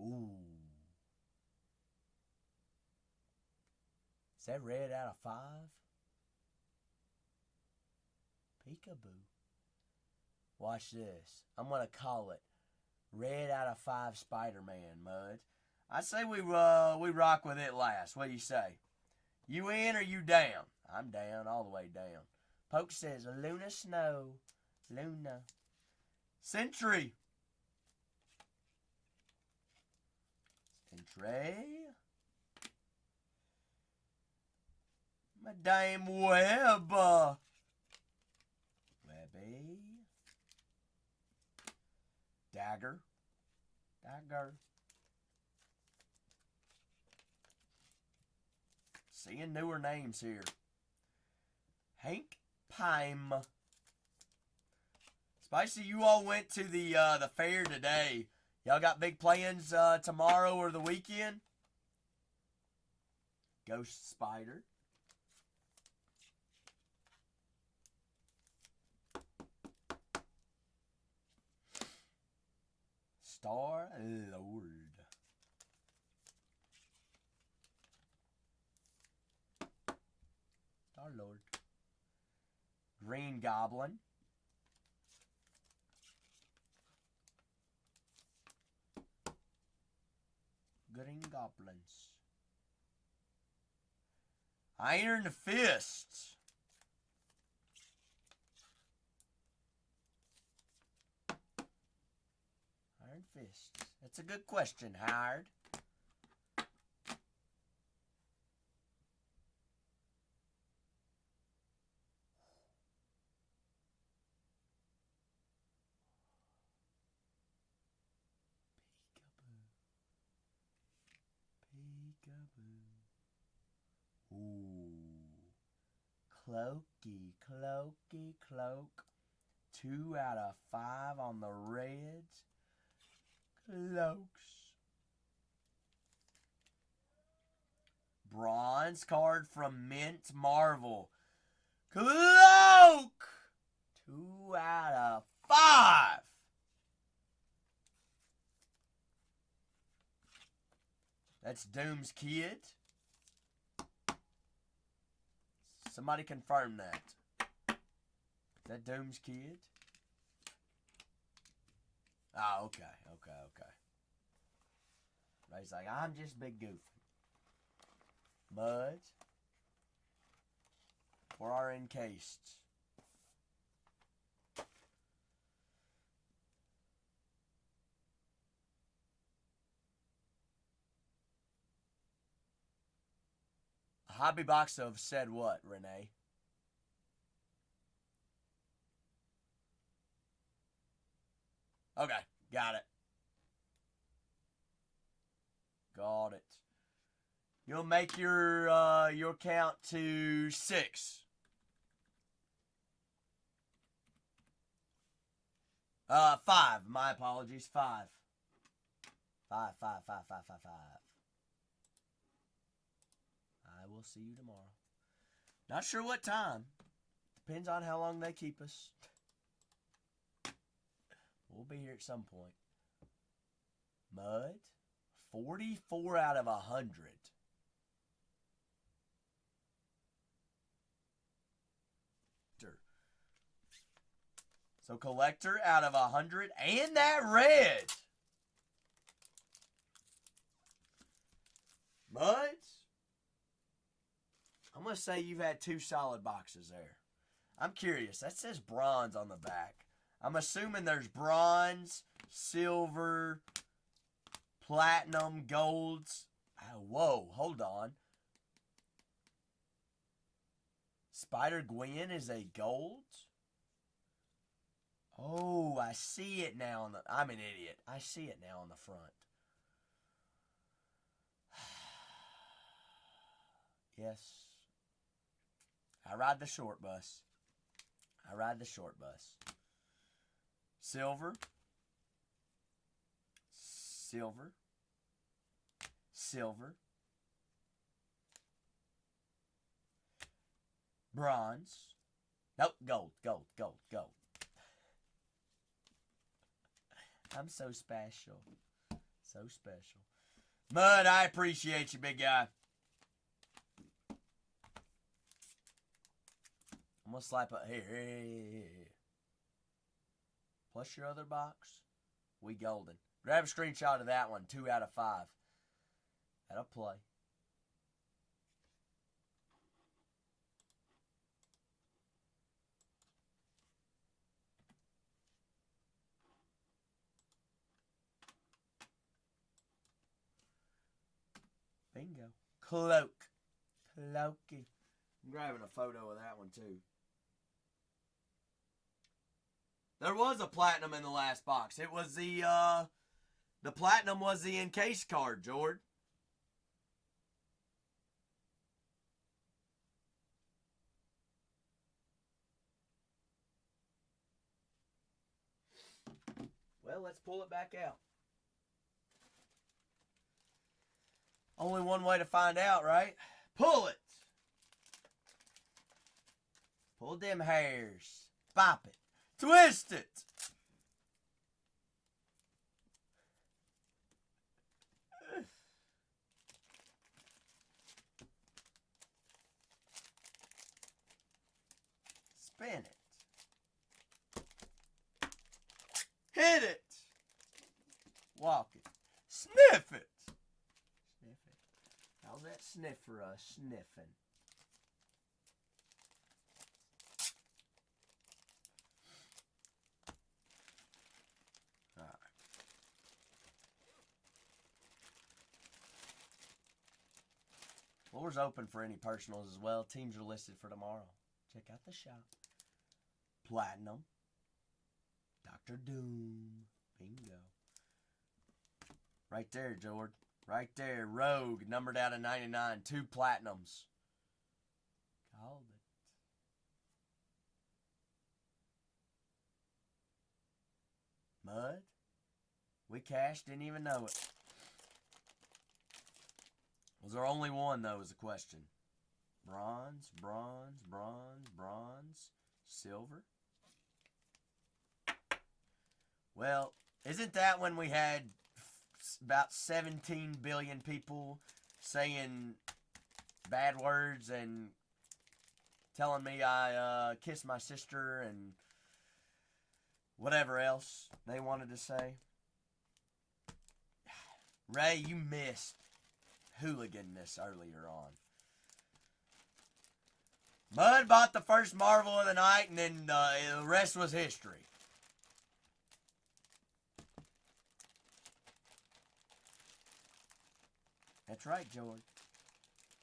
Ooh. Is that red out of 5? Peekaboo. Watch this. I'm going to call it red out of 5 Spider-Man, Mud. I say we rock with it last. What do you say? You in or you down? I'm down, all the way down. Poke says, Luna Snow. Luna. Sentry. Madame Web. Webby. Dagger. Dagger. Seeing newer names here. Hank Pym. Spicy, you all went to the fair today. Y'all got big plans tomorrow or the weekend? Ghost Spider. Star Lord. Star Lord. Green Goblin. Green Goblins. Iron Fist. Iron Fist. That's a good question, Howard. Ooh. Clokey, Clokey, Cloak. 2 out of 5 on the Reds. Cloaks. Bronze card from Mint Marvel. Cloak! 2 out of 5. That's Doom's Kid. Somebody confirm that. Is that Doom's Kid? Oh, okay. Ray's like, I'm just big goofy. Buds. For our encased. Hobby Box of said what, Renee? Okay, got it. Got it. You'll make your count to 6. 5. My apologies. 5. 5. I will see you tomorrow. Not sure what time. Depends on how long they keep us. We'll be here at some point. Mud. 44 out of 100. So collector out of 100. And that red. Muds. I'm going to say you've had 2 solid boxes there. I'm curious. That says bronze on the back. I'm assuming there's bronze, silver, platinum, golds. Oh, whoa, hold on. Spider-Gwen is a gold? Oh, I see it now on the... I'm an idiot. I see it now on the front. Yes. I ride the short bus. Silver. Bronze. Nope, gold. I'm so special. Mud, I appreciate you, big guy. I'm going to slap up here. Plus your other box. We golden. Grab a screenshot of that one. 2 out of 5. That'll play. Bingo. Cloak. Cloaky. I'm grabbing a photo of that one too. There was a platinum in the last box. It was the The platinum was the encased card, Jord. Well, let's pull it back out. Only one way to find out, right? Pull it. Pull them hairs. Bop it. Twist it. Spin it. Hit it. Walk it. Sniff it. Sniff it. How's that sniff for us sniffing? Alright. Floor's open for any personals as well. Teams are listed for tomorrow. Check out the shop. Platinum. Dr. Doom. Bingo. Right there, George. Right there. Rogue, numbered out of 99. 2 platinums. Called it. Mud. We cashed, didn't even know it. Was there only one, though, is the question. Bronze, bronze, bronze, bronze, silver. Well, isn't that when we had about 17 billion people saying bad words and telling me I kissed my sister and whatever else they wanted to say? Ray, you missed hooligan-ness earlier on. Mud bought the first Marvel of the night, and then the rest was history. That's right, George.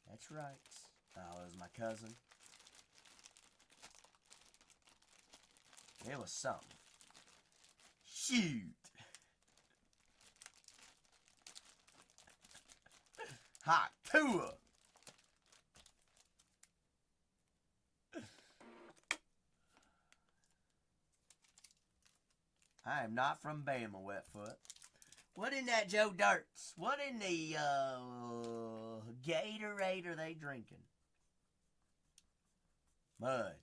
That's right. Oh, it was my cousin. It was something. Shoot. Hot tour. I am not from Bama, Wetfoot. What in that Joe Dirts? What in the Gatorade are they drinking? Mud.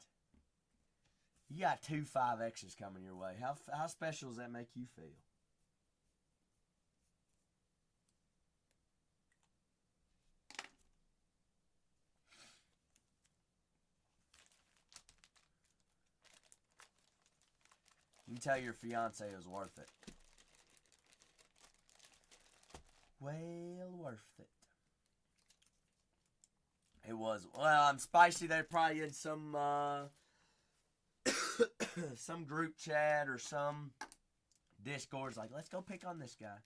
You got 2 5X's coming your way. How special does that make you feel? You can tell your fiance it was worth it. Well worth it. It was. Well, I'm spicy. They're probably in some some group chat or some Discord's like, let's go pick on this guy.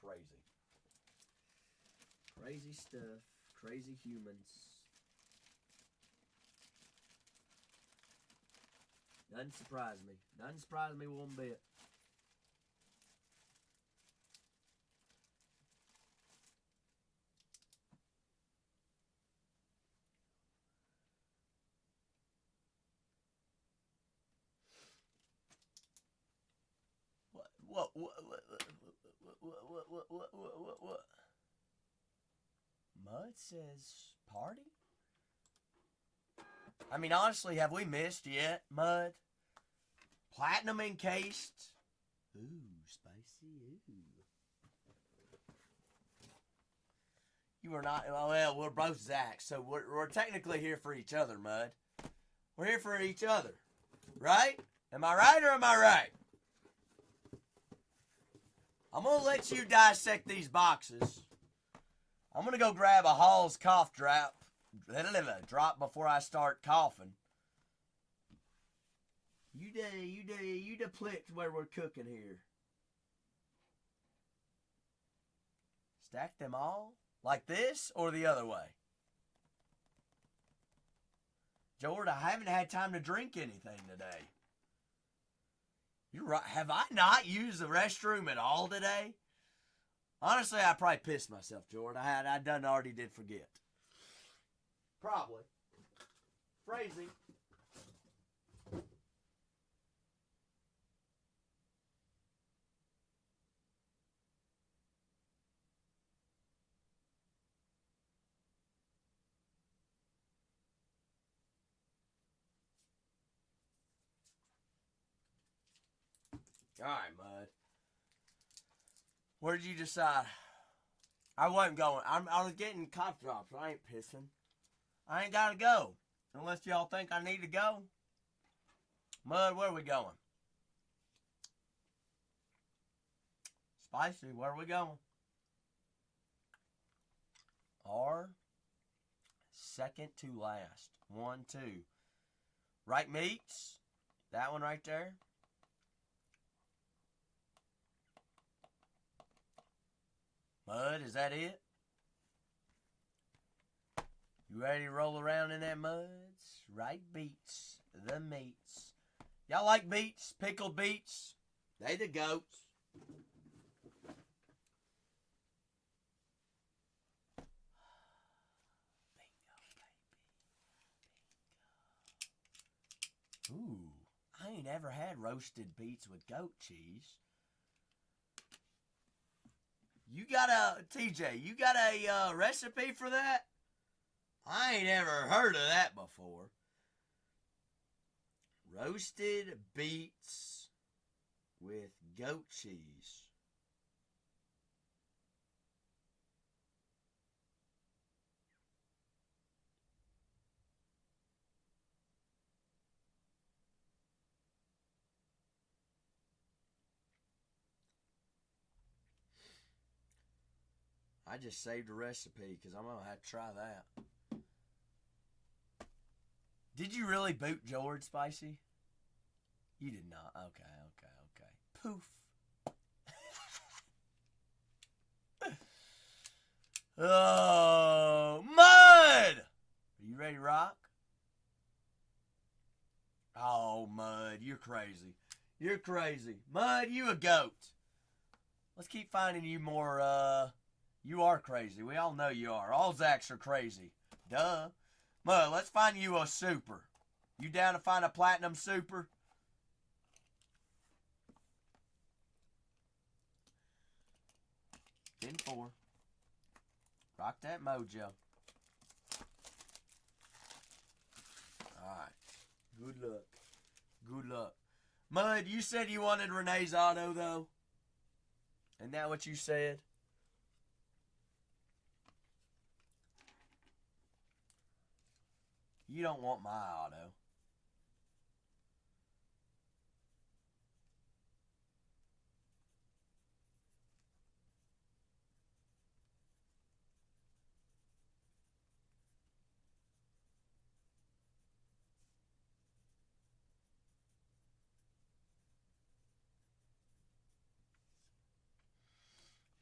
Crazy. Crazy stuff. Crazy humans. Doesn't surprise me. Doesn't surprise me one bit. What? Mud says party? I mean, honestly, have we missed yet, Mud? Platinum encased. Ooh, spicy. Ooh. You are not. Well, we're both Zach, so we're technically here for each other, Mud. We're here for each other, right? Am I right or am I right? I'm gonna let you dissect these boxes. I'm gonna go grab a Hall's cough drop before I start coughing. You deplete where we're cooking here. Stack them all? Like this or the other way? George, I haven't had time to drink anything today. You're right. Have I not used the restroom at all today? Honestly, I probably pissed myself, George. I done already did forget. Probably. Phrasing. All right, Mud. Where did you decide? I wasn't going. I was getting cough drops. I ain't pissing. I ain't got to go. Unless y'all think I need to go. Mud, where are we going? Spicy, where are we going? R. Second to last. 1, 2. Right meats. That one right there. Mud, is that it? You ready to roll around in that muds? Right beets, the meats. Y'all like beets? Pickled beets? They the goats. Bingo, baby. Bingo. Ooh, I ain't ever had roasted beets with goat cheese. You got TJ, you got a recipe for that? I ain't ever heard of that before. Roasted beets with goat cheese. I just saved a recipe because I'm going to have to try that. Did you really boot George, Spicy? You did not. Okay. Poof. Oh, Mud! Are you ready to rock? Oh, Mud, you're crazy. You're crazy. Mud, you a goat. Let's keep finding you more, you are crazy. We all know you are. All Zacks are crazy. Duh. Mud, let's find you a super. You down to find a platinum super? 10-4. Rock that mojo. Alright. Good luck. Good luck. Mud, you said you wanted Renee's auto, though? Isn't that what you said? You don't want my auto.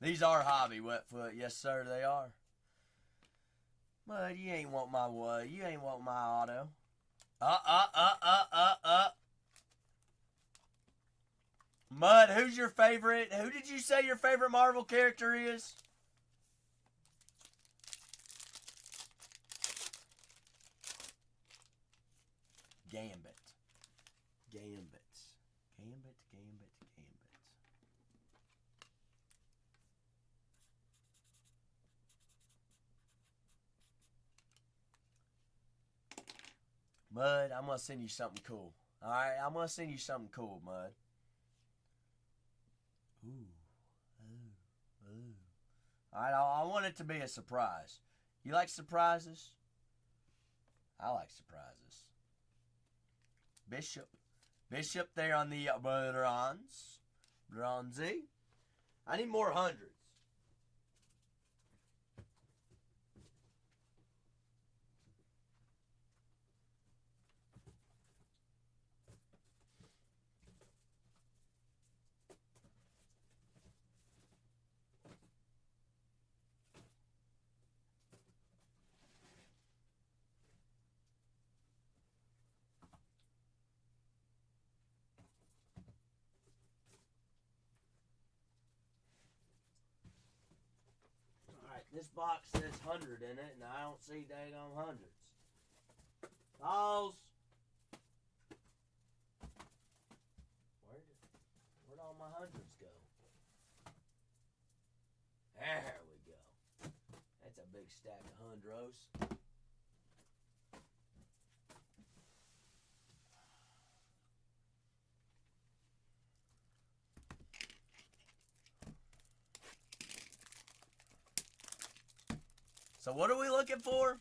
These are hobby, Wetfoot. Yes, sir, they are. Mud, you ain't want my what? You ain't want my auto. Mud, who's your favorite? Who did you say your favorite Marvel character is? Gambit. Mud, I'm going to send you something cool. Alright, I'm going to send you something cool, Mud. Alright, I want it to be a surprise. You like surprises? I like surprises. Bishop there on the bronze. Bronzy. I need more hundreds. This box says 100 in it, and I don't see daggone hundreds. Pause. Where'd all my hundreds go? There we go. That's a big stack of hundros. So what are we looking for?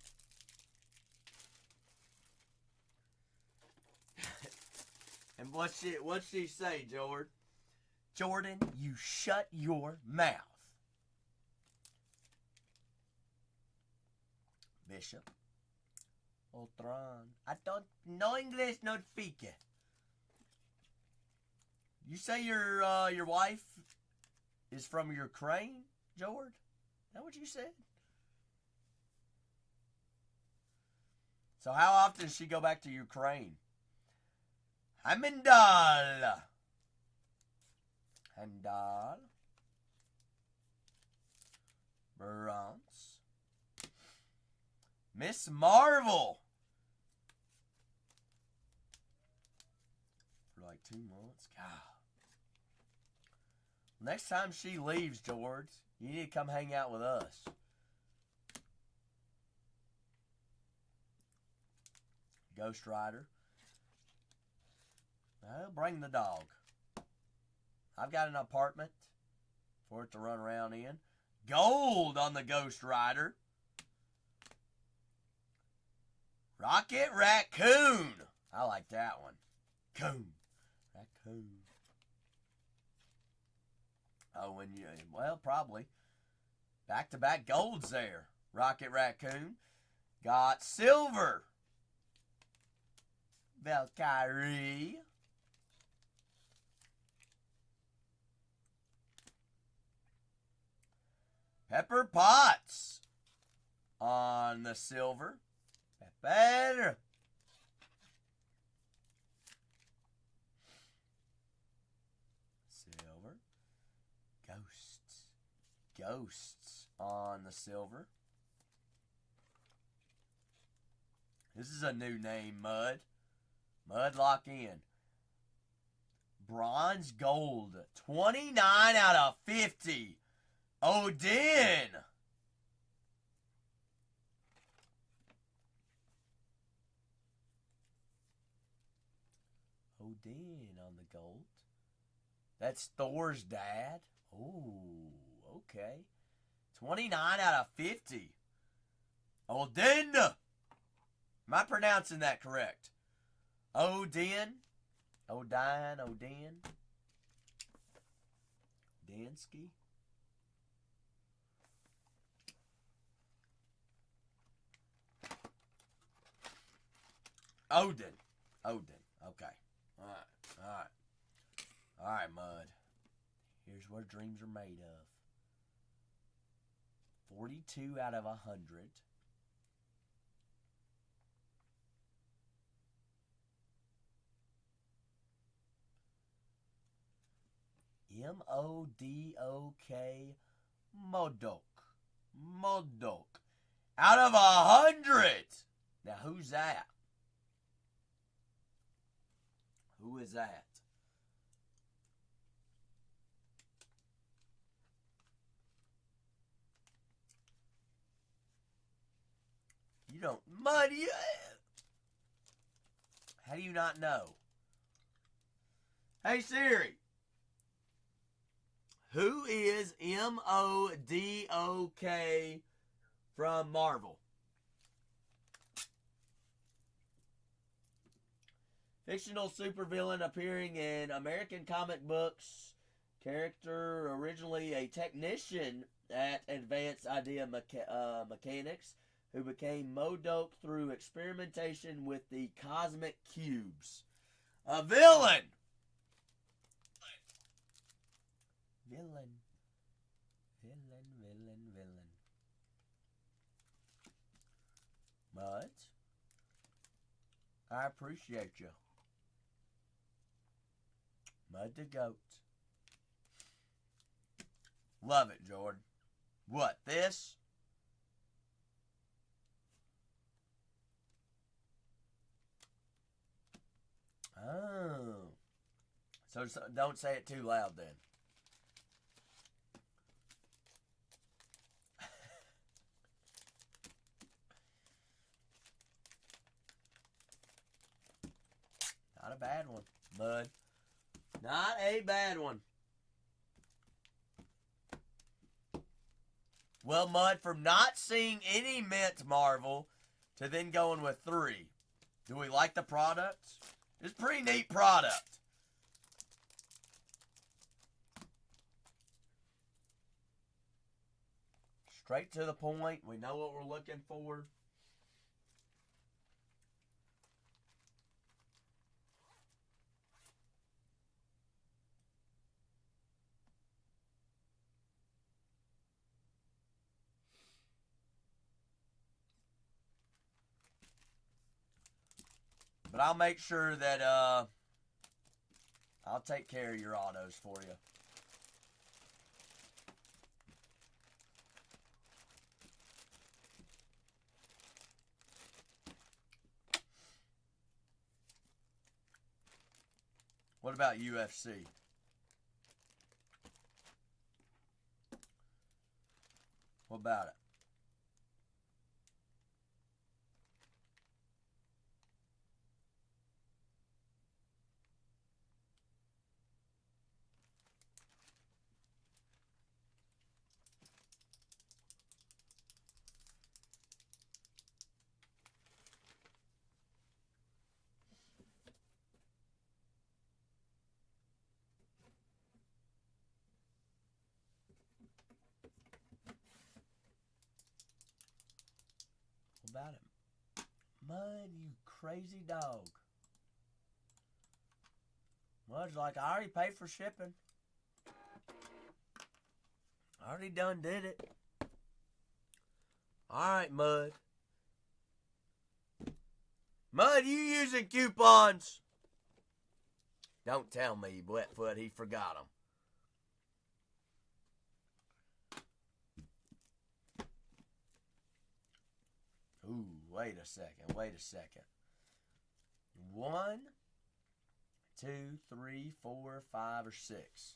And what's she say, Jordan? Jordan, you shut your mouth. Bishop. Otran. I don't know English, not speak. You say your wife is from Ukraine, Jordan? Is that what you said? So how often does she go back to Ukraine? Hamindal. Handal. Bronze. Miss Marvel. For like 2 months. God. Next time she leaves, George, you need to come hang out with us. Ghost Rider. Well, bring the dog. I've got an apartment for it to run around in. Gold on the Ghost Rider. Rocket Raccoon. I like that one. Coon. Raccoon. Oh, and you, well, probably. Back-to-back golds there. Rocket Raccoon. Got silver. Valkyrie. Pepper Potts on the silver. Pepper. Silver. Ghosts. Ghosts on the silver. This is a new name, Mud. Mud lock in. Bronze gold. 29 out of 50. Odin. Odin on the gold. That's Thor's dad. Oh, okay. 29 out of 50. Odin. Am I pronouncing that correct? Odin. Odin. Odin. Dansky. Odin. Odin. Okay. Alright. Alright. Alright, Mud. Here's what dreams are made of. 42 out of 100. M-O-D-O-K. Modok. Modok. Out of 100. Now, who's that? Who is that? You don't. Muddy. How do you not know? Hey, Siri. Who is M-O-D-O-K from Marvel? Fictional supervillain appearing in American comic books. Character originally a technician at Advanced Idea Mechanics, who became MODOK through experimentation with the cosmic cubes. A villain! Villain. Villain, villain, villain. Mud, I appreciate you. Mud the Goat. Love it, Jordan. What, this? Oh. So don't say it too loud then. Not a bad one, bud. Not a bad one. Well, Mud, from not seeing any mint Marvel to then going with 3. Do we like the products? It's a pretty neat product. Straight to the point. We know what we're looking for. But I'll make sure that I'll take care of your autos for you. What about UFC? What about it? What about it? Mud, you crazy dog. Mud's like, I already paid for shipping. I already done did it. Alright, Mud. Mud, you using coupons? Don't tell me, Wetfoot, he forgot them. Ooh, wait a second, wait a second. 1, 2, 3, 4, 5, or 6.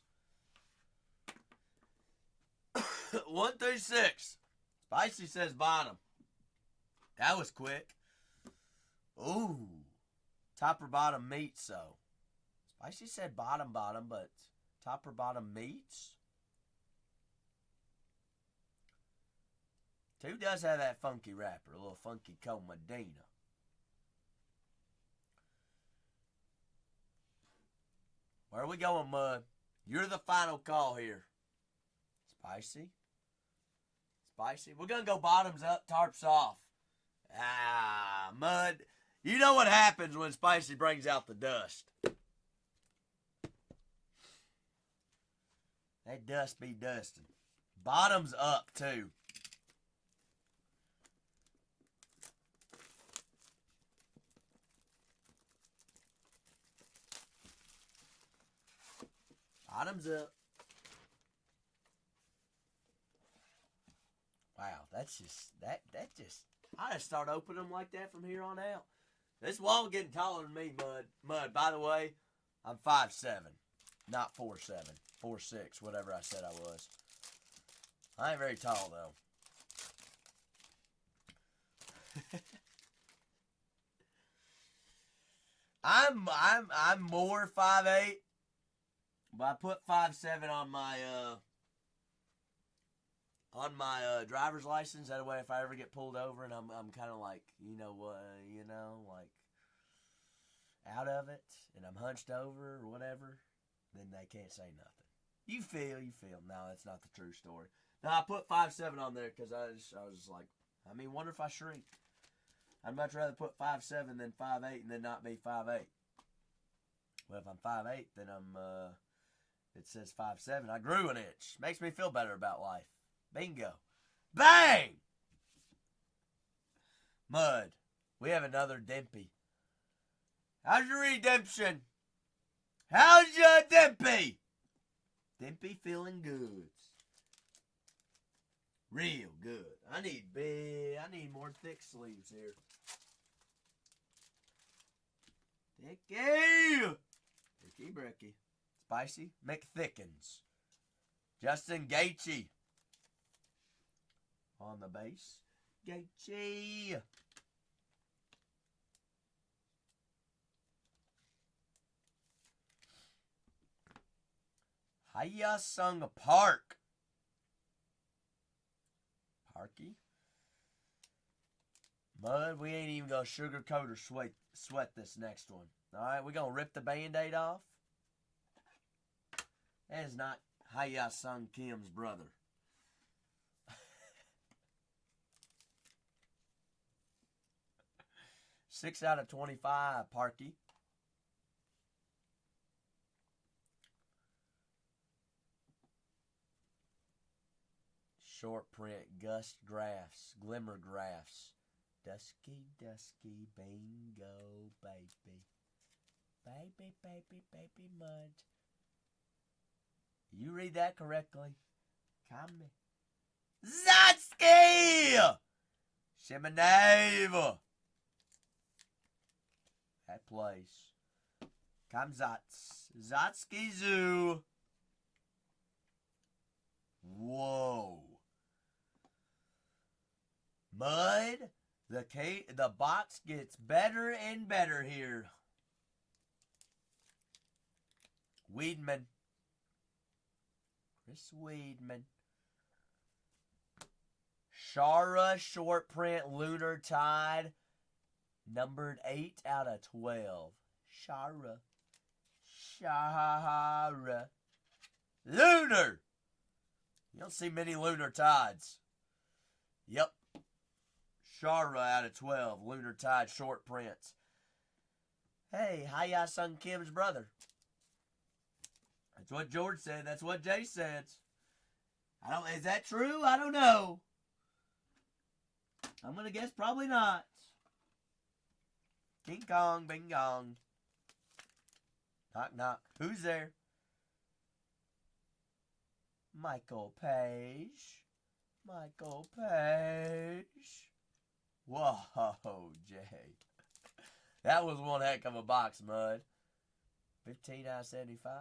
1 through 6. Spicy says bottom. That was quick. Ooh. Top or bottom meats, so. Spicy said bottom, but top or bottom meats? 2 does have that funky wrapper, a little funky Medina. Where are we going, Mud? You're the final call here. Spicy? Spicy? We're going to go bottoms up, tarps off. Ah, Mud. You know what happens when Spicy brings out the dust. That dust be dusting. Bottoms up, too. Bottoms up. Wow, that's just, I just start opening them like that from here on out. This wall getting taller than me, Mud. By the way, I'm 5'7", not 4'7", 4'6", whatever I said I was. I ain't very tall, though. I'm more 5'8", but I put 5'7" on my driver's license. That way, if I ever get pulled over and I'm kind of like, like out of it, and I'm hunched over or whatever, then they can't say nothing. You feel. No, that's not the true story. No, I put 5'7" on there because I was like, wonder if I shrink. I'd much rather put 5'7" than 5'8" and then not be 5'8". But if I'm 5'8", then it says 5'7". I grew an inch. Makes me feel better about life. Bingo. Bang! Mud. We have another Dempy. How's your redemption? How's your Dempy? Dempy feeling good. Real good. I need more thick sleeves here. Icky! Icky Bricky. Spicy McThickens. Justin Gaethje. On the base. Gaethje. Hyasung Park. Parky. Mud, we ain't even gonna sugarcoat or sweat this next one. Alright, we're gonna rip the band-aid off. That is not Hyasung Kim's brother. 6 out of 25, Parky. Short print, gust graphs, glimmer graphs. Dusky, dusky, bingo, baby. Baby, baby, baby, mud. You read that correctly. Come. Zatsky! Shimonave! That place. Kamzats. Zatsky Zoo. Whoa. Mud. The box gets better and better here. Weedman. Chris Weedman. Shara short print lunar tide. Numbered 8 out of 12. Shara. Shara. Lunar. You don't see many lunar tides. Yep. Shara out of 12. Lunar tide short prints. Hey, Hyasung Kim's brother. That's what George said. That's what Jay said. Is that true? I don't know. I'm gonna guess probably not. King Kong, bing gong. Knock knock. Who's there? Michael Page. Michael Page. Whoa, Jay. That was one heck of a box, Mud. 15 out of 75.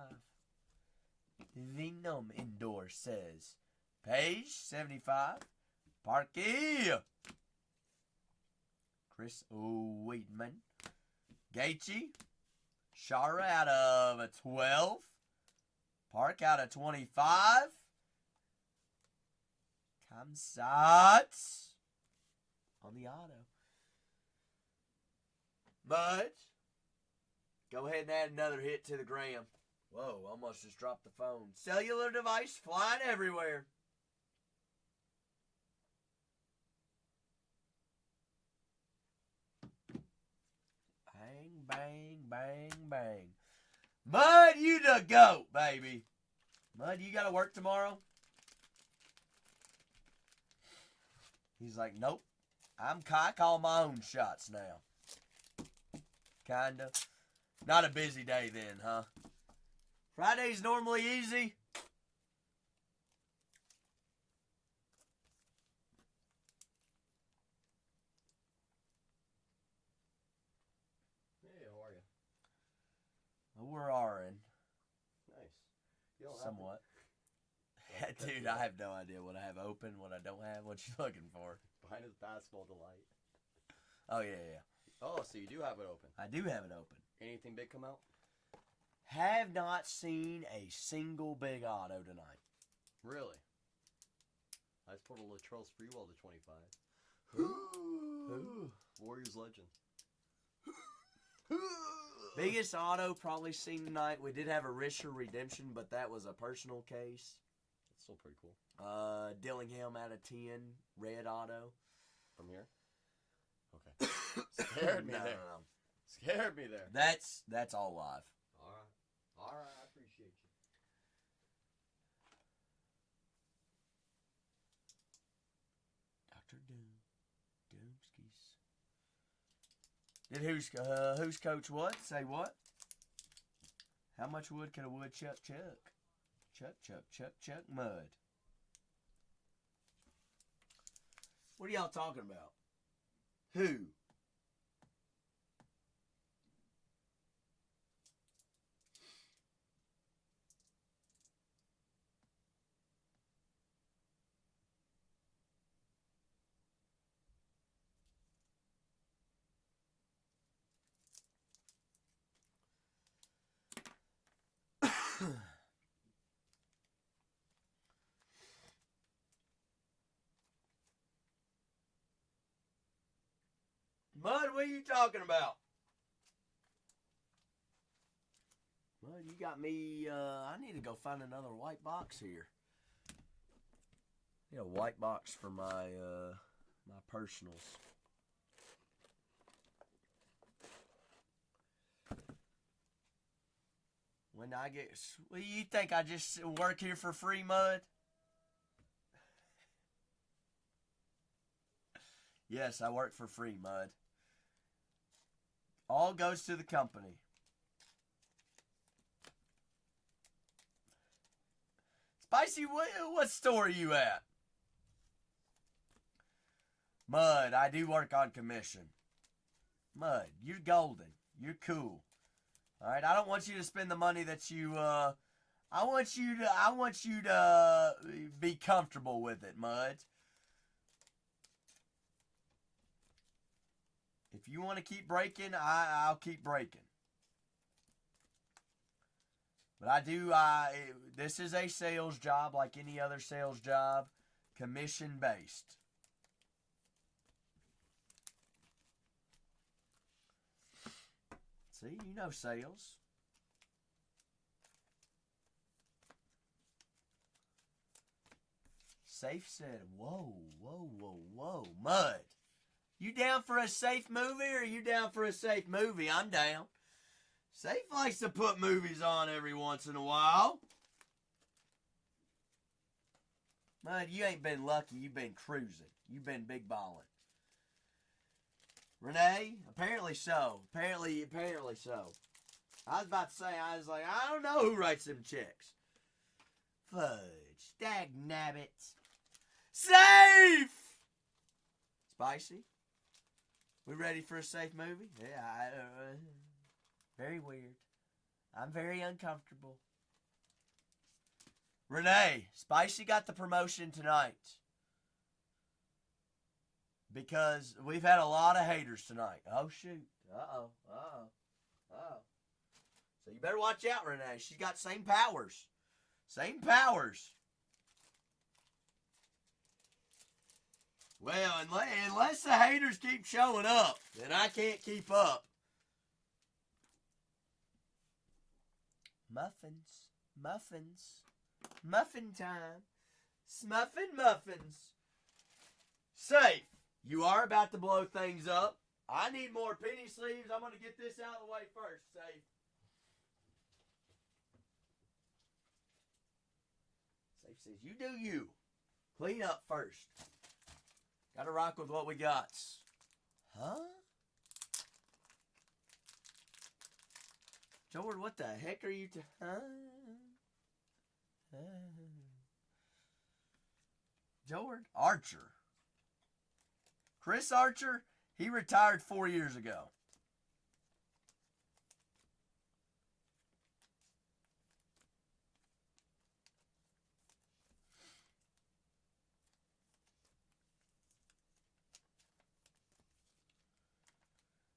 Venom Indoor says. Page, 75. Parky. Chris Weidman. Gaethje. Shara out of a 12. Park out of 25. Kamsat on the auto. But go ahead and add another hit to the gram. Whoa, almost just dropped the phone. Cellular device flying everywhere. Bang, bang, bang, bang. Mud, you the goat, baby. Mud, you got to work tomorrow? He's like, nope. I call my own shots now. Kinda. Not a busy day then, huh? Friday's normally easy. Hey, how are you? We're R'ing. Nice. You don't Somewhat. Have to. Dude, I have no idea what I have open, what I don't have. What you looking for? Behind his basketball delight. Oh, yeah. Oh, so you do have it open. I do have it open. Anything big come out? Have not seen a single big auto tonight. Really? I just pulled a Latrell Sprewell to 25. Who? Warriors legend. Biggest auto probably seen tonight. We did have a Risher redemption, but that was a personal case. It's still pretty cool. Dillingham out of 10, red auto. From here? Okay. Scared me there. No. Scared me there. That's all live. All right, I appreciate you. Dr. Doomskis. Did who's coach what? Say what? How much wood can a woodchuck chuck? Chuck, mud. What are y'all talking about? Who? Mud, what are you talking about? Mud, you got me, I need to go find another white box here. I need a white box for my, my personals. When I get, well, you think I just work here for free, Mud? Yes, I work for free, Mud. All goes to the company. Spicy, what store are you at? Mud, I do work on commission. Mud, you're golden. You're cool. Alright, I don't want you to spend the money that you, I want you to be comfortable with it, Mud. If you want to keep breaking, I'll keep breaking. But this is a sales job like any other sales job, commission based. See, you know sales. Safe said, whoa, whoa, whoa, whoa, Mud. You down for a safe movie or are you down for a safe movie? I'm down. Safe likes to put movies on every once in a while. Mud, you ain't been lucky. You've been cruising. You've been big balling. Renee? Apparently so. Apparently so. I was about to say, I don't know who writes them checks. Fudge. Dag nabbit. Safe! Spicy? We ready for a safe movie? Yeah, very weird. I'm very uncomfortable. Renee, Spicy got the promotion tonight. Because we've had a lot of haters tonight. Oh, shoot. Uh-oh. So you better watch out, Renee. She's got same powers. Same powers. Well, unless the haters keep showing up, then I can't keep up. Muffins. Muffin time. Smuffin muffins. Safe. You are about to blow things up. I need more penny sleeves. I'm going to get this out of the way first, Safe. Safe says, you do you. Clean up first. Gotta rock with what we got. Huh? George, what the heck are you George Archer. Chris Archer, he retired 4 years ago.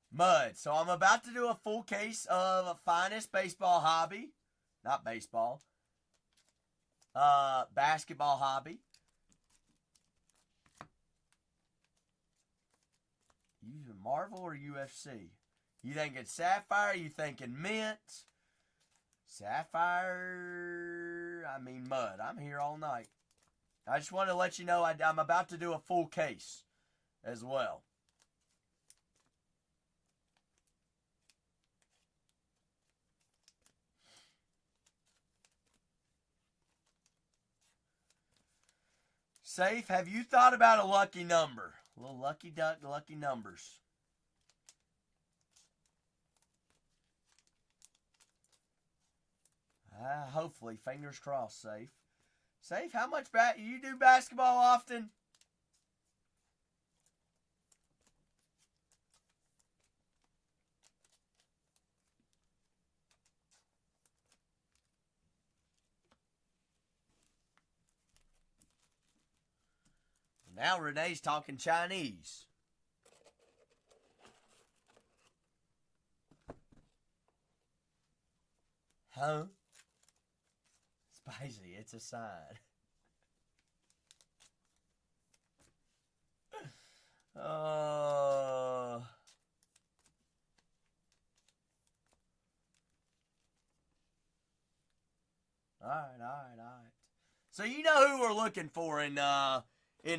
Mud. So I'm about to do a full case of Finest Baseball Hobby. Not baseball. Basketball Hobby. You Marvel or UFC? You thinking Sapphire? You thinking Mint? Sapphire? I mean Mud. I'm here all night. I just want to let you know I'm about to do a full case as well. Safe, have you thought about a lucky number? A little lucky duck, lucky numbers. Hopefully, fingers crossed, Safe. Safe, how much you do basketball often? Now Renee's talking Chinese. Huh? Spicy. It's a sign. All right. So you know who we're looking for in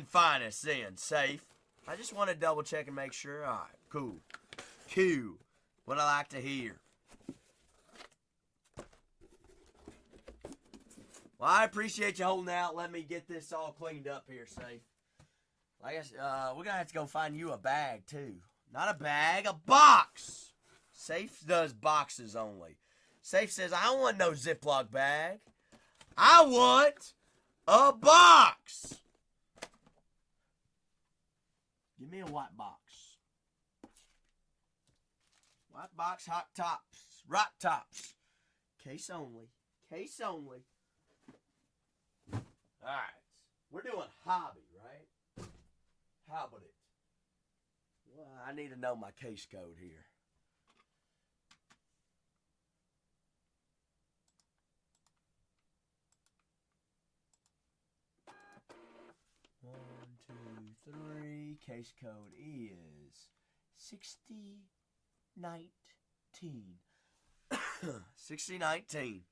Finest then, Safe. I just want to double check and make sure. All right, cool. Q. What I like to hear. Well, I appreciate you holding out. Let me get this all cleaned up here, Safe. I guess we're going to have to go find you a bag, too. Not a bag, a box. Safe does boxes only. Safe says, I don't want no Ziploc bag. I want a box. Give me a white box. White box, hot tops, rock tops. Case only. Case only. All right. We're doing hobby, right? How about it? Well, I need to know my case code here. One, two, three. Case code is 6019. 6019.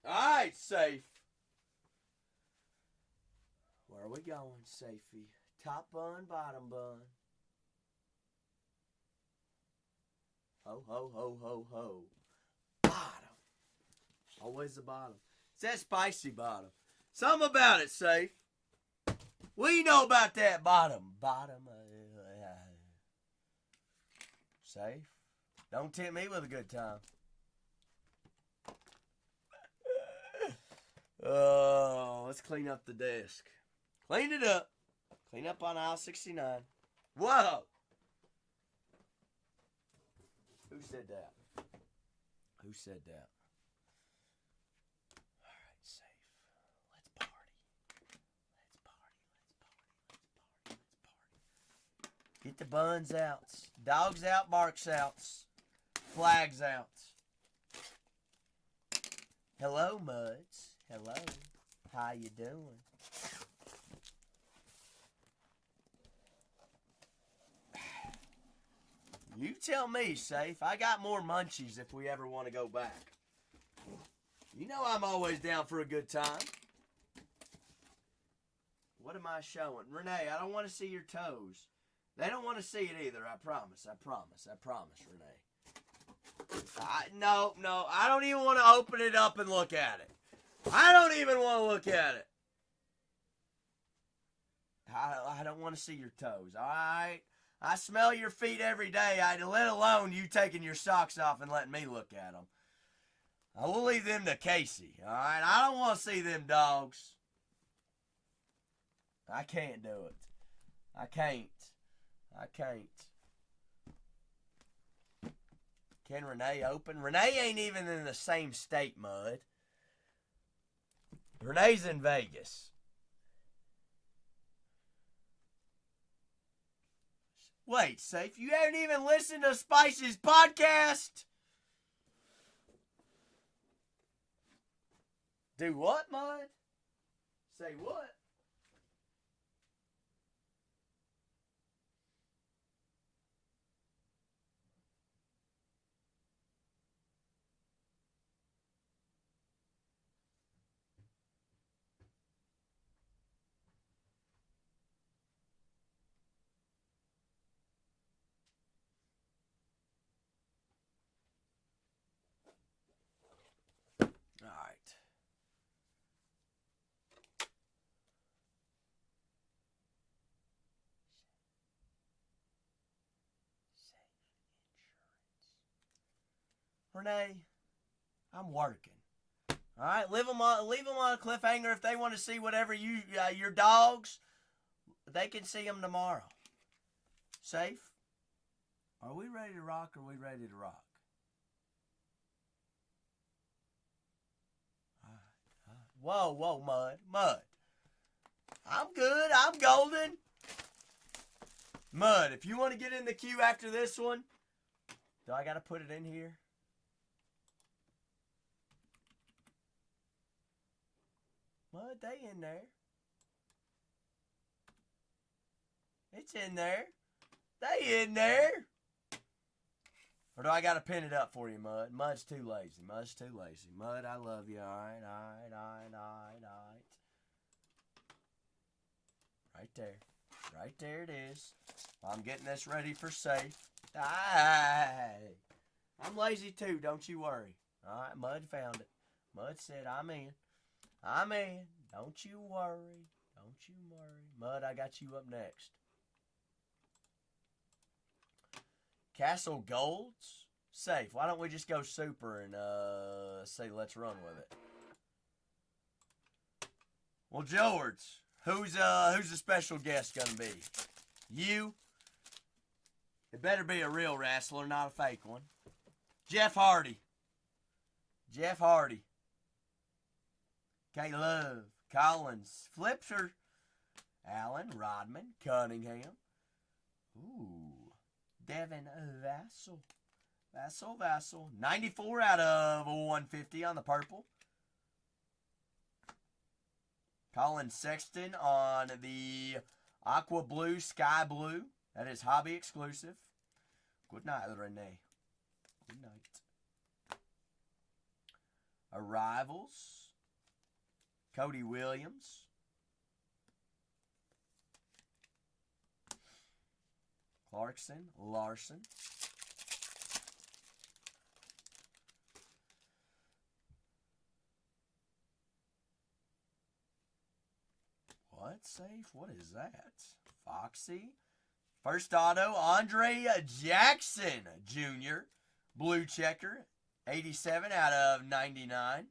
All right, Safe. Where are we going, Safey? Top bun, bottom bun. Ho, ho, ho, ho, ho. Bottom. Always the bottom. It's that spicy bottom. Something about it, Safe. What do you know about that bottom? Bottom. Safe. Don't tempt me with a good time. Oh, let's clean up the desk. Clean it up. Clean up on aisle 69. Whoa! Who said that? Who said that? All right, Safe. Let's party. Let's party. Let's party. Let's party. Get the buns out. Dogs out, barks out. Flags out. Hello, Muds. Hello. How you doing? You tell me, Safe. I got more munchies if we ever want to go back. You know I'm always down for a good time. What am I showing? Renee, I don't want to see your toes. They don't want to see it either, I promise. I promise, Renee. No, I don't even want to open it up and look at it. I don't even want to look at it. I don't want to see your toes, all right? I smell your feet every day, let alone you taking your socks off and letting me look at them. I will leave them to Casey, all right? I don't want to see them dogs. I can't do it. I can't. Can Renee open? Renee ain't even in the same state, Mud. Renee's in Vegas. Wait, Safe, you haven't even listened to Spice's podcast? Do what, Mud? Say what? All right. Renee, I'm working. All right, leave them on a cliffhanger if they want to see whatever your dogs. They can see them tomorrow. Safe? Are we ready to rock? Or are we ready to rock? Whoa, Mud. Mud. I'm good. I'm golden. Mud, if you want to get in the queue after this one, do I got to put it in here? Mud, they in there. It's in there. They in there. Or do I got to pin it up for you, Mud? Mud's too lazy. Mud's too lazy. Mud, I love you. All right. Right there. Right there it is. I'm getting this ready for safe. Aye. I'm lazy too, don't you worry. All right, Mud found it. Mud said, I'm in. I'm in. Don't you worry. Don't you worry. Mud, I got you up next. Castle Golds? Safe. Why don't we just go super and say let's run with it? Well, George, who's the special guest gonna be? You? It better be a real wrestler, not a fake one. Jeff Hardy. Jeff Hardy. K Love. Collins. Flipser. Allen. Rodman. Cunningham. Ooh. Devin Vassell. Vassell. 94 out of 150 on the purple. Colin Sexton on the aqua blue, sky blue. That is hobby exclusive. Good night, Renee. Good night. Arrivals. Cody Williams. Clarkson. Larson. What safe? What is that? Foxy. First auto, Andre Jackson Jr. Blue checker. 87 out of 99.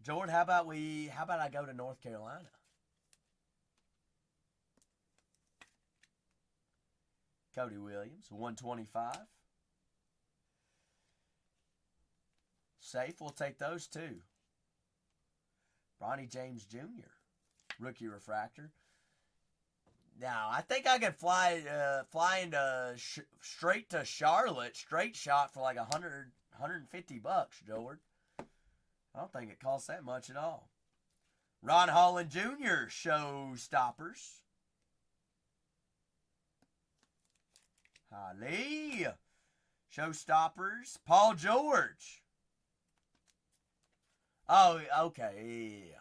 Jordan, how about I go to North Carolina? Cody Williams, 125. Safe, we'll take those two. Bronny James Jr. Rookie refractor. Now, I think I could fly into straight to Charlotte, straight shot for like $100, $150, George. I don't think it costs that much at all. Ron Holland Jr. Showstoppers. Ali. Showstoppers. Paul George. Oh, okay, yeah.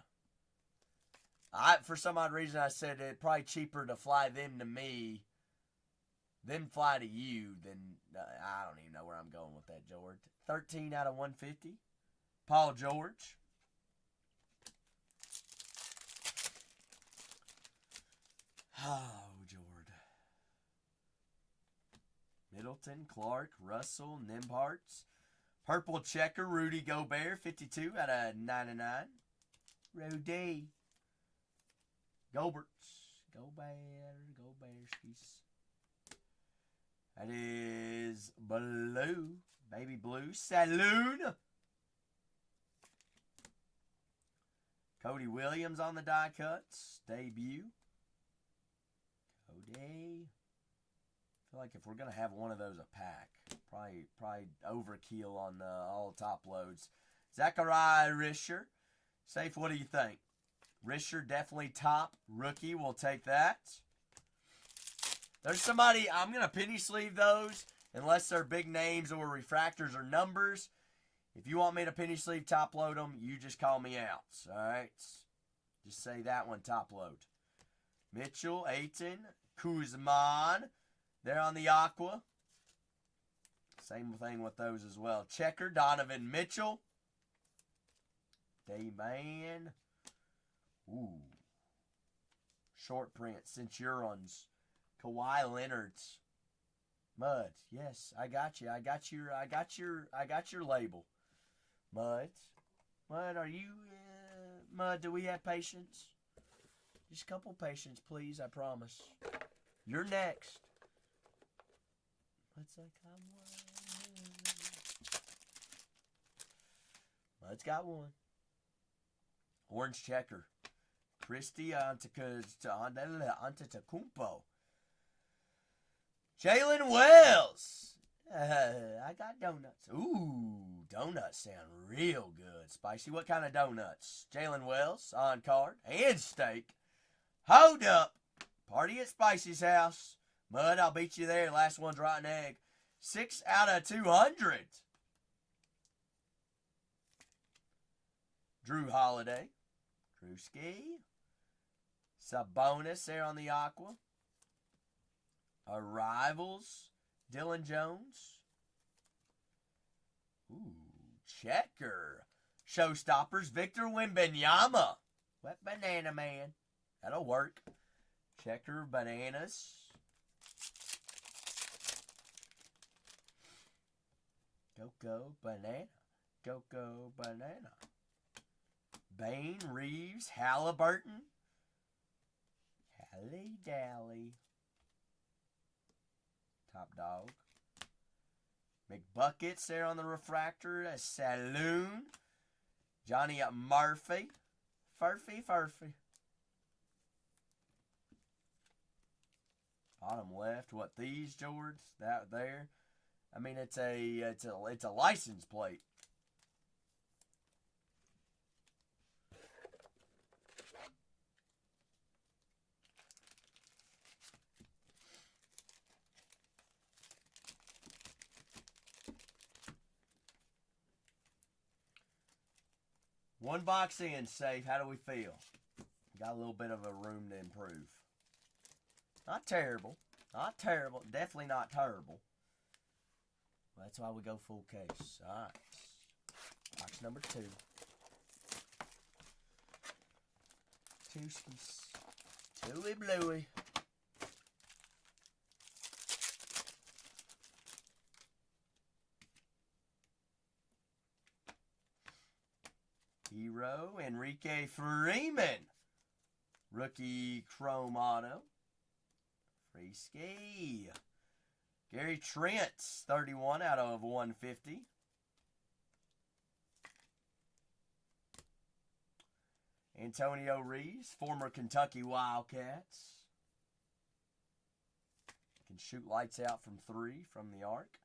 For some odd reason, I said it's probably cheaper to fly them to me than fly to you. I don't even know where I'm going with that, George. 13 out of 150. Paul George. Oh, George. Middleton, Clark, Russell, Nimharts. Purple checker, Rudy Gobert, 52 out of 99. Rudy. Gobert's. Gobertskis. That is blue. Baby blue. Saloon. Cody Williams on the die cuts. Debut. Cody. I feel like if we're going to have one of those a pack, probably overkill on all top loads. Zachariah Risher. Safe, what do you think? Risher definitely top rookie. We'll take that. There's somebody, I'm going to penny sleeve those unless they're big names or refractors or numbers. If you want me to penny sleeve top load them, you just call me out. All right? Just say that one top load. Mitchell, Ayton, Kuzman. They're on the aqua. Same thing with those as well. Checker, Donovan Mitchell. Dayman. Ooh. Short print, Centurions. Kawhi Leonard's. Mud. Yes, I got you. I got your label. Mud. Mud, are you Mud, do we have patience? Just a couple patience, please, I promise. You're next. Bud's got one. Orange checker. Christy Antetokounmpo. Jalen Wells. I got donuts. Ooh, donuts sound real good. Spicy. What kind of donuts? Jalen Wells on card. And steak. Hold up. Party at Spicy's house. Mud, I'll beat you there. Last one's rotten egg. 6 out of 200. Drew Holiday. Drewski. Sabonis there on the Aqua. Arrivals. Dylan Jones. Ooh, checker. Showstoppers. Victor Wembanyama. Wet banana man. That'll work. Checker bananas. Go banana. Go banana. Bain, Reeves, Halliburton. Hally Dally. Top dog. McBuckets there on the refractor. A Saloon. Johnny Murphy. Furphy. Bottom left. What these, George? That there. I mean, it's a license plate. One box in, safe. How do we feel? Got a little bit of a room to improve. Not terrible. Not terrible. Definitely not terrible. That's why we go full case. All right. Box number 2. Tooskies. Tooey Bluey. Hero, Enrique Freeman. Rookie Chrome Auto. Free ski. Gary Trent, 31 out of 150. Antonio Reeves, former Kentucky Wildcats. Can shoot lights out from 3 from the arc.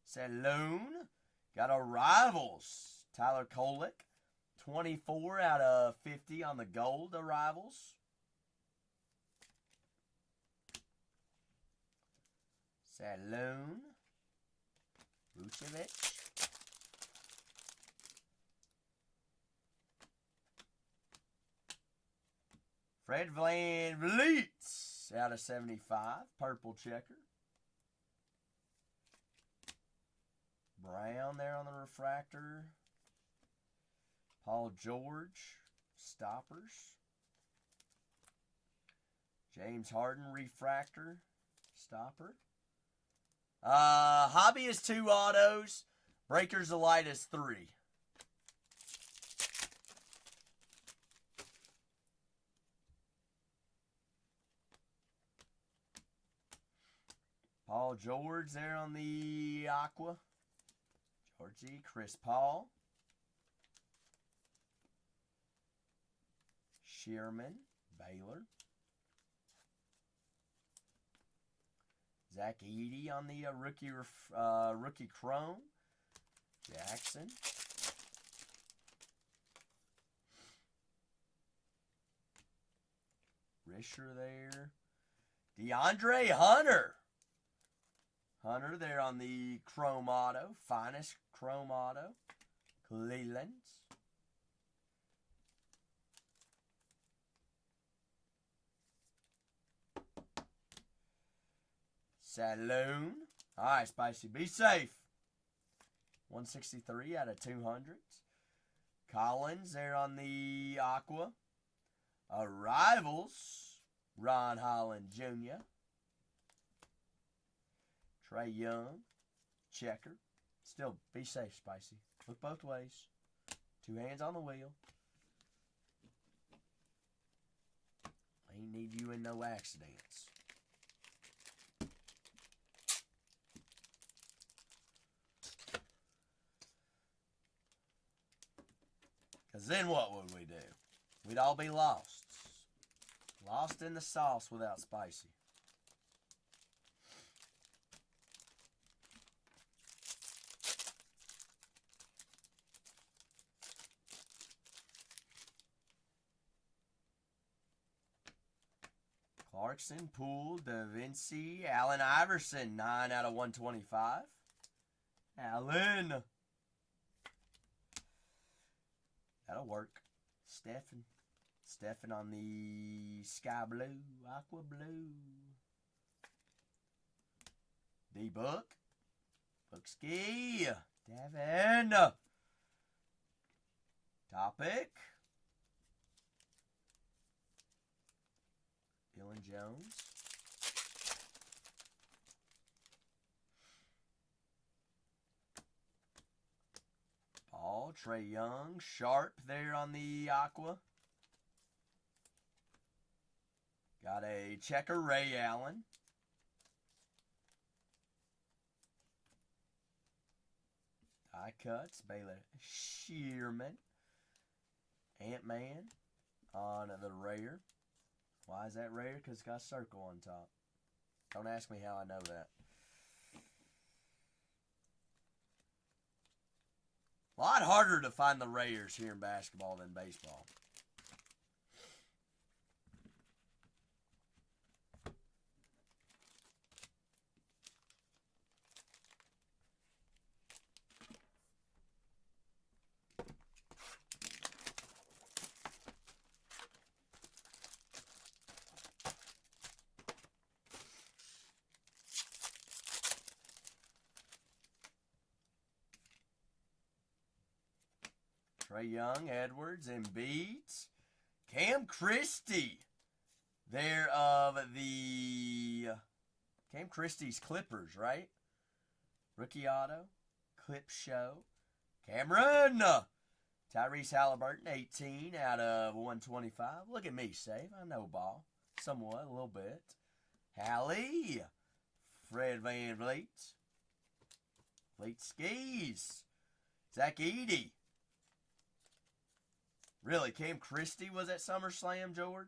Saloon. Got a Rivals. Tyler Kolek. 24 out of 50 on the gold arrivals. Saloon. Vucevic. Fred VanVleet out of 75. Purple checker. Brown there on the refractor. Paul George, stoppers. James Harden, refractor, stopper. Hobby is 2 autos. Breakers of Light is 3. Paul George there on the Aqua. Georgie, Chris Paul. Shearman, Baylor. Zach Edey on the rookie Chrome. Jackson. Risher there. DeAndre Hunter. Hunter there on the Chrome Auto. Finest Chrome Auto. Cleveland. Saloon. All right, Spicy. Be safe. 163 out of 200. Collins there on the Aqua. Arrivals. Ron Holland Jr. Trey Young. Checker. Still, be safe, Spicy. Look both ways. 2 hands on the wheel. Ain't need you in no accidents. Because then what would we do? We'd all be lost. Lost in the sauce without spicy. Clarkson, Poole, Da Vinci, Allen Iverson, 9 out of 125. Allen. That'll work. Stephen on the sky blue, aqua blue. D-Book. Bookski. Devin. Topic. Dylan Jones. Paul, Trey Young, Sharp there on the aqua. Got a checker, Ray Allen. Die cuts, Baylor Shearman. Ant-Man on the rare. Why is that rare? Because it's got a circle on top. Don't ask me how I know that. A lot harder to find the rares here in basketball than baseball. Trey Young, Edwards, Embiid, Cam Christie. There of the Cam Christie's Clippers, right? Rookie auto, clip show. Cameron, Tyrese Halliburton, 18 out of 125. Look at me, safe. I know ball, somewhat, a little bit. Hallie, Fred Van Vliet, Fleet Skis, Zach Edey. Really, Cam Christie was at SummerSlam, George?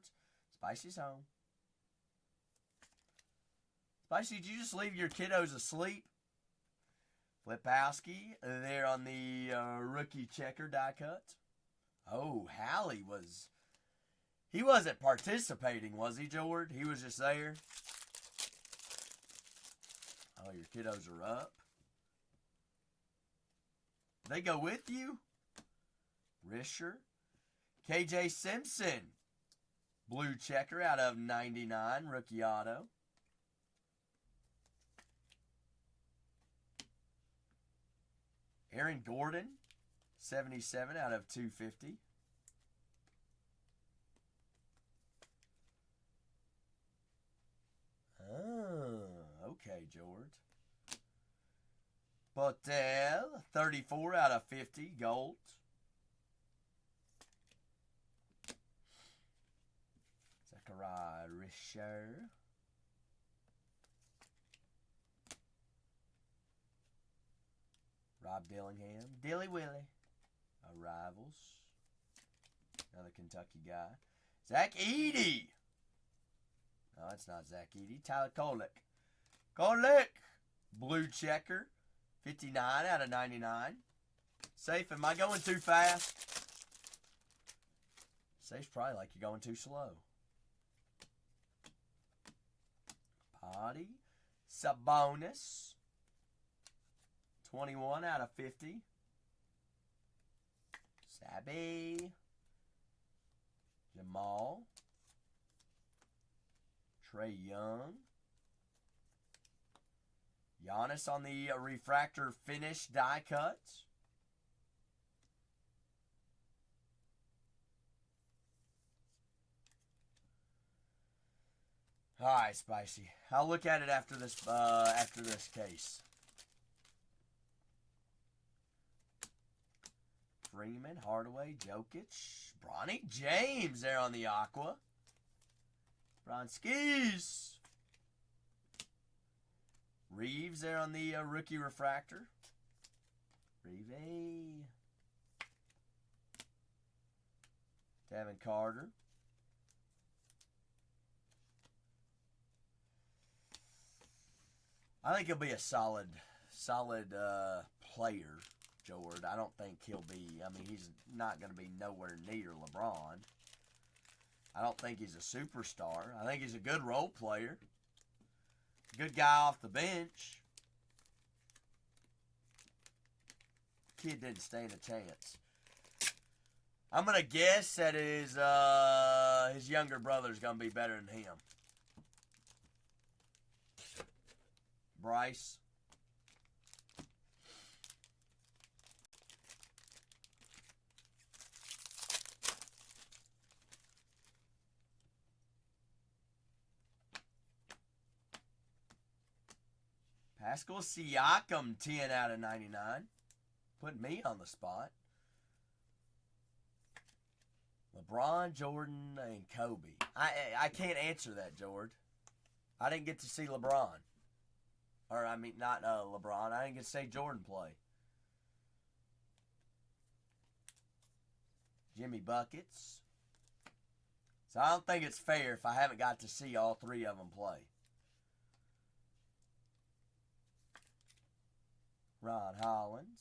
Spicy's home. Spicy, did you just leave your kiddos asleep? Flipowski there on the rookie checker die cut. Oh, Hallie was... He wasn't participating, was he, George? He was just there. Oh, your kiddos are up. They go with you? Risher. KJ Simpson, blue checker out of 99, rookie auto. Aaron Gordon, 77 out of 250. Oh, okay, George. Patel, 34 out of 50, gold. Risher. Rob Dillingham. Dilly Willie. Arrivals. Another Kentucky guy. Zach Edey. No, it's not Zach Edey. Tyler Kolek. Kolek. Blue checker. 59 out of 99. Safe, am I going too fast? Safe's probably like you're going too slow. Potty. Sabonis. 21 out of 50. Sabby. Jamal. Trey Young. Giannis on the refractor finish die cuts. All right, Spicy. I'll look at it after this case. Freeman, Hardaway, Jokic, Bronny James there on the Aqua. Bronskis. Reeves there on the rookie refractor. Reeve. Devin Carter. I think he'll be a solid player, Jordan. I don't think he'll be, I mean, he's not going to be nowhere near LeBron. I don't think he's a superstar. I think he's a good role player. Good guy off the bench. Kid didn't stand a chance. I'm going to guess that his younger brother's going to be better than him. Bryce. Pascal Siakam, 10 out of 99. Putting me on the spot. LeBron, Jordan, and Kobe. I can't answer that, George. I didn't get to see LeBron. Or, I mean, not LeBron. I didn't get to see Jordan play. Jimmy Buckets. So I don't think it's fair if I haven't got to see all three of them play. Ron Hollins.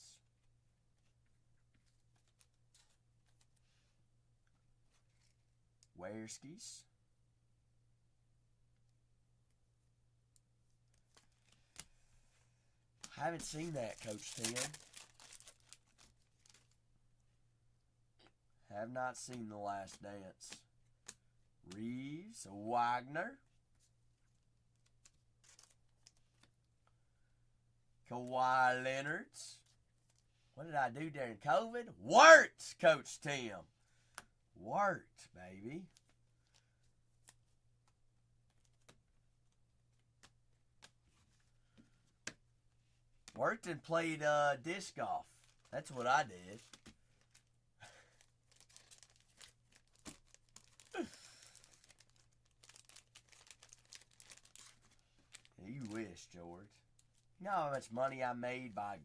Wearskis. I haven't seen that, Coach Tim. Have not seen The Last Dance. Reeves, Wagner. Kawhi Leonard. What did I do during COVID? Worked, Coach Tim. Worked, baby. Worked and played disc golf. That's what I did. You wish, George. You know how much money I made by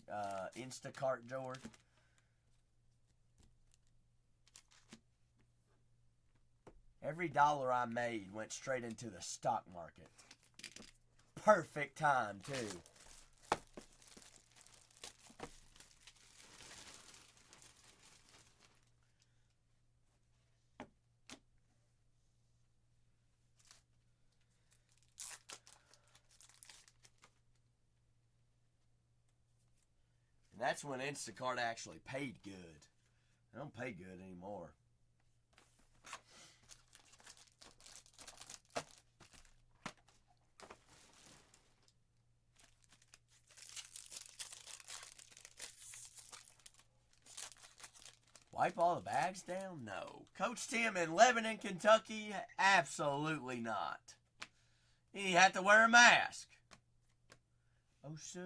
Instacart, George? Every dollar I made went straight into the stock market. Perfect time, too. And that's when Instacart actually paid good. They don't pay good anymore. Wipe all the bags down? No. Coach Tim in Lebanon, Kentucky? Absolutely not. He had to wear a mask. Oh, so,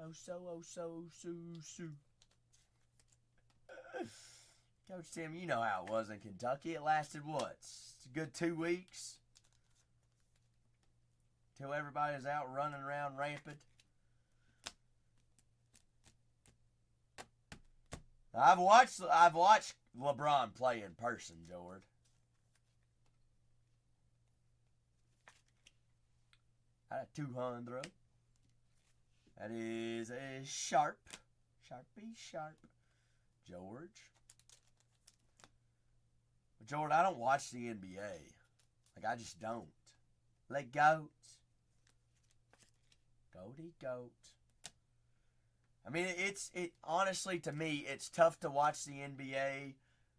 oh, so, oh, so, so, so. Coach Tim, you know how it was in Kentucky. It lasted what? A good 2 weeks? Till everybody was out running around rampant. I've watched LeBron play in person, George. At a 200. That is a sharp. Sharpie, sharp. George. But George, I don't watch the NBA. Like, I just don't. Like goats. Goaty goat. I mean, it honestly, to me, it's tough to watch the NBA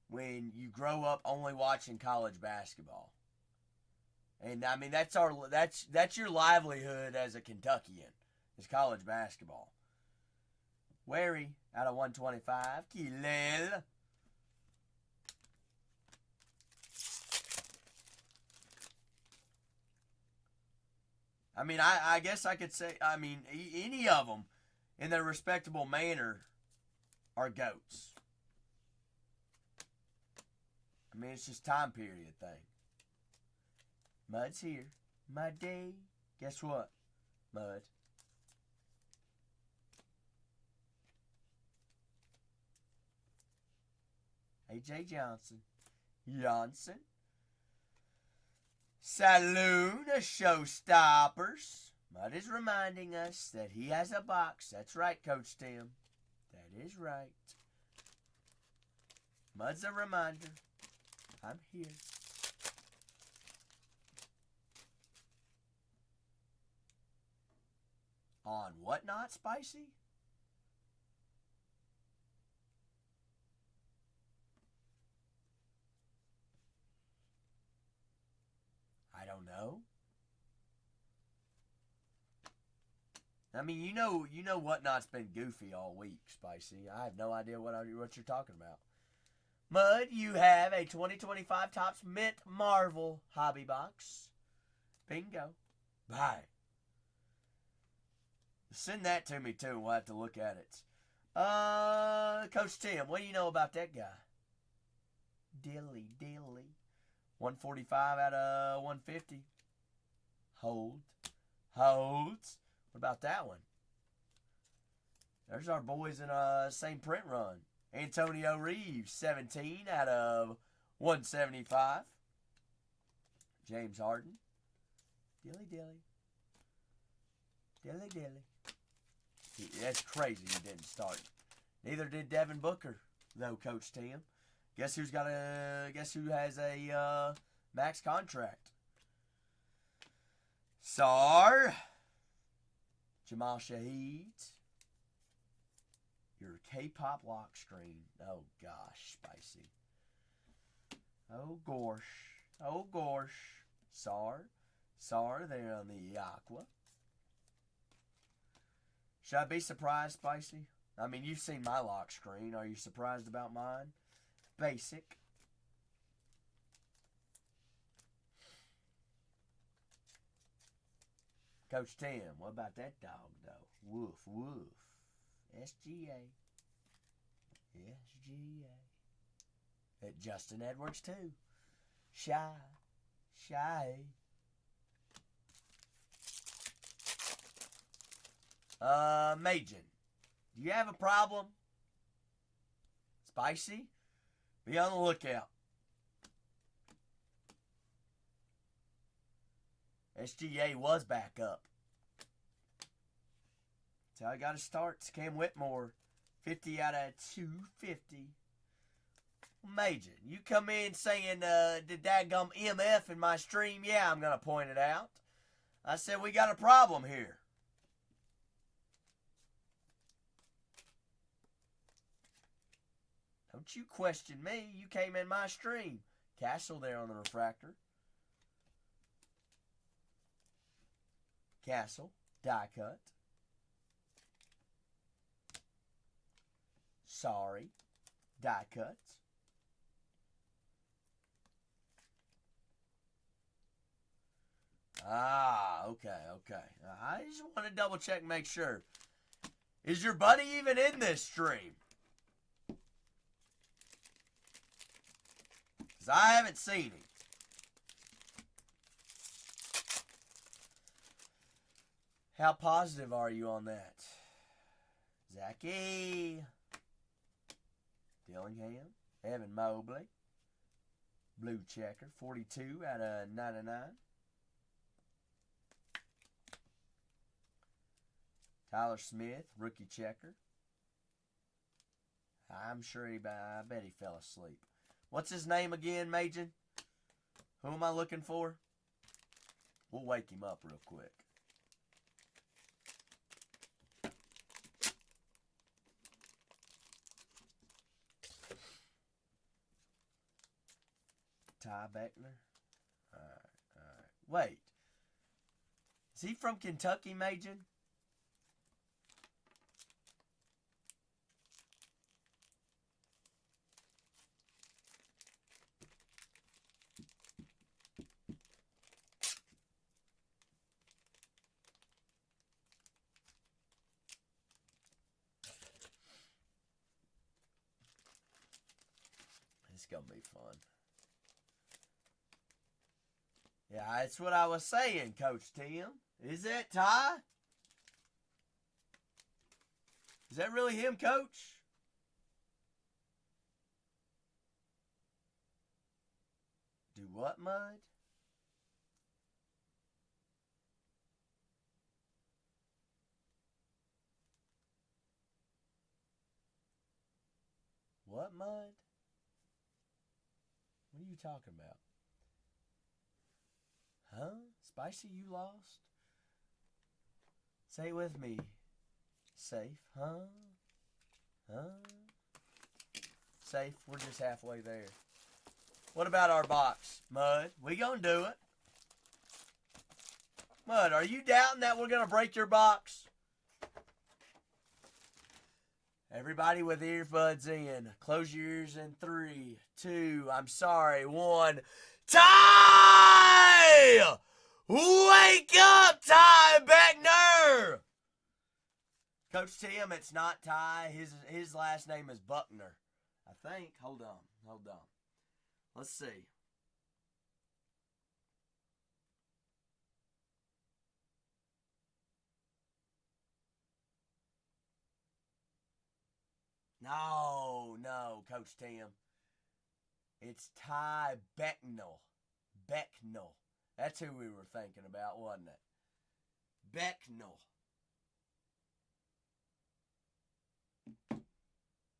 when you grow up only watching college basketball. And I mean, that's your livelihood as a Kentuckian, is college basketball. Wary out of 125, Kilel. I mean, I guess I could say, I mean, any of them in their respectable manner are goats. I mean, it's just time period thing. Mud's here. Mud day. Guess what? Mud. A.J. Johnson. Janssen. Saloon of Showstoppers. Mud is reminding us that he has a box. That's right, Coach Tim. That is right. Mud's a reminder. I'm here. On what not, Spicy? I don't know. I mean, you know Whatnot's been goofy all week, Spicy. I have no idea what you're talking about. Mud, you have a 2025 Topps Mint Marvel hobby box. Bingo. Bye. Send that to me, too. We'll have to look at it. Coach Tim, what do you know about that guy? Dilly. 145 out of 150. Holds. What about that one? There's our boys in same print run. Antonio Reeves, 17 out of 175. James Harden. Dilly. That's crazy he didn't start. Neither did Devin Booker, though, Coach Tim. Guess who has a max contract? Sar. Jamal Shaheed. Your K-pop lock screen. Oh, gosh, Spicy. Oh, gosh. Sar there on the Aqua. Should I be surprised, Spicy? I mean, you've seen my lock screen. Are you surprised about mine? Basic. Coach Tim, what about that dog, though? Woof. SGA. Justin Edwards, too. Shy. Majin, do you have a problem? Spicy? Be on the lookout. SGA was back up. That's how I got to start. It's Cam Whitmore. 50 out of 250. Major, you come in saying, did dadgum MF in my stream? Yeah, I'm going to point it out. I said, we got a problem here. Don't you question me. You came in my stream. Castle there on the refractor. Castle, die cut. Sorry, die cuts. Okay. I just want to double check and make sure. Is your buddy even in this stream? Because I haven't seen him. How positive are you on that? Zachy. Dillingham. Evan Mobley. Blue checker. 42 out of 99. Tyler Smith. Rookie checker. I'm sure I bet he fell asleep. What's his name again, Majin? Who am I looking for? We'll wake him up real quick. Ty Beckner. All right. Wait. Is he from Kentucky, Majin? It's going to be fun. Yeah, that's what I was saying, Coach Tim. Is that Ty? Is that really him, Coach? what, Mud? What, Mud? What are you talking about? Huh? Spicy, you lost? Say it with me. Safe, huh? Huh? Safe, we're just halfway there. What about our box? Mud, we gonna do it. Mud, are you doubting that we're gonna break your box? Everybody with earbuds in. Close your ears in 3, 2, I'm sorry, 1. Ty! Wake up, Ty Beckner! Coach Tim, it's not Ty. His last name is Buckner, I think. Hold on. Let's see. No, Coach Tim. It's Ty Becknell. Becknell. That's who we were thinking about, wasn't it? Becknell.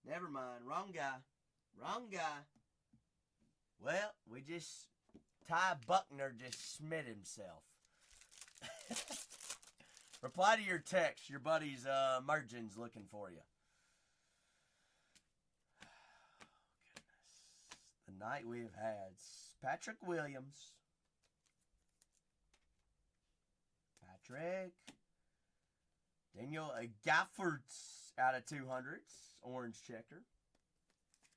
Never mind. Wrong guy. Well, Ty Buckner just smit himself. Reply to your text. Your buddy's Mergin's looking for you. The night we have had. Patrick Williams. Patrick. Daniel Gaffords out of 200s. Orange checker.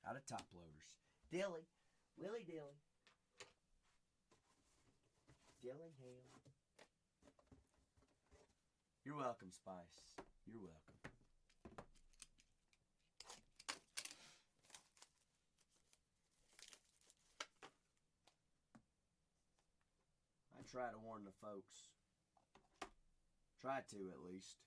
Out of top loaders. Dilly. Willie Dilly. Dillingham. You're welcome, Spice. You're welcome. I try to warn the folks. Try to, at least.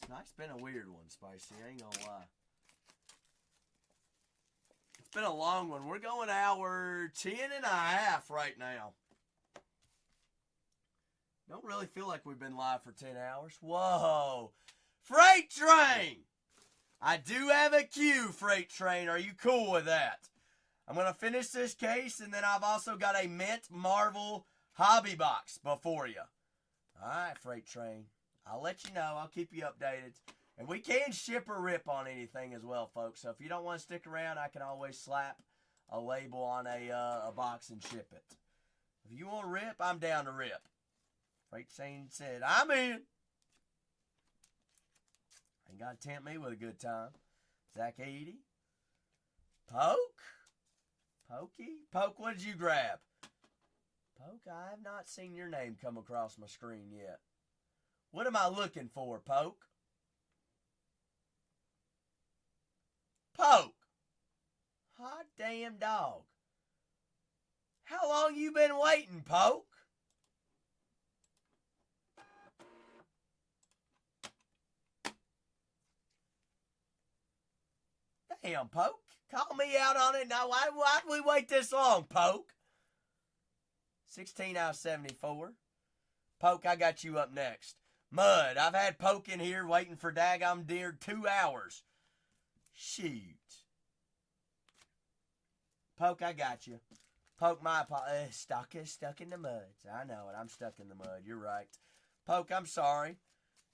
Night's been a weird one, Spicy. I ain't gonna lie. It's been a long one. We're going hour 10 and a half right now. Don't really feel like we've been live for 10 hours. Whoa. Freight Train! I do have a queue, Freight Train. Are you cool with that? I'm going to finish this case, and then I've also got a Mint Marvel hobby box before you. All right, Freight Train. I'll let you know. I'll keep you updated. And we can ship or rip on anything as well, folks. So if you don't want to stick around, I can always slap a label on a box and ship it. If you want to rip, I'm down to rip. Freight Train said, I'm in. Ain't got to tempt me with a good time. Zach 80. Poke. Poke, what did you grab? Poke, I have not seen your name come across my screen yet. What am I looking for, Poke? Poke. Hot damn dog. How long you been waiting, Poke? Damn, Poke. Call me out on it. Now, why'd we wait this long, Poke? 16 out of 74. Poke, I got you up next. Mud, I've had Poke in here waiting for daggum deer 2 hours. Shoot. Poke, I got you. Poke, my stuck in the mud. I know it. I'm stuck in the mud. You're right. Poke, I'm sorry.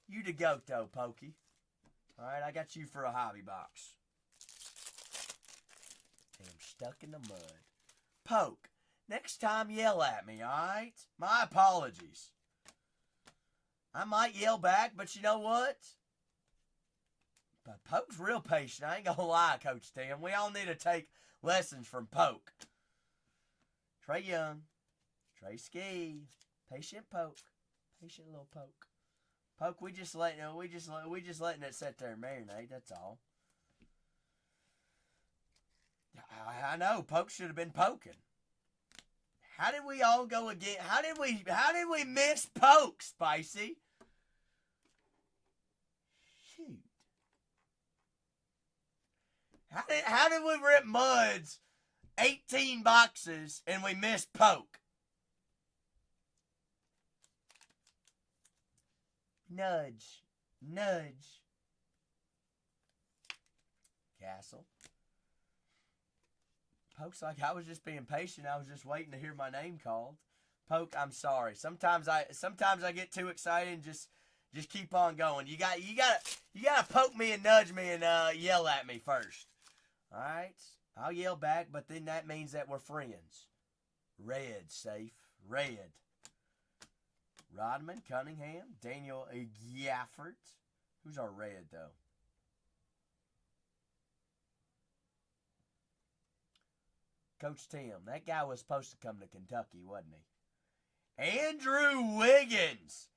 You the goat, though, Pokey. All right, I got you for a hobby box. And I'm stuck in the mud. Poke, next time yell at me, all right? My apologies. I might yell back, but you know what? But Poke's real patient. I ain't gonna lie, Coach Tim. We all need to take lessons from Poke. Trey Young, Trey Ski, patient Poke, patient little Poke. Poke, we just letting it sit there and marinate. That's all. I know. Poke should have been poking. How did we all go again? How did we miss Poke, Spicy? Shoot. How did we rip Muds 18 boxes and we missed Poke? Nudge. Castle. Poke's like, I was just being patient. I was just waiting to hear my name called. Poke, I'm sorry. Sometimes I get too excited and just keep on going. You gotta poke me and nudge me and yell at me first. All right, I'll yell back, but then that means that we're friends. Red, safe. Red. Rodman, Cunningham, Daniel Gafford. Who's our red, though? Coach Tim. That guy was supposed to come to Kentucky, wasn't he? Andrew Wiggins.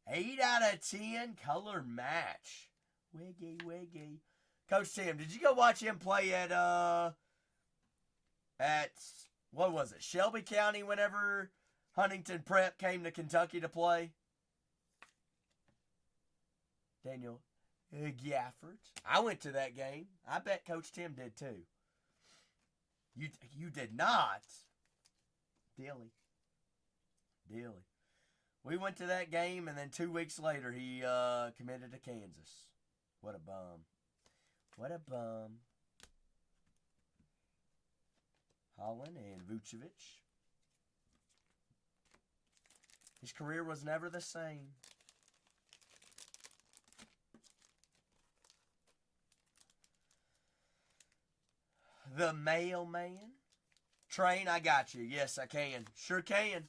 8 out of 10 color match. Wiggy. Coach Tim, did you go watch him play at what was it, Shelby County whenever Huntington Prep came to Kentucky to play? Daniel Gafford. I went to that game. I bet Coach Tim did too. You did not. Dilly. We went to that game, and then 2 weeks later, he committed to Kansas. What a bum. Holland and Vucevic. His career was never the same. The mailman. Train, I got you. Yes, I can. Sure can.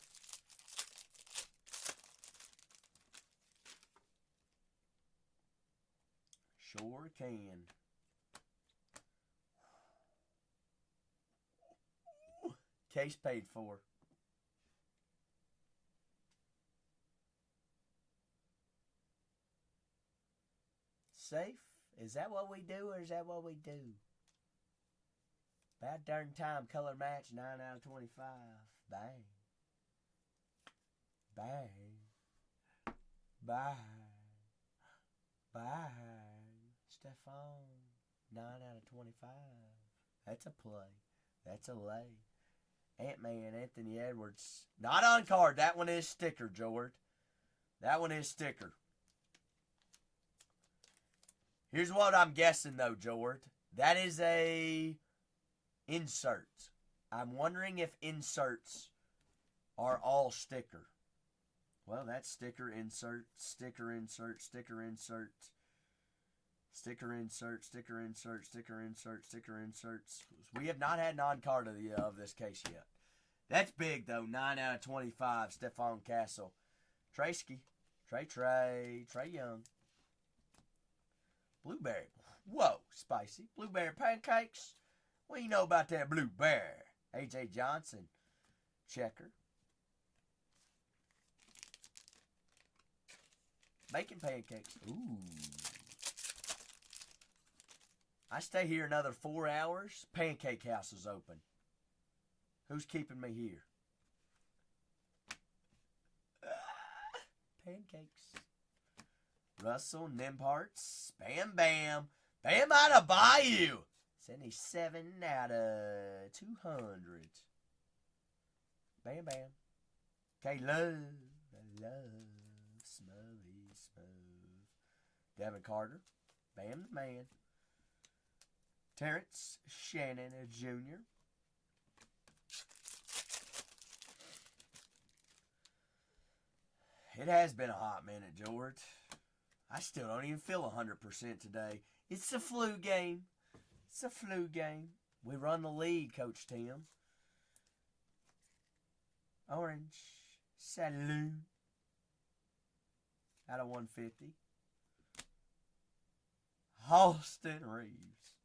Sure can. Case paid for. Safe? Is that what we do, or is that what we do? About darn time, color match, 9 out of 25. Bang. Stephon, 9 out of 25. That's a play. That's a lay. Ant-Man, Anthony Edwards. Not on card. That one is sticker, Jord. That one is sticker. Here's what I'm guessing, though, Jord. That is a insert. I'm wondering if inserts are all sticker. Well, that's sticker, insert, sticker, insert, sticker, insert, sticker, insert, sticker, insert, sticker, insert, sticker, inserts. We have not had an on-card of this case yet. That's big, though. 9 out of 25, Stephon Castle. Trey Young. Blueberry. Whoa, spicy. Blueberry pancakes. What do you know about that blueberry? A.J. Johnson. Checker. Bacon pancakes. Ooh. I stay here another 4 hours. Pancake house is open. Who's keeping me here? Pancakes. Russell, Nimharts, Bam. Bam out of Bayou. 77 out of 200. Bam. K-Love. Smooth. Devin Carter. Bam the man. Terrence Shannon Jr. It has been a hot minute, George. I still don't even feel 100% today. It's a flu game. We run the league, Coach Tim. Orange Saloon. Out of 150. Halston Reeves.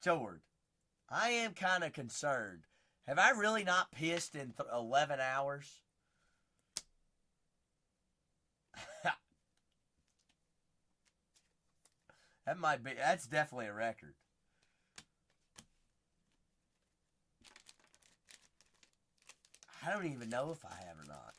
George, I am kind of concerned. Have I really not pissed in 11 hours? That's definitely a record. I don't even know if I have or not.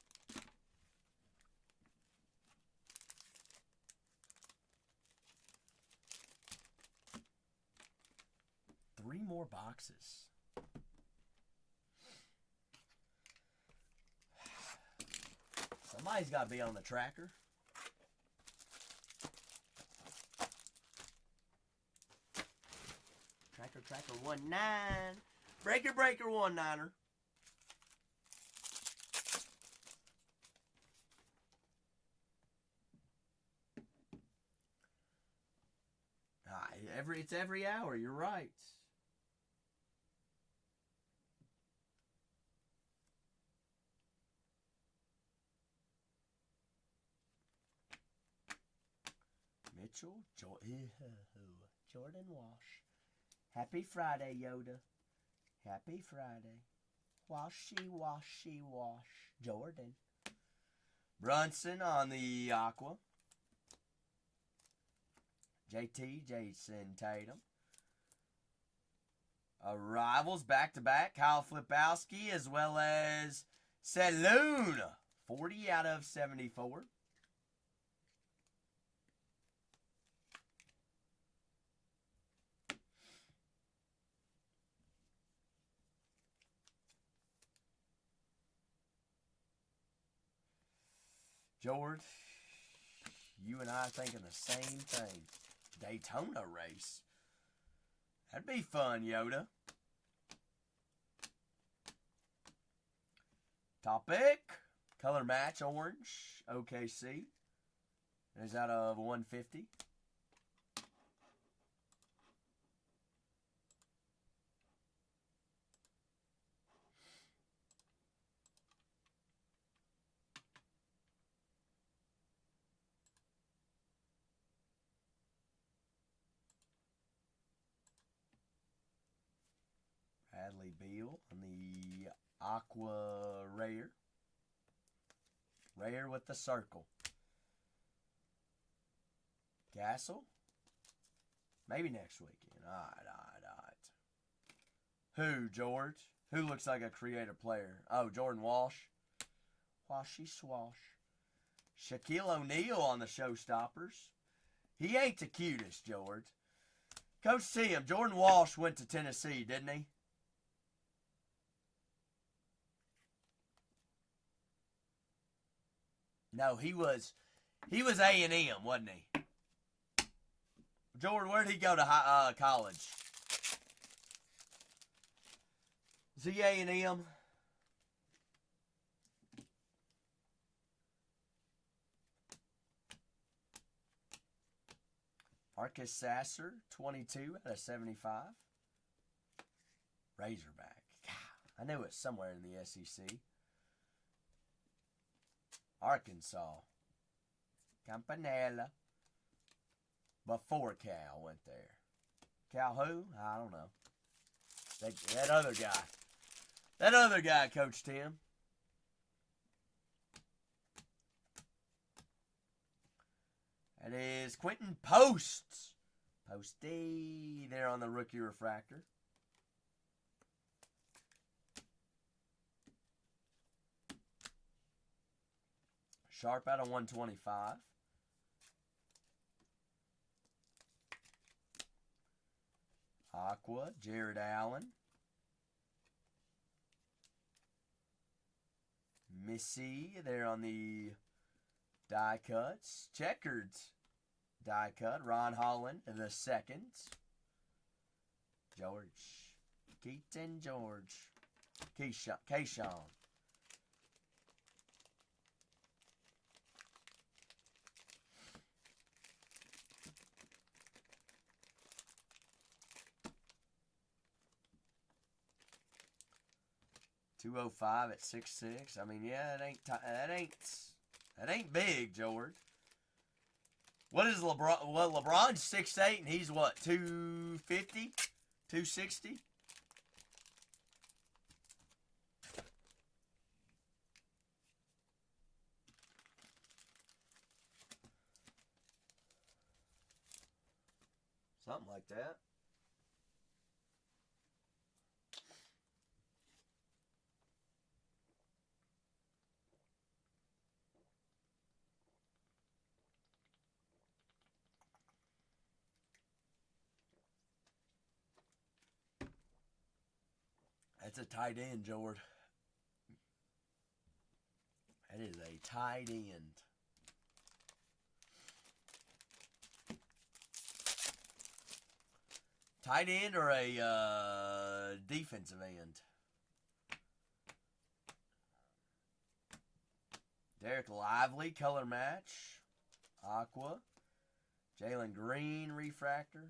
Three more boxes. Somebody's got to be on the tracker. Tracker 19. Breaker 19er. It's every hour. You're right. Mitchell, Jordan Wash. Happy Friday, Yoda. Happy Friday. Washy, washy, wash. Jordan. Brunson on the Aqua. JT, Jason Tatum. Arrivals back-to-back. Kyle Flipowski as well as Saloon. 40 out of 74. George, you and I are thinking the same thing. Daytona race. That'd be fun, Yoda. Topic. Color match orange. OKC. Is out of 150. Bradley Beal on the Aqua Rare. Rare with the circle. Gassel. Maybe next weekend. All right. Who, George? Who looks like a creative player? Oh, Jordan Walsh. Washy swash. Shaquille O'Neal on the Showstoppers. He ain't the cutest, George. Coach Tim, Jordan Walsh went to Tennessee, didn't he? No, he was A&M, wasn't he? Jordan, where'd he go to college? Is he A&M? Marcus Sasser, 22 out of 75. Razorback. God, I knew it was somewhere in the SEC. Arkansas. Campanella. Before Cal went there. Cal who? I don't know. That other guy. That other guy, Coach Tim. That is Quentin Post. Posty there on the rookie refractor. Sharp out of 125. Aqua, Jared Allen. Missy there on the die cuts. Checkered die cut. Ron Holland the second. George. Keaton George. Keyshawn. .205 at 6'6". I mean, yeah, that ain't big, George. What is LeBron? Well, LeBron's 6'8", and he's what, 250, 260? Something like that. That's a tight end, Jord. That is a tight end. Tight end or a defensive end? Derek Lively, color match. Aqua. Jalen Green, refractor.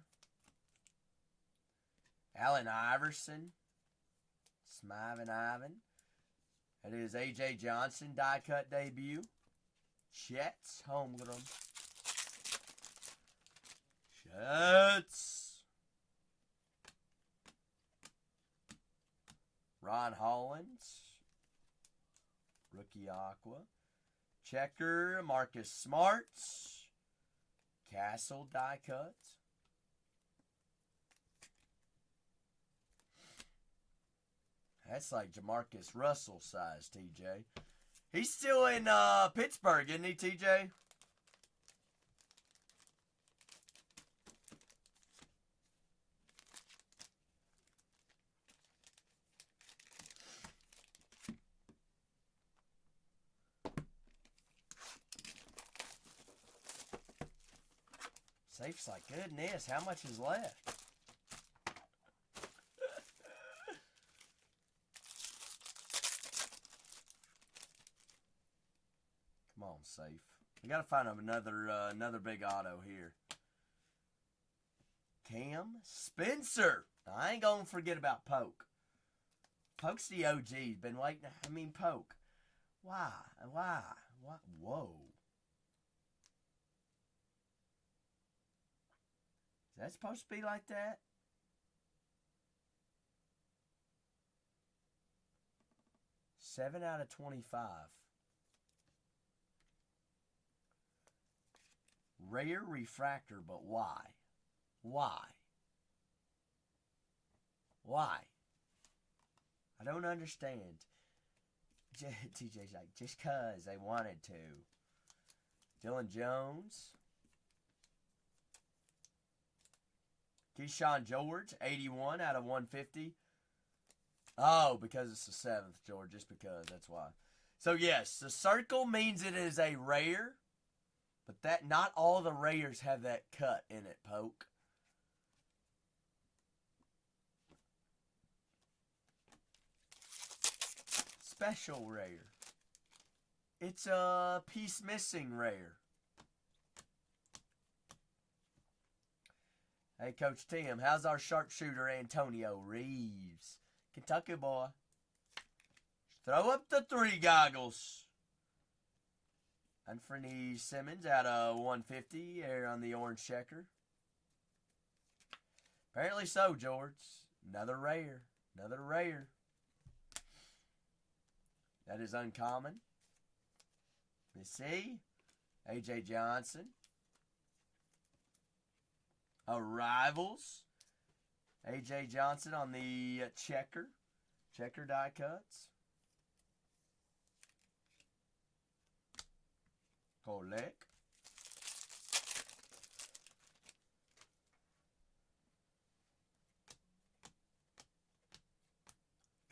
Allen Iverson. Smivin Ivan. That is A.J. Johnson, die cut debut. Chet's Holmgren. Chet's. Ron Hollins. Rookie Aqua. Checker, Marcus Smarts. Castle die cut. That's like Jamarcus Russell size, TJ. He's still in Pittsburgh, isn't he, TJ? Safe's like, goodness, how much is left? Come on, safe. We gotta find another big auto here. Cam Spencer. I ain't gonna forget about Poke. Poke's the OG. Been waiting. I mean, Poke. Why? What? Whoa. Is that supposed to be like that? Seven out of 25. Rare refractor, but why? Why? I don't understand. TJ's like, just cause they wanted to. Dylan Jones. Keyshawn George, 81 out of 150. Oh, because it's the 7th, George, just because, that's why. So, yes, the circle means it is a rare, but that not all the rares have that cut in it, Poke. Special rare. It's a piece missing rare. Hey, Coach Tim, how's our sharpshooter Antonio Reeves? Kentucky boy. Throw up the 3 goggles. Anthony Simmons out of 150 here on the orange checker. Apparently so, George. Another rare. Another rare. That is uncommon. Let's see. A.J. Johnson. Arrivals. A.J. Johnson on the checker. Checker die cuts. Kolek.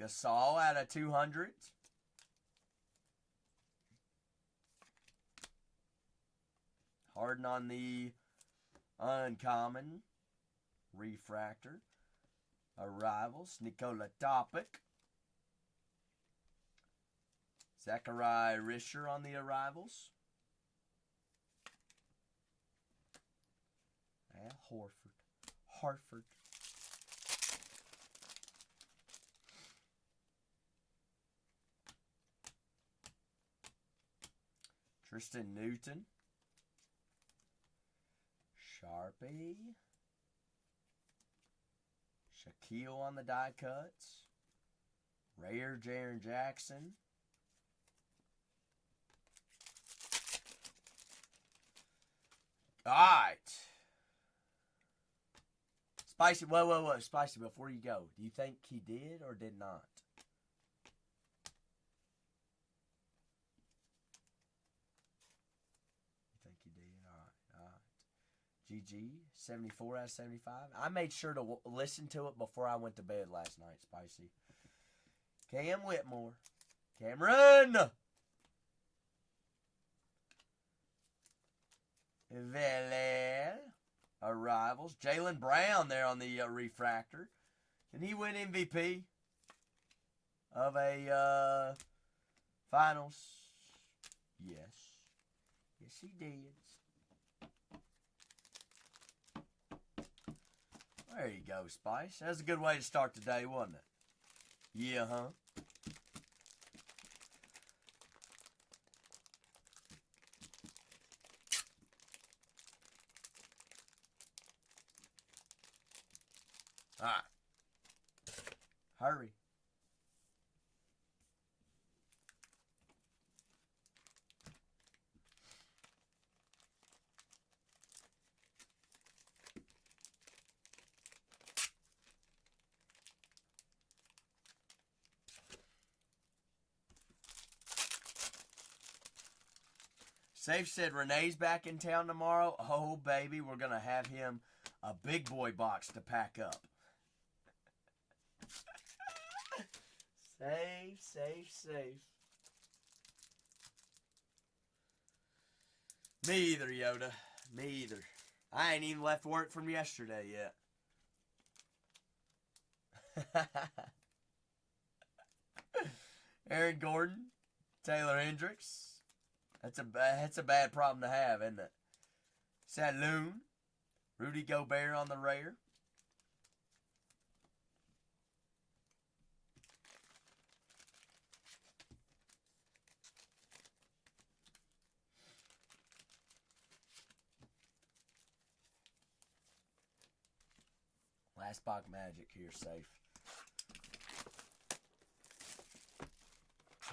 Gasol out of 200. Harden on the uncommon refractor. Arrivals. Nikola Topic. Zachariah Risher on the arrivals. And Hartford. Tristan Newton. Sharpie. Shaquille on the die cuts. Rare Jaren Jackson. All right. Spicy, whoa. Spicy, before you go, do you think he did or did not? You think he did? All right. GG, 74 out of 75. I made sure to listen to it before I went to bed last night, Spicy. Cam Whitmore. Cameron! Velel. Arrivals. Jaylen Brown there on the refractor. And he win MVP of a finals. Yes. Yes, he did. There you go, Spice. That was a good way to start the day, wasn't it? Yeah, huh? All right. Hurry. Safe said Renee's back in town tomorrow. Oh, baby, we're going to have him a big boy box to pack up. Safe. Me either, Yoda. Me either. I ain't even left work from yesterday yet. Aaron Gordon, Taylor Hendricks. That's a bad problem to have, isn't it? Saloon, Rudy Gobert on the rare. Last box Magic here, safe.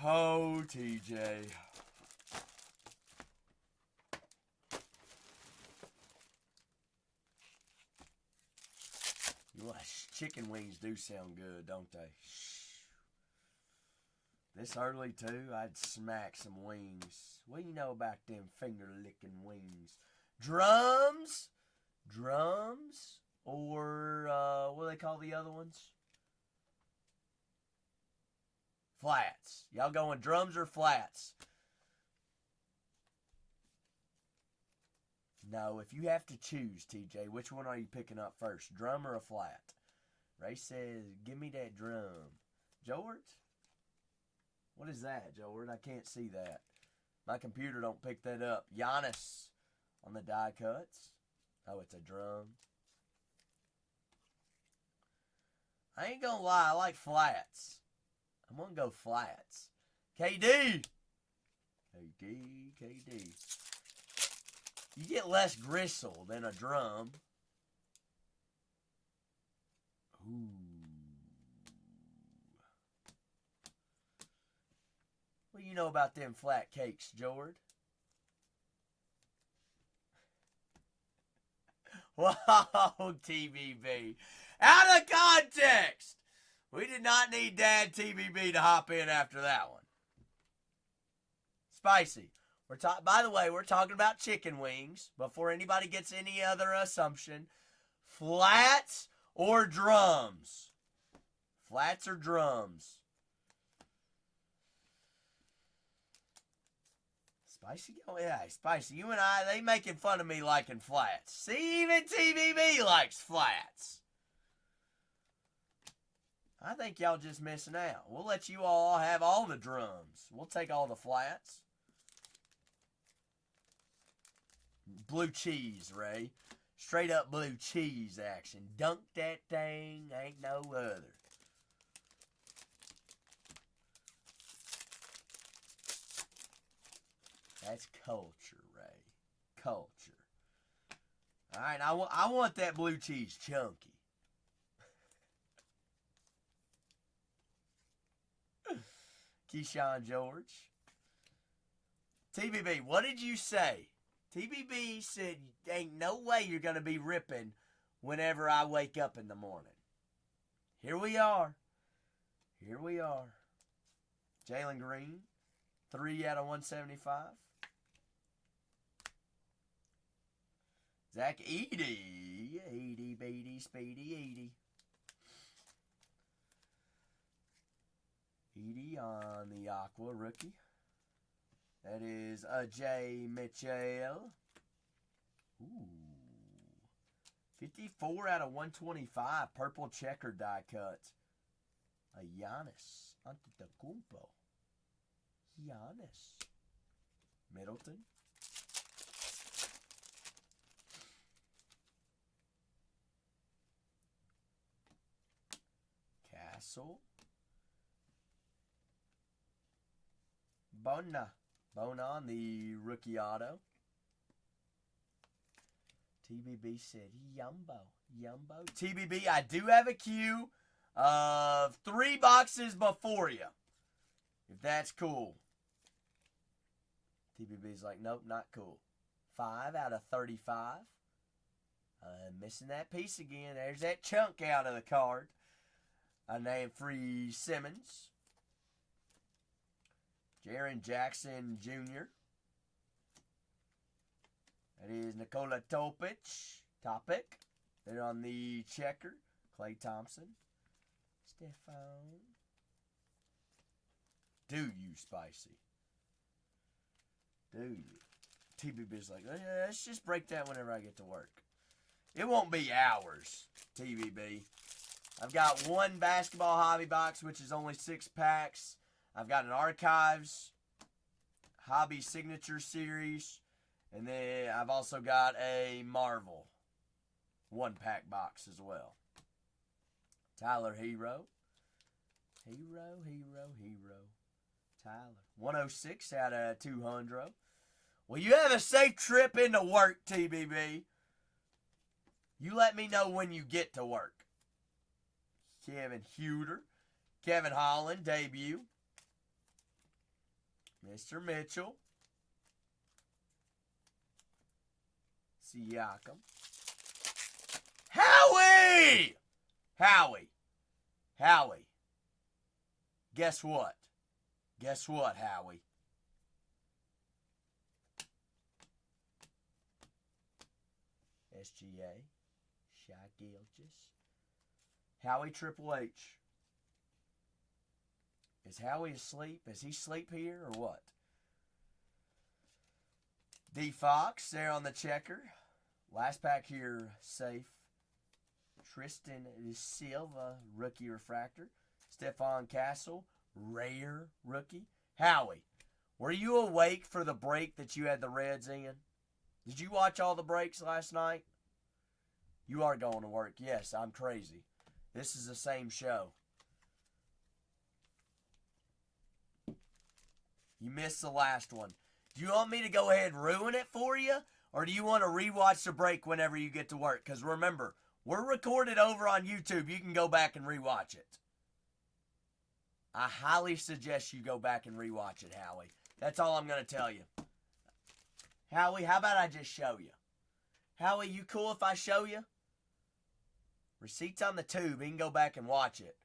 Oh, TJ. Chicken wings do sound good, don't they? This early, too, I'd smack some wings. What do you know about them finger-licking wings? Drums? Or, what do they call the other ones? Flats. Y'all going drums or flats? No, if you have to choose, TJ, which one are you picking up first? Drum or a flat? Ray says, give me that drum. George? What is that, George? I can't see that. My computer don't pick that up. Giannis on the die cuts. Oh, it's a drum. I ain't gonna lie, I like flats. I'm gonna go flats. KD! KD. You get less gristle than a drum. Ooh. What do you know about them flat cakes, George? Whoa, TBB. Out of context! We did not need Dad TBB to hop in after that one. Spicy. By the way, we're talking about chicken wings. Before anybody gets any other assumption. Flats or drums? Flats or drums? Spicy? Oh, yeah, Spicy. You and I, they making fun of me liking flats. See, even TBB likes flats. I think y'all just missing out. We'll let you all have all the drums. We'll take all the flats. Blue cheese, Ray. Straight up blue cheese action. Dunk that thing, ain't no other. That's culture, Ray. Culture. All right, I want that blue cheese chunky. Keyshawn George. TBB, what did you say? TBB said, ain't no way you're going to be ripping whenever I wake up in the morning. Here we are. Here we are. Jalen Green, 3 out of 175. Zach Edey. Edey, Beatty, Speedy, Edey. Edey on the Aqua rookie. That is J. Mitchell. Ooh. 54 out of 125. Purple checker die cut. A Giannis Antetokounmpo. Giannis. Middleton. Castle. Bona on the rookie auto. TBB said Yumbo. TBB, I do have a queue of 3 boxes before you. If that's cool. TBB's like, nope, not cool. 5 out of 35. Missing that piece again. There's that chunk out of the card. I named Free Simmons. Jaren Jackson Jr. That is Nikola Topic. They're on the checker. Klay Thompson. Stephon. Do you, Spicy? Do you? TBB's like, let's just break that whenever I get to work. It won't be hours, TBB. I've got 1 basketball hobby box, which is only 6 packs. I've got an Archives Hobby Signature Series. And then I've also got a Marvel 1-pack box as well. Tyler Hero. Tyler. 106 out of 200. Well, you have a safe trip into work, TBB. You let me know when you get to work. Kevin Huter. Kevin Holland, debut. Mr. Mitchell. Siakam. Howie! Guess what, Howie? SGA. Shai Gilgeous. Howie Triple H. Is Howie asleep? Is he asleep here or what? D Fox there on the checker. Last pack here, safe. Tristan Silva, rookie refractor. Stephon Castle, rare rookie. Howie, were you awake for the break that you had the Reds in? Did you watch all the breaks last night? You are going to work. Yes, I'm crazy. This is the same show. You missed the last one. Do you want me to go ahead and ruin it for you? Or do you want to rewatch the break whenever you get to work? Because remember, we're recorded over on YouTube. You can go back and rewatch it. I highly suggest you go back and rewatch it, Howie. That's all I'm going to tell you. Howie, how about I just show you? Howie, you cool if I show you? Receipt's on the tube. You can go back and watch it.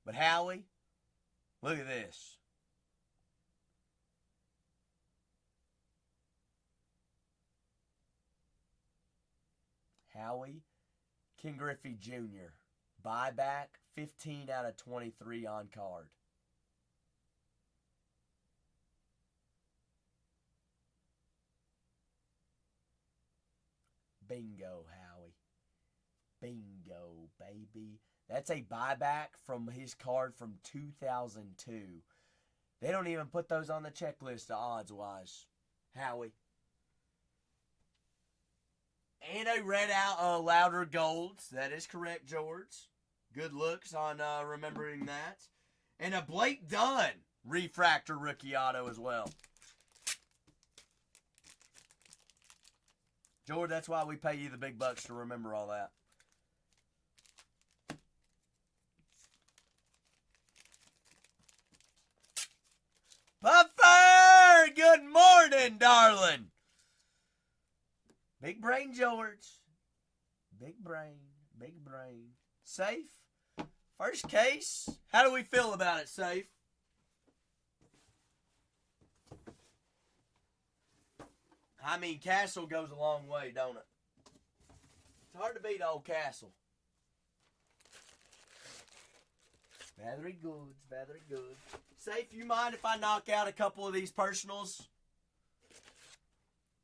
But Howie, look at this. Howie, Ken Griffey Jr. Buyback, 15 out of 23 on card. Bingo, Howie. Bingo, baby. That's a buyback from his card from 2002. They don't even put those on the checklist odds-wise. Howie. And a red out Louder Golds. That is correct, George. Good looks on remembering that. And a Blake Dunn refractor rookie auto as well. George, that's why we pay you the big bucks to remember all that. Puffer! Good morning, darling. Big brain George. Big brain. Big brain. Safe. First case. How do we feel about it, Safe? I mean, Castle goes a long way, don't it? It's hard to beat old Castle. Very good, very good. Safe, you mind if I knock out a couple of these personals?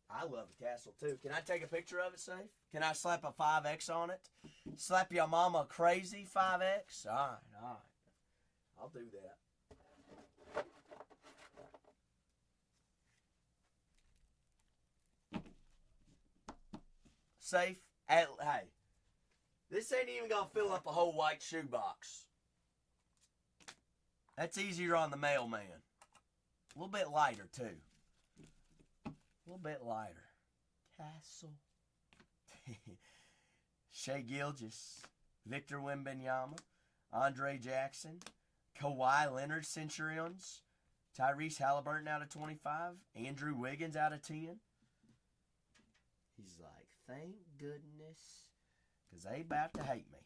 I love the Castle too. Can I take a picture of it, Safe? Can I slap a 5X on it? Slap your mama crazy 5X? Alright, alright. I'll do that. Safe. Hey, this ain't even gonna fill up a whole white shoebox. That's easier on the mailman. A little bit lighter too. A little bit lighter. Castle. Shea Gilgeous. Victor Wembanyama. Andre Jackson. Kawhi Leonard Centurions. Tyrese Halliburton out of 25. Andrew Wiggins out of 10. He's like, thank goodness, because they about to hate me.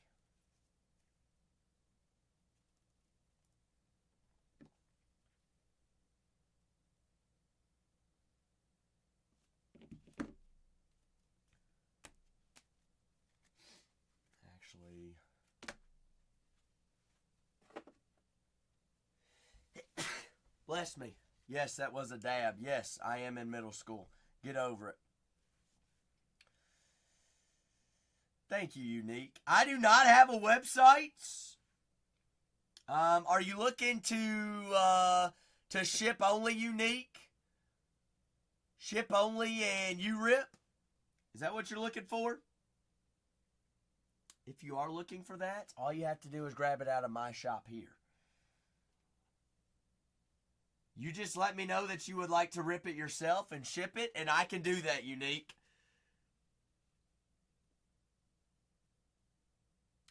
Actually, bless me. Yes, that was a dab. Yes, I am in middle school. Get over it. Thank you, Unique. I do not have a website. Are you looking to ship only, Unique? Ship only and you rip? Is that what you're looking for? If you are looking for that, all you have to do is grab it out of my shop here. You just let me know that you would like to rip it yourself and ship it, and I can do that, Unique.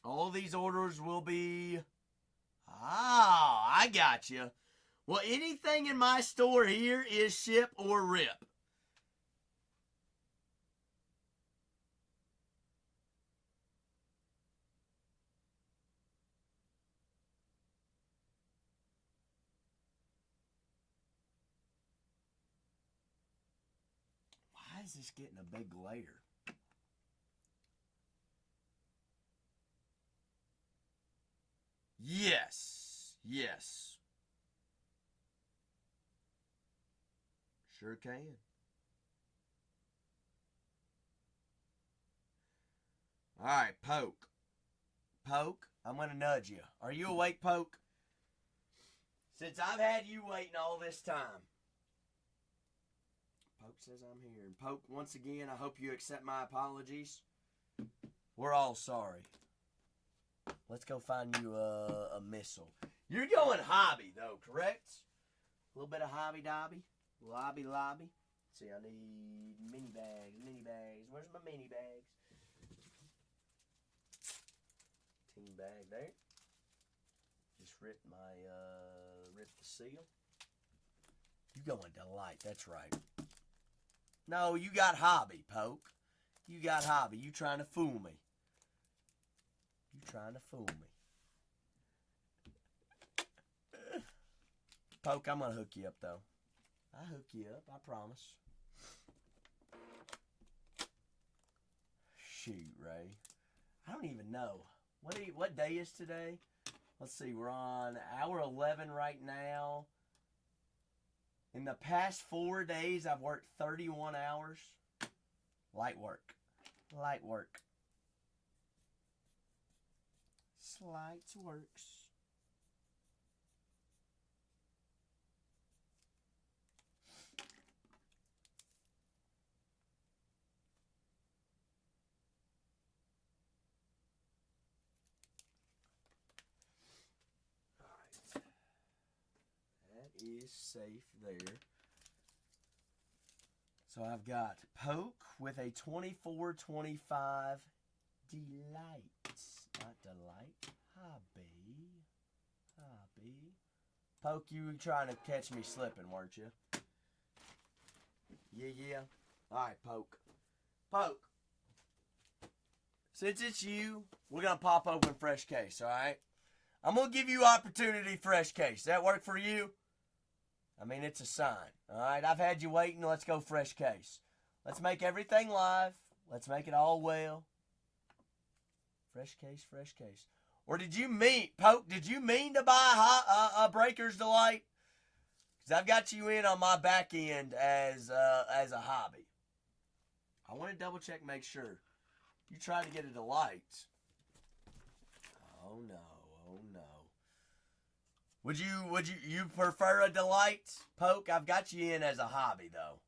All these orders will be... I got you. Well, anything in my store here is ship or rip. Why is this getting a big layer? Yes. Yes. Sure can. All right, Poke. Poke, I'm going to nudge you. Are you awake, Poke? Since I've had you waiting all this time. Poke says I'm here. And Poke, once again, I hope you accept my apologies. We're all sorry. Let's go find you a missile. You're going hobby, though, correct? A little bit of hobby-dobby. Lobby. Let's see, I need mini bags. Where's my mini bags? Team bag there. Just ripped the seal. You going Delight, that's right. No, you got hobby, Poke. You got hobby. You trying to fool me. Poke, I'm going to hook you up, though. I'll hook you up, I promise. Shoot, Ray. I don't even know. What day is today? Let's see, we're on hour 11 right now. In the past 4 days, I've worked 31 hours. Light work. Slight works. Is safe there. So I've got Poke with a 24-25 Delight. Not Delight. Hobby. Poke, you were trying to catch me slipping, weren't you? Yeah. Alright, Poke. since it's you, we're going to pop open fresh case, all right? I'm going to give you opportunity fresh case. That work for you? I mean, it's a sign, all right? I've had you waiting. Let's go fresh case. Let's make everything live. Let's make it all well. Fresh case, fresh case. Or did you mean, Poke, did you mean to buy Breaker's Delight? Because I've got you in on my back end as a hobby. I want to double check, make sure. You tried to get a Delight. Oh no, oh no. Would you prefer a Delight, Poke? I've got you in as a hobby though.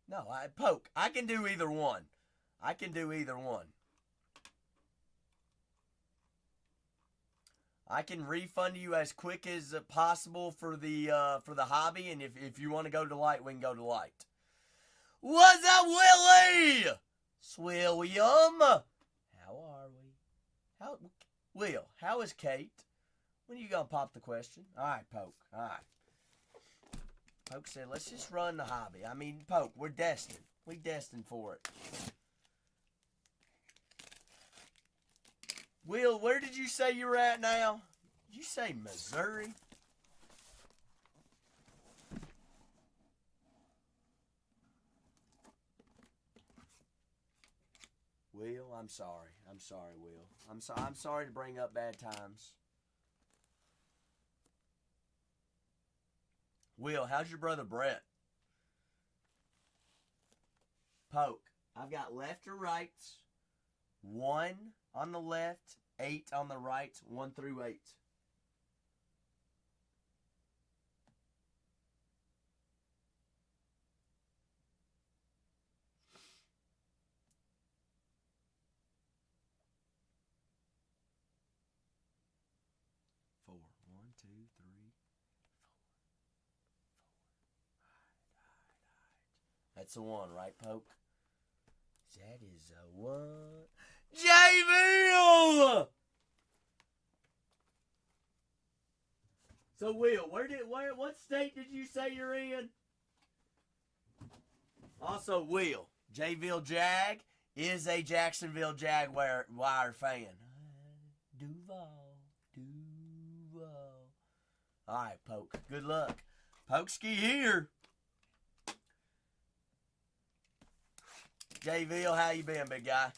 No, Poke, I can do either one. I can do either one. I can refund you as quick as possible for the hobby, and if you want to go to light, we can go to light. What's up, Willie? Swilliam. How are we? Will, how is Kate? When are you gonna pop the question? All right, Poke. All right. Poke said, let's just run the hobby. I mean, Poke, we're destined. We destined for it. Will, where did you say you were at now? Did you say Missouri? Will, I'm sorry. I'm sorry, Will. I'm sorry to bring up bad times. Will, how's your brother Brett? Poke, I've got left or right. 1 on the left, 8 on the right, 1 through 8. Four. 1, 2, 3, 4. That's the 1, right, Poke? That is a 1. JVille! So, Will, what state did you say you're in? Also, Will, Jayville Jag is a Jacksonville Jaguar fan. Duval. All right, Poke. Good luck. Pokeski here. Jayville, how you been, big guy?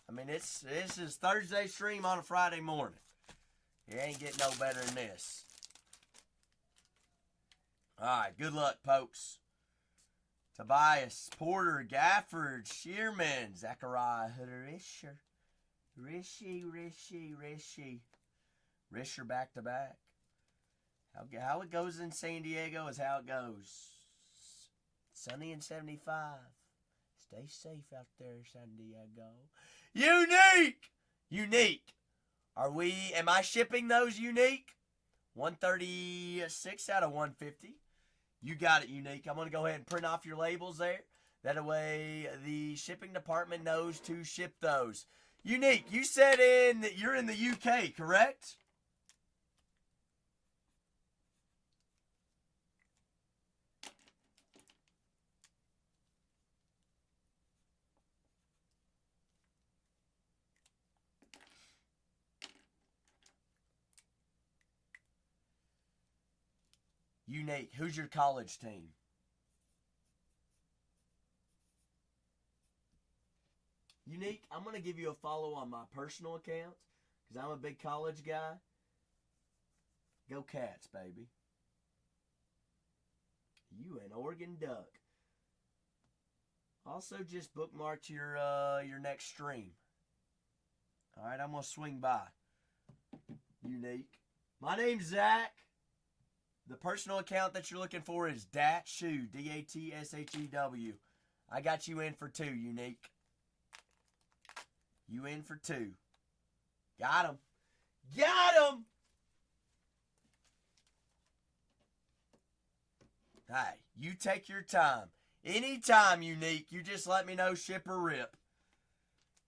I mean, this is Thursday stream on a Friday morning. You ain't getting no better than this. All right, good luck, Pokes. Tobias, Porter, Gafford, Shearman, Zachariah, Risher. Risher back to back. How it goes in San Diego is how it goes. Sunny and 75. Stay safe out there, San Diego. Unique. Am I shipping those unique? 136 out of 150. You got it, Unique. I'm going to go ahead and print off your labels there. That way the shipping department knows to ship those. Unique, you said you're in the UK, correct? Unique, who's your college team? Unique, I'm going to give you a follow on my personal account because I'm a big college guy. Go Cats, baby. You an Oregon Duck. Also, just bookmark your next stream. All right, I'm going to swing by. Unique. My name's Zach. The personal account that you're looking for is Datshew, D-A-T-S-H-E-W. I got you in for 2, Unique. You in for 2. Got him. Hey, you take your time. Anytime, Unique. You just let me know, ship or rip.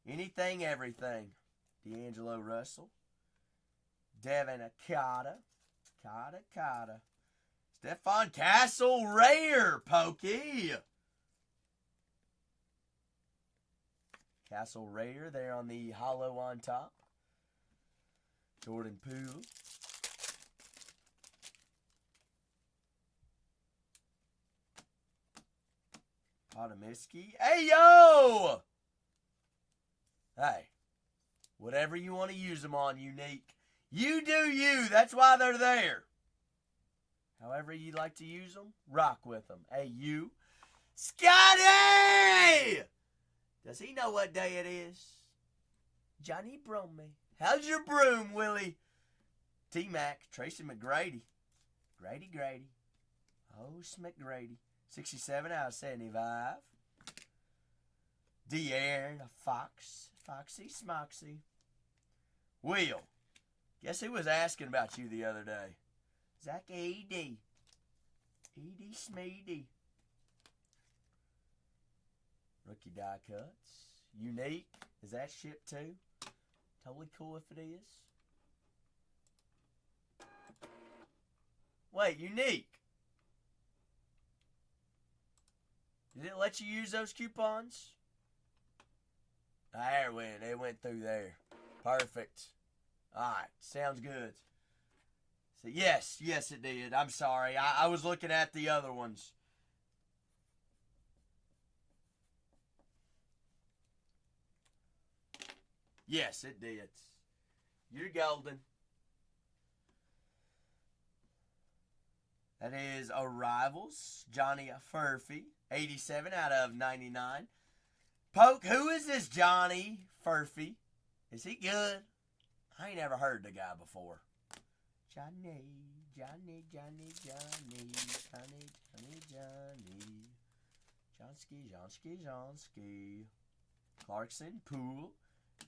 Anything, everything. D'Angelo Russell. Devin Akata. Kata. Stefan Castle rare, Pokey. Castle rare there on the hollow on top. Jordan Poole. Potomiski. Hey, yo! Hey, whatever you want to use them on, Unique. You do you. That's why they're there. However you like to use them, rock with them. Hey, you. Scotty! Does he know what day it is? Johnny Bromey. How's your broom, Willie? T-Mac. Tracy McGrady. Grady. Oh, McGrady. 67 out of 75. De'Aaron, a Fox. Foxy Smoxy. Will. Guess who was asking about you the other day? Zach E.D. E.D. Smeedy. Rookie die cuts. Unique. Is that shipped too? Totally cool if it is. Wait, Unique. Did it let you use those coupons? There it went. It went through there. Perfect. Alright, sounds good. So yes, it did. I'm sorry. I was looking at the other ones. Yes, it did. You're golden. That is Arrivals. Johnny Furphy. 87 out of 99. Poke, who is this Johnny Furphy? Is he good? I ain't never heard the guy before. Johnny. Johnsky. Clarkson, Poole,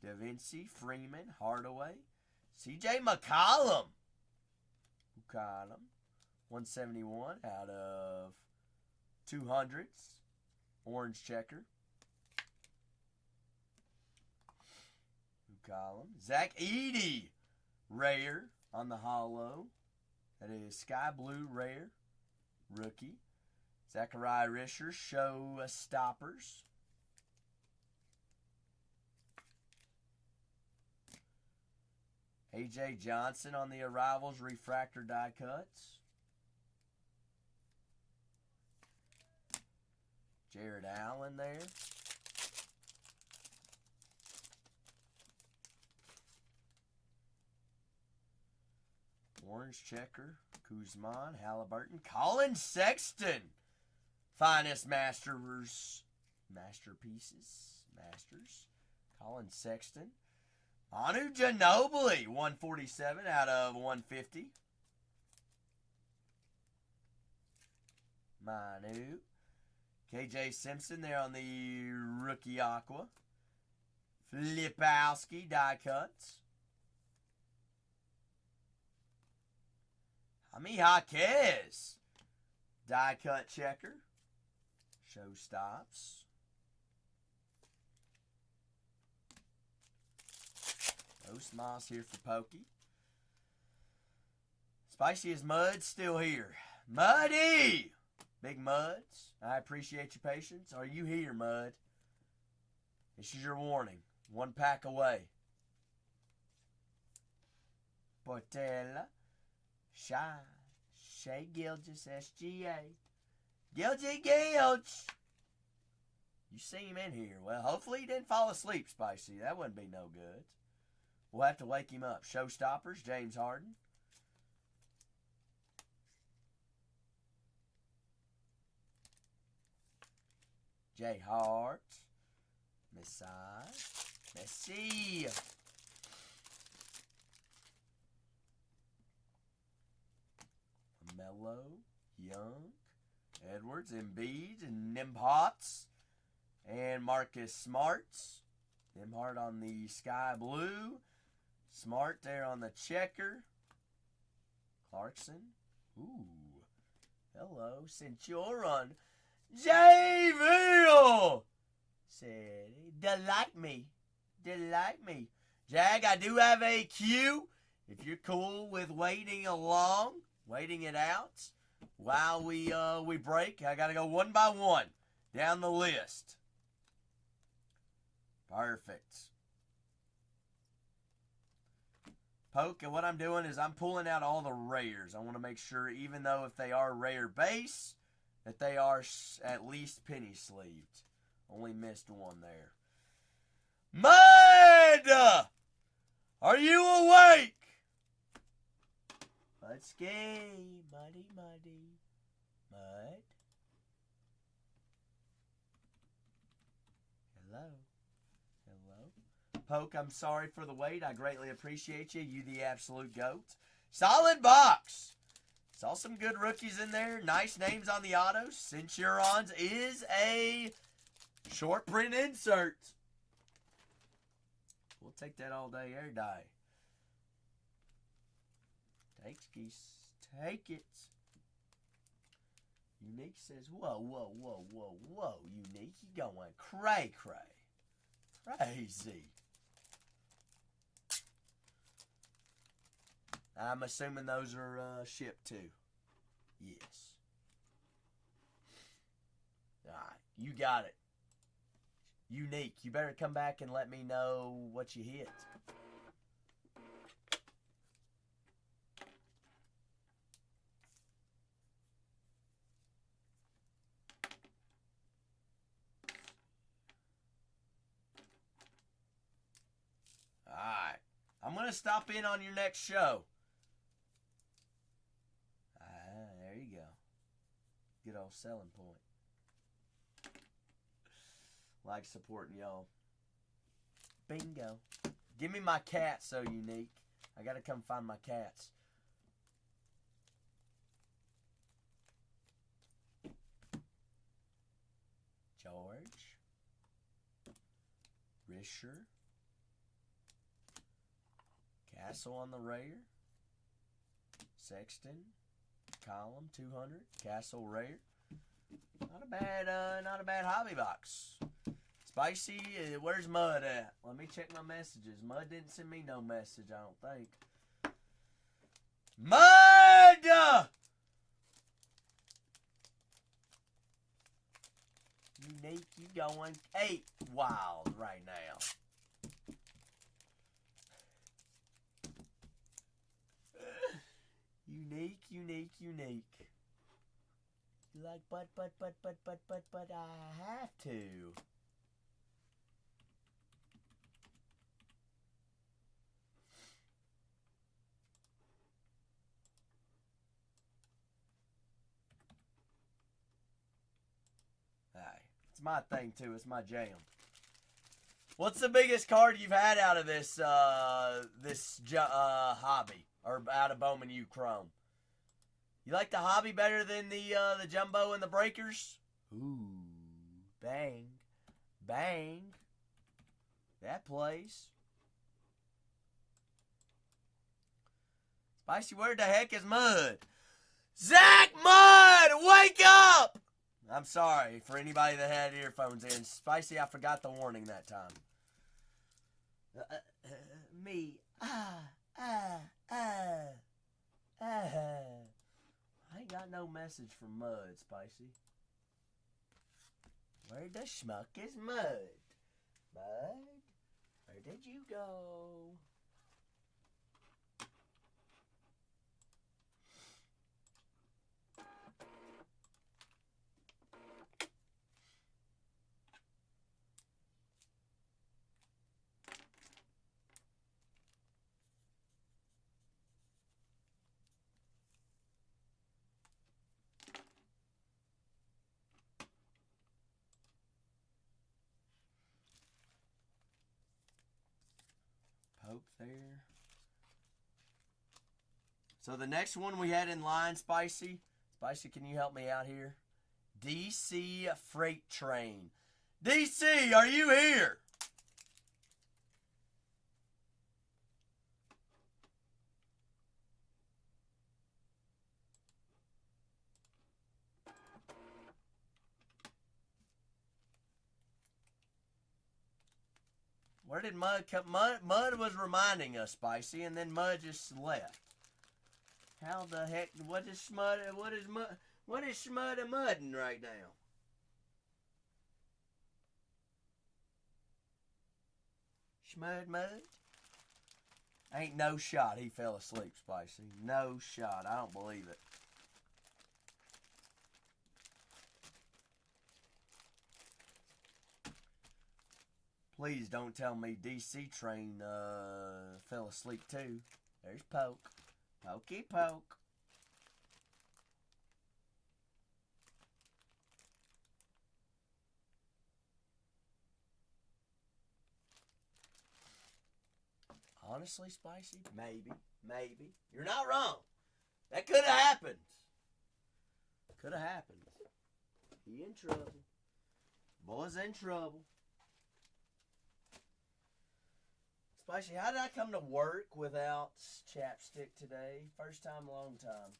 Da Vinci, Freeman, Hardaway, CJ McCollum. 171 out of 200s. Orange checker. Zach Edey, rare on the hollow. That is Sky Blue rare. Rookie. Zachariah Risher, show stoppers. A.J. Johnson on the Arrivals, refractor die cuts. Jared Allen there. Orange checker, Kuzman, Halliburton, Colin Sexton. Finest masterpieces. Colin Sexton. Manu Ginobili, 147 out of 150. Manu. KJ Simpson there on the rookie aqua. Flipowski die cuts. Jaime Jaquez, die cut checker. Show stops. No smiles here for Pokey. Spicy as Mud still here. Muddy! Big Muds, I appreciate your patience. Are you here, Mud? This is your warning. 1 pack away. Portela. Shea Gilgis, SGA. Gilge. You see him in here. Well, hopefully he didn't fall asleep, Spicy. That wouldn't be no good. We'll have to wake him up. Showstoppers, James Harden. Jay Hart. Messi. Melo, Young, Edwards, Embiid, and Nimhots, and Marcus Smarts. Nimhart on the sky blue. Smart there on the checker. Clarkson. Ooh. Hello, Centurion. J-Ville said, delight me. Jag, I do have a Q if you're cool with waiting it out while we break, I gotta go one by one down the list. Perfect. Poke, and what I'm doing is I'm pulling out all the rares. I want to make sure, even though if they are rare base, that they are at least penny sleeved. Only missed one there. Mud! Are you awake? Let's go. Muddy. Mud. Hello. Poke, I'm sorry for the wait. I greatly appreciate you. You the absolute GOAT. Solid box. Saw some good rookies in there. Nice names on the autos. Centurons is a short print insert. We'll take that all day, every day. Take it. Unique says, whoa. Unique, you going cray. Crazy. I'm assuming those are shipped too. Yes. Alright, you got it. Unique, you better come back and let me know what you hit. Alright. I'm going to stop in on your next show. There you go. Good old selling point. Like supporting y'all. Bingo. Give me my cat, so unique. I got to come find my cats. George. Risher. Castle on the rare. Sexton. Column 200. Castle rare. Not a bad hobby box. Spicy, where's Mud at? Let me check my messages. Mud didn't send me no message, I don't think. Mud! Unique, you going 8 wild right now. Unique. You like, but, I have to. It's my thing too. It's my jam. What's the biggest card you've had out of this hobby, or out of Bowman U Chrome? You like the hobby better than the jumbo and the breakers? Ooh, bang. That plays. Spicy, where the heck is Mud? Zach Mud, wake up! I'm sorry for anybody that had earphones in. Spicy, I forgot the warning that time. Me. I ain't got no message from Mud, Spicy. Where the schmuck is Mud? Mud, where did you go? Poke there. So the next one we had in line, Spicy. Spicy, can you help me out here? DC Freight Train. DC, are you here? Where did Mud come? Mud was reminding us, Spicy, and then Mud just left. How the heck? What is Mud a mudding right now? Mud? Ain't no shot he fell asleep, Spicy. No shot. I don't believe it. Please don't tell me DC Train fell asleep too. There's Poke. Pokey Poke. Honestly, Spicy, maybe. You're not wrong. That could have happened. Could have happened. He in trouble. Boy's in trouble. Spicy, how did I come to work without chapstick today? First time in a long time.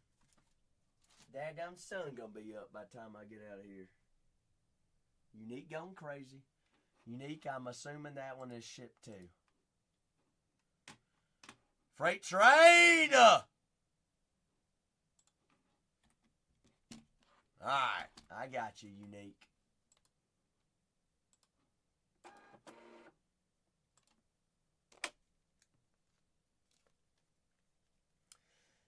Dadgum sun gonna be up by the time I get out of here. Unique going crazy. Unique, I'm assuming that one is shipped too. Freight train! Alright, I got you, Unique.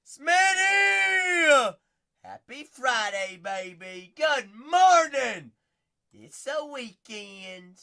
Smitty! Happy Friday, baby. Good morning. It's a weekend.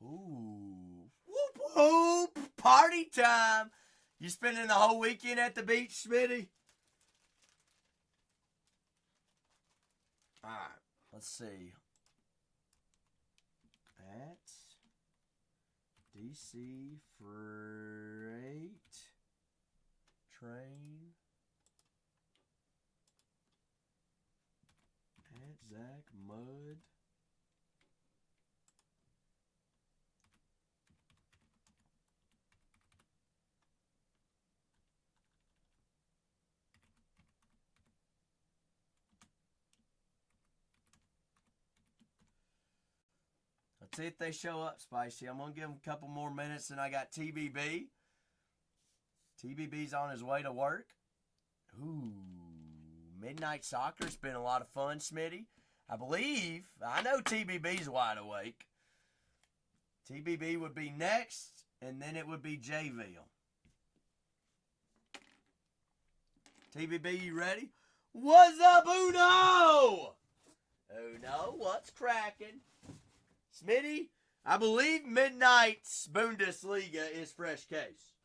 Ooh. Whoop whoop. Party time. You spending the whole weekend at the beach, Smitty? Alright. Let's see. At DC Freight Train. At Zach Mudd. Let's see if they show up, Spicy. I'm going to give them a couple more minutes, and I got TBB. TBB's on his way to work. Ooh, midnight soccer's been a lot of fun, Smitty. I know TBB's wide awake. TBB would be next, and then it would be Jayville. TBB, you ready? What's up, Uno? Uno, what's cracking? Smitty, I believe Midnight's Bundesliga is fresh case.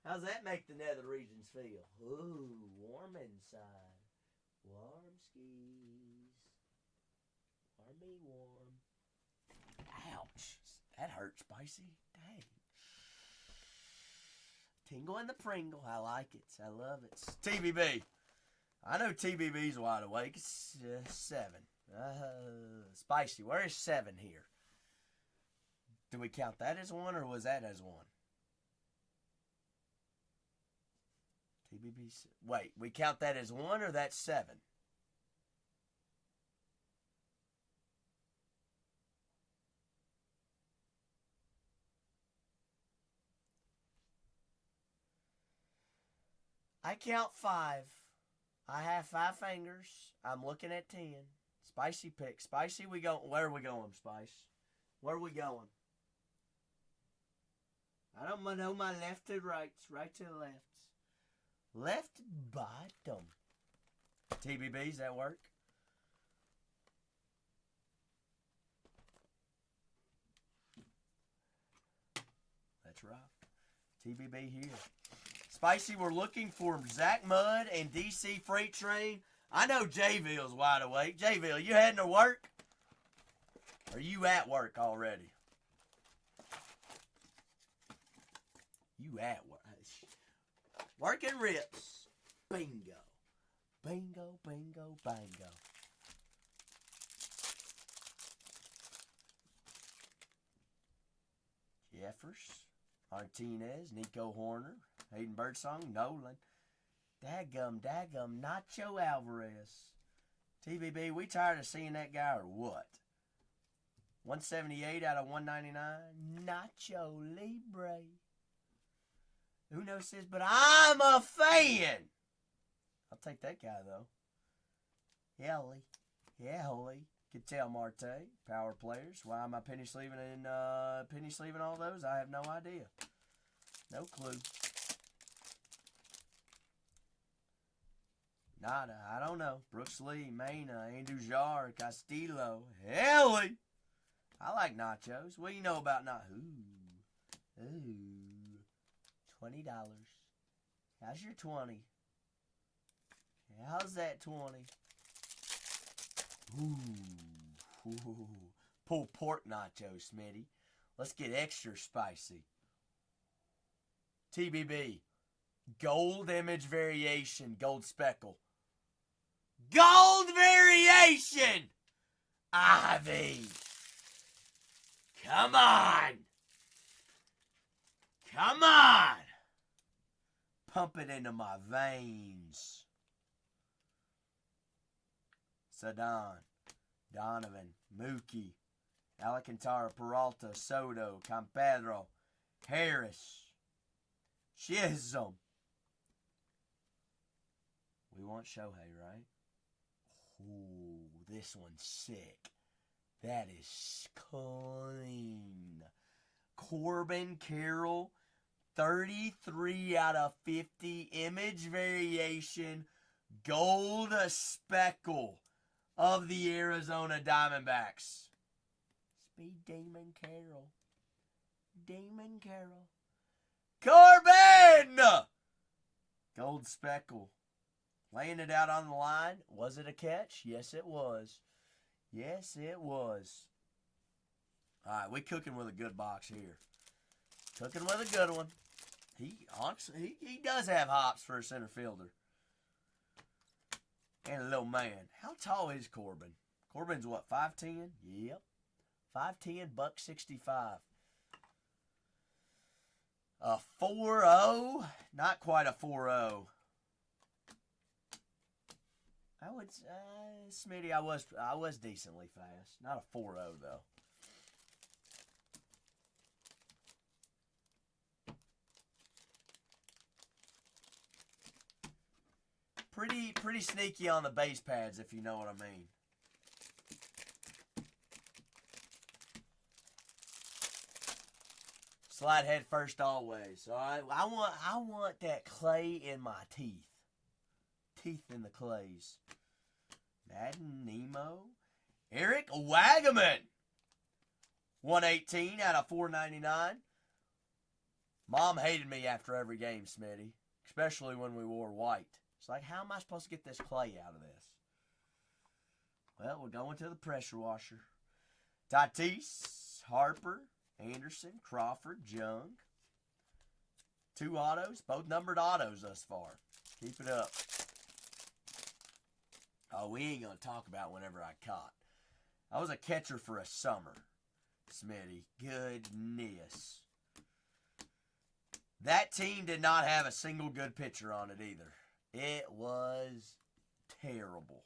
How's that make the nether regions feel? Ooh, warm inside. Warm skis. Warmy warm. Ouch. That hurt, Spicy. Dang. Tingle in the Pringle. I like it. I love it. TBB. I know TBB's wide awake. It's 7. Spicy, where is 7 here? Do we count that as 1 or was that as 1? TBB. Wait, we count that as 1 or that's 7? I count 5. I have 5 fingers. I'm looking at 10. Spicy pick. Spicy, where are we going, Spice? Where are we going? I don't know my left to rights. Right to the left. Left bottom. TBBs, that work? That's right. TBB here. Spicy, we're looking for Zach Mudd and DC Freight Train. I know Jayville's wide awake. Jayville, you heading to work? Or are you at work already? You at work. Working rips. bingo. Bingo, bingo, bingo. Jeffers, Martinez, Nico Horner, Hayden Birdsong, Nolan. Daggum, Nacho Alvarez. TBB, we tired of seeing that guy or what? 178 out of 199. Nacho Libre. Uno says, but I'm a fan. I'll take that guy, though. Helly. Yeah, holy. Ketel Marte. Power players. Why am I penny sleeving all those? I have no idea. No clue. Nada. I don't know. Brooks Lee, Mena, Andrew Jar, Castillo. Helly. I like nachos. What do you know about nachos? Ooh. $20. How's your 20? How's that 20? Ooh. Pulled pork nachos, Smitty. Let's get extra spicy. TBB. Gold image variation. Gold speckle. Gold variation! Ivy. Come on. Come on. Pump it into my veins. Sadan, Donovan, Mookie, Alcantara, Peralta, Soto, Campedro, Harris, Chisholm. We want Shohei, right? Ooh, this one's sick. That is clean. Corbin Carroll, 33 out of 50. Image variation. Gold speckle of the Arizona Diamondbacks. Speed Damon Carroll. Damon Carroll. Corbin! Gold speckle. Laying it out on the line. Was it a catch? Yes, it was. Yes, it was. All right, we cooking with a good box here. Cooking with a good one. He does have hops for a center fielder. And a little man. How tall is Corbin? Corbin's what, 5'10"? Yep. 5'10", $165. A 4.0? Not quite a 4.0. I would, Smitty, I was decently fast. Not a 4.0 though. Pretty sneaky on the base pads, if you know what I mean. Slide head first always. All right, I want that clay in my teeth. Teeth in the clays. Madden, Nemo, Eric Wagaman. 118 out of 499. Mom hated me after every game, Smitty, especially when we wore white. It's like, how am I supposed to get this clay out of this? Well, we're going to the pressure washer. Tatis, Harper, Anderson, Crawford, Jung. 2 autos, both numbered autos thus far. Keep it up. Oh, we ain't going to talk about whenever I caught. I was a catcher for a summer, Smitty. Goodness. That team did not have a single good pitcher on it either. It was terrible.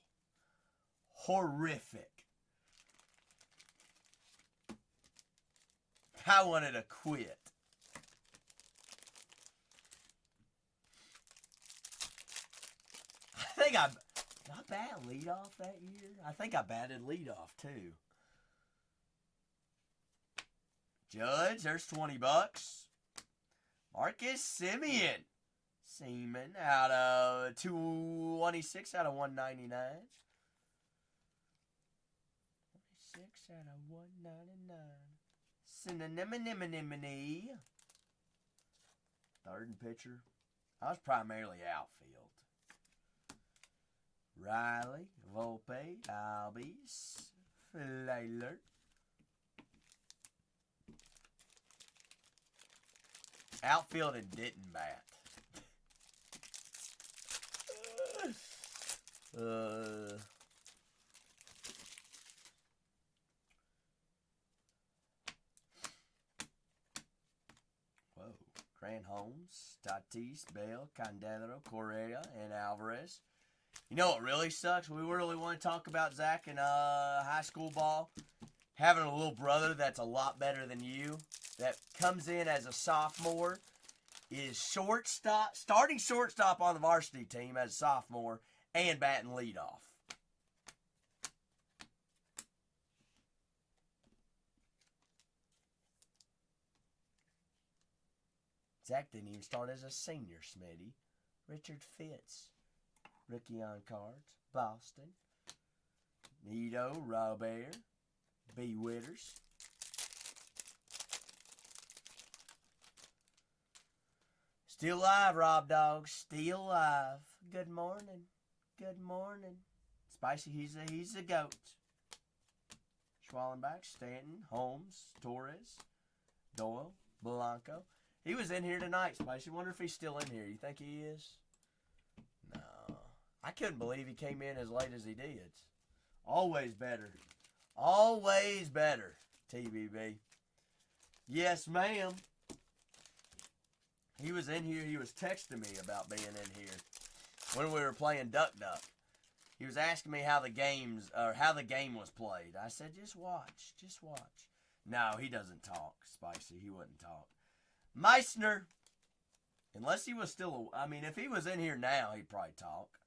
Horrific. I wanted to quit. I think did I bat leadoff that year? I think I batted leadoff too. Judge, there's $20. Marcus Semien. Seaman out of 226 out of 199. 26 out of 199. Synonym. Third and pitcher. I was primarily outfield. Riley, Volpe, Albies, Flaylor. Outfield and didn't bat. Whoa, Grant Holmes, Tatis, Bell, Candelo, Correa, and Alvarez. You know what really sucks? We really want to talk about Zach in high school ball. Having a little brother that's a lot better than you, that comes in as a sophomore, is starting shortstop on the varsity team as a sophomore, and batting leadoff. Zach didn't even start as a senior, Smitty. Richard Fitz, rookie on cards, Boston. Nito, Robert, B. Witters. Still alive, Rob Dog. Still alive. Good morning. Good morning. Spicy, he's a goat. Schwallenbach, Stanton, Holmes, Torres, Doyle, Blanco. He was in here tonight, Spicy. Wonder if he's still in here. You think he is? No. I couldn't believe he came in as late as he did. Always better. Always better, TBB. Yes, ma'am. He was in here. He was texting me about being in here when we were playing Duck Duck. He was asking me how the game was played. I said, just watch. Just watch. No, he doesn't talk, Spicy. He wouldn't talk. Meissner, unless he was still, if he was in here now, he'd probably talk.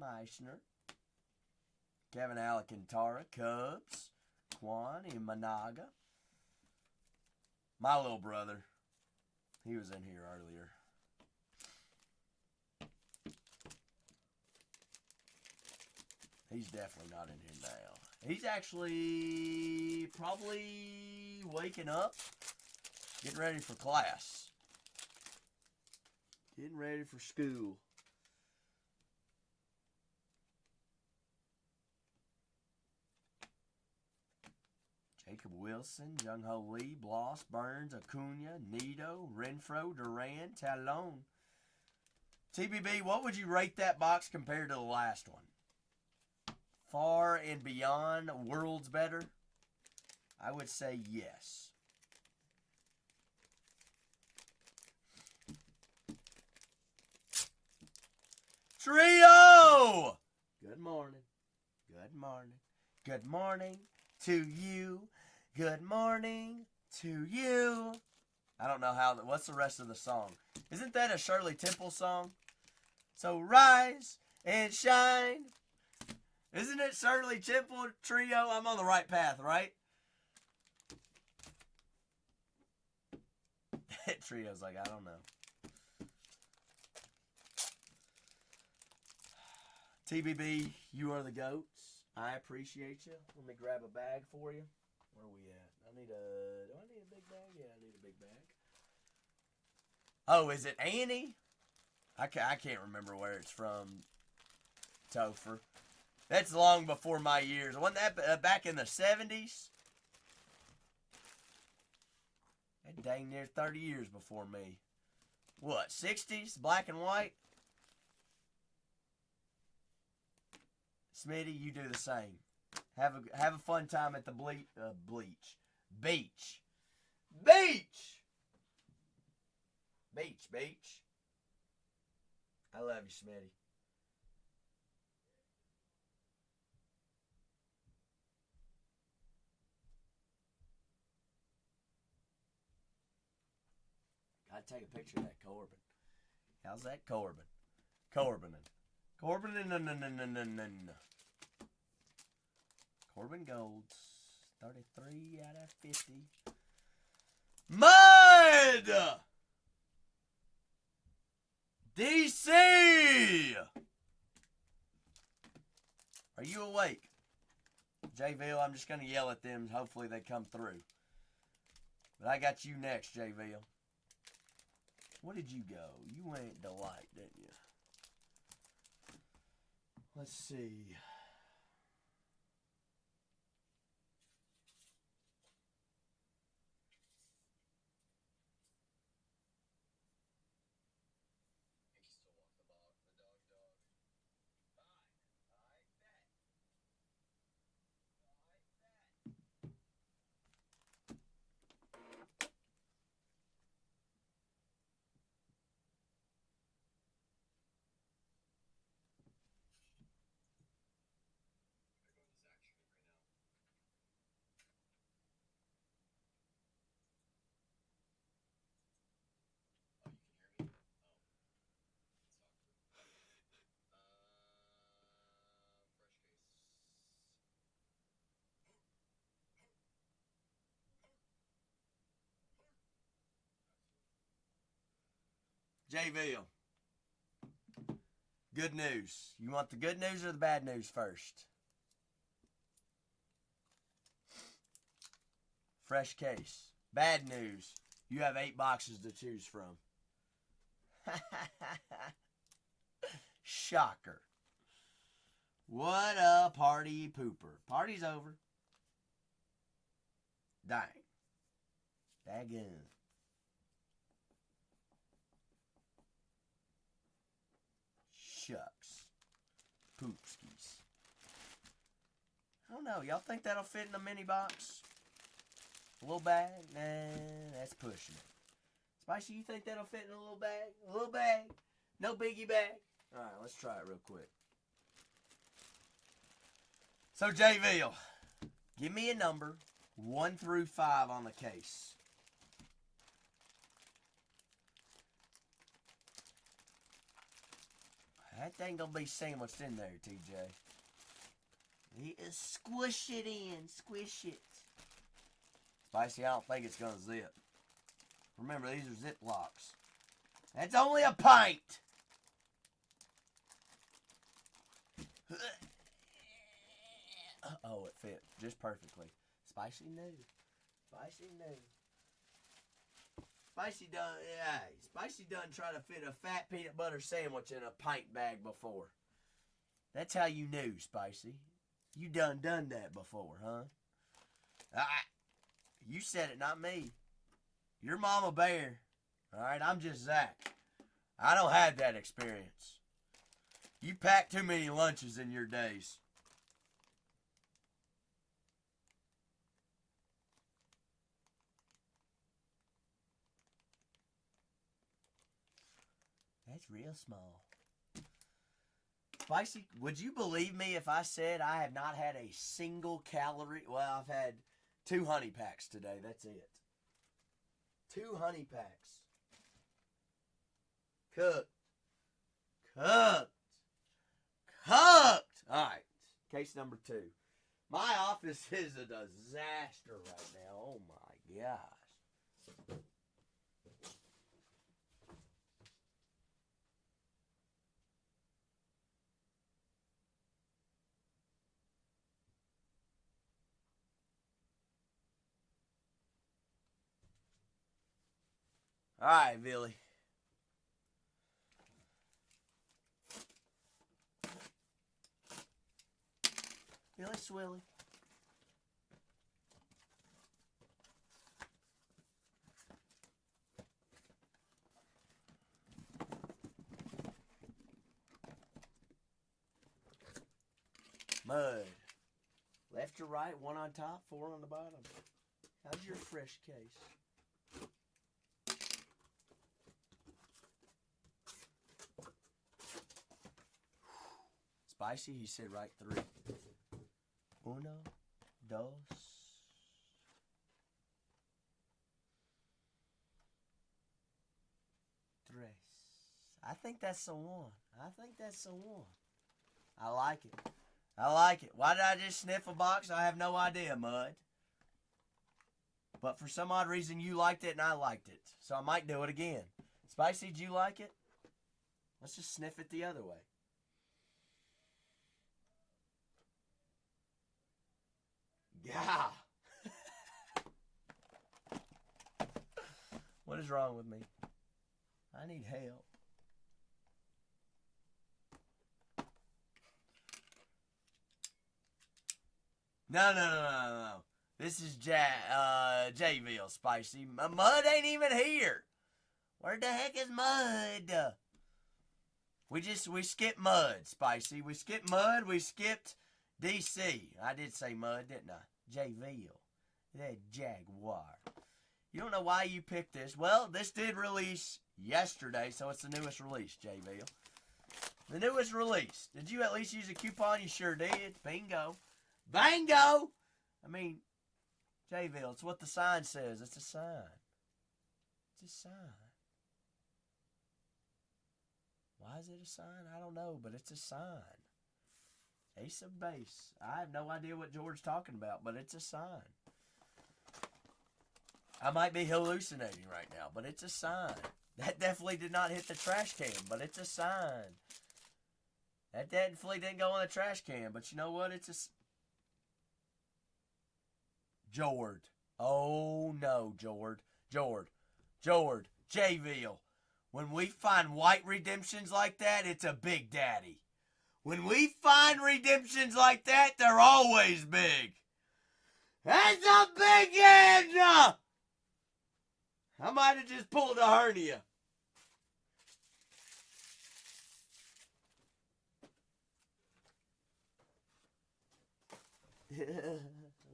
Meissner, Kevin Alcantara, Cubs, Quan and Managa. My little brother, he was in here earlier. He's definitely not in here now. He's actually probably waking up, getting ready for class. Getting ready for school. Jacob Wilson, Jung-Ho Lee, Bloss, Burns, Acuna, Nito, Renfro, Duran, Talon. TBB, what would you rate that box compared to the last one? Far and beyond, worlds better? I would say yes. Trio! Good morning. Good morning. Good morning to you. Good morning to you. I don't know what's the rest of the song? Isn't that a Shirley Temple song? So rise and shine. Isn't it Shirley Temple Trio? I'm on the right path, right? That trio's like, I don't know. TBB, you are the goats. I appreciate you. Let me grab a bag for you. Where are we at? Do I need a big bag? Yeah, I need a big bag. Oh, is it Annie? I can't remember where it's from, Topher. That's long before my years. Wasn't that back in the 70s? That dang near 30 years before me. What, 60s? Black and white? Smitty, you do the same. Have a fun time at the beach. Beach. I love you, Smitty. Gotta take a picture of that Corbin. How's that Corbin? Corbin Golds. 33 out of 50. Mud! DC! Are you awake? J-Ville, I'm just going to yell at them. Hopefully they come through. But I got you next, J-Ville. Where did you go? You went Delight, didn't you? Let's see. JVille. Good news. You want the good news or the bad news first? Fresh case. Bad news. You have 8 boxes to choose from. Shocker. What a party pooper. Party's over. Dang. Daggone. Shucks. Poopskis. I don't know. Y'all think that'll fit in a mini box? A little bag? Nah, that's pushing it. Spicy, you think that'll fit in a little bag? A little bag? No biggie bag? Alright, let's try it real quick. So, JVille, give me a number 1 through 5 on the case. That thing gonna be sandwiched in there, TJ. Squish it in. Squish it. Spicy, I don't think it's gonna zip. Remember, these are zip locks. That's only a pint. Oh, it fit just perfectly. Spicy knew. Spicy knew. Spicy done, yeah. Spicy done try to fit a fat peanut butter sandwich in a pint bag before. That's how you knew, Spicy. You done that before, huh? You said it, not me. You're Mama Bear. Alright, I'm just Zach. I don't have that experience. You pack too many lunches in your days. That's real small. Spicy, would you believe me if I said I have not had a single calorie? Well, I've had 2 honey packs today. That's it. 2 honey packs. Cooked. Cooked. Cooked. All right. Case number 2. My office is a disaster right now. Oh, my gosh. All right, Billy. Billy Swilly. Mud. Left or right, 1 on top, 4 on the bottom. How's your fresh case? Spicy, he said right 3. 1, 2, 3. I think that's the one. I think that's the one. I like it. I like it. Why did I just sniff a box? I have no idea, Mud. But for some odd reason, you liked it and I liked it. So I might do it again. Spicy, did you like it? Let's just sniff it the other way. Yeah. What is wrong with me? I need help. No. This is Jayville, Spicy. Mud ain't even here. Where the heck is Mud? We skipped Mud, Spicy. We skipped Mud. We skipped DC. I did say Mud, didn't I? Jayville. That Jaguar. You don't know why you picked this. Well, this did release yesterday, so it's the newest release, Jayville. The newest release. Did you at least use a coupon? You sure did. Bingo. Bingo! I mean, Jayville, it's what the sign says. It's a sign. It's a sign. Why is it a sign? I don't know, but it's a sign. Ace of base. I have no idea what George's talking about, but it's a sign. I might be hallucinating right now, but it's a sign. That definitely did not hit the trash can, but it's a sign. That definitely didn't go in the trash can, but you know what? It's a... Jord. Oh, no, Jord. Jord. J-Ville. When we find white redemptions like that, it's a big daddy. When we find redemptions like that, they're always big. That's a big end! I might have just pulled a hernia.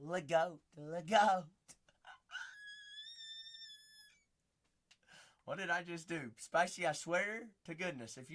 Let go. What did I just do? Spicy, I swear to goodness, if you